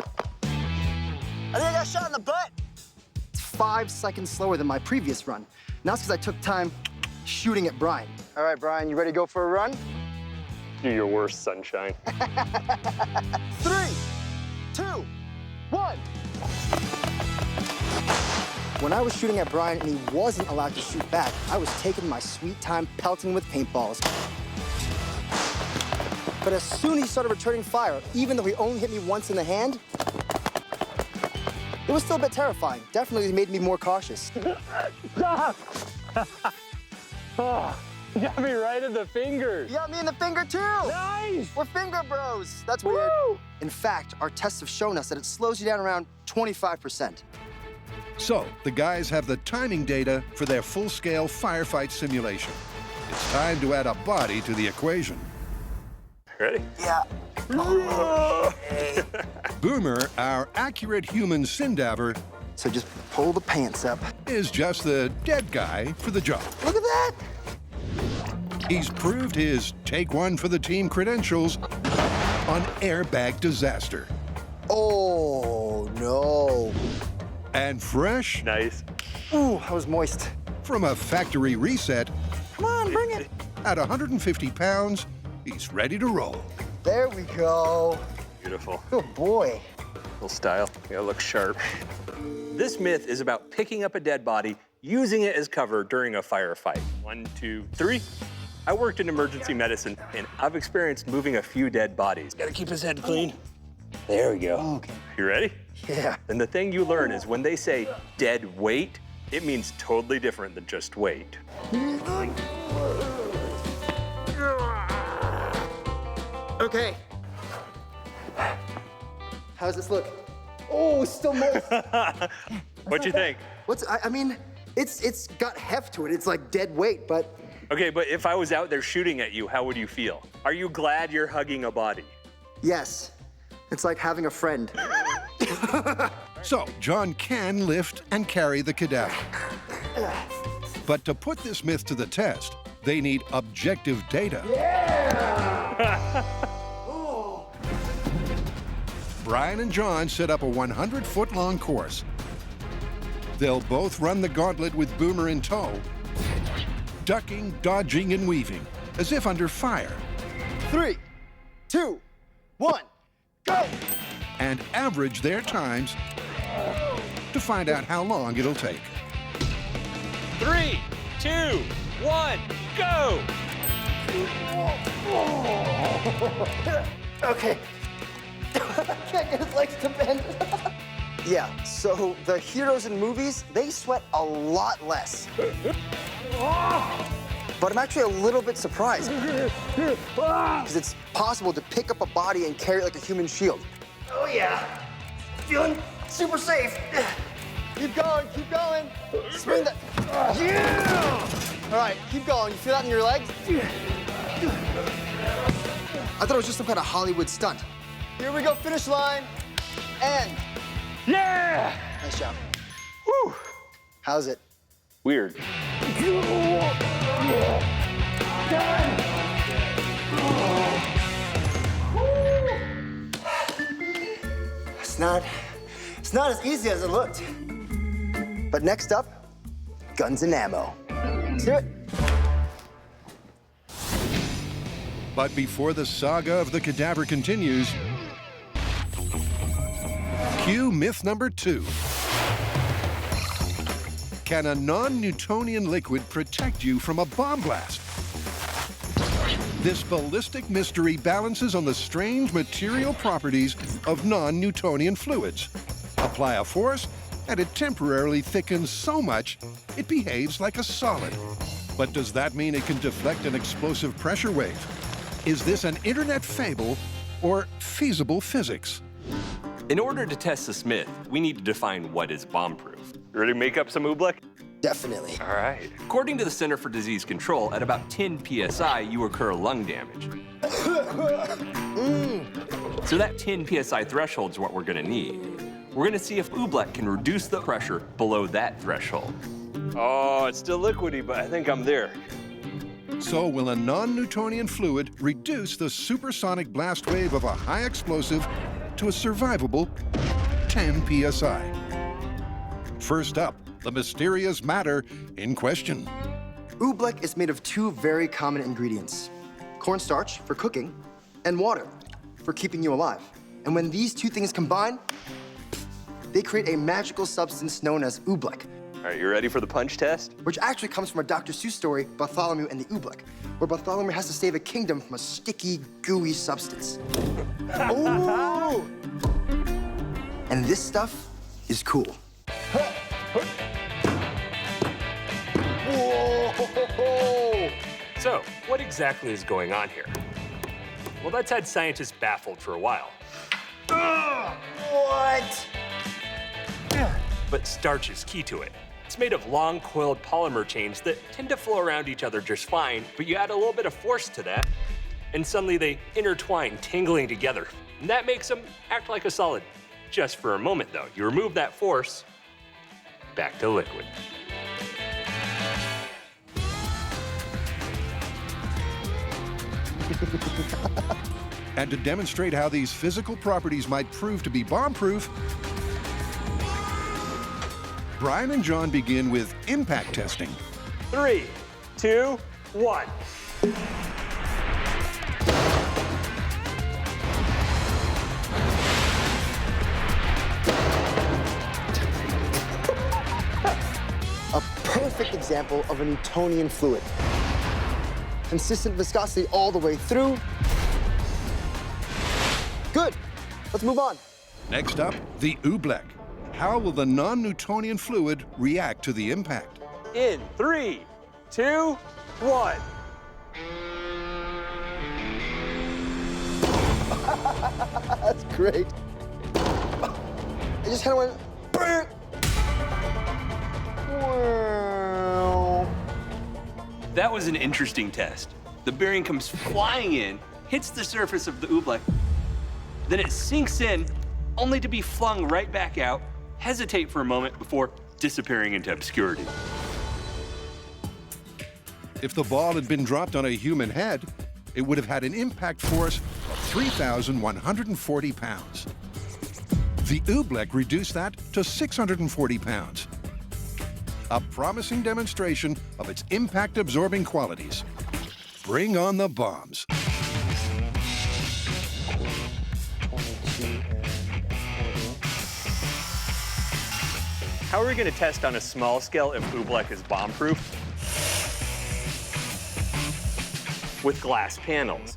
I think I got shot in the butt. It's 5 seconds slower than my previous run. Now it's because I took time shooting at Brian. All right, Brian, you ready to go for a run? Do your worst, sunshine. 3, 2, 1. When I was shooting at Brian and he wasn't allowed to shoot back, I was taking my sweet time pelting with paintballs. But as soon as he started returning fire, even though he only hit me once in the hand, it was still a bit terrifying. Definitely made me more cautious. Stop! Oh, you got me right in the finger. You got me in the finger too. Nice. We're finger bros. That's weird. Woo! In fact, our tests have shown us that it slows you down around 25%. So, the guys have the timing data for their full-scale firefight simulation. It's time to add a body to the equation. Ready? Yeah. Boomer, our accurate human sindaver, So just pull the pants up. is just the dead guy for the job. Look at that. He's proved his take one for the team credentials on Airbag Disaster. Oh, no. And fresh Nice. Ooh, I was moist. from a factory reset, Come on, bring it. at 150 pounds, he's ready to roll. There we go. Beautiful. Good boy. Little style. You gotta look sharp. This myth is about picking up a dead body, using it as cover during a firefight. 1, 2, 3. I worked in emergency medicine, and I've experienced moving a few dead bodies. Gotta keep his head clean. There we go. Okay. You ready? Yeah. And the thing you learn is when they say dead weight, it means totally different than just weight. Okay. How's this look? Oh, still moist. What'd you think? I mean, it's got heft to it. It's like dead weight, but. Okay, but if I was out there shooting at you, how would you feel? Are you glad you're hugging a body? Yes. It's like having a friend. So, John can lift and carry the cadaver. But to put this myth to the test, they need objective data. Brian and John set up a 100-foot-long course. They'll both run the gauntlet with Boomer in tow, ducking, dodging, and weaving, as if under fire. 3, 2, 1, go! And average their times to find out how long it'll take. 3, 2, 1, go! Okay. I can't get his legs to bend. Yeah, so the heroes in movies, they sweat a lot less. But I'm actually a little bit surprised. Because it's possible to pick up a body and carry it like a human shield. Oh yeah, feeling super safe. Keep going, keep going. Swing that. Yeah! All right, keep going. You feel that in your legs? I thought it was just some kind of Hollywood stunt. Here we go, finish line, and yeah! Nice job. Whew. How's it? Weird. It's not as easy as it looked. But next up, guns and ammo. Let's do it. But before the saga of the cadaver continues, cue myth number 2. Can a non-Newtonian liquid protect you from a bomb blast? This ballistic mystery balances on the strange material properties of non-Newtonian fluids. Apply a force, and it temporarily thickens so much it behaves like a solid. But does that mean it can deflect an explosive pressure wave? Is this an internet fable or feasible physics? In order to test this myth, we need to define what is bomb-proof. You ready to make up some oobleck? Definitely. All right. According to the Center for Disease Control, at about 10 psi, you incur lung damage. So that 10 psi threshold is what we're gonna need. We're gonna see if oobleck can reduce the pressure below that threshold. Oh, it's still liquidy, but I think I'm there. So will a non-Newtonian fluid reduce the supersonic blast wave of a high explosive to a survivable 10 psi? First up, the mysterious matter in question. Oobleck is made of 2 very common ingredients. Cornstarch for cooking, and water for keeping you alive. And when these 2 things combine, they create a magical substance known as oobleck. All right, you ready for the punch test? Which actually comes from a Dr. Seuss story, Bartholomew and the Oobleck, where Bartholomew has to save a kingdom from a sticky, gooey substance. Ooh! And this stuff is cool. Whoa! So, what exactly is going on here? Well, that's had scientists baffled for a while. What? But starch is key to it. It's made of long, coiled polymer chains that tend to flow around each other just fine, but you add a little bit of force to that, and suddenly they intertwine, tangling together. And that makes them act like a solid. Just for a moment, though. You remove that force, back to liquid. And to demonstrate how these physical properties might prove to be bomb-proof, Brian and John begin with impact testing. 3, 2, 1. A perfect example of a Newtonian fluid. Consistent viscosity all the way through. Good. Let's move on. Next up, the oobleck. How will the non-Newtonian fluid react to the impact? In 3, 2, 1. That's great. I just kind of went. Brr. Wow. That was an interesting test. The bearing comes flying in, hits the surface of the oobleck, then it sinks in, only to be flung right back out, hesitate for a moment before disappearing into obscurity. If the ball had been dropped on a human head, it would have had an impact force of 3,140 pounds. The oobleck reduced that to 640 pounds. A promising demonstration of its impact-absorbing qualities. Bring on the bombs. How are we going to test on a small scale if oobleck is bomb-proof? With glass panels.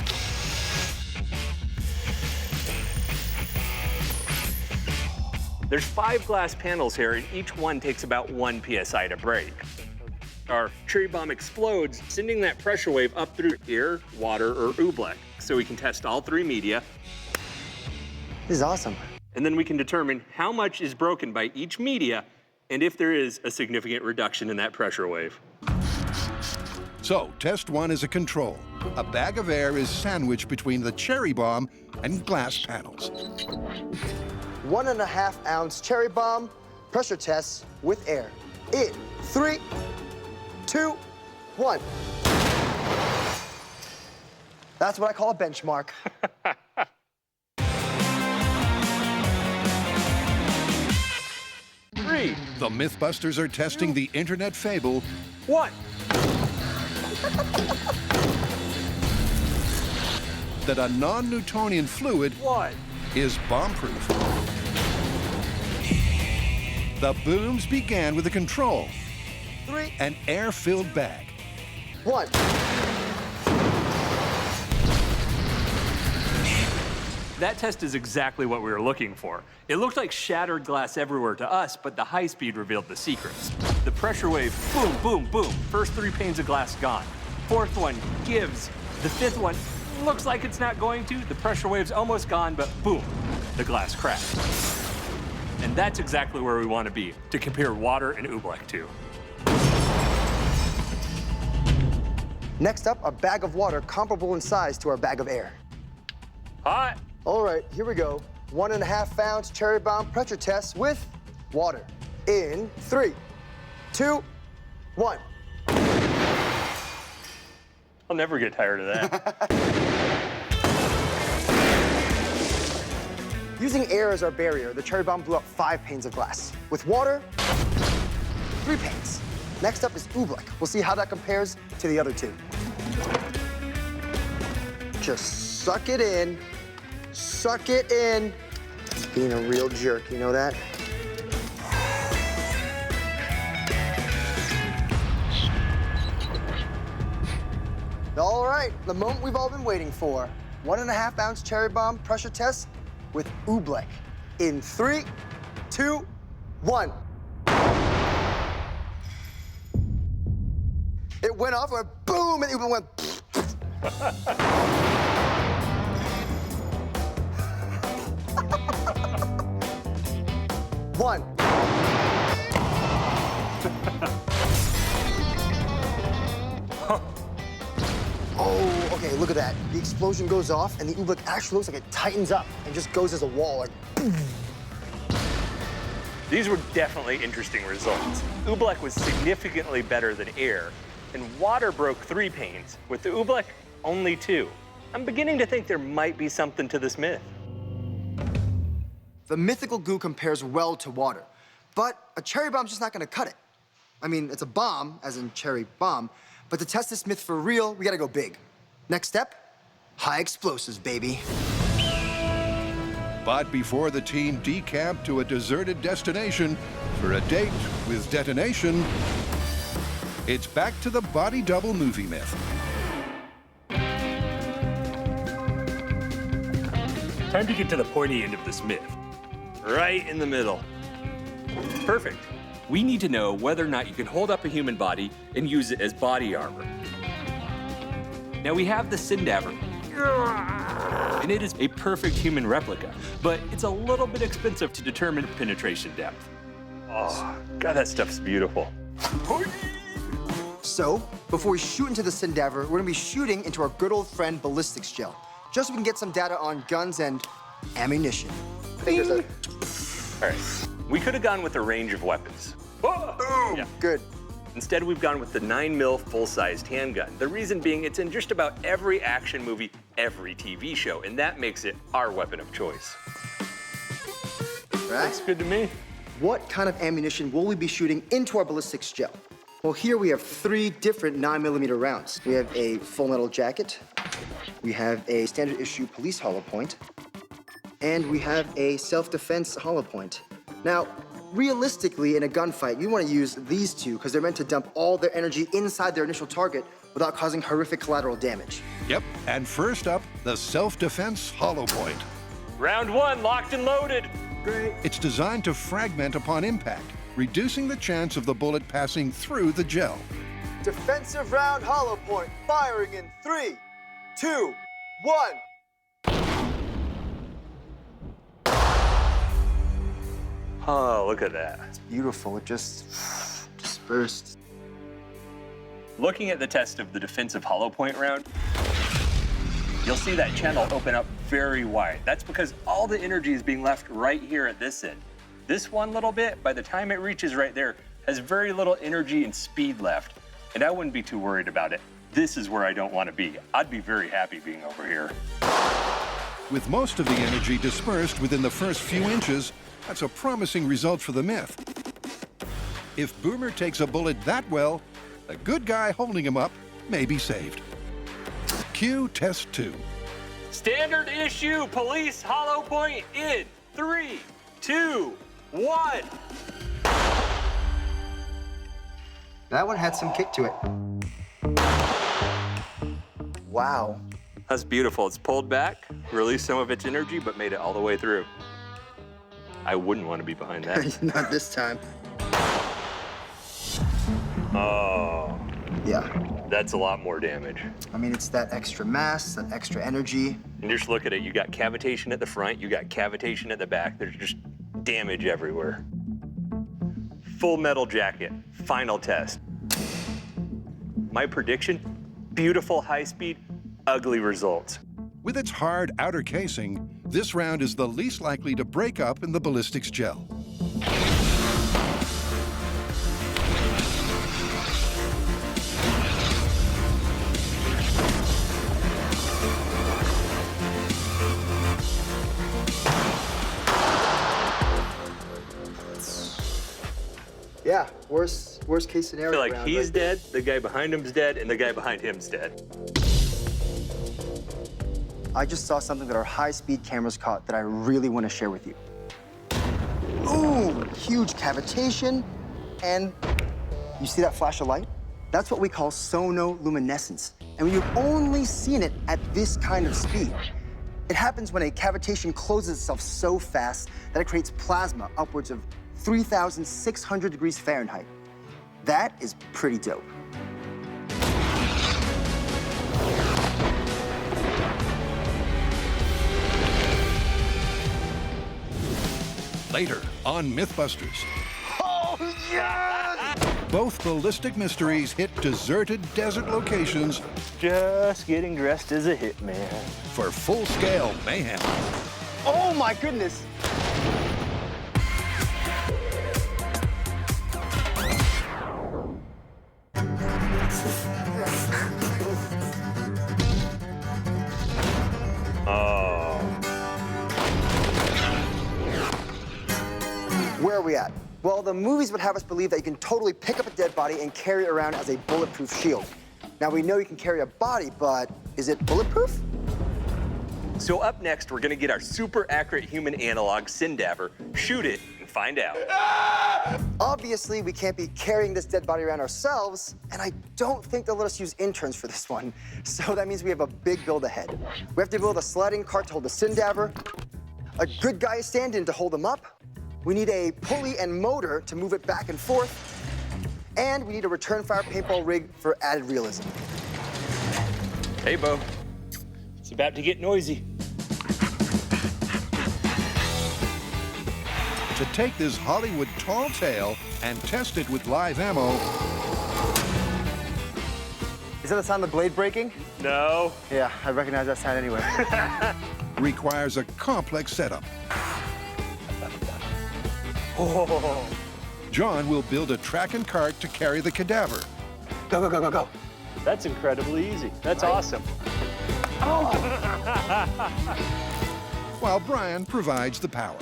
There's 5 glass panels here, and each one takes about 1 psi to break. Our cherry bomb explodes, sending that pressure wave up through air, water, or oobleck, so we can test all 3 media. This is awesome. And then we can determine how much is broken by each media, and if there is a significant reduction in that pressure wave. So, test 1 is a control. A bag of air is sandwiched between the cherry bomb and glass panels. 1.5 ounce cherry bomb, pressure tests with air. In 3, 2, 1. That's what I call a benchmark. The MythBusters are testing the internet fable. 1. That a non-Newtonian fluid 1. is bomb-proof. The booms began with a control. 3. An air-filled bag. 1. That test is exactly what we were looking for. It looked like shattered glass everywhere to us, but the high speed revealed the secrets. The pressure wave, boom, boom, boom. First 3 panes of glass gone. 4th one gives. The 5th one looks like it's not going to. The pressure wave's almost gone, but boom, the glass crashed. And that's exactly where we want to be, to compare water and oobleck to. Next up, a bag of water comparable in size to our bag of air. Hot. All right, here we go. 1.5 ounce cherry bomb pressure test with water. In 3, 2, 1. I'll never get tired of that. Using air as our barrier, the cherry bomb blew up 5 panes of glass. With water, 3 panes. Next up is oobleck. We'll see how that compares to the other 2. Just suck it in. Suck it in. Being a real jerk, you know that? All right, the moment we've all been waiting for. 1.5 ounce cherry bomb pressure test with oobleck. In 3, 2, 1. It went off, went boom, and it went. 1. Oh, okay, look at that. The explosion goes off, and the oobleck actually looks like it tightens up and just goes as a wall, like boom. These were definitely interesting results. Oobleck was significantly better than air, and water broke 3 panes, with the oobleck only 2. I'm beginning to think there might be something to this myth. The mythical goo compares well to water, but a cherry bomb's just not gonna cut it. I mean, it's a bomb, as in cherry bomb, but to test this myth for real, we gotta go big. Next step, high explosives, baby. But before the team decamped to a deserted destination for a date with detonation, it's back to the body double movie myth. Time to get to the pointy end of this myth. Right in the middle. Perfect. We need to know whether or not you can hold up a human body and use it as body armor. Now we have the Sindaver, and it is a perfect human replica, but it's a little bit expensive to determine penetration depth. Oh, God, that stuff's beautiful. So, before we shoot into the Sindaver, we're gonna be shooting into our good old friend ballistics gel, just so we can get some data on guns and ammunition. Fingers up. All right, we could have gone with a range of weapons. Boom! Yeah. Good. Instead, we've gone with the 9mm full-sized handgun. The reason being it's in just about every action movie, every TV show, and that makes it our weapon of choice. Right? Looks good to me. What kind of ammunition will we be shooting into our ballistics gel? Well, here we have 3 different 9mm rounds. We have a full metal jacket, we have a standard issue police hollow point, and we have a self-defense hollow point. Now, realistically, in a gunfight, you want to use these two because they're meant to dump all their energy inside their initial target without causing horrific collateral damage. Yep, and first up, the self-defense hollow point. Round 1, locked and loaded. Great. It's designed to fragment upon impact, reducing the chance of the bullet passing through the gel. Defensive round hollow point, firing in 3, 2, 1. Oh, look at that. It's beautiful, it just dispersed. Looking at the test of the defensive hollow point round, you'll see that channel open up very wide. That's because all the energy is being left right here at this end. This one little bit, by the time it reaches right there, has very little energy and speed left. And I wouldn't be too worried about it. This is where I don't want to be. I'd be very happy being over here. With most of the energy dispersed within the first few inches, that's a promising result for the myth. If Boomer takes a bullet that well, the good guy holding him up may be saved. Cue test 2. Standard issue police hollow point in 3, 2, 1. That one had some kick to it. Wow. That's beautiful. It's pulled back, released some of its energy, but made it all the way through. I wouldn't want to be behind that. Not this time. Oh. Yeah. That's a lot more damage. I mean, it's that extra mass, that extra energy. And just look at it. You got cavitation at the front, you got cavitation at the back. There's just damage everywhere. Full metal jacket, final test. My prediction, beautiful high speed, ugly results. With its hard outer casing, this round is the least likely to break up in the ballistics gel. Yeah, worst case scenario. I feel like round he's right there. dead, the guy behind him's dead, and the guy behind him's dead. I just saw something that our high-speed cameras caught that I really want to share with you. Ooh, huge cavitation, and you see that flash of light? That's what we call sonoluminescence, and you've only seen it at this kind of speed. It happens when a cavitation closes itself so fast that it creates plasma upwards of 3,600 degrees Fahrenheit. That is pretty dope. Later on MythBusters. Oh, yes! Both ballistic mysteries hit deserted desert locations. Just getting dressed as a hitman. For full-scale mayhem. Oh, my goodness! Oh. Where are we at? Well, the movies would have us believe that you can totally pick up a dead body and carry it around as a bulletproof shield. Now, we know you can carry a body, but is it bulletproof? So up next, we're gonna get our super accurate human analog, Sindaver, shoot it, and find out. Obviously, we can't be carrying this dead body around ourselves, and I don't think they'll let us use interns for this one. So that means we have a big build ahead. We have to build a sliding cart to hold the Sindaver, a good guy stand-in to hold him up. We need a pulley and motor to move it back and forth. And we need a return fire paintball rig for added realism. Hey, Bo. It's about to get noisy. To take this Hollywood tall tale and test it with live ammo. Is that the sound of the blade breaking? No. Yeah, I recognize that sound anyway. Requires a complex setup. Oh. John will build a track and cart to carry the cadaver. Go, go, go, go, go. That's incredibly easy. That's awesome. Oh. While Brian provides the power.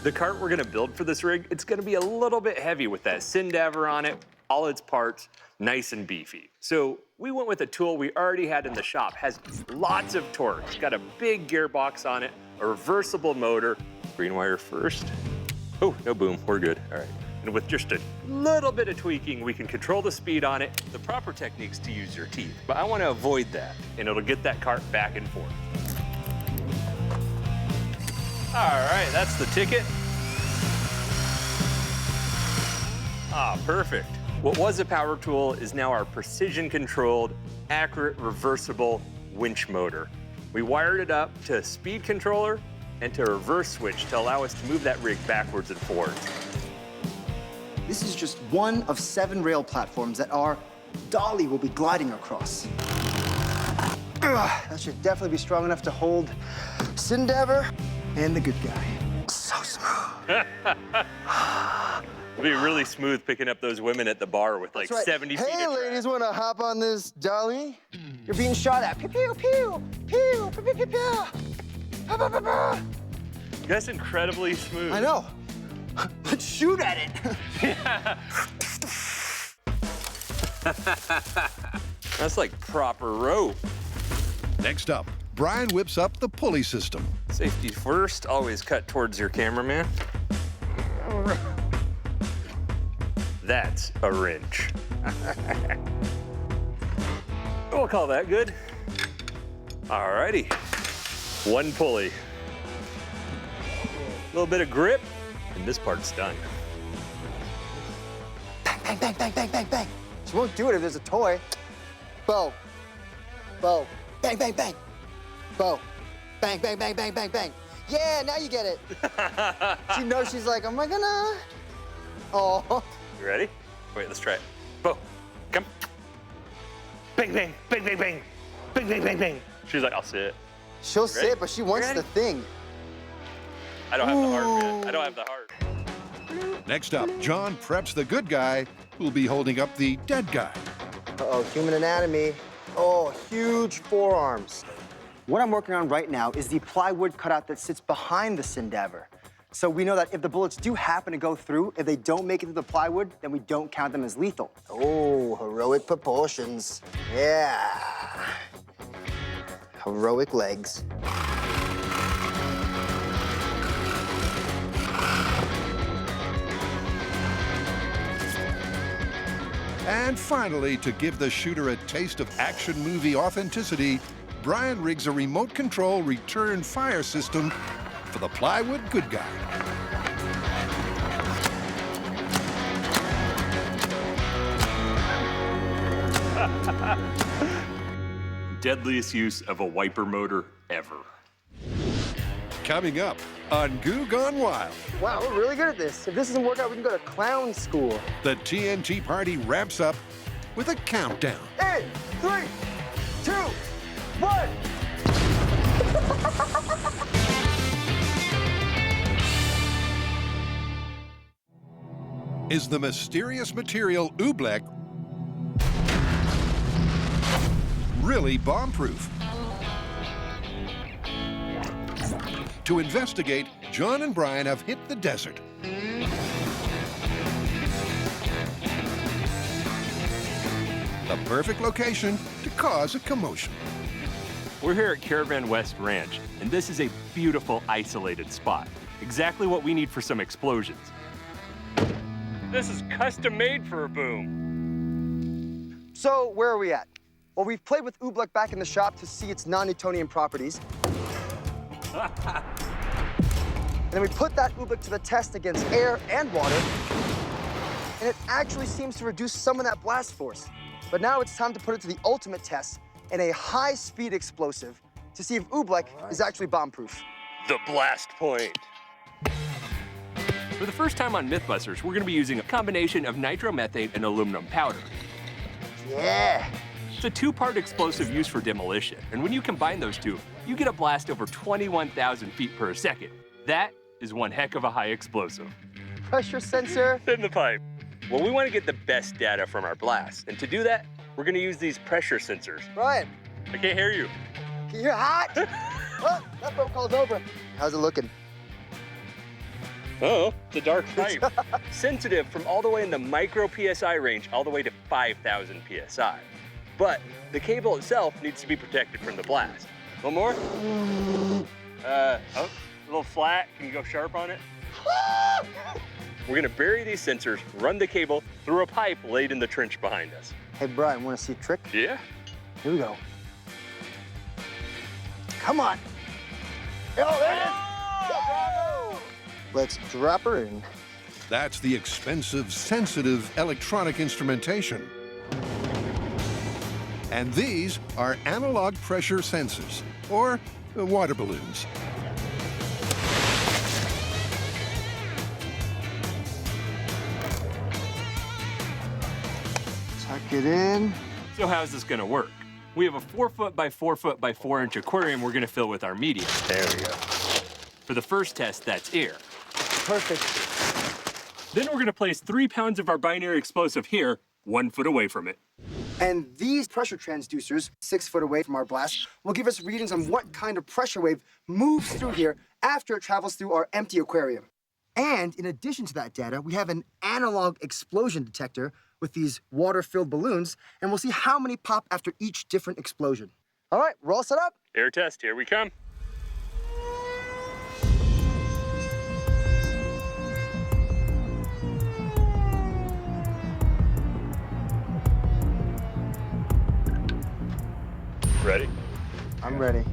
The cart we're gonna build for this rig, it's gonna be a little bit heavy with that Sindaver on it, all its parts nice and beefy. So we went with a tool we already had in the shop, has lots of torque. It's got a big gearbox on it, a reversible motor. Green wire first. Oh, no boom, we're good, all right. And with just a little bit of tweaking, we can control the speed on it. The proper technique's to use your teeth, but I wanna avoid that, and it'll get that cart back and forth. All right, that's the ticket. Ah, perfect. What was a power tool is now our precision-controlled, accurate, reversible winch motor. We wired it up to a speed controller and to a reverse switch to allow us to move that rig backwards and forwards. This is just one of 7 rail platforms that our dolly will be gliding across. That should definitely be strong enough to hold Sindaver and the good guy. So smooth. It'll be really smooth picking up those women at the bar with like That's right. 70 feet Hey, of track. ladies, wanna hop on this dolly? You're being shot at. Pew, pew, pew, pew, pew, pew, pew, pew. Pa, pa, pa, pa. That's incredibly smooth. I know. Let's shoot at it. That's like proper rope. Next up, Brian whips up the pulley system. Safety first, always cut towards your cameraman. That's a wrench. We'll call that good. Alrighty, one pulley. A little bit of grip, and this part's done. Bang, bang, bang, bang, bang, bang, bang. She won't do it if there's a toy. Bow. Bow. Bang, bang, bang. Bow. Bang, bang, bang, bang, bang, bang. Yeah, now you get it. She knows, she's like, am I gonna? Oh. You ready? Wait, let's try it. Bo, come. Bang, bang, bang, bang, bang. Bang, bang, bang, bang. She's like, I'll sit. She'll sit, but she wants the thing. I don't have the heart, man. I don't have the heart. Next up, John preps the good guy who'll be holding up the dead guy. Uh-oh, human anatomy. Oh, huge forearms. What I'm working on right now is the plywood cutout that sits behind the Sindaver. So we know that if the bullets do happen to go through, if they don't make it through the plywood, then we don't count them as lethal. Oh, heroic proportions. Yeah. Heroic legs. And finally, to give the shooter a taste of action movie authenticity, Brian rigs a remote control return fire system for the plywood good guy. Deadliest use of a wiper motor ever. Coming up on Goo Gone Wild. Wow, we're really good at this. If this doesn't work out, we can go to clown school. The TNT party ramps up with a countdown. 8, 3, 2, 1. Is the mysterious material oobleck really bomb-proof? To investigate, John and Brian have hit the desert. The perfect location to cause a commotion. We're here at Caravan West Ranch, and this is a beautiful, isolated spot. exactly what we need for some explosions. This is custom made for a boom. So where are we at? Well, we've played with oobleck back in the shop to see its non-Newtonian properties. And then we put that oobleck to the test against air and water, and it actually seems to reduce some of that blast force. But now it's time to put it to the ultimate test in a high-speed explosive to see if oobleck is actually bomb-proof. The blast point. For the first time on MythBusters, we're going to be using a combination of nitromethane and aluminum powder. Yeah! It's a two-part explosive used for demolition, and when you combine those two, you get a blast over 21,000 feet per second. That is one heck of a high explosive. Pressure sensor. In the pipe. Well, we want to get the best data from our blast, and to do that, we're going to use these pressure sensors. Brian. I can't hear you. Can you hear hot? Oh, that boat call's over. How's it looking? Oh, it's a dark pipe. Sensitive from all the way in the micro PSI range all the way to 5,000 PSI. But the cable itself needs to be protected from the blast. One more? Oh, a little flat. Can you go sharp on it? We're gonna bury these sensors, run the cable through a pipe laid in the trench behind us. Hey, Brian, want to see a trick? Yeah. Here we go. Come on. Oh, there it is. Let's drop her in. That's the expensive, sensitive electronic instrumentation. And these are analog pressure sensors, or water balloons. Tuck it in. So how's this going to work? We have a 4-foot by 4-foot by 4-inch aquarium we're going to fill with our medium. There we go. For the first test, that's air. Perfect. Then we're going to place 3 pounds of our binary explosive here, 1 foot away from it. And these pressure transducers, 6 foot away from our blast, will give us readings on what kind of pressure wave moves through here after it travels through our empty aquarium. And in addition to that data, we have an analog explosion detector with these water-filled balloons, and we'll see how many pop after each different explosion. All right, we're all set up? Air test, here we come. Ready? I'm ready.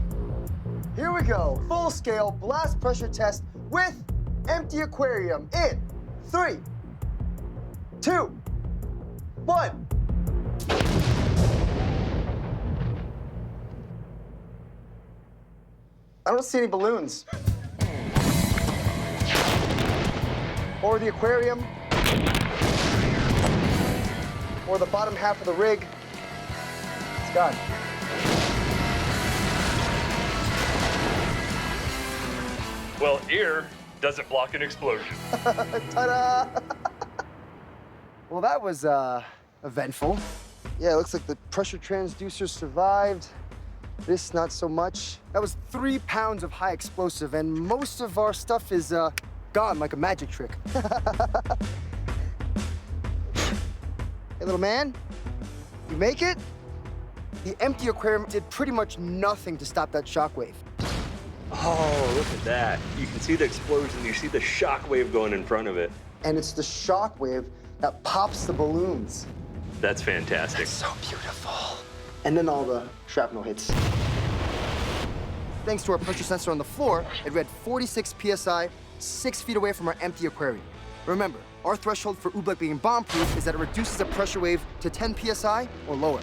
Here we go. Full-scale blast pressure test with empty aquarium in 3, 2, 1. I don't see any balloons. Or the aquarium. Or the bottom half of the rig. It's gone. Well, air doesn't block an explosion. Ta-da! Well, that was eventful. Yeah, it looks like the pressure transducer survived. This, not so much. That was 3 pounds of high explosive, and most of our stuff is gone like a magic trick. Hey, little man, you make it? The empty aquarium did pretty much nothing to stop that shockwave. Oh, look at that. You can see the explosion. You see the shock wave going in front of it. And it's the shockwave that pops the balloons. That's fantastic. That's so beautiful. And then all the shrapnel hits. Thanks to our pressure sensor on the floor, it read 46 PSI, 6 feet away from our empty aquarium. Remember, our threshold for oobleck being bomb-proof is that it reduces a pressure wave to 10 PSI or lower.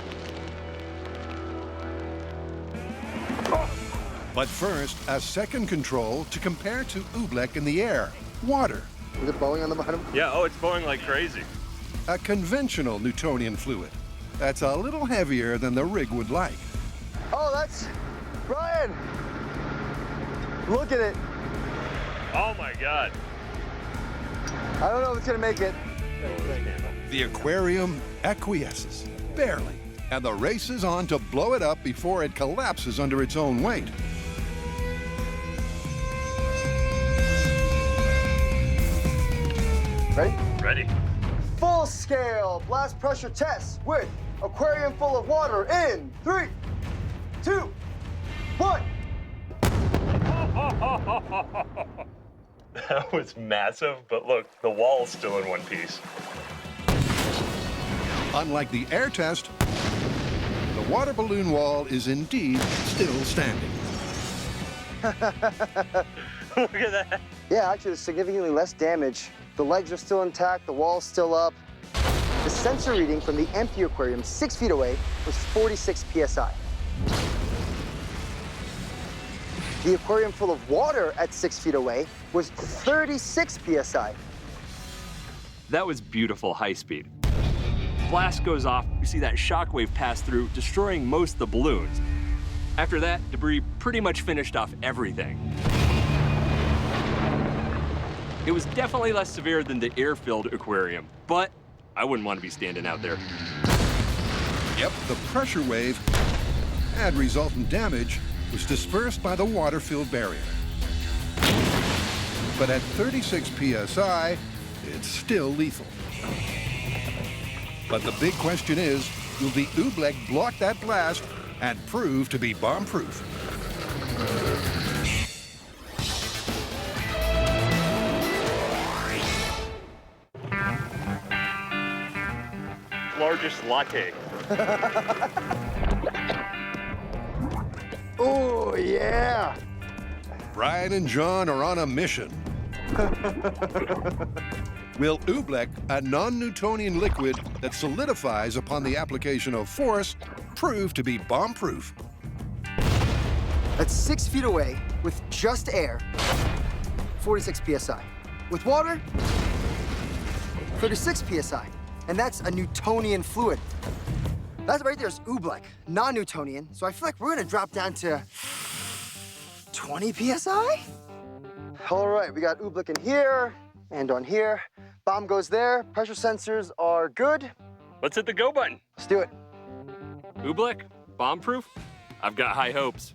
But first, a second control to compare to oobleck in the air, water. Is it blowing on the bottom? Yeah, oh, it's blowing like crazy. A conventional Newtonian fluid. That's a little heavier than the rig would like. Oh, that's... Brian! Look at it. Oh, my God. I don't know if it's gonna make it. The aquarium acquiesces, barely, and the race is on to blow it up before it collapses under its own weight. Ready? Ready. Full-scale blast pressure test with aquarium full of water in 3, 2, 1. That was massive, but look, the wall's still in one piece. Unlike the air test, the water balloon wall is indeed still standing. Look at that. Yeah, actually, there's significantly less damage. The legs are still intact, the wall's still up. The sensor reading from the empty aquarium 6 feet away was 46 PSI. The aquarium full of water at 6 feet away was 36 PSI. That was beautiful high speed. Blast goes off, you see that shockwave pass through, destroying most of the balloons. After that, debris pretty much finished off everything. It was definitely less severe than the air-filled aquarium, but I wouldn't want to be standing out there. Yep, the pressure wave and resultant damage was dispersed by the water-filled barrier. But at 36 PSI, it's still lethal. But the big question is, will the oobleck block that blast and prove to be bomb-proof? Largest latte. Oh, yeah. Brian and John are on a mission. Will oobleck, a non-Newtonian liquid that solidifies upon the application of force, prove to be bomb-proof? At 6 feet away, with just air, 46 PSI. With water, 36 PSI. And that's a Newtonian fluid. That right there is oobleck, non-Newtonian. So I feel like we're gonna drop down to 20 PSI? All right, we got oobleck in here and on here. Bomb goes there, pressure sensors are good. Let's hit the go button. Let's do it. Oobleck, bomb-proof? I've got high hopes.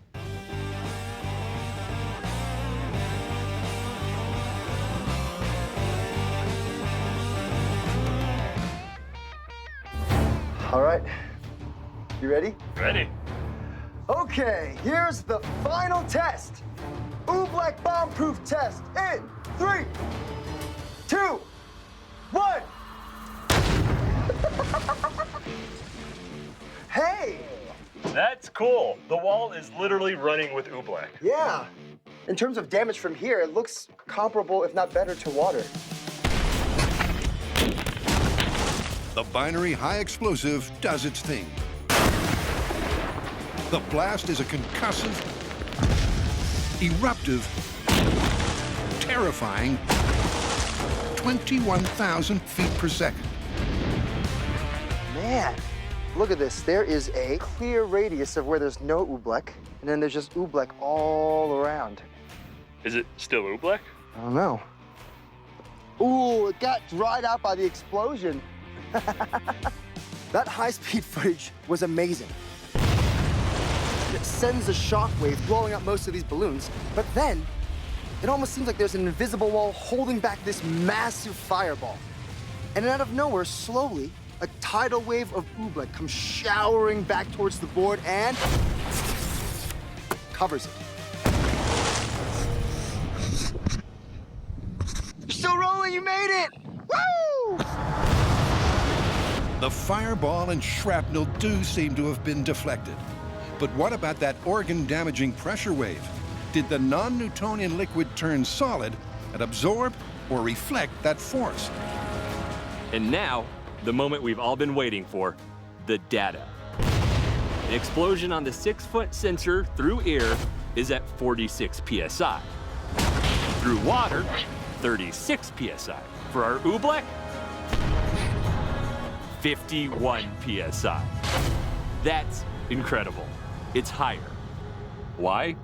All right, you ready? Ready. Okay, here's the final test. Oobleck bomb-proof test in 3, 2, 1. Hey! That's cool. The wall is literally running with oobleck. Yeah. In terms of damage from here, it looks comparable, if not better, to water. The binary high explosive does its thing. The blast is a concussive, eruptive, terrifying 21,000 feet per second. Man, look at this. There is a clear radius of where there's no oobleck, and then there's just oobleck all around. Is it still oobleck? I don't know. Ooh, it got dried out by the explosion. That high-speed footage was amazing. It sends a shockwave blowing up most of these balloons, but then it almost seems like there's an invisible wall holding back this massive fireball. And then out of nowhere, slowly, a tidal wave of oobleck comes showering back towards the board and covers it. You're still rolling, you made it! Woo! The fireball and shrapnel do seem to have been deflected. But what about that organ-damaging pressure wave? Did the non-Newtonian liquid turn solid and absorb or reflect that force? And now, the moment we've all been waiting for, the data. The explosion on the 6-foot sensor through air is at 46 PSI. Through water, 36 PSI. For our oobleck, 51 PSI. That's incredible. It's higher. Why?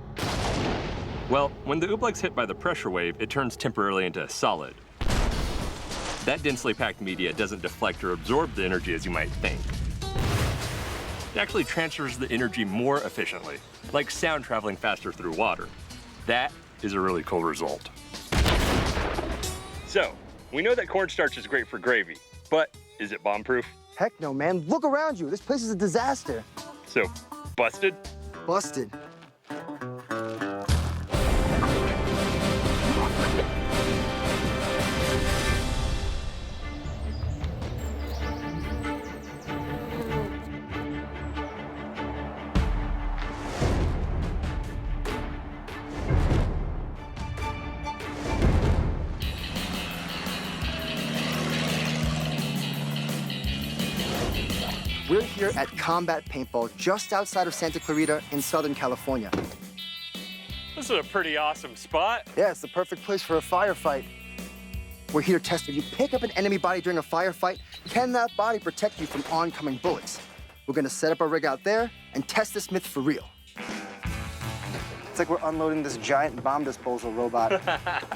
Well, when the oobleck's hit by the pressure wave, it turns temporarily into a solid. That densely packed media doesn't deflect or absorb the energy as you might think. It actually transfers the energy more efficiently, like sound traveling faster through water. That is a really cool result. So, we know that cornstarch is great for gravy, but is it bomb-proof? Heck no, man. Look around you. This place is a disaster. So, busted? Busted. We're here at Combat Paintball, just outside of Santa Clarita in Southern California. This is a pretty awesome spot. Yeah, it's the perfect place for a firefight. We're here to test if you pick up an enemy body during a firefight, can that body protect you from oncoming bullets? We're gonna set up our rig out there and test this myth for real. It's like we're unloading this giant bomb disposal robot.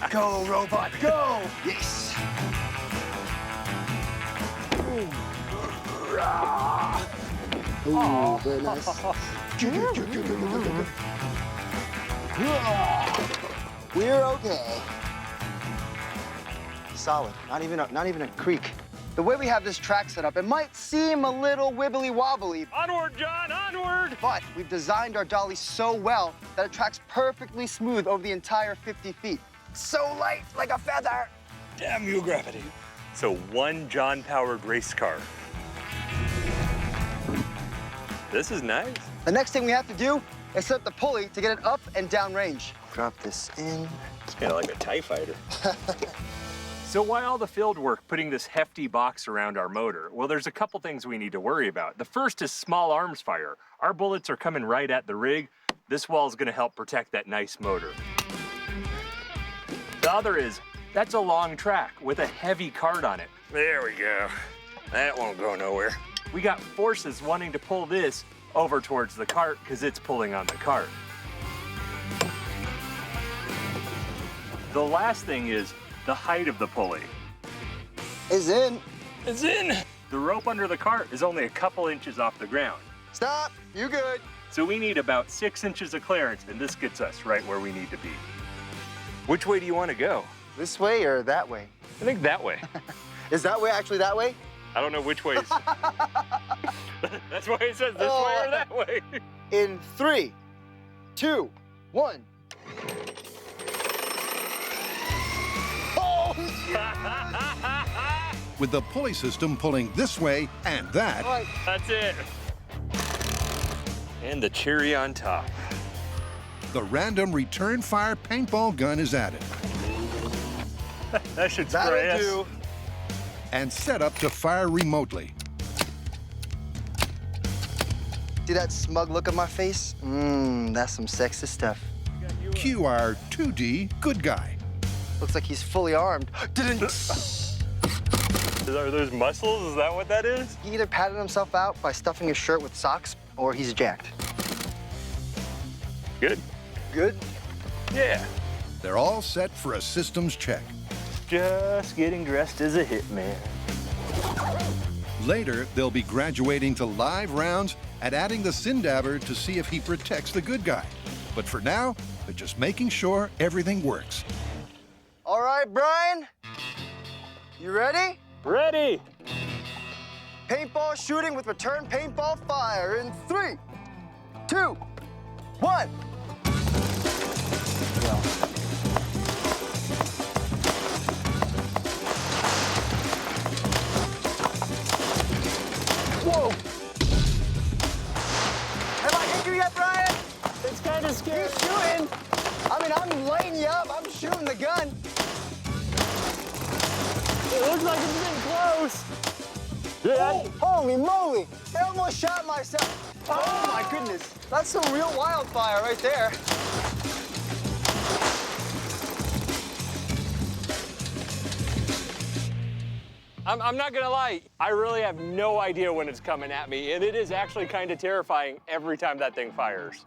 Go, robot, go! Yes! Ooh, very nice. We're okay. Solid. Not even a creak. The way we have this track set up, it might seem a little wibbly wobbly. Onward, John, onward! But we've designed our dolly so well that it tracks perfectly smooth over the entire 50 feet. So light, like a feather. Damn you, gravity. So one John-powered race car. This is nice. The next thing we have to do is set up the pulley to get it up and down range. Drop this in. It's kind of like a TIE fighter. So why all the field work putting this hefty box around our motor? Well, there's a couple things we need to worry about. The first is small arms fire. Our bullets are coming right at the rig. This wall is going to help protect that nice motor. The other is, that's a long track with a heavy cart on it. There we go. That won't go nowhere. We got forces wanting to pull this over towards the cart because it's pulling on the cart. The last thing is the height of the pulley. Is in. It's in. The rope under the cart is only a couple inches off the ground. Stop, you good. So we need about 6 inches of clearance, and this gets us right where we need to be. Which way do you want to go? This way or that way? I think that way. Is that way actually that way? I don't know which way. That's why it says this way or that way. In 3, 2, 1. With the pulley system pulling this way and that. All right. That's it. And the cherry on top. The random return fire paintball gun is added. That should spray us. That'll do. And set up to fire remotely. See that smug look on my face? That's some sexy stuff. Cue our 2D good guy. Looks like he's fully armed. Are those muscles? Is that what that is? He either patted himself out by stuffing his shirt with socks, or he's jacked. Good. Good? Yeah. They're all set for a systems check. Just getting dressed as a hitman. Later, they'll be graduating to live rounds and adding the Sindabber to see if he protects the good guy. But for now, they're just making sure everything works. All right, Brian. You ready? Ready. Paintball shooting with return paintball fire in 3, 2, 1. Whoa! Have I hit you yet, Brian? It's kind of scary. Keep shooting. I mean, I'm lighting you up. I'm shooting the gun. It looks like it's getting close. Oh, holy moly! I almost shot myself. Oh my goodness. That's some real wildfire right there. I'm not gonna lie, I really have no idea when it's coming at me, and it is actually kind of terrifying every time that thing fires.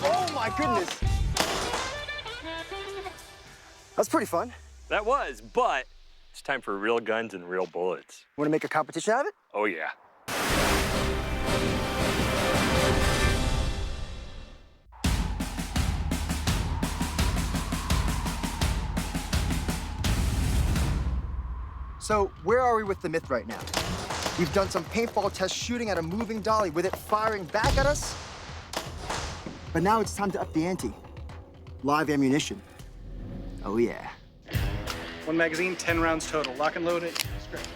Oh my goodness. That's pretty fun. That was, but it's time for real guns and real bullets. Want to make a competition out of it? Oh yeah. So where are we with the myth right now? We've done some paintball tests shooting at a moving dolly with it firing back at us. But now it's time to up the ante. Live ammunition. Oh yeah. 1 magazine, 10 rounds total. Lock and load it. Straight.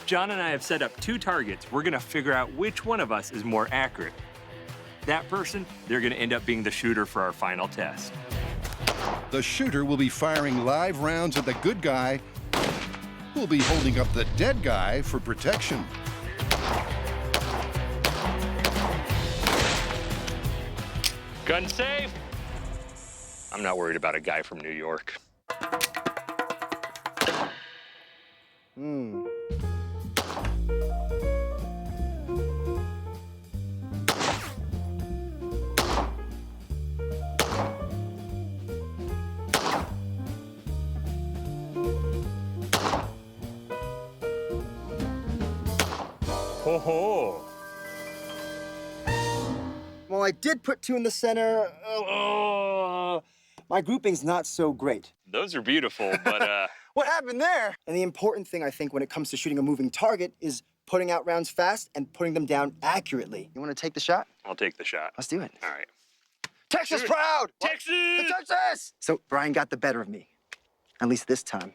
John and I have set up 2 targets. We're gonna figure out which one of us is more accurate. That person, they're gonna end up being the shooter for our final test. The shooter will be firing live rounds at the good guy, who'll be holding up the dead guy for protection. Gun safe. I'm not worried about a guy from New York. Ho ho. Well, I did put 2 in the center. My grouping's not so great. Those are beautiful, but What happened there? And the important thing, I think, when it comes to shooting a moving target is putting out rounds fast and putting them down accurately. You want to take the shot? I'll take the shot. Let's do it. All right. Texas proud! Texas! Texas! So Brian got the better of me, at least this time.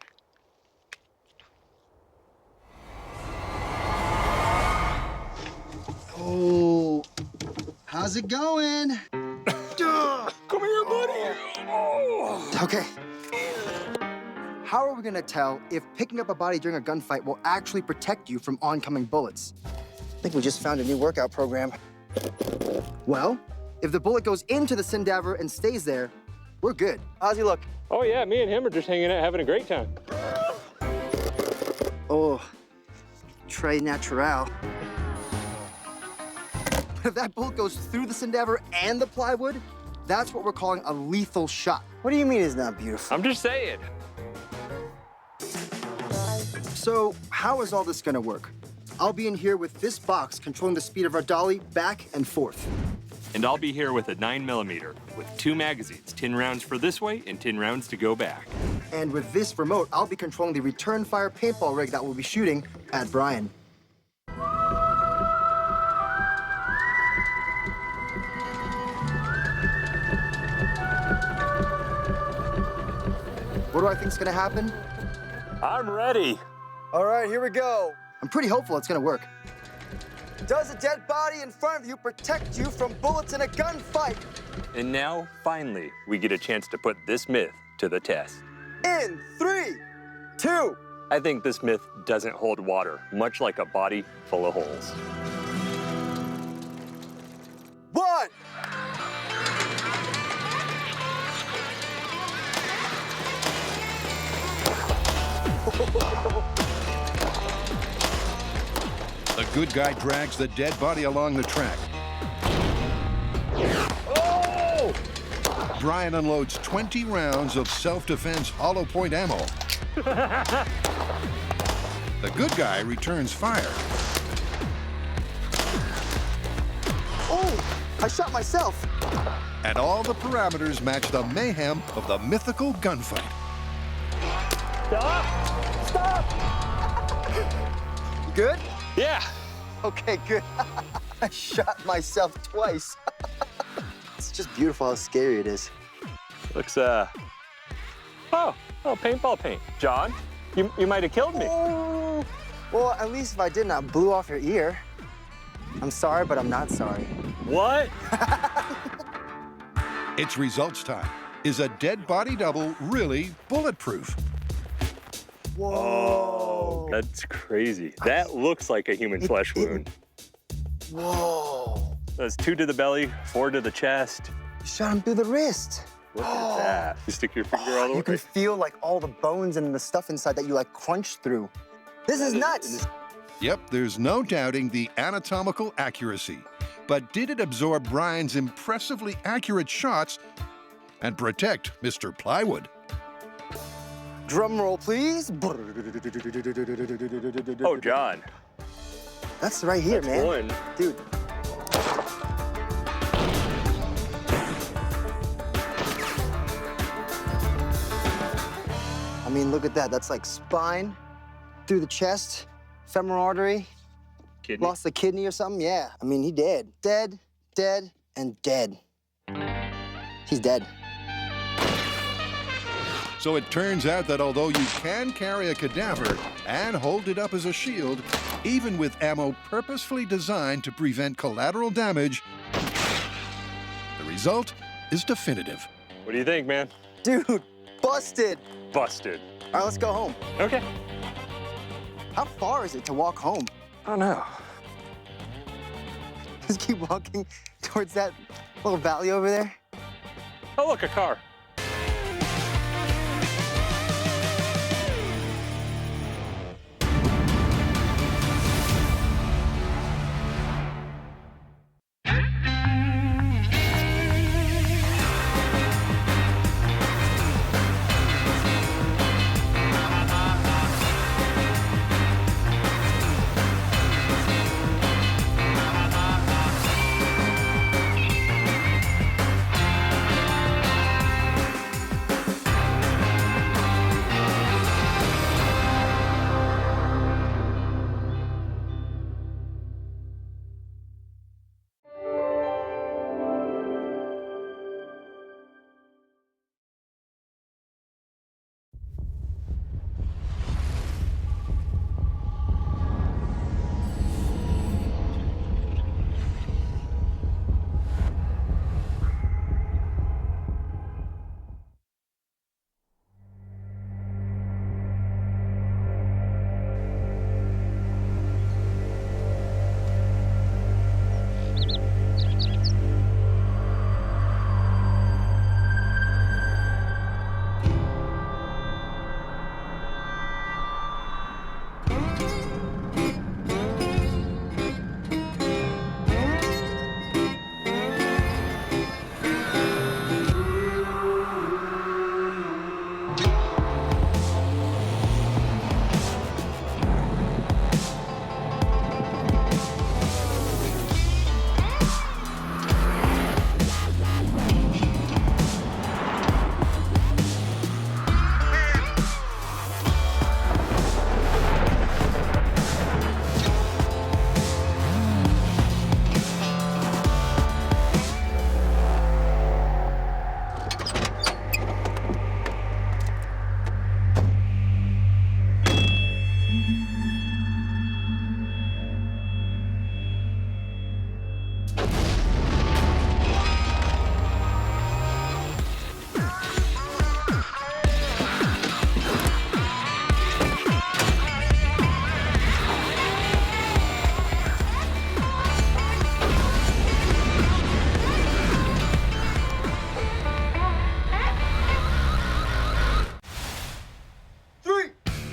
Oh, how's it going? Come here, buddy. Okay. How are we gonna tell if picking up a body during a gunfight will actually protect you from oncoming bullets? I think we just found a new workout program. Well, if the bullet goes into the Sindaver and stays there, we're good. How's he look? Oh yeah, me and him are just hanging out, having a great time. Oh, très natural. But if that bullet goes through the Sindaver and the plywood, that's what we're calling a lethal shot. What do you mean it's not beautiful? I'm just saying. So how is all this gonna work? I'll be in here with this box controlling the speed of our dolly back and forth. And I'll be here with a 9mm with 2 magazines, 10 rounds for this way and 10 rounds to go back. And with this remote, I'll be controlling the return fire paintball rig that we'll be shooting at Brian. What do I think's gonna happen? I'm ready. All right, here we go. I'm pretty hopeful it's gonna work. Does a dead body in front of you protect you from bullets in a gunfight? And now, finally, we get a chance to put this myth to the test. In 3, 2. I think this myth doesn't hold water, much like a body full of holes. 1. The good guy drags the dead body along the track. Oh! Brian unloads 20 rounds of self-defense hollow point ammo. The good guy returns fire. Oh, I shot myself. And all the parameters match the mayhem of the mythical gunfight. Stop! Stop! You good? Yeah. Okay, good. I shot myself twice. It's just beautiful how scary it is. Looks, oh, paintball paint. John, you might have killed me. Oh. Well, at least if I didn't, I blew off your ear. I'm sorry, but I'm not sorry. What? It's results time. Is a dead body double really bulletproof? Whoa. That's crazy. That looks like a human flesh wound. Whoa. That's 2 to the belly, 4 to the chest. You shot him through the wrist. Look at that. You stick your finger all the way. You can feel like all the bones and the stuff inside that you like crunched through. This is nuts. Yep, there's no doubting the anatomical accuracy. But did it absorb Brian's impressively accurate shots and protect Mr. Plywood? Drum roll, please. Oh, John. That's right here, That's man. One. Dude. I mean, look at that. That's like spine, through the chest, femoral artery. Kidney. Lost a kidney or something? Yeah. I mean, he dead. Dead, dead, and dead. He's dead. So it turns out that although you can carry a cadaver and hold it up as a shield, even with ammo purposefully designed to prevent collateral damage, the result is definitive. What do you think, man? Dude, busted. Busted. All right, let's go home. Okay. How far is it to walk home? I don't know. Just keep walking towards that little valley over there. Oh, look, a car.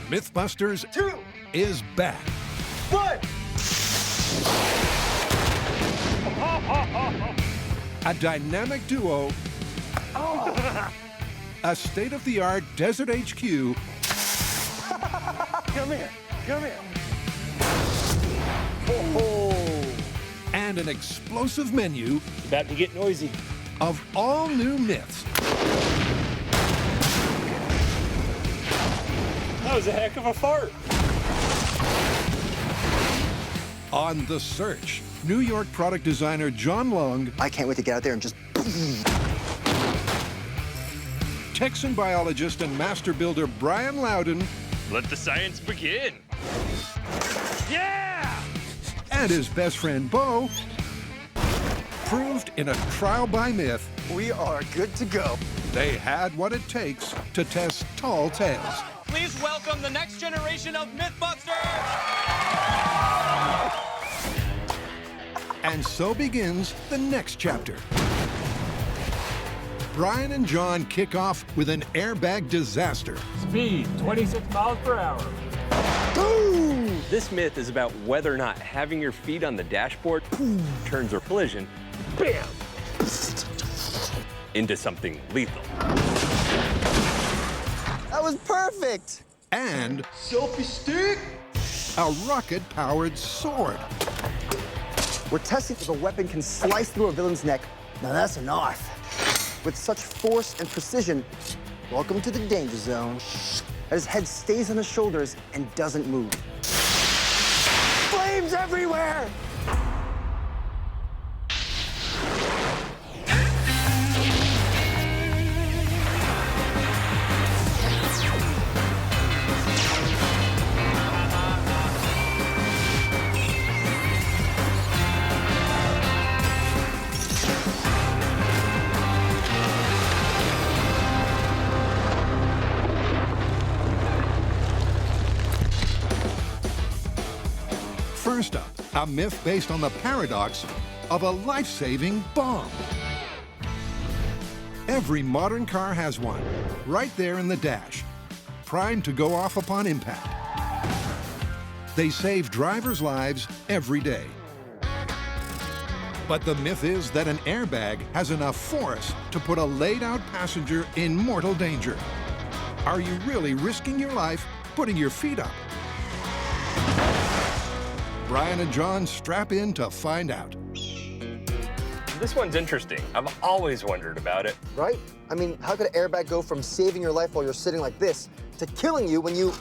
MythBusters 2 is back. 1. A dynamic duo, a state-of-the-art desert HQ, Come here. Come here. and an explosive menu About to get noisy. of all new myths. That was a heck of a fart. On the search, New York product designer John Long, I can't wait to get out there and just... Texan biologist and master builder Brian Loudon, Let the science begin. Yeah! and his best friend Bo, proved in a trial by myth We are good to go. they had what it takes to test tall tales. Please welcome the next generation of MythBusters! And so begins the next chapter. Brian and John kick off with an airbag disaster. Speed, 26 miles per hour. This myth is about whether or not having your feet on the dashboard turns a collision, bam, into something lethal. That was perfect. And Selfie stick. a rocket-powered sword. We're testing if a weapon can slice through a villain's neck. Now that's a knife. With such force and precision, welcome to the danger zone. That his head stays on his shoulders and doesn't move. Flames everywhere! First up, a myth based on the paradox of a life-saving bomb. Every modern car has one, right there in the dash, primed to go off upon impact. They save drivers' lives every day. But the myth is that an airbag has enough force to put a laid-out passenger in mortal danger. Are you really risking your life putting your feet up? Brian and John strap in to find out. This one's interesting. I've always wondered about it. Right? I mean, how could an airbag go from saving your life while you're sitting like this to killing you when you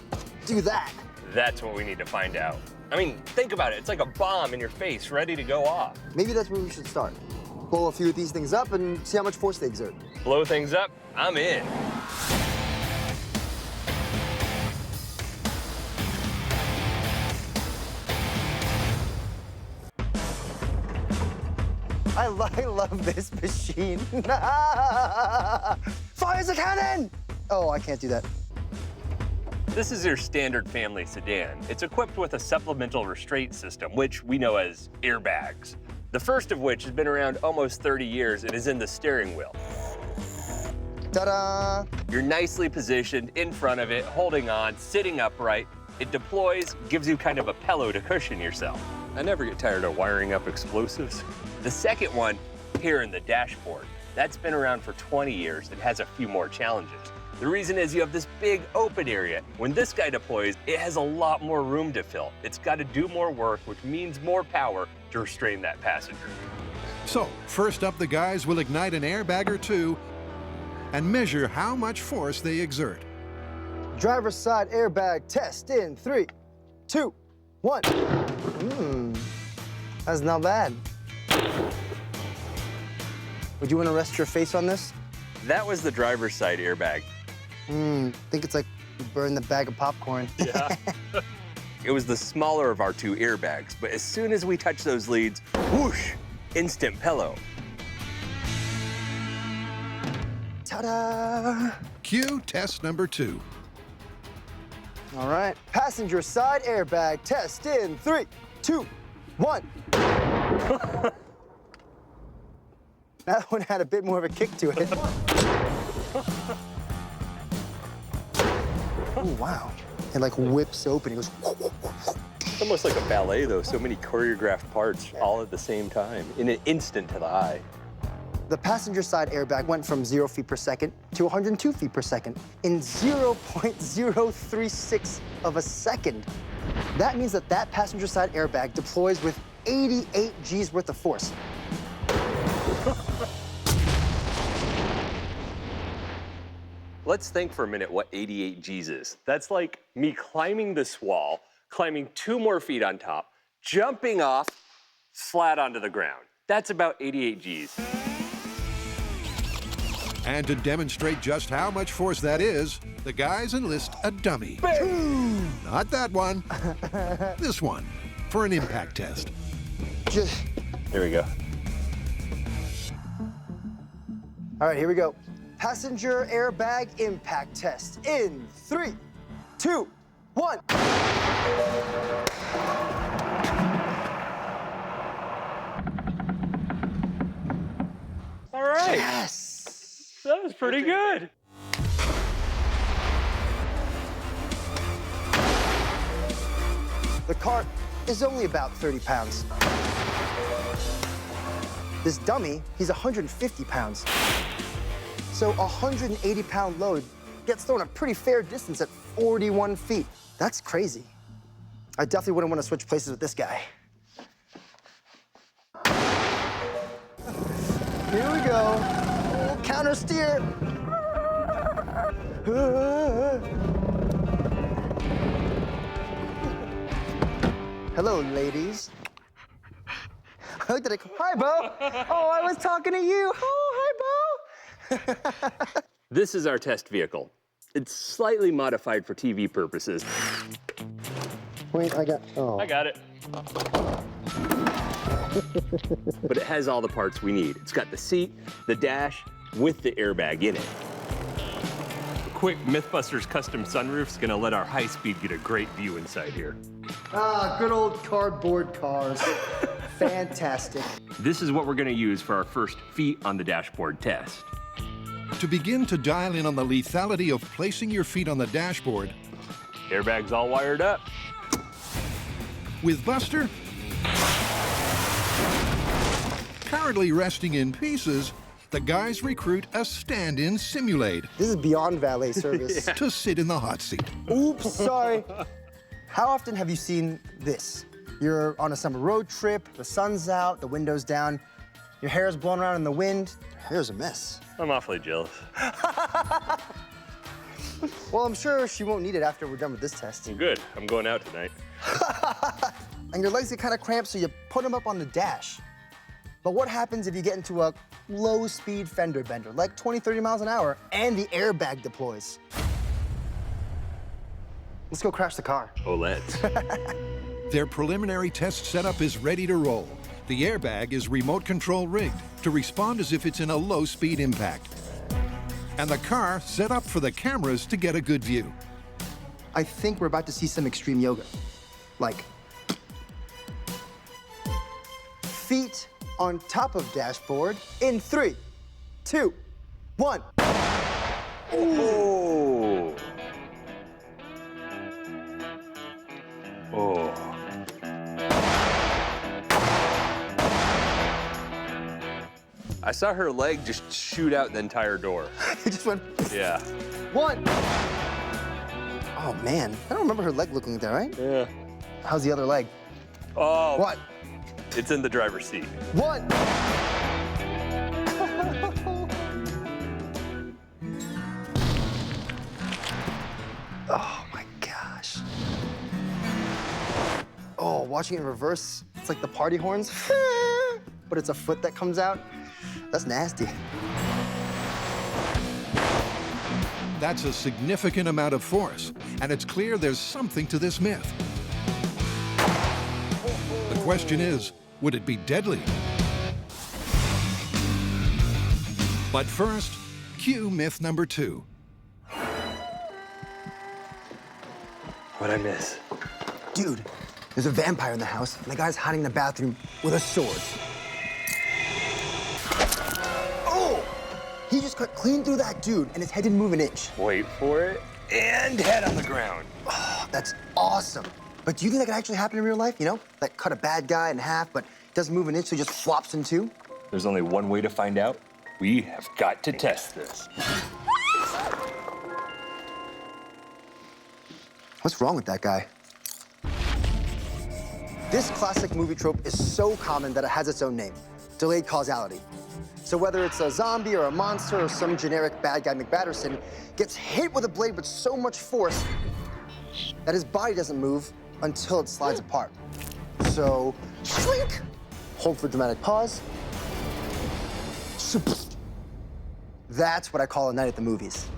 do that? That's what we need to find out. I mean, think about it. It's like a bomb in your face, ready to go off. Maybe that's where we should start. Blow a few of these things up and see how much force they exert. Blow things up? I'm in. I love this machine. Fires a cannon! Oh, I can't do that. This is your standard family sedan. It's equipped with a supplemental restraint system, which we know as airbags. The first of which has been around almost 30 years and is in the steering wheel. Ta-da! You're nicely positioned in front of it, holding on, sitting upright. It deploys, gives you kind of a pillow to cushion yourself. I never get tired of wiring up explosives. The second one, here in the dashboard, that's been around for 20 years and has a few more challenges. The reason is you have this big open area. When this guy deploys, it has a lot more room to fill. It's got to do more work, which means more power to restrain that passenger. So, first up, the guys will ignite an airbag or two and measure how much force they exert. Driver's side airbag test in 3, 2, 1. That's not bad. Would you want to rest your face on this? That was the driver's side airbag. Think it's like you burned the bag of popcorn. Yeah. It was the smaller of our two airbags, but as soon as we touch those leads, whoosh, instant pillow. Ta-da! Cue test number 2. All right, passenger side airbag test in 3, 2, 1. That one had a bit more of a kick to it. Oh, wow. It like whips open. It goes. It's almost like a ballet, though. So many choreographed parts all at the same time, in an instant to the eye. The passenger side airbag went from 0 feet per second to 102 feet per second in 0.036 of a second. That means that that passenger side airbag deploys with 88 G's worth of force. Let's think for a minute what 88 G's is. That's like me climbing this wall, climbing 2 more feet on top, jumping off, flat onto the ground. That's about 88 G's. And to demonstrate just how much force that is, the guys enlist a dummy. Not that one. This one, for an impact test. Here we go. All right, here we go. Passenger airbag impact test in 3, 2, 1. All right. Yes! That was pretty good. The Carp is only about 30 pounds. This dummy, he's 150 pounds. So a 180-pound load gets thrown a pretty fair distance at 41 feet. That's crazy. I definitely wouldn't want to switch places with this guy. Here we go. Oh, counter steer. Hello, ladies. I looked at it. Hi, Bo. Oh, I was talking to you. Oh, hi, Bo. This is our test vehicle. It's slightly modified for TV purposes. Wait, I got it. But it has all the parts we need. It's got the seat, the dash, with the airbag in it. A quick MythBusters custom sunroof is gonna let our high speed get a great view inside here. Ah, good old cardboard cars. Fantastic. This is what we're gonna use for our first feet on the dashboard test. To begin to dial in on the lethality of placing your feet on the dashboard, Airbag's all wired up. with Buster currently resting in pieces, the guys recruit a stand-in simulate. This is beyond valet service. To sit in the hot seat. Oops, sorry. How often have you seen this? You're on a summer road trip, the sun's out, the window's down, your hair's blown around in the wind. Your hair's a mess. I'm awfully jealous. Well, I'm sure she won't need it after we're done with this test. I'm good. I'm going out tonight. And your legs get kind of cramped, so you put them up on the dash. But what happens if you get into a low-speed fender bender, like 20, 30 miles an hour, and the airbag deploys? Let's go crash the car. Oh, let's. Their preliminary test setup is ready to roll. The airbag is remote control rigged to respond as if it's in a low-speed impact. And the car set up for the cameras to get a good view. I think we're about to see some extreme yoga. Like, feet on top of dashboard in 3, 2, 1. Oh. Oh. I saw her leg just shoot out the entire door. It just went. Yeah. 1. Oh man, I don't remember her leg looking like that, right? Yeah. How's the other leg? Oh. What? It's in the driver's seat. 1. Oh my gosh. Oh, watching it in reverse, it's like the party horns, but it's a foot that comes out. That's nasty. That's a significant amount of force, and it's clear there's something to this myth. The question is, would it be deadly? But first, cue myth number 2. What'd I miss? Dude, there's a vampire in the house, and the guy's hiding in the bathroom with a sword. Oh! He just cut clean through that dude, and his head didn't move an inch. Wait for it, and head on the ground. Oh, that's awesome. But do you think that could actually happen in real life, you know? Like cut a bad guy in half, but doesn't move an inch, so he just flops in two? There's only one way to find out. We have got to test this. What's wrong with that guy? This classic movie trope is so common that it has its own name, delayed causality. So whether it's a zombie or a monster or some generic bad guy McBatterson gets hit with a blade with so much force that his body doesn't move until it slides apart. So, shrink! Hold for dramatic pause. That's what I call a night at the movies.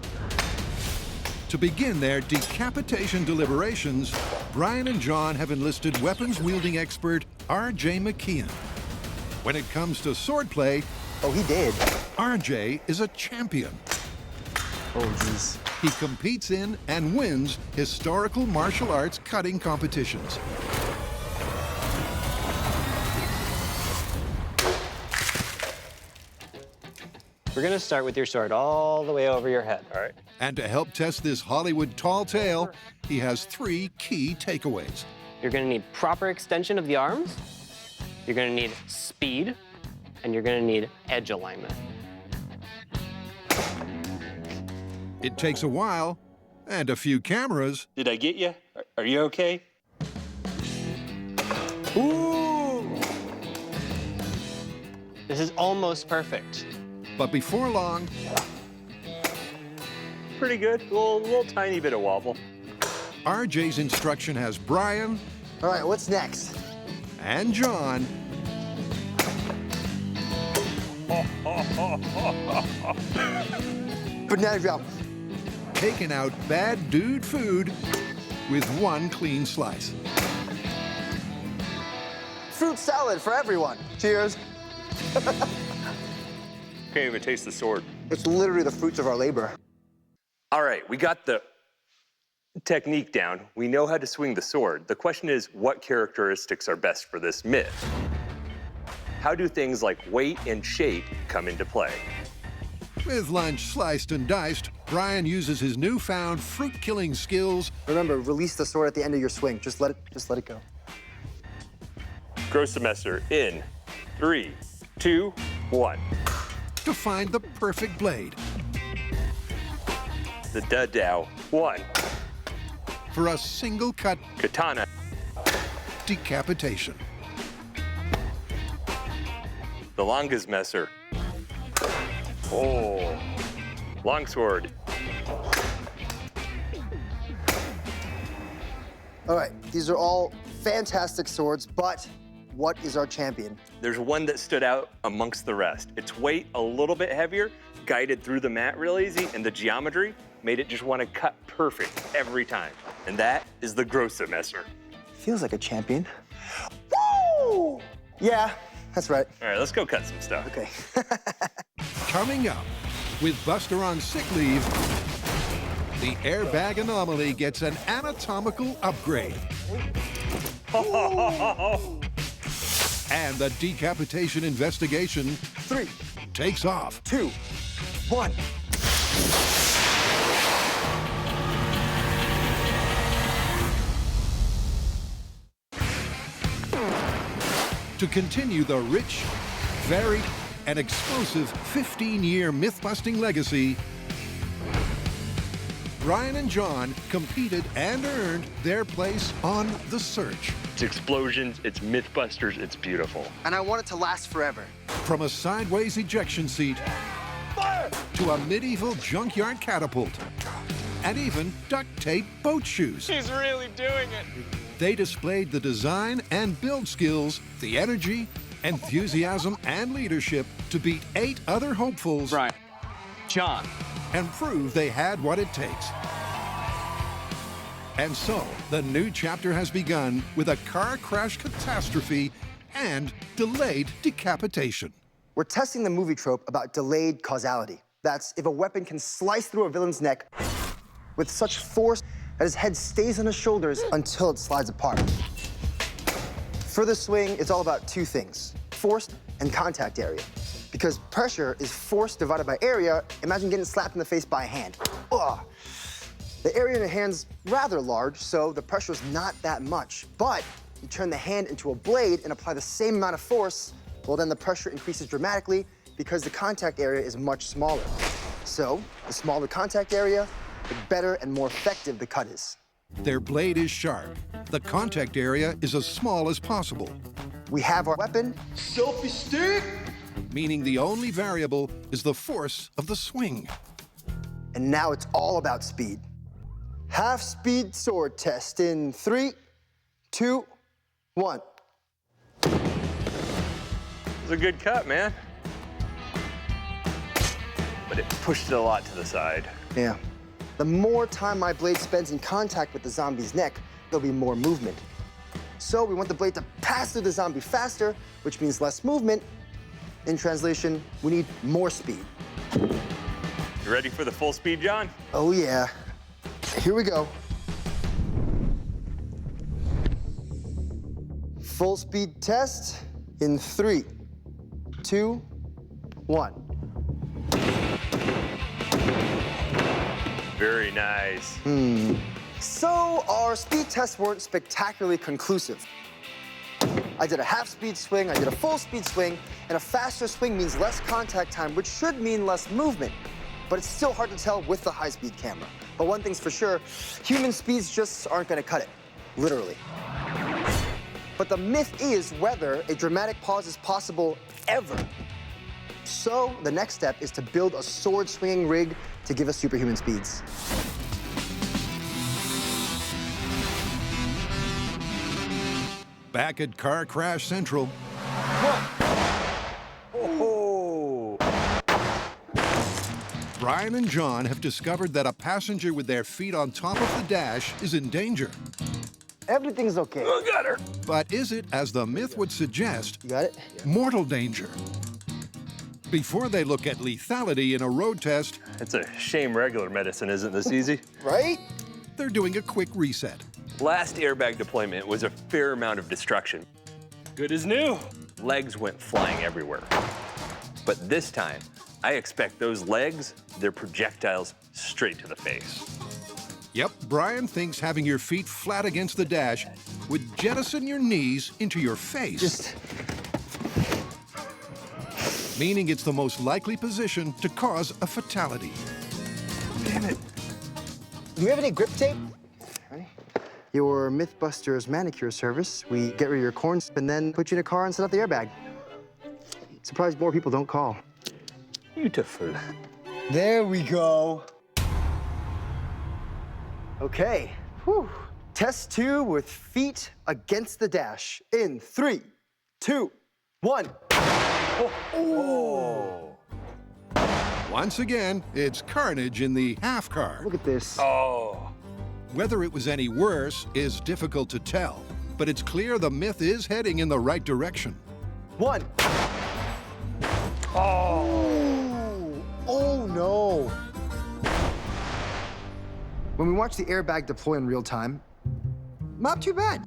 To begin their decapitation deliberations, Brian and John have enlisted weapons-wielding expert R.J. McKeon. When it comes to swordplay, oh, he did. R.J. is a champion. Oh, jeez. He competes in and wins historical martial arts cutting competitions. We're gonna start with your sword all the way over your head. All right. And to help test this Hollywood tall tale, he has 3 key takeaways. You're gonna need proper extension of the arms, you're gonna need speed, and you're gonna need edge alignment. It takes a while and a few cameras. Did I get you? Are you okay? Ooh! This is almost perfect. But before long, Pretty good. A little tiny bit of wobble. RJ's instruction has Brian. All right, what's next? And John. Banana drop. Taking out bad dude food with 1 clean slice. Fruit salad for everyone. Cheers. Can't even taste the sword. It's literally the fruits of our labor. All right, we got the technique down. We know how to swing the sword. The question is, what characteristics are best for this myth? How do things like weight and shape come into play? With lunch sliced and diced, Brian uses his newfound fruit-killing skills. Remember, release the sword at the end of your swing. Just let it go. Gross semester in 3, 2, 1. To find the perfect blade. The Dadao 1. For a single cut Katana. Decapitation. The longest messer. Oh, longsword. All right, these are all fantastic swords, but what is our champion? There's one that stood out amongst the rest. Its weight a little bit heavier, guided through the mat real easy, and the geometry made it just want to cut perfect every time. And that is the Grosse Messer. Feels like a champion. Woo! Yeah, that's right. All right, let's go cut some stuff. Okay. Coming up, with Buster on sick leave, the airbag anomaly gets an anatomical upgrade. And the decapitation investigation 3 takes off. 2, 1. To continue the rich, varied, and explosive 15-year myth-busting legacy, Brian and John competed and earned their place on The Search. It's explosions, it's MythBusters, it's beautiful. And I want it to last forever. From a sideways ejection seat to a medieval junkyard catapult and even duct tape boat shoes. He's really doing it. They displayed the design and build skills, the energy, enthusiasm, and leadership to beat 8 other hopefuls. Brian, John, and prove they had what it takes. And so, the new chapter has begun with a car crash catastrophe and delayed decapitation. We're testing the movie trope about delayed causality. That's if a weapon can slice through a villain's neck with such force that his head stays on his shoulders until it slides apart. For the swing, it's all about 2 things: force and contact area. Because pressure is force divided by area. Imagine getting slapped in the face by a hand. Ugh. The area in your hand's rather large, so the pressure is not that much. But you turn the hand into a blade and apply the same amount of force, well, then the pressure increases dramatically because the contact area is much smaller. So the smaller contact area, the better and more effective the cut is. Their blade is sharp. The contact area is as small as possible. We have our weapon, selfie stick, meaning the only variable is the force of the swing. And now it's all about speed. Half-speed sword test in 3, 2, 1. It was a good cut, man. But it pushed it a lot to the side. Yeah. The more time my blade spends in contact with the zombie's neck, there'll be more movement. So we want the blade to pass through the zombie faster, which means less movement. In translation, we need more speed. You ready for the full speed, John? Oh, yeah. Here we go. Full speed test in 3, 2, 1. Very nice. So our speed tests weren't spectacularly conclusive. I did a half-speed swing, I did a full-speed swing, and a faster swing means less contact time, which should mean less movement. But it's still hard to tell with the high-speed camera. But one thing's for sure, human speeds just aren't gonna cut it, literally. But the myth is whether a dramatic pause is possible ever. So the next step is to build a sword-swinging rig to give us superhuman speeds. Back at Car Crash Central. Oh. Brian and John have discovered that a passenger with their feet on top of the dash is in danger. Everything's okay. Oh, got her. But is it, as the myth would suggest, you got it? Mortal danger? Before they look at lethality in a road test, It's a shame regular medicine isn't this easy. Right? They're doing a quick reset. Last airbag deployment was a fair amount of destruction. Good as new. Legs went flying everywhere. But this time, I expect those legs, they're projectiles straight to the face. Yep, Brian thinks having your feet flat against the dash would jettison your knees into your face. Meaning it's the most likely position to cause a fatality. Damn it. Do we have any grip tape? Ready? Your MythBusters manicure service. We get rid of your corns and then put you in a car and set up the airbag. Surprised more people don't call. Beautiful. There we go. Okay. Whew. Test 2 with feet against the dash. In 3, 2, 1. Oh. Once again, it's carnage in the half car. Look at this. Oh. Whether it was any worse is difficult to tell, but it's clear the myth is heading in the right direction. 1. Oh. Oh no. When we watch the airbag deploy in real time, not too bad.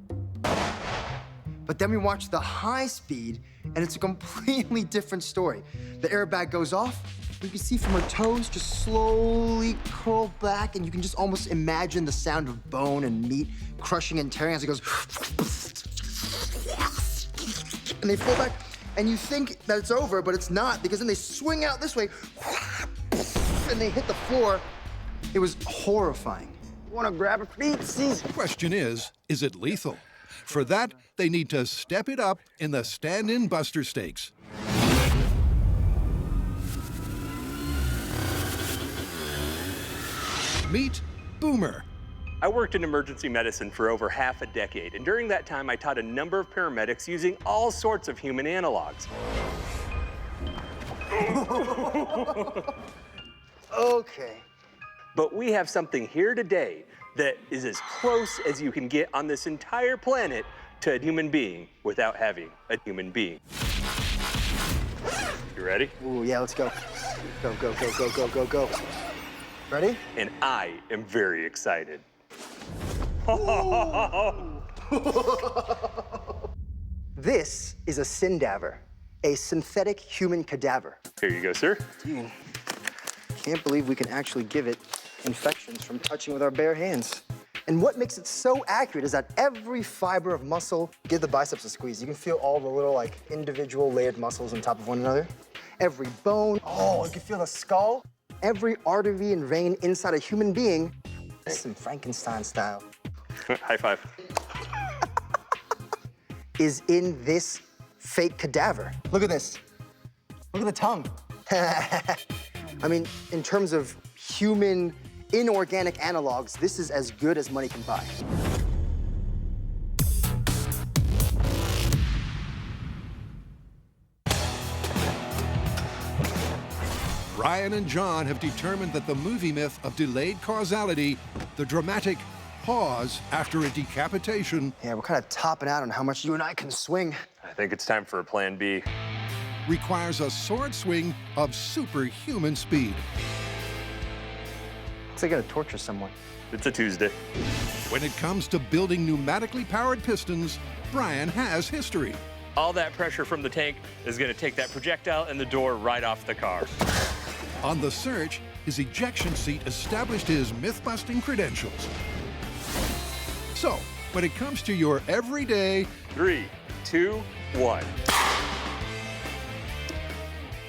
But then we watch the high speed, and it's a completely different story. The airbag goes off, you can see from her toes just slowly curl back, and you can just almost imagine the sound of bone and meat crushing and tearing as it goes. And they fall back, and you think that it's over, but it's not, because then they swing out this way, and they hit the floor. It was horrifying. Want to grab a feet? Question is it lethal? For that, they need to step it up in the stand-in Buster Stakes. Meet Boomer. I worked in emergency medicine for over half a decade, and during that time, I taught a number of paramedics using all sorts of human analogs. Okay. But we have something here today that is as close as you can get on this entire planet to a human being without having a human being. You ready? Ooh, yeah, let's go. Go, go, go, go, go, go, go. Ready? And I am very excited. This is a syndaver, a synthetic human cadaver. Here you go, sir. Dude, can't believe we can actually give it infections from touching with our bare hands. And what makes it so accurate is that every fiber of muscle, give the biceps a squeeze. You can feel all the little like individual layered muscles on top of one another. Every bone, oh, you can feel the skull. Every artery and vein inside a human being. Some Frankenstein style. High five. Is in this fake cadaver. Look at this. Look at the tongue. I mean, in terms of human inorganic analogs, this is as good as money can buy. Ryan and John have determined that the movie myth of delayed causality, the dramatic pause after a decapitation. Yeah, we're kind of topping out on how much you and I can swing. I think it's time for a plan B. Requires a sword swing of superhuman speed. Looks like I gotta torture someone. It's a Tuesday. When it comes to building pneumatically powered pistons, Brian has history. All that pressure from the tank is gonna take that projectile and the door right off the car. On the search, his ejection seat established his myth-busting credentials. So, when it comes to your everyday... 3, 2, 1.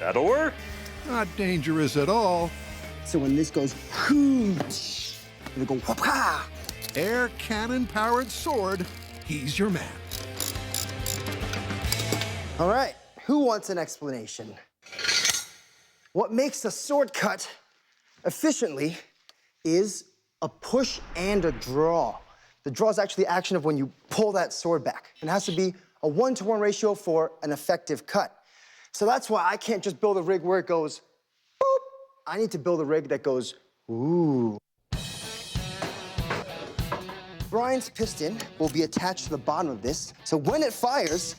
That'll work. Not dangerous at all. So when this goes, and it go, whoop-ha! Air cannon-powered sword, he's your man. All right, who wants an explanation? What makes a sword cut efficiently is a push and a draw. The draw is actually the action of when you pull that sword back. It has to be a 1-to-1 ratio for an effective cut. So that's why I can't just build a rig where it goes, boop. I need to build a rig that goes, ooh. Brian's piston will be attached to the bottom of this, so when it fires,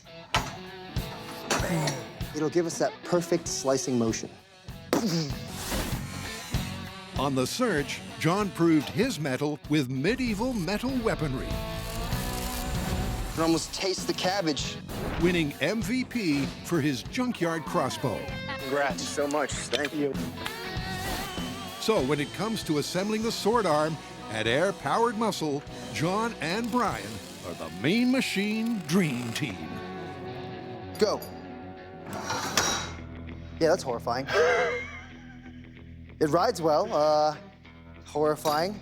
it'll give us that perfect slicing motion. On the search, John proved his mettle with medieval metal weaponry. You can almost taste the cabbage. Winning MVP for his junkyard crossbow. Congrats so much. Thank you. So when it comes to assembling the sword arm at air-powered muscle, John and Brian are the Mean Machine Dream Team. Go. Yeah, that's horrifying. It rides well. Horrifying.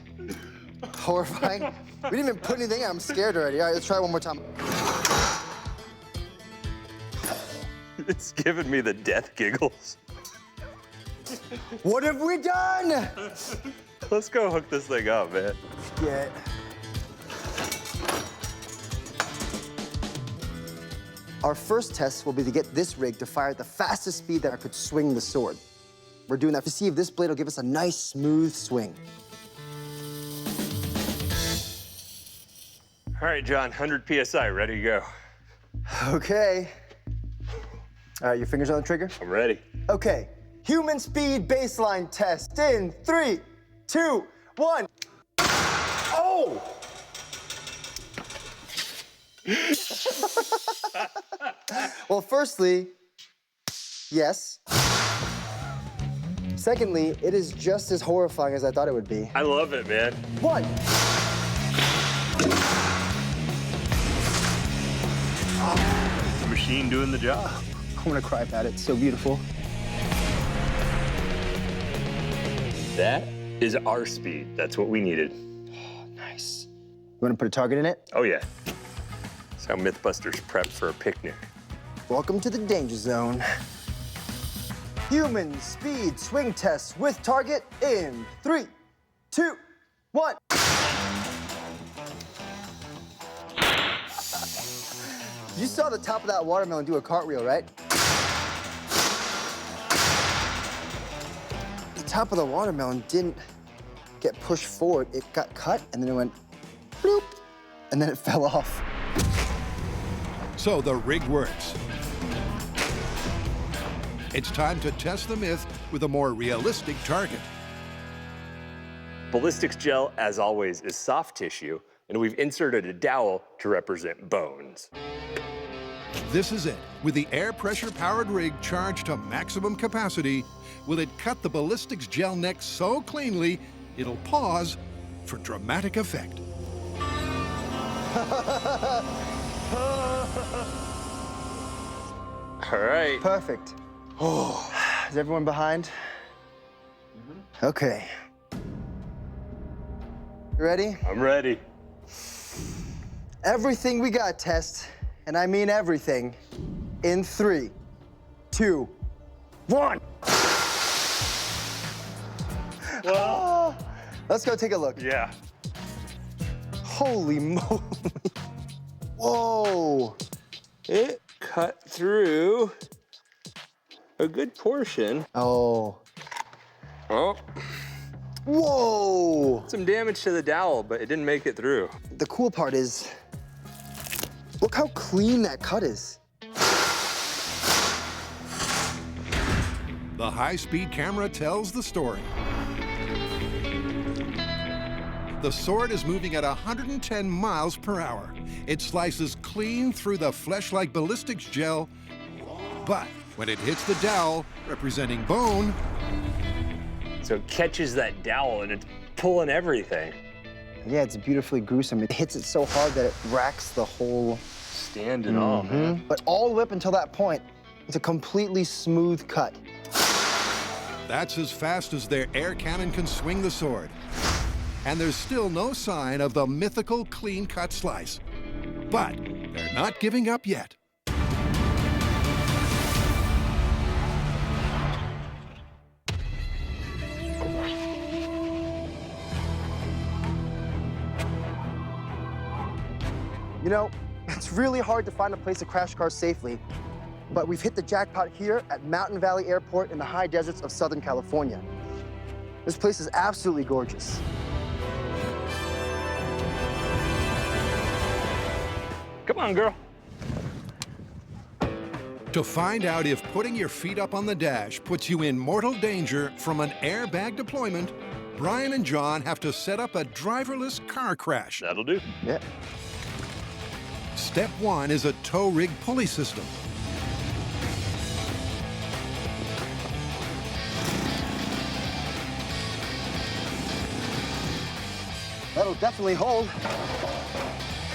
Horrifying. We didn't even put anything in. I'm scared already. All right, let's try one more time. It's giving me the death giggles. What have we done? Let's go hook this thing up, man. Yeah. Our first test will be to get this rig to fire at the fastest speed that I could swing the sword. We're doing that to see if this blade will give us a nice, smooth swing. All right, John, 100 PSI, ready to go. Okay. All right, your fingers on the trigger? I'm ready. Okay, human speed baseline test in 3, 2, 1. Oh! Well, firstly, yes. Secondly, it is just as horrifying as I thought it would be. I love it, man. 1. The machine doing the job. I'm gonna cry about it. It's so beautiful. That is our speed. That's what we needed. Nice. You wanna put a target in it? Oh, yeah. That's how MythBusters prep for a picnic. Welcome to the danger zone. Human speed swing test with target in 3, 2, 1. You saw the top of that watermelon do a cartwheel, right? The top of the watermelon didn't get pushed forward. It got cut, and then it went bloop, and then it fell off. So the rig works. It's time to test the myth with a more realistic target. Ballistics gel, as always, is soft tissue, and we've inserted a dowel to represent bones. This is it. With the air pressure-powered rig charged to maximum capacity, will it cut the ballistics gel neck so cleanly, it'll pause for dramatic effect. All right. Perfect. Oh, is everyone behind? Okay. You ready? I'm ready. Everything we got, test, and I mean everything, in 3, 2, 1. Well, let's go take a look. Yeah. Holy moly. Whoa. It cut through a good portion. Oh. Oh. Whoa. Some damage to the dowel, but it didn't make it through. The cool part is, look how clean that cut is. The high-speed camera tells the story. The sword is moving at 110 miles per hour. It slices clean through the flesh-like ballistics gel, but when it hits the dowel, representing bone, so it catches that dowel and it's pulling everything. Yeah, it's beautifully gruesome. It hits it so hard that it racks the whole... Stand and all, man. But all the way up until that point, it's a completely smooth cut. that's as fast as their air cannon can swing the sword. And there's still no sign of the mythical clean-cut slice. But they're not giving up yet. You know, it's really hard to find a place to crash cars safely, but we've hit the jackpot here at Mountain Valley Airport in the high deserts of Southern California. This place is absolutely gorgeous. Come on, girl. To find out if putting your feet up on the dash puts you in mortal danger from an airbag deployment, Brian and John have to set up a driverless car crash. That'll do. Yeah. Step one is a tow rig pulley system. That'll definitely hold.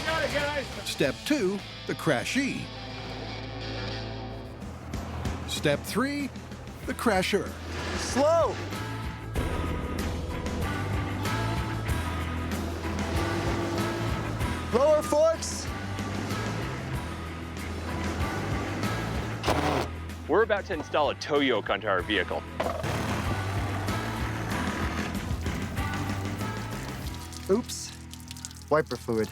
Got it, guys. Step 2, the crashee. Step 3, the crasher. Slow. Lower forks. We're about to install a tow yoke onto our vehicle. Oops. Wiper fluid.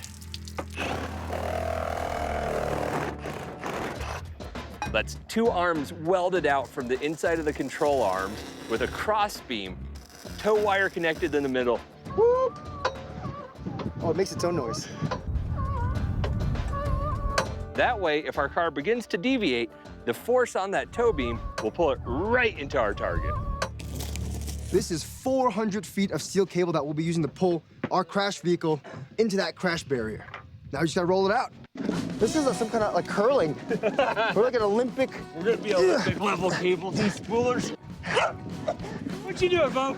That's 2 arms welded out from the inside of the control arms with a cross beam, tow wire connected in the middle. Whoop. Oh, it makes its own noise. That way, if our car begins to deviate, the force on that tow beam will pull it right into our target. This is 400 feet of steel cable that we'll be using to pull our crash vehicle into that crash barrier. Now we just gotta roll it out. This is some kind of like curling. We're like an Olympic. We're gonna be Olympic level cable despoolers. What you doing, Bo?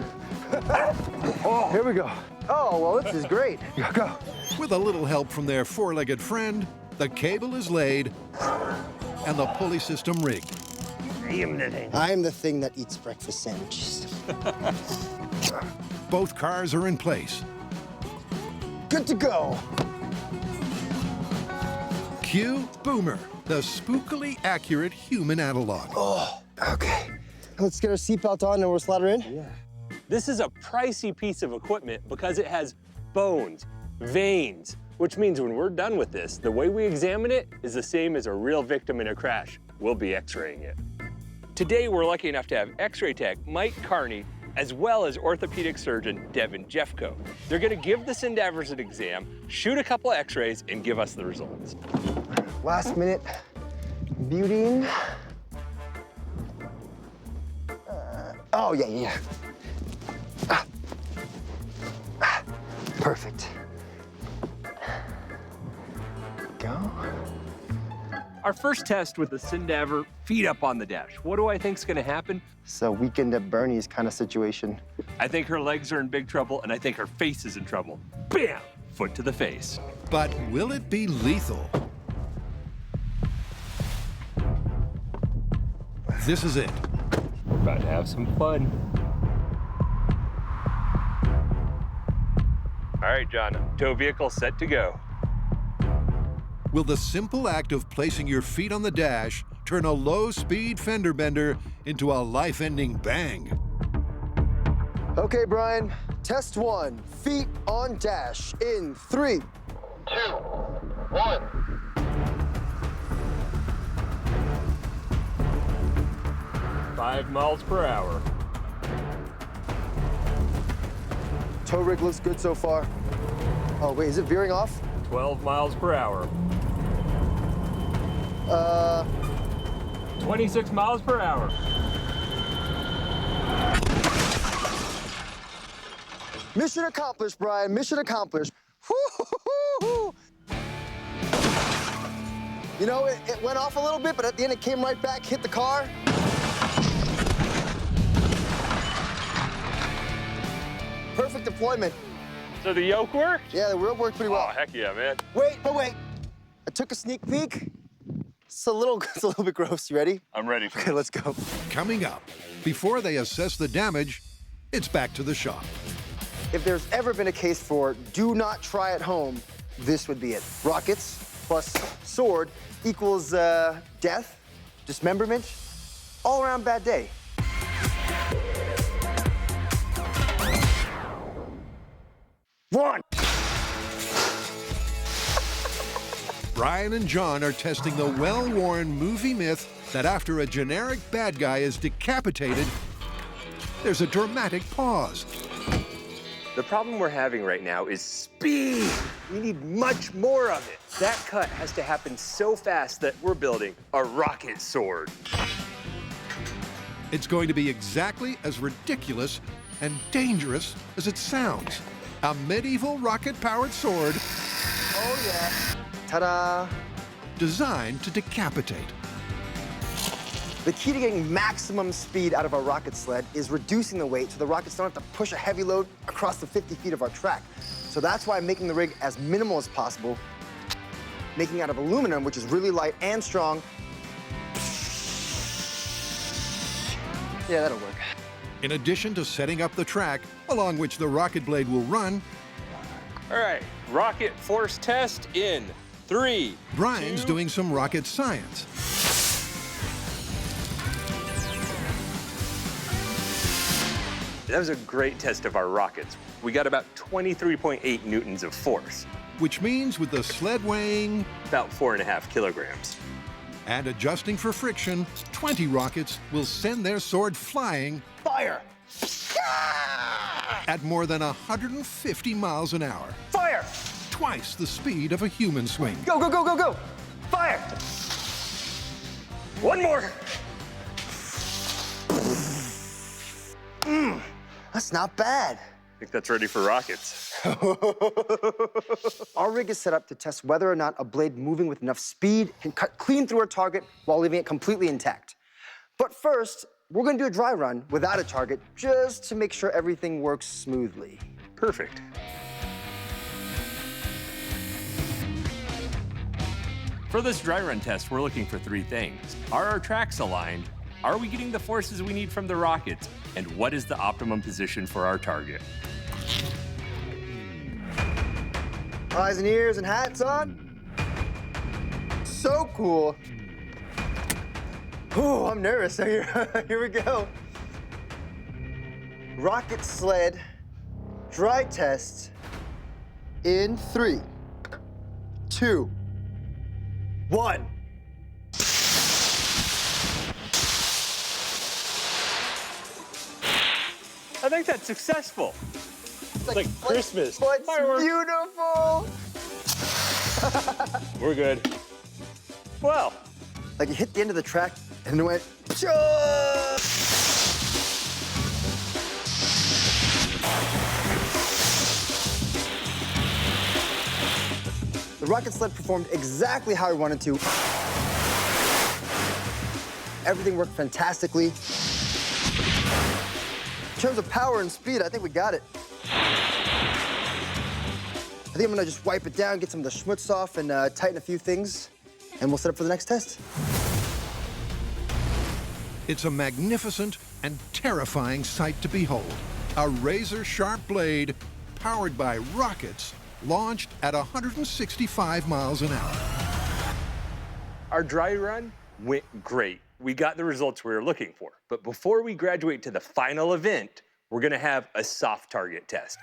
Oh, here we go. Oh, well, this is great. Go. With a little help from their four-legged friend, the cable is laid and the pulley system rigged. I am the thing that eats breakfast sandwiches. Both cars are in place. Good to go. Cue Boomer, the spookily accurate human analog. Oh, okay. Let's get our seatbelt on and we'll slide her in. Yeah. This is a pricey piece of equipment because it has bones, veins, which means when we're done with this, the way we examine it is the same as a real victim in a crash. We'll be x-raying it. Today, we're lucky enough to have x-ray tech Mike Carney, as well as orthopedic surgeon Devin Jeffco. They're gonna give the Sindavers an exam, shoot a couple of x-rays, and give us the results. Last minute beautying. Oh, yeah. Perfect. Go. Our first test with the Sindaver, feet up on the dash. What do I think's gonna happen? It's a weekend at Bernie's kind of situation. I think her legs are in big trouble, and I think her face is in trouble. Bam! Foot to the face. But will it be lethal? This is it. We're about to have some fun. All right, John, tow vehicle set to go. Will the simple act of placing your feet on the dash turn a low-speed fender bender into a life-ending bang? Okay, Brian, test 1. Feet on dash in 3, 2, 1. Five miles per hour. Tow rig looks good so far. Oh, wait, is it veering off? 12 miles per hour. 26 miles per hour. Mission accomplished, Brian. Mission accomplished. Woo-hoo-hoo-hoo. You know, it went off a little bit, but at the end it came right back, hit the car. Perfect deployment. So the yoke worked? Yeah, the yoke worked pretty well. Oh, heck yeah, man. Wait. I took a sneak peek. It's a little bit gross. You ready? I'm ready for Okay, let's go. Coming up, before they assess the damage, it's back to the shop. If there's ever been a case for do not try at home, this would be it. Rockets plus sword equals death, dismemberment, all around bad day. One. Brian and John are testing the well-worn movie myth that after a generic bad guy is decapitated, there's a dramatic pause. The problem we're having right now is speed. We need much more of it. That cut has to happen so fast that we're building a rocket sword. It's going to be exactly as ridiculous and dangerous as it sounds. A medieval rocket-powered sword. Oh, yeah. Ta-da. Designed to decapitate. The key to getting maximum speed out of our rocket sled is reducing the weight so the rockets don't have to push a heavy load across the 50 feet of our track. So that's why I'm making the rig as minimal as possible, making it out of aluminum, which is really light and strong. Yeah, that'll work. In addition to setting up the track along which the rocket blade will run, All right, rocket force test in 3. Brian's doing some rocket science. That was a great test of our rockets. We got about 23.8 newtons of force. Which means with the sled weighing about 4.5 kilograms. And adjusting for friction, 20 rockets will send their sword flying. Fire! At more than 150 miles an hour. Fire! Twice the speed of a human swing. Go, go, go, go, go! Fire! One more! That's not bad. I think that's ready for rockets. Our rig is set up to test whether or not a blade moving with enough speed can cut clean through our target while leaving it completely intact. But first, we're gonna do a dry run without a target just to make sure everything works smoothly. Perfect. For this dry run test, we're looking for 3 things. Are our tracks aligned? Are we getting the forces we need from the rockets? And what is the optimum position for our target? Eyes and ears and hats on. So cool. Ooh, I'm nervous. Here we go. Rocket sled dry test in 3, 2, 1. I think that's successful. It's like Christmas. What's Fireworks. beautiful? We're good. Well. Like it hit the end of the track and it went, The rocket sled performed exactly how I wanted to. Everything worked fantastically. In terms of power and speed, I think we got it. I think I'm gonna just wipe it down, get some of the schmutz off, and tighten a few things, and we'll set up for the next test. It's a magnificent and terrifying sight to behold. A razor-sharp blade powered by rockets launched at 165 miles an hour. Our dry run went great. We got the results we were looking for. But before we graduate to the final event, we're gonna have a soft target test.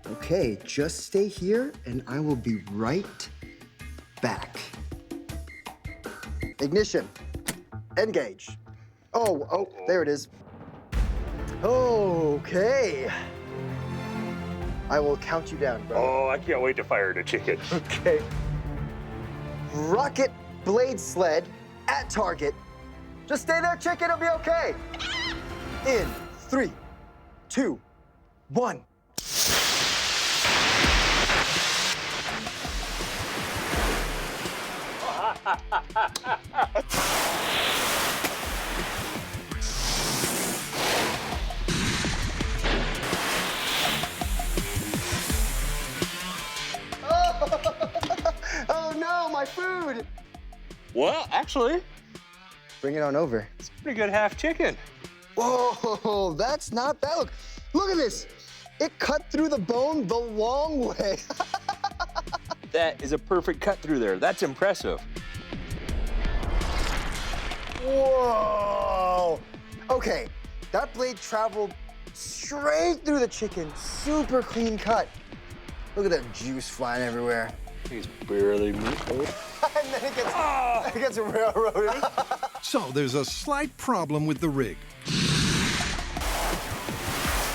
Okay, just stay here and I will be right back. Ignition. Engage. Oh, there it is. Okay. I will count you down, bro. Oh, I can't wait to fire the chicken. Okay. Rocket blade sled at target. Just stay there, chicken, it'll be okay. In 3, 2, 1. Oh no, my food! Well, actually, bring it on over. It's a pretty good half chicken. Whoa, that's not bad. Look at this. It cut through the bone the long way. That is a perfect cut through there. That's impressive. Whoa. Okay, that blade traveled straight through the chicken. Super clean cut. Look at that juice flying everywhere. He's barely moved. And then it gets railroaded. So there's a slight problem with the rig.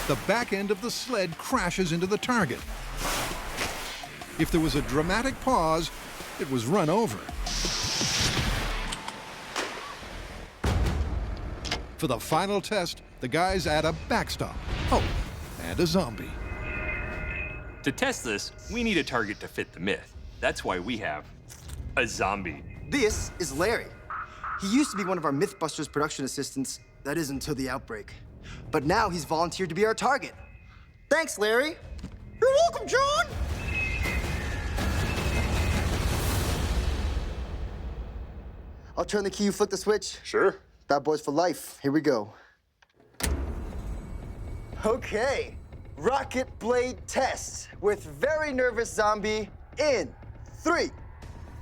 The back end of the sled crashes into the target. If there was a dramatic pause, it was run over. For the final test, the guys add a backstop. Oh, and a zombie. To test this, we need a target to fit the myth. That's why we have a zombie. This is Larry. He used to be one of our MythBusters production assistants. That is until the outbreak. But now he's volunteered to be our target. Thanks, Larry. You're welcome, John. I'll turn the key, you flick the switch. Sure. Bad boys for life. Here we go. Okay, rocket blade test with very nervous zombie in 3,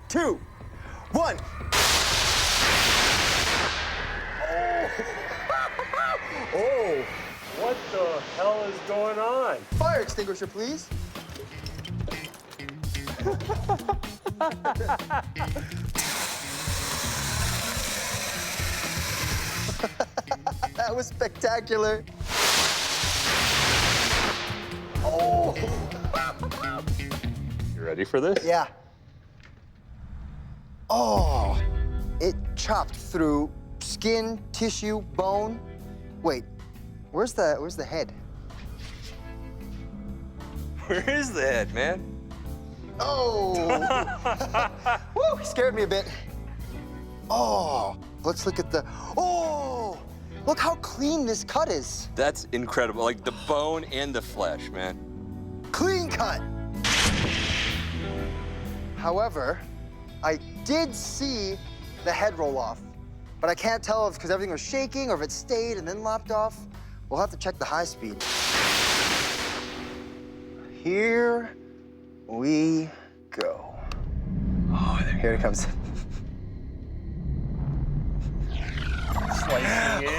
2, 1. Oh. What the hell is going on? Fire extinguisher, please. That was spectacular. Oh! You ready for this? Yeah. Oh, it chopped through skin, tissue, bone. Wait, where's the head? Where is the head, man? Oh! Woo, scared me a bit. Oh, let's look at the, oh! Look how clean this cut is. That's incredible. Like the bone and the flesh, man. Clean cut. However, I did see the head roll off, but I can't tell if because everything was shaking or if it stayed and then lopped off. We'll have to check the high speed. Here we go. Oh, here it comes. Slicing it.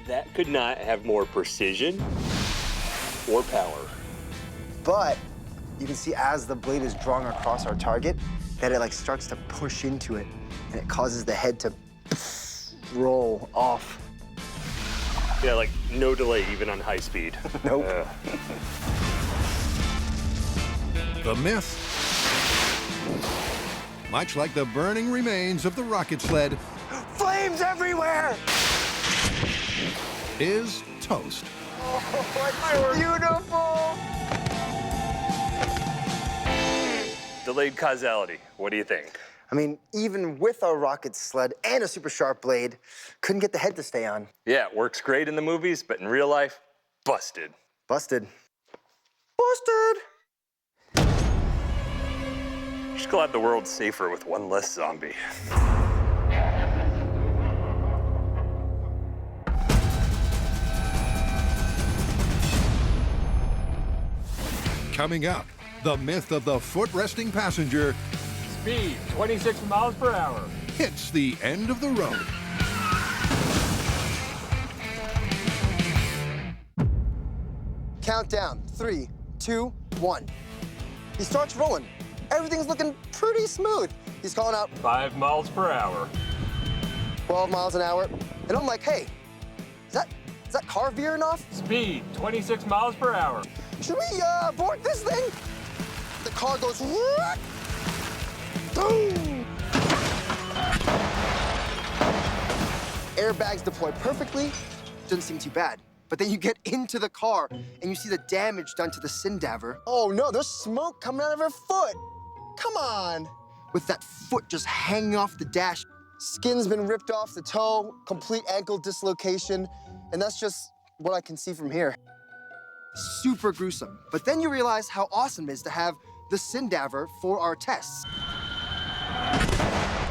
That could not have more precision or power. But you can see as the blade is drawn across our target, that it like starts to push into it, and it causes the head to roll off. Yeah, like no delay even on high speed. Nope. The myth, much like the burning remains of the rocket sled, flames everywhere, is toast. Oh, it's beautiful. Delayed causality. What do you think? I mean, even with a rocket sled and a super sharp blade, couldn't get the head to stay on. Yeah, it works great in the movies, but in real life, busted. Busted. Busted! Just glad the world's safer with one less zombie. Coming up, the myth of the foot-resting passenger Speed, 26 miles per hour. hits the end of the road. Countdown, 3, 2, 1. He starts rolling. Everything's looking pretty smooth. He's calling out 5 miles per hour. 12 miles an hour. And I'm like, hey, is that car veering off? Speed, 26 miles per hour. Should we abort this thing? The car goes, boom! Airbags deploy perfectly. Doesn't seem too bad. But then you get into the car and you see the damage done to the Sindaver. Oh no, there's smoke coming out of her foot. Come on. With that foot just hanging off the dash. Skin's been ripped off the toe, complete ankle dislocation, and that's just what I can see from here. Super gruesome. But then you realize how awesome it is to have the Sindaver for our tests.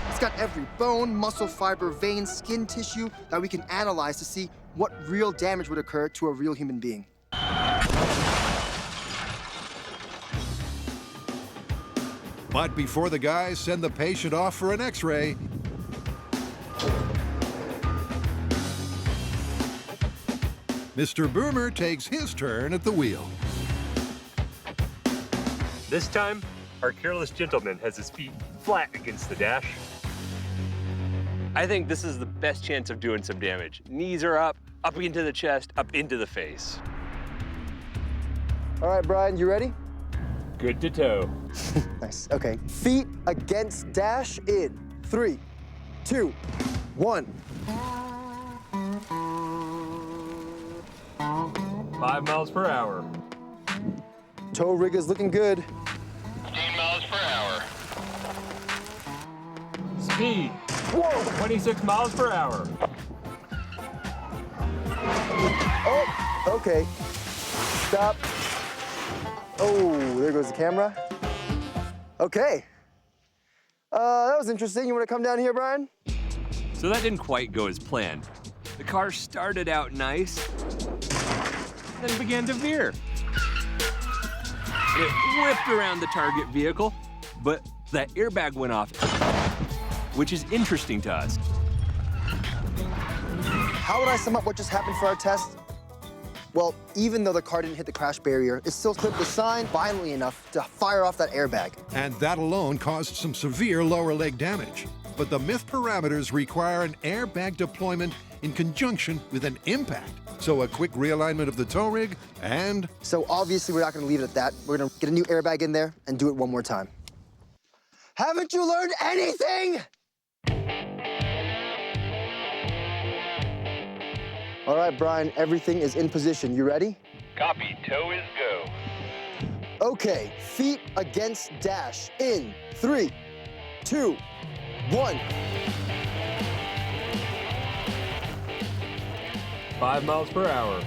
It's got every bone, muscle fiber, vein, skin tissue that we can analyze to see what real damage would occur to a real human being. But before the guys send the patient off for an x-ray, Mr. Boomer takes his turn at the wheel. This time, our careless gentleman has his feet flat against the dash. I think this is the best chance of doing some damage. Knees are up into the chest, up into the face. All right, Brian, you ready? Good to toe. Nice, okay. Feet against dash in 3, 2, 1. 5 miles per hour. Toe rig is looking good. 15 miles per hour. Speed. Whoa! 26 miles per hour. Oh, okay. Stop. Oh, there goes the camera. Okay. That was interesting. You want to come down here, Brian? So that didn't quite go as planned. The car started out nice, then began to veer. It whipped around the target vehicle, but that airbag went off, which is interesting to us. How would I sum up what just happened for our test? Well, even though the car didn't hit the crash barrier, it still clipped the sign violently enough to fire off that airbag. And that alone caused some severe lower leg damage. But the myth parameters require an airbag deployment in conjunction with an impact. So a quick realignment of the tow rig and... So obviously we're not gonna leave it at that. We're gonna get a new airbag in there and do it one more time. Haven't you learned anything? All right, Brian, everything is in position. You ready? Copy, tow is go. Okay, feet against dash. In 3, 2, 1. 5 miles per hour.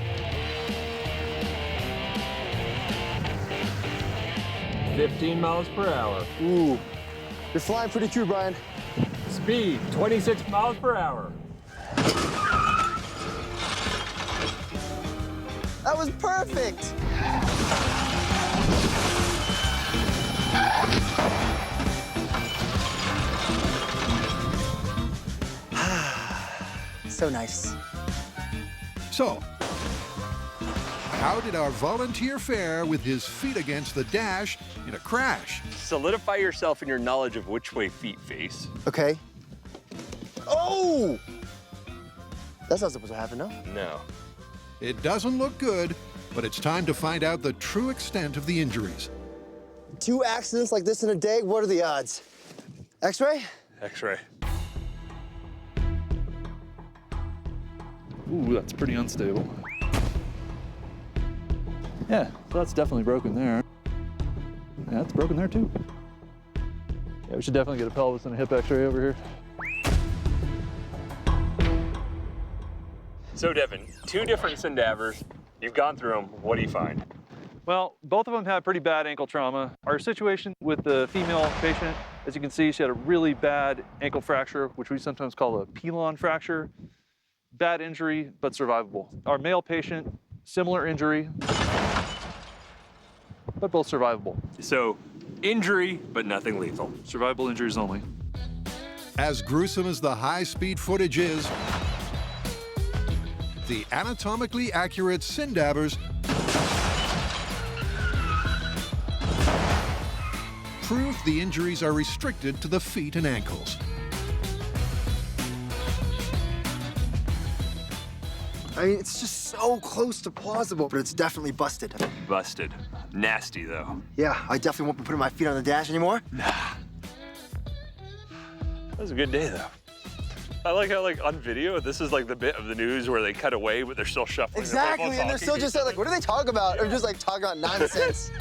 15 miles per hour. Ooh, you're flying pretty true, Brian. Speed, 26 miles per hour. That was perfect. So nice. So, how did our volunteer fare with his feet against the dash in a crash? Solidify yourself in your knowledge of which way feet face. Okay. Oh! That's not supposed to happen, no? No. It doesn't look good, but it's time to find out the true extent of the injuries. 2 accidents like this in a day, what are the odds? X-ray? X-ray. Ooh, that's pretty unstable. Yeah, so that's definitely broken there. Yeah, that's broken there too. Yeah, we should definitely get a pelvis and a hip x-ray over here. So Devin, 2 different Sindavers. You've gone through them. What do you find? Well, both of them have pretty bad ankle trauma. Our situation with the female patient, as you can see, she had a really bad ankle fracture, which we sometimes call a pilon fracture. Bad injury, but survivable. Our male patient, similar injury, but both survivable. So, injury, but nothing lethal. Survivable injuries only. As gruesome as the high-speed footage is, the anatomically accurate Sindavers prove the injuries are restricted to the feet and ankles. I mean, it's just so close to plausible, but it's definitely busted. Busted. Nasty, though. Yeah, I definitely won't be putting my feet on the dash anymore. Nah. That was a good day, though. I like how, like, on video, this is like the bit of the news where they cut away, but they're still shuffling. Exactly, and they're still just like, what do they talk about? Or just like talking about nonsense.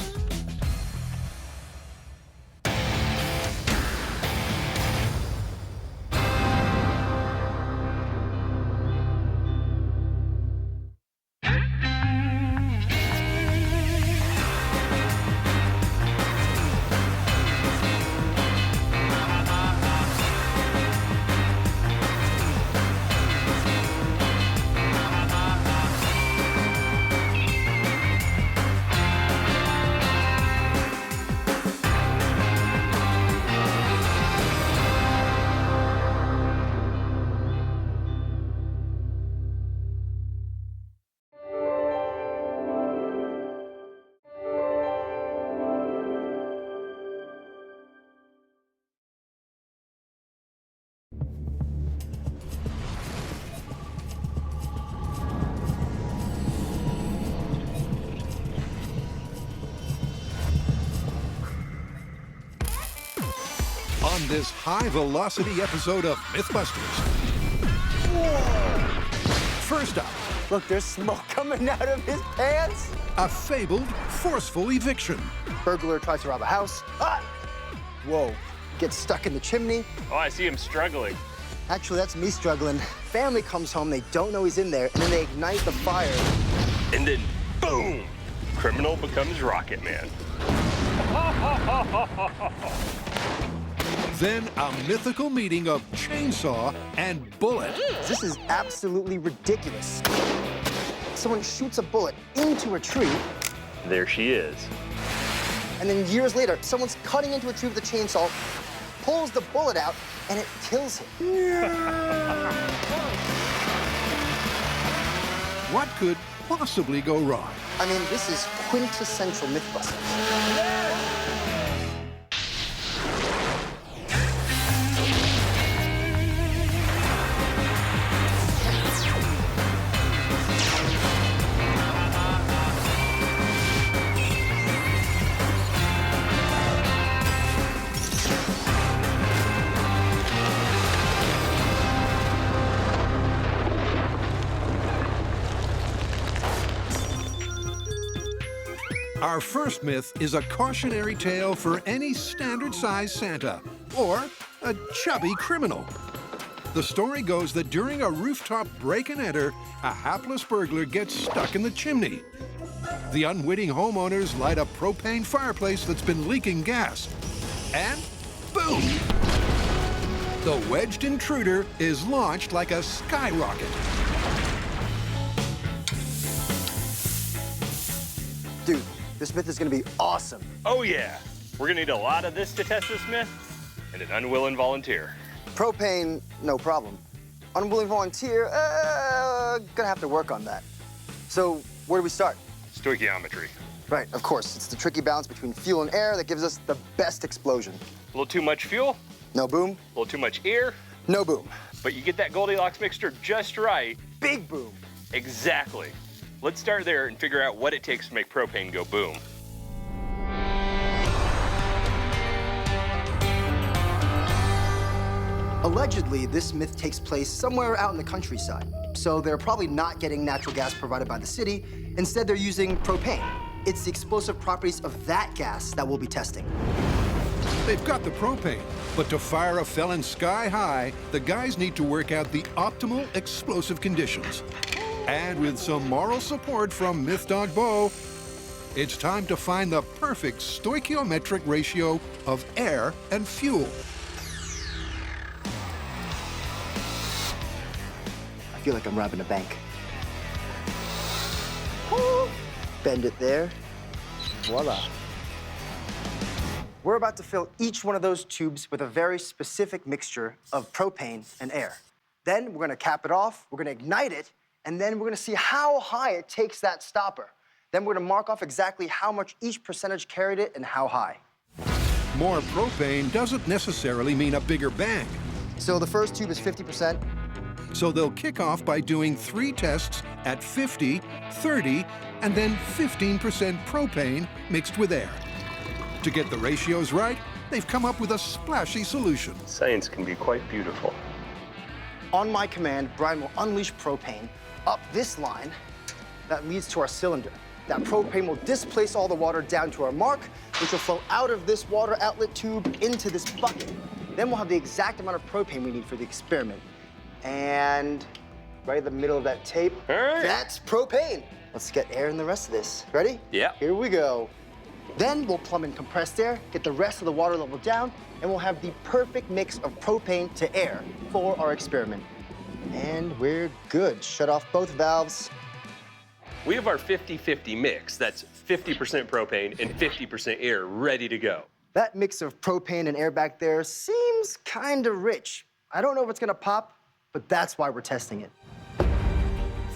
On this high-velocity episode of MythBusters. First up, look, there's smoke coming out of his pants. A fabled, forceful eviction. Burglar tries to rob a house. Ah! Whoa, gets stuck in the chimney. Oh, I see him struggling. Actually, that's me struggling. Family comes home, they don't know he's in there, and then they ignite the fire. And then, boom! Criminal becomes Rocket Man. Then a mythical meeting of Chainsaw and Bullet. This is absolutely ridiculous. Someone shoots a bullet into a tree. There she is. And then years later, someone's cutting into a tree with a chainsaw, pulls the bullet out, and it kills him. What could possibly go wrong? I mean, this is quintessential MythBusters. Our first myth is a cautionary tale for any standard-sized Santa or a chubby criminal. The story goes that during a rooftop break-and-enter, a hapless burglar gets stuck in the chimney. The unwitting homeowners light a propane fireplace that's been leaking gas. And boom! The wedged intruder is launched like a skyrocket. Dude, this myth is gonna be awesome. Oh yeah, we're gonna need a lot of this to test this myth, and an unwilling volunteer. Propane, no problem. Unwilling volunteer, gonna have to work on that. So, where do we start? Stoichiometry. Right, of course. It's the tricky balance between fuel and air that gives us the best explosion. A little too much fuel. No boom. A little too much air. No boom. But you get that Goldilocks mixture just right. Big boom. Exactly. Let's start there and figure out what it takes to make propane go boom. Allegedly, this myth takes place somewhere out in the countryside. So they're probably not getting natural gas provided by the city. Instead, they're using propane. It's the explosive properties of that gas that we'll be testing. They've got the propane, but to fire a felon sky high, the guys need to work out the optimal explosive conditions. And with some moral support from Myth Dog Bo, it's time to find the perfect stoichiometric ratio of air and fuel. I feel like I'm robbing a bank. Bend it there. Voila. We're about to fill each one of those tubes with a very specific mixture of propane and air. Then we're gonna cap it off, we're gonna ignite it, and then we're gonna see how high it takes that stopper. Then we're gonna mark off exactly how much each percentage carried it and how high. More propane doesn't necessarily mean a bigger bang. So the first tube is 50%. So they'll kick off by doing 3 tests at 50, 30, and then 15% propane mixed with air. To get the ratios right, they've come up with a splashy solution. Science can be quite beautiful. On my command, Brian will unleash propane up this line that leads to our cylinder. That propane will displace all the water down to our mark, which will flow out of this water outlet tube into this bucket. Then we'll have the exact amount of propane we need for the experiment. And right in the middle of that tape, that's propane. Let's get air in the rest of this. Ready? Yeah. Here we go. Then we'll plumb in compressed air, get the rest of the water level down, and we'll have the perfect mix of propane to air for our experiment. And we're good. Shut off both valves. We have our 50-50 mix. That's 50% propane and 50% air ready to go. That mix of propane and air back there seems kind of rich. I don't know if it's gonna pop, but that's why we're testing it.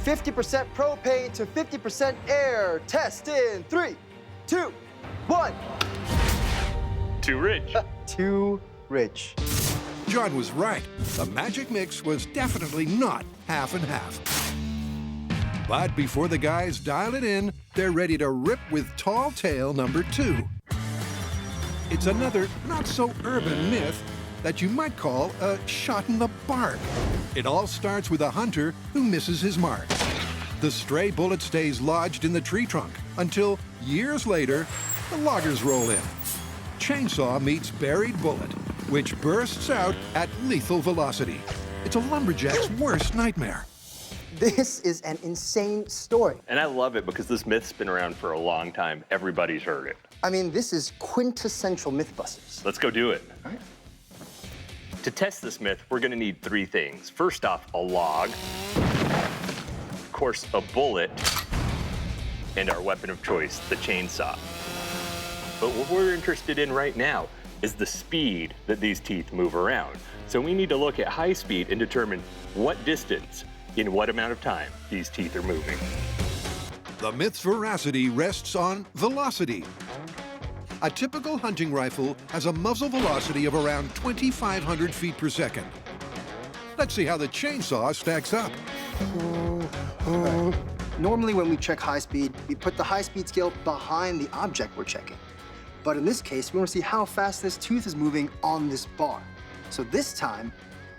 50% propane to 50% air. Test in 3, 2, 1. Too rich. Too rich. John was right. The magic mix was definitely not half and half. But before the guys dial it in, they're ready to rip with tall tale number 2. It's another not-so-urban myth that you might call a shot in the bark. It all starts with a hunter who misses his mark. The stray bullet stays lodged in the tree trunk until, years later, the loggers roll in. Chainsaw meets buried bullet, which bursts out at lethal velocity. It's a lumberjack's worst nightmare. This is an insane story. And I love it because this myth's been around for a long time. Everybody's heard it. I mean, this is quintessential MythBusters. Let's go do it. All right. To test this myth, we're gonna need 3 things. First off, a log, of course, a bullet, and our weapon of choice, the chainsaw. But what we're interested in right now is the speed that these teeth move around. So we need to look at high speed and determine what distance, in what amount of time, these teeth are moving. The myth's veracity rests on velocity. A typical hunting rifle has a muzzle velocity of around 2,500 feet per second. Let's see how the chainsaw stacks up. Normally when we check high speed, we put the high speed scale behind the object we're checking. But in this case, we want to see how fast this tooth is moving on this bar. So this time,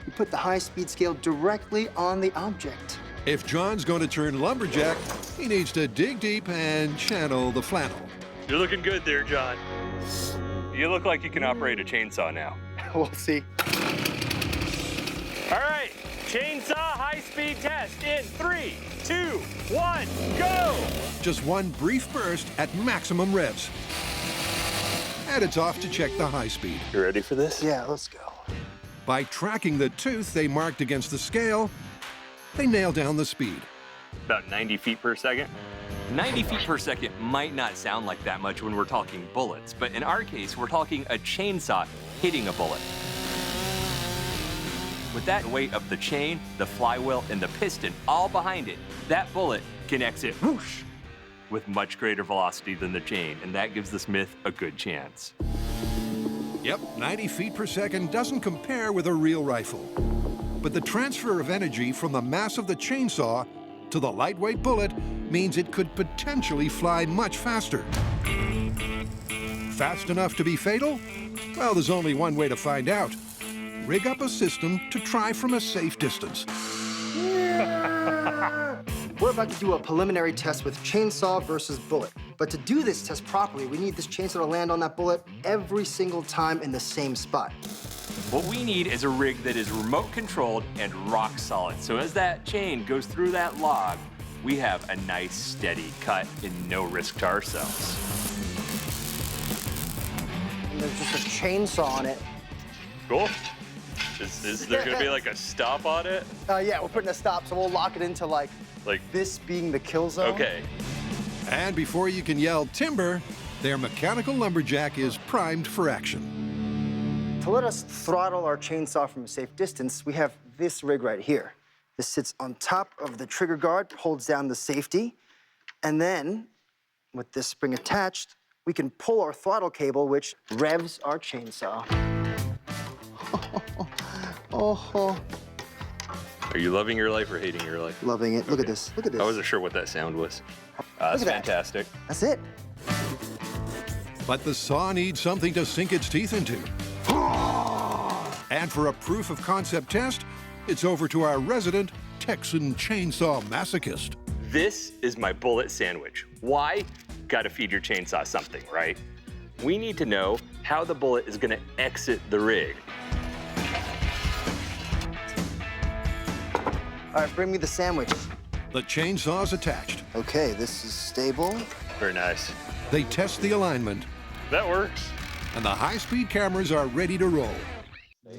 we put the high speed scale directly on the object. If John's going to turn lumberjack, he needs to dig deep and channel the flannel. You're looking good there, John. You look like you can operate a chainsaw now. We'll see. All right, chainsaw high-speed test in 3, 2, 1, go! Just one brief burst at maximum revs. And it's off to check the high speed. You ready for this? Yeah, let's go. By tracking the tooth they marked against the scale, they nail down the speed. About 90 feet per second. 90 feet per second might not sound like that much when we're talking bullets, but in our case, we're talking a chainsaw hitting a bullet. With that weight of the chain, the flywheel, and the piston all behind it, that bullet can exit whoosh with much greater velocity than the chain, and that gives this myth a good chance. Yep, 90 feet per second doesn't compare with a real rifle. But the transfer of energy from the mass of the chainsaw to the lightweight bullet means it could potentially fly much faster. Fast enough to be fatal? Well, there's only one way to find out. Rig up a system to try from a safe distance. We're about to do a preliminary test with chainsaw versus bullet. But to do this test properly, we need this chainsaw to land on that bullet every single time in the same spot. What we need is a rig that is remote controlled and rock solid. So as that chain goes through that log, we have a nice steady cut and no risk to ourselves. And there's just a chainsaw on it. Cool. Is there gonna be like a stop on it? Yeah, we're putting a stop, so we'll lock it into like this being the kill zone. Okay. And before you can yell timber, their mechanical lumberjack is primed for action. To let us throttle our chainsaw from a safe distance, we have this rig right here. This sits on top of the trigger guard, holds down the safety, and then, with this spring attached, we can pull our throttle cable, which revs our chainsaw. Oh. Are you loving your life or hating your life? Loving it. Look at this. Look at this. I wasn't sure what that sound was. That's fantastic. That's it. But the saw needs something to sink its teeth into. And for a proof of concept test, it's over to our resident Texan chainsaw masochist. This is my bullet sandwich. Why? Gotta feed your chainsaw something, right? We need to know how the bullet is gonna exit the rig. All right, bring me the sandwich. The chainsaw's attached. Okay, this is stable. Very nice. They test the alignment. That works. And the high-speed cameras are ready to roll.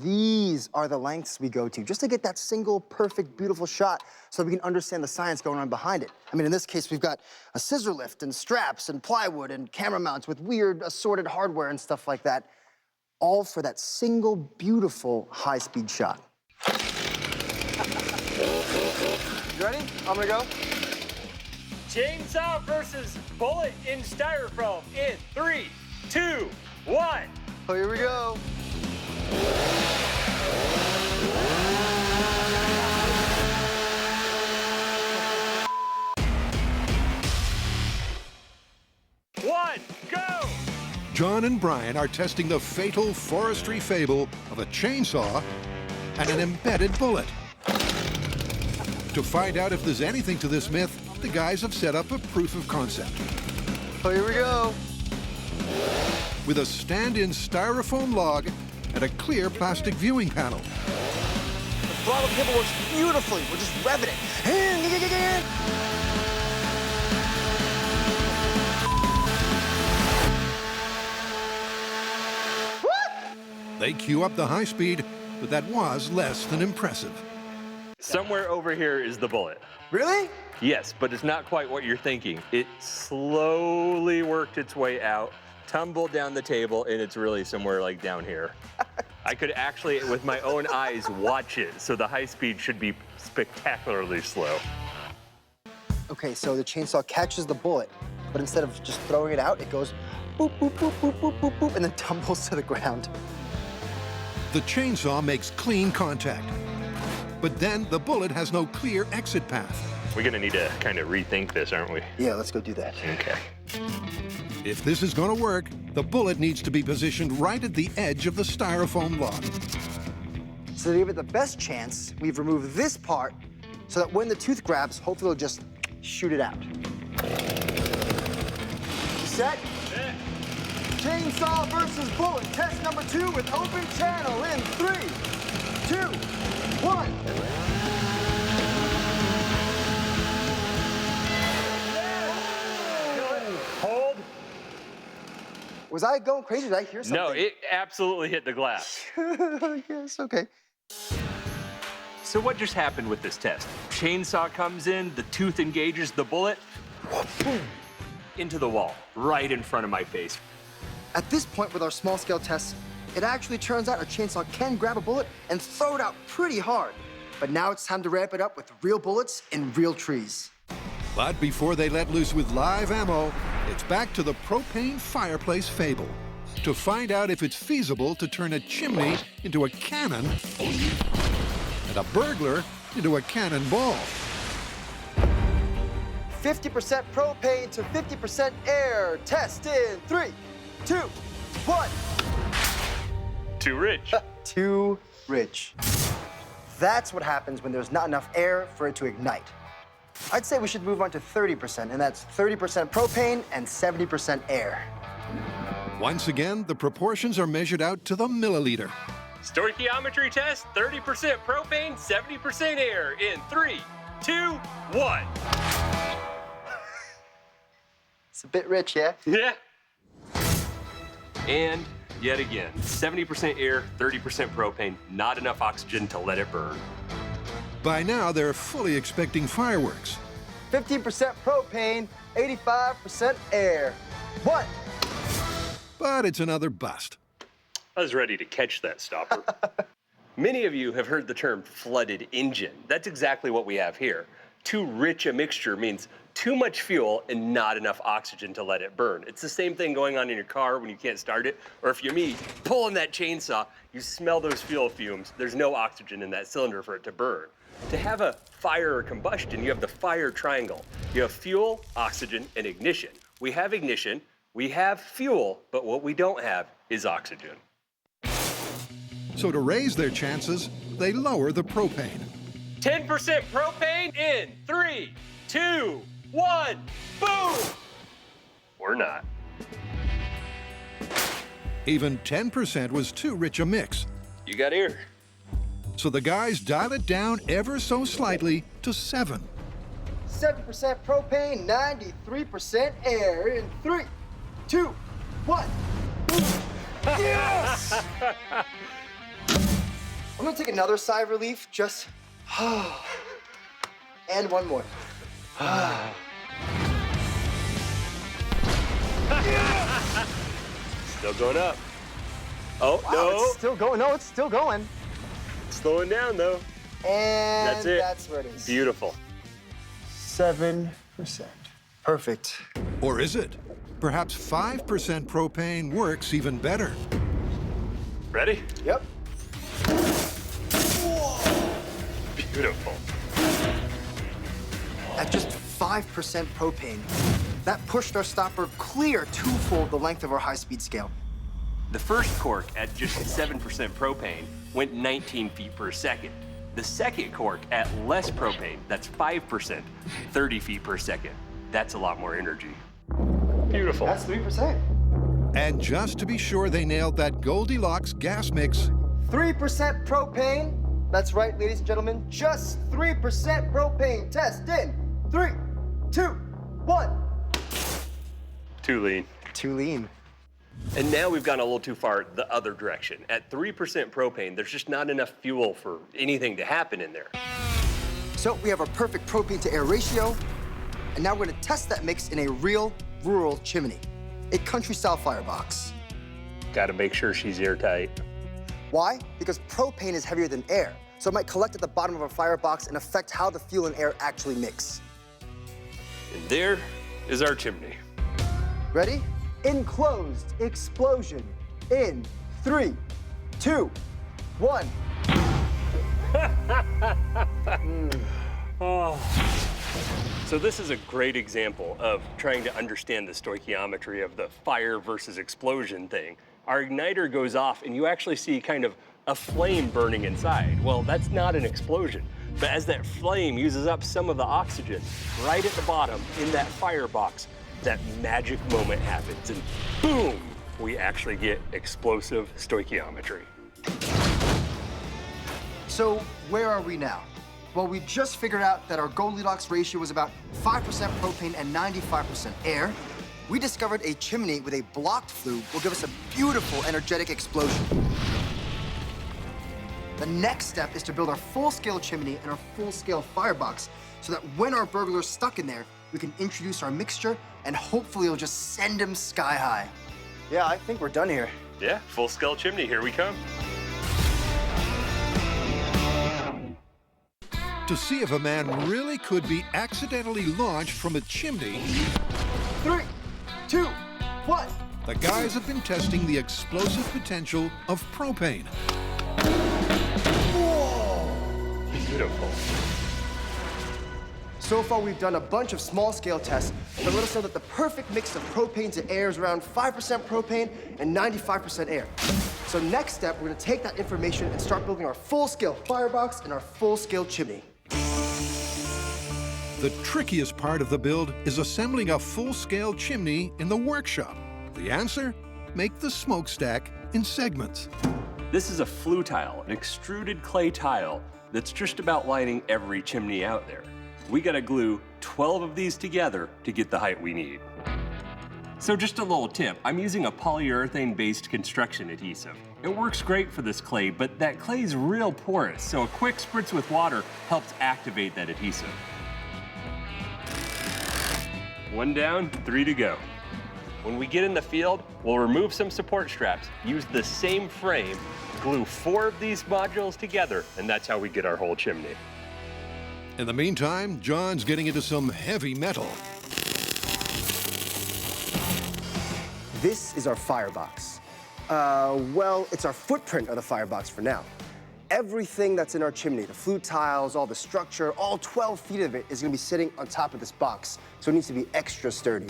These are the lengths we go to just to get that single, perfect, beautiful shot so we can understand the science going on behind it. I mean, in this case, we've got a scissor lift and straps and plywood and camera mounts with weird assorted hardware and stuff like that, all for that single, beautiful, high-speed shot. You ready? I'm gonna go. Chainsaw versus bullet in styrofoam in 3, 2, 1. Oh, here we go. One, go! John and Brian are testing the fatal forestry fable of a chainsaw and an embedded bullet. To find out if there's anything to this myth, the guys have set up a proof of concept. Oh, here we go. With a stand-in styrofoam log and a clear plastic viewing panel. throttle cable works beautifully. We're just revving it. They cue up the high speed, but that was less than impressive. Somewhere over here is the bullet. Really? Yes, but it's not quite what you're thinking. It slowly worked its way out, tumbled down the table, and it's really somewhere like down here. I could actually, with my own eyes, watch it, so the high speed should be spectacularly slow. Okay, so the chainsaw catches the bullet, but instead of just throwing it out, it goes boop, boop, boop, boop, boop, boop, boop, and then tumbles to the ground. The chainsaw makes clean contact, but then the bullet has no clear exit path. We're gonna need to kind of rethink this, aren't we? Yeah, let's go do that. Okay. If this is gonna work, the bullet needs to be positioned right at the edge of the styrofoam log. So to give it the best chance, we've removed this part so that when the tooth grabs, hopefully it'll just shoot it out. You set? Yeah. Chainsaw versus bullet. Test number 2 with open channel in 3, 2, 1. Hold. Was I going crazy? Did I hear something? No, it absolutely hit the glass. Yes, okay. So what just happened with this test? Chainsaw comes in, the tooth engages the bullet, into the wall, right in front of my face. At this point with our small-scale tests, it actually turns out a chainsaw can grab a bullet and throw it out pretty hard. But now it's time to ramp it up with real bullets in real trees. But before they let loose with live ammo, it's back to the propane fireplace fable to find out if it's feasible to turn a chimney into a cannon and a burglar into a cannonball. 50% propane to 50% air. Test in 3, 2, 1. Too rich. Too rich. That's what happens when there's not enough air for it to ignite. I'd say we should move on to 30%, and that's 30% propane and 70% air. Once again, the proportions are measured out to the milliliter. Stoichiometry test, 30% propane, 70% air in 3, 2, 1. It's a bit rich, yeah? Yeah. And yet again, 70% air, 30% propane, not enough oxygen to let it burn. By now, they're fully expecting fireworks. 15% propane, 85% air. 1. But it's another bust. I was ready to catch that stopper. Many of you have heard the term flooded engine. That's exactly what we have here. Too rich a mixture means too much fuel and not enough oxygen to let it burn. It's the same thing going on in your car when you can't start it, or if you're me, pulling that chainsaw, you smell those fuel fumes. There's no oxygen in that cylinder for it to burn. To have a fire or combustion, you have the fire triangle. You have fuel, oxygen, and ignition. We have ignition, we have fuel, but what we don't have is oxygen. So to raise their chances, they lower the propane. 10% propane in 3, 2, 1, boom! Or not. Even 10% was too rich a mix. You got ear. So the guys dial it down ever so slightly to 7. 7% propane, 93% air in 3, 2, 1. Yes! I'm gonna take another sigh of relief, just, and one more. Still going up. Oh, Wow, no. it's still going, no, it's still going. Slowing down, though. And That's it. that's where it is. Beautiful. 7%. Perfect. Or is it? Perhaps 5% propane works even better. Ready? Yep. Beautiful. At just 5% propane, that pushed our stopper clear twofold the length of our high-speed scale. The first cork at just 7% propane went 19 feet per second. The second cork at less propane, that's 5%, 30 feet per second. That's a lot more energy. Beautiful. That's 3%. And just to be sure they nailed that Goldilocks gas mix, 3% propane, That's right, ladies and gentlemen, just 3% propane. Test in 3, 2, 1. Too lean. Too lean. And now we've gone a little too far the other direction. At 3% propane, there's just not enough fuel for anything to happen in there. So we have our perfect propane to air ratio, and now we're gonna test that mix in a real rural chimney, a country-style firebox. Gotta make sure she's airtight. Why? Because propane is heavier than air, so it might collect at the bottom of a firebox and affect how the fuel and air actually mix. And there is our chimney. Ready? Enclosed explosion in 3, 2, 1. So this is a great example of trying to understand the stoichiometry of the fire versus explosion thing. Our igniter goes off and you actually see kind of a flame burning inside. Well, that's not an explosion. But as that flame uses up some of the oxygen right at the bottom in that firebox, that magic moment happens and boom, we actually get explosive stoichiometry. So where are we now? Well, we just figured out that our Goldilocks ratio was about 5% propane and 95% air. We discovered a chimney with a blocked flue will give us a beautiful, energetic explosion. The next step is to build our full-scale chimney and our full-scale firebox so that when our burglar's stuck in there, we can introduce our mixture and hopefully it'll just send him sky high. Yeah, I think we're done here. Yeah, full-scale chimney, here we come. To see if a man really could be accidentally launched from a chimney, 3, 2, 1. the guys have been testing the explosive potential of propane. Beautiful. So far, we've done a bunch of small-scale tests that let us know that the perfect mix of propane to air is around 5% propane and 95% air. So next step, we're gonna take that information and start building our full-scale firebox and our full-scale chimney. The trickiest part of the build is assembling a full-scale chimney in the workshop. The answer? Make the smokestack in segments. This is a flue tile, an extruded clay tile that's just about lining every chimney out there. We gotta glue 12 of these together to get the height we need. So just a little tip, I'm using a polyurethane-based construction adhesive. It works great for this clay, but that clay is real porous, so a quick spritz with water helps activate that adhesive. 1 down, 3 to go. When we get in the field, we'll remove some support straps, use the same frame, glue 4 of these modules together, and that's how we get our whole chimney. In the meantime, John's getting into some heavy metal. This is our firebox. Well, it's our footprint of the firebox for now. Everything that's in our chimney, the flue tiles, all the structure, all 12 feet of it is gonna be sitting on top of this box, so it needs to be extra sturdy.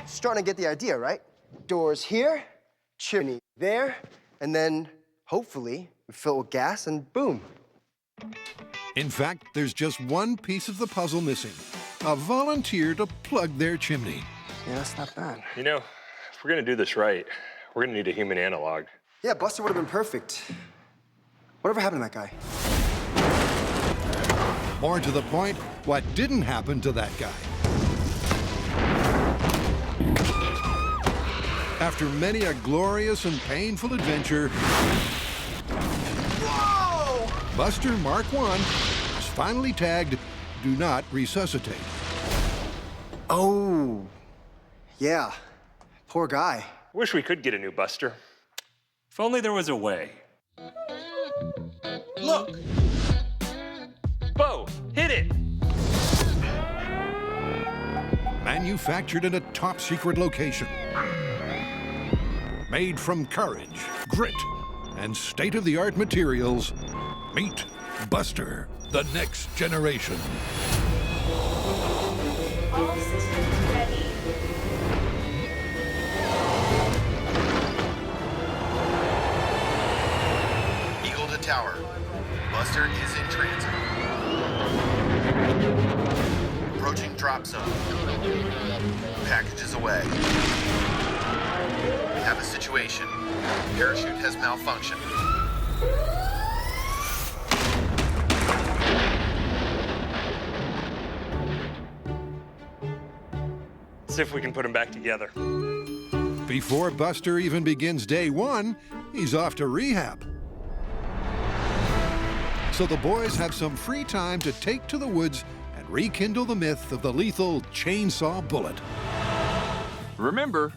Starting to get the idea, right? Doors here, chimney there, and then hopefully we fill it with gas and boom. In fact, there's just one piece of the puzzle missing. A volunteer to plug their chimney. Yeah, that's not bad. You know, if we're gonna do this right, we're gonna need a human analog. Yeah, Buster would have been perfect. Whatever happened to that guy? More to the point, what didn't happen to that guy? After many a glorious and painful adventure, Whoa! Buster Mark I is finally tagged, "Do not resuscitate." Oh, yeah, poor guy. Wish we could get a new Buster. If only there was a way. Look! Bo, hit it! Manufactured in a top-secret location. Made from courage, grit, and state-of-the-art materials, meet Buster, the next generation. All systems ready. Eagle to tower. Buster is in transit. Approaching drop zone. Packages away. We have a situation. situation. Parachute has malfunctioned. See if we can put them back together. Before Buster even begins day one, he's off to rehab. So the boys have some free time to take to the woods and rekindle the myth of the lethal chainsaw bullet. Remember,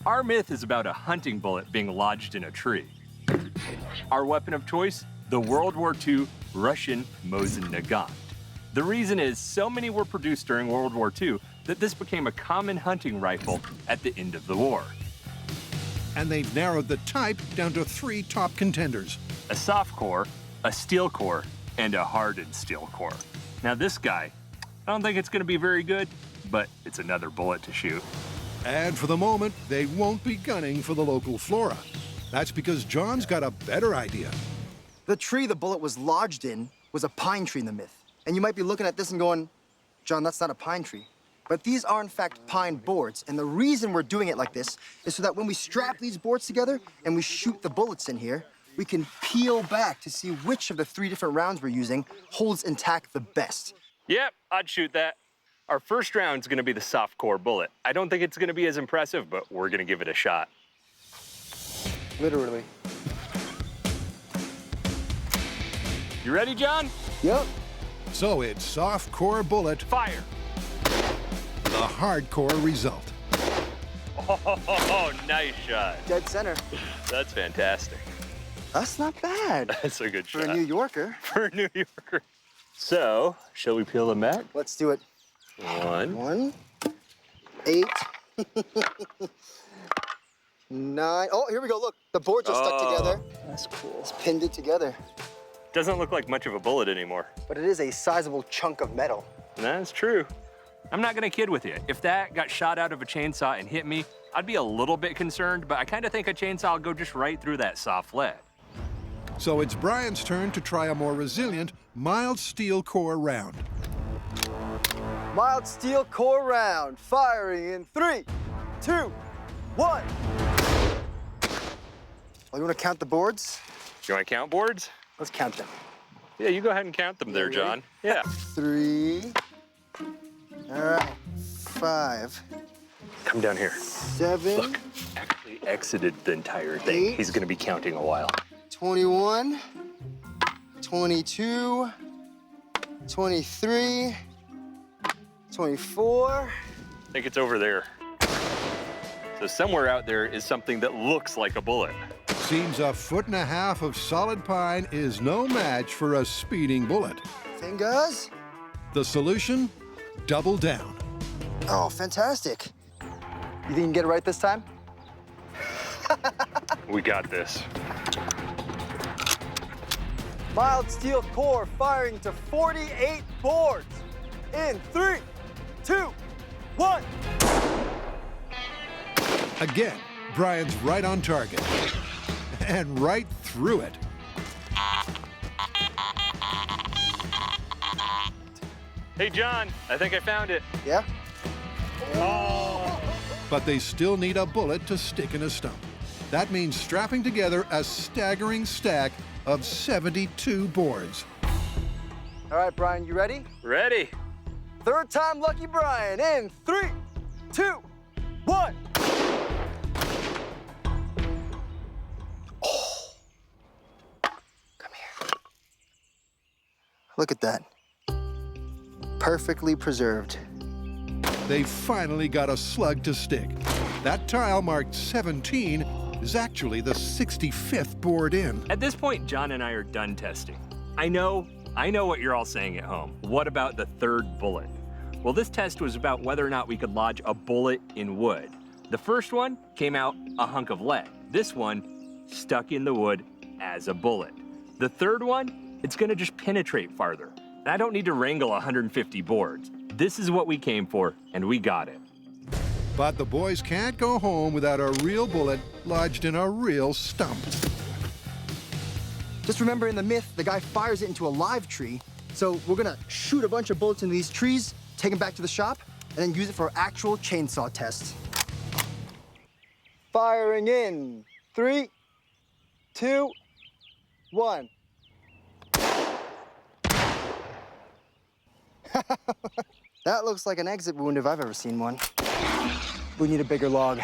our myth is about a hunting bullet being lodged in a tree. Our weapon of choice, the World War II Russian Mosin Nagant. The reason is so many were produced during World War II that this became a common hunting rifle at the end of the war. And they've narrowed the type down to 3 top contenders. A soft core, a steel core, and a hardened steel core. Now this guy, I don't think it's gonna be very good, but it's another bullet to shoot. And for the moment, they won't be gunning for the local flora. That's because John's got a better idea. The tree the bullet was lodged in was a pine tree in the myth. And you might be looking at this and going, John, that's not a pine tree. But these are in fact pine boards, and the reason we're doing it like this is so that when we strap these boards together and we shoot the bullets in here, we can peel back to see which of the 3 different rounds we're using holds intact the best. Yep, I'd shoot that. Our first round's gonna be the soft core bullet. I don't think it's gonna be as impressive, but we're gonna give it a shot. Literally. You ready, John? Yep. So it's soft core bullet. Fire. The hardcore result. Oh, nice shot. Dead center. That's fantastic. That's not bad. That's a good shot. For a New Yorker. For a New Yorker. So, shall we peel them back? Let's do it. 1. 8. 9. Oh, here we go. Look, the boards are stuck together. That's cool. It's pinned it together. Doesn't look like much of a bullet anymore. But it is a sizable chunk of metal. That's true. I'm not gonna kid with you. If that got shot out of a chainsaw and hit me, I'd be a little bit concerned, but I kind of think a chainsaw will go just right through that soft lead. So it's Brian's turn to try a more resilient, mild steel core round. Mild steel core round, firing in 3, 2, 1. Oh, you wanna count the boards? You wanna count boards? Let's count them. Yeah, you go ahead and count them there, John. Yeah. 3. All right, 5. Come down here. 7. Look, actually exited the entire thing. 8. He's gonna be counting a while. 21. 22. 23. 24. I think it's over there. So somewhere out there is something that looks like a bullet. Seems a 1.5 feet of solid pine is no match for a speeding bullet. Fingers? The solution? Double down. Oh, fantastic. You think you can get it right this time? We got this. Mild steel core firing to 48 boards. In 3, 2, 1. Again, Brian's right on target. And right through it. Hey, John, I think I found it. Yeah? Oh. But they still need a bullet to stick in a stump. That means strapping together a staggering stack of 72 boards. All right, Brian, you ready? Ready. 3rd time lucky Brian in 3, 2, 1. Oh. Come here. Look at that. Perfectly preserved. They finally got a slug to stick. That tile marked 17 is actually the 65th board in. At this point, John and I are done testing. I know what you're all saying at home. What about the 3rd bullet? Well, this test was about whether or not we could lodge a bullet in wood. The first one came out a hunk of lead. This one stuck in the wood as a bullet. The 3rd one, it's gonna just penetrate farther. And I don't need to wrangle 150 boards. This is what we came for, and we got it. But the boys can't go home without a real bullet lodged in a real stump. Just remember in the myth, the guy fires it into a live tree. So we're gonna shoot a bunch of bullets into these trees, take them back to the shop, and then use it for actual chainsaw tests. Firing in 3, 2, 1. That looks like an exit wound if I've ever seen one. We need a bigger log.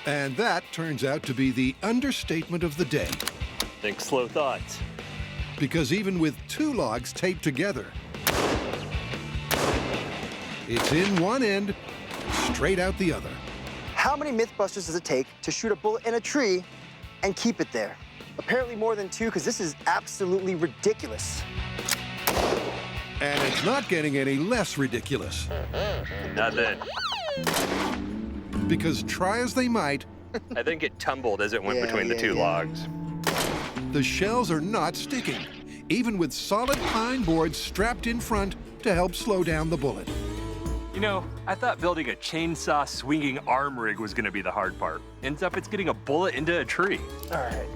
And that turns out to be the understatement of the day. Think slow thoughts. Because even with 2 logs taped together, it's in one end, straight out the other. How many MythBusters does it take to shoot a bullet in a tree and keep it there? Apparently more than 2, because this is absolutely ridiculous. And it's not getting any less ridiculous. Nothing. Because try as they might, I think it tumbled as it went between the 2 logs. the shells are not sticking, even with solid pine boards strapped in front to help slow down the bullet. You know, I thought building a chainsaw swinging arm rig was gonna be the hard part. Ends up it's getting a bullet into a tree. All right.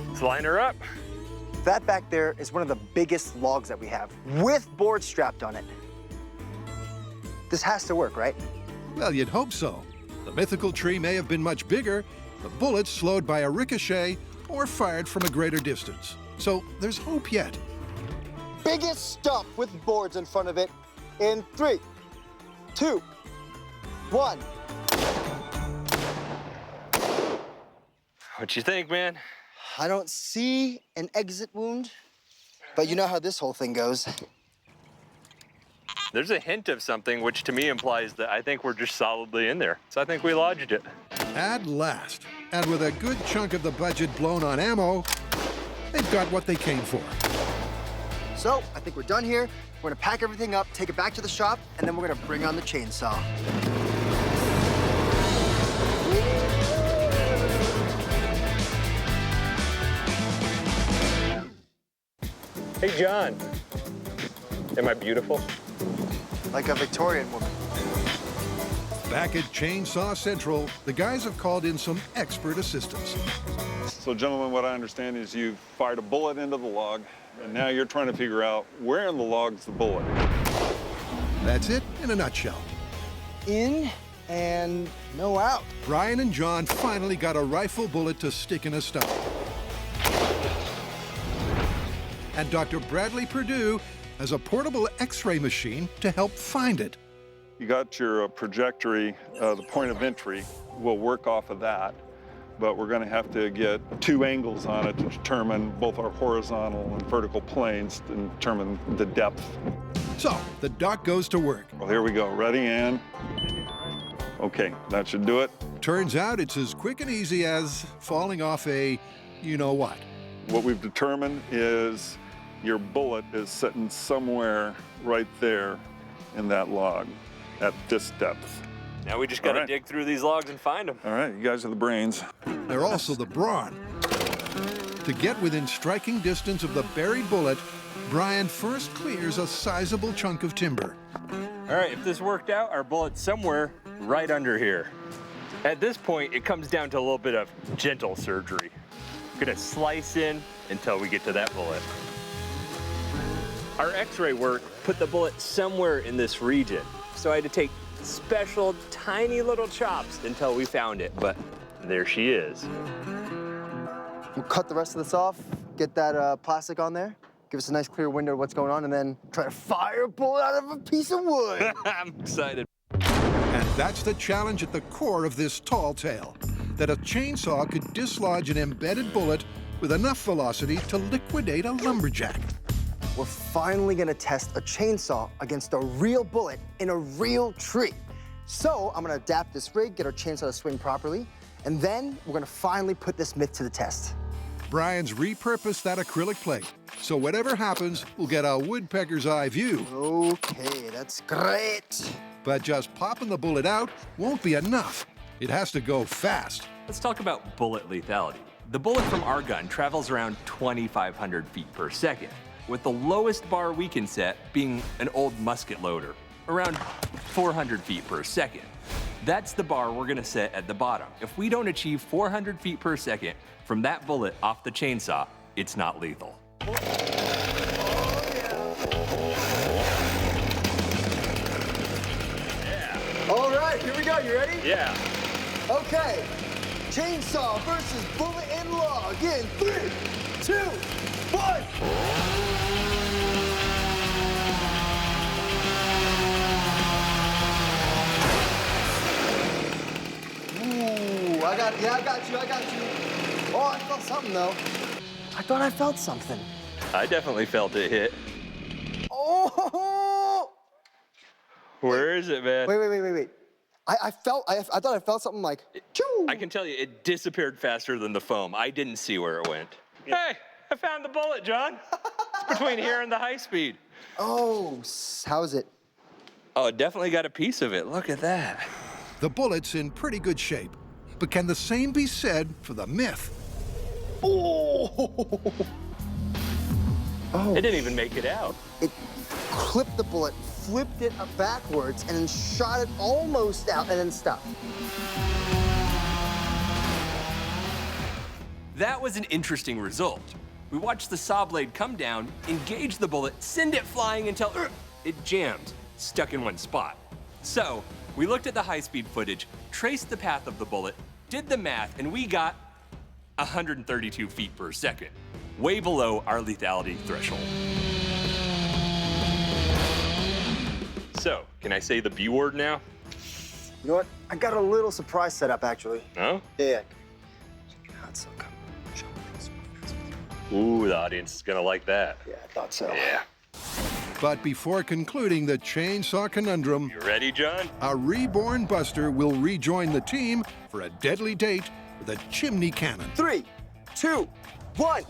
Let's line her up. That back there is one of the biggest logs that we have, with boards strapped on it. This has to work, right? Well, you'd hope so. The mythical tree may have been much bigger, the bullets slowed by a ricochet or fired from a greater distance. So there's hope yet. Biggest stump with boards in front of it in 3, 2, 1. What you think, man? I don't see an exit wound, but you know how this whole thing goes. There's a hint of something, which to me implies that I think we're just solidly in there. So I think we lodged it. At last, and with a good chunk of the budget blown on ammo, they've got what they came for. So, I think we're done here. We're gonna pack everything up, take it back to the shop, and then we're gonna bring on the chainsaw. Hey, John. Am I beautiful? Like a Victorian woman. Back at Chainsaw Central, the guys have called in some expert assistance. So, gentlemen, what I understand is you fired a bullet into the log, and now you're trying to figure out where in the log's the bullet. That's it in a nutshell. In and no out. Brian and John finally got a rifle bullet to stick in a stump. And Dr. Bradley Perdue has a portable X-ray machine to help find it. You got your trajectory, the point of entry. We'll work off of that, but we're going to have to get 2 angles on it to determine both our horizontal and vertical planes to determine the depth. So the doc goes to work. Well, here we go. Ready, and okay, that should do it. Turns out it's as quick and easy as falling off a you-know-what. What we've determined is your bullet is sitting somewhere right there in that log at this depth. Now we just gotta dig through these logs and find them. All right, you guys are the brains. They're also the brawn. To get within striking distance of the buried bullet, Brian first clears a sizable chunk of timber. All right, if this worked out, our bullet's somewhere right under here. At this point, it comes down to a little bit of gentle surgery. Gonna slice in until we get to that bullet. Our X-ray work put the bullet somewhere in this region, so I had to take special tiny little chops until we found it, but there she is. We'll cut the rest of this off, get that plastic on there, give us a nice clear window of what's going on, and then try to fire a bullet out of a piece of wood. I'm excited. And that's the challenge at the core of this tall tale, that a chainsaw could dislodge an embedded bullet with enough velocity to liquidate a lumberjack. We're finally gonna test a chainsaw against a real bullet in a real tree. So I'm gonna adapt this rig, get our chainsaw to swing properly, and then we're gonna finally put this myth to the test. Brian's repurposed that acrylic plate, so whatever happens, we'll get a woodpecker's eye view. Okay, that's great. But just popping the bullet out won't be enough. It has to go fast. Let's talk about bullet lethality. The bullet from our gun travels around 2,500 feet per second, with the lowest bar we can set being an old musket loader, around 400 feet per second. That's the bar we're gonna set at the bottom. If we don't achieve 400 feet per second from that bullet off the chainsaw, it's not lethal. All right, here we go. You ready? Yeah. Okay. Chainsaw versus bullet and log in 3, 2, 1. Ooh, I got you. Oh, I felt something though. I thought I felt something. I definitely felt it hit. Oh! Where is it, man? Wait. I thought I felt something like, choo! I can tell you, it disappeared faster than the foam. I didn't see where it went. Hey, I found the bullet, John. It's between here and the high speed. Oh, how is it? Oh, definitely got a piece of it. Look at that. The bullet's in pretty good shape. But can the same be said for the myth? Oh! It didn't even make it out. It clipped the bullet, flipped it backwards, and then shot it almost out, and then stopped. That was an interesting result. We watched the saw blade come down, engage the bullet, send it flying until it jammed, stuck in one spot. So we looked at the high-speed footage, traced the path of the bullet, did the math, and we got 132 feet per second, way below our lethality threshold. So, can I say the B word now? You know what? I got a little surprise set up, actually. No? Yeah. Ooh, the audience is gonna like that. Yeah, I thought so. Yeah. But before concluding the chainsaw conundrum, You ready, John? a reborn Buster will rejoin the team for a deadly date with a chimney cannon. 3, 2, 1.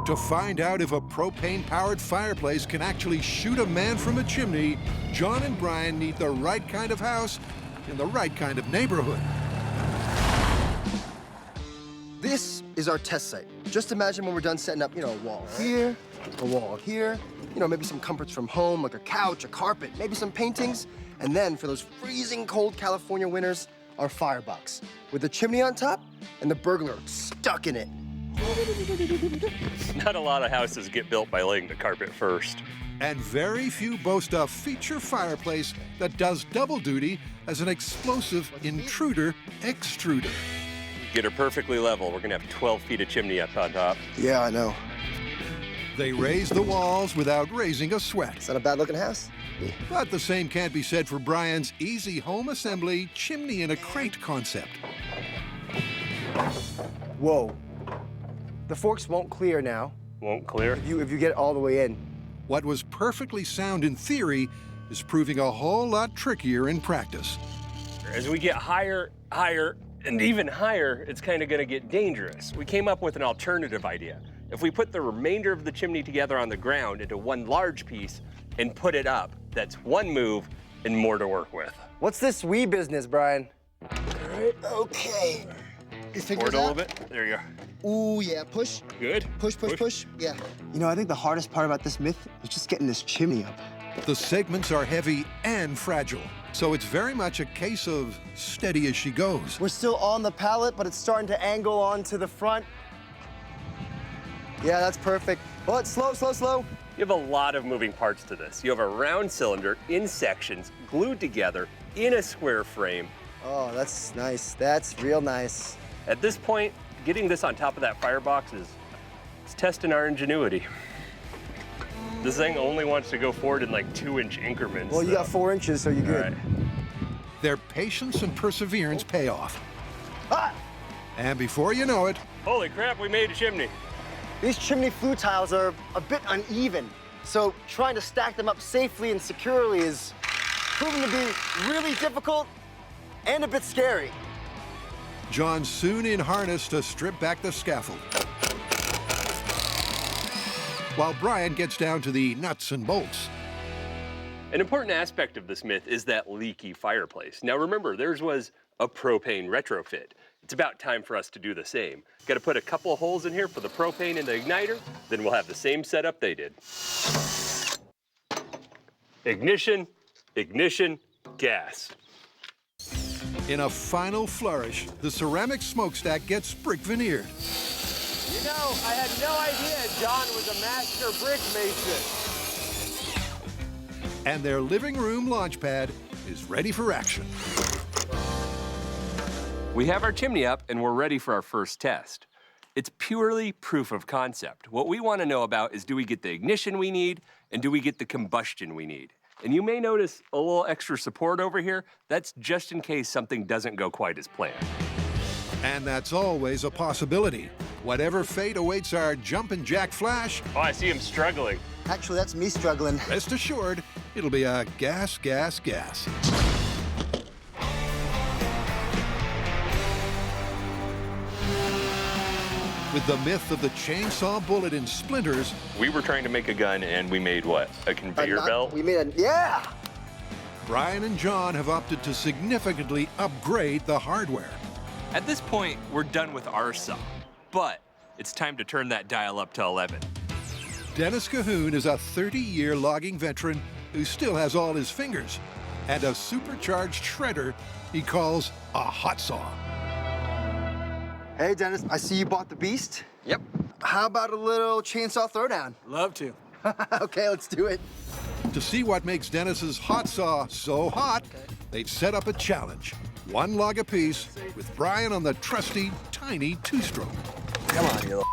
To find out if a propane-powered fireplace can actually shoot a man from a chimney, John and Brian need the right kind of house in the right kind of neighborhood. This is our test site. Just imagine when we're done setting up, a wall here, a wall here, maybe some comforts from home, like a couch, a carpet, maybe some paintings. And then for those freezing cold California winters, our firebox with the chimney on top and the burglar stuck in it. Not a lot of houses get built by laying the carpet first. And very few boast a feature fireplace that does double duty as an explosive intruder extruder. Get her perfectly level. We're gonna have 12 feet of chimney up on top. Yeah, I know. They raise the walls without raising a sweat. Is that a bad-looking house? But the same can't be said for Brian's easy home assembly chimney in a crate concept. Whoa. The forks won't clear now. Won't clear? If you get it all the way in. What was perfectly sound in theory is proving a whole lot trickier in practice. As we get higher, and even higher, it's kind of gonna get dangerous. We came up with an alternative idea. If we put the remainder of the chimney together on the ground into one large piece and put it up, that's one move and more to work with. What's this wee business, Brian? All right, okay. You figure Forward it a out? little bit. There you go. Ooh, yeah, push. Good. Push. Yeah. I think the hardest part about this myth is just getting this chimney up. The segments are heavy and fragile, so it's very much a case of steady as she goes. We're still on the pallet, but it's starting to angle onto the front. Yeah, that's perfect. But slow. You have a lot of moving parts to this. You have a round cylinder in sections, glued together in a square frame. Oh, that's nice. That's real nice. At this point, getting this on top of that firebox is testing our ingenuity. This thing only wants to go forward in like 2-inch increments. Well, you got 4 inches, so you're good. All right. Their patience and perseverance pay off. Ah! And before you know it, holy crap, we made a chimney. These chimney flue tiles are a bit uneven, so trying to stack them up safely and securely is proving to be really difficult and a bit scary. John's soon in harness to strip back the scaffold, while Brian gets down to the nuts and bolts. An important aspect of this myth is that leaky fireplace. Now remember, theirs was a propane retrofit. It's about time for us to do the same. Got to put a couple of holes in here for the propane and the igniter, then we'll have the same setup they did. Ignition, gas. In a final flourish, the ceramic smokestack gets brick veneered. You know, I had no idea John was a master brick mason. And their living room launch pad is ready for action. We have our chimney up and we're ready for our first test. It's purely proof of concept. What we want to know about is, do we get the ignition we need and do we get the combustion we need? And you may notice a little extra support over here. That's just in case something doesn't go quite as planned. And that's always a possibility. Whatever fate awaits our jumpin' jack Flash. Oh, I see him struggling. Actually, that's me struggling. Rest assured, it'll be a gas, gas, gas. With the myth of the chainsaw bullet in splinters. We were trying to make a gun and we made what? A conveyor belt? We made a, yeah! Brian and John have opted to significantly upgrade the hardware. At this point, we're done with our saw, but it's time to turn that dial up to 11. Dennis Cahoon is a 30-year logging veteran who still has all his fingers and a supercharged shredder he calls a hot saw. Hey, Dennis, I see you bought the beast. Yep. How about a little chainsaw throwdown? Love to. Okay, let's do it. To see what makes Dennis's hot saw so hot, they've set up a challenge. One log apiece, with Brian on the trusty, tiny two-stroke. Come on, you little.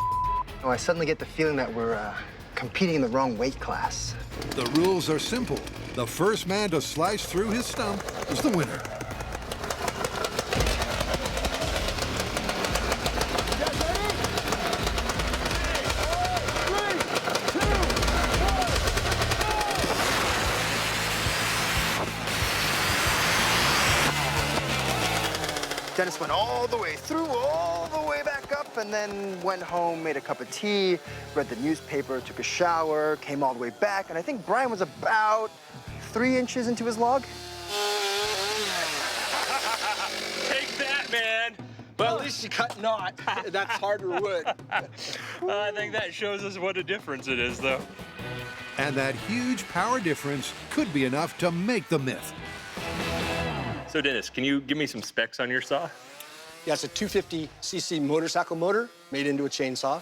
Oh, I suddenly get the feeling that we're competing in the wrong weight class. The rules are simple. The first man to slice through his stump is the winner. Dennis went all the way through, all the way back up, and then went home, made a cup of tea, read the newspaper, took a shower, came all the way back, and I think Brian was about 3 inches into his log. Take that, man! Well, at least you cut knot. That's harder wood. I think that shows us what a difference it is, though. And that huge power difference could be enough to make the myth. So, Dennis, can you give me some specs on your saw? Yeah, it's a 250cc motorcycle motor made into a chainsaw.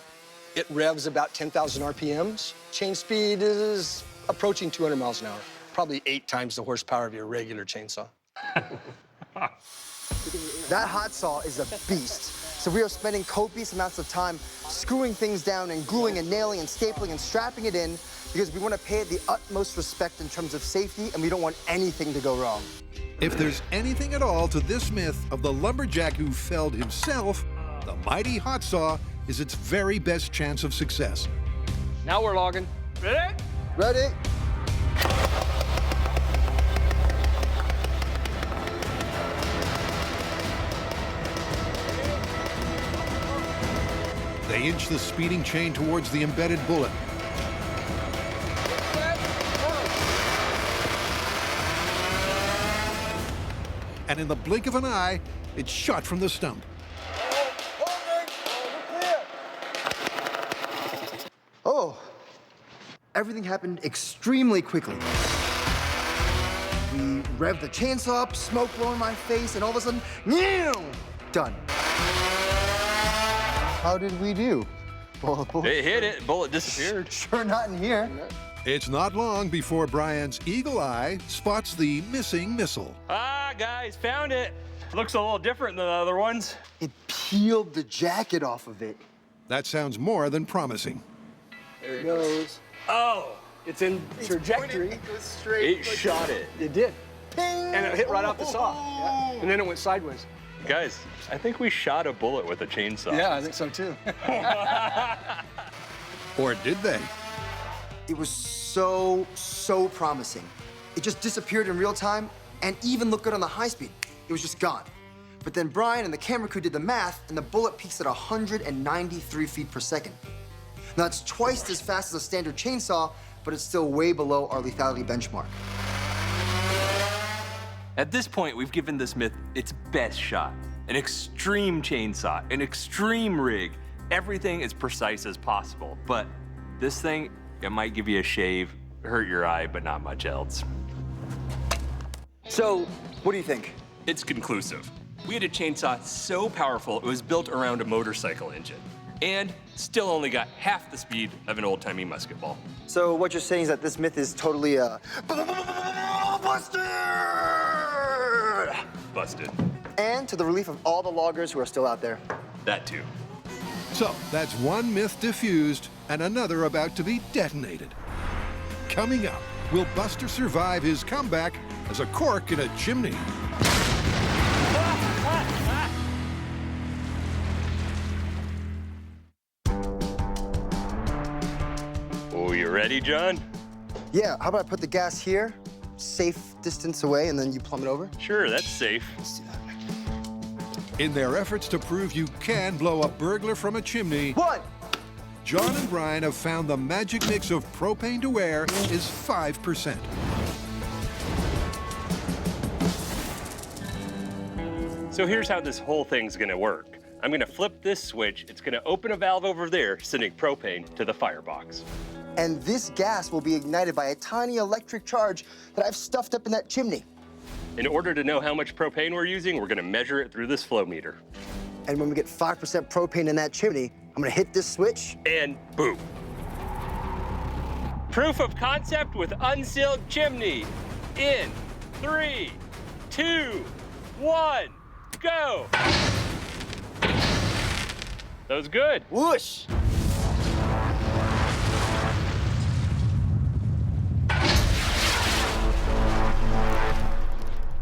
It revs about 10,000 RPMs. Chain speed is approaching 200 miles an hour. Probably 8 times the horsepower of your regular chainsaw. That hot saw is a beast. So we are spending copious amounts of time screwing things down and gluing and nailing and stapling and strapping it in because we want to pay it the utmost respect in terms of safety and we don't want anything to go wrong. If there's anything at all to this myth of the lumberjack who felled himself, the mighty hot saw is its very best chance of success. Now we're logging. Ready? Ready. They inch the speeding chain towards the embedded bullet. And in the blink of an eye, it's shot from the stump. Oh, everything happened extremely quickly. We revved the chainsaw up, smoke blowing in my face, and all of a sudden, done. How did we do? Well, It hit it, bullet disappeared. Sure not in here. It's not long before Brian's eagle eye spots the missing missile. Ah, guys, found it. Looks a little different than the other ones. It peeled the jacket off of it. That sounds more than promising. There it goes. Oh, It's in trajectory. It goes straight. it shot it. It did. Ping! And it hit right off the saw. Yeah. And then it went sideways. Guys, I think we shot a bullet with a chainsaw. Yeah, I think so too. Or did they? It was so promising. It just disappeared in real time and even looked good on the high speed. It was just gone. But then Brian and the camera crew did the math and the bullet peaks at 193 feet per second. Now that's twice as fast as a standard chainsaw, but it's still way below our lethality benchmark. At this point, we've given this myth its best shot. An extreme chainsaw, an extreme rig, everything as precise as possible. But this thing, it might give you a shave, hurt your eye, but not much else. So, what do you think? It's conclusive. We had a chainsaw so powerful it was built around a motorcycle engine, and still only got half the speed of an old-timey musket ball. So what you're saying is that this myth is totally busted! Busted. And to the relief of all the loggers who are still out there. That too. So that's one myth diffused and another about to be detonated. Coming up, will Buster survive his comeback as a cork in a chimney? Oh, you ready, John? Yeah, how about I put the gas here, safe distance away, and then you plumb it over? Sure, that's safe. Let's do that. In their efforts to prove you can blow a burglar from a chimney, John and Brian have found the magic mix of propane to air is 5%. So here's how this whole thing's gonna work. I'm gonna flip this switch. It's gonna open a valve over there, sending propane to the firebox. And this gas will be ignited by a tiny electric charge that I've stuffed up in that chimney. In order to know how much propane we're using, we're gonna measure it through this flow meter. And when we get 5% propane in that chimney, I'm gonna hit this switch. And boom. Proof of concept with unsealed chimney. In 3, 2, 1, go. That was good. Whoosh.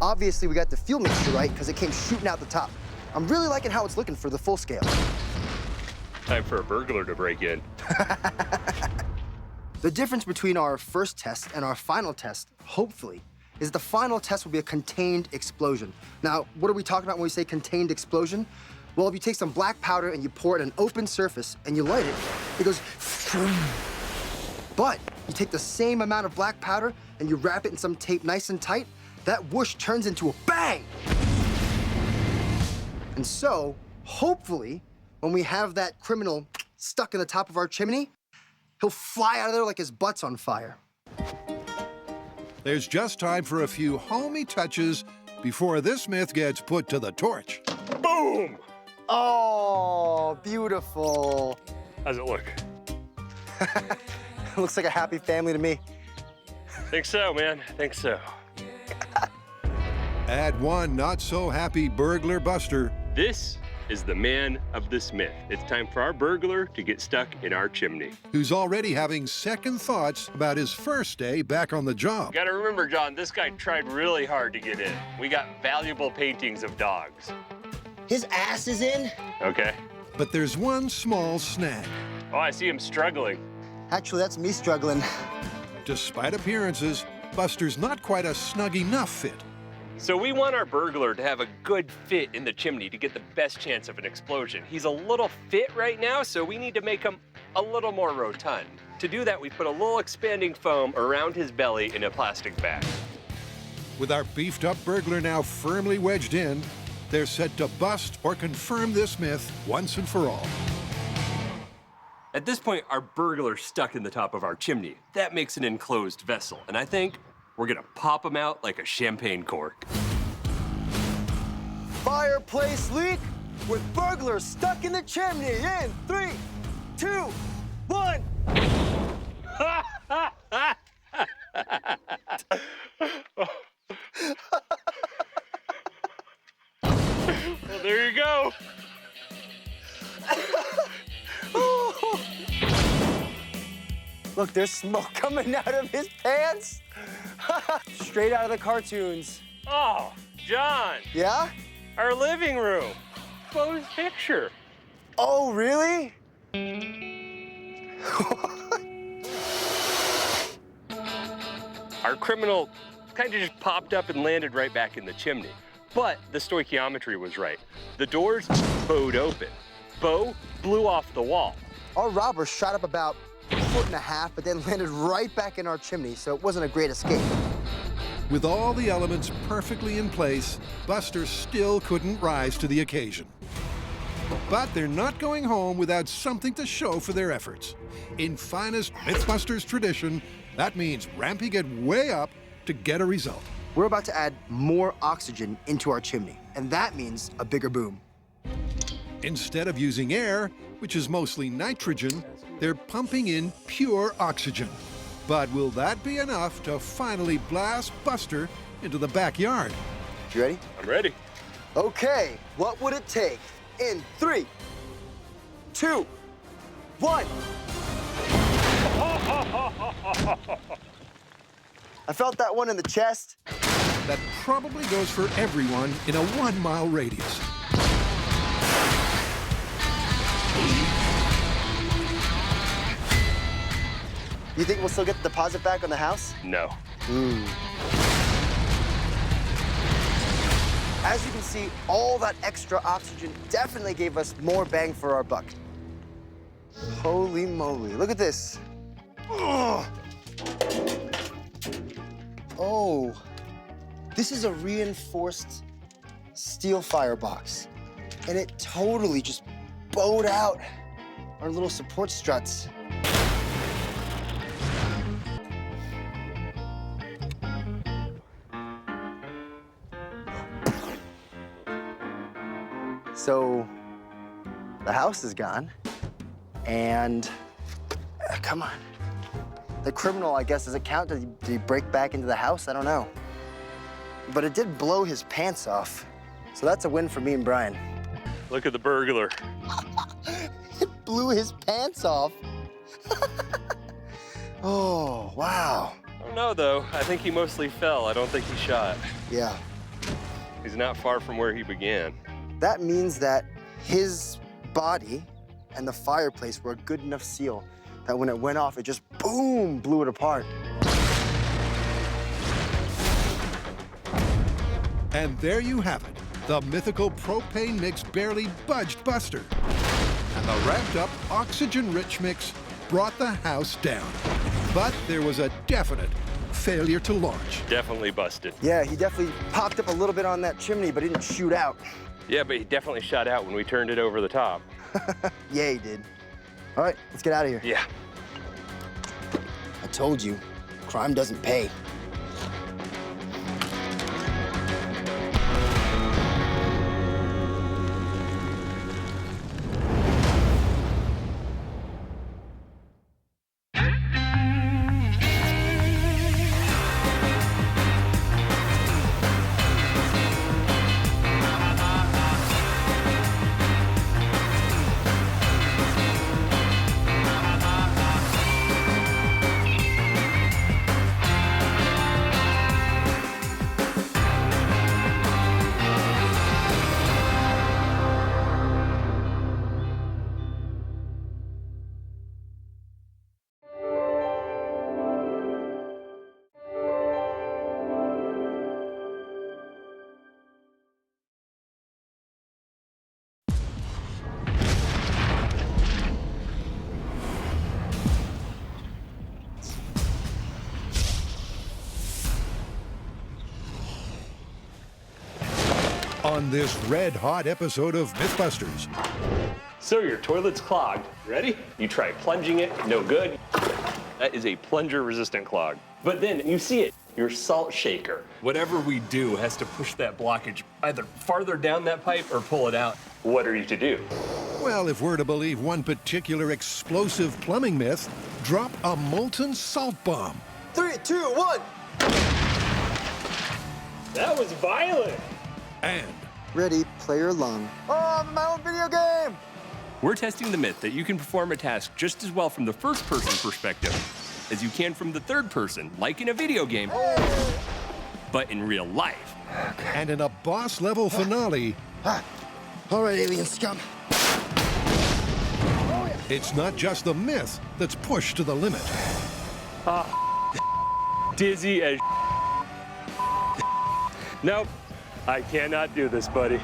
Obviously, we got the fuel mixture right because it came shooting out the top. I'm really liking how it's looking for the full scale. Time for a burglar to break in. The difference between our first test and our final test, hopefully, is the final test will be a contained explosion. Now, what are we talking about when we say contained explosion? Well, if you take some black powder and you pour it on an open surface and you light it, it goes vroom. But you take the same amount of black powder and you wrap it in some tape nice and tight, that whoosh turns into a bang. And so, hopefully, when we have that criminal stuck in the top of our chimney, he'll fly out of there like his butt's on fire. There's just time for a few homey touches before this myth gets put to the torch. Boom! Oh, beautiful. How's it look? Looks like a happy family to me. Think so, man. Think so. Add one not-so-happy burglar buster. This is the man of this myth. It's time for our burglar to get stuck in our chimney. Who's already having second thoughts about his first day back on the job. Gotta remember, John, this guy tried really hard to get in. We got valuable paintings of dogs. His ass is in? Okay. But there's one small snag. Oh, I see him struggling. Actually, that's me struggling. Despite appearances, Buster's not quite a snug enough fit. So we want our burglar to have a good fit in the chimney to get the best chance of an explosion. He's a little fit right now, so we need to make him a little more rotund. To do that, we put a little expanding foam around his belly in a plastic bag. With our beefed-up burglar now firmly wedged in, they're set to bust or confirm this myth once and for all. At this point, our burglar's stuck in the top of our chimney. That makes an enclosed vessel, and I think we're gonna pop him out like a champagne cork. Fireplace leak with burglars stuck in the chimney in 3, 2, 1. Well, there you go. Look, there's smoke coming out of his pants. Straight out of the cartoons. Oh, John. Yeah? Our living room. Closed picture. Oh, really? Our criminal kind of just popped up and landed right back in the chimney. But the stoichiometry was right. The doors bowed open. Bow blew off the wall. Our robber shot up about 1.5 feet, but then landed right back in our chimney, so it wasn't a great escape. With all the elements perfectly in place, Buster still couldn't rise to the occasion. But they're not going home without something to show for their efforts. In finest MythBusters tradition, that means ramping it way up to get a result. we're about to add more oxygen into our chimney, and that means a bigger boom. Instead of using air, which is mostly nitrogen, they're pumping in pure oxygen. But will that be enough to finally blast Buster into the backyard? You ready? I'm ready. Okay, what would it take? In 3, 2, 1. I felt that one in the chest. That probably goes for everyone in a 1-mile radius. You think we'll still get the deposit back on the house? No. As you can see, all that extra oxygen definitely gave us more bang for our buck. Holy moly, look at this. Oh, this is a reinforced steel firebox. And it totally just bowed out our little support struts. So, the house is gone, and come on. The criminal, I guess, does it count? Did he break back into the house? I don't know. But it did blow his pants off, so that's a win for me and Brian. Look at the burglar. It blew his pants off. Oh, wow. I don't know, though. I think he mostly fell. I don't think he shot. Yeah. He's not far from where he began. That means that his body and the fireplace were a good enough seal that when it went off, it just, boom, blew it apart. And there you have it. The mythical propane mix barely budged Buster. And the ramped-up oxygen-rich mix brought the house down. But there was a definite failure to launch. Definitely busted. Yeah, he definitely popped up a little bit on that chimney, but he didn't shoot out. Yeah, but he definitely shot out when we turned it over the top. Yeah, he did. All right, let's get out of here. Yeah. I told you, crime doesn't pay. On this red-hot episode of MythBusters. So your toilet's clogged. Ready? You try plunging it, no good. That is a plunger-resistant clog. But then you see it, your salt shaker. Whatever we do has to push that blockage either farther down that pipe or pull it out. What are you to do? Well, if we're to believe one particular explosive plumbing myth, drop a molten salt bomb. 3, 2, 1. That was violent. And ready, player lung. Oh, I'm in my own video game! We're testing the myth that you can perform a task just as well from the first-person perspective as you can from the third person, like in a video game, but in real life. And in a boss-level finale... All right, alien scum. It's not just the myth that's pushed to the limit. Dizzy as Nope. I cannot do this, buddy.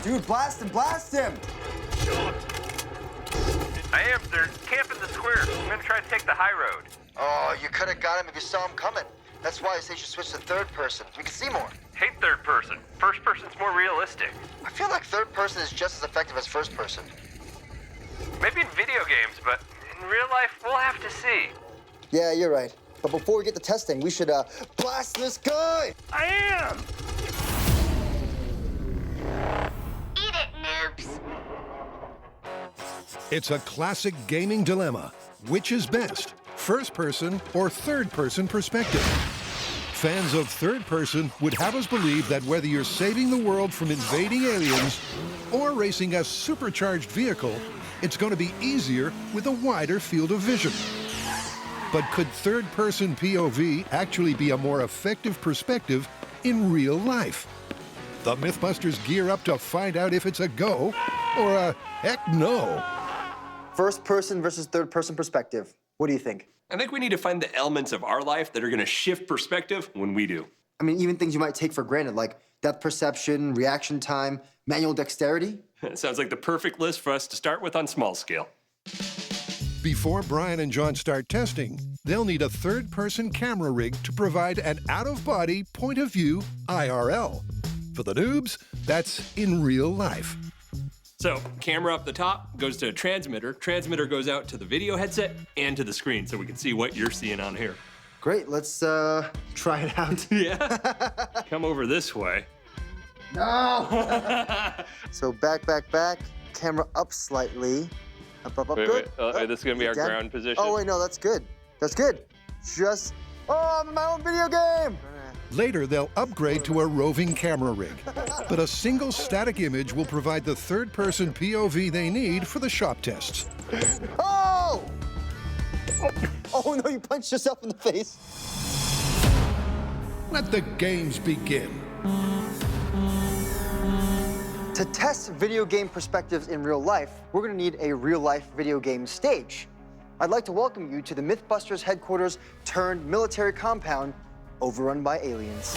Do Dude, blast him, blast him! I am, sir. Camp in the square. I'm gonna try to take the high road. Oh, you could have got him if you saw him coming. That's why I say you should switch to third person. We can see more. Hate third person. First person's more realistic. I feel like third person is just as effective as first person. Maybe in video games, but in real life, we'll have to see. Yeah, you're right. But before we get to testing, we should blast this guy! I am! Eat it, noobs. It's a classic gaming dilemma. Which is best, first-person or third-person perspective? Fans of third-person would have us believe that whether you're saving the world from invading aliens or racing a supercharged vehicle, it's going to be easier with a wider field of vision. But could third-person POV actually be a more effective perspective in real life? The MythBusters gear up to find out if it's a go or a heck no. First person versus third person perspective. What do you think? I think we need to find the elements of our life that are going to shift perspective when we do. I mean, even things you might take for granted, like depth perception, reaction time, manual dexterity. Sounds like the perfect list for us to start with on small scale. Before Brian and John start testing, they'll need a third-person camera rig to provide an out-of-body point of view IRL. For the noobs, that's in real life. So, camera up the top goes to a transmitter. Transmitter goes out to the video headset and to the screen so we can see what you're seeing on here. Great, let's try it out. Yeah? Come over this way. No! So back, camera up slightly. Up, good. Wait, this is gonna be our ground position? Oh, wait, no, that's good. That's good. Oh, I'm in my own video game! Later, they'll upgrade to a roving camera rig. But a single static image will provide the third-person POV they need for the shop tests. Oh! Oh, no, you punched yourself in the face. Let the games begin. To test video game perspectives in real life, we're gonna need a real-life video game stage. I'd like to welcome you to the MythBusters headquarters turned military compound overrun by aliens.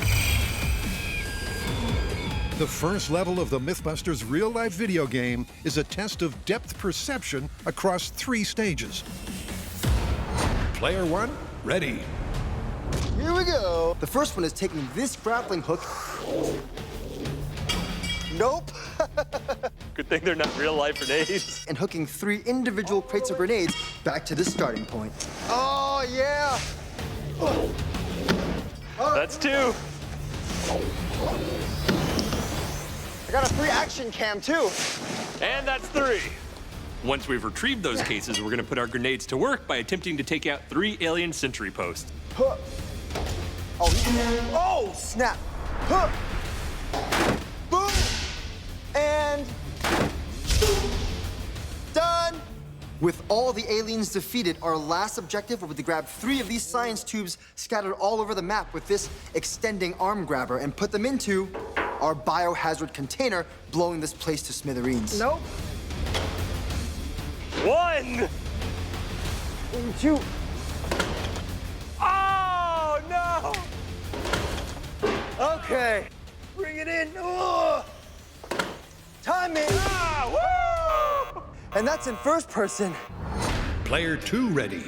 The first level of the MythBusters real-life video game is a test of depth perception across 3 stages. Player 1, ready. Here we go. The first one is taking this grappling hook. Nope. Good thing they're not real-life grenades. And hooking 3 individual crates of grenades back to the starting point. Oh, yeah. That's 2. I got a free action cam, too. And that's 3. Once we've retrieved those cases, we're going to put our grenades to work by attempting to take out 3 alien sentry posts. Oh, snap. Boom. And done. With all the aliens defeated, our last objective will be to grab 3 of these science tubes scattered all over the map with this extending arm grabber and put them into our biohazard container, blowing this place to smithereens. Nope. 1. 2. Oh, no! Okay. Bring it in. Oh. Timing. Ah, woo! And that's in first person. Player 2, ready.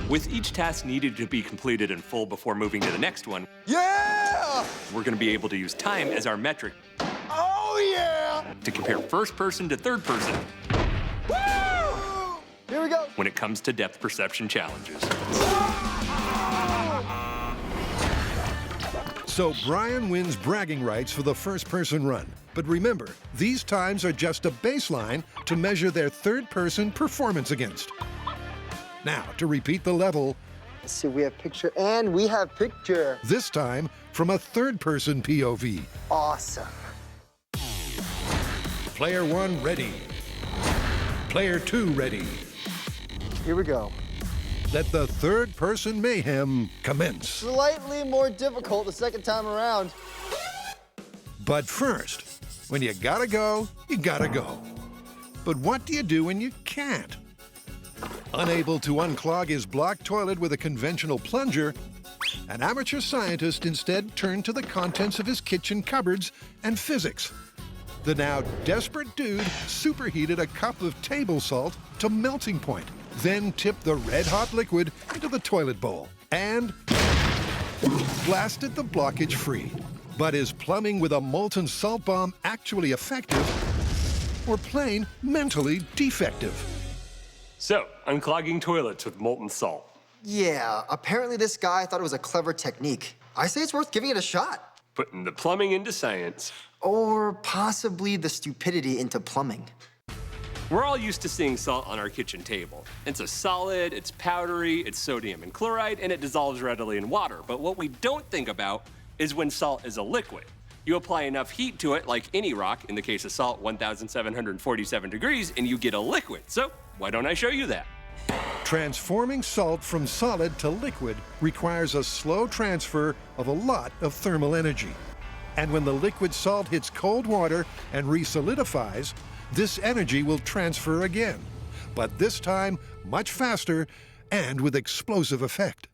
With each task needed to be completed in full before moving to the next one, Yeah! we're going to be able to use time as our metric Oh, yeah! to compare first person to third person Woo! Here we go. when it comes to depth perception challenges. So Brian wins bragging rights for the first-person run. But remember, these times are just a baseline to measure their third-person performance against. Now, to repeat the level, Let's see, we have picture and we have picture. this time from a third-person POV. Awesome. Player 1, ready. Player 2, ready. Here we go. Let the third-person mayhem commence. Slightly more difficult the second time around. But first, when you gotta go, you gotta go. But what do you do when you can't? Unable to unclog his blocked toilet with a conventional plunger, an amateur scientist instead turned to the contents of his kitchen cupboards and physics. The now desperate dude superheated a cup of table salt to melting point, then tipped the red-hot liquid into the toilet bowl and blasted the blockage free. But is plumbing with a molten salt bomb actually effective or plain mentally defective? So, unclogging toilets with molten salt. Yeah, apparently this guy thought it was a clever technique. I say it's worth giving it a shot. Putting the plumbing into science. Or possibly the stupidity into plumbing. We're all used to seeing salt on our kitchen table. It's a solid, it's powdery, it's sodium and chloride, and it dissolves readily in water. But what we don't think about is when salt is a liquid. You apply enough heat to it, like any rock, in the case of salt, 1,747 degrees, and you get a liquid. So why don't I show you that? Transforming salt from solid to liquid requires a slow transfer of a lot of thermal energy. And when the liquid salt hits cold water and resolidifies, this energy will transfer again, but this time much faster and with explosive effect.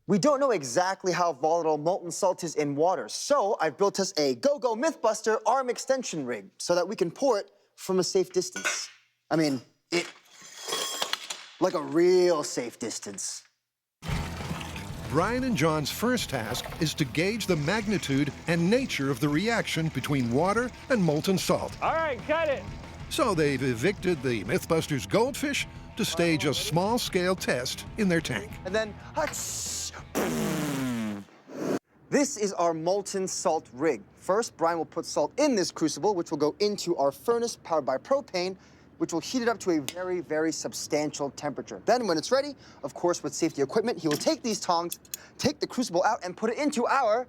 We don't know exactly how volatile molten salt is in water, so I've built us a Go-Go MythBuster arm extension rig so that we can pour it from a safe distance. I mean, like a real safe distance. Brian and John's first task is to gauge the magnitude and nature of the reaction between water and molten salt. All right, cut it. So they've evicted the MythBusters goldfish to stage a small-scale test in their tank. And then, this is our molten salt rig. First, Brian will put salt in this crucible, which will go into our furnace powered by propane, which will heat it up to a very, very substantial temperature. Then, when it's ready, of course, with safety equipment, he will take these tongs, take the crucible out, and put it into our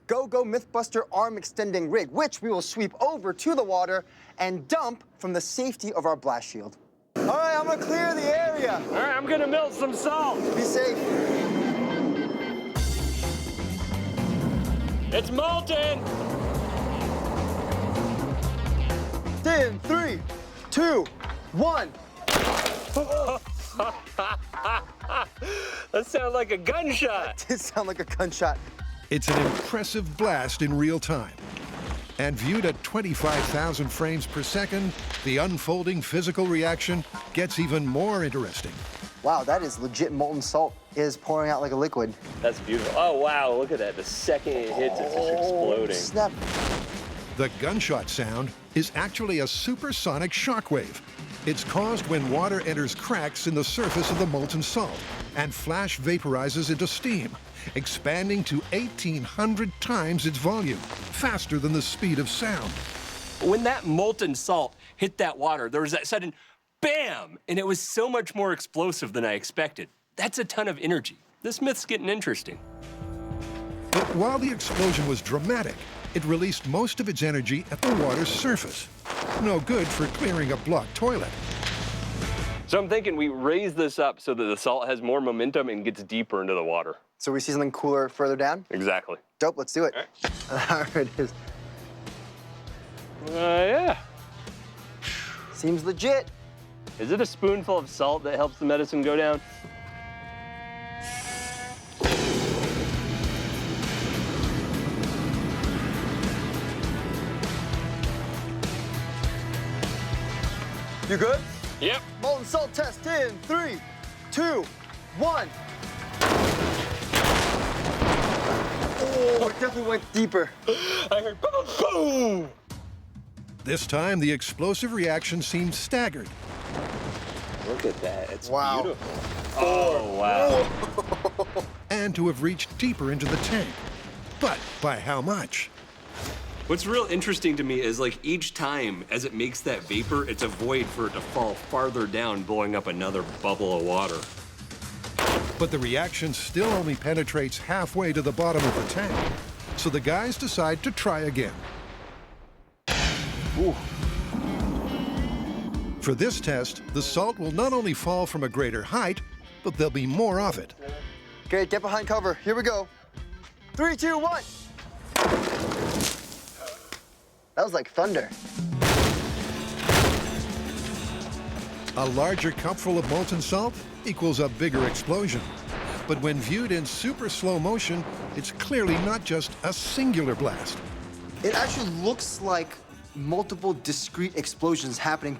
Go-Go MythBuster arm extending rig, which we will sweep over to the water and dump from the safety of our blast shield. All right, I'm gonna clear the area. All right, I'm gonna melt some salt. Be safe. It's molten. In 3, 2, 1. That sounded like a gunshot. That did sound like a gunshot. It's an impressive blast in real time. And viewed at 25,000 frames per second, the unfolding physical reaction gets even more interesting. Wow, that is legit molten salt. It is pouring out like a liquid. That's beautiful. Oh, wow, look at that. The second it hits, it's just exploding. Snap. The gunshot sound is actually a supersonic shockwave. It's caused when water enters cracks in the surface of the molten salt and flash vaporizes into steam, expanding to 1,800 times its volume, faster than the speed of sound. When that molten salt hit that water, there was that sudden bam, and it was so much more explosive than I expected. That's a ton of energy. This myth's getting interesting. But while the explosion was dramatic, it released most of its energy at the water's surface. No good for clearing a blocked toilet. So I'm thinking we raise this up so that the salt has more momentum and gets deeper into the water. So we see something cooler further down? Exactly. Dope, let's do it. All right. There it is. Yeah. Seems legit. Is it a spoonful of salt that helps the medicine go down? You good? Yep. Molten salt test in 3, 2, 1. Oh, it definitely went deeper. I heard boom, boom. This time, the explosive reaction seemed staggered. Look at that. It's wow. Beautiful. Oh, wow. And to have reached deeper into the tank. But by how much? What's real interesting to me is like each time as it makes that vapor, it's a void for it to fall farther down, blowing up another bubble of water. But the reaction still only penetrates halfway to the bottom of the tank. So the guys decide to try again. Ooh. For this test, the salt will not only fall from a greater height, but there'll be more of it. Okay, get behind cover. Here we go. 3, 2, 1. That was like thunder. A larger cupful of molten salt equals a bigger explosion. But when viewed in super slow motion, it's clearly not just a singular blast. It actually looks like multiple discrete explosions happening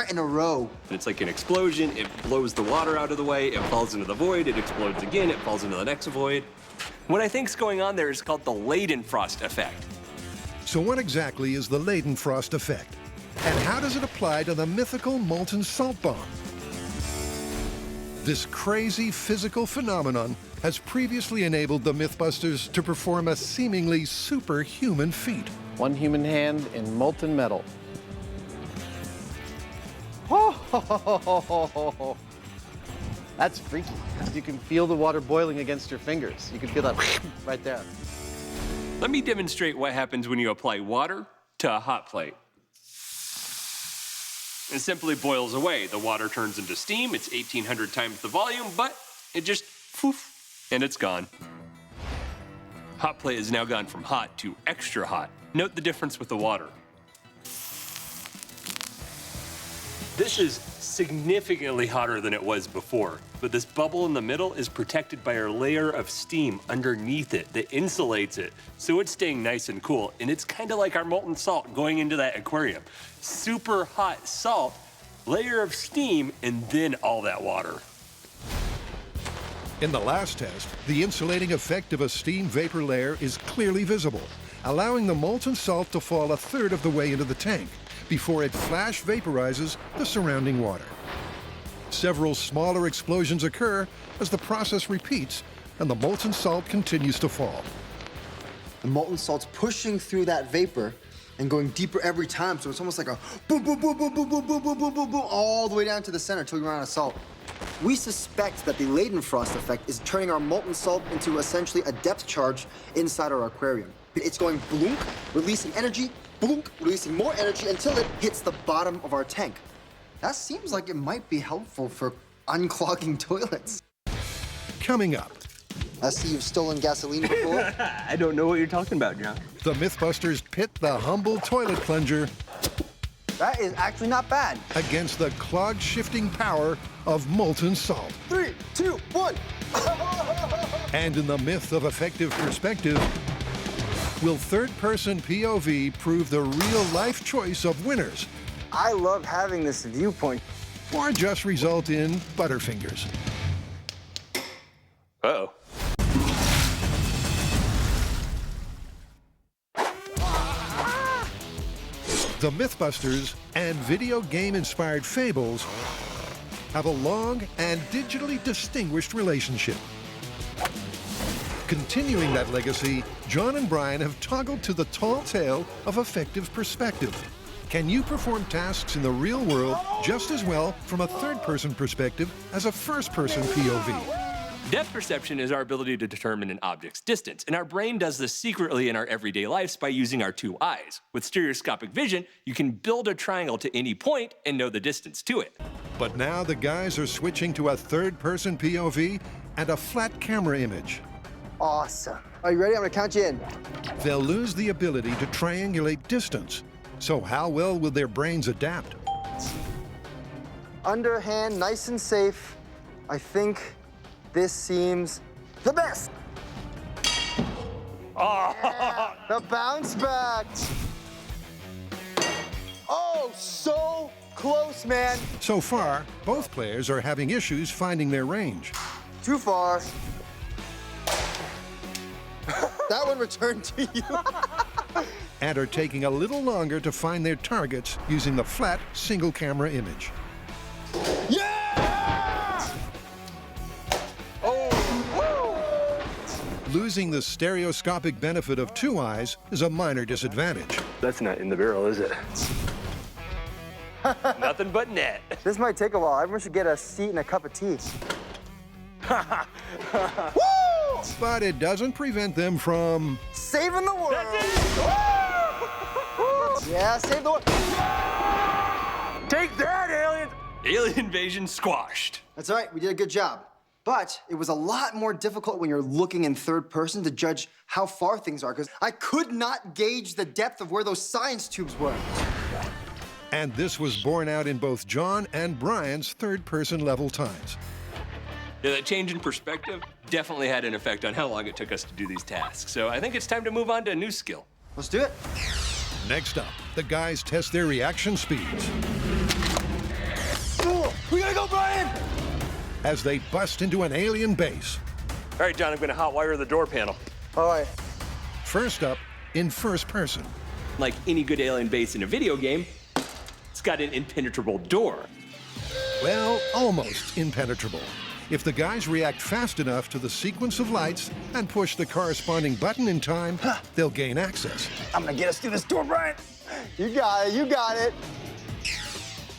in a row. It's like an explosion, it blows the water out of the way, it falls into the void, it explodes again, it falls into the next void. What I think's going on there is called the Leidenfrost effect. So what exactly is the Leidenfrost effect? And how does it apply to the mythical molten salt bomb? This crazy physical phenomenon has previously enabled the MythBusters to perform a seemingly superhuman feat. One human hand in molten metal. That's freaky. You can feel the water boiling against your fingers. You can feel that right there. Let me demonstrate what happens when you apply water to a hot plate. It simply boils away. The water turns into steam. It's 1,800 times the volume, but it just poof, and it's gone. Hot plate has now gone from hot to extra hot. Note the difference with the water. This is significantly hotter than it was before, but this bubble in the middle is protected by a layer of steam underneath it that insulates it, so it's staying nice and cool, and it's kind of like our molten salt going into that aquarium. Super hot salt, layer of steam, and then all that water. In the last test, the insulating effect of a steam vapor layer is clearly visible, allowing the molten salt to fall 1/3 of the way into the tank before it flash vaporizes the surrounding water. Several smaller explosions occur as the process repeats and the molten salt continues to fall. The molten salt's pushing through that vapor and going deeper every time, so it's almost like a boom, boom, boom, boom, boom, boom, boom, boom, boom, boom, boom, all the way down to the center until you run out of salt. We suspect that the Leidenfrost effect is turning our molten salt into essentially a depth charge inside our aquarium. It's going bloonk, releasing energy, bloonk, releasing more energy until it hits the bottom of our tank. That seems like it might be helpful for unclogging toilets. Coming up. I see you've stolen gasoline before. I don't know what you're talking about, John. The MythBusters pit the humble toilet plunger That is actually not bad. against the clog-shifting power of molten salt. 3, 2, 1. And in the myth of effective perspective, will third-person POV prove the real-life choice of winners? I love having this viewpoint. Or just result in Butterfingers? Uh-oh. The MythBusters and video game-inspired fables have a long and digitally distinguished relationship. Continuing that legacy, John and Brian have toggled to the tall tale of effective perspective. Can you perform tasks in the real world just as well from a third-person perspective as a first-person POV? Depth perception is our ability to determine an object's distance, and our brain does this secretly in our everyday lives by using our two eyes. With stereoscopic vision, you can build a triangle to any point and know the distance to it. But now the guys are switching to a third-person POV and a flat camera image. Awesome. Are you ready? I'm gonna count you in. They'll lose the ability to triangulate distance. So how well will their brains adapt? Underhand, nice and safe. I think this seems the best. Yeah, the bounce back. Oh, so close, man. So far, both players are having issues finding their range. Too far. That one returned to you. And are taking a little longer to find their targets using the flat single-camera image. Losing the stereoscopic benefit of two eyes is a minor disadvantage. That's not in the barrel, is it? Nothing but net. This might take a while. Everyone should get a seat and a cup of tea. But it doesn't prevent them from saving the world. Yeah, save the world. Take that, aliens! Alien invasion squashed. That's all right. We did a good job. But it was a lot more difficult when you're looking in third person to judge how far things are, because I could not gauge the depth of where those science tubes were. And this was borne out in both John and Brian's third-person level times. Yeah, that change in perspective definitely had an effect on how long it took us to do these tasks. So I think it's time to move on to a new skill. Let's do it. Next up, The guys test their reaction speeds. Oh, we gotta go, Brian! As they bust into an alien base. All right, John, I'm gonna hotwire the door panel. All right. First up, in first person. Like any good alien base in a video game, it's got an impenetrable door. Well, almost impenetrable. If the guys react fast enough to the sequence of lights and push the corresponding button in time, they'll gain access. I'm gonna get us through this door, Brian. You got it, you got it.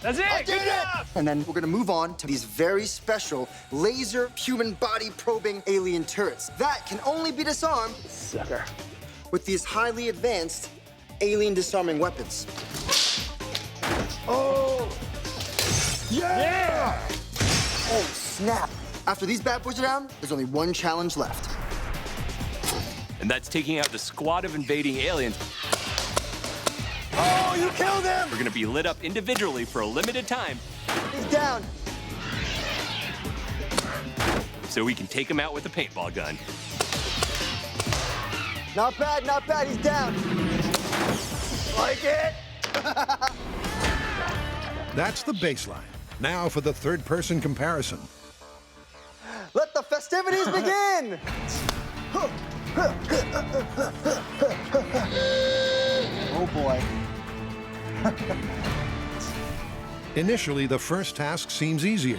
That's it, I did it! And then we're gonna move on to these very special laser human body probing alien turrets that can only be disarmed Sucker. with these highly advanced alien disarming weapons. Oh! Yeah! Oh, snap. After these bad boys are down, there's only one challenge left. And that's taking out the squad of invading aliens. Oh, you killed him! We're gonna be lit up individually for a limited time. He's down. So we can take him out with a paintball gun. Not bad, he's down. Like it? That's the baseline. Now for the third-person comparison. Let the festivities begin! Oh boy. Initially, the first task seems easier.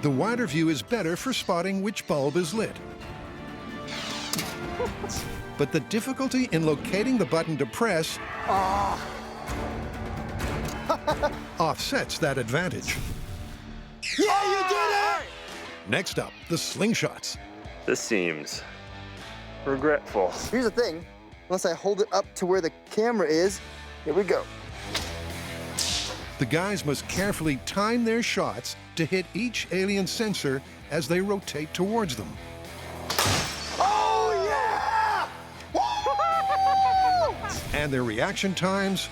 The wider view is better for spotting which bulb is lit. But the difficulty in locating the button to press offsets that advantage. Yeah, you did it! Next up, the slingshots. This seems regretful. Here's the thing. Once I hold it up to where the camera is, here we go. The guys must carefully time their shots to hit each alien sensor as they rotate towards them. Oh, yeah! Woo! And their reaction times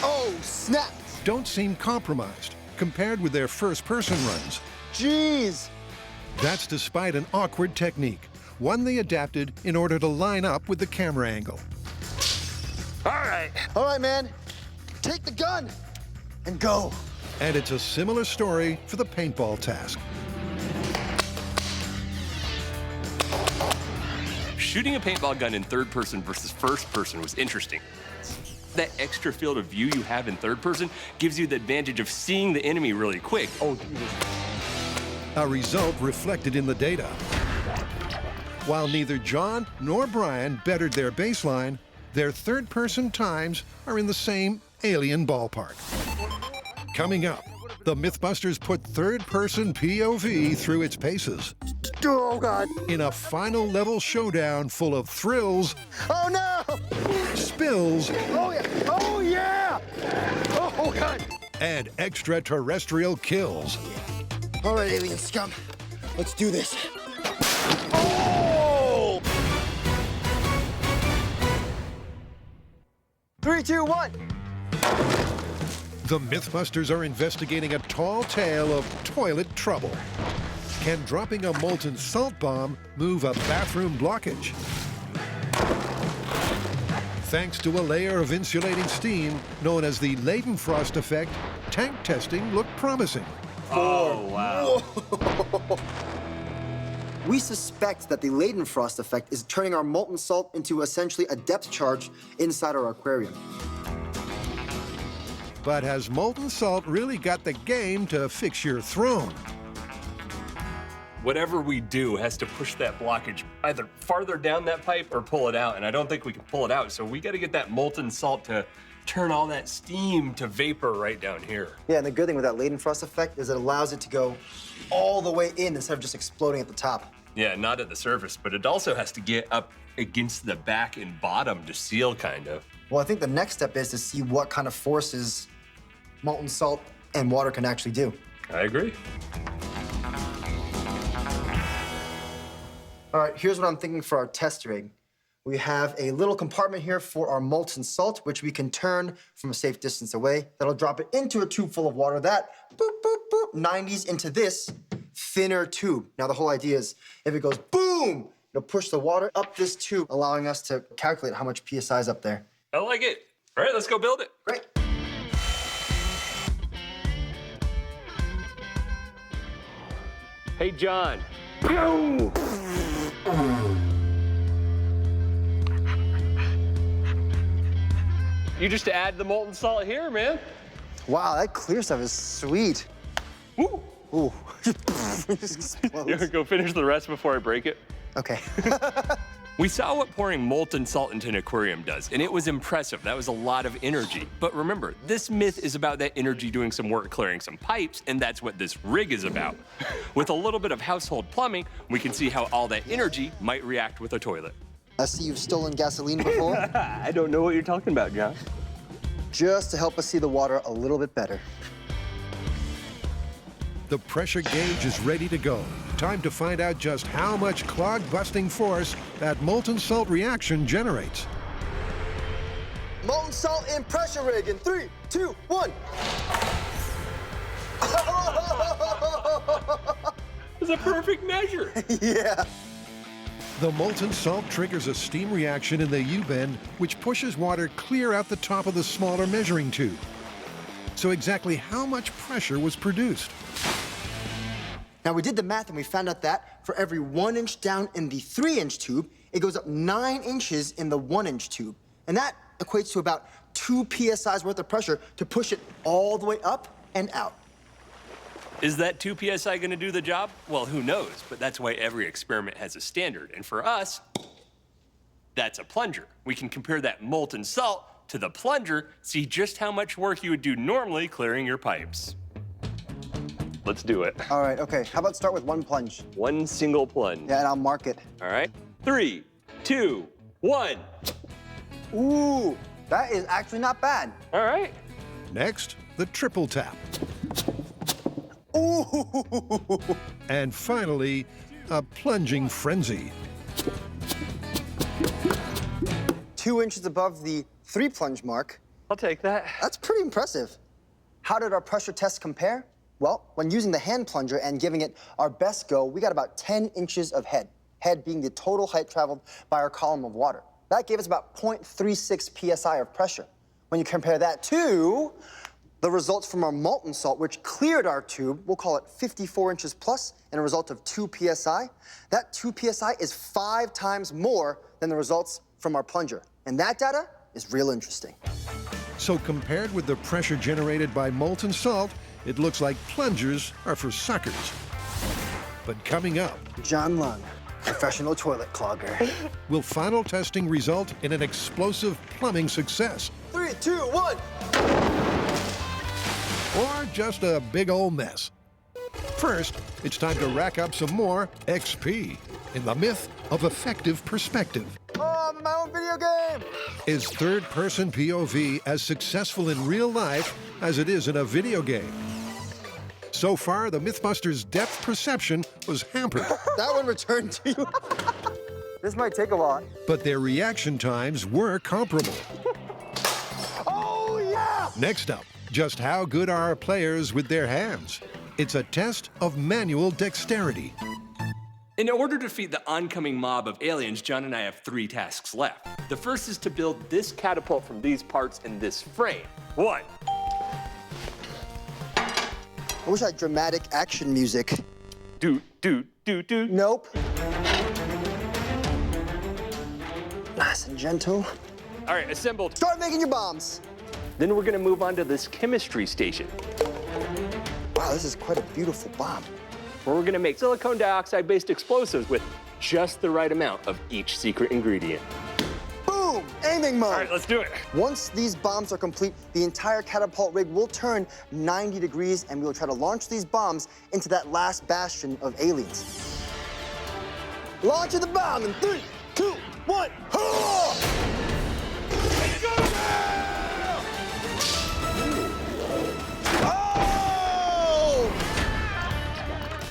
Oh, snap! don't seem compromised compared with their first-person runs. Jeez! That's despite an awkward technique, one they adapted in order to line up with the camera angle. All right, man. Take the gun and go. And it's a similar story for the paintball task. Shooting a paintball gun in third person versus first person was interesting. That extra field of view you have in third person gives you the advantage of seeing the enemy really quick. Oh, Jesus. A result reflected in the data. While neither John nor Brian bettered their baseline, their third-person times are in the same alien ballpark. Coming up, the MythBusters put third-person POV through its paces. Oh, God. In a final level showdown full of thrills, Oh, no! spills, Oh, yeah! Oh, yeah! Oh, God! and extraterrestrial kills. All right, alien scum. Let's do this. Oh! 3, 2, 1. The MythBusters are investigating a tall tale of toilet trouble. Can dropping a molten salt bomb move a bathroom blockage? Thanks to a layer of insulating steam known as the Leidenfrost effect, tank testing looked promising. Oh, wow. Whoa. We suspect that the Leidenfrost effect is turning our molten salt into essentially a depth charge inside our aquarium. But has molten salt really got the game to fix your throne? Whatever we do has to push that blockage either farther down that pipe or pull it out, and I don't think we can pull it out, so we gotta get that molten salt to turn all that steam to vapor right down here. Yeah, and the good thing with that Leidenfrost effect is it allows it to go all the way in instead of just exploding at the top. Yeah, not at the surface, but it also has to get up against the back and bottom to seal, kind of. Well, I think the next step is to see what kind of forces molten salt and water can actually do. I agree. All right, here's what I'm thinking for our test rig. We have a little compartment here for our molten salt, which we can turn from a safe distance away. That'll drop it into a tube full of water that, boop, boop, boop, 90s into this thinner tube. Now, the whole idea is if it goes boom It'll push the water up this tube, allowing us to calculate how much PSI is up there. I like it. All right, let's go build it. Great. Hey, John. You just add the molten salt here, man. Wow, that clear stuff is sweet. Ooh. Ooh. You wanna go finish the rest before I break it? Okay. We saw what pouring molten salt into an aquarium does, and it was impressive. That was a lot of energy. But remember, this myth is about that energy doing some work clearing some pipes, and that's what this rig is about. With a little bit of household plumbing, we can see how all that energy might react with a toilet. I see you've stolen gasoline before. I don't know what you're talking about, John. Just to help us see the water a little bit better. The pressure gauge is ready to go. Time to find out just how much clog-busting force that molten salt reaction generates. Molten salt in pressure rig in 3, 2, 1. It's a perfect measure. Yeah. The molten salt triggers a steam reaction in the U-bend, which pushes water clear out the top of the smaller measuring tube. So exactly how much pressure was produced? Now, we did the math and we found out that for every 1 inch down in the 3-inch tube, it goes up 9 inches in the 1-inch tube. And that equates to about 2 PSI's worth of pressure to push it all the way up and out. Is that 2 PSI gonna do the job? Well, who knows, but that's why every experiment has a standard. And for us, that's a plunger. We can compare that molten salt to the plunger, see just how much work you would do normally clearing your pipes. Let's do it. All right, okay. How about start with 1 plunge? 1 single plunge. Yeah, and I'll mark it. All right. 3, 2, 1. Ooh, that is actually not bad. All right. Next, the triple tap. Ooh. And finally, a plunging frenzy. 2 inches above the 3 plunge mark. I'll take that. That's pretty impressive. How did our pressure test compare? Well, when using the hand plunger and giving it our best go, we got about 10 inches of head. Head being the total height traveled by our column of water. That gave us about 0.36 PSI of pressure. When you compare that to the results from our molten salt, which cleared our tube, we'll call it 54 inches plus, and a result of 2 PSI. That 2 PSI is 5 times more than the results from our plunger. And that data is real interesting. So compared with the pressure generated by molten salt, it looks like plungers are for suckers. But coming up, John Lung, professional toilet clogger. Will final testing result in an explosive plumbing success? 3, 2, 1. Or just a big old mess? First, it's time to rack up some more XP in the myth of effective perspective. Oh, my own video game! Is third-person POV as successful in real life as it is in a video game? So far, the MythBusters' depth perception was hampered. That one returned to you. This might take a while. But their reaction times were comparable. Oh, yeah! Next up, just how good are our players with their hands? It's a test of manual dexterity. In order to defeat the oncoming mob of aliens, John and I have 3 tasks left. The first is to build this catapult from these parts in this frame. 1. I wish I had dramatic action music. Do. Nope. Nice and gentle. All right, assembled. Start making your bombs. Then we're gonna move on to this chemistry station, Wow, this is quite a beautiful bomb. where we're gonna make silicone dioxide-based explosives with just the right amount of each secret ingredient. Boom! Aiming mode. All right, let's do it. Once these bombs are complete, the entire catapult rig will turn 90 degrees and we will try to launch these bombs into that last bastion of aliens. Launching the bomb in 3, 2, 1.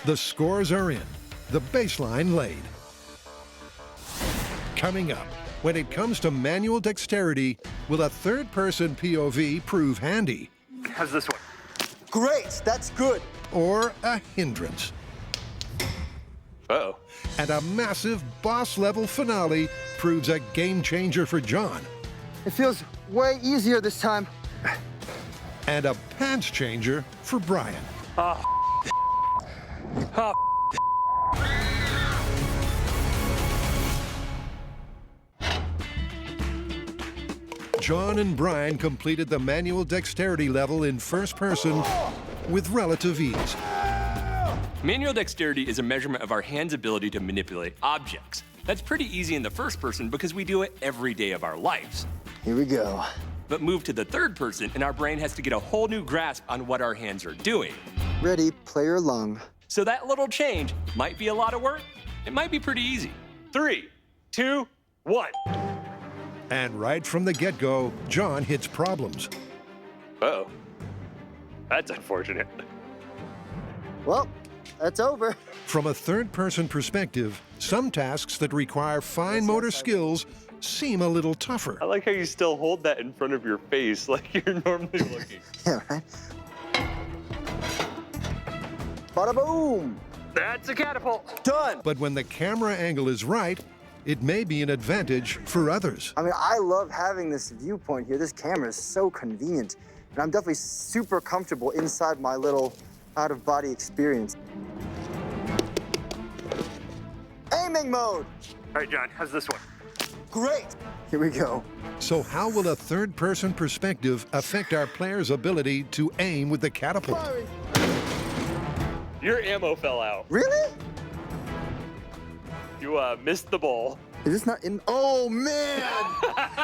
The scores are in, the baseline laid. Coming up, when it comes to manual dexterity, will a third-person POV prove handy? How's this one? Great, that's good. Or a hindrance? Uh-oh. And a massive boss-level finale proves a game changer for John. It feels way easier this time. And a pants changer for Brian. Oh. Oh. John and Brian completed the manual dexterity level in first person with relative ease. Manual dexterity is a measurement of our hands' ability to manipulate objects. That's pretty easy in the first person because we do it every day of our lives. Here we go. But move to the third person and our brain has to get a whole new grasp on what our hands are doing. Ready, player lung. So that little change might be a lot of work. It might be pretty easy. 3, 2, 1. And right from the get-go, John hits problems. Uh-oh. That's unfortunate. Well, that's over. From a third-person perspective, some tasks that require fine motor skills seem a little tougher. I like how you still hold that in front of your face like you're normally looking. Yeah, right? Bada boom! That's a catapult. Done! But when the camera angle is right, it may be an advantage for others. I mean, I love having this viewpoint here. This camera is so convenient. And I'm definitely super comfortable inside my little out-of-body experience. Aiming mode! All right, John, how's this one? Great! Here we go. So how will a third-person perspective affect our players' ability to aim with the catapult? Firing. Your ammo fell out. Really? You missed the ball. Is this not in? Oh, man!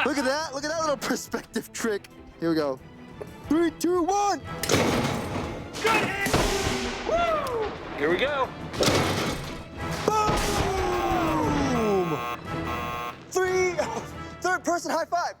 Look at that. Look at that little perspective trick. Here we go. 3, 2, 1! Good hit! Woo! Here we go. Boom! Third person high five.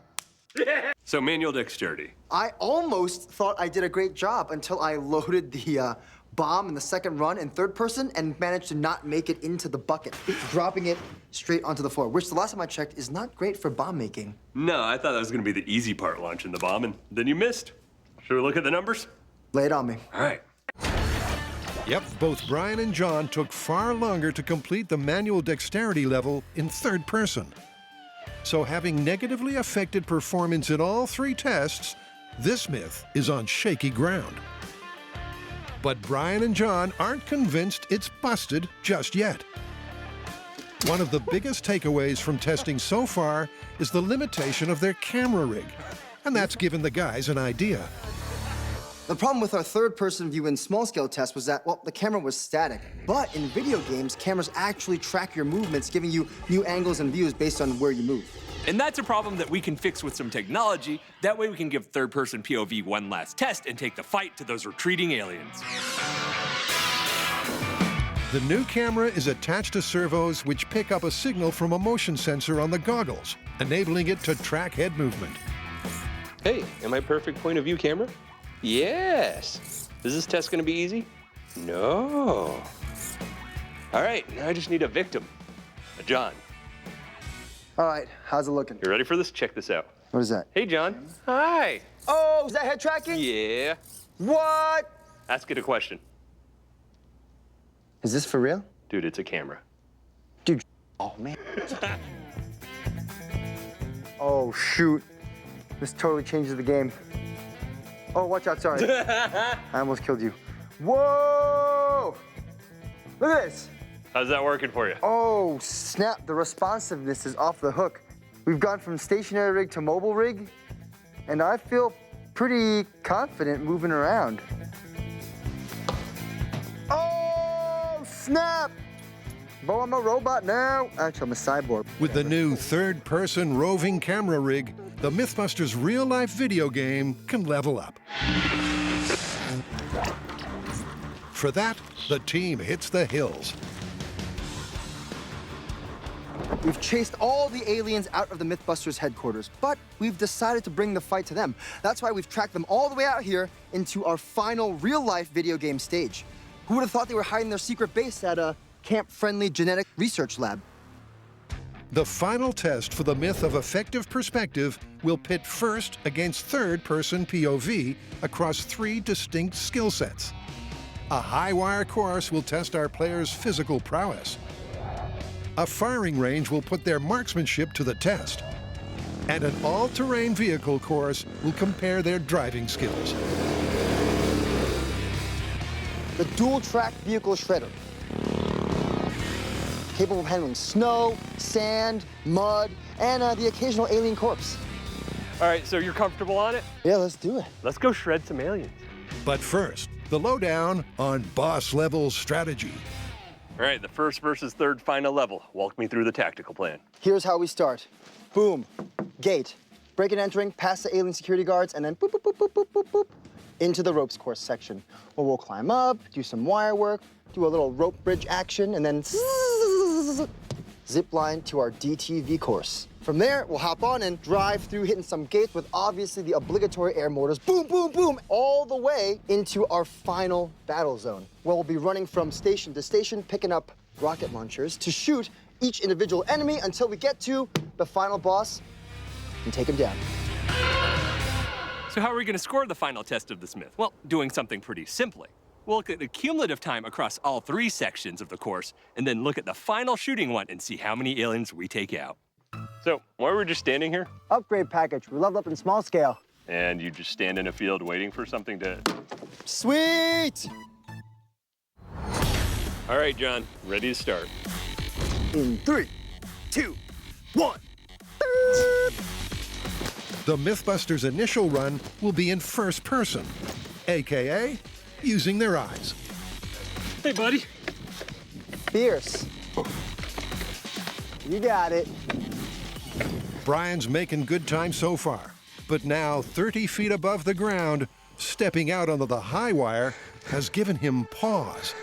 Yeah. So manual dexterity. I almost thought I did a great job until I loaded the bomb in the second run in third person and managed to not make it into the bucket, dropping it straight onto the floor, which the last time I checked is not great for bomb making. No, I thought that was gonna be the easy part, launching the bomb, and then you missed. Should we look at the numbers? Lay it on me. All right. Yep, both Brian and John took far longer to complete the manual dexterity level in third person. So having negatively affected performance in all 3 tests, this myth is on shaky ground. But Brian and John aren't convinced it's busted just yet. One of the biggest takeaways from testing so far is the limitation of their camera rig. And that's given the guys an idea. The problem with our third-person view in small-scale tests was that, well, the camera was static. But in video games, cameras actually track your movements, giving you new angles and views based on where you move. And that's a problem that we can fix with some technology. That way we can give third-person POV one last test and take the fight to those retreating aliens. The new camera is attached to servos which pick up a signal from a motion sensor on the goggles, enabling it to track head movement. Hey, am I perfect point of view camera? Yes. Is this test gonna be easy? No. All right, now I just need a victim. John. All right, how's it looking? You ready for this? Check this out. What is that? Hey, John. Hi. Oh, is that head tracking? Yeah. What? Ask it a question. Is this for real? Dude, it's a camera. Dude, oh, man. Oh, shoot. This totally changes the game. Oh, watch out, sorry. I almost killed you. Whoa! Look at this. How's that working for you? Oh, snap. The responsiveness is off the hook. We've gone from stationary rig to mobile rig, and I feel pretty confident moving around. Oh, snap! Bo, I'm a robot now. Actually, I'm a cyborg. With the new third-person roving camera rig, the MythBusters real-life video game can level up. For that, the team hits the hills. We've chased all the aliens out of the MythBusters headquarters, but we've decided to bring the fight to them. That's why we've tracked them all the way out here into our final real-life video game stage. Who would have thought they were hiding their secret base at a camp-friendly genetic research lab? The final test for the myth of effective perspective will pit first against third-person POV across 3 distinct skill sets. A high-wire course will test our players' physical prowess. A firing range will put their marksmanship to the test. And an all-terrain vehicle course will compare their driving skills. The dual-track vehicle shredder. Capable of handling snow, sand, mud, and the occasional alien corpse. All right, so you're comfortable on it? Yeah, let's do it. Let's go shred some aliens. But first, the lowdown on boss-level strategy. All right, the first versus third final level. Walk me through the tactical plan. Here's how we start. Boom, gate. Break and entering, past the alien security guards, and then boop, boop, boop, boop, boop, boop, boop, into the ropes course section, where we'll climb up, do some wire work, do a little rope bridge action, and then zip line to our DTV course. From there, we'll hop on and drive through, hitting some gates with obviously the obligatory air mortars, boom, boom, boom, all the way into our final battle zone, where we'll be running from station to station, picking up rocket launchers to shoot each individual enemy until we get to the final boss and take him down. So how are we going to score the final test of the Smith? Well, doing something pretty simply. We'll look at the cumulative time across all 3 sections of the course, and then look at the final shooting one and see how many aliens we take out. So, why were we just standing here? Upgrade package. We leveled up in small scale. And you just stand in a field waiting for something to... Sweet! All right, John, ready to start. In 3, 2, 1. The MythBusters' initial run will be in first person, AKA using their eyes. Hey, buddy. Fierce. You got it. Brian's making good time so far, but now 30 feet above the ground, stepping out onto the high wire has given him pause.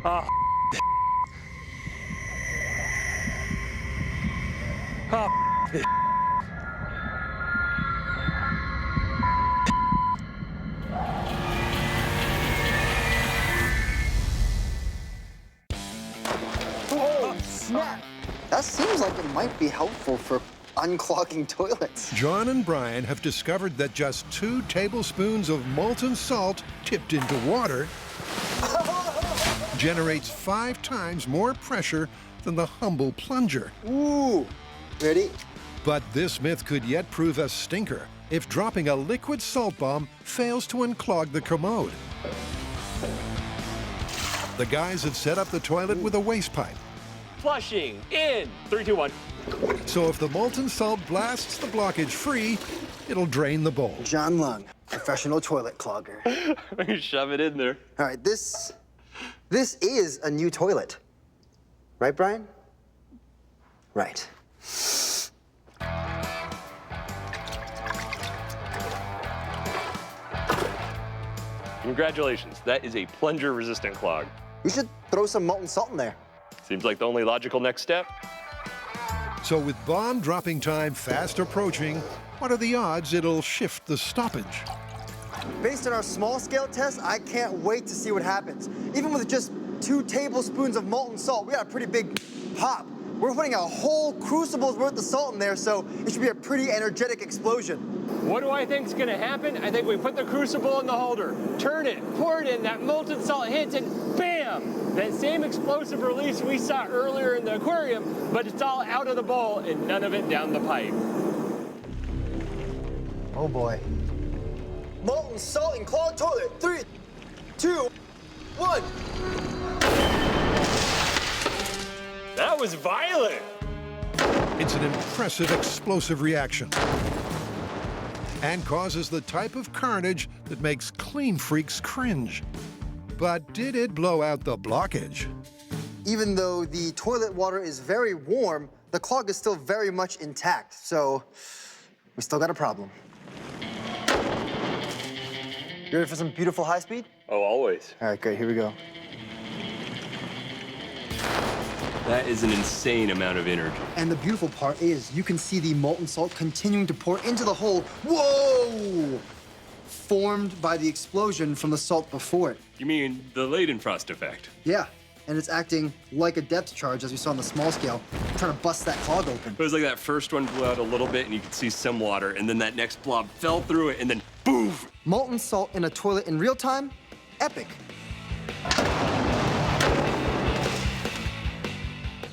Oh, oh. Oh, snap. That seems like it might be helpful for unclogging toilets. John and Brian have discovered that just 2 tablespoons of molten salt tipped into water generates 5 times more pressure than the humble plunger. Ooh, ready? But this myth could yet prove a stinker if dropping a liquid salt bomb fails to unclog the commode. The guys have set up the toilet with a waste pipe. Flushing in 3, 2, 1. So if the molten salt blasts the blockage free, it'll drain the bowl. John Lung, professional toilet clogger. Shove it in there. All right, this is a new toilet. Right, Brian? Right. Congratulations, that is a plunger-resistant clog. We should throw some molten salt in there. Seems like the only logical next step. So with bomb dropping time fast approaching, what are the odds it'll shift the stoppage? Based on our small-scale test, I can't wait to see what happens. Even with just 2 tablespoons of molten salt, we got a pretty big pop. We're putting a whole crucible's worth of salt in there, so it should be a pretty energetic explosion. What do I think's gonna happen? I think we put the crucible in the holder, turn it, pour it in, that molten salt hits, and bam! That same explosive release we saw earlier in the aquarium, but it's all out of the bowl and none of it down the pipe. Oh boy. Molten salt and clogged toilet. 3, 2, 1. That was violent. It's an impressive explosive reaction and causes the type of carnage that makes clean freaks cringe. But did it blow out the blockage? Even though the toilet water is very warm, the clog is still very much intact, so we still got a problem. You ready for some beautiful high speed? Oh, always. All right, great, here we go. That is an insane amount of energy. And the beautiful part is you can see the molten salt continuing to pour into the hole. Whoa! Formed by the explosion from the salt before it. You mean the Leidenfrost effect? Yeah. and it's acting like a depth charge, as we saw on the small scale, trying to bust that clog open. It was like that first one blew out a little bit, and you could see some water, and then that next blob fell through it, and then boof! Molten salt in a toilet in real time? Epic.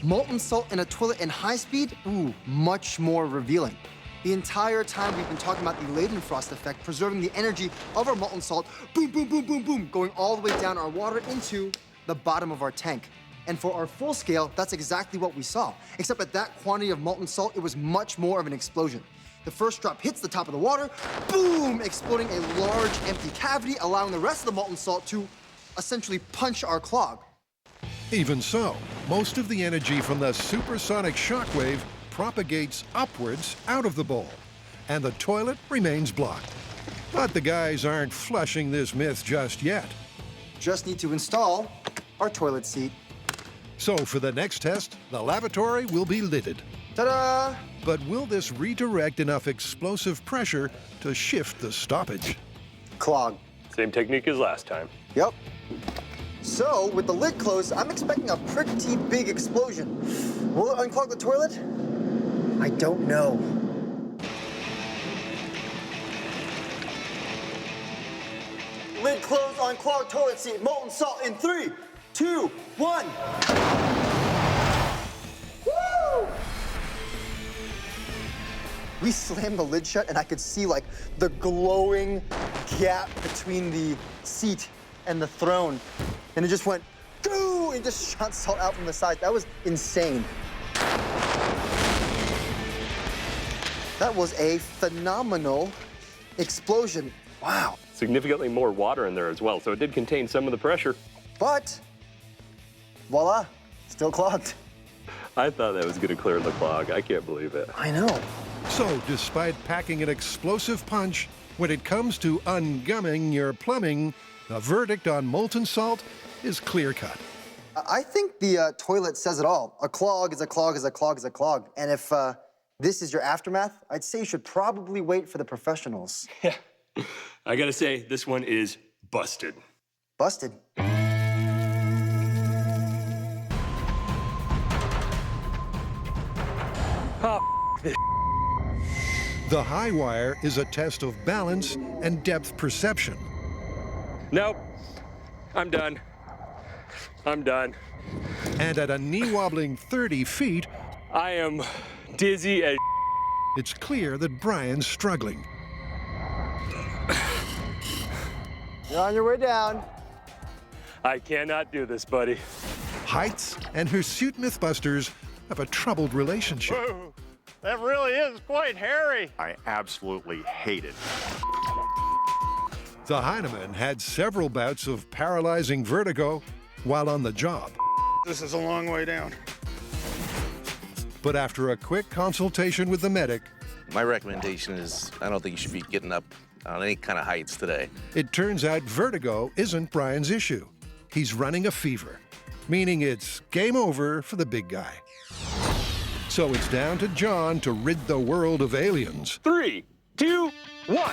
Molten salt in a toilet in high speed? Ooh, much more revealing. The entire time we've been talking about the Leidenfrost effect, preserving the energy of our molten salt, boom, boom, boom, boom, boom, going all the way down our water into the bottom of our tank. And for our full scale, that's exactly what we saw. Except at that quantity of molten salt, it was much more of an explosion. The first drop hits the top of the water, boom, exploding a large empty cavity, allowing the rest of the molten salt to essentially punch our clog. Even so, most of the energy from the supersonic shockwave propagates upwards out of the bowl, and the toilet remains blocked. But the guys aren't flushing this myth just yet. Just need to install our toilet seat. So for the next test, the lavatory will be lidded. Ta-da! But will this redirect enough explosive pressure to shift the stoppage? Clog. Same technique as last time. Yep. So, with the lid closed, I'm expecting a pretty big explosion. Will it unclog the toilet? I don't know. Lid closed, unclogged toilet seat, molten salt in 3, 2, 1. Woo! We slammed the lid shut and I could see like the glowing gap between the seat and the throne. And it just went, goo, and just shot salt out from the side. That was insane. That was a phenomenal explosion. Wow. Significantly more water in there as well, so it did contain some of the pressure. But, voila, still clogged. I thought that was gonna clear the clog. I can't believe it. I know. So, despite packing an explosive punch, when it comes to ungumming your plumbing, the verdict on molten salt is clear-cut. I think the toilet says it all. A clog is a clog is a clog is a clog. And if this is your aftermath, I'd say you should probably wait for the professionals. Yeah. I gotta say, this one is busted. Busted? Oh, this. The high wire is a test of balance and depth perception. Nope. I'm done. I'm done. And at a knee-wobbling 30 feet, I am dizzy as it's clear that Brian's struggling. You're on your way down. I cannot do this, buddy. Heights and hirsute MythBusters have a troubled relationship. Whoa, that really is quite hairy. I absolutely hate it. The Heineman had several bouts of paralyzing vertigo while on the job. This is a long way down. But after a quick consultation with the medic, my recommendation is I don't think you should be getting up on any kind of heights today. It turns out vertigo isn't Brian's issue. He's running a fever, meaning it's game over for the big guy. So it's down to John to rid the world of aliens. 3, 2, 1.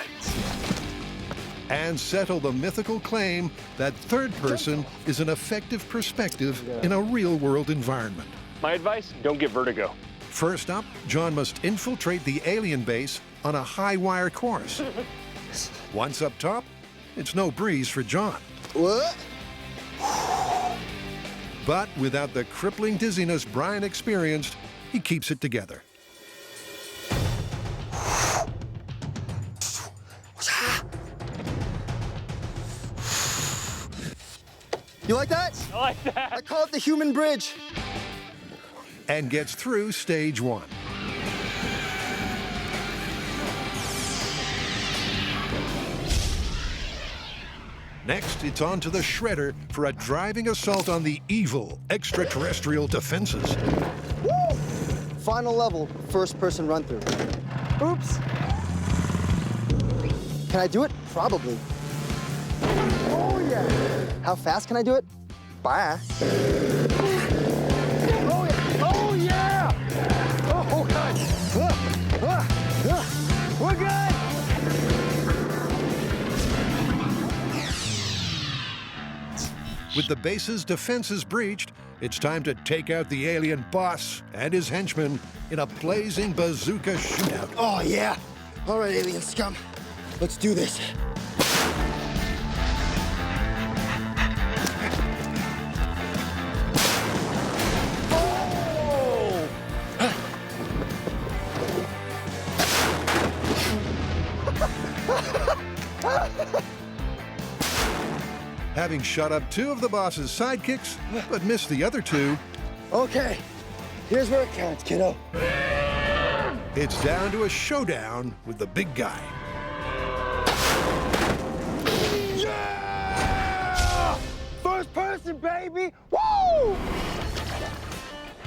And settle the mythical claim that third person is an effective perspective in a real-world environment. My advice, don't get vertigo. First up, John must infiltrate the alien base on a high-wire course. Once up top, it's no breeze for John. What? But without the crippling dizziness Brian experienced, he keeps it together. You like that? I like that. I call it the human bridge. And gets through stage 1. Next, it's on to the shredder for a driving assault on the evil extraterrestrial defenses. Woo! Final level, first-person run-through. Oops. Can I do it? Probably. Oh, yeah. How fast can I do it? Bye. Oh, yeah. Oh, yeah. Oh, God. We're good. With the base's defense is breached, it's time to take out the alien boss and his henchmen in a blazing bazooka shootout. Oh, yeah. All right, alien scum. Let's do this. Having shot up 2 of the boss's sidekicks, but missed the other 2. Okay, here's where it counts, kiddo. It's down to a showdown with the big guy. Yeah! First person, baby! Woo!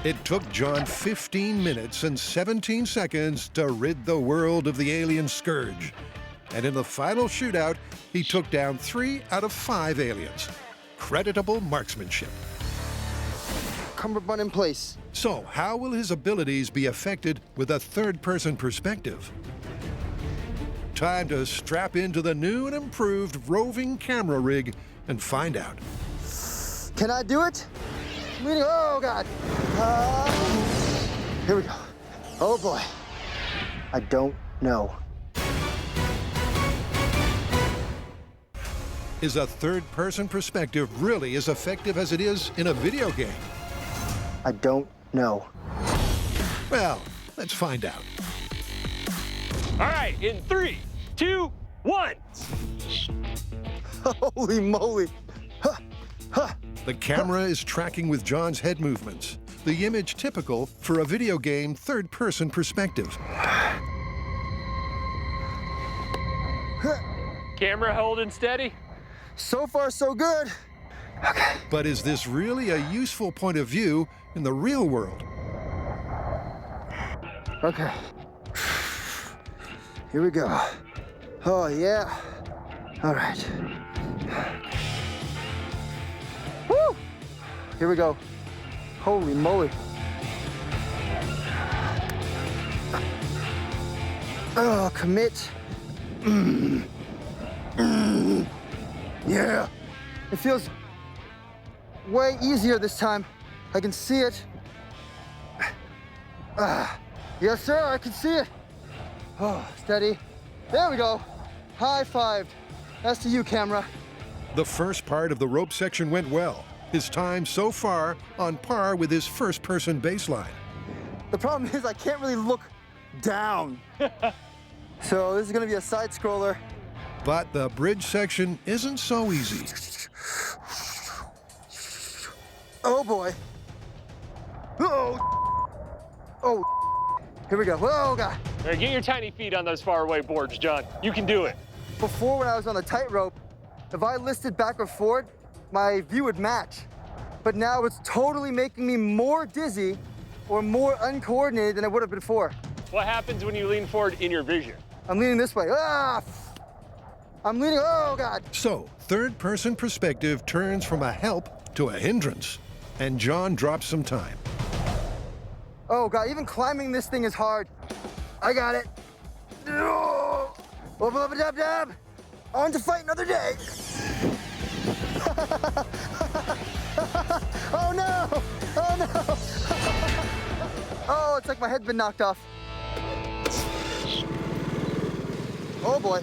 It took John 15 minutes and 17 seconds to rid the world of the alien scourge. And in the final shootout, he took down 3 out of 5 aliens. Creditable marksmanship. Cummerbund in place. So, how will his abilities be affected with a third-person perspective? Time to strap into the new and improved roving camera rig and find out. Can I do it? Oh, God. Here we go. Oh, boy. I don't know. Is a third-person perspective really as effective as it is in a video game? I don't know. Well, let's find out. All right, in 3, 2, 1. Holy moly. Huh. Huh. The camera is tracking with John's head movements, the image typical for a video game third-person perspective. Camera holding steady? So far, so good. Okay. But is this really a useful point of view in the real world? Okay. Here we go. Oh, yeah. All right. Woo! Here we go. Holy moly. Oh, commit. Yeah. It feels way easier this time. I can see it. Yes, sir, I can see it. Oh, steady. There we go. High-fived. That's to you, camera. The first part of the rope section went well. His time so far on par with his first-person baseline. The problem is I can't really look down. So this is gonna be a side-scroller. But the bridge section isn't so easy. Oh, boy. Oh. Oh. Here we go. Oh, God. All right, get your tiny feet on those faraway boards, John. You can do it. Before, when I was on the tightrope, if I listed back or forward, my view would match. But now it's totally making me more dizzy or more uncoordinated than it would have been before. What happens when you lean forward in your vision? I'm leaning this way. I'm leaning, oh, God. So, third-person perspective turns from a help to a hindrance. And John drops some time. Oh, God, even climbing this thing is hard. I got it. Dub. On to fight another day. Oh, no. Oh, no. Oh, it's like my head's been knocked off. Oh, boy.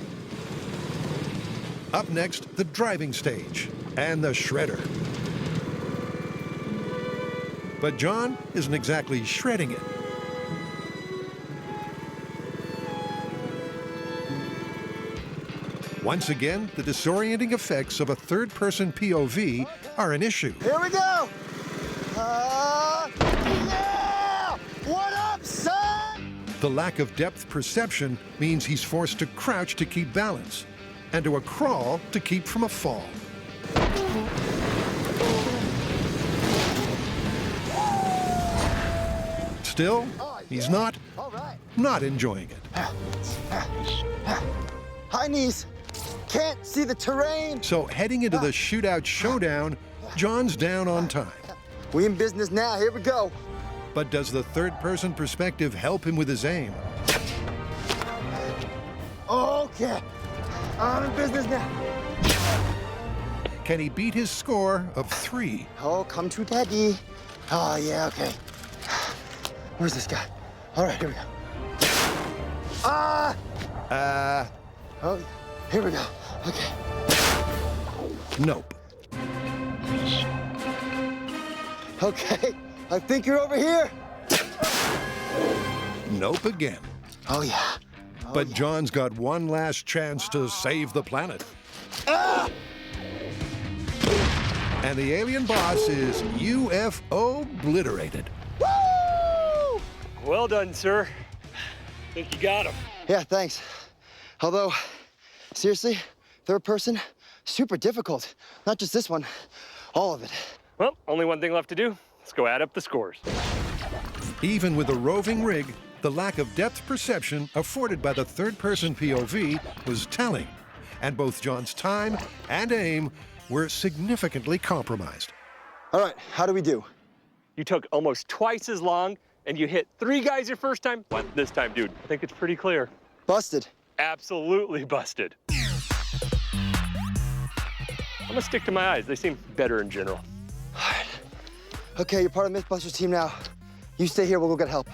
Up next, the driving stage and the shredder. But John isn't exactly shredding it. Once again, the disorienting effects of a third-person POV are an issue. Here we go. Yeah! What up, son? The lack of depth perception means he's forced to crouch to keep balance and to a crawl to keep from a fall. Still, he's not enjoying it. High knees. Can't see the terrain. So heading into the shootout showdown, John's down on time. We in business now. Here we go. But does the third-person perspective help him with his aim? Okay. I'm in business now. Can he beat his score of 3? Oh, come to daddy. Oh, yeah, okay. Where's this guy? All right, here we go. Oh, here we go. Okay. Nope. Okay, I think you're over here. Nope again. Oh, yeah. But John's got one last chance to save the planet. And the alien boss is UFO-obliterated. Woo! Well done, sir. Think you got him. Yeah, thanks. Although, seriously, third person, super difficult. Not just this one, all of it. Well, only one thing left to do. Let's go add up the scores. Even with a roving rig, the lack of depth perception afforded by the third-person POV was telling, and both John's time and aim were significantly compromised. All right, how do we do? You took almost twice as long, and you hit 3 guys your first time. What this time, dude? I think it's pretty clear. Busted. Absolutely busted. I'm gonna stick to my eyes. They seem better in general. All right. Okay, you're part of MythBusters team now. You stay here, we'll go get help.